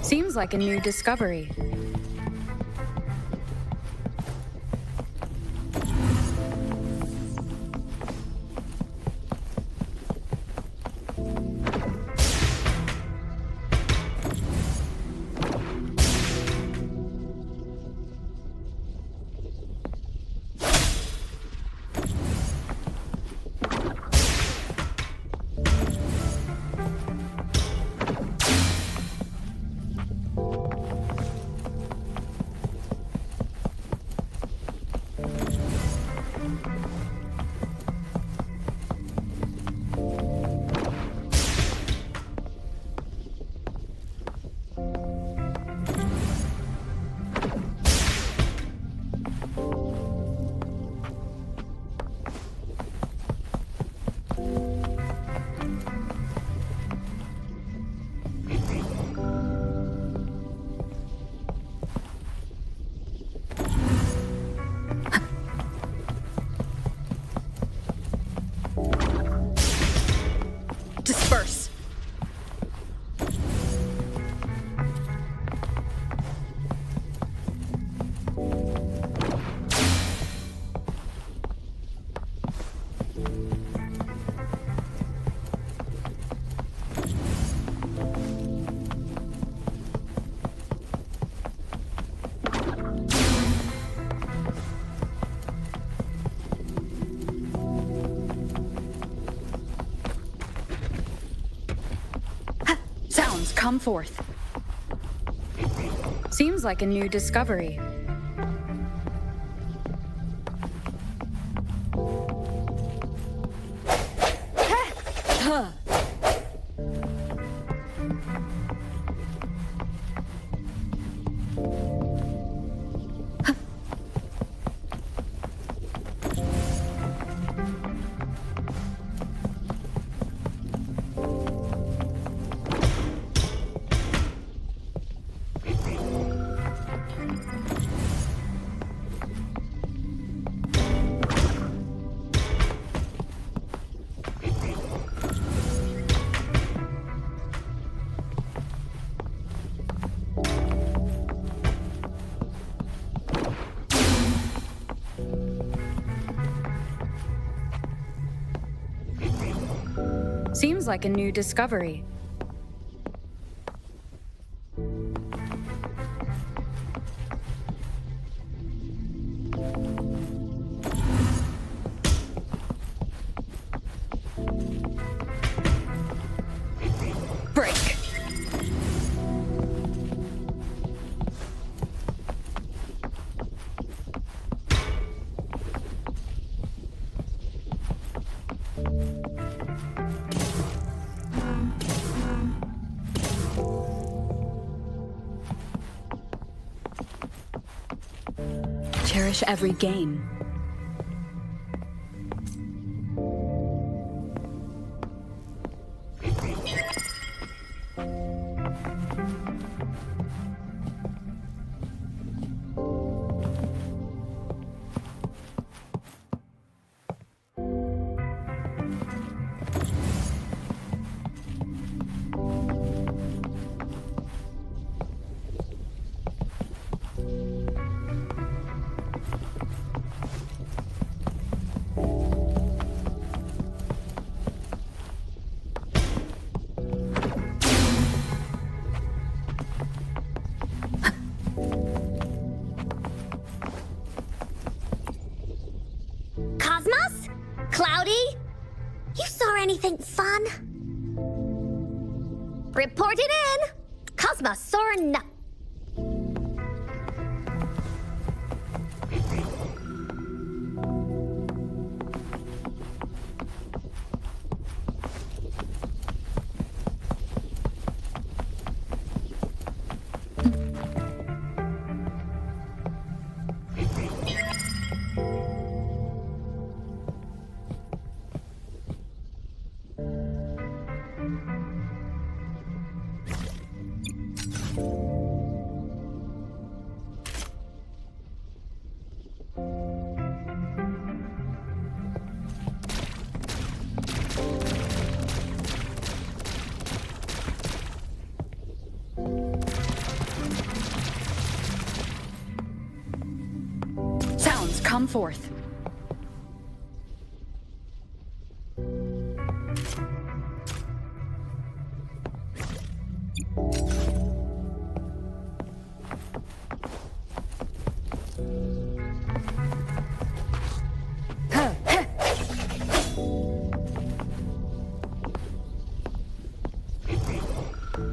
Seems like a new discovery. come forth. Seems like a new discovery. Huh. Seems like a new discovery. Break. Cherish every gain. Cosmos? Cloudy? You saw anything fun? Report it in! Cosmos saw no. Sounds come forth.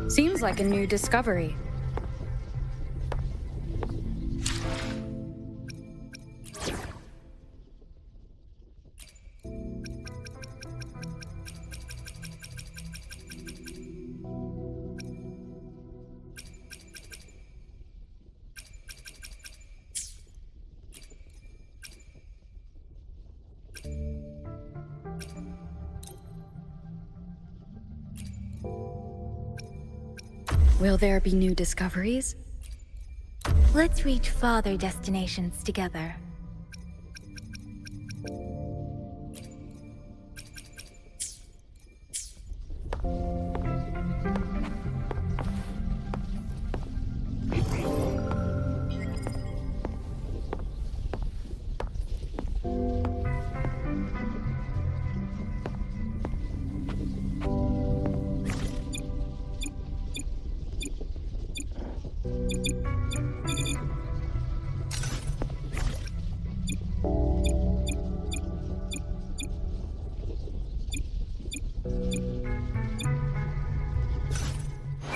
Seems like a new discovery. Will there be new discoveries? Let's reach farther destinations together.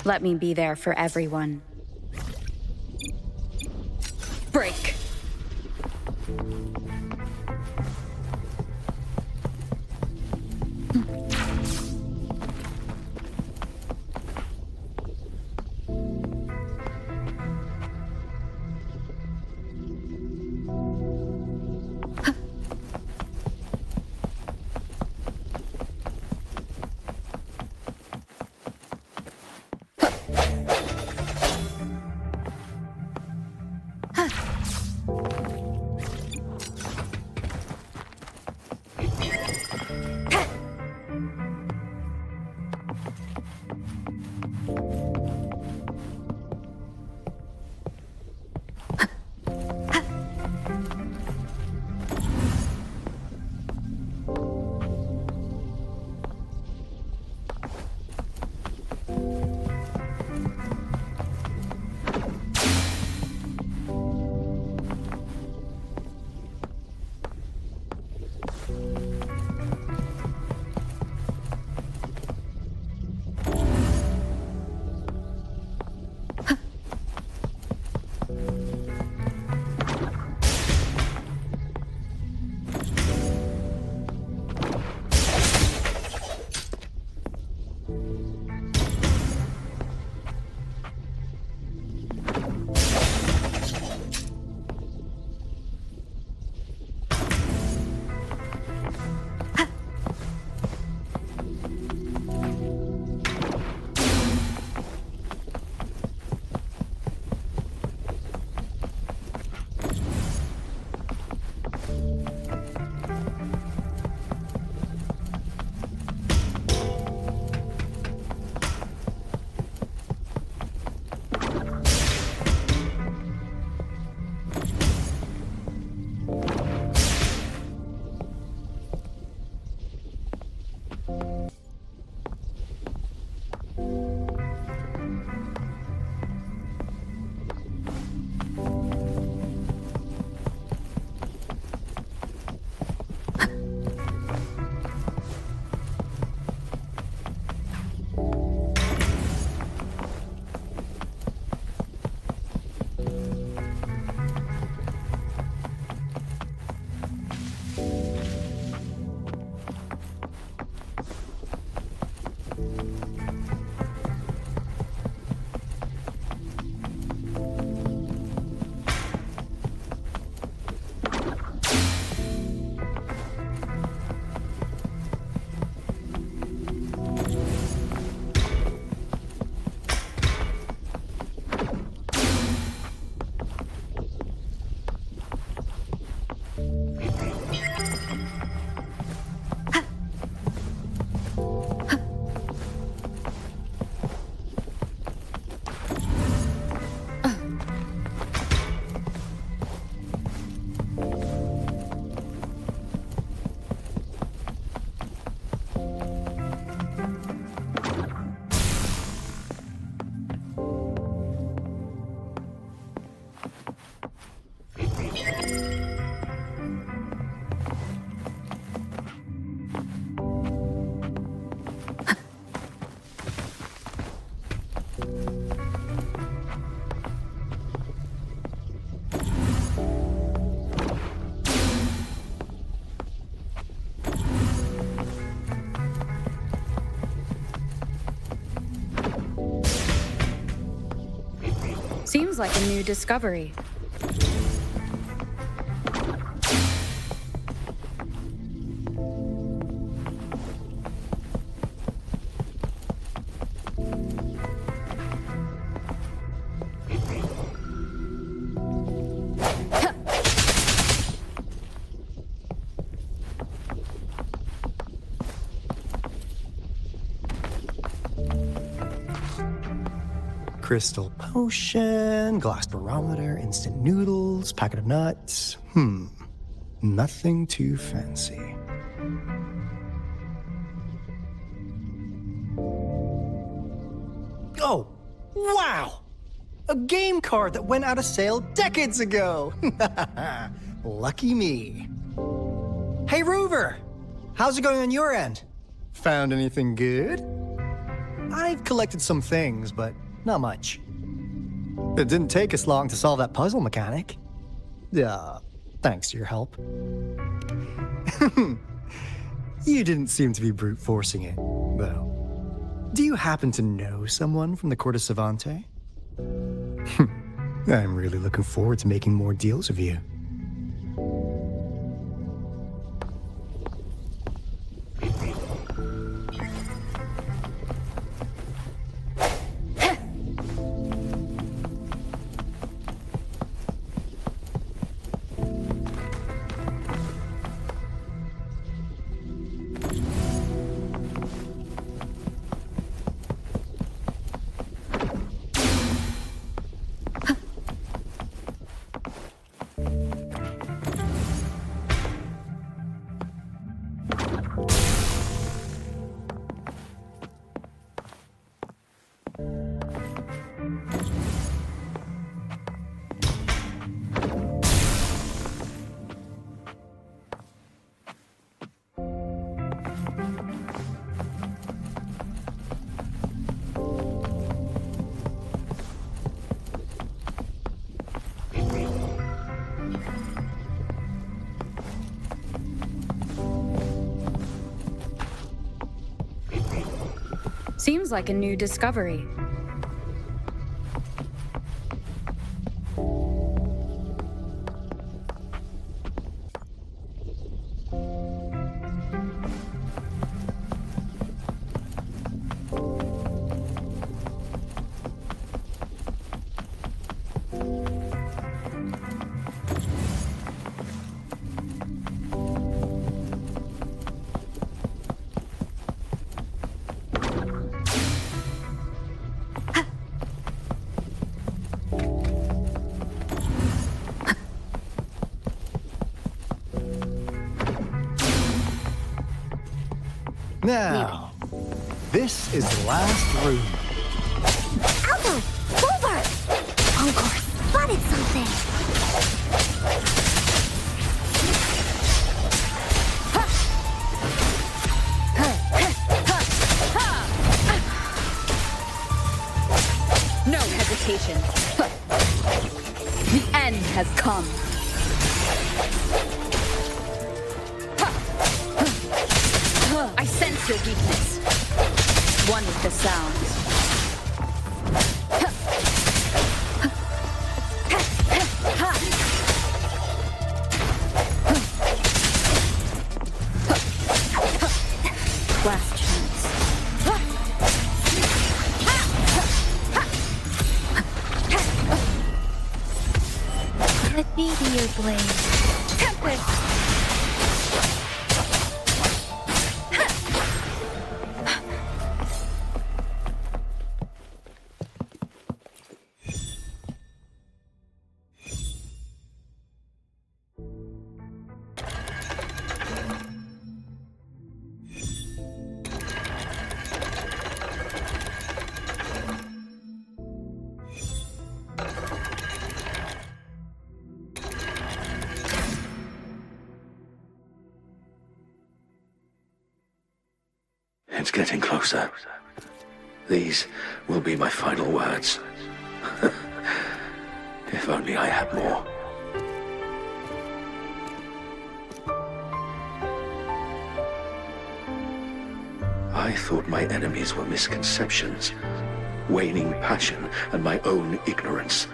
Let me be there for everyone. Break. Seems like a new discovery. Crystal potion, glass barometer, instant noodles, packet of nuts. Nothing too fancy. Oh, wow! A game card that went out of sale decades ago! Lucky me. Hey, Rover! How's it going on your end? Found anything good? I've collected some things, but not much. It didn't take us long to solve that puzzle mechanic. Thanks to your help. You didn't seem to be brute forcing it, though. Do you happen to know someone from the Court of Savante? I'm really looking forward to making more deals with you. Seems like a new discovery. Now, this is the last room. Alto! Over! Encore spotted something! No hesitation. The end has come. I sense your weakness. One with the sounds. Last chance. Let me be your blade. Tempest! It's getting closer. These will be my final words. If only I had more. I thought my enemies were misconceptions, waning passion, and my own ignorance.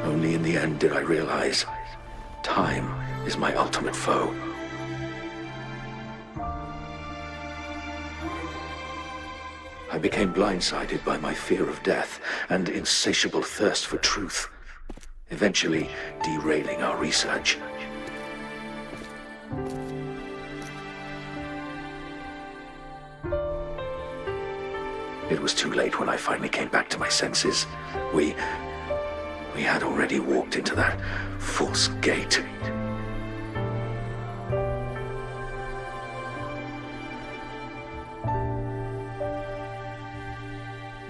Only in the end did I realize time is my ultimate foe. I became blindsided by my fear of death and insatiable thirst for truth, eventually derailing our research. It was too late when I finally came back to my senses. We had already walked into that false gate.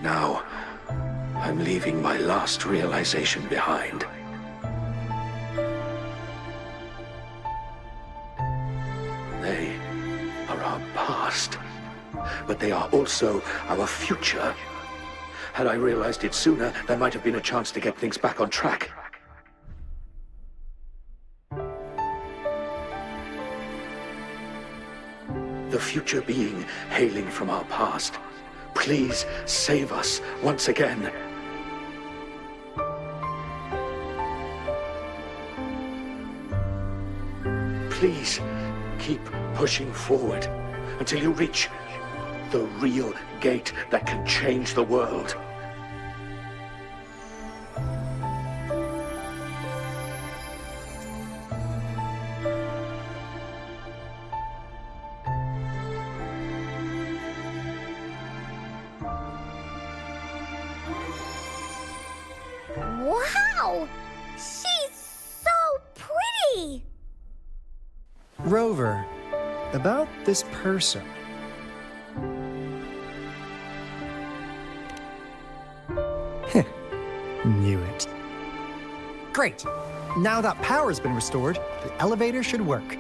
Now, I'm leaving my last realization behind. past, but they are also our future. Had I realized it sooner, there might have been a chance to get things back on track. The future being hailing from our past. Please save us once again. Please keep pushing forward until you reach the real gate that can change the world. Wow! She's so pretty! Rover, about this person. Knew it. Great! Now that power's been restored, the elevator should work.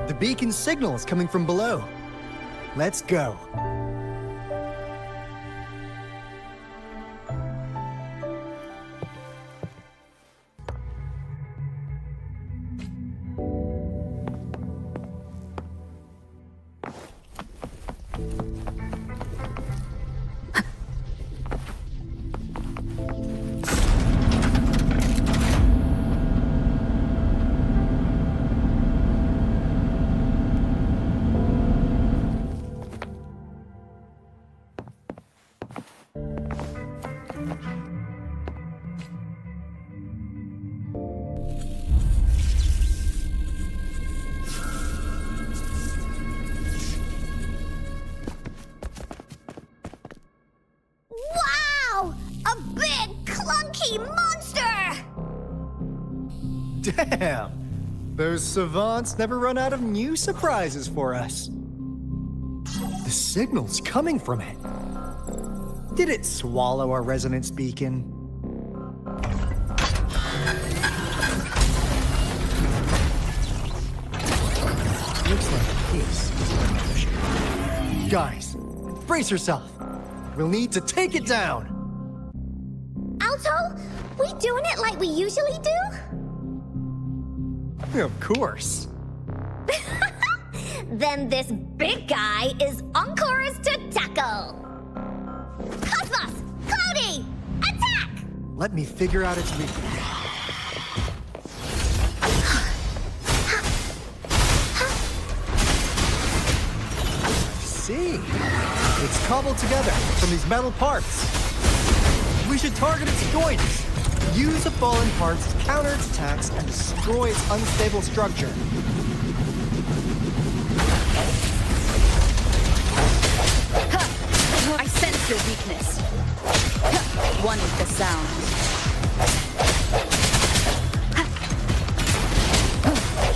The beacon signal is coming from below. Let's go. Damn! Those savants never run out of new surprises for us. The signal's coming from it. Did it swallow our resonance beacon? Looks like this is the motion. Guys, brace yourself. We'll need to take it down. Alto, we doing it like we usually do? Of course. Then this big guy is Encore's to tackle. Cosmos! Cloudy! Attack! Let me figure out its weakness. See? It's cobbled together from these metal parts. We should target its joints. Use the fallen parts to counter its attacks and destroy its unstable structure. I sense your weakness. One with the sound.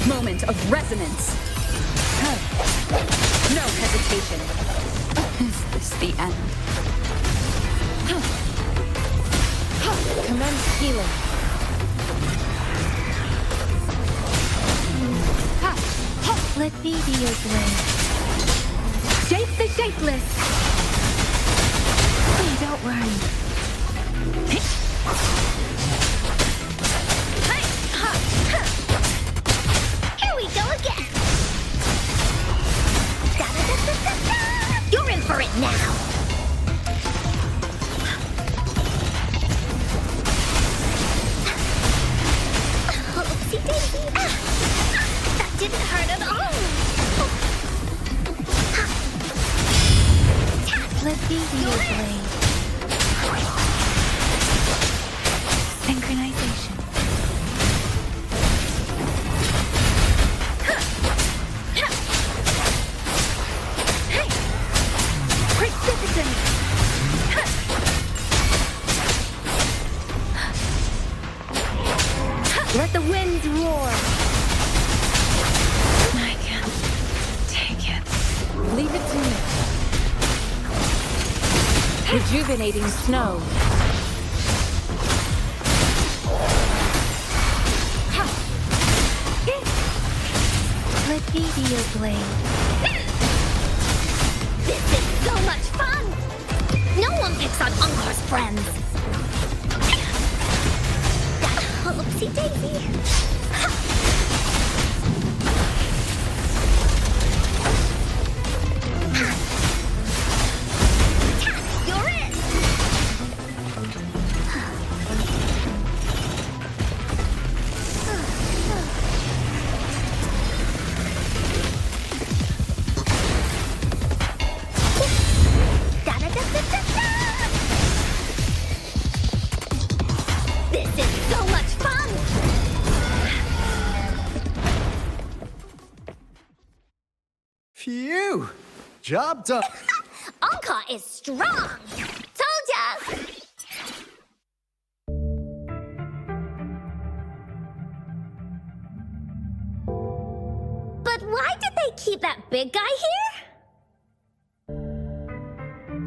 Moment of resonance. No hesitation. Is this the end? Commence healing. Let me be your blade. Shape the shapeless! Hey, don't worry. Here we go again! Da-da-da-da-da-da! You're in for it now! Oopsie daisy! That didn't hurt at all! Let me be your blade. Synchronization. Precipitant! Let the winds roar! I can't take it. Leave it to me. Rejuvenating snow. Remedial blade. This is so much fun! No one picks on Unkar's friends. Oopsie daisy. You're it! This is so much fun! Phew! Job done. Anka is strong! Told ya! But why did they keep that big guy here?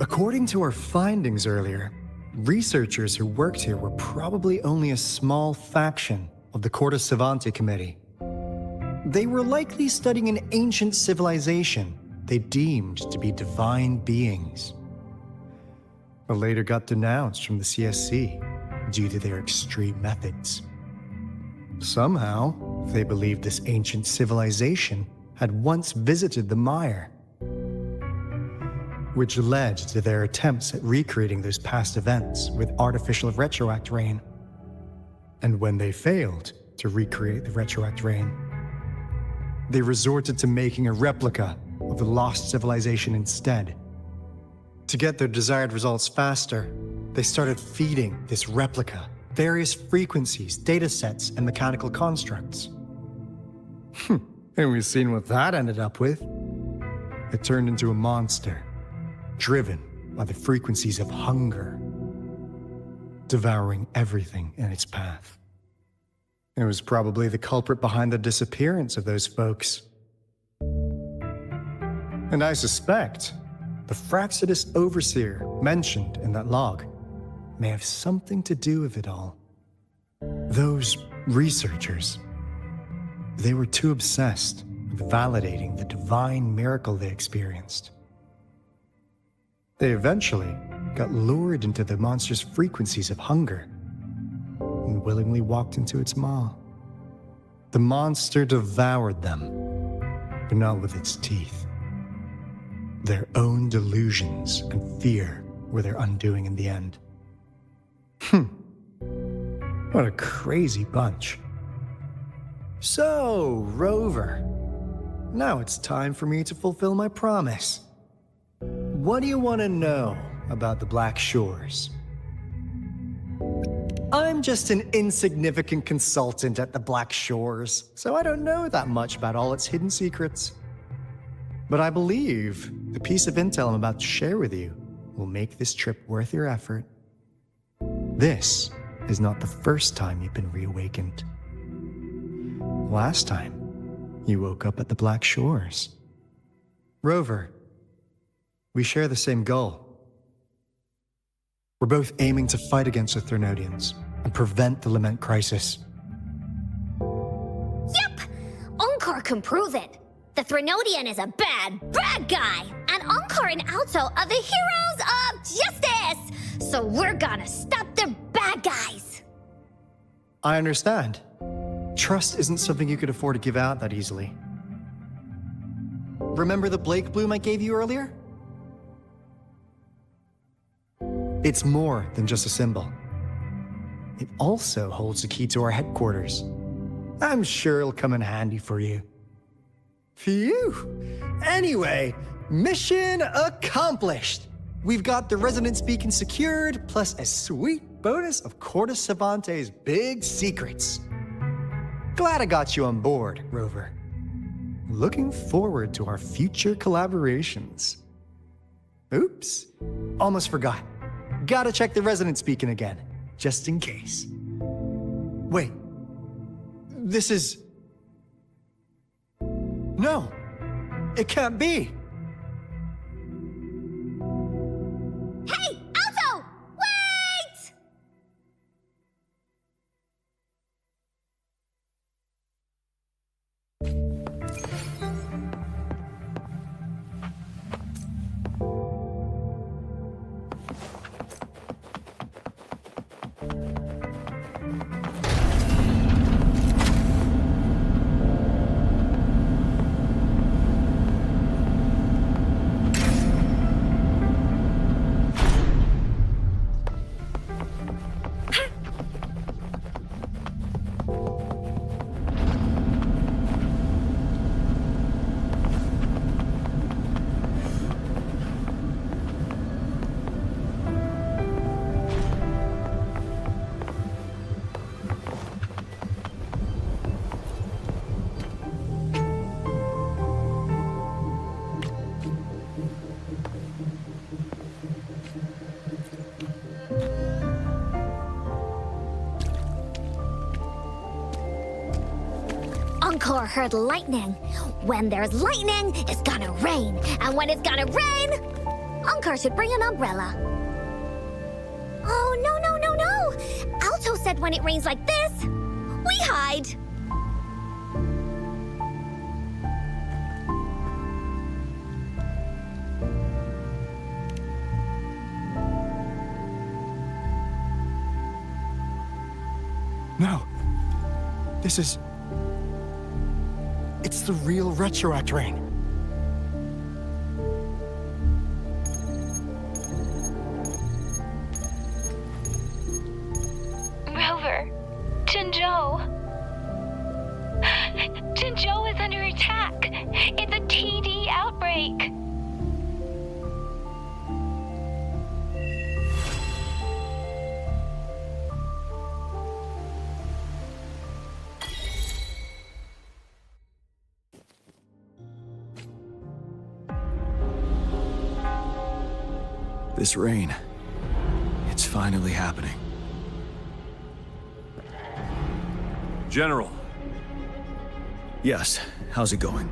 According to our findings earlier, researchers who worked here were probably only a small faction of the Corte Savante Committee. They were likely studying an ancient civilization they deemed to be divine beings, but later got denounced from the CSC due to their extreme methods. Somehow, they believed this ancient civilization had once visited the mire, which led to their attempts at recreating those past events with artificial retroact rain. And when they failed to recreate the retroact rain, they resorted to making a replica of the lost civilization instead. To get their desired results faster, they started feeding this replica various frequencies, data sets, and mechanical constructs. And we've seen what that ended up with. It turned into a monster, driven by the frequencies of hunger, devouring everything in its path. It was probably the culprit behind the disappearance of those folks. And I suspect the Fraxidus Overseer mentioned in that log may have something to do with it all. Those researchers, they were too obsessed with validating the divine miracle they experienced. They eventually got lured into the monster's frequencies of hunger and willingly walked into its maw. The monster devoured them, but not with its teeth. Their own delusions and fear were their undoing in the end. What a crazy bunch. So, Rover, now it's time for me to fulfill my promise. What do you want to know about the Black Shores? I'm just an insignificant consultant at the Black Shores, so I don't know that much about all its hidden secrets. But I believe the piece of intel I'm about to share with you will make this trip worth your effort. This is not the first time you've been reawakened. Last time, you woke up at the Black Shores. Rover, we share the same goal. We're both aiming to fight against the Threnodians and prevent the Lament Crisis. Yep! Onkar can prove it. The Threnodian is a bad guy, and Onkar and Alto are the heroes of justice! So we're gonna stop the bad guys! I understand. Trust isn't something you could afford to give out that easily. Remember the Blake Bloom I gave you earlier? It's more than just a symbol. It also holds the key to our headquarters. I'm sure it'll come in handy for you. Phew! Anyway, mission accomplished! We've got the resonance beacon secured, plus a sweet bonus of Corte Savante's big secrets. Glad I got you on board, Rover. Looking forward to our future collaborations. Oops, almost forgot. Gotta check the resonance beacon again, just in case. Wait, this is... No, it can't be. Hey, Alto! Wait! Encore heard lightning. When there's lightning, it's gonna rain. And when it's gonna rain, Encore should bring an umbrella. Oh, no, no, no, no! Alto said when it rains like this, we hide. No. This is... It's the real Retroact rain. Rover, Jinzhou. Jinzhou is under attack. It's a TD outbreak. This rain, it's finally happening. General. Yes, how's it going?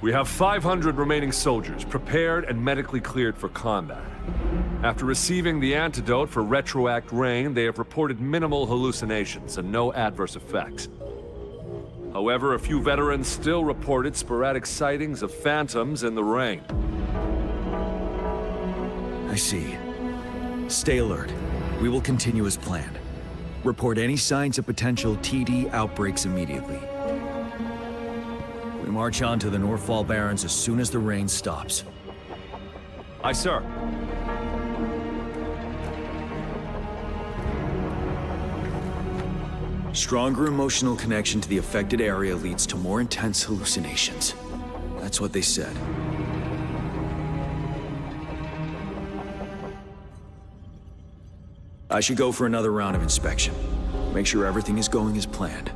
We have 500 remaining soldiers, prepared and medically cleared for combat. After receiving the antidote for Retroact rain, they have reported minimal hallucinations and no adverse effects. However, a few veterans still reported sporadic sightings of phantoms in the rain. I see. Stay alert. We will continue as planned. Report any signs of potential TD outbreaks immediately. We march on to the Northfall Barrens as soon as the rain stops. Aye, sir. Stronger emotional connection to the affected area leads to more intense hallucinations. That's what they said. I should go for another round of inspection. Make sure everything is going as planned.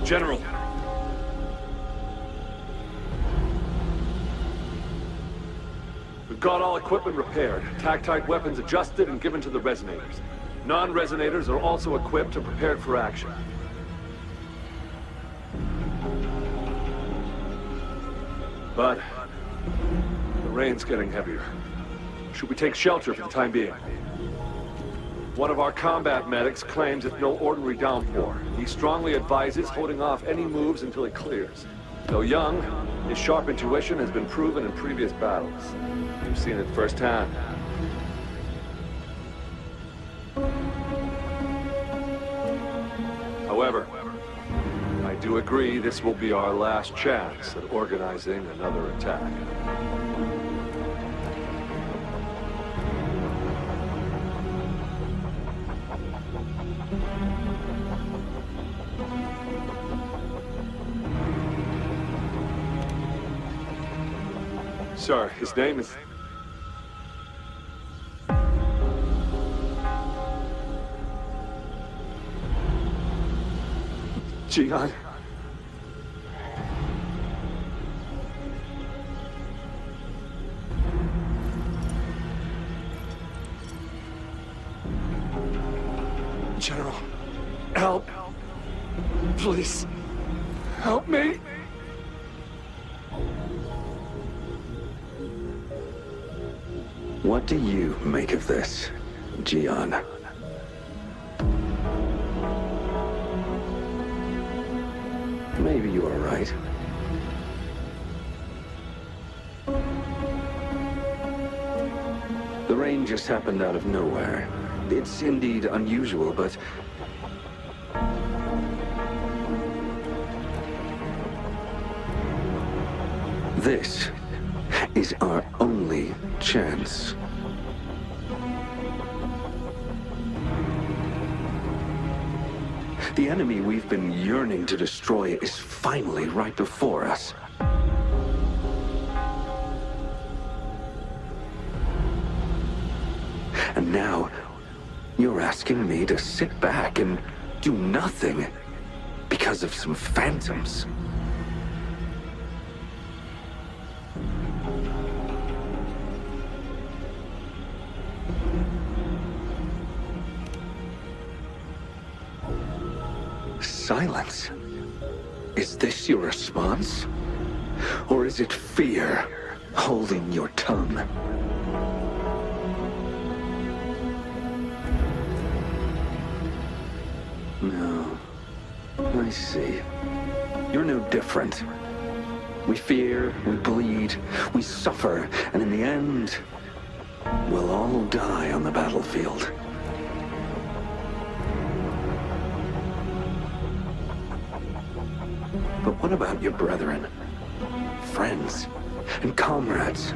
General. We've got all equipment repaired, tactite weapons adjusted and given to the resonators. Non-resonators are also equipped and prepared for action. But the rain's getting heavier. Should we take shelter for the time being? One of our combat medics claims it's no ordinary downpour. He strongly advises holding off any moves until it clears. Though young, his sharp intuition has been proven in previous battles. You've seen it firsthand. However, I do agree this will be our last chance at organizing another attack. Sir, his name is... Jian. General, help. Please, help me. What do you make of this, Gian? Maybe you are right. The rain just happened out of nowhere. It's indeed unusual, but... this is our only chance. The enemy we've been yearning to destroy is finally right before us. And now, you're asking me to sit back and do nothing because of some phantoms. Silence. Is this your response? Or is it fear holding your tongue? No. I see. You're no different. We fear, we bleed, we suffer, and in the end, we'll all die on the battlefield. But what about your brethren, friends, and comrades,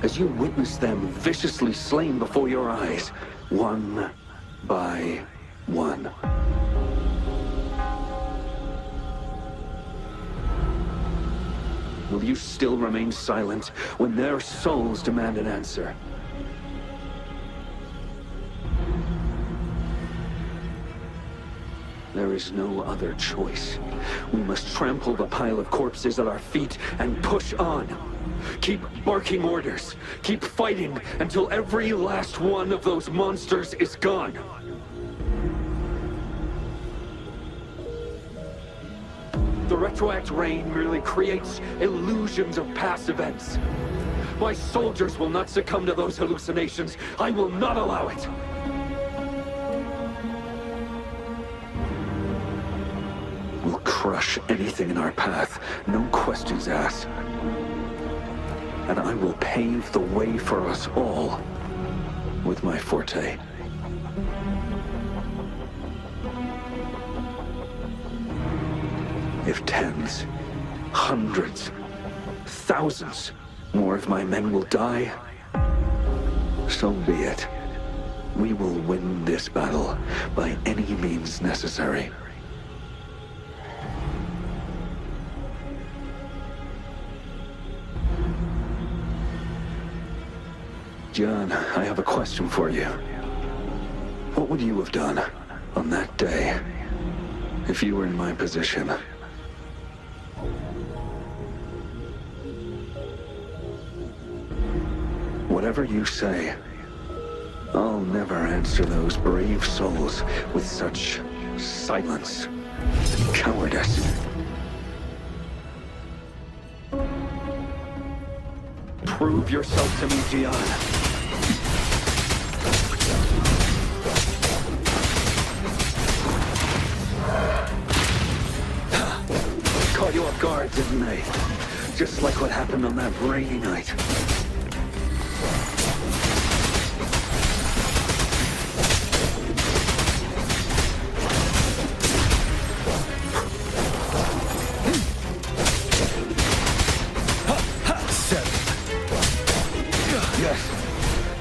as you witness them viciously slain before your eyes, one by one? Will you still remain silent when their souls demand an answer? There is no other choice. We must trample the pile of corpses at our feet and push on. Keep barking orders. Keep fighting until every last one of those monsters is gone. The retroact rain merely creates illusions of past events. My soldiers will not succumb to those hallucinations. I will not allow it. We'll crush anything in our path, no questions asked. And I will pave the way for us all with my forte. If tens, hundreds, thousands more of my men will die, so be it. We will win this battle by any means necessary. John, I have a question for you. What would you have done on that day if you were in my position? Whatever you say, I'll never answer those brave souls with such silence and cowardice. Prove yourself to me, Gian. Caught you off guard, didn't they? Just like what happened on that rainy night.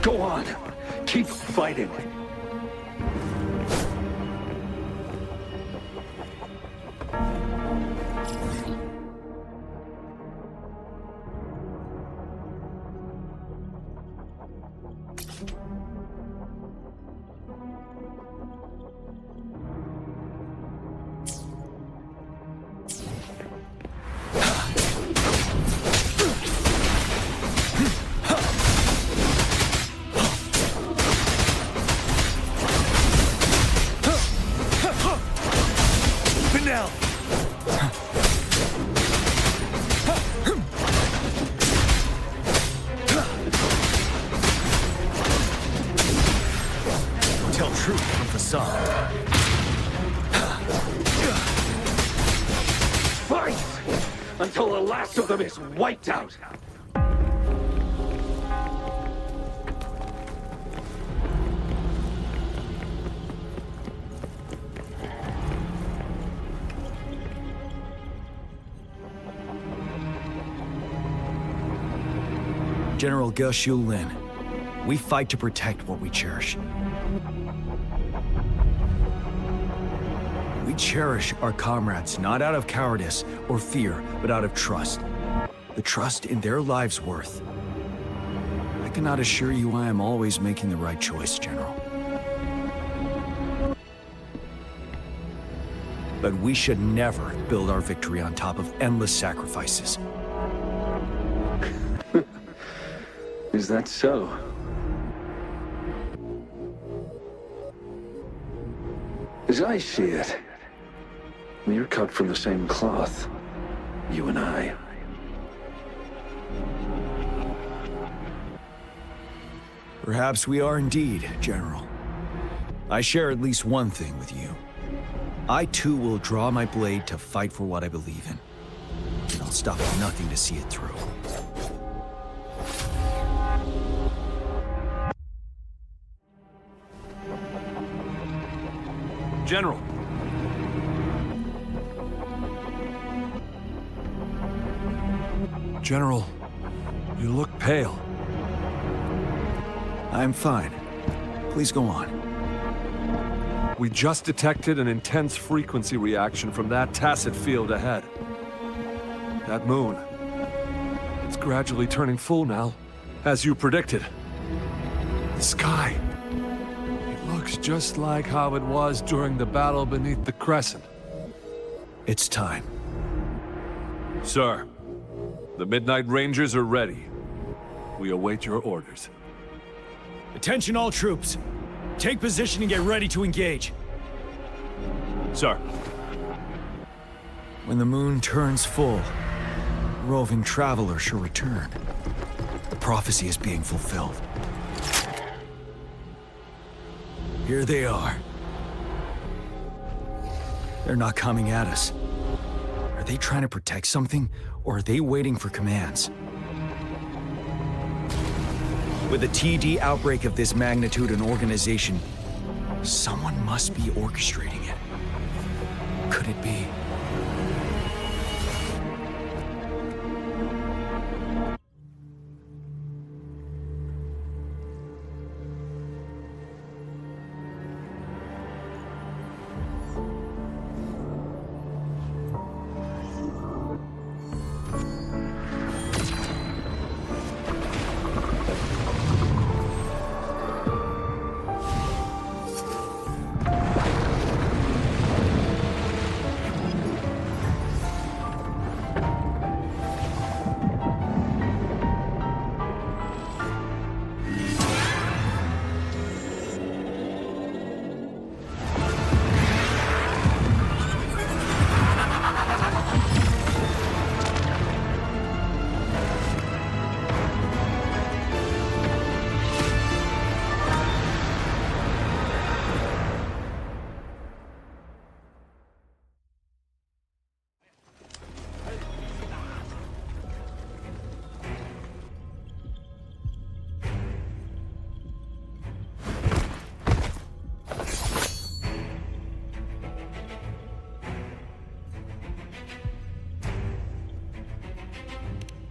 Go on. Keep fighting. until the last of them is wiped out. General Ge Xiulin, we fight to protect what we cherish. We cherish our comrades not out of cowardice or fear, but out of trust. The trust in their lives' worth. I cannot assure you I am always making the right choice, General. But we should never build our victory on top of endless sacrifices. Is that so? As I see it, we're cut from the same cloth, you and I. Perhaps we are indeed, General. I share at least one thing with you. I too will draw my blade to fight for what I believe in. And I'll stop at nothing to see it through. General. General, you look pale. I'm fine. Please go on. We just detected an intense frequency reaction from that tacit field ahead. That moon. It's gradually turning full now, as you predicted. The sky. It looks just like how it was during the battle beneath the Crescent. It's time. Sir, the Midnight Rangers are ready. We await your orders. Attention all troops. Take position and get ready to engage. Sir. When the moon turns full, roving traveler shall return. The prophecy is being fulfilled. Here they are. They're not coming at us. Are they trying to protect something, or are they waiting for commands? With a TD outbreak of this magnitude and organization, someone must be orchestrating it. Could it be?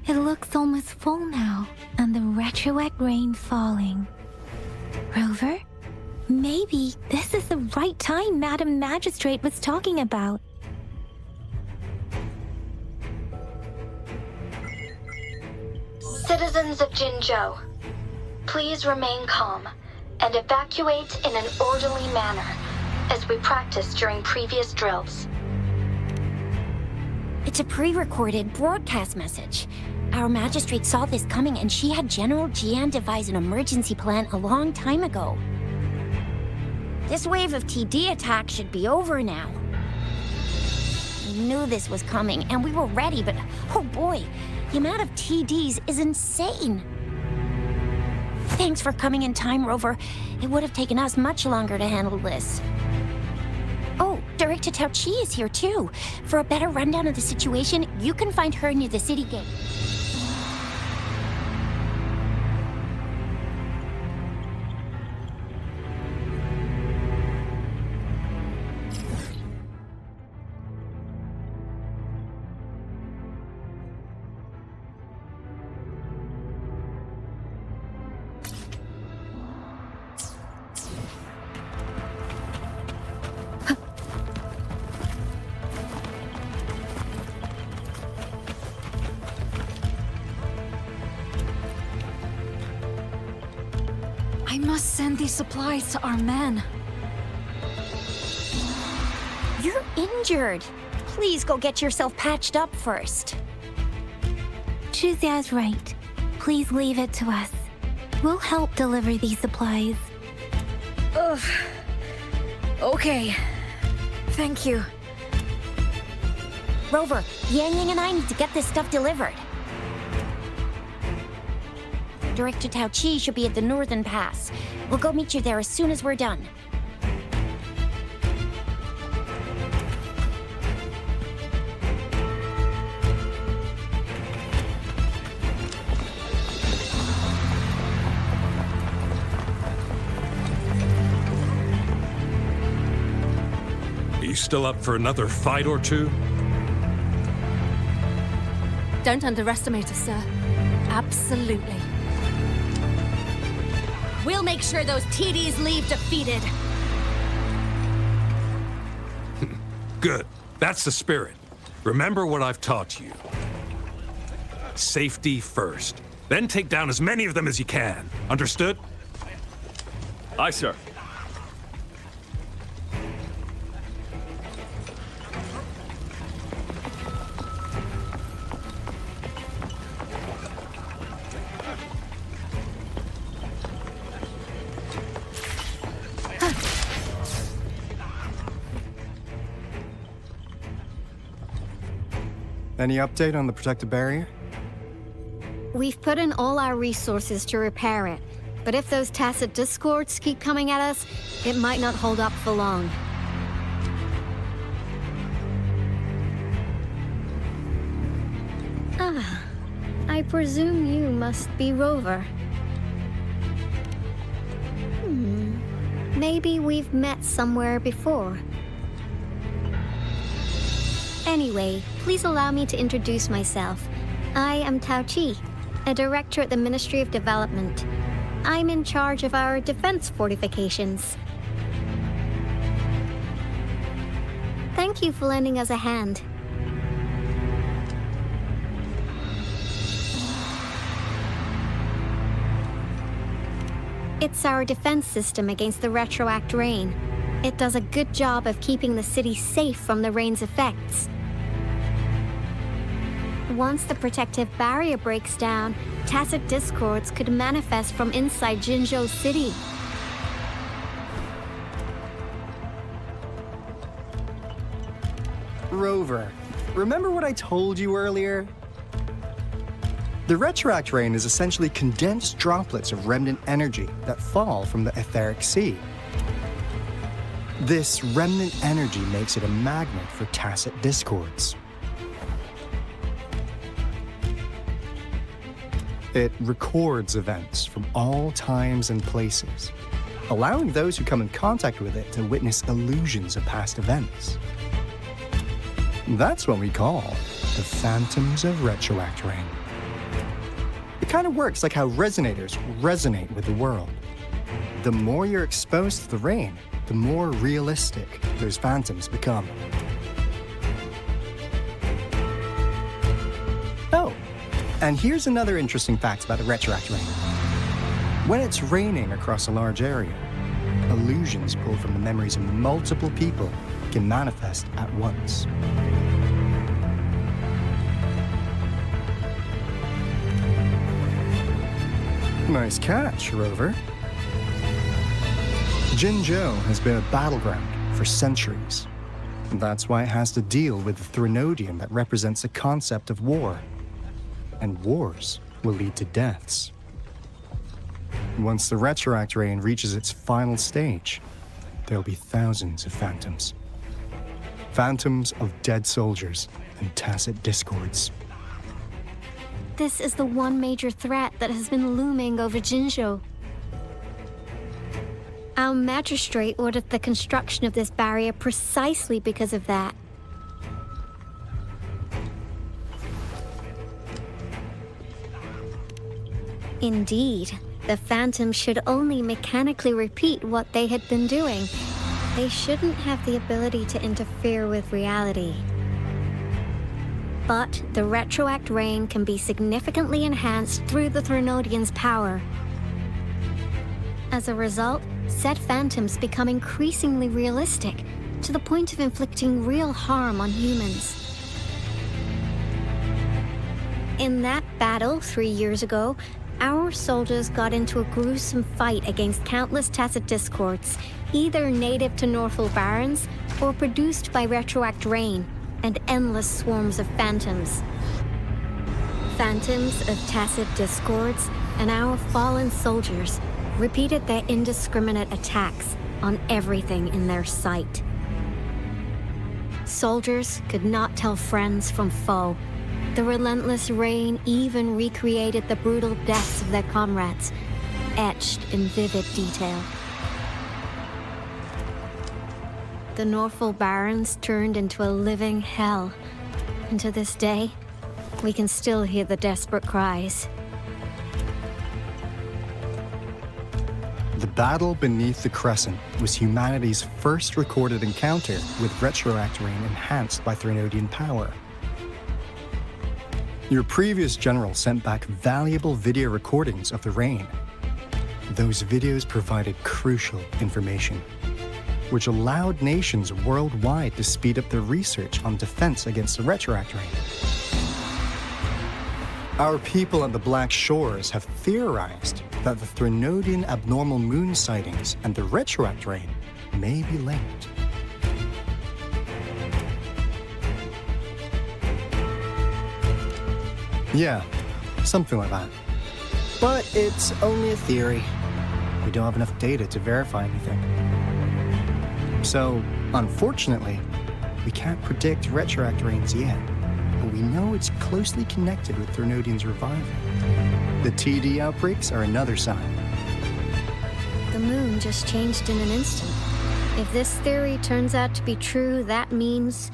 It looks almost full now, and the retroact rain falling. Rover? Maybe this is the right time Madam Magistrate was talking about. Citizens of Jinzhou, please remain calm and evacuate in an orderly manner, as we practiced during previous drills. It's a pre-recorded broadcast message. Our magistrate saw this coming and she had General Jian devise an emergency plan a long time ago. This wave of TD attacks should be over now. We knew this was coming and we were ready, but oh boy, the amount of TDs is insane. Thanks for coming in time, Rover. It would have taken us much longer to handle this. Oh, Director Tao Chi is here too. For a better rundown of the situation, you can find her near the city gate. I must send these supplies to our men. You're injured. Please go get yourself patched up first. Shuxia's right. Please leave it to us. We'll help deliver these supplies. Ugh. Okay. Thank you. Rover, Yang Yang and I need to get this stuff delivered. Director Tao Chi should be at the Northern Pass. We'll go meet you there as soon as we're done. Are you still up for another fight or two? Don't underestimate us, sir. Absolutely. We'll make sure those TDs leave defeated. Good. That's the spirit. Remember what I've taught you. Safety first. Then take down as many of them as you can. Understood? Aye, sir. Any update on the protective barrier? We've put in all our resources to repair it, but if those tacit discords keep coming at us, it might not hold up for long. Ah, I presume you must be Rover. Maybe we've met somewhere before. Anyway, please allow me to introduce myself. I am Tao Chi, a director at the Ministry of Development. I'm in charge of our defense fortifications. Thank you for lending us a hand. It's our defense system against the retroact rain. It does a good job of keeping the city safe from the rain's effects. Once the protective barrier breaks down, tacit discords could manifest from inside Jinzhou City. Rover, remember what I told you earlier? The retroact rain is essentially condensed droplets of remnant energy that fall from the etheric sea. This remnant energy makes it a magnet for tacit discords. It records events from all times and places, allowing those who come in contact with it to witness illusions of past events. That's what we call the phantoms of retroact rain. It kind of works like how resonators resonate with the world. The more you're exposed to the rain, the more realistic those phantoms become. Oh, and here's another interesting fact about the retroact rain. When it's raining across a large area, illusions pulled from the memories of multiple people can manifest at once. Nice catch, Rover. Jinzhou has been a battleground for centuries. That's why it has to deal with the Threnodium that represents the concept of war. And wars will lead to deaths. Once the retroact rain reaches its final stage, there'll be thousands of phantoms. phantoms of dead soldiers and tacit discords. This is the one major threat that has been looming over Jinzhou. Our magistrate ordered the construction of this barrier precisely because of that. Indeed, the phantoms should only mechanically repeat what they had been doing. They shouldn't have the ability to interfere with reality. But the retroact rain can be significantly enhanced through the Threnodian's power. As a result, said phantoms become increasingly realistic, to the point of inflicting real harm on humans. In that battle 3 years ago, our soldiers got into a gruesome fight against countless tacit discords, either native to Northal Barrens or produced by retroact rain and endless swarms of phantoms. Phantoms of tacit discords and our fallen soldiers repeated their indiscriminate attacks on everything in their sight. Soldiers could not tell friends from foe. The relentless rain even recreated the brutal deaths of their comrades, etched in vivid detail. The Northal Barrens turned into a living hell, and to this day, we can still hear the desperate cries. The battle beneath the Crescent was humanity's first recorded encounter with retroact rain enhanced by Threnodian power. Your previous general sent back valuable video recordings of the rain. Those videos provided crucial information, which allowed nations worldwide to speed up their research on defense against the retroact rain. Our people at the Black Shores have theorized that the Threnodian abnormal moon sightings and the retroact rain may be linked. Yeah, something like that. But it's only a theory. We don't have enough data to verify anything. So, unfortunately, we can't predict retroact rains yet, but we know it's closely connected with Threnodian's revival. The TD outbreaks are another sign. The moon just changed in an instant. If this theory turns out to be true, that means...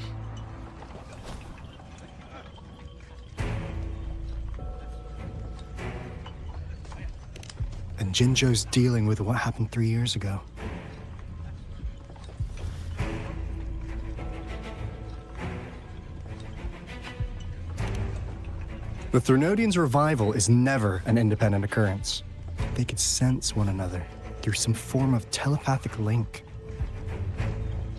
And Jinzhou's dealing with what happened 3 years ago. The Threnodians' revival is never an independent occurrence. They could sense one another through some form of telepathic link.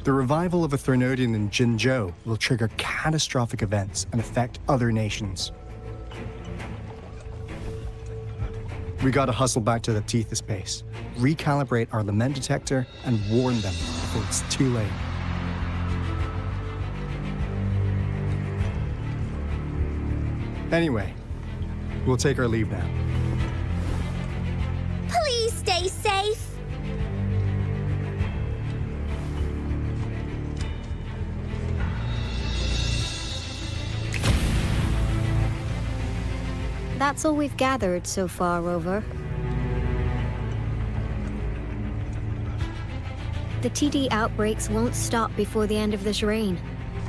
The revival of a Threnodian in Jinzhou will trigger catastrophic events and affect other nations. We gotta hustle back to the Tethys base, recalibrate our lament detector, and warn them before it's too late. Anyway, we'll take our leave now. Please stay safe. That's all we've gathered so far, Rover. The TD outbreaks won't stop before the end of this reign.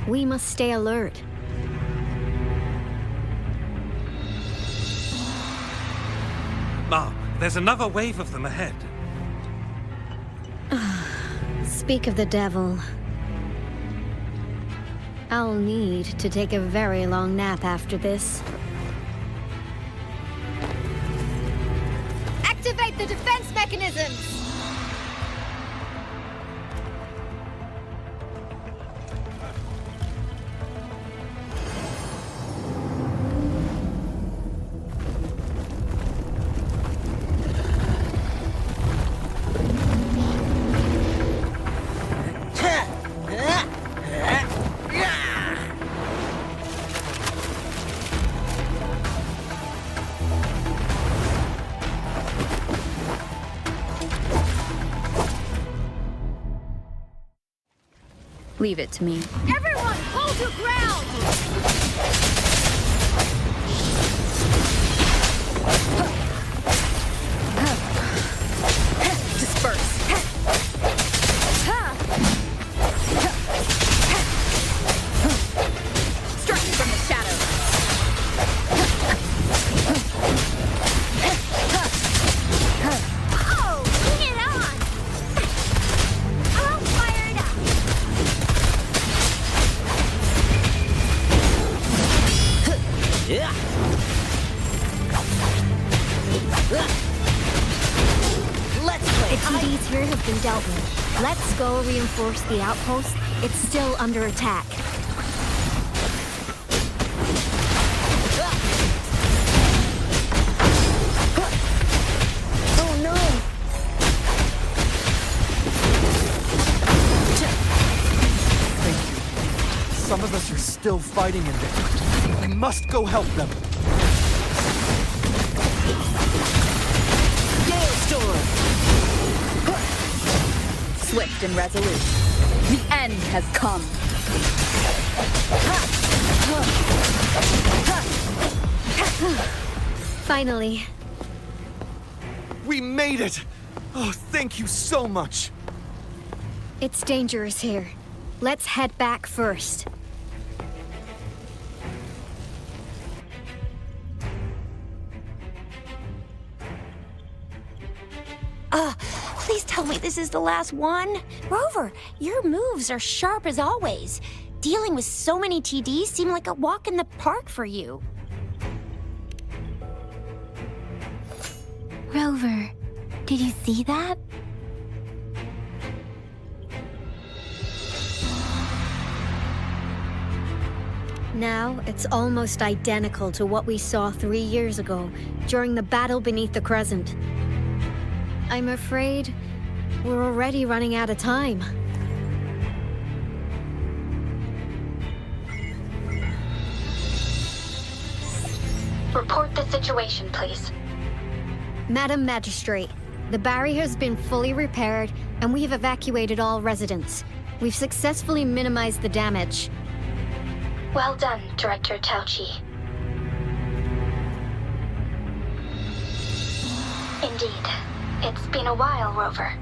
We must stay alert. Ma, there's another wave of them ahead. Speak of the devil. I'll need to take a very long nap after this. Activate the defense mechanisms! Leave it to me. Everyone, hold your ground! Disperse. Strike from the shadows. Oh, bring it on! All fired up! Yeah. Let's play. The TDs here have been dealt with. Let's go reinforce the outpost. It's still under attack. Oh no! Some of us are still fighting in there. We must go help them. Swift and resolute. The end has come. Finally. We made it! Oh, thank you so much. It's dangerous here. Let's head back first. Please tell me this is the last one. Rover, your moves are sharp as always. Dealing with so many TDs seemed like a walk in the park for you. Rover, did you see that? Now, it's almost identical to what we saw 3 years ago, during the battle beneath the Crescent. I'm afraid we're already running out of time. Report the situation, please. Madam Magistrate, the barrier has been fully repaired, and we have evacuated all residents. We've successfully minimized the damage. Well done, Director Tauchi. Indeed. It's been a while, Rover.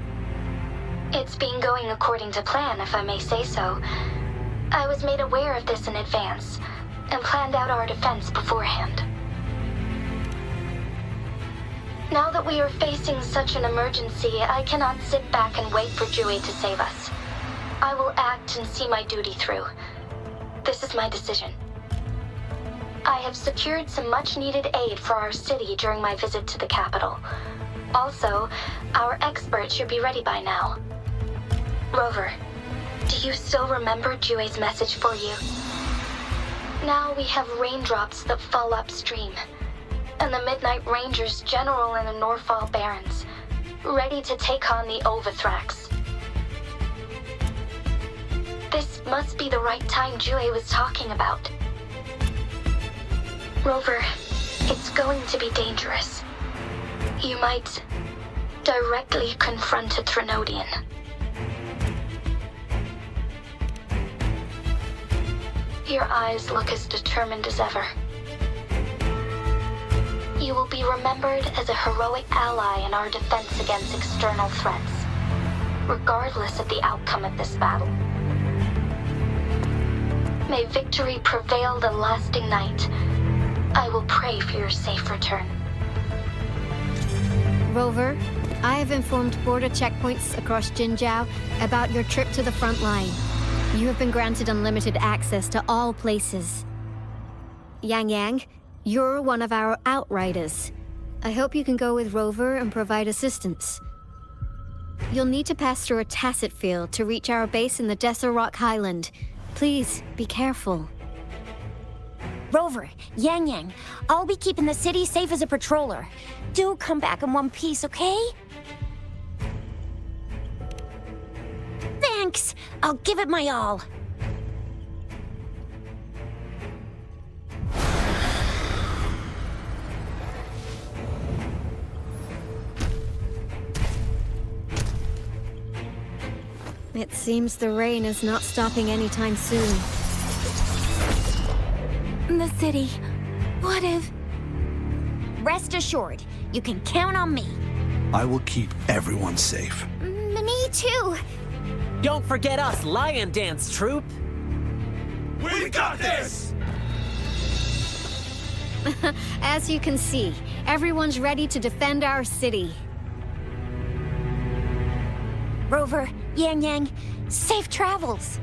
It's been going according to plan, if I may say so. I was made aware of this in advance, and planned out our defense beforehand. Now that we are facing such an emergency, I cannot sit back and wait for Jue to save us. I will act and see my duty through. This is my decision. I have secured some much-needed aid for our city during my visit to the capital. Also, our experts should be ready by now. Rover, do you still remember Jue's message for you? Now we have raindrops that fall upstream, and the Midnight Rangers general in the Norfall Barrens, ready to take on the Overthrax. This must be the right time Jue was talking about. Rover, it's going to be dangerous. You might directly confront a Trinodian. Your eyes look as determined as ever. You will be remembered as a heroic ally in our defense against external threats, regardless of the outcome of this battle. May victory prevail the lasting night. I will pray for your safe return. Rover, I have informed border checkpoints across Jinjiao about your trip to the front line. You have been granted unlimited access to all places. Yang Yang, you're one of our outriders. I hope you can go with Rover and provide assistance. You'll need to pass through a tacit field to reach our base in the Desert Rock Highland. Please, be careful. Rover, Yang Yang, I'll be keeping the city safe as a patroller. Do come back in one piece, okay? Thanks! I'll give it my all. It seems the rain is not stopping anytime soon. The city. What if... Rest assured, you can count on me. I will keep everyone safe. Me too. Don't forget us, Lion Dance Troupe. We got this! As you can see, everyone's ready to defend our city. Rover, Yang Yang, safe travels.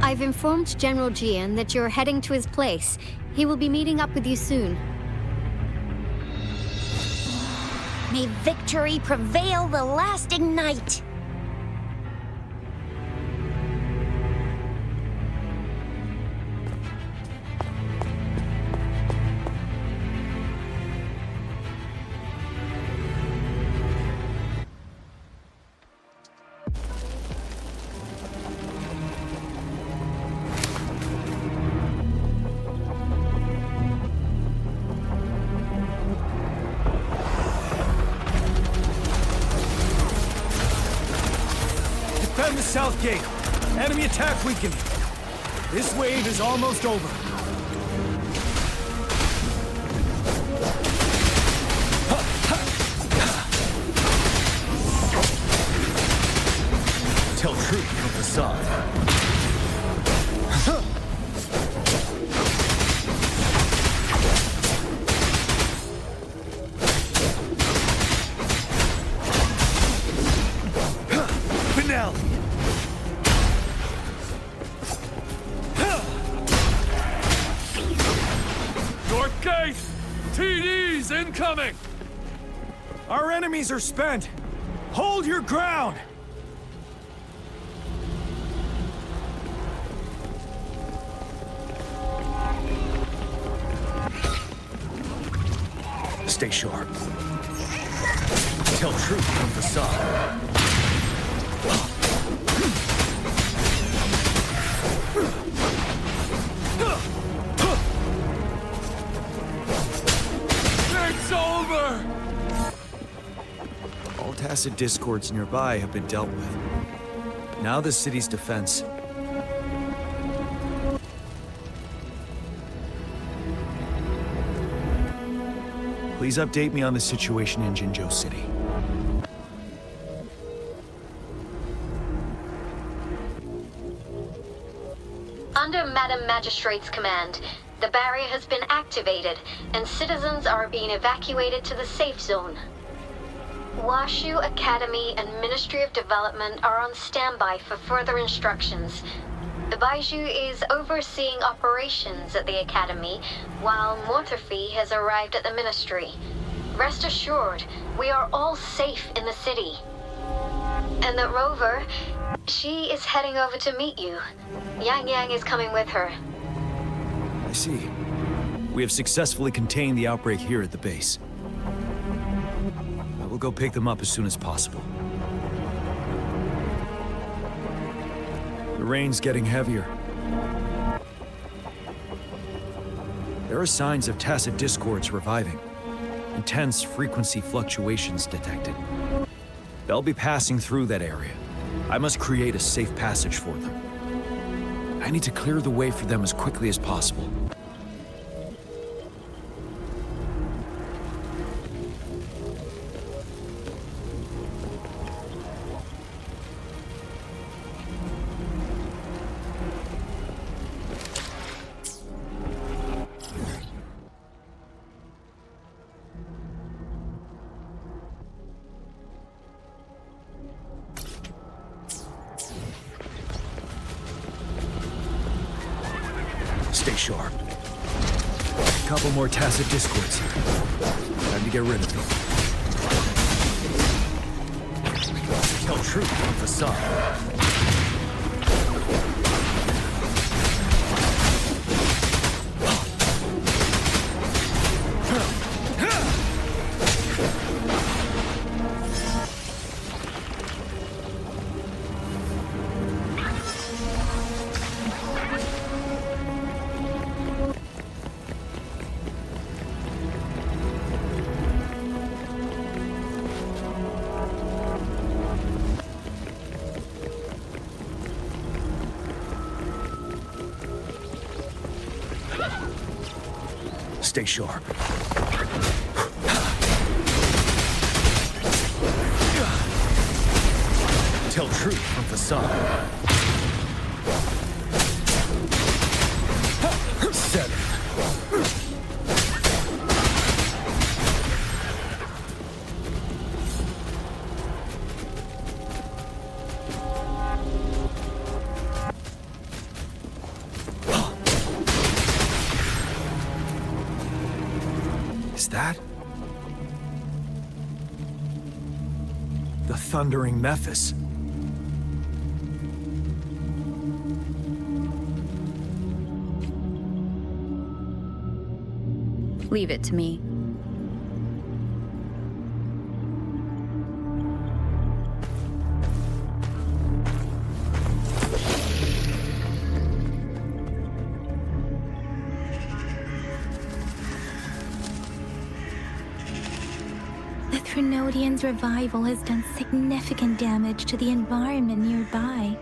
I've informed General Jian that you're heading to his place. He will be meeting up with you soon. May victory prevail the lasting night. Defend the south gate. Enemy attack weakening. This wave is almost over. Tell truth from facade. TD's incoming! Our enemies are spent. Hold your ground! Stay sharp. Tell truth from facade. It's over! All tacit discords nearby have been dealt with. Now the city's defense. Please update me on the situation in Jinzhou City. Under Madam Magistrate's command, the barrier has been activated, and citizens are being evacuated to the safe zone. Washu Academy and Ministry of Development are on standby for further instructions. The Baiju is overseeing operations at the Academy, while Mortherfee has arrived at the Ministry. Rest assured, we are all safe in the city. And that Rover, she is heading over to meet you. Yang Yang is coming with her. I see. We have successfully contained the outbreak here at the base. I will go pick them up as soon as possible. The rain's getting heavier. There are signs of tacit discords reviving. Intense frequency fluctuations detected. They'll be passing through that area. I must create a safe passage for them. I need to clear the way for them as quickly as possible. Stay sharp. A couple more tacit discords. Time to get rid of them. Tell truth from facade. Stay sharp. Tell truth from facade. 7. Is that the Thundering Memphis? Leave it to me. The Threnodian's revival has done significant damage to the environment nearby.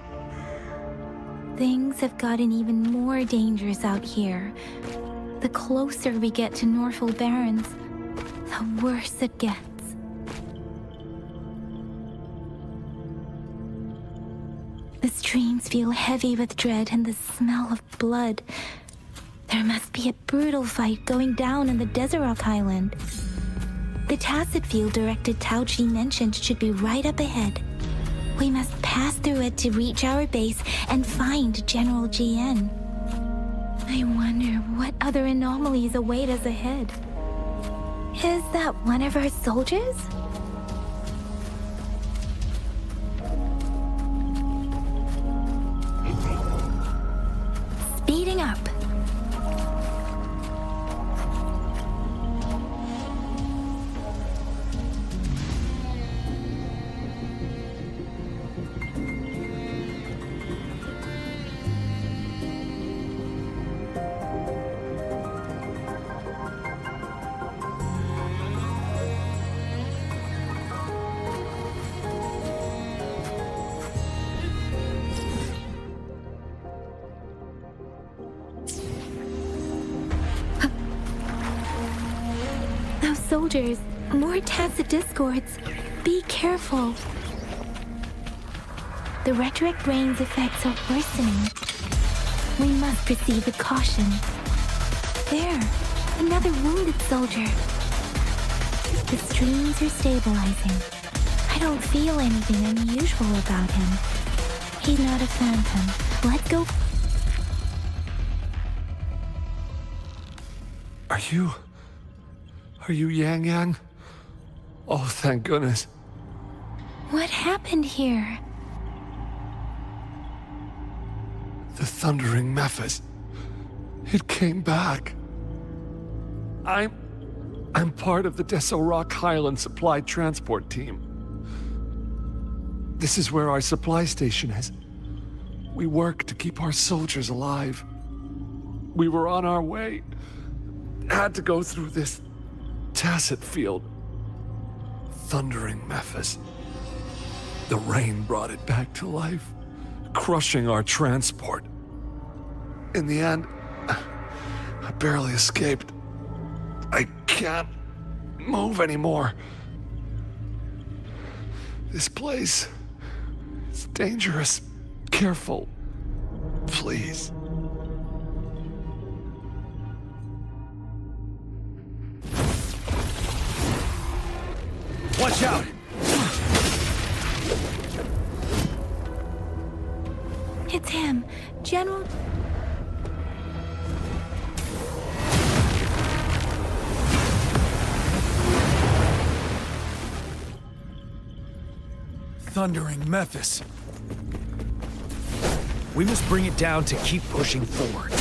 Things have gotten even more dangerous out here. The closer we get to Norfolk Barrens, the worse it gets. The streams feel heavy with dread and the smell of blood. There must be a brutal fight going down in the Desert Island. The tacit field directed Tauchi mentioned should be right up ahead. We must pass through it to reach our base and find General GN. I wonder what other anomalies await us ahead. Is that one of our soldiers? Speeding up. Soldiers, more tacit discords. Be careful. The rhetoric brain's effects are worsening. We must proceed with caution. There, another wounded soldier. The streams are stabilizing. I don't feel anything unusual about him. He's not a phantom. Let's go. Are you Yang Yang? Oh, thank goodness. What happened here? The Thundering Memphis. It came back. I'm part of the Deso Rock Highland Supply Transport Team. This is where our supply station is. We work to keep our soldiers alive. We were on our way. Had to go through this tacit field. Thundering Memphis. The rain brought it back to life, crushing our transport. In the end, I barely escaped. I can't move anymore. This place is dangerous. Careful, please. Watch out! It's him, General. Thundering Memphis. We must bring it down to keep pushing forward.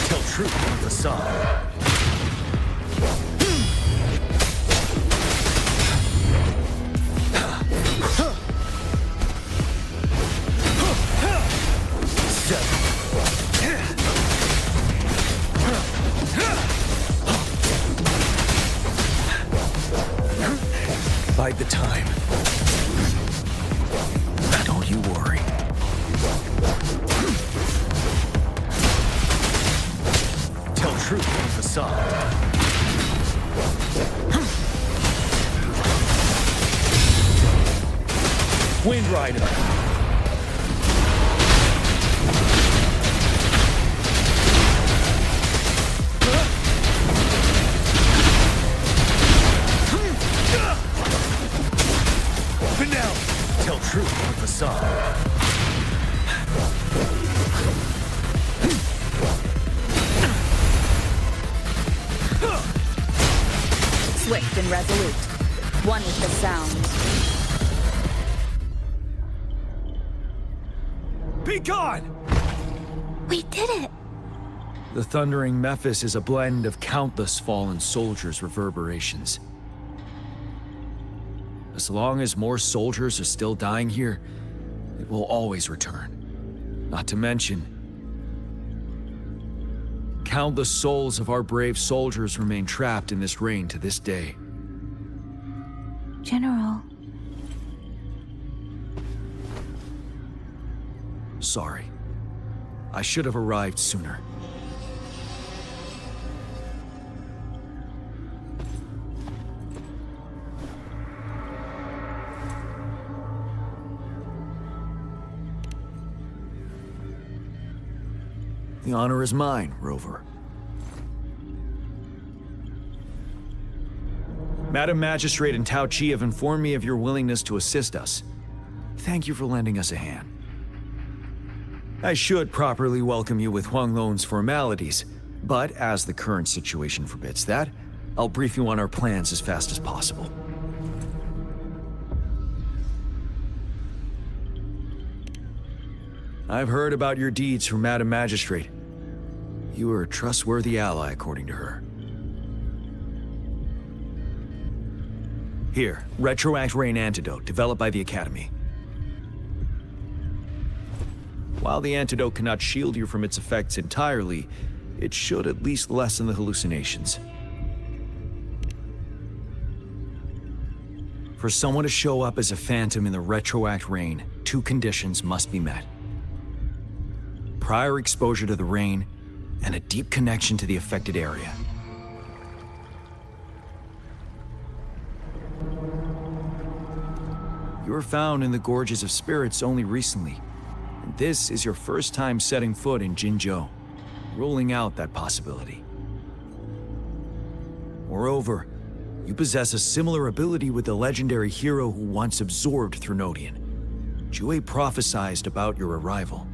Tell truth from the sun. Bide the time. Don't you worry. truth in the facade. Wind Rider. Finale. Tell truth in the facade. Swift and resolute. One with the sound. Be gone! We did it! The thundering Memphis is a blend of countless fallen soldiers' reverberations. As long as more soldiers are still dying here, it will always return. Not to mention, countless souls of our brave soldiers remain trapped in this rain to this day. General. Sorry. I should have arrived sooner. The honor is mine, Rover. Madam Magistrate and Tao Chi have informed me of your willingness to assist us. Thank you for lending us a hand. I should properly welcome you with Huang Lon's formalities, but as the current situation forbids that, I'll brief you on our plans as fast as possible. I've heard about your deeds from Madam Magistrate. You are a trustworthy ally, according to her. Here, Retroact Rain Antidote, developed by the Academy. While the antidote cannot shield you from its effects entirely, it should at least lessen the hallucinations. For someone to show up as a phantom in the Retroact Rain, 2 conditions must be met. Prior exposure to the rain, and a deep connection to the affected area. You were found in the Gorges of Spirits only recently, and this is your first time setting foot in Jinzhou, ruling out that possibility. Moreover, you possess a similar ability with the legendary hero who once absorbed Threnodian. Jue prophesied about your arrival.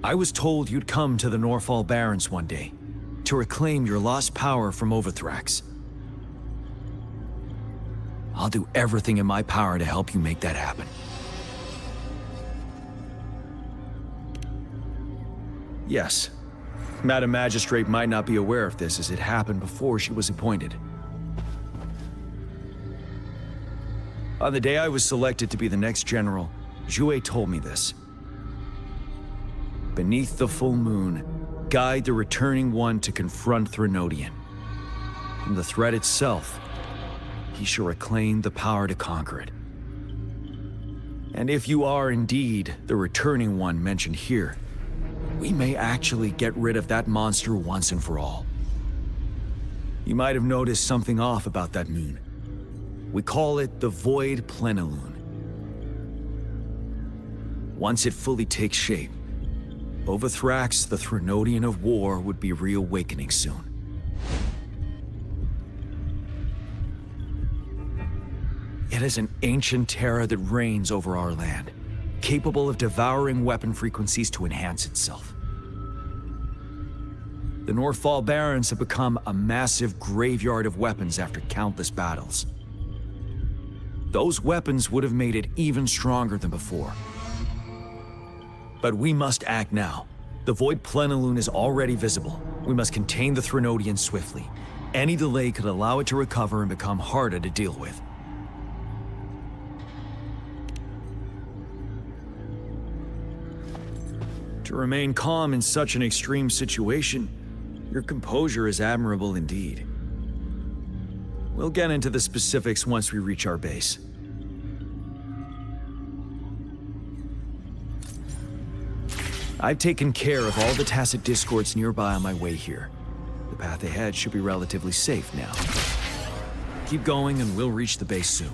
I was told you'd come to the Norfall Barrens one day, to reclaim your lost power from Overthrax. I'll do everything in my power to help you make that happen. Yes, Madam Magistrate might not be aware of this as it happened before she was appointed. On the day I was selected to be the next general, Jue told me this. Beneath the full moon, guide the returning one to confront Threnodian. From the threat itself, he shall reclaim the power to conquer it. And if you are indeed the returning one mentioned here, we may actually get rid of that monster once and for all. You might have noticed something off about that moon. We call it the Void Plenilune. Once it fully takes shape, Overthrax, the Threnodian of War, would be reawakening soon. It is an ancient terror that reigns over our land, capable of devouring weapon frequencies to enhance itself. The Norfall Barrens have become a massive graveyard of weapons after countless battles. Those weapons would have made it even stronger than before. But we must act now. The Void Plenilune is already visible. We must contain the Threnodian swiftly. Any delay could allow it to recover and become harder to deal with. To remain calm in such an extreme situation, your composure is admirable indeed. We'll get into the specifics once we reach our base. I've taken care of all the tacit discords nearby on my way here. The path ahead should be relatively safe now. Keep going and we'll reach the base soon.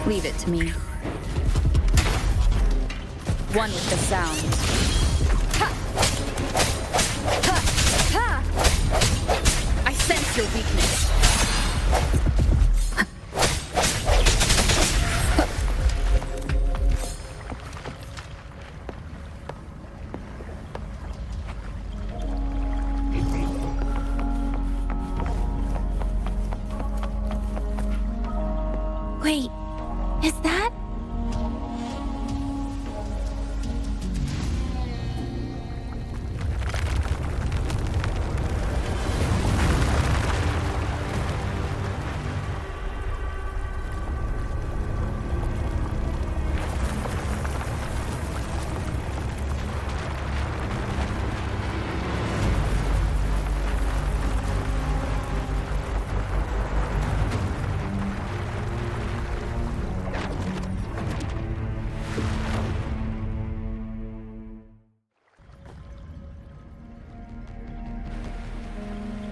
Leave it to me. One with the sound. Ha! Ha! Ha! I sense your weakness. Wait, is that?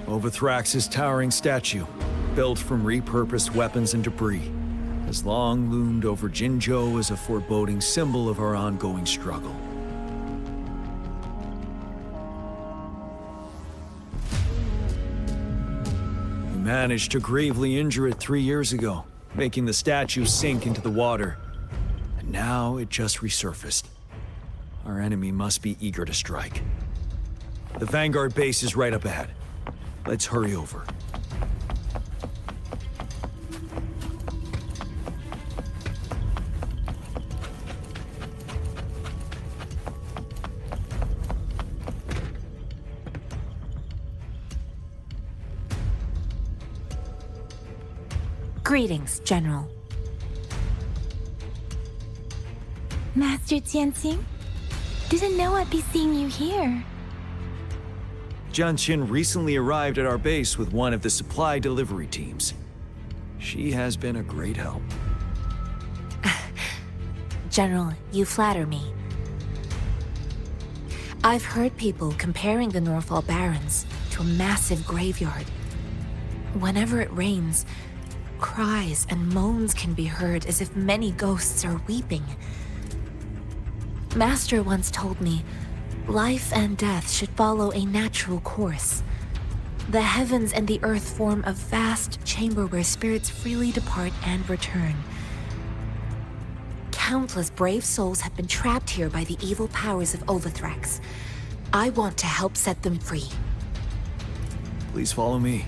Overthrax's towering statue, built from repurposed weapons and debris, has long loomed over Jinzhou as a foreboding symbol of our ongoing struggle. We managed to gravely injure it 3 years ago, making the statue sink into the water. And now it just resurfaced. Our enemy must be eager to strike. The Vanguard base is right up ahead. Let's hurry over. Greetings, General. Master Jianxing? Didn't know I'd be seeing you here. Genshin recently arrived at our base with one of the supply delivery teams. She has been a great help. General, you flatter me. I've heard people comparing the Norfall Barrens to a massive graveyard. Whenever it rains, cries and moans can be heard as if many ghosts are weeping. Master once told me, life and death should follow a natural course. The heavens and the earth form a vast chamber where spirits freely depart and return. Countless brave souls have been trapped here by the evil powers of Overthrax. I want to help set them free. Please follow me.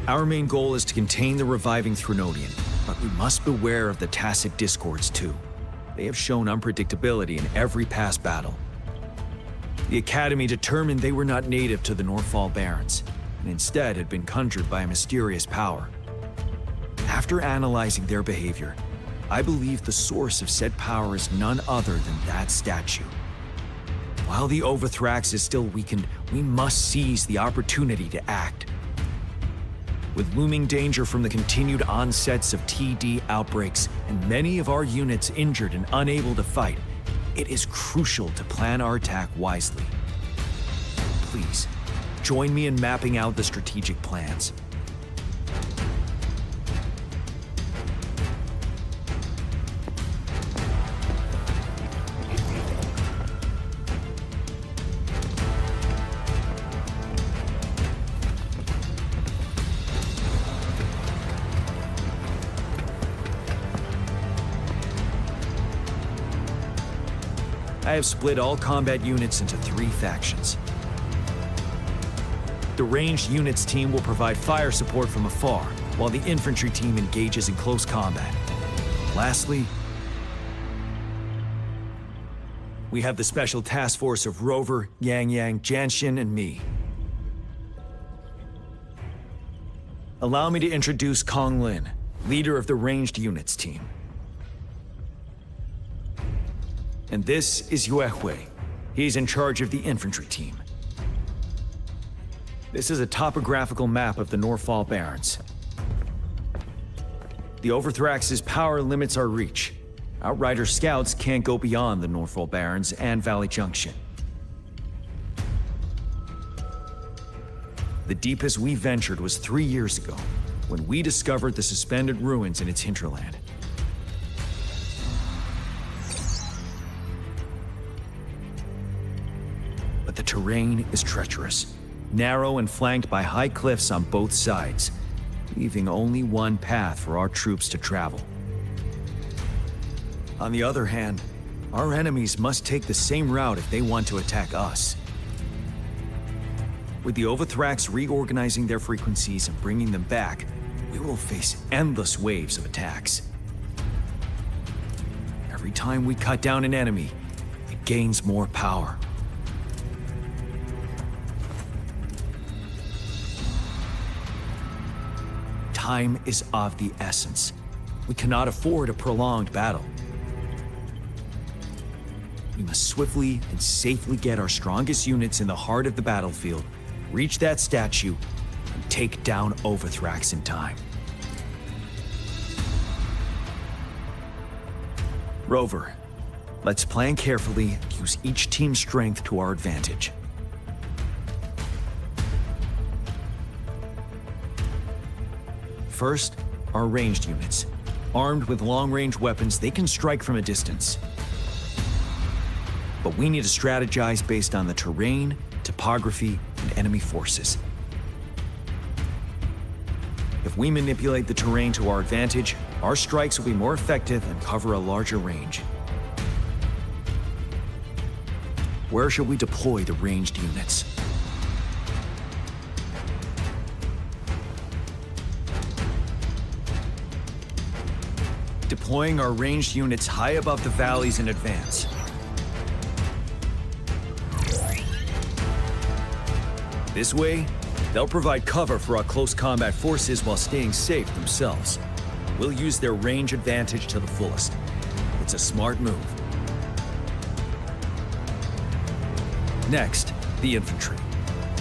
Our main goal is to contain the reviving Threnodian, but we must beware of the tacit discords too. They have shown unpredictability in every past battle. The Academy determined they were not native to the Norfall Barrens, and instead had been conjured by a mysterious power. After analyzing their behavior, I believe the source of said power is none other than that statue. While the Overthrax is still weakened, we must seize the opportunity to act. With looming danger from the continued onsets of TD outbreaks and many of our units injured and unable to fight, it is crucial to plan our attack wisely. Please, join me in mapping out the strategic plans. I have split all combat units into 3 factions. The ranged units team will provide fire support from afar, while the infantry team engages in close combat. Lastly, we have the special task force of Rover, Yang Yang, Genshin, and me. Allow me to introduce Kong Lin, leader of the ranged units team. And this is Yue Hui. He's in charge of the infantry team. This is a topographical map of the Norfall Barrens. The Overthrax's power limits our reach. Outrider scouts can't go beyond the Norfall Barrens and Valley Junction. The deepest we ventured was 3 years ago, when we discovered the suspended ruins in its hinterland. But the terrain is treacherous, narrow and flanked by high cliffs on both sides, leaving only one path for our troops to travel. On the other hand, our enemies must take the same route if they want to attack us. With the Overthrax reorganizing their frequencies and bringing them back, we will face endless waves of attacks. Every time we cut down an enemy, it gains more power. Time is of the essence. We cannot afford a prolonged battle. We must swiftly and safely get our strongest units in the heart of the battlefield, reach that statue, and take down Overthrax in time. Rover, let's plan carefully and use each team's strength to our advantage. First, our ranged units. Armed with long-range weapons, they can strike from a distance. But we need to strategize based on the terrain, topography, and enemy forces. If we manipulate the terrain to our advantage, our strikes will be more effective and cover a larger range. Where should we deploy the ranged units? Deploying our ranged units high above the valleys in advance. This way, they'll provide cover for our close combat forces while staying safe themselves. We'll use their range advantage to the fullest. It's a smart move. Next, the infantry.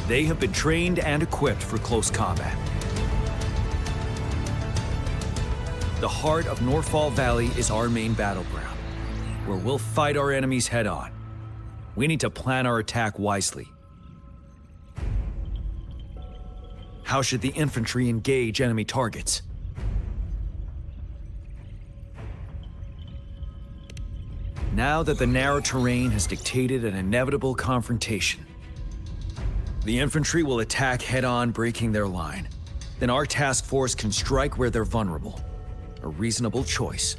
They have been trained and equipped for close combat. The heart of Norfall Valley is our main battleground, where we'll fight our enemies head-on. We need to plan our attack wisely. How should the infantry engage enemy targets? Now that the narrow terrain has dictated an inevitable confrontation, the infantry will attack head-on, breaking their line. Then our task force can strike where they're vulnerable. A reasonable choice.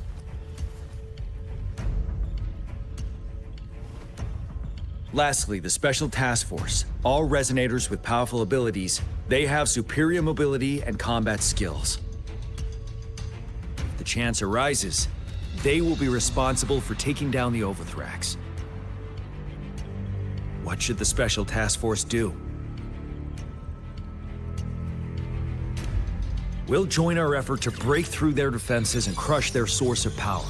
Lastly, the Special Task Force. All resonators with powerful abilities, they have superior mobility and combat skills. If the chance arises, they will be responsible for taking down the Overthrax. What should the Special Task Force do? We'll join our effort to break through their defenses and crush their source of power.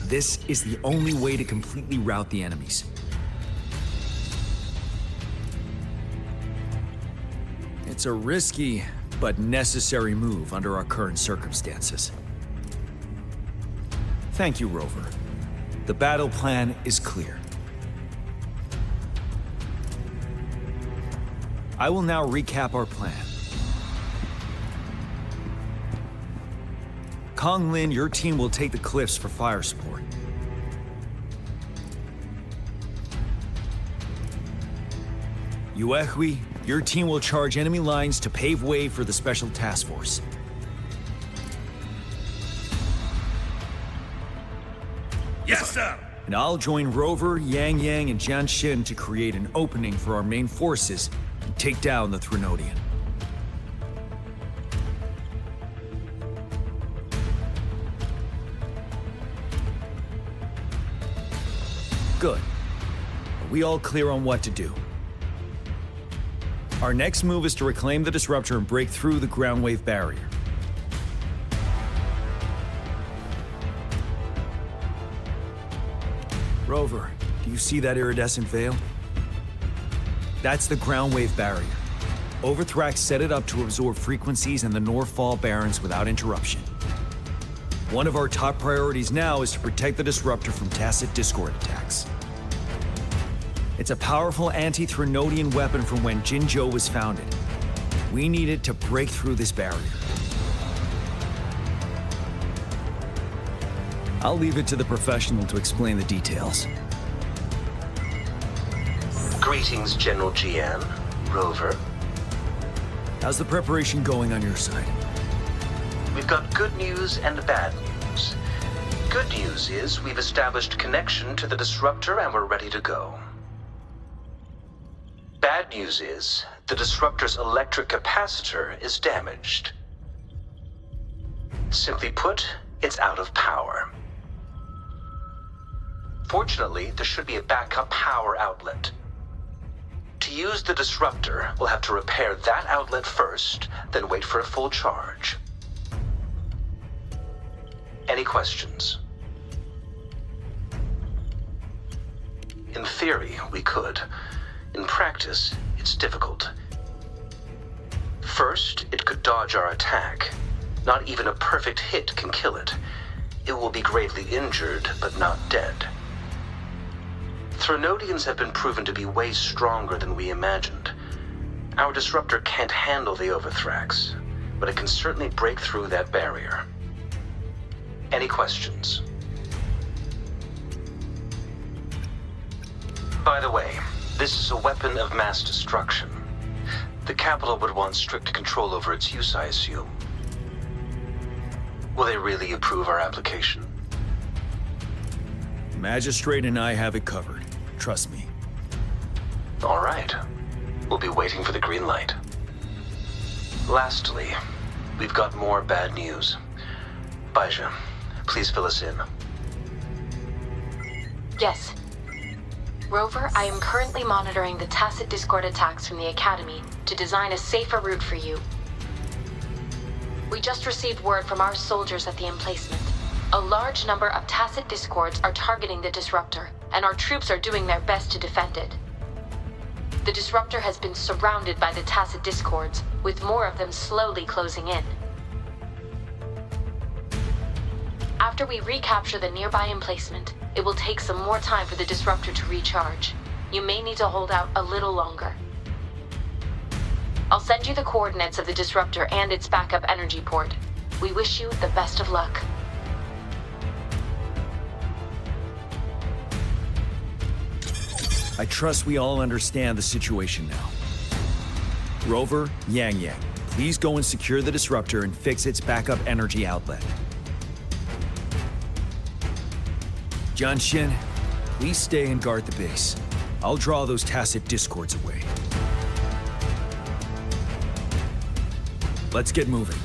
This is the only way to completely rout the enemies. It's a risky, but necessary move under our current circumstances. Thank you, Rover. The battle plan is clear. I will now recap our plan. Kong Lin, your team will take the cliffs for fire support. Yue Hui, your team will charge enemy lines to pave way for the Special Task Force. Yes, sir! And I'll join Rover, Yang Yang, and Jian Xin to create an opening for our main forces and take down the Threnodian. Good. Are we all clear on what to do? Our next move is to reclaim the Disruptor and break through the ground wave barrier. Rover, do you see that iridescent veil? That's the ground wave barrier. Overthrax set it up to absorb frequencies in the Northfall Barrens without interruption. One of our top priorities now is to protect the disruptor from tacit discord attacks. It's a powerful anti-Threnodian weapon from when Jinzhou was founded. We need it to break through this barrier. I'll leave it to the professional to explain the details. Greetings, General Jian. Rover. How's the preparation going on your side? We've got good news and bad news. Good news is we've established connection to the disruptor and we're ready to go. Bad news is the disruptor's electric capacitor is damaged. Simply put, it's out of power. Fortunately, there should be a backup power outlet. To use the disruptor, we'll have to repair that outlet first, then wait for a full charge. Any questions? In theory, we could. In practice, it's difficult. First, it could dodge our attack. Not even a perfect hit can kill it. It will be gravely injured, but not dead. Threnodians have been proven to be way stronger than we imagined. Our disruptor can't handle the Overthrax, but it can certainly break through that barrier. Any questions? By the way, this is a weapon of mass destruction. The capital would want strict control over its use, I assume. Will they really approve our application? Magistrate and I have it covered. Trust me. All right. We'll be waiting for the green light. Lastly, we've got more bad news. Baizha, please fill us in. Yes. Rover, I am currently monitoring the tacit discord attacks from the Academy to design a safer route for you. We just received word from our soldiers at the emplacement. A large number of tacit discords are targeting the disruptor, and our troops are doing their best to defend it. The disruptor has been surrounded by the tacit discords, with more of them slowly closing in. After we recapture the nearby emplacement, it will take some more time for the disruptor to recharge. You may need to hold out a little longer. I'll send you the coordinates of the disruptor and its backup energy port. We wish you the best of luck. I trust we all understand the situation now. Rover, Yang, please go and secure the disruptor and fix its backup energy outlet. Jianshin, please stay and guard the base. I'll draw those tacit discords away. Let's get moving.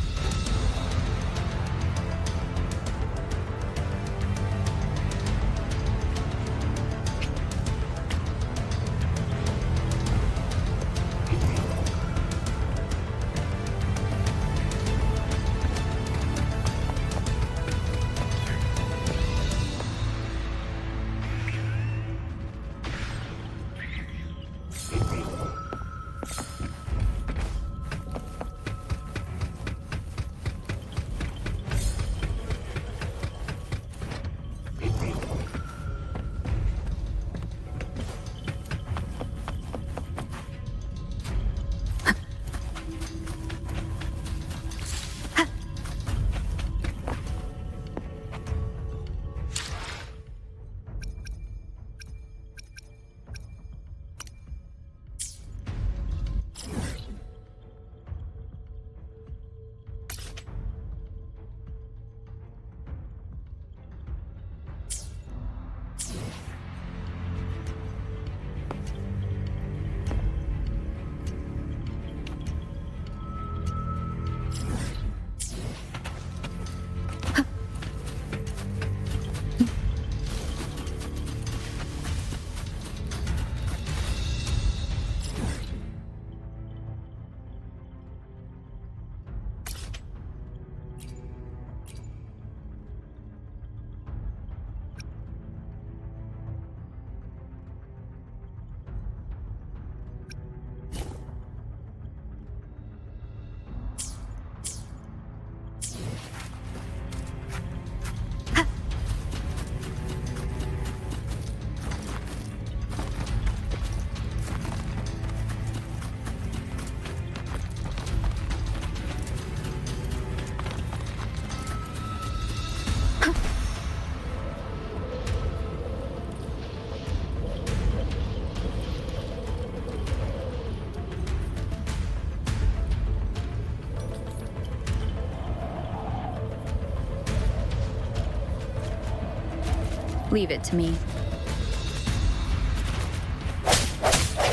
Leave it to me.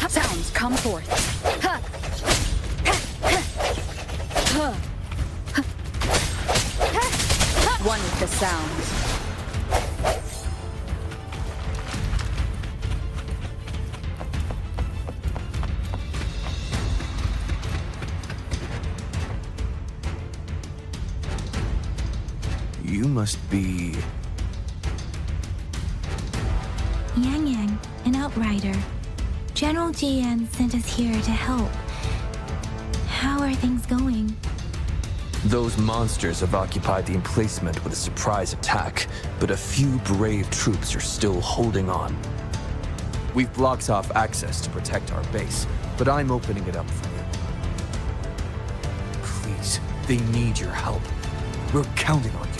Sounds come forth. One with the sounds. You must be... Yang Yang, an outrider. General GN sent us here to help. How are things going? Those monsters have occupied the emplacement with a surprise attack, but a few brave troops are still holding on. We've blocked off access to protect our base, but I'm opening it up for you. Please, they need your help. We're counting on you.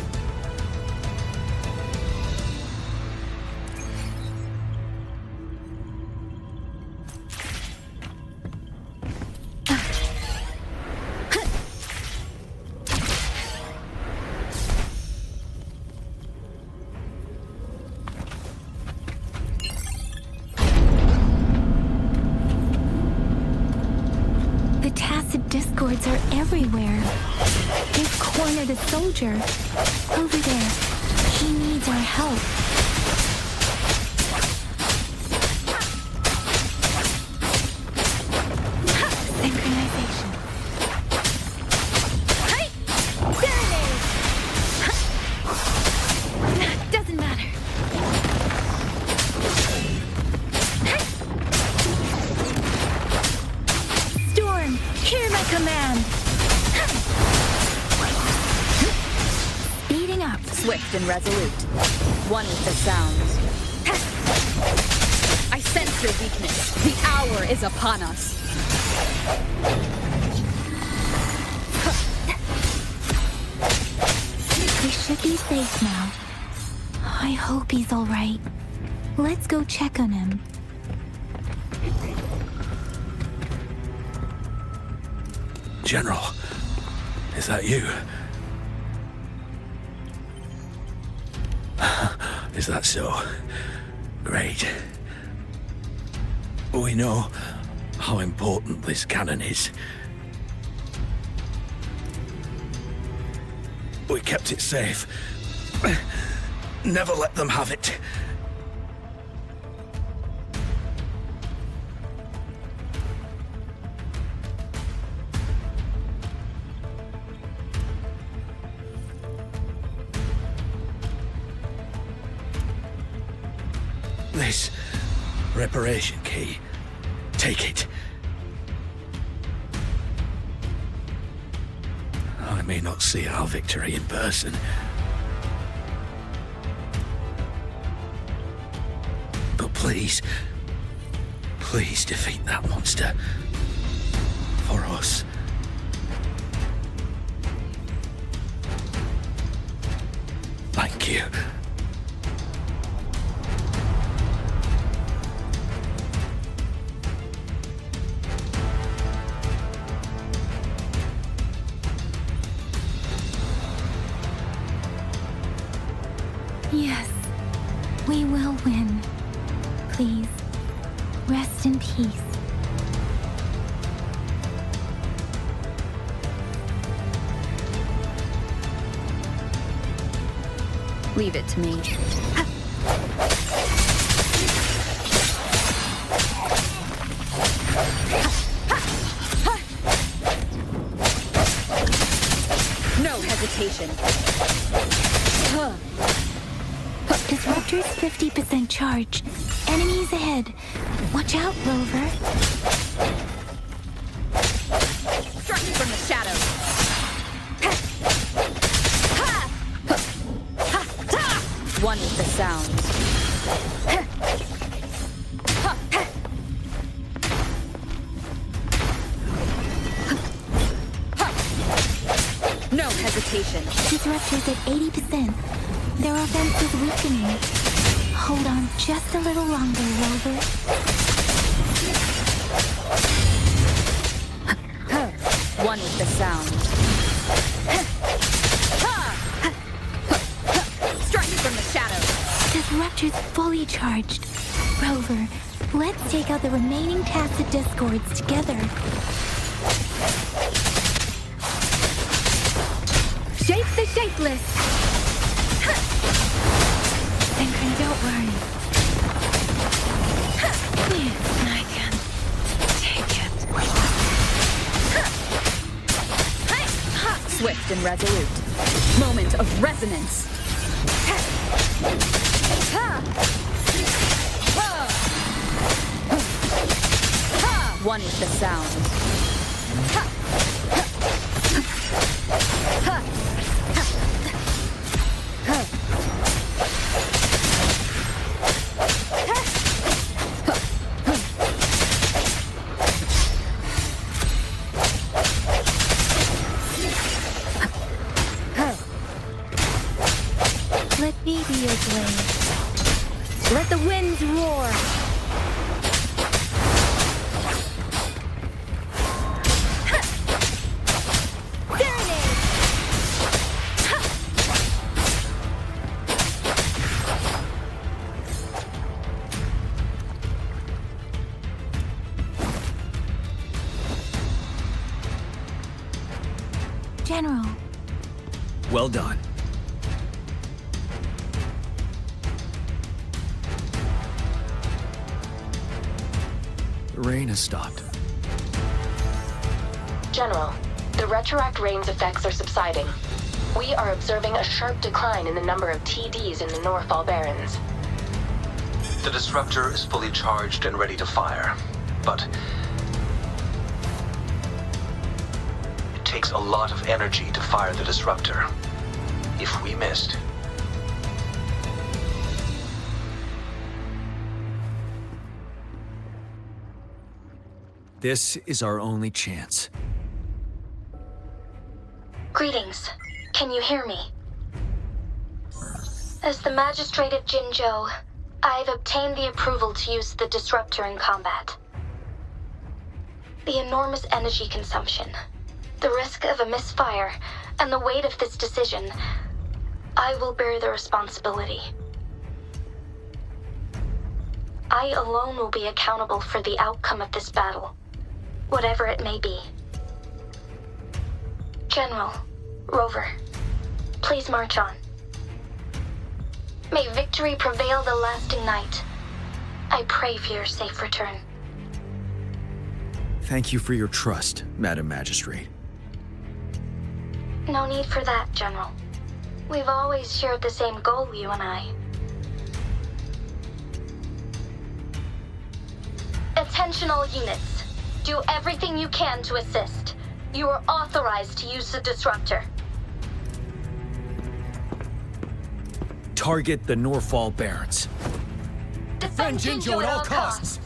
Discords are everywhere. They've cornered a soldier. Over there. He needs our help. Synchronization. Hey! There it is! Doesn't matter. Storm, hear my command. Speeding up. Swift and resolute. One with the sounds. I sense your weakness. The hour is upon us. We should be safe now. I hope he's all right. Let's go check on him. General, is that you? Is that so? Great. We know how important this cannon is. We kept it safe. Never let them have it. This reparation key. Take it. I may not see our victory in person, but please, please defeat that monster. For us. Thank you. Yes, we will win. Please, rest in peace. Leave it to me. No hesitation. Disruptor's 50% charge. Enemies ahead. Watch out, Rover. Striking from the shadows. One with the sounds. No hesitation. Disruptor's at 80%. Their offense is weakening. Hold on just a little longer, Rover. One with the sound. Striking from the shadows. disruptor's fully charged. Rover, let's take out the remaining tacit discords together. Shape the shapeless! Synchron, don't worry. I can take it. Swift and resolute. Moment of resonance. One is the sound. Let me be your blade. Let the winds roar! General. Well done. The rain has stopped. General, the retroact rain's effects are subsiding. We are observing a sharp decline in the number of TDs in the Norfall Barrens. The disruptor is fully charged and ready to fire, but it takes a lot of energy to fire the disruptor. If we missed, this is our only chance. Greetings. Can you hear me? As the Magistrate of Jinzhou, I've obtained the approval to use the disruptor in combat. The enormous energy consumption, the risk of a misfire, and the weight of this decision, I will bear the responsibility. I alone will be accountable for the outcome of this battle, whatever it may be. General, Rover, please march on. May victory prevail the lasting night. I pray for your safe return. Thank you for your trust, Madam Magistrate. No need for that, General. We've always shared the same goal, you and I. Attention all units. Do everything you can to assist. You are authorized to use the disruptor. Target the Norfall Barrens. Defend Jinzhou at all costs.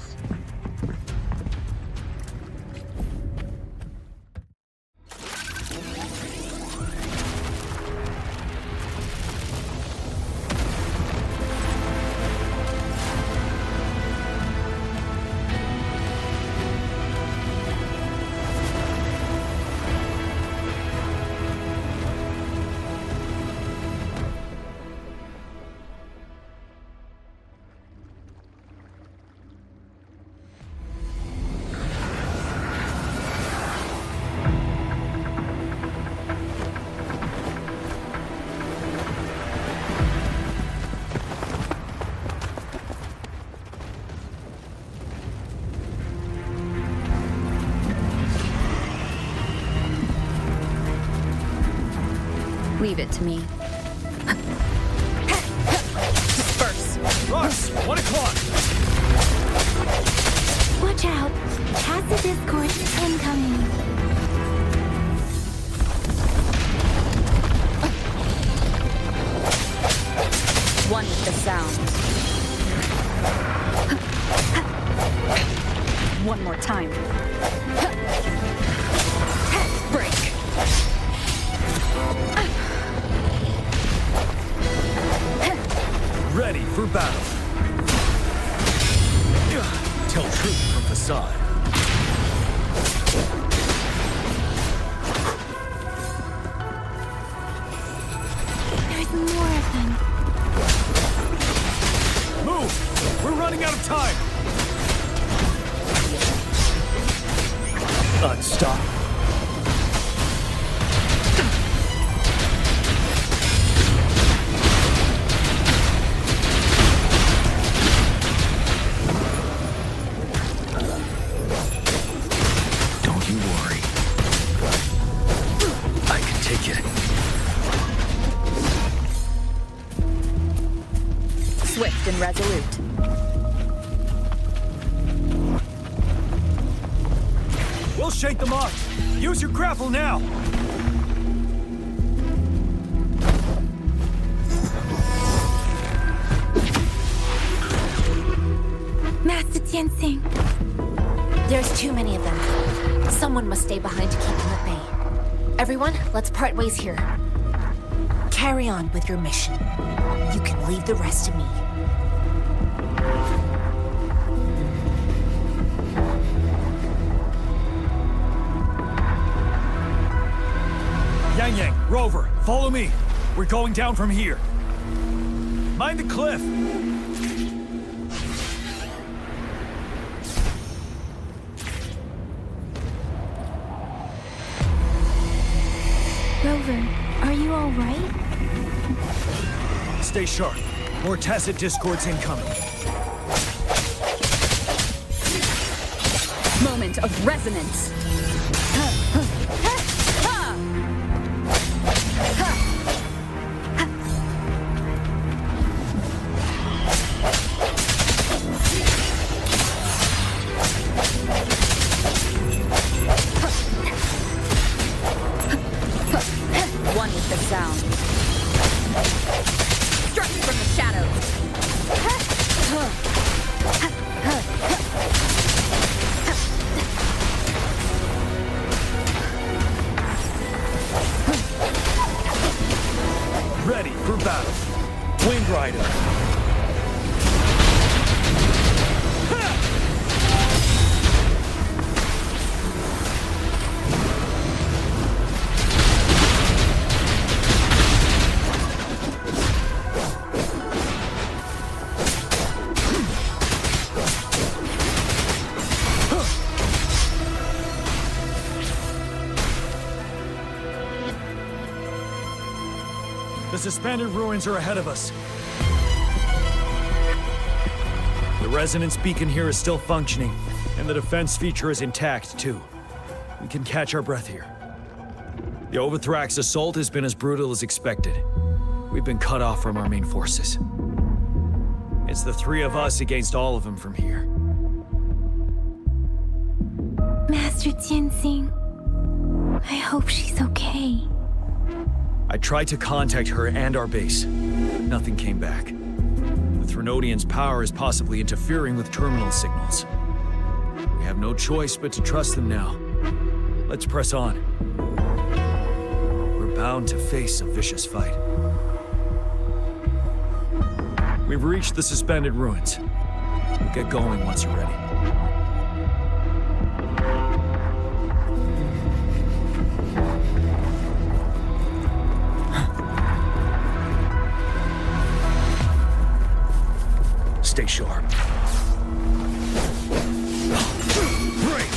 Leave it to me. Disperse. Rush! 1 o'clock! Watch out! Tacit discord incoming. One with the sound. One more time. Break. Ready for battle. Tell truth from facade. There's more of them. swift and resolute. We'll shake them off. Use your grapple now. Master Tianxing. There's too many of them. Someone must stay behind to keep them at bay. Everyone, let's part ways here. Carry on with your mission. You can leave the rest to me. Yang Yang, Rover, follow me. We're going down from here. Mind the cliff. Rover, are you all right? Stay sharp. More tacit discords incoming. Moment of resonance. One with the sound. Struck from the shadows. Ready for battle. Wind Rider. The suspended ruins are ahead of us. The resonance beacon here is still functioning, and the defense feature is intact, too. We can catch our breath here. The Overthrax assault has been as brutal as expected. We've been cut off from our main forces. It's the three of us against all of them from here. Master Tianxing, I hope she's okay. I tried to contact her and our base. Nothing came back. The Threnodians' power is possibly interfering with terminal signals. We have no choice but to trust them now. Let's press on. We're bound to face a vicious fight. We've reached the suspended ruins. We'll get going once you're ready. Stay sharp. Break!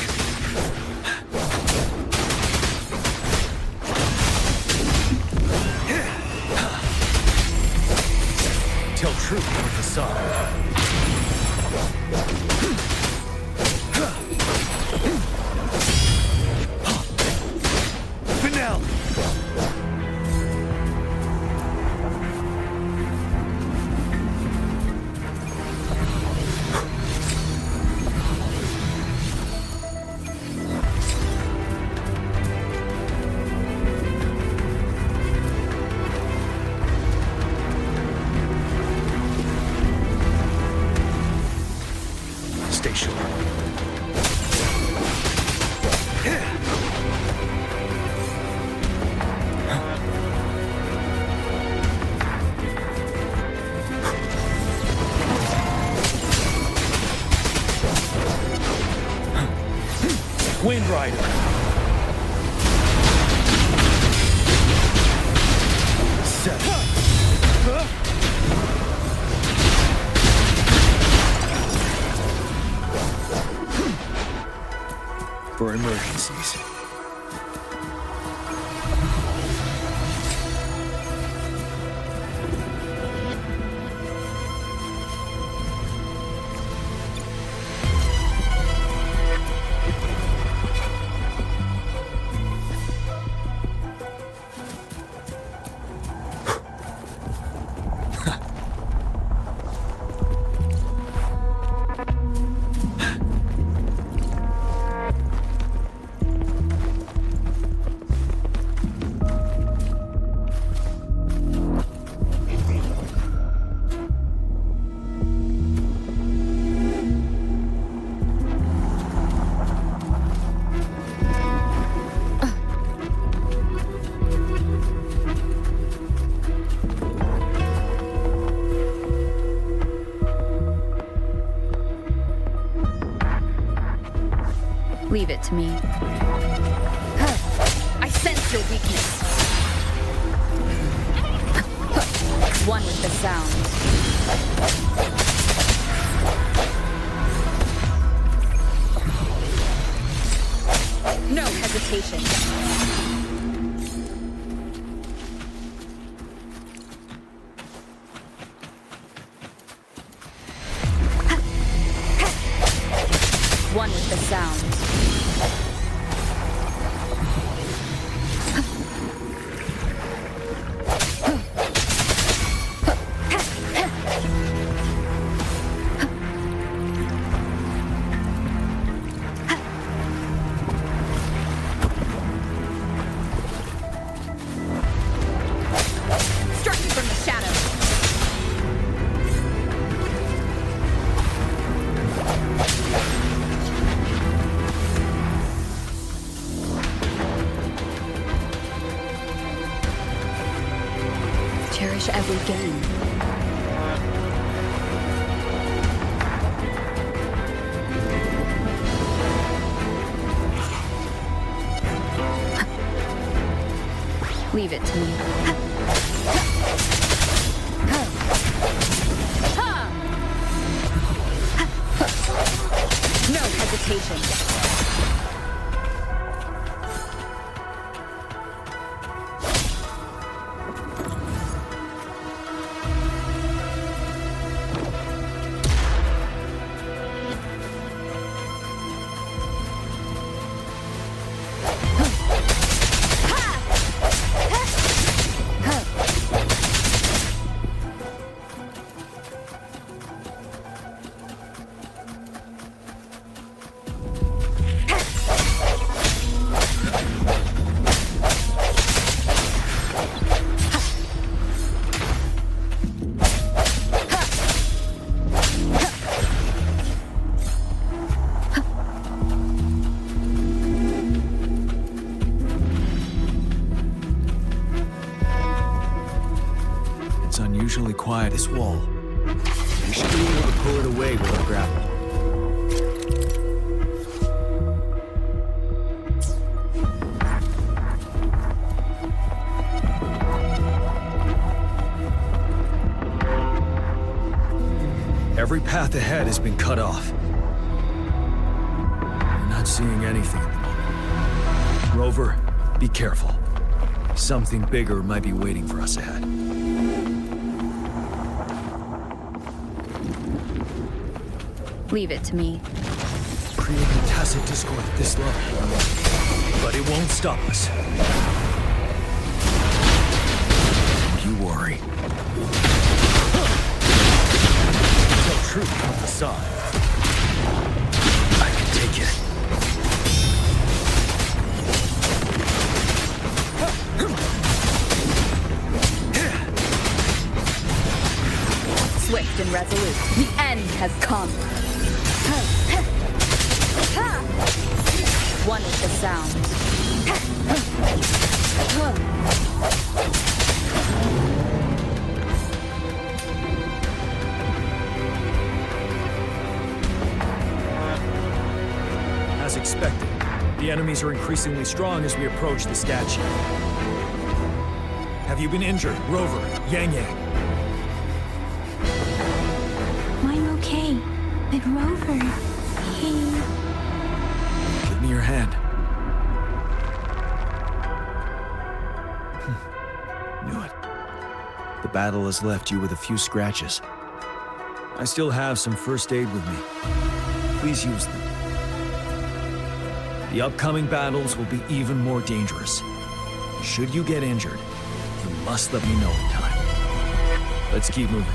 Tell truth with the sun. Finale! Stay sharp. Wind Rider. Set. For emergencies. Leave it to me. I sense your weakness. One with the sound. No hesitation. One with the sound. Striking from the shadow. Cherish every game. Leave it to me. No hesitation. It's unusually quiet, this wall. We should be able to pull it away with our grapple. Every path ahead has been cut off. We're not seeing anything at the moment. Rover, be careful. Something bigger might be waiting for us ahead. Leave it to me. Creating a tacit discord at this level. But it won't stop us. You worry. Tell truth on the side. I can take it. Swift and resolute. The end has come. One is the sound. As expected, the enemies are increasingly strong as we approach the statue. Have you been injured, Rover, Yang Yang? I'm okay. But Rover, he... Give me your hand. Knew it. The battle has left you with a few scratches. I still have some first aid with me. Please use them. The upcoming battles will be even more dangerous. Should you get injured, you must let me know in time. Let's keep moving.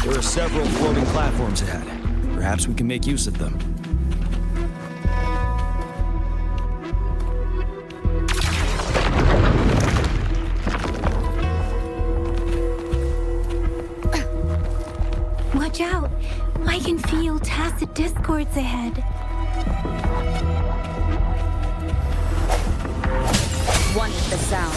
There are several floating platforms ahead. Perhaps we can make use of them. Watch out! I can feel tacit discords ahead. One with the sound.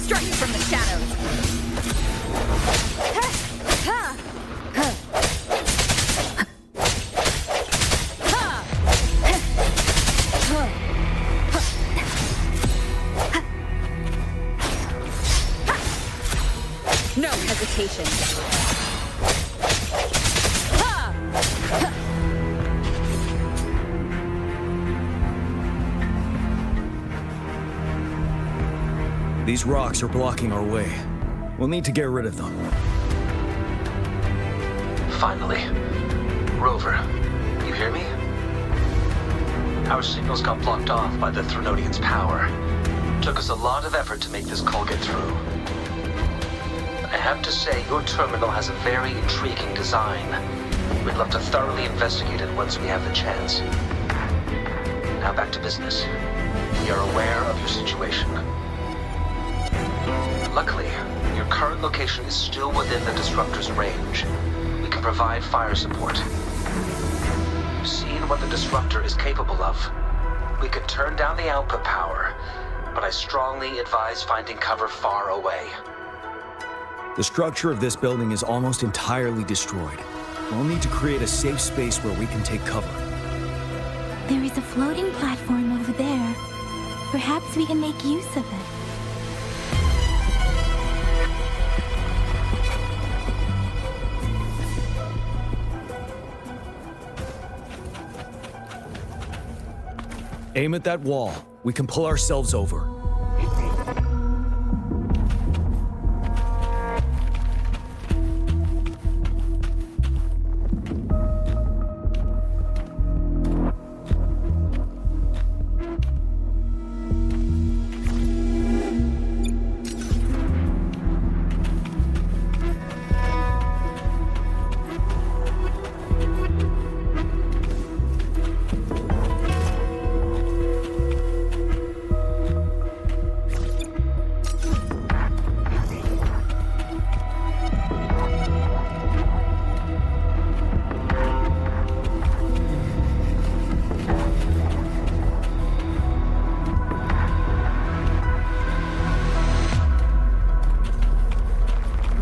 Strike from the shadows. No hesitation. These rocks are blocking our way. We'll need to get rid of them. Finally. Rover, you hear me? Our signals got blocked off by the Threnodian's power. Took us a lot of effort to make this call get through. I have to say, your terminal has a very intriguing design. We'd love to thoroughly investigate it once we have the chance. Now back to business. We are aware of your situation. Luckily, your current location is still within the Disruptor's range. We can provide fire support. You've seen what the Disruptor is capable of. We could turn down the output power, but I strongly advise finding cover far away. The structure of this building is almost entirely destroyed. We'll need to create a safe space where we can take cover. There is a floating platform over there. Perhaps we can make use of it. Aim at that wall. We can pull ourselves over.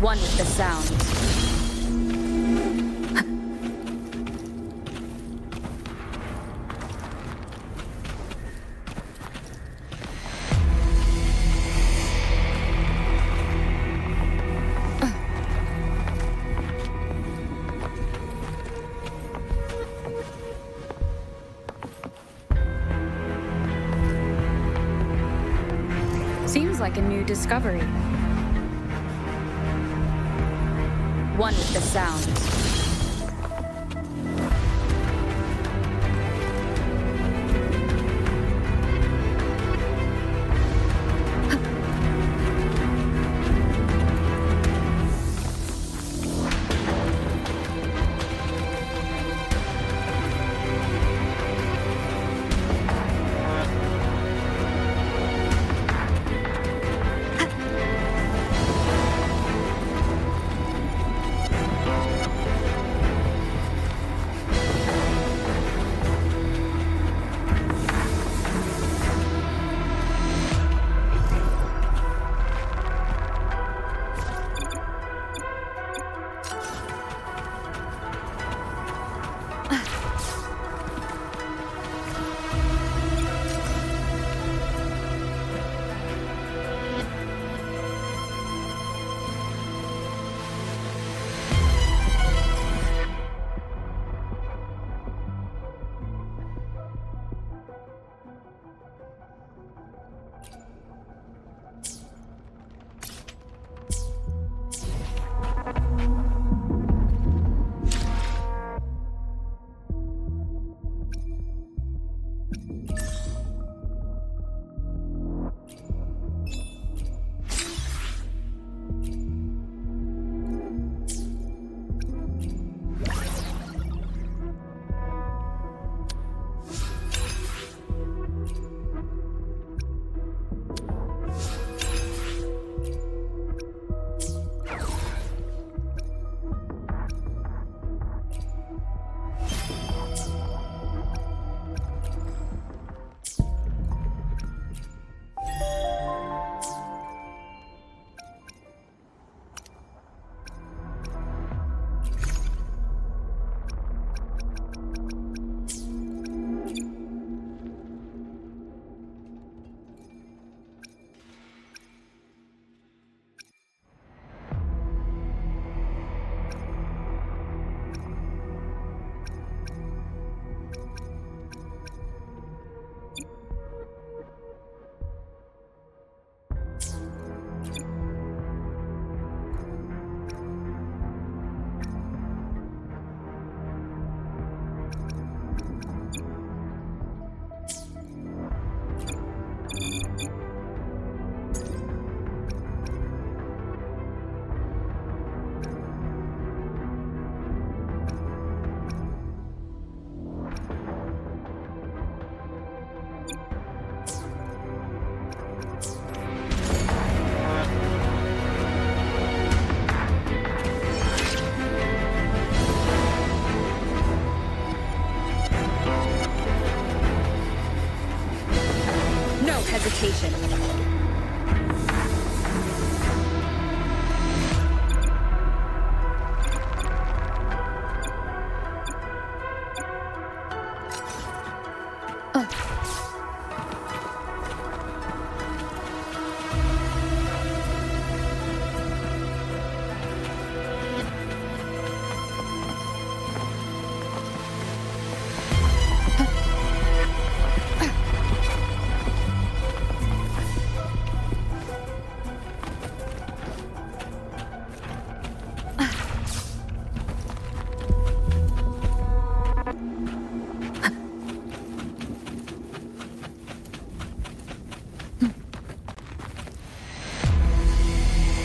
One with the sound. Seems like a new discovery. One with the sound. hesitation.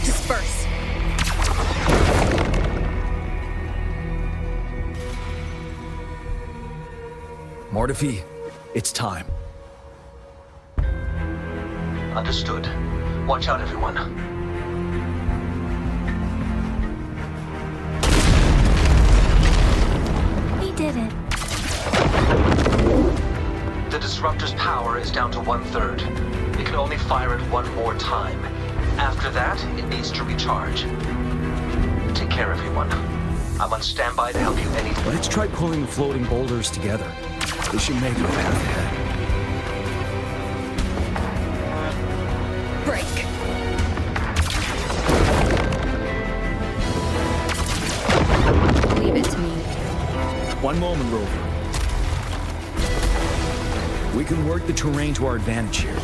Disperse. Mortifi, it's time. Understood. Watch out, everyone. We did it. The disruptor's power is down to 1/3. It can only fire it one more time. After that, it needs to recharge. Take care, everyone. I'm on standby to help you anytime. Let's try pulling the floating boulders together. This should make it a path ahead. Break. Leave it to me. One moment, Rover. We can work the terrain to our advantage here.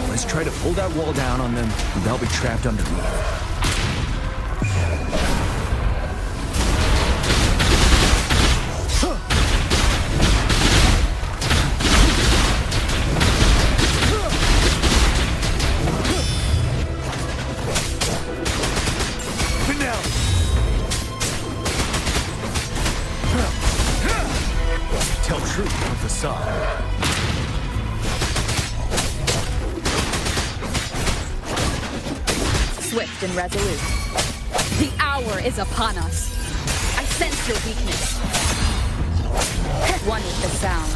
Let's try to pull that wall down on them, and they'll be trapped underneath. Tell truth from facade. Swift and resolute. The hour is upon us. I sense your weakness. One with the sound.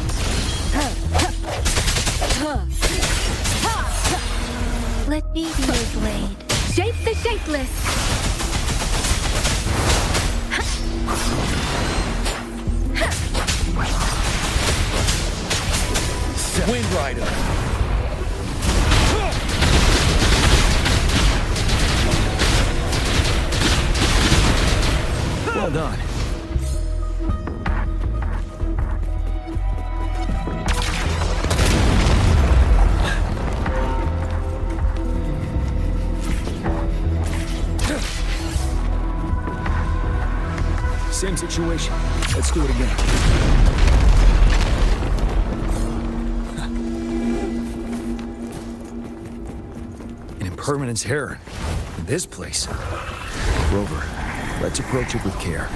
Let me be your blade. Shape the shapeless. Wind Rider. Well done. Same situation. Let's do it again. An impermanence heron. In this place. Rover, let's approach it with care.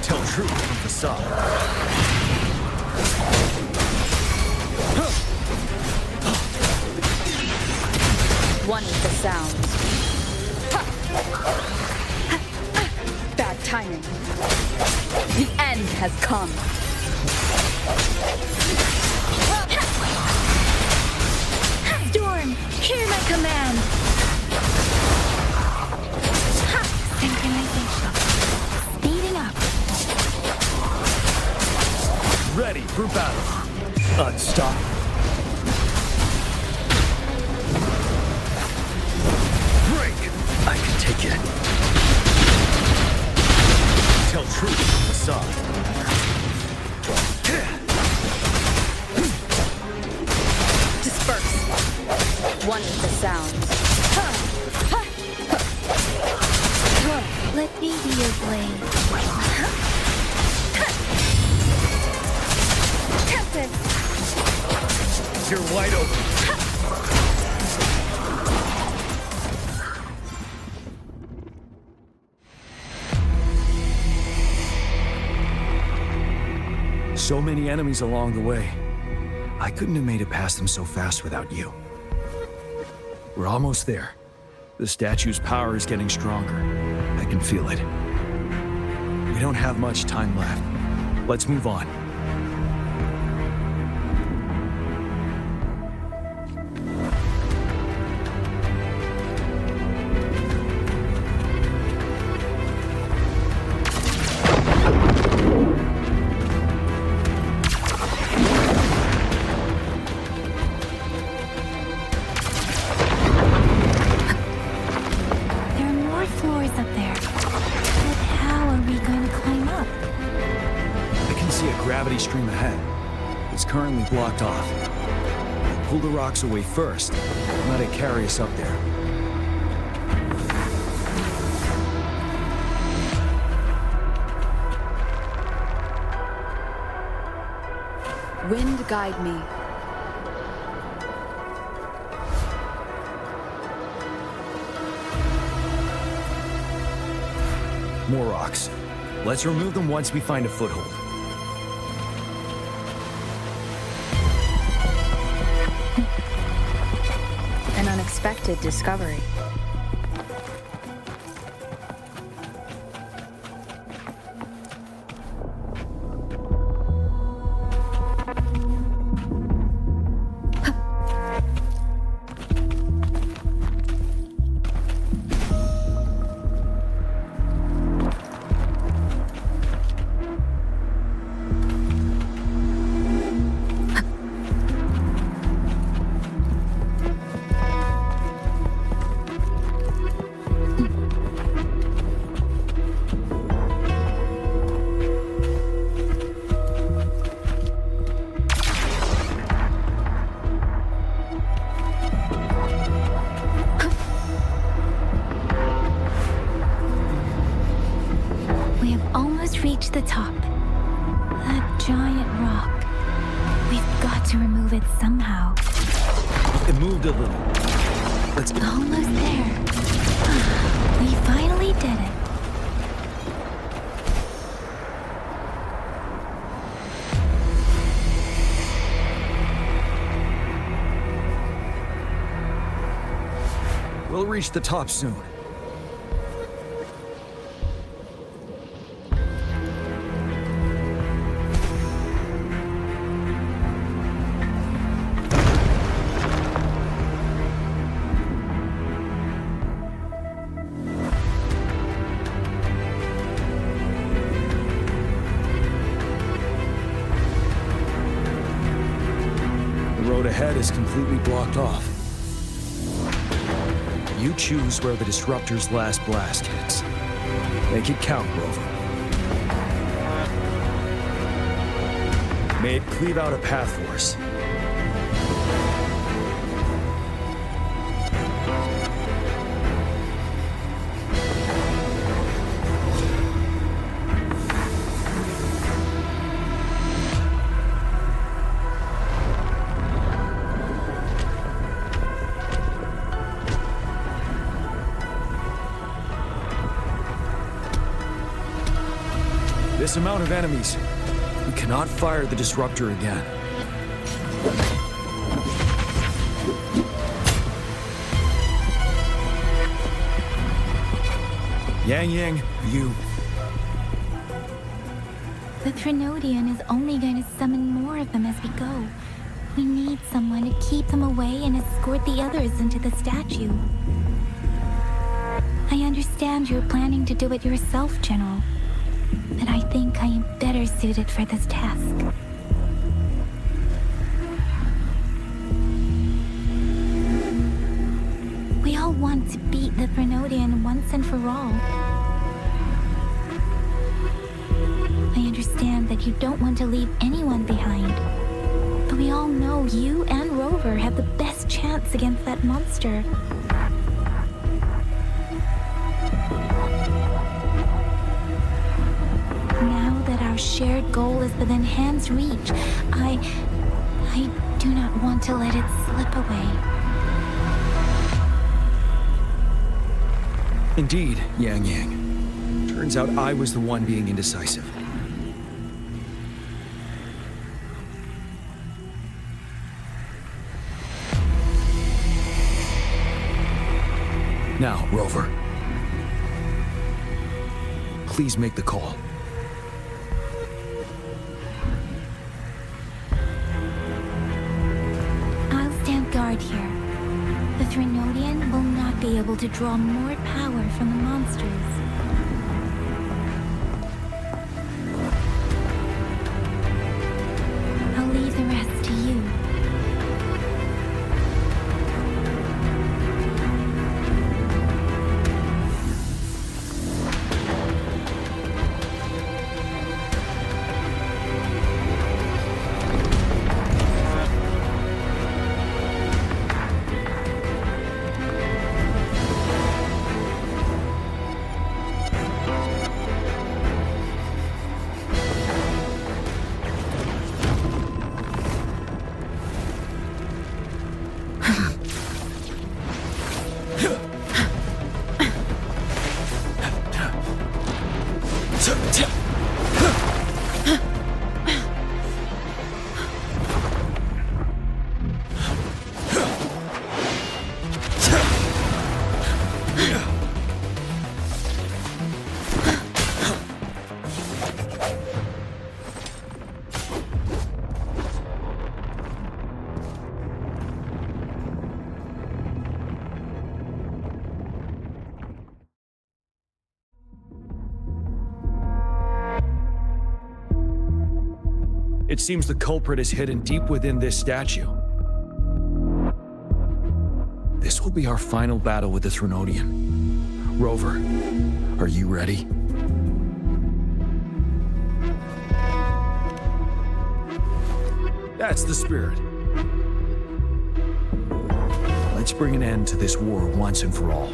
Tell truth from facade. One with the sound. Bad timing. The end has come. Storm, hear my command. Synchronization. Speeding up. Ready for battle. Unstoppable. I can take it. Tell truth from facade. Disperse. One with the sound. Let me be your blade. Tempest! You're wide open. So many enemies along the way. I couldn't have made it past them so fast without you. We're almost there. The statue's power is getting stronger. I can feel it. We don't have much time left. Let's move on. Stream ahead. It's currently blocked off. Pull the rocks away first and let it carry us up there. Wind guide me. More rocks. Let's remove them once we find a foothold. An unexpected discovery. Reach the top. That giant rock. We've got to remove it somehow. It moved a little. Let's get almost there. We finally did it. We'll reach the top soon. Ahead is completely blocked off. You choose where the Disruptor's last blast hits. Make it count, Rover. May it cleave out a path for us. This amount of enemies, we cannot fire the Disruptor again. Yang, you... The Threnodian is only going to summon more of them as we go. We need someone to keep them away and escort the others into the statue. I understand you're planning to do it yourself, General. But I think I am better suited for this task. We all want to beat the Threnodian once and for all. I understand that you don't want to leave anyone behind. But we all know you and Rover have the best chance against that monster. Shared goal is within hand's reach. I do not want to let it slip away. Indeed, Yang. Turns out I was the one being indecisive. Now, Rover. Please make the call. I'll stand guard here. The Threnodian will not be able to draw more power from the monsters. I'll leave the rest to you. It seems the culprit is hidden deep within this statue. This will be our final battle with the Threnodian. Rover, are you ready? That's the spirit. Let's bring an end to this war once and for all.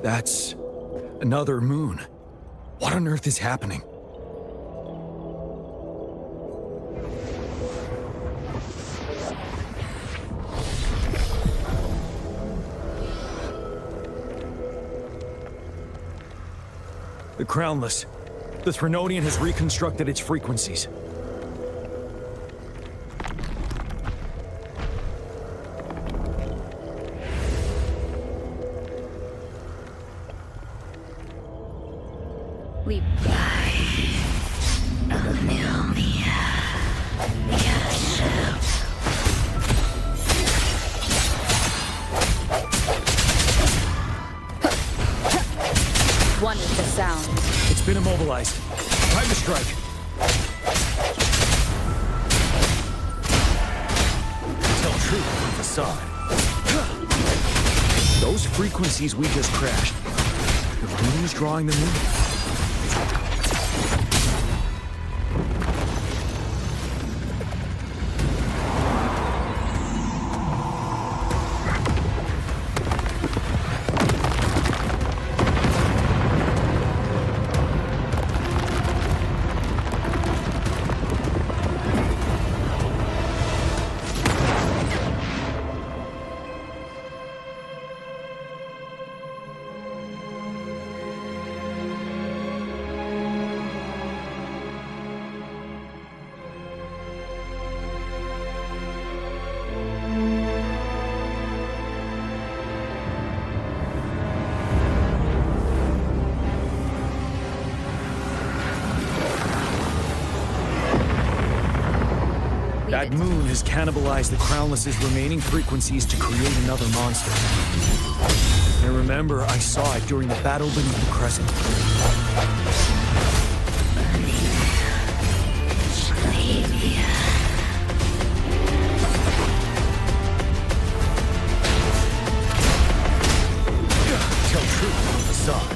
That's another moon. What on earth is happening? The Crownless. The Threnodian has reconstructed its frequencies. One is the sound. It's been immobilized. Time to strike. Tell truth from facade. Those frequencies we just crashed. The moon's drawing them in. That moon has cannibalized the Crownless's remaining frequencies to create another monster. And remember, I saw it during the battle beneath the crescent. Tell truth from facade.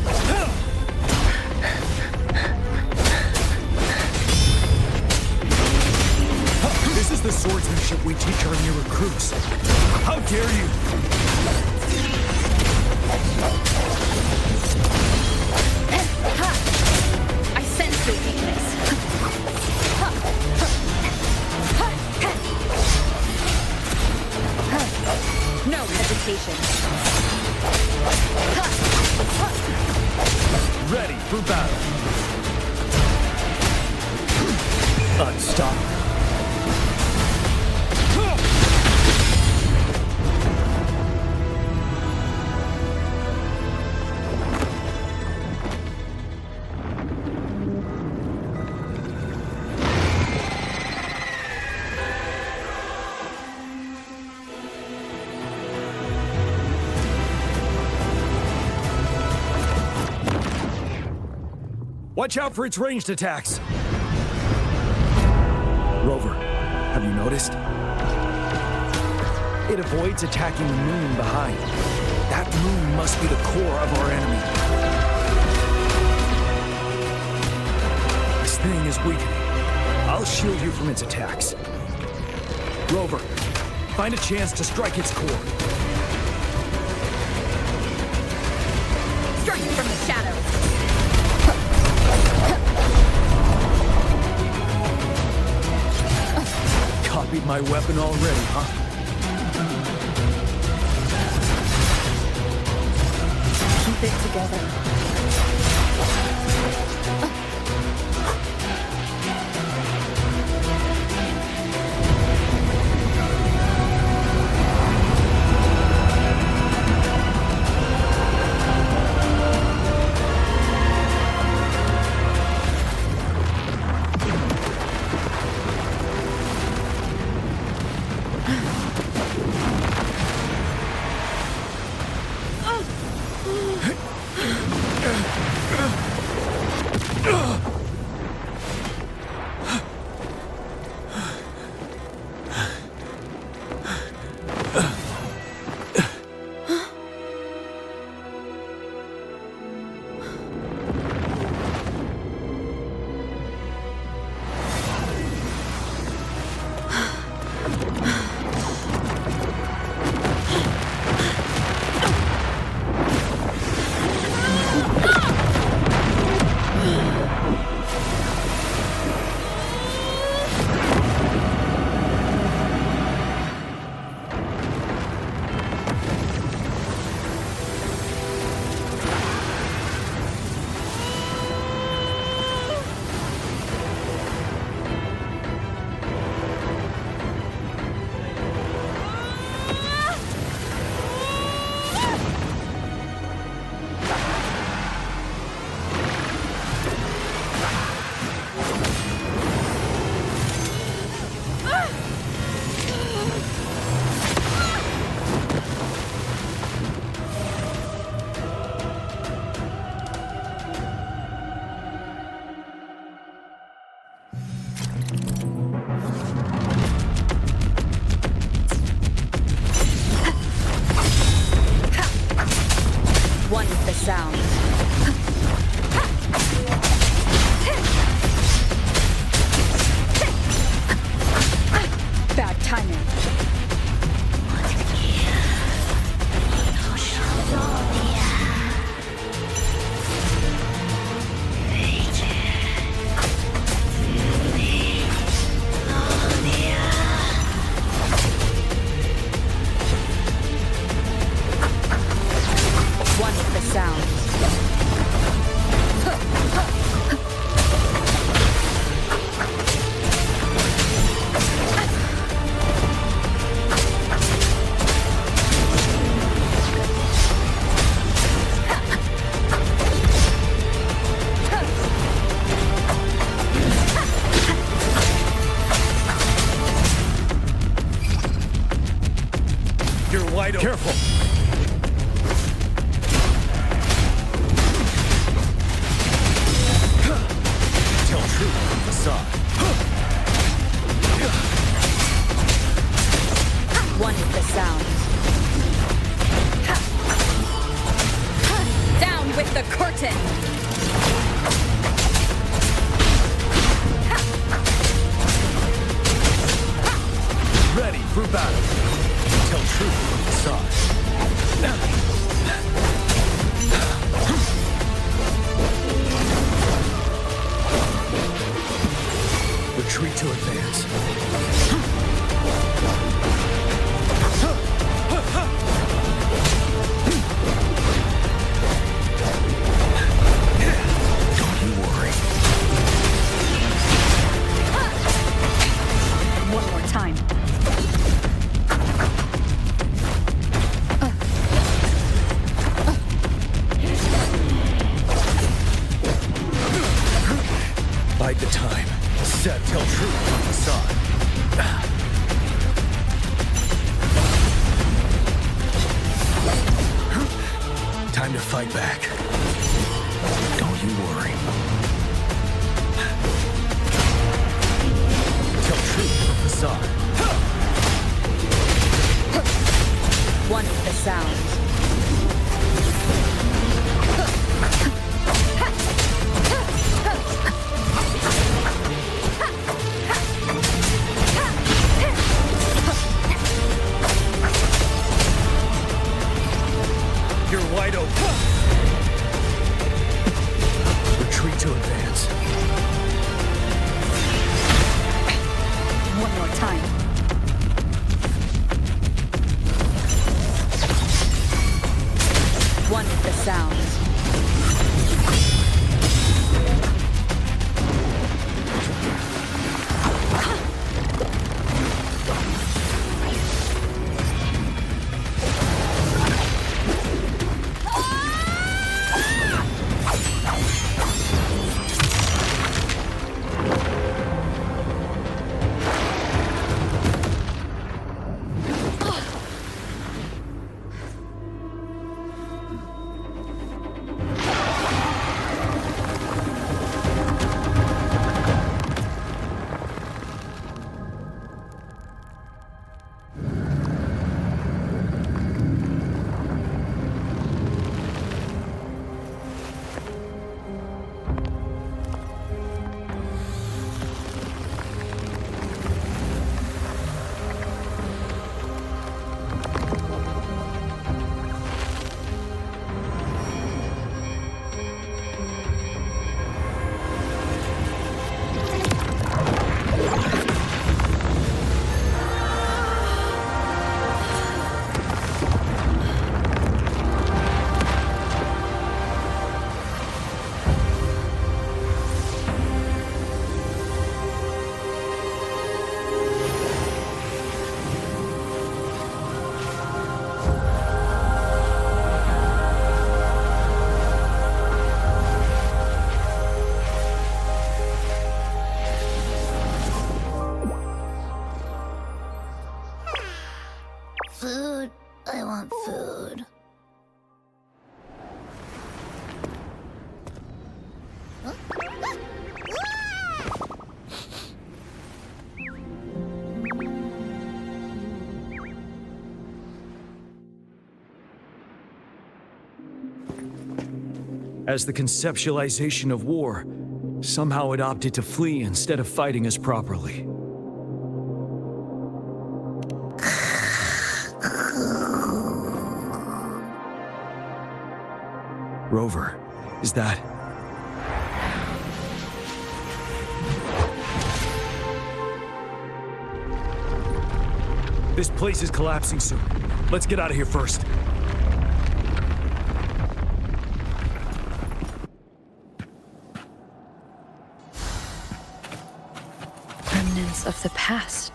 This is the swordsmanship we teach our new recruits. How dare you! hesitation. Ready for battle. Unstoppable. Watch out for its ranged attacks. Rover, have you noticed? It avoids attacking the moon behind. That moon must be the core of our enemy. This thing is weakening. I'll shield you from its attacks. Rover, find a chance to strike its core. Striking from the shadows. Copied my weapon already, huh? Keep it together. sound. Bad timing. One with the sound. You're wide open. Careful. Tell truth from facade. One with the sound. Down with the curtain. Ready for battle. Tell truth from facade. Time to fight back. Don't you worry. Tell truth from facade. One with the sound. You're wide open. Retreat to advance. One more time. One with the sound. Food. I want food. As the conceptualization of war, somehow it opted to flee instead of fighting us properly. Rover, is that... This place is collapsing soon. Let's get out of here first. Remnants of the past.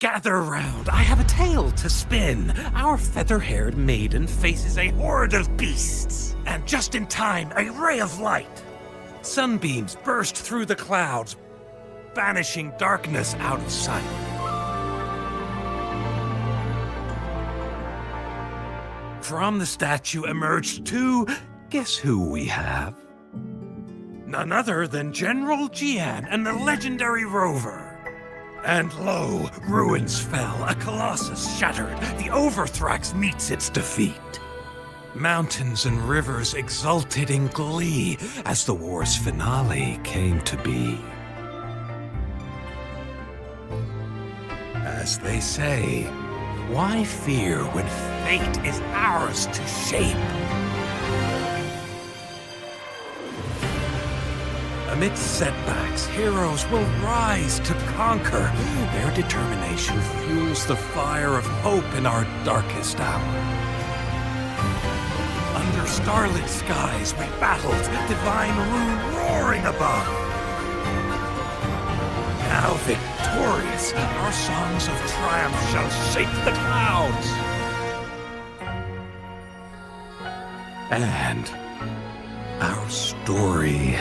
Gather round, I have a tale to spin. Our feather-haired maiden faces a horde of beasts. And just in time, a ray of light. Sunbeams burst through the clouds, banishing darkness out of sight. From the statue emerged two... Guess who we have? None other than General Jian and the legendary Rover. And lo, ruins fell, a colossus shattered, the Overthrax meets its defeat. Mountains and rivers exulted in glee as the war's finale came to be. As they say, why fear when fate is ours to shape? Amidst setbacks, heroes will rise to conquer. Their determination fuels the fire of hope in our darkest hour. Under starlit skies we battled, divine rune roaring above. Now victorious, our songs of triumph shall shake the clouds. And our story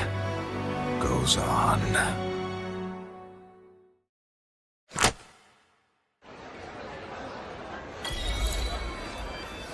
goes on.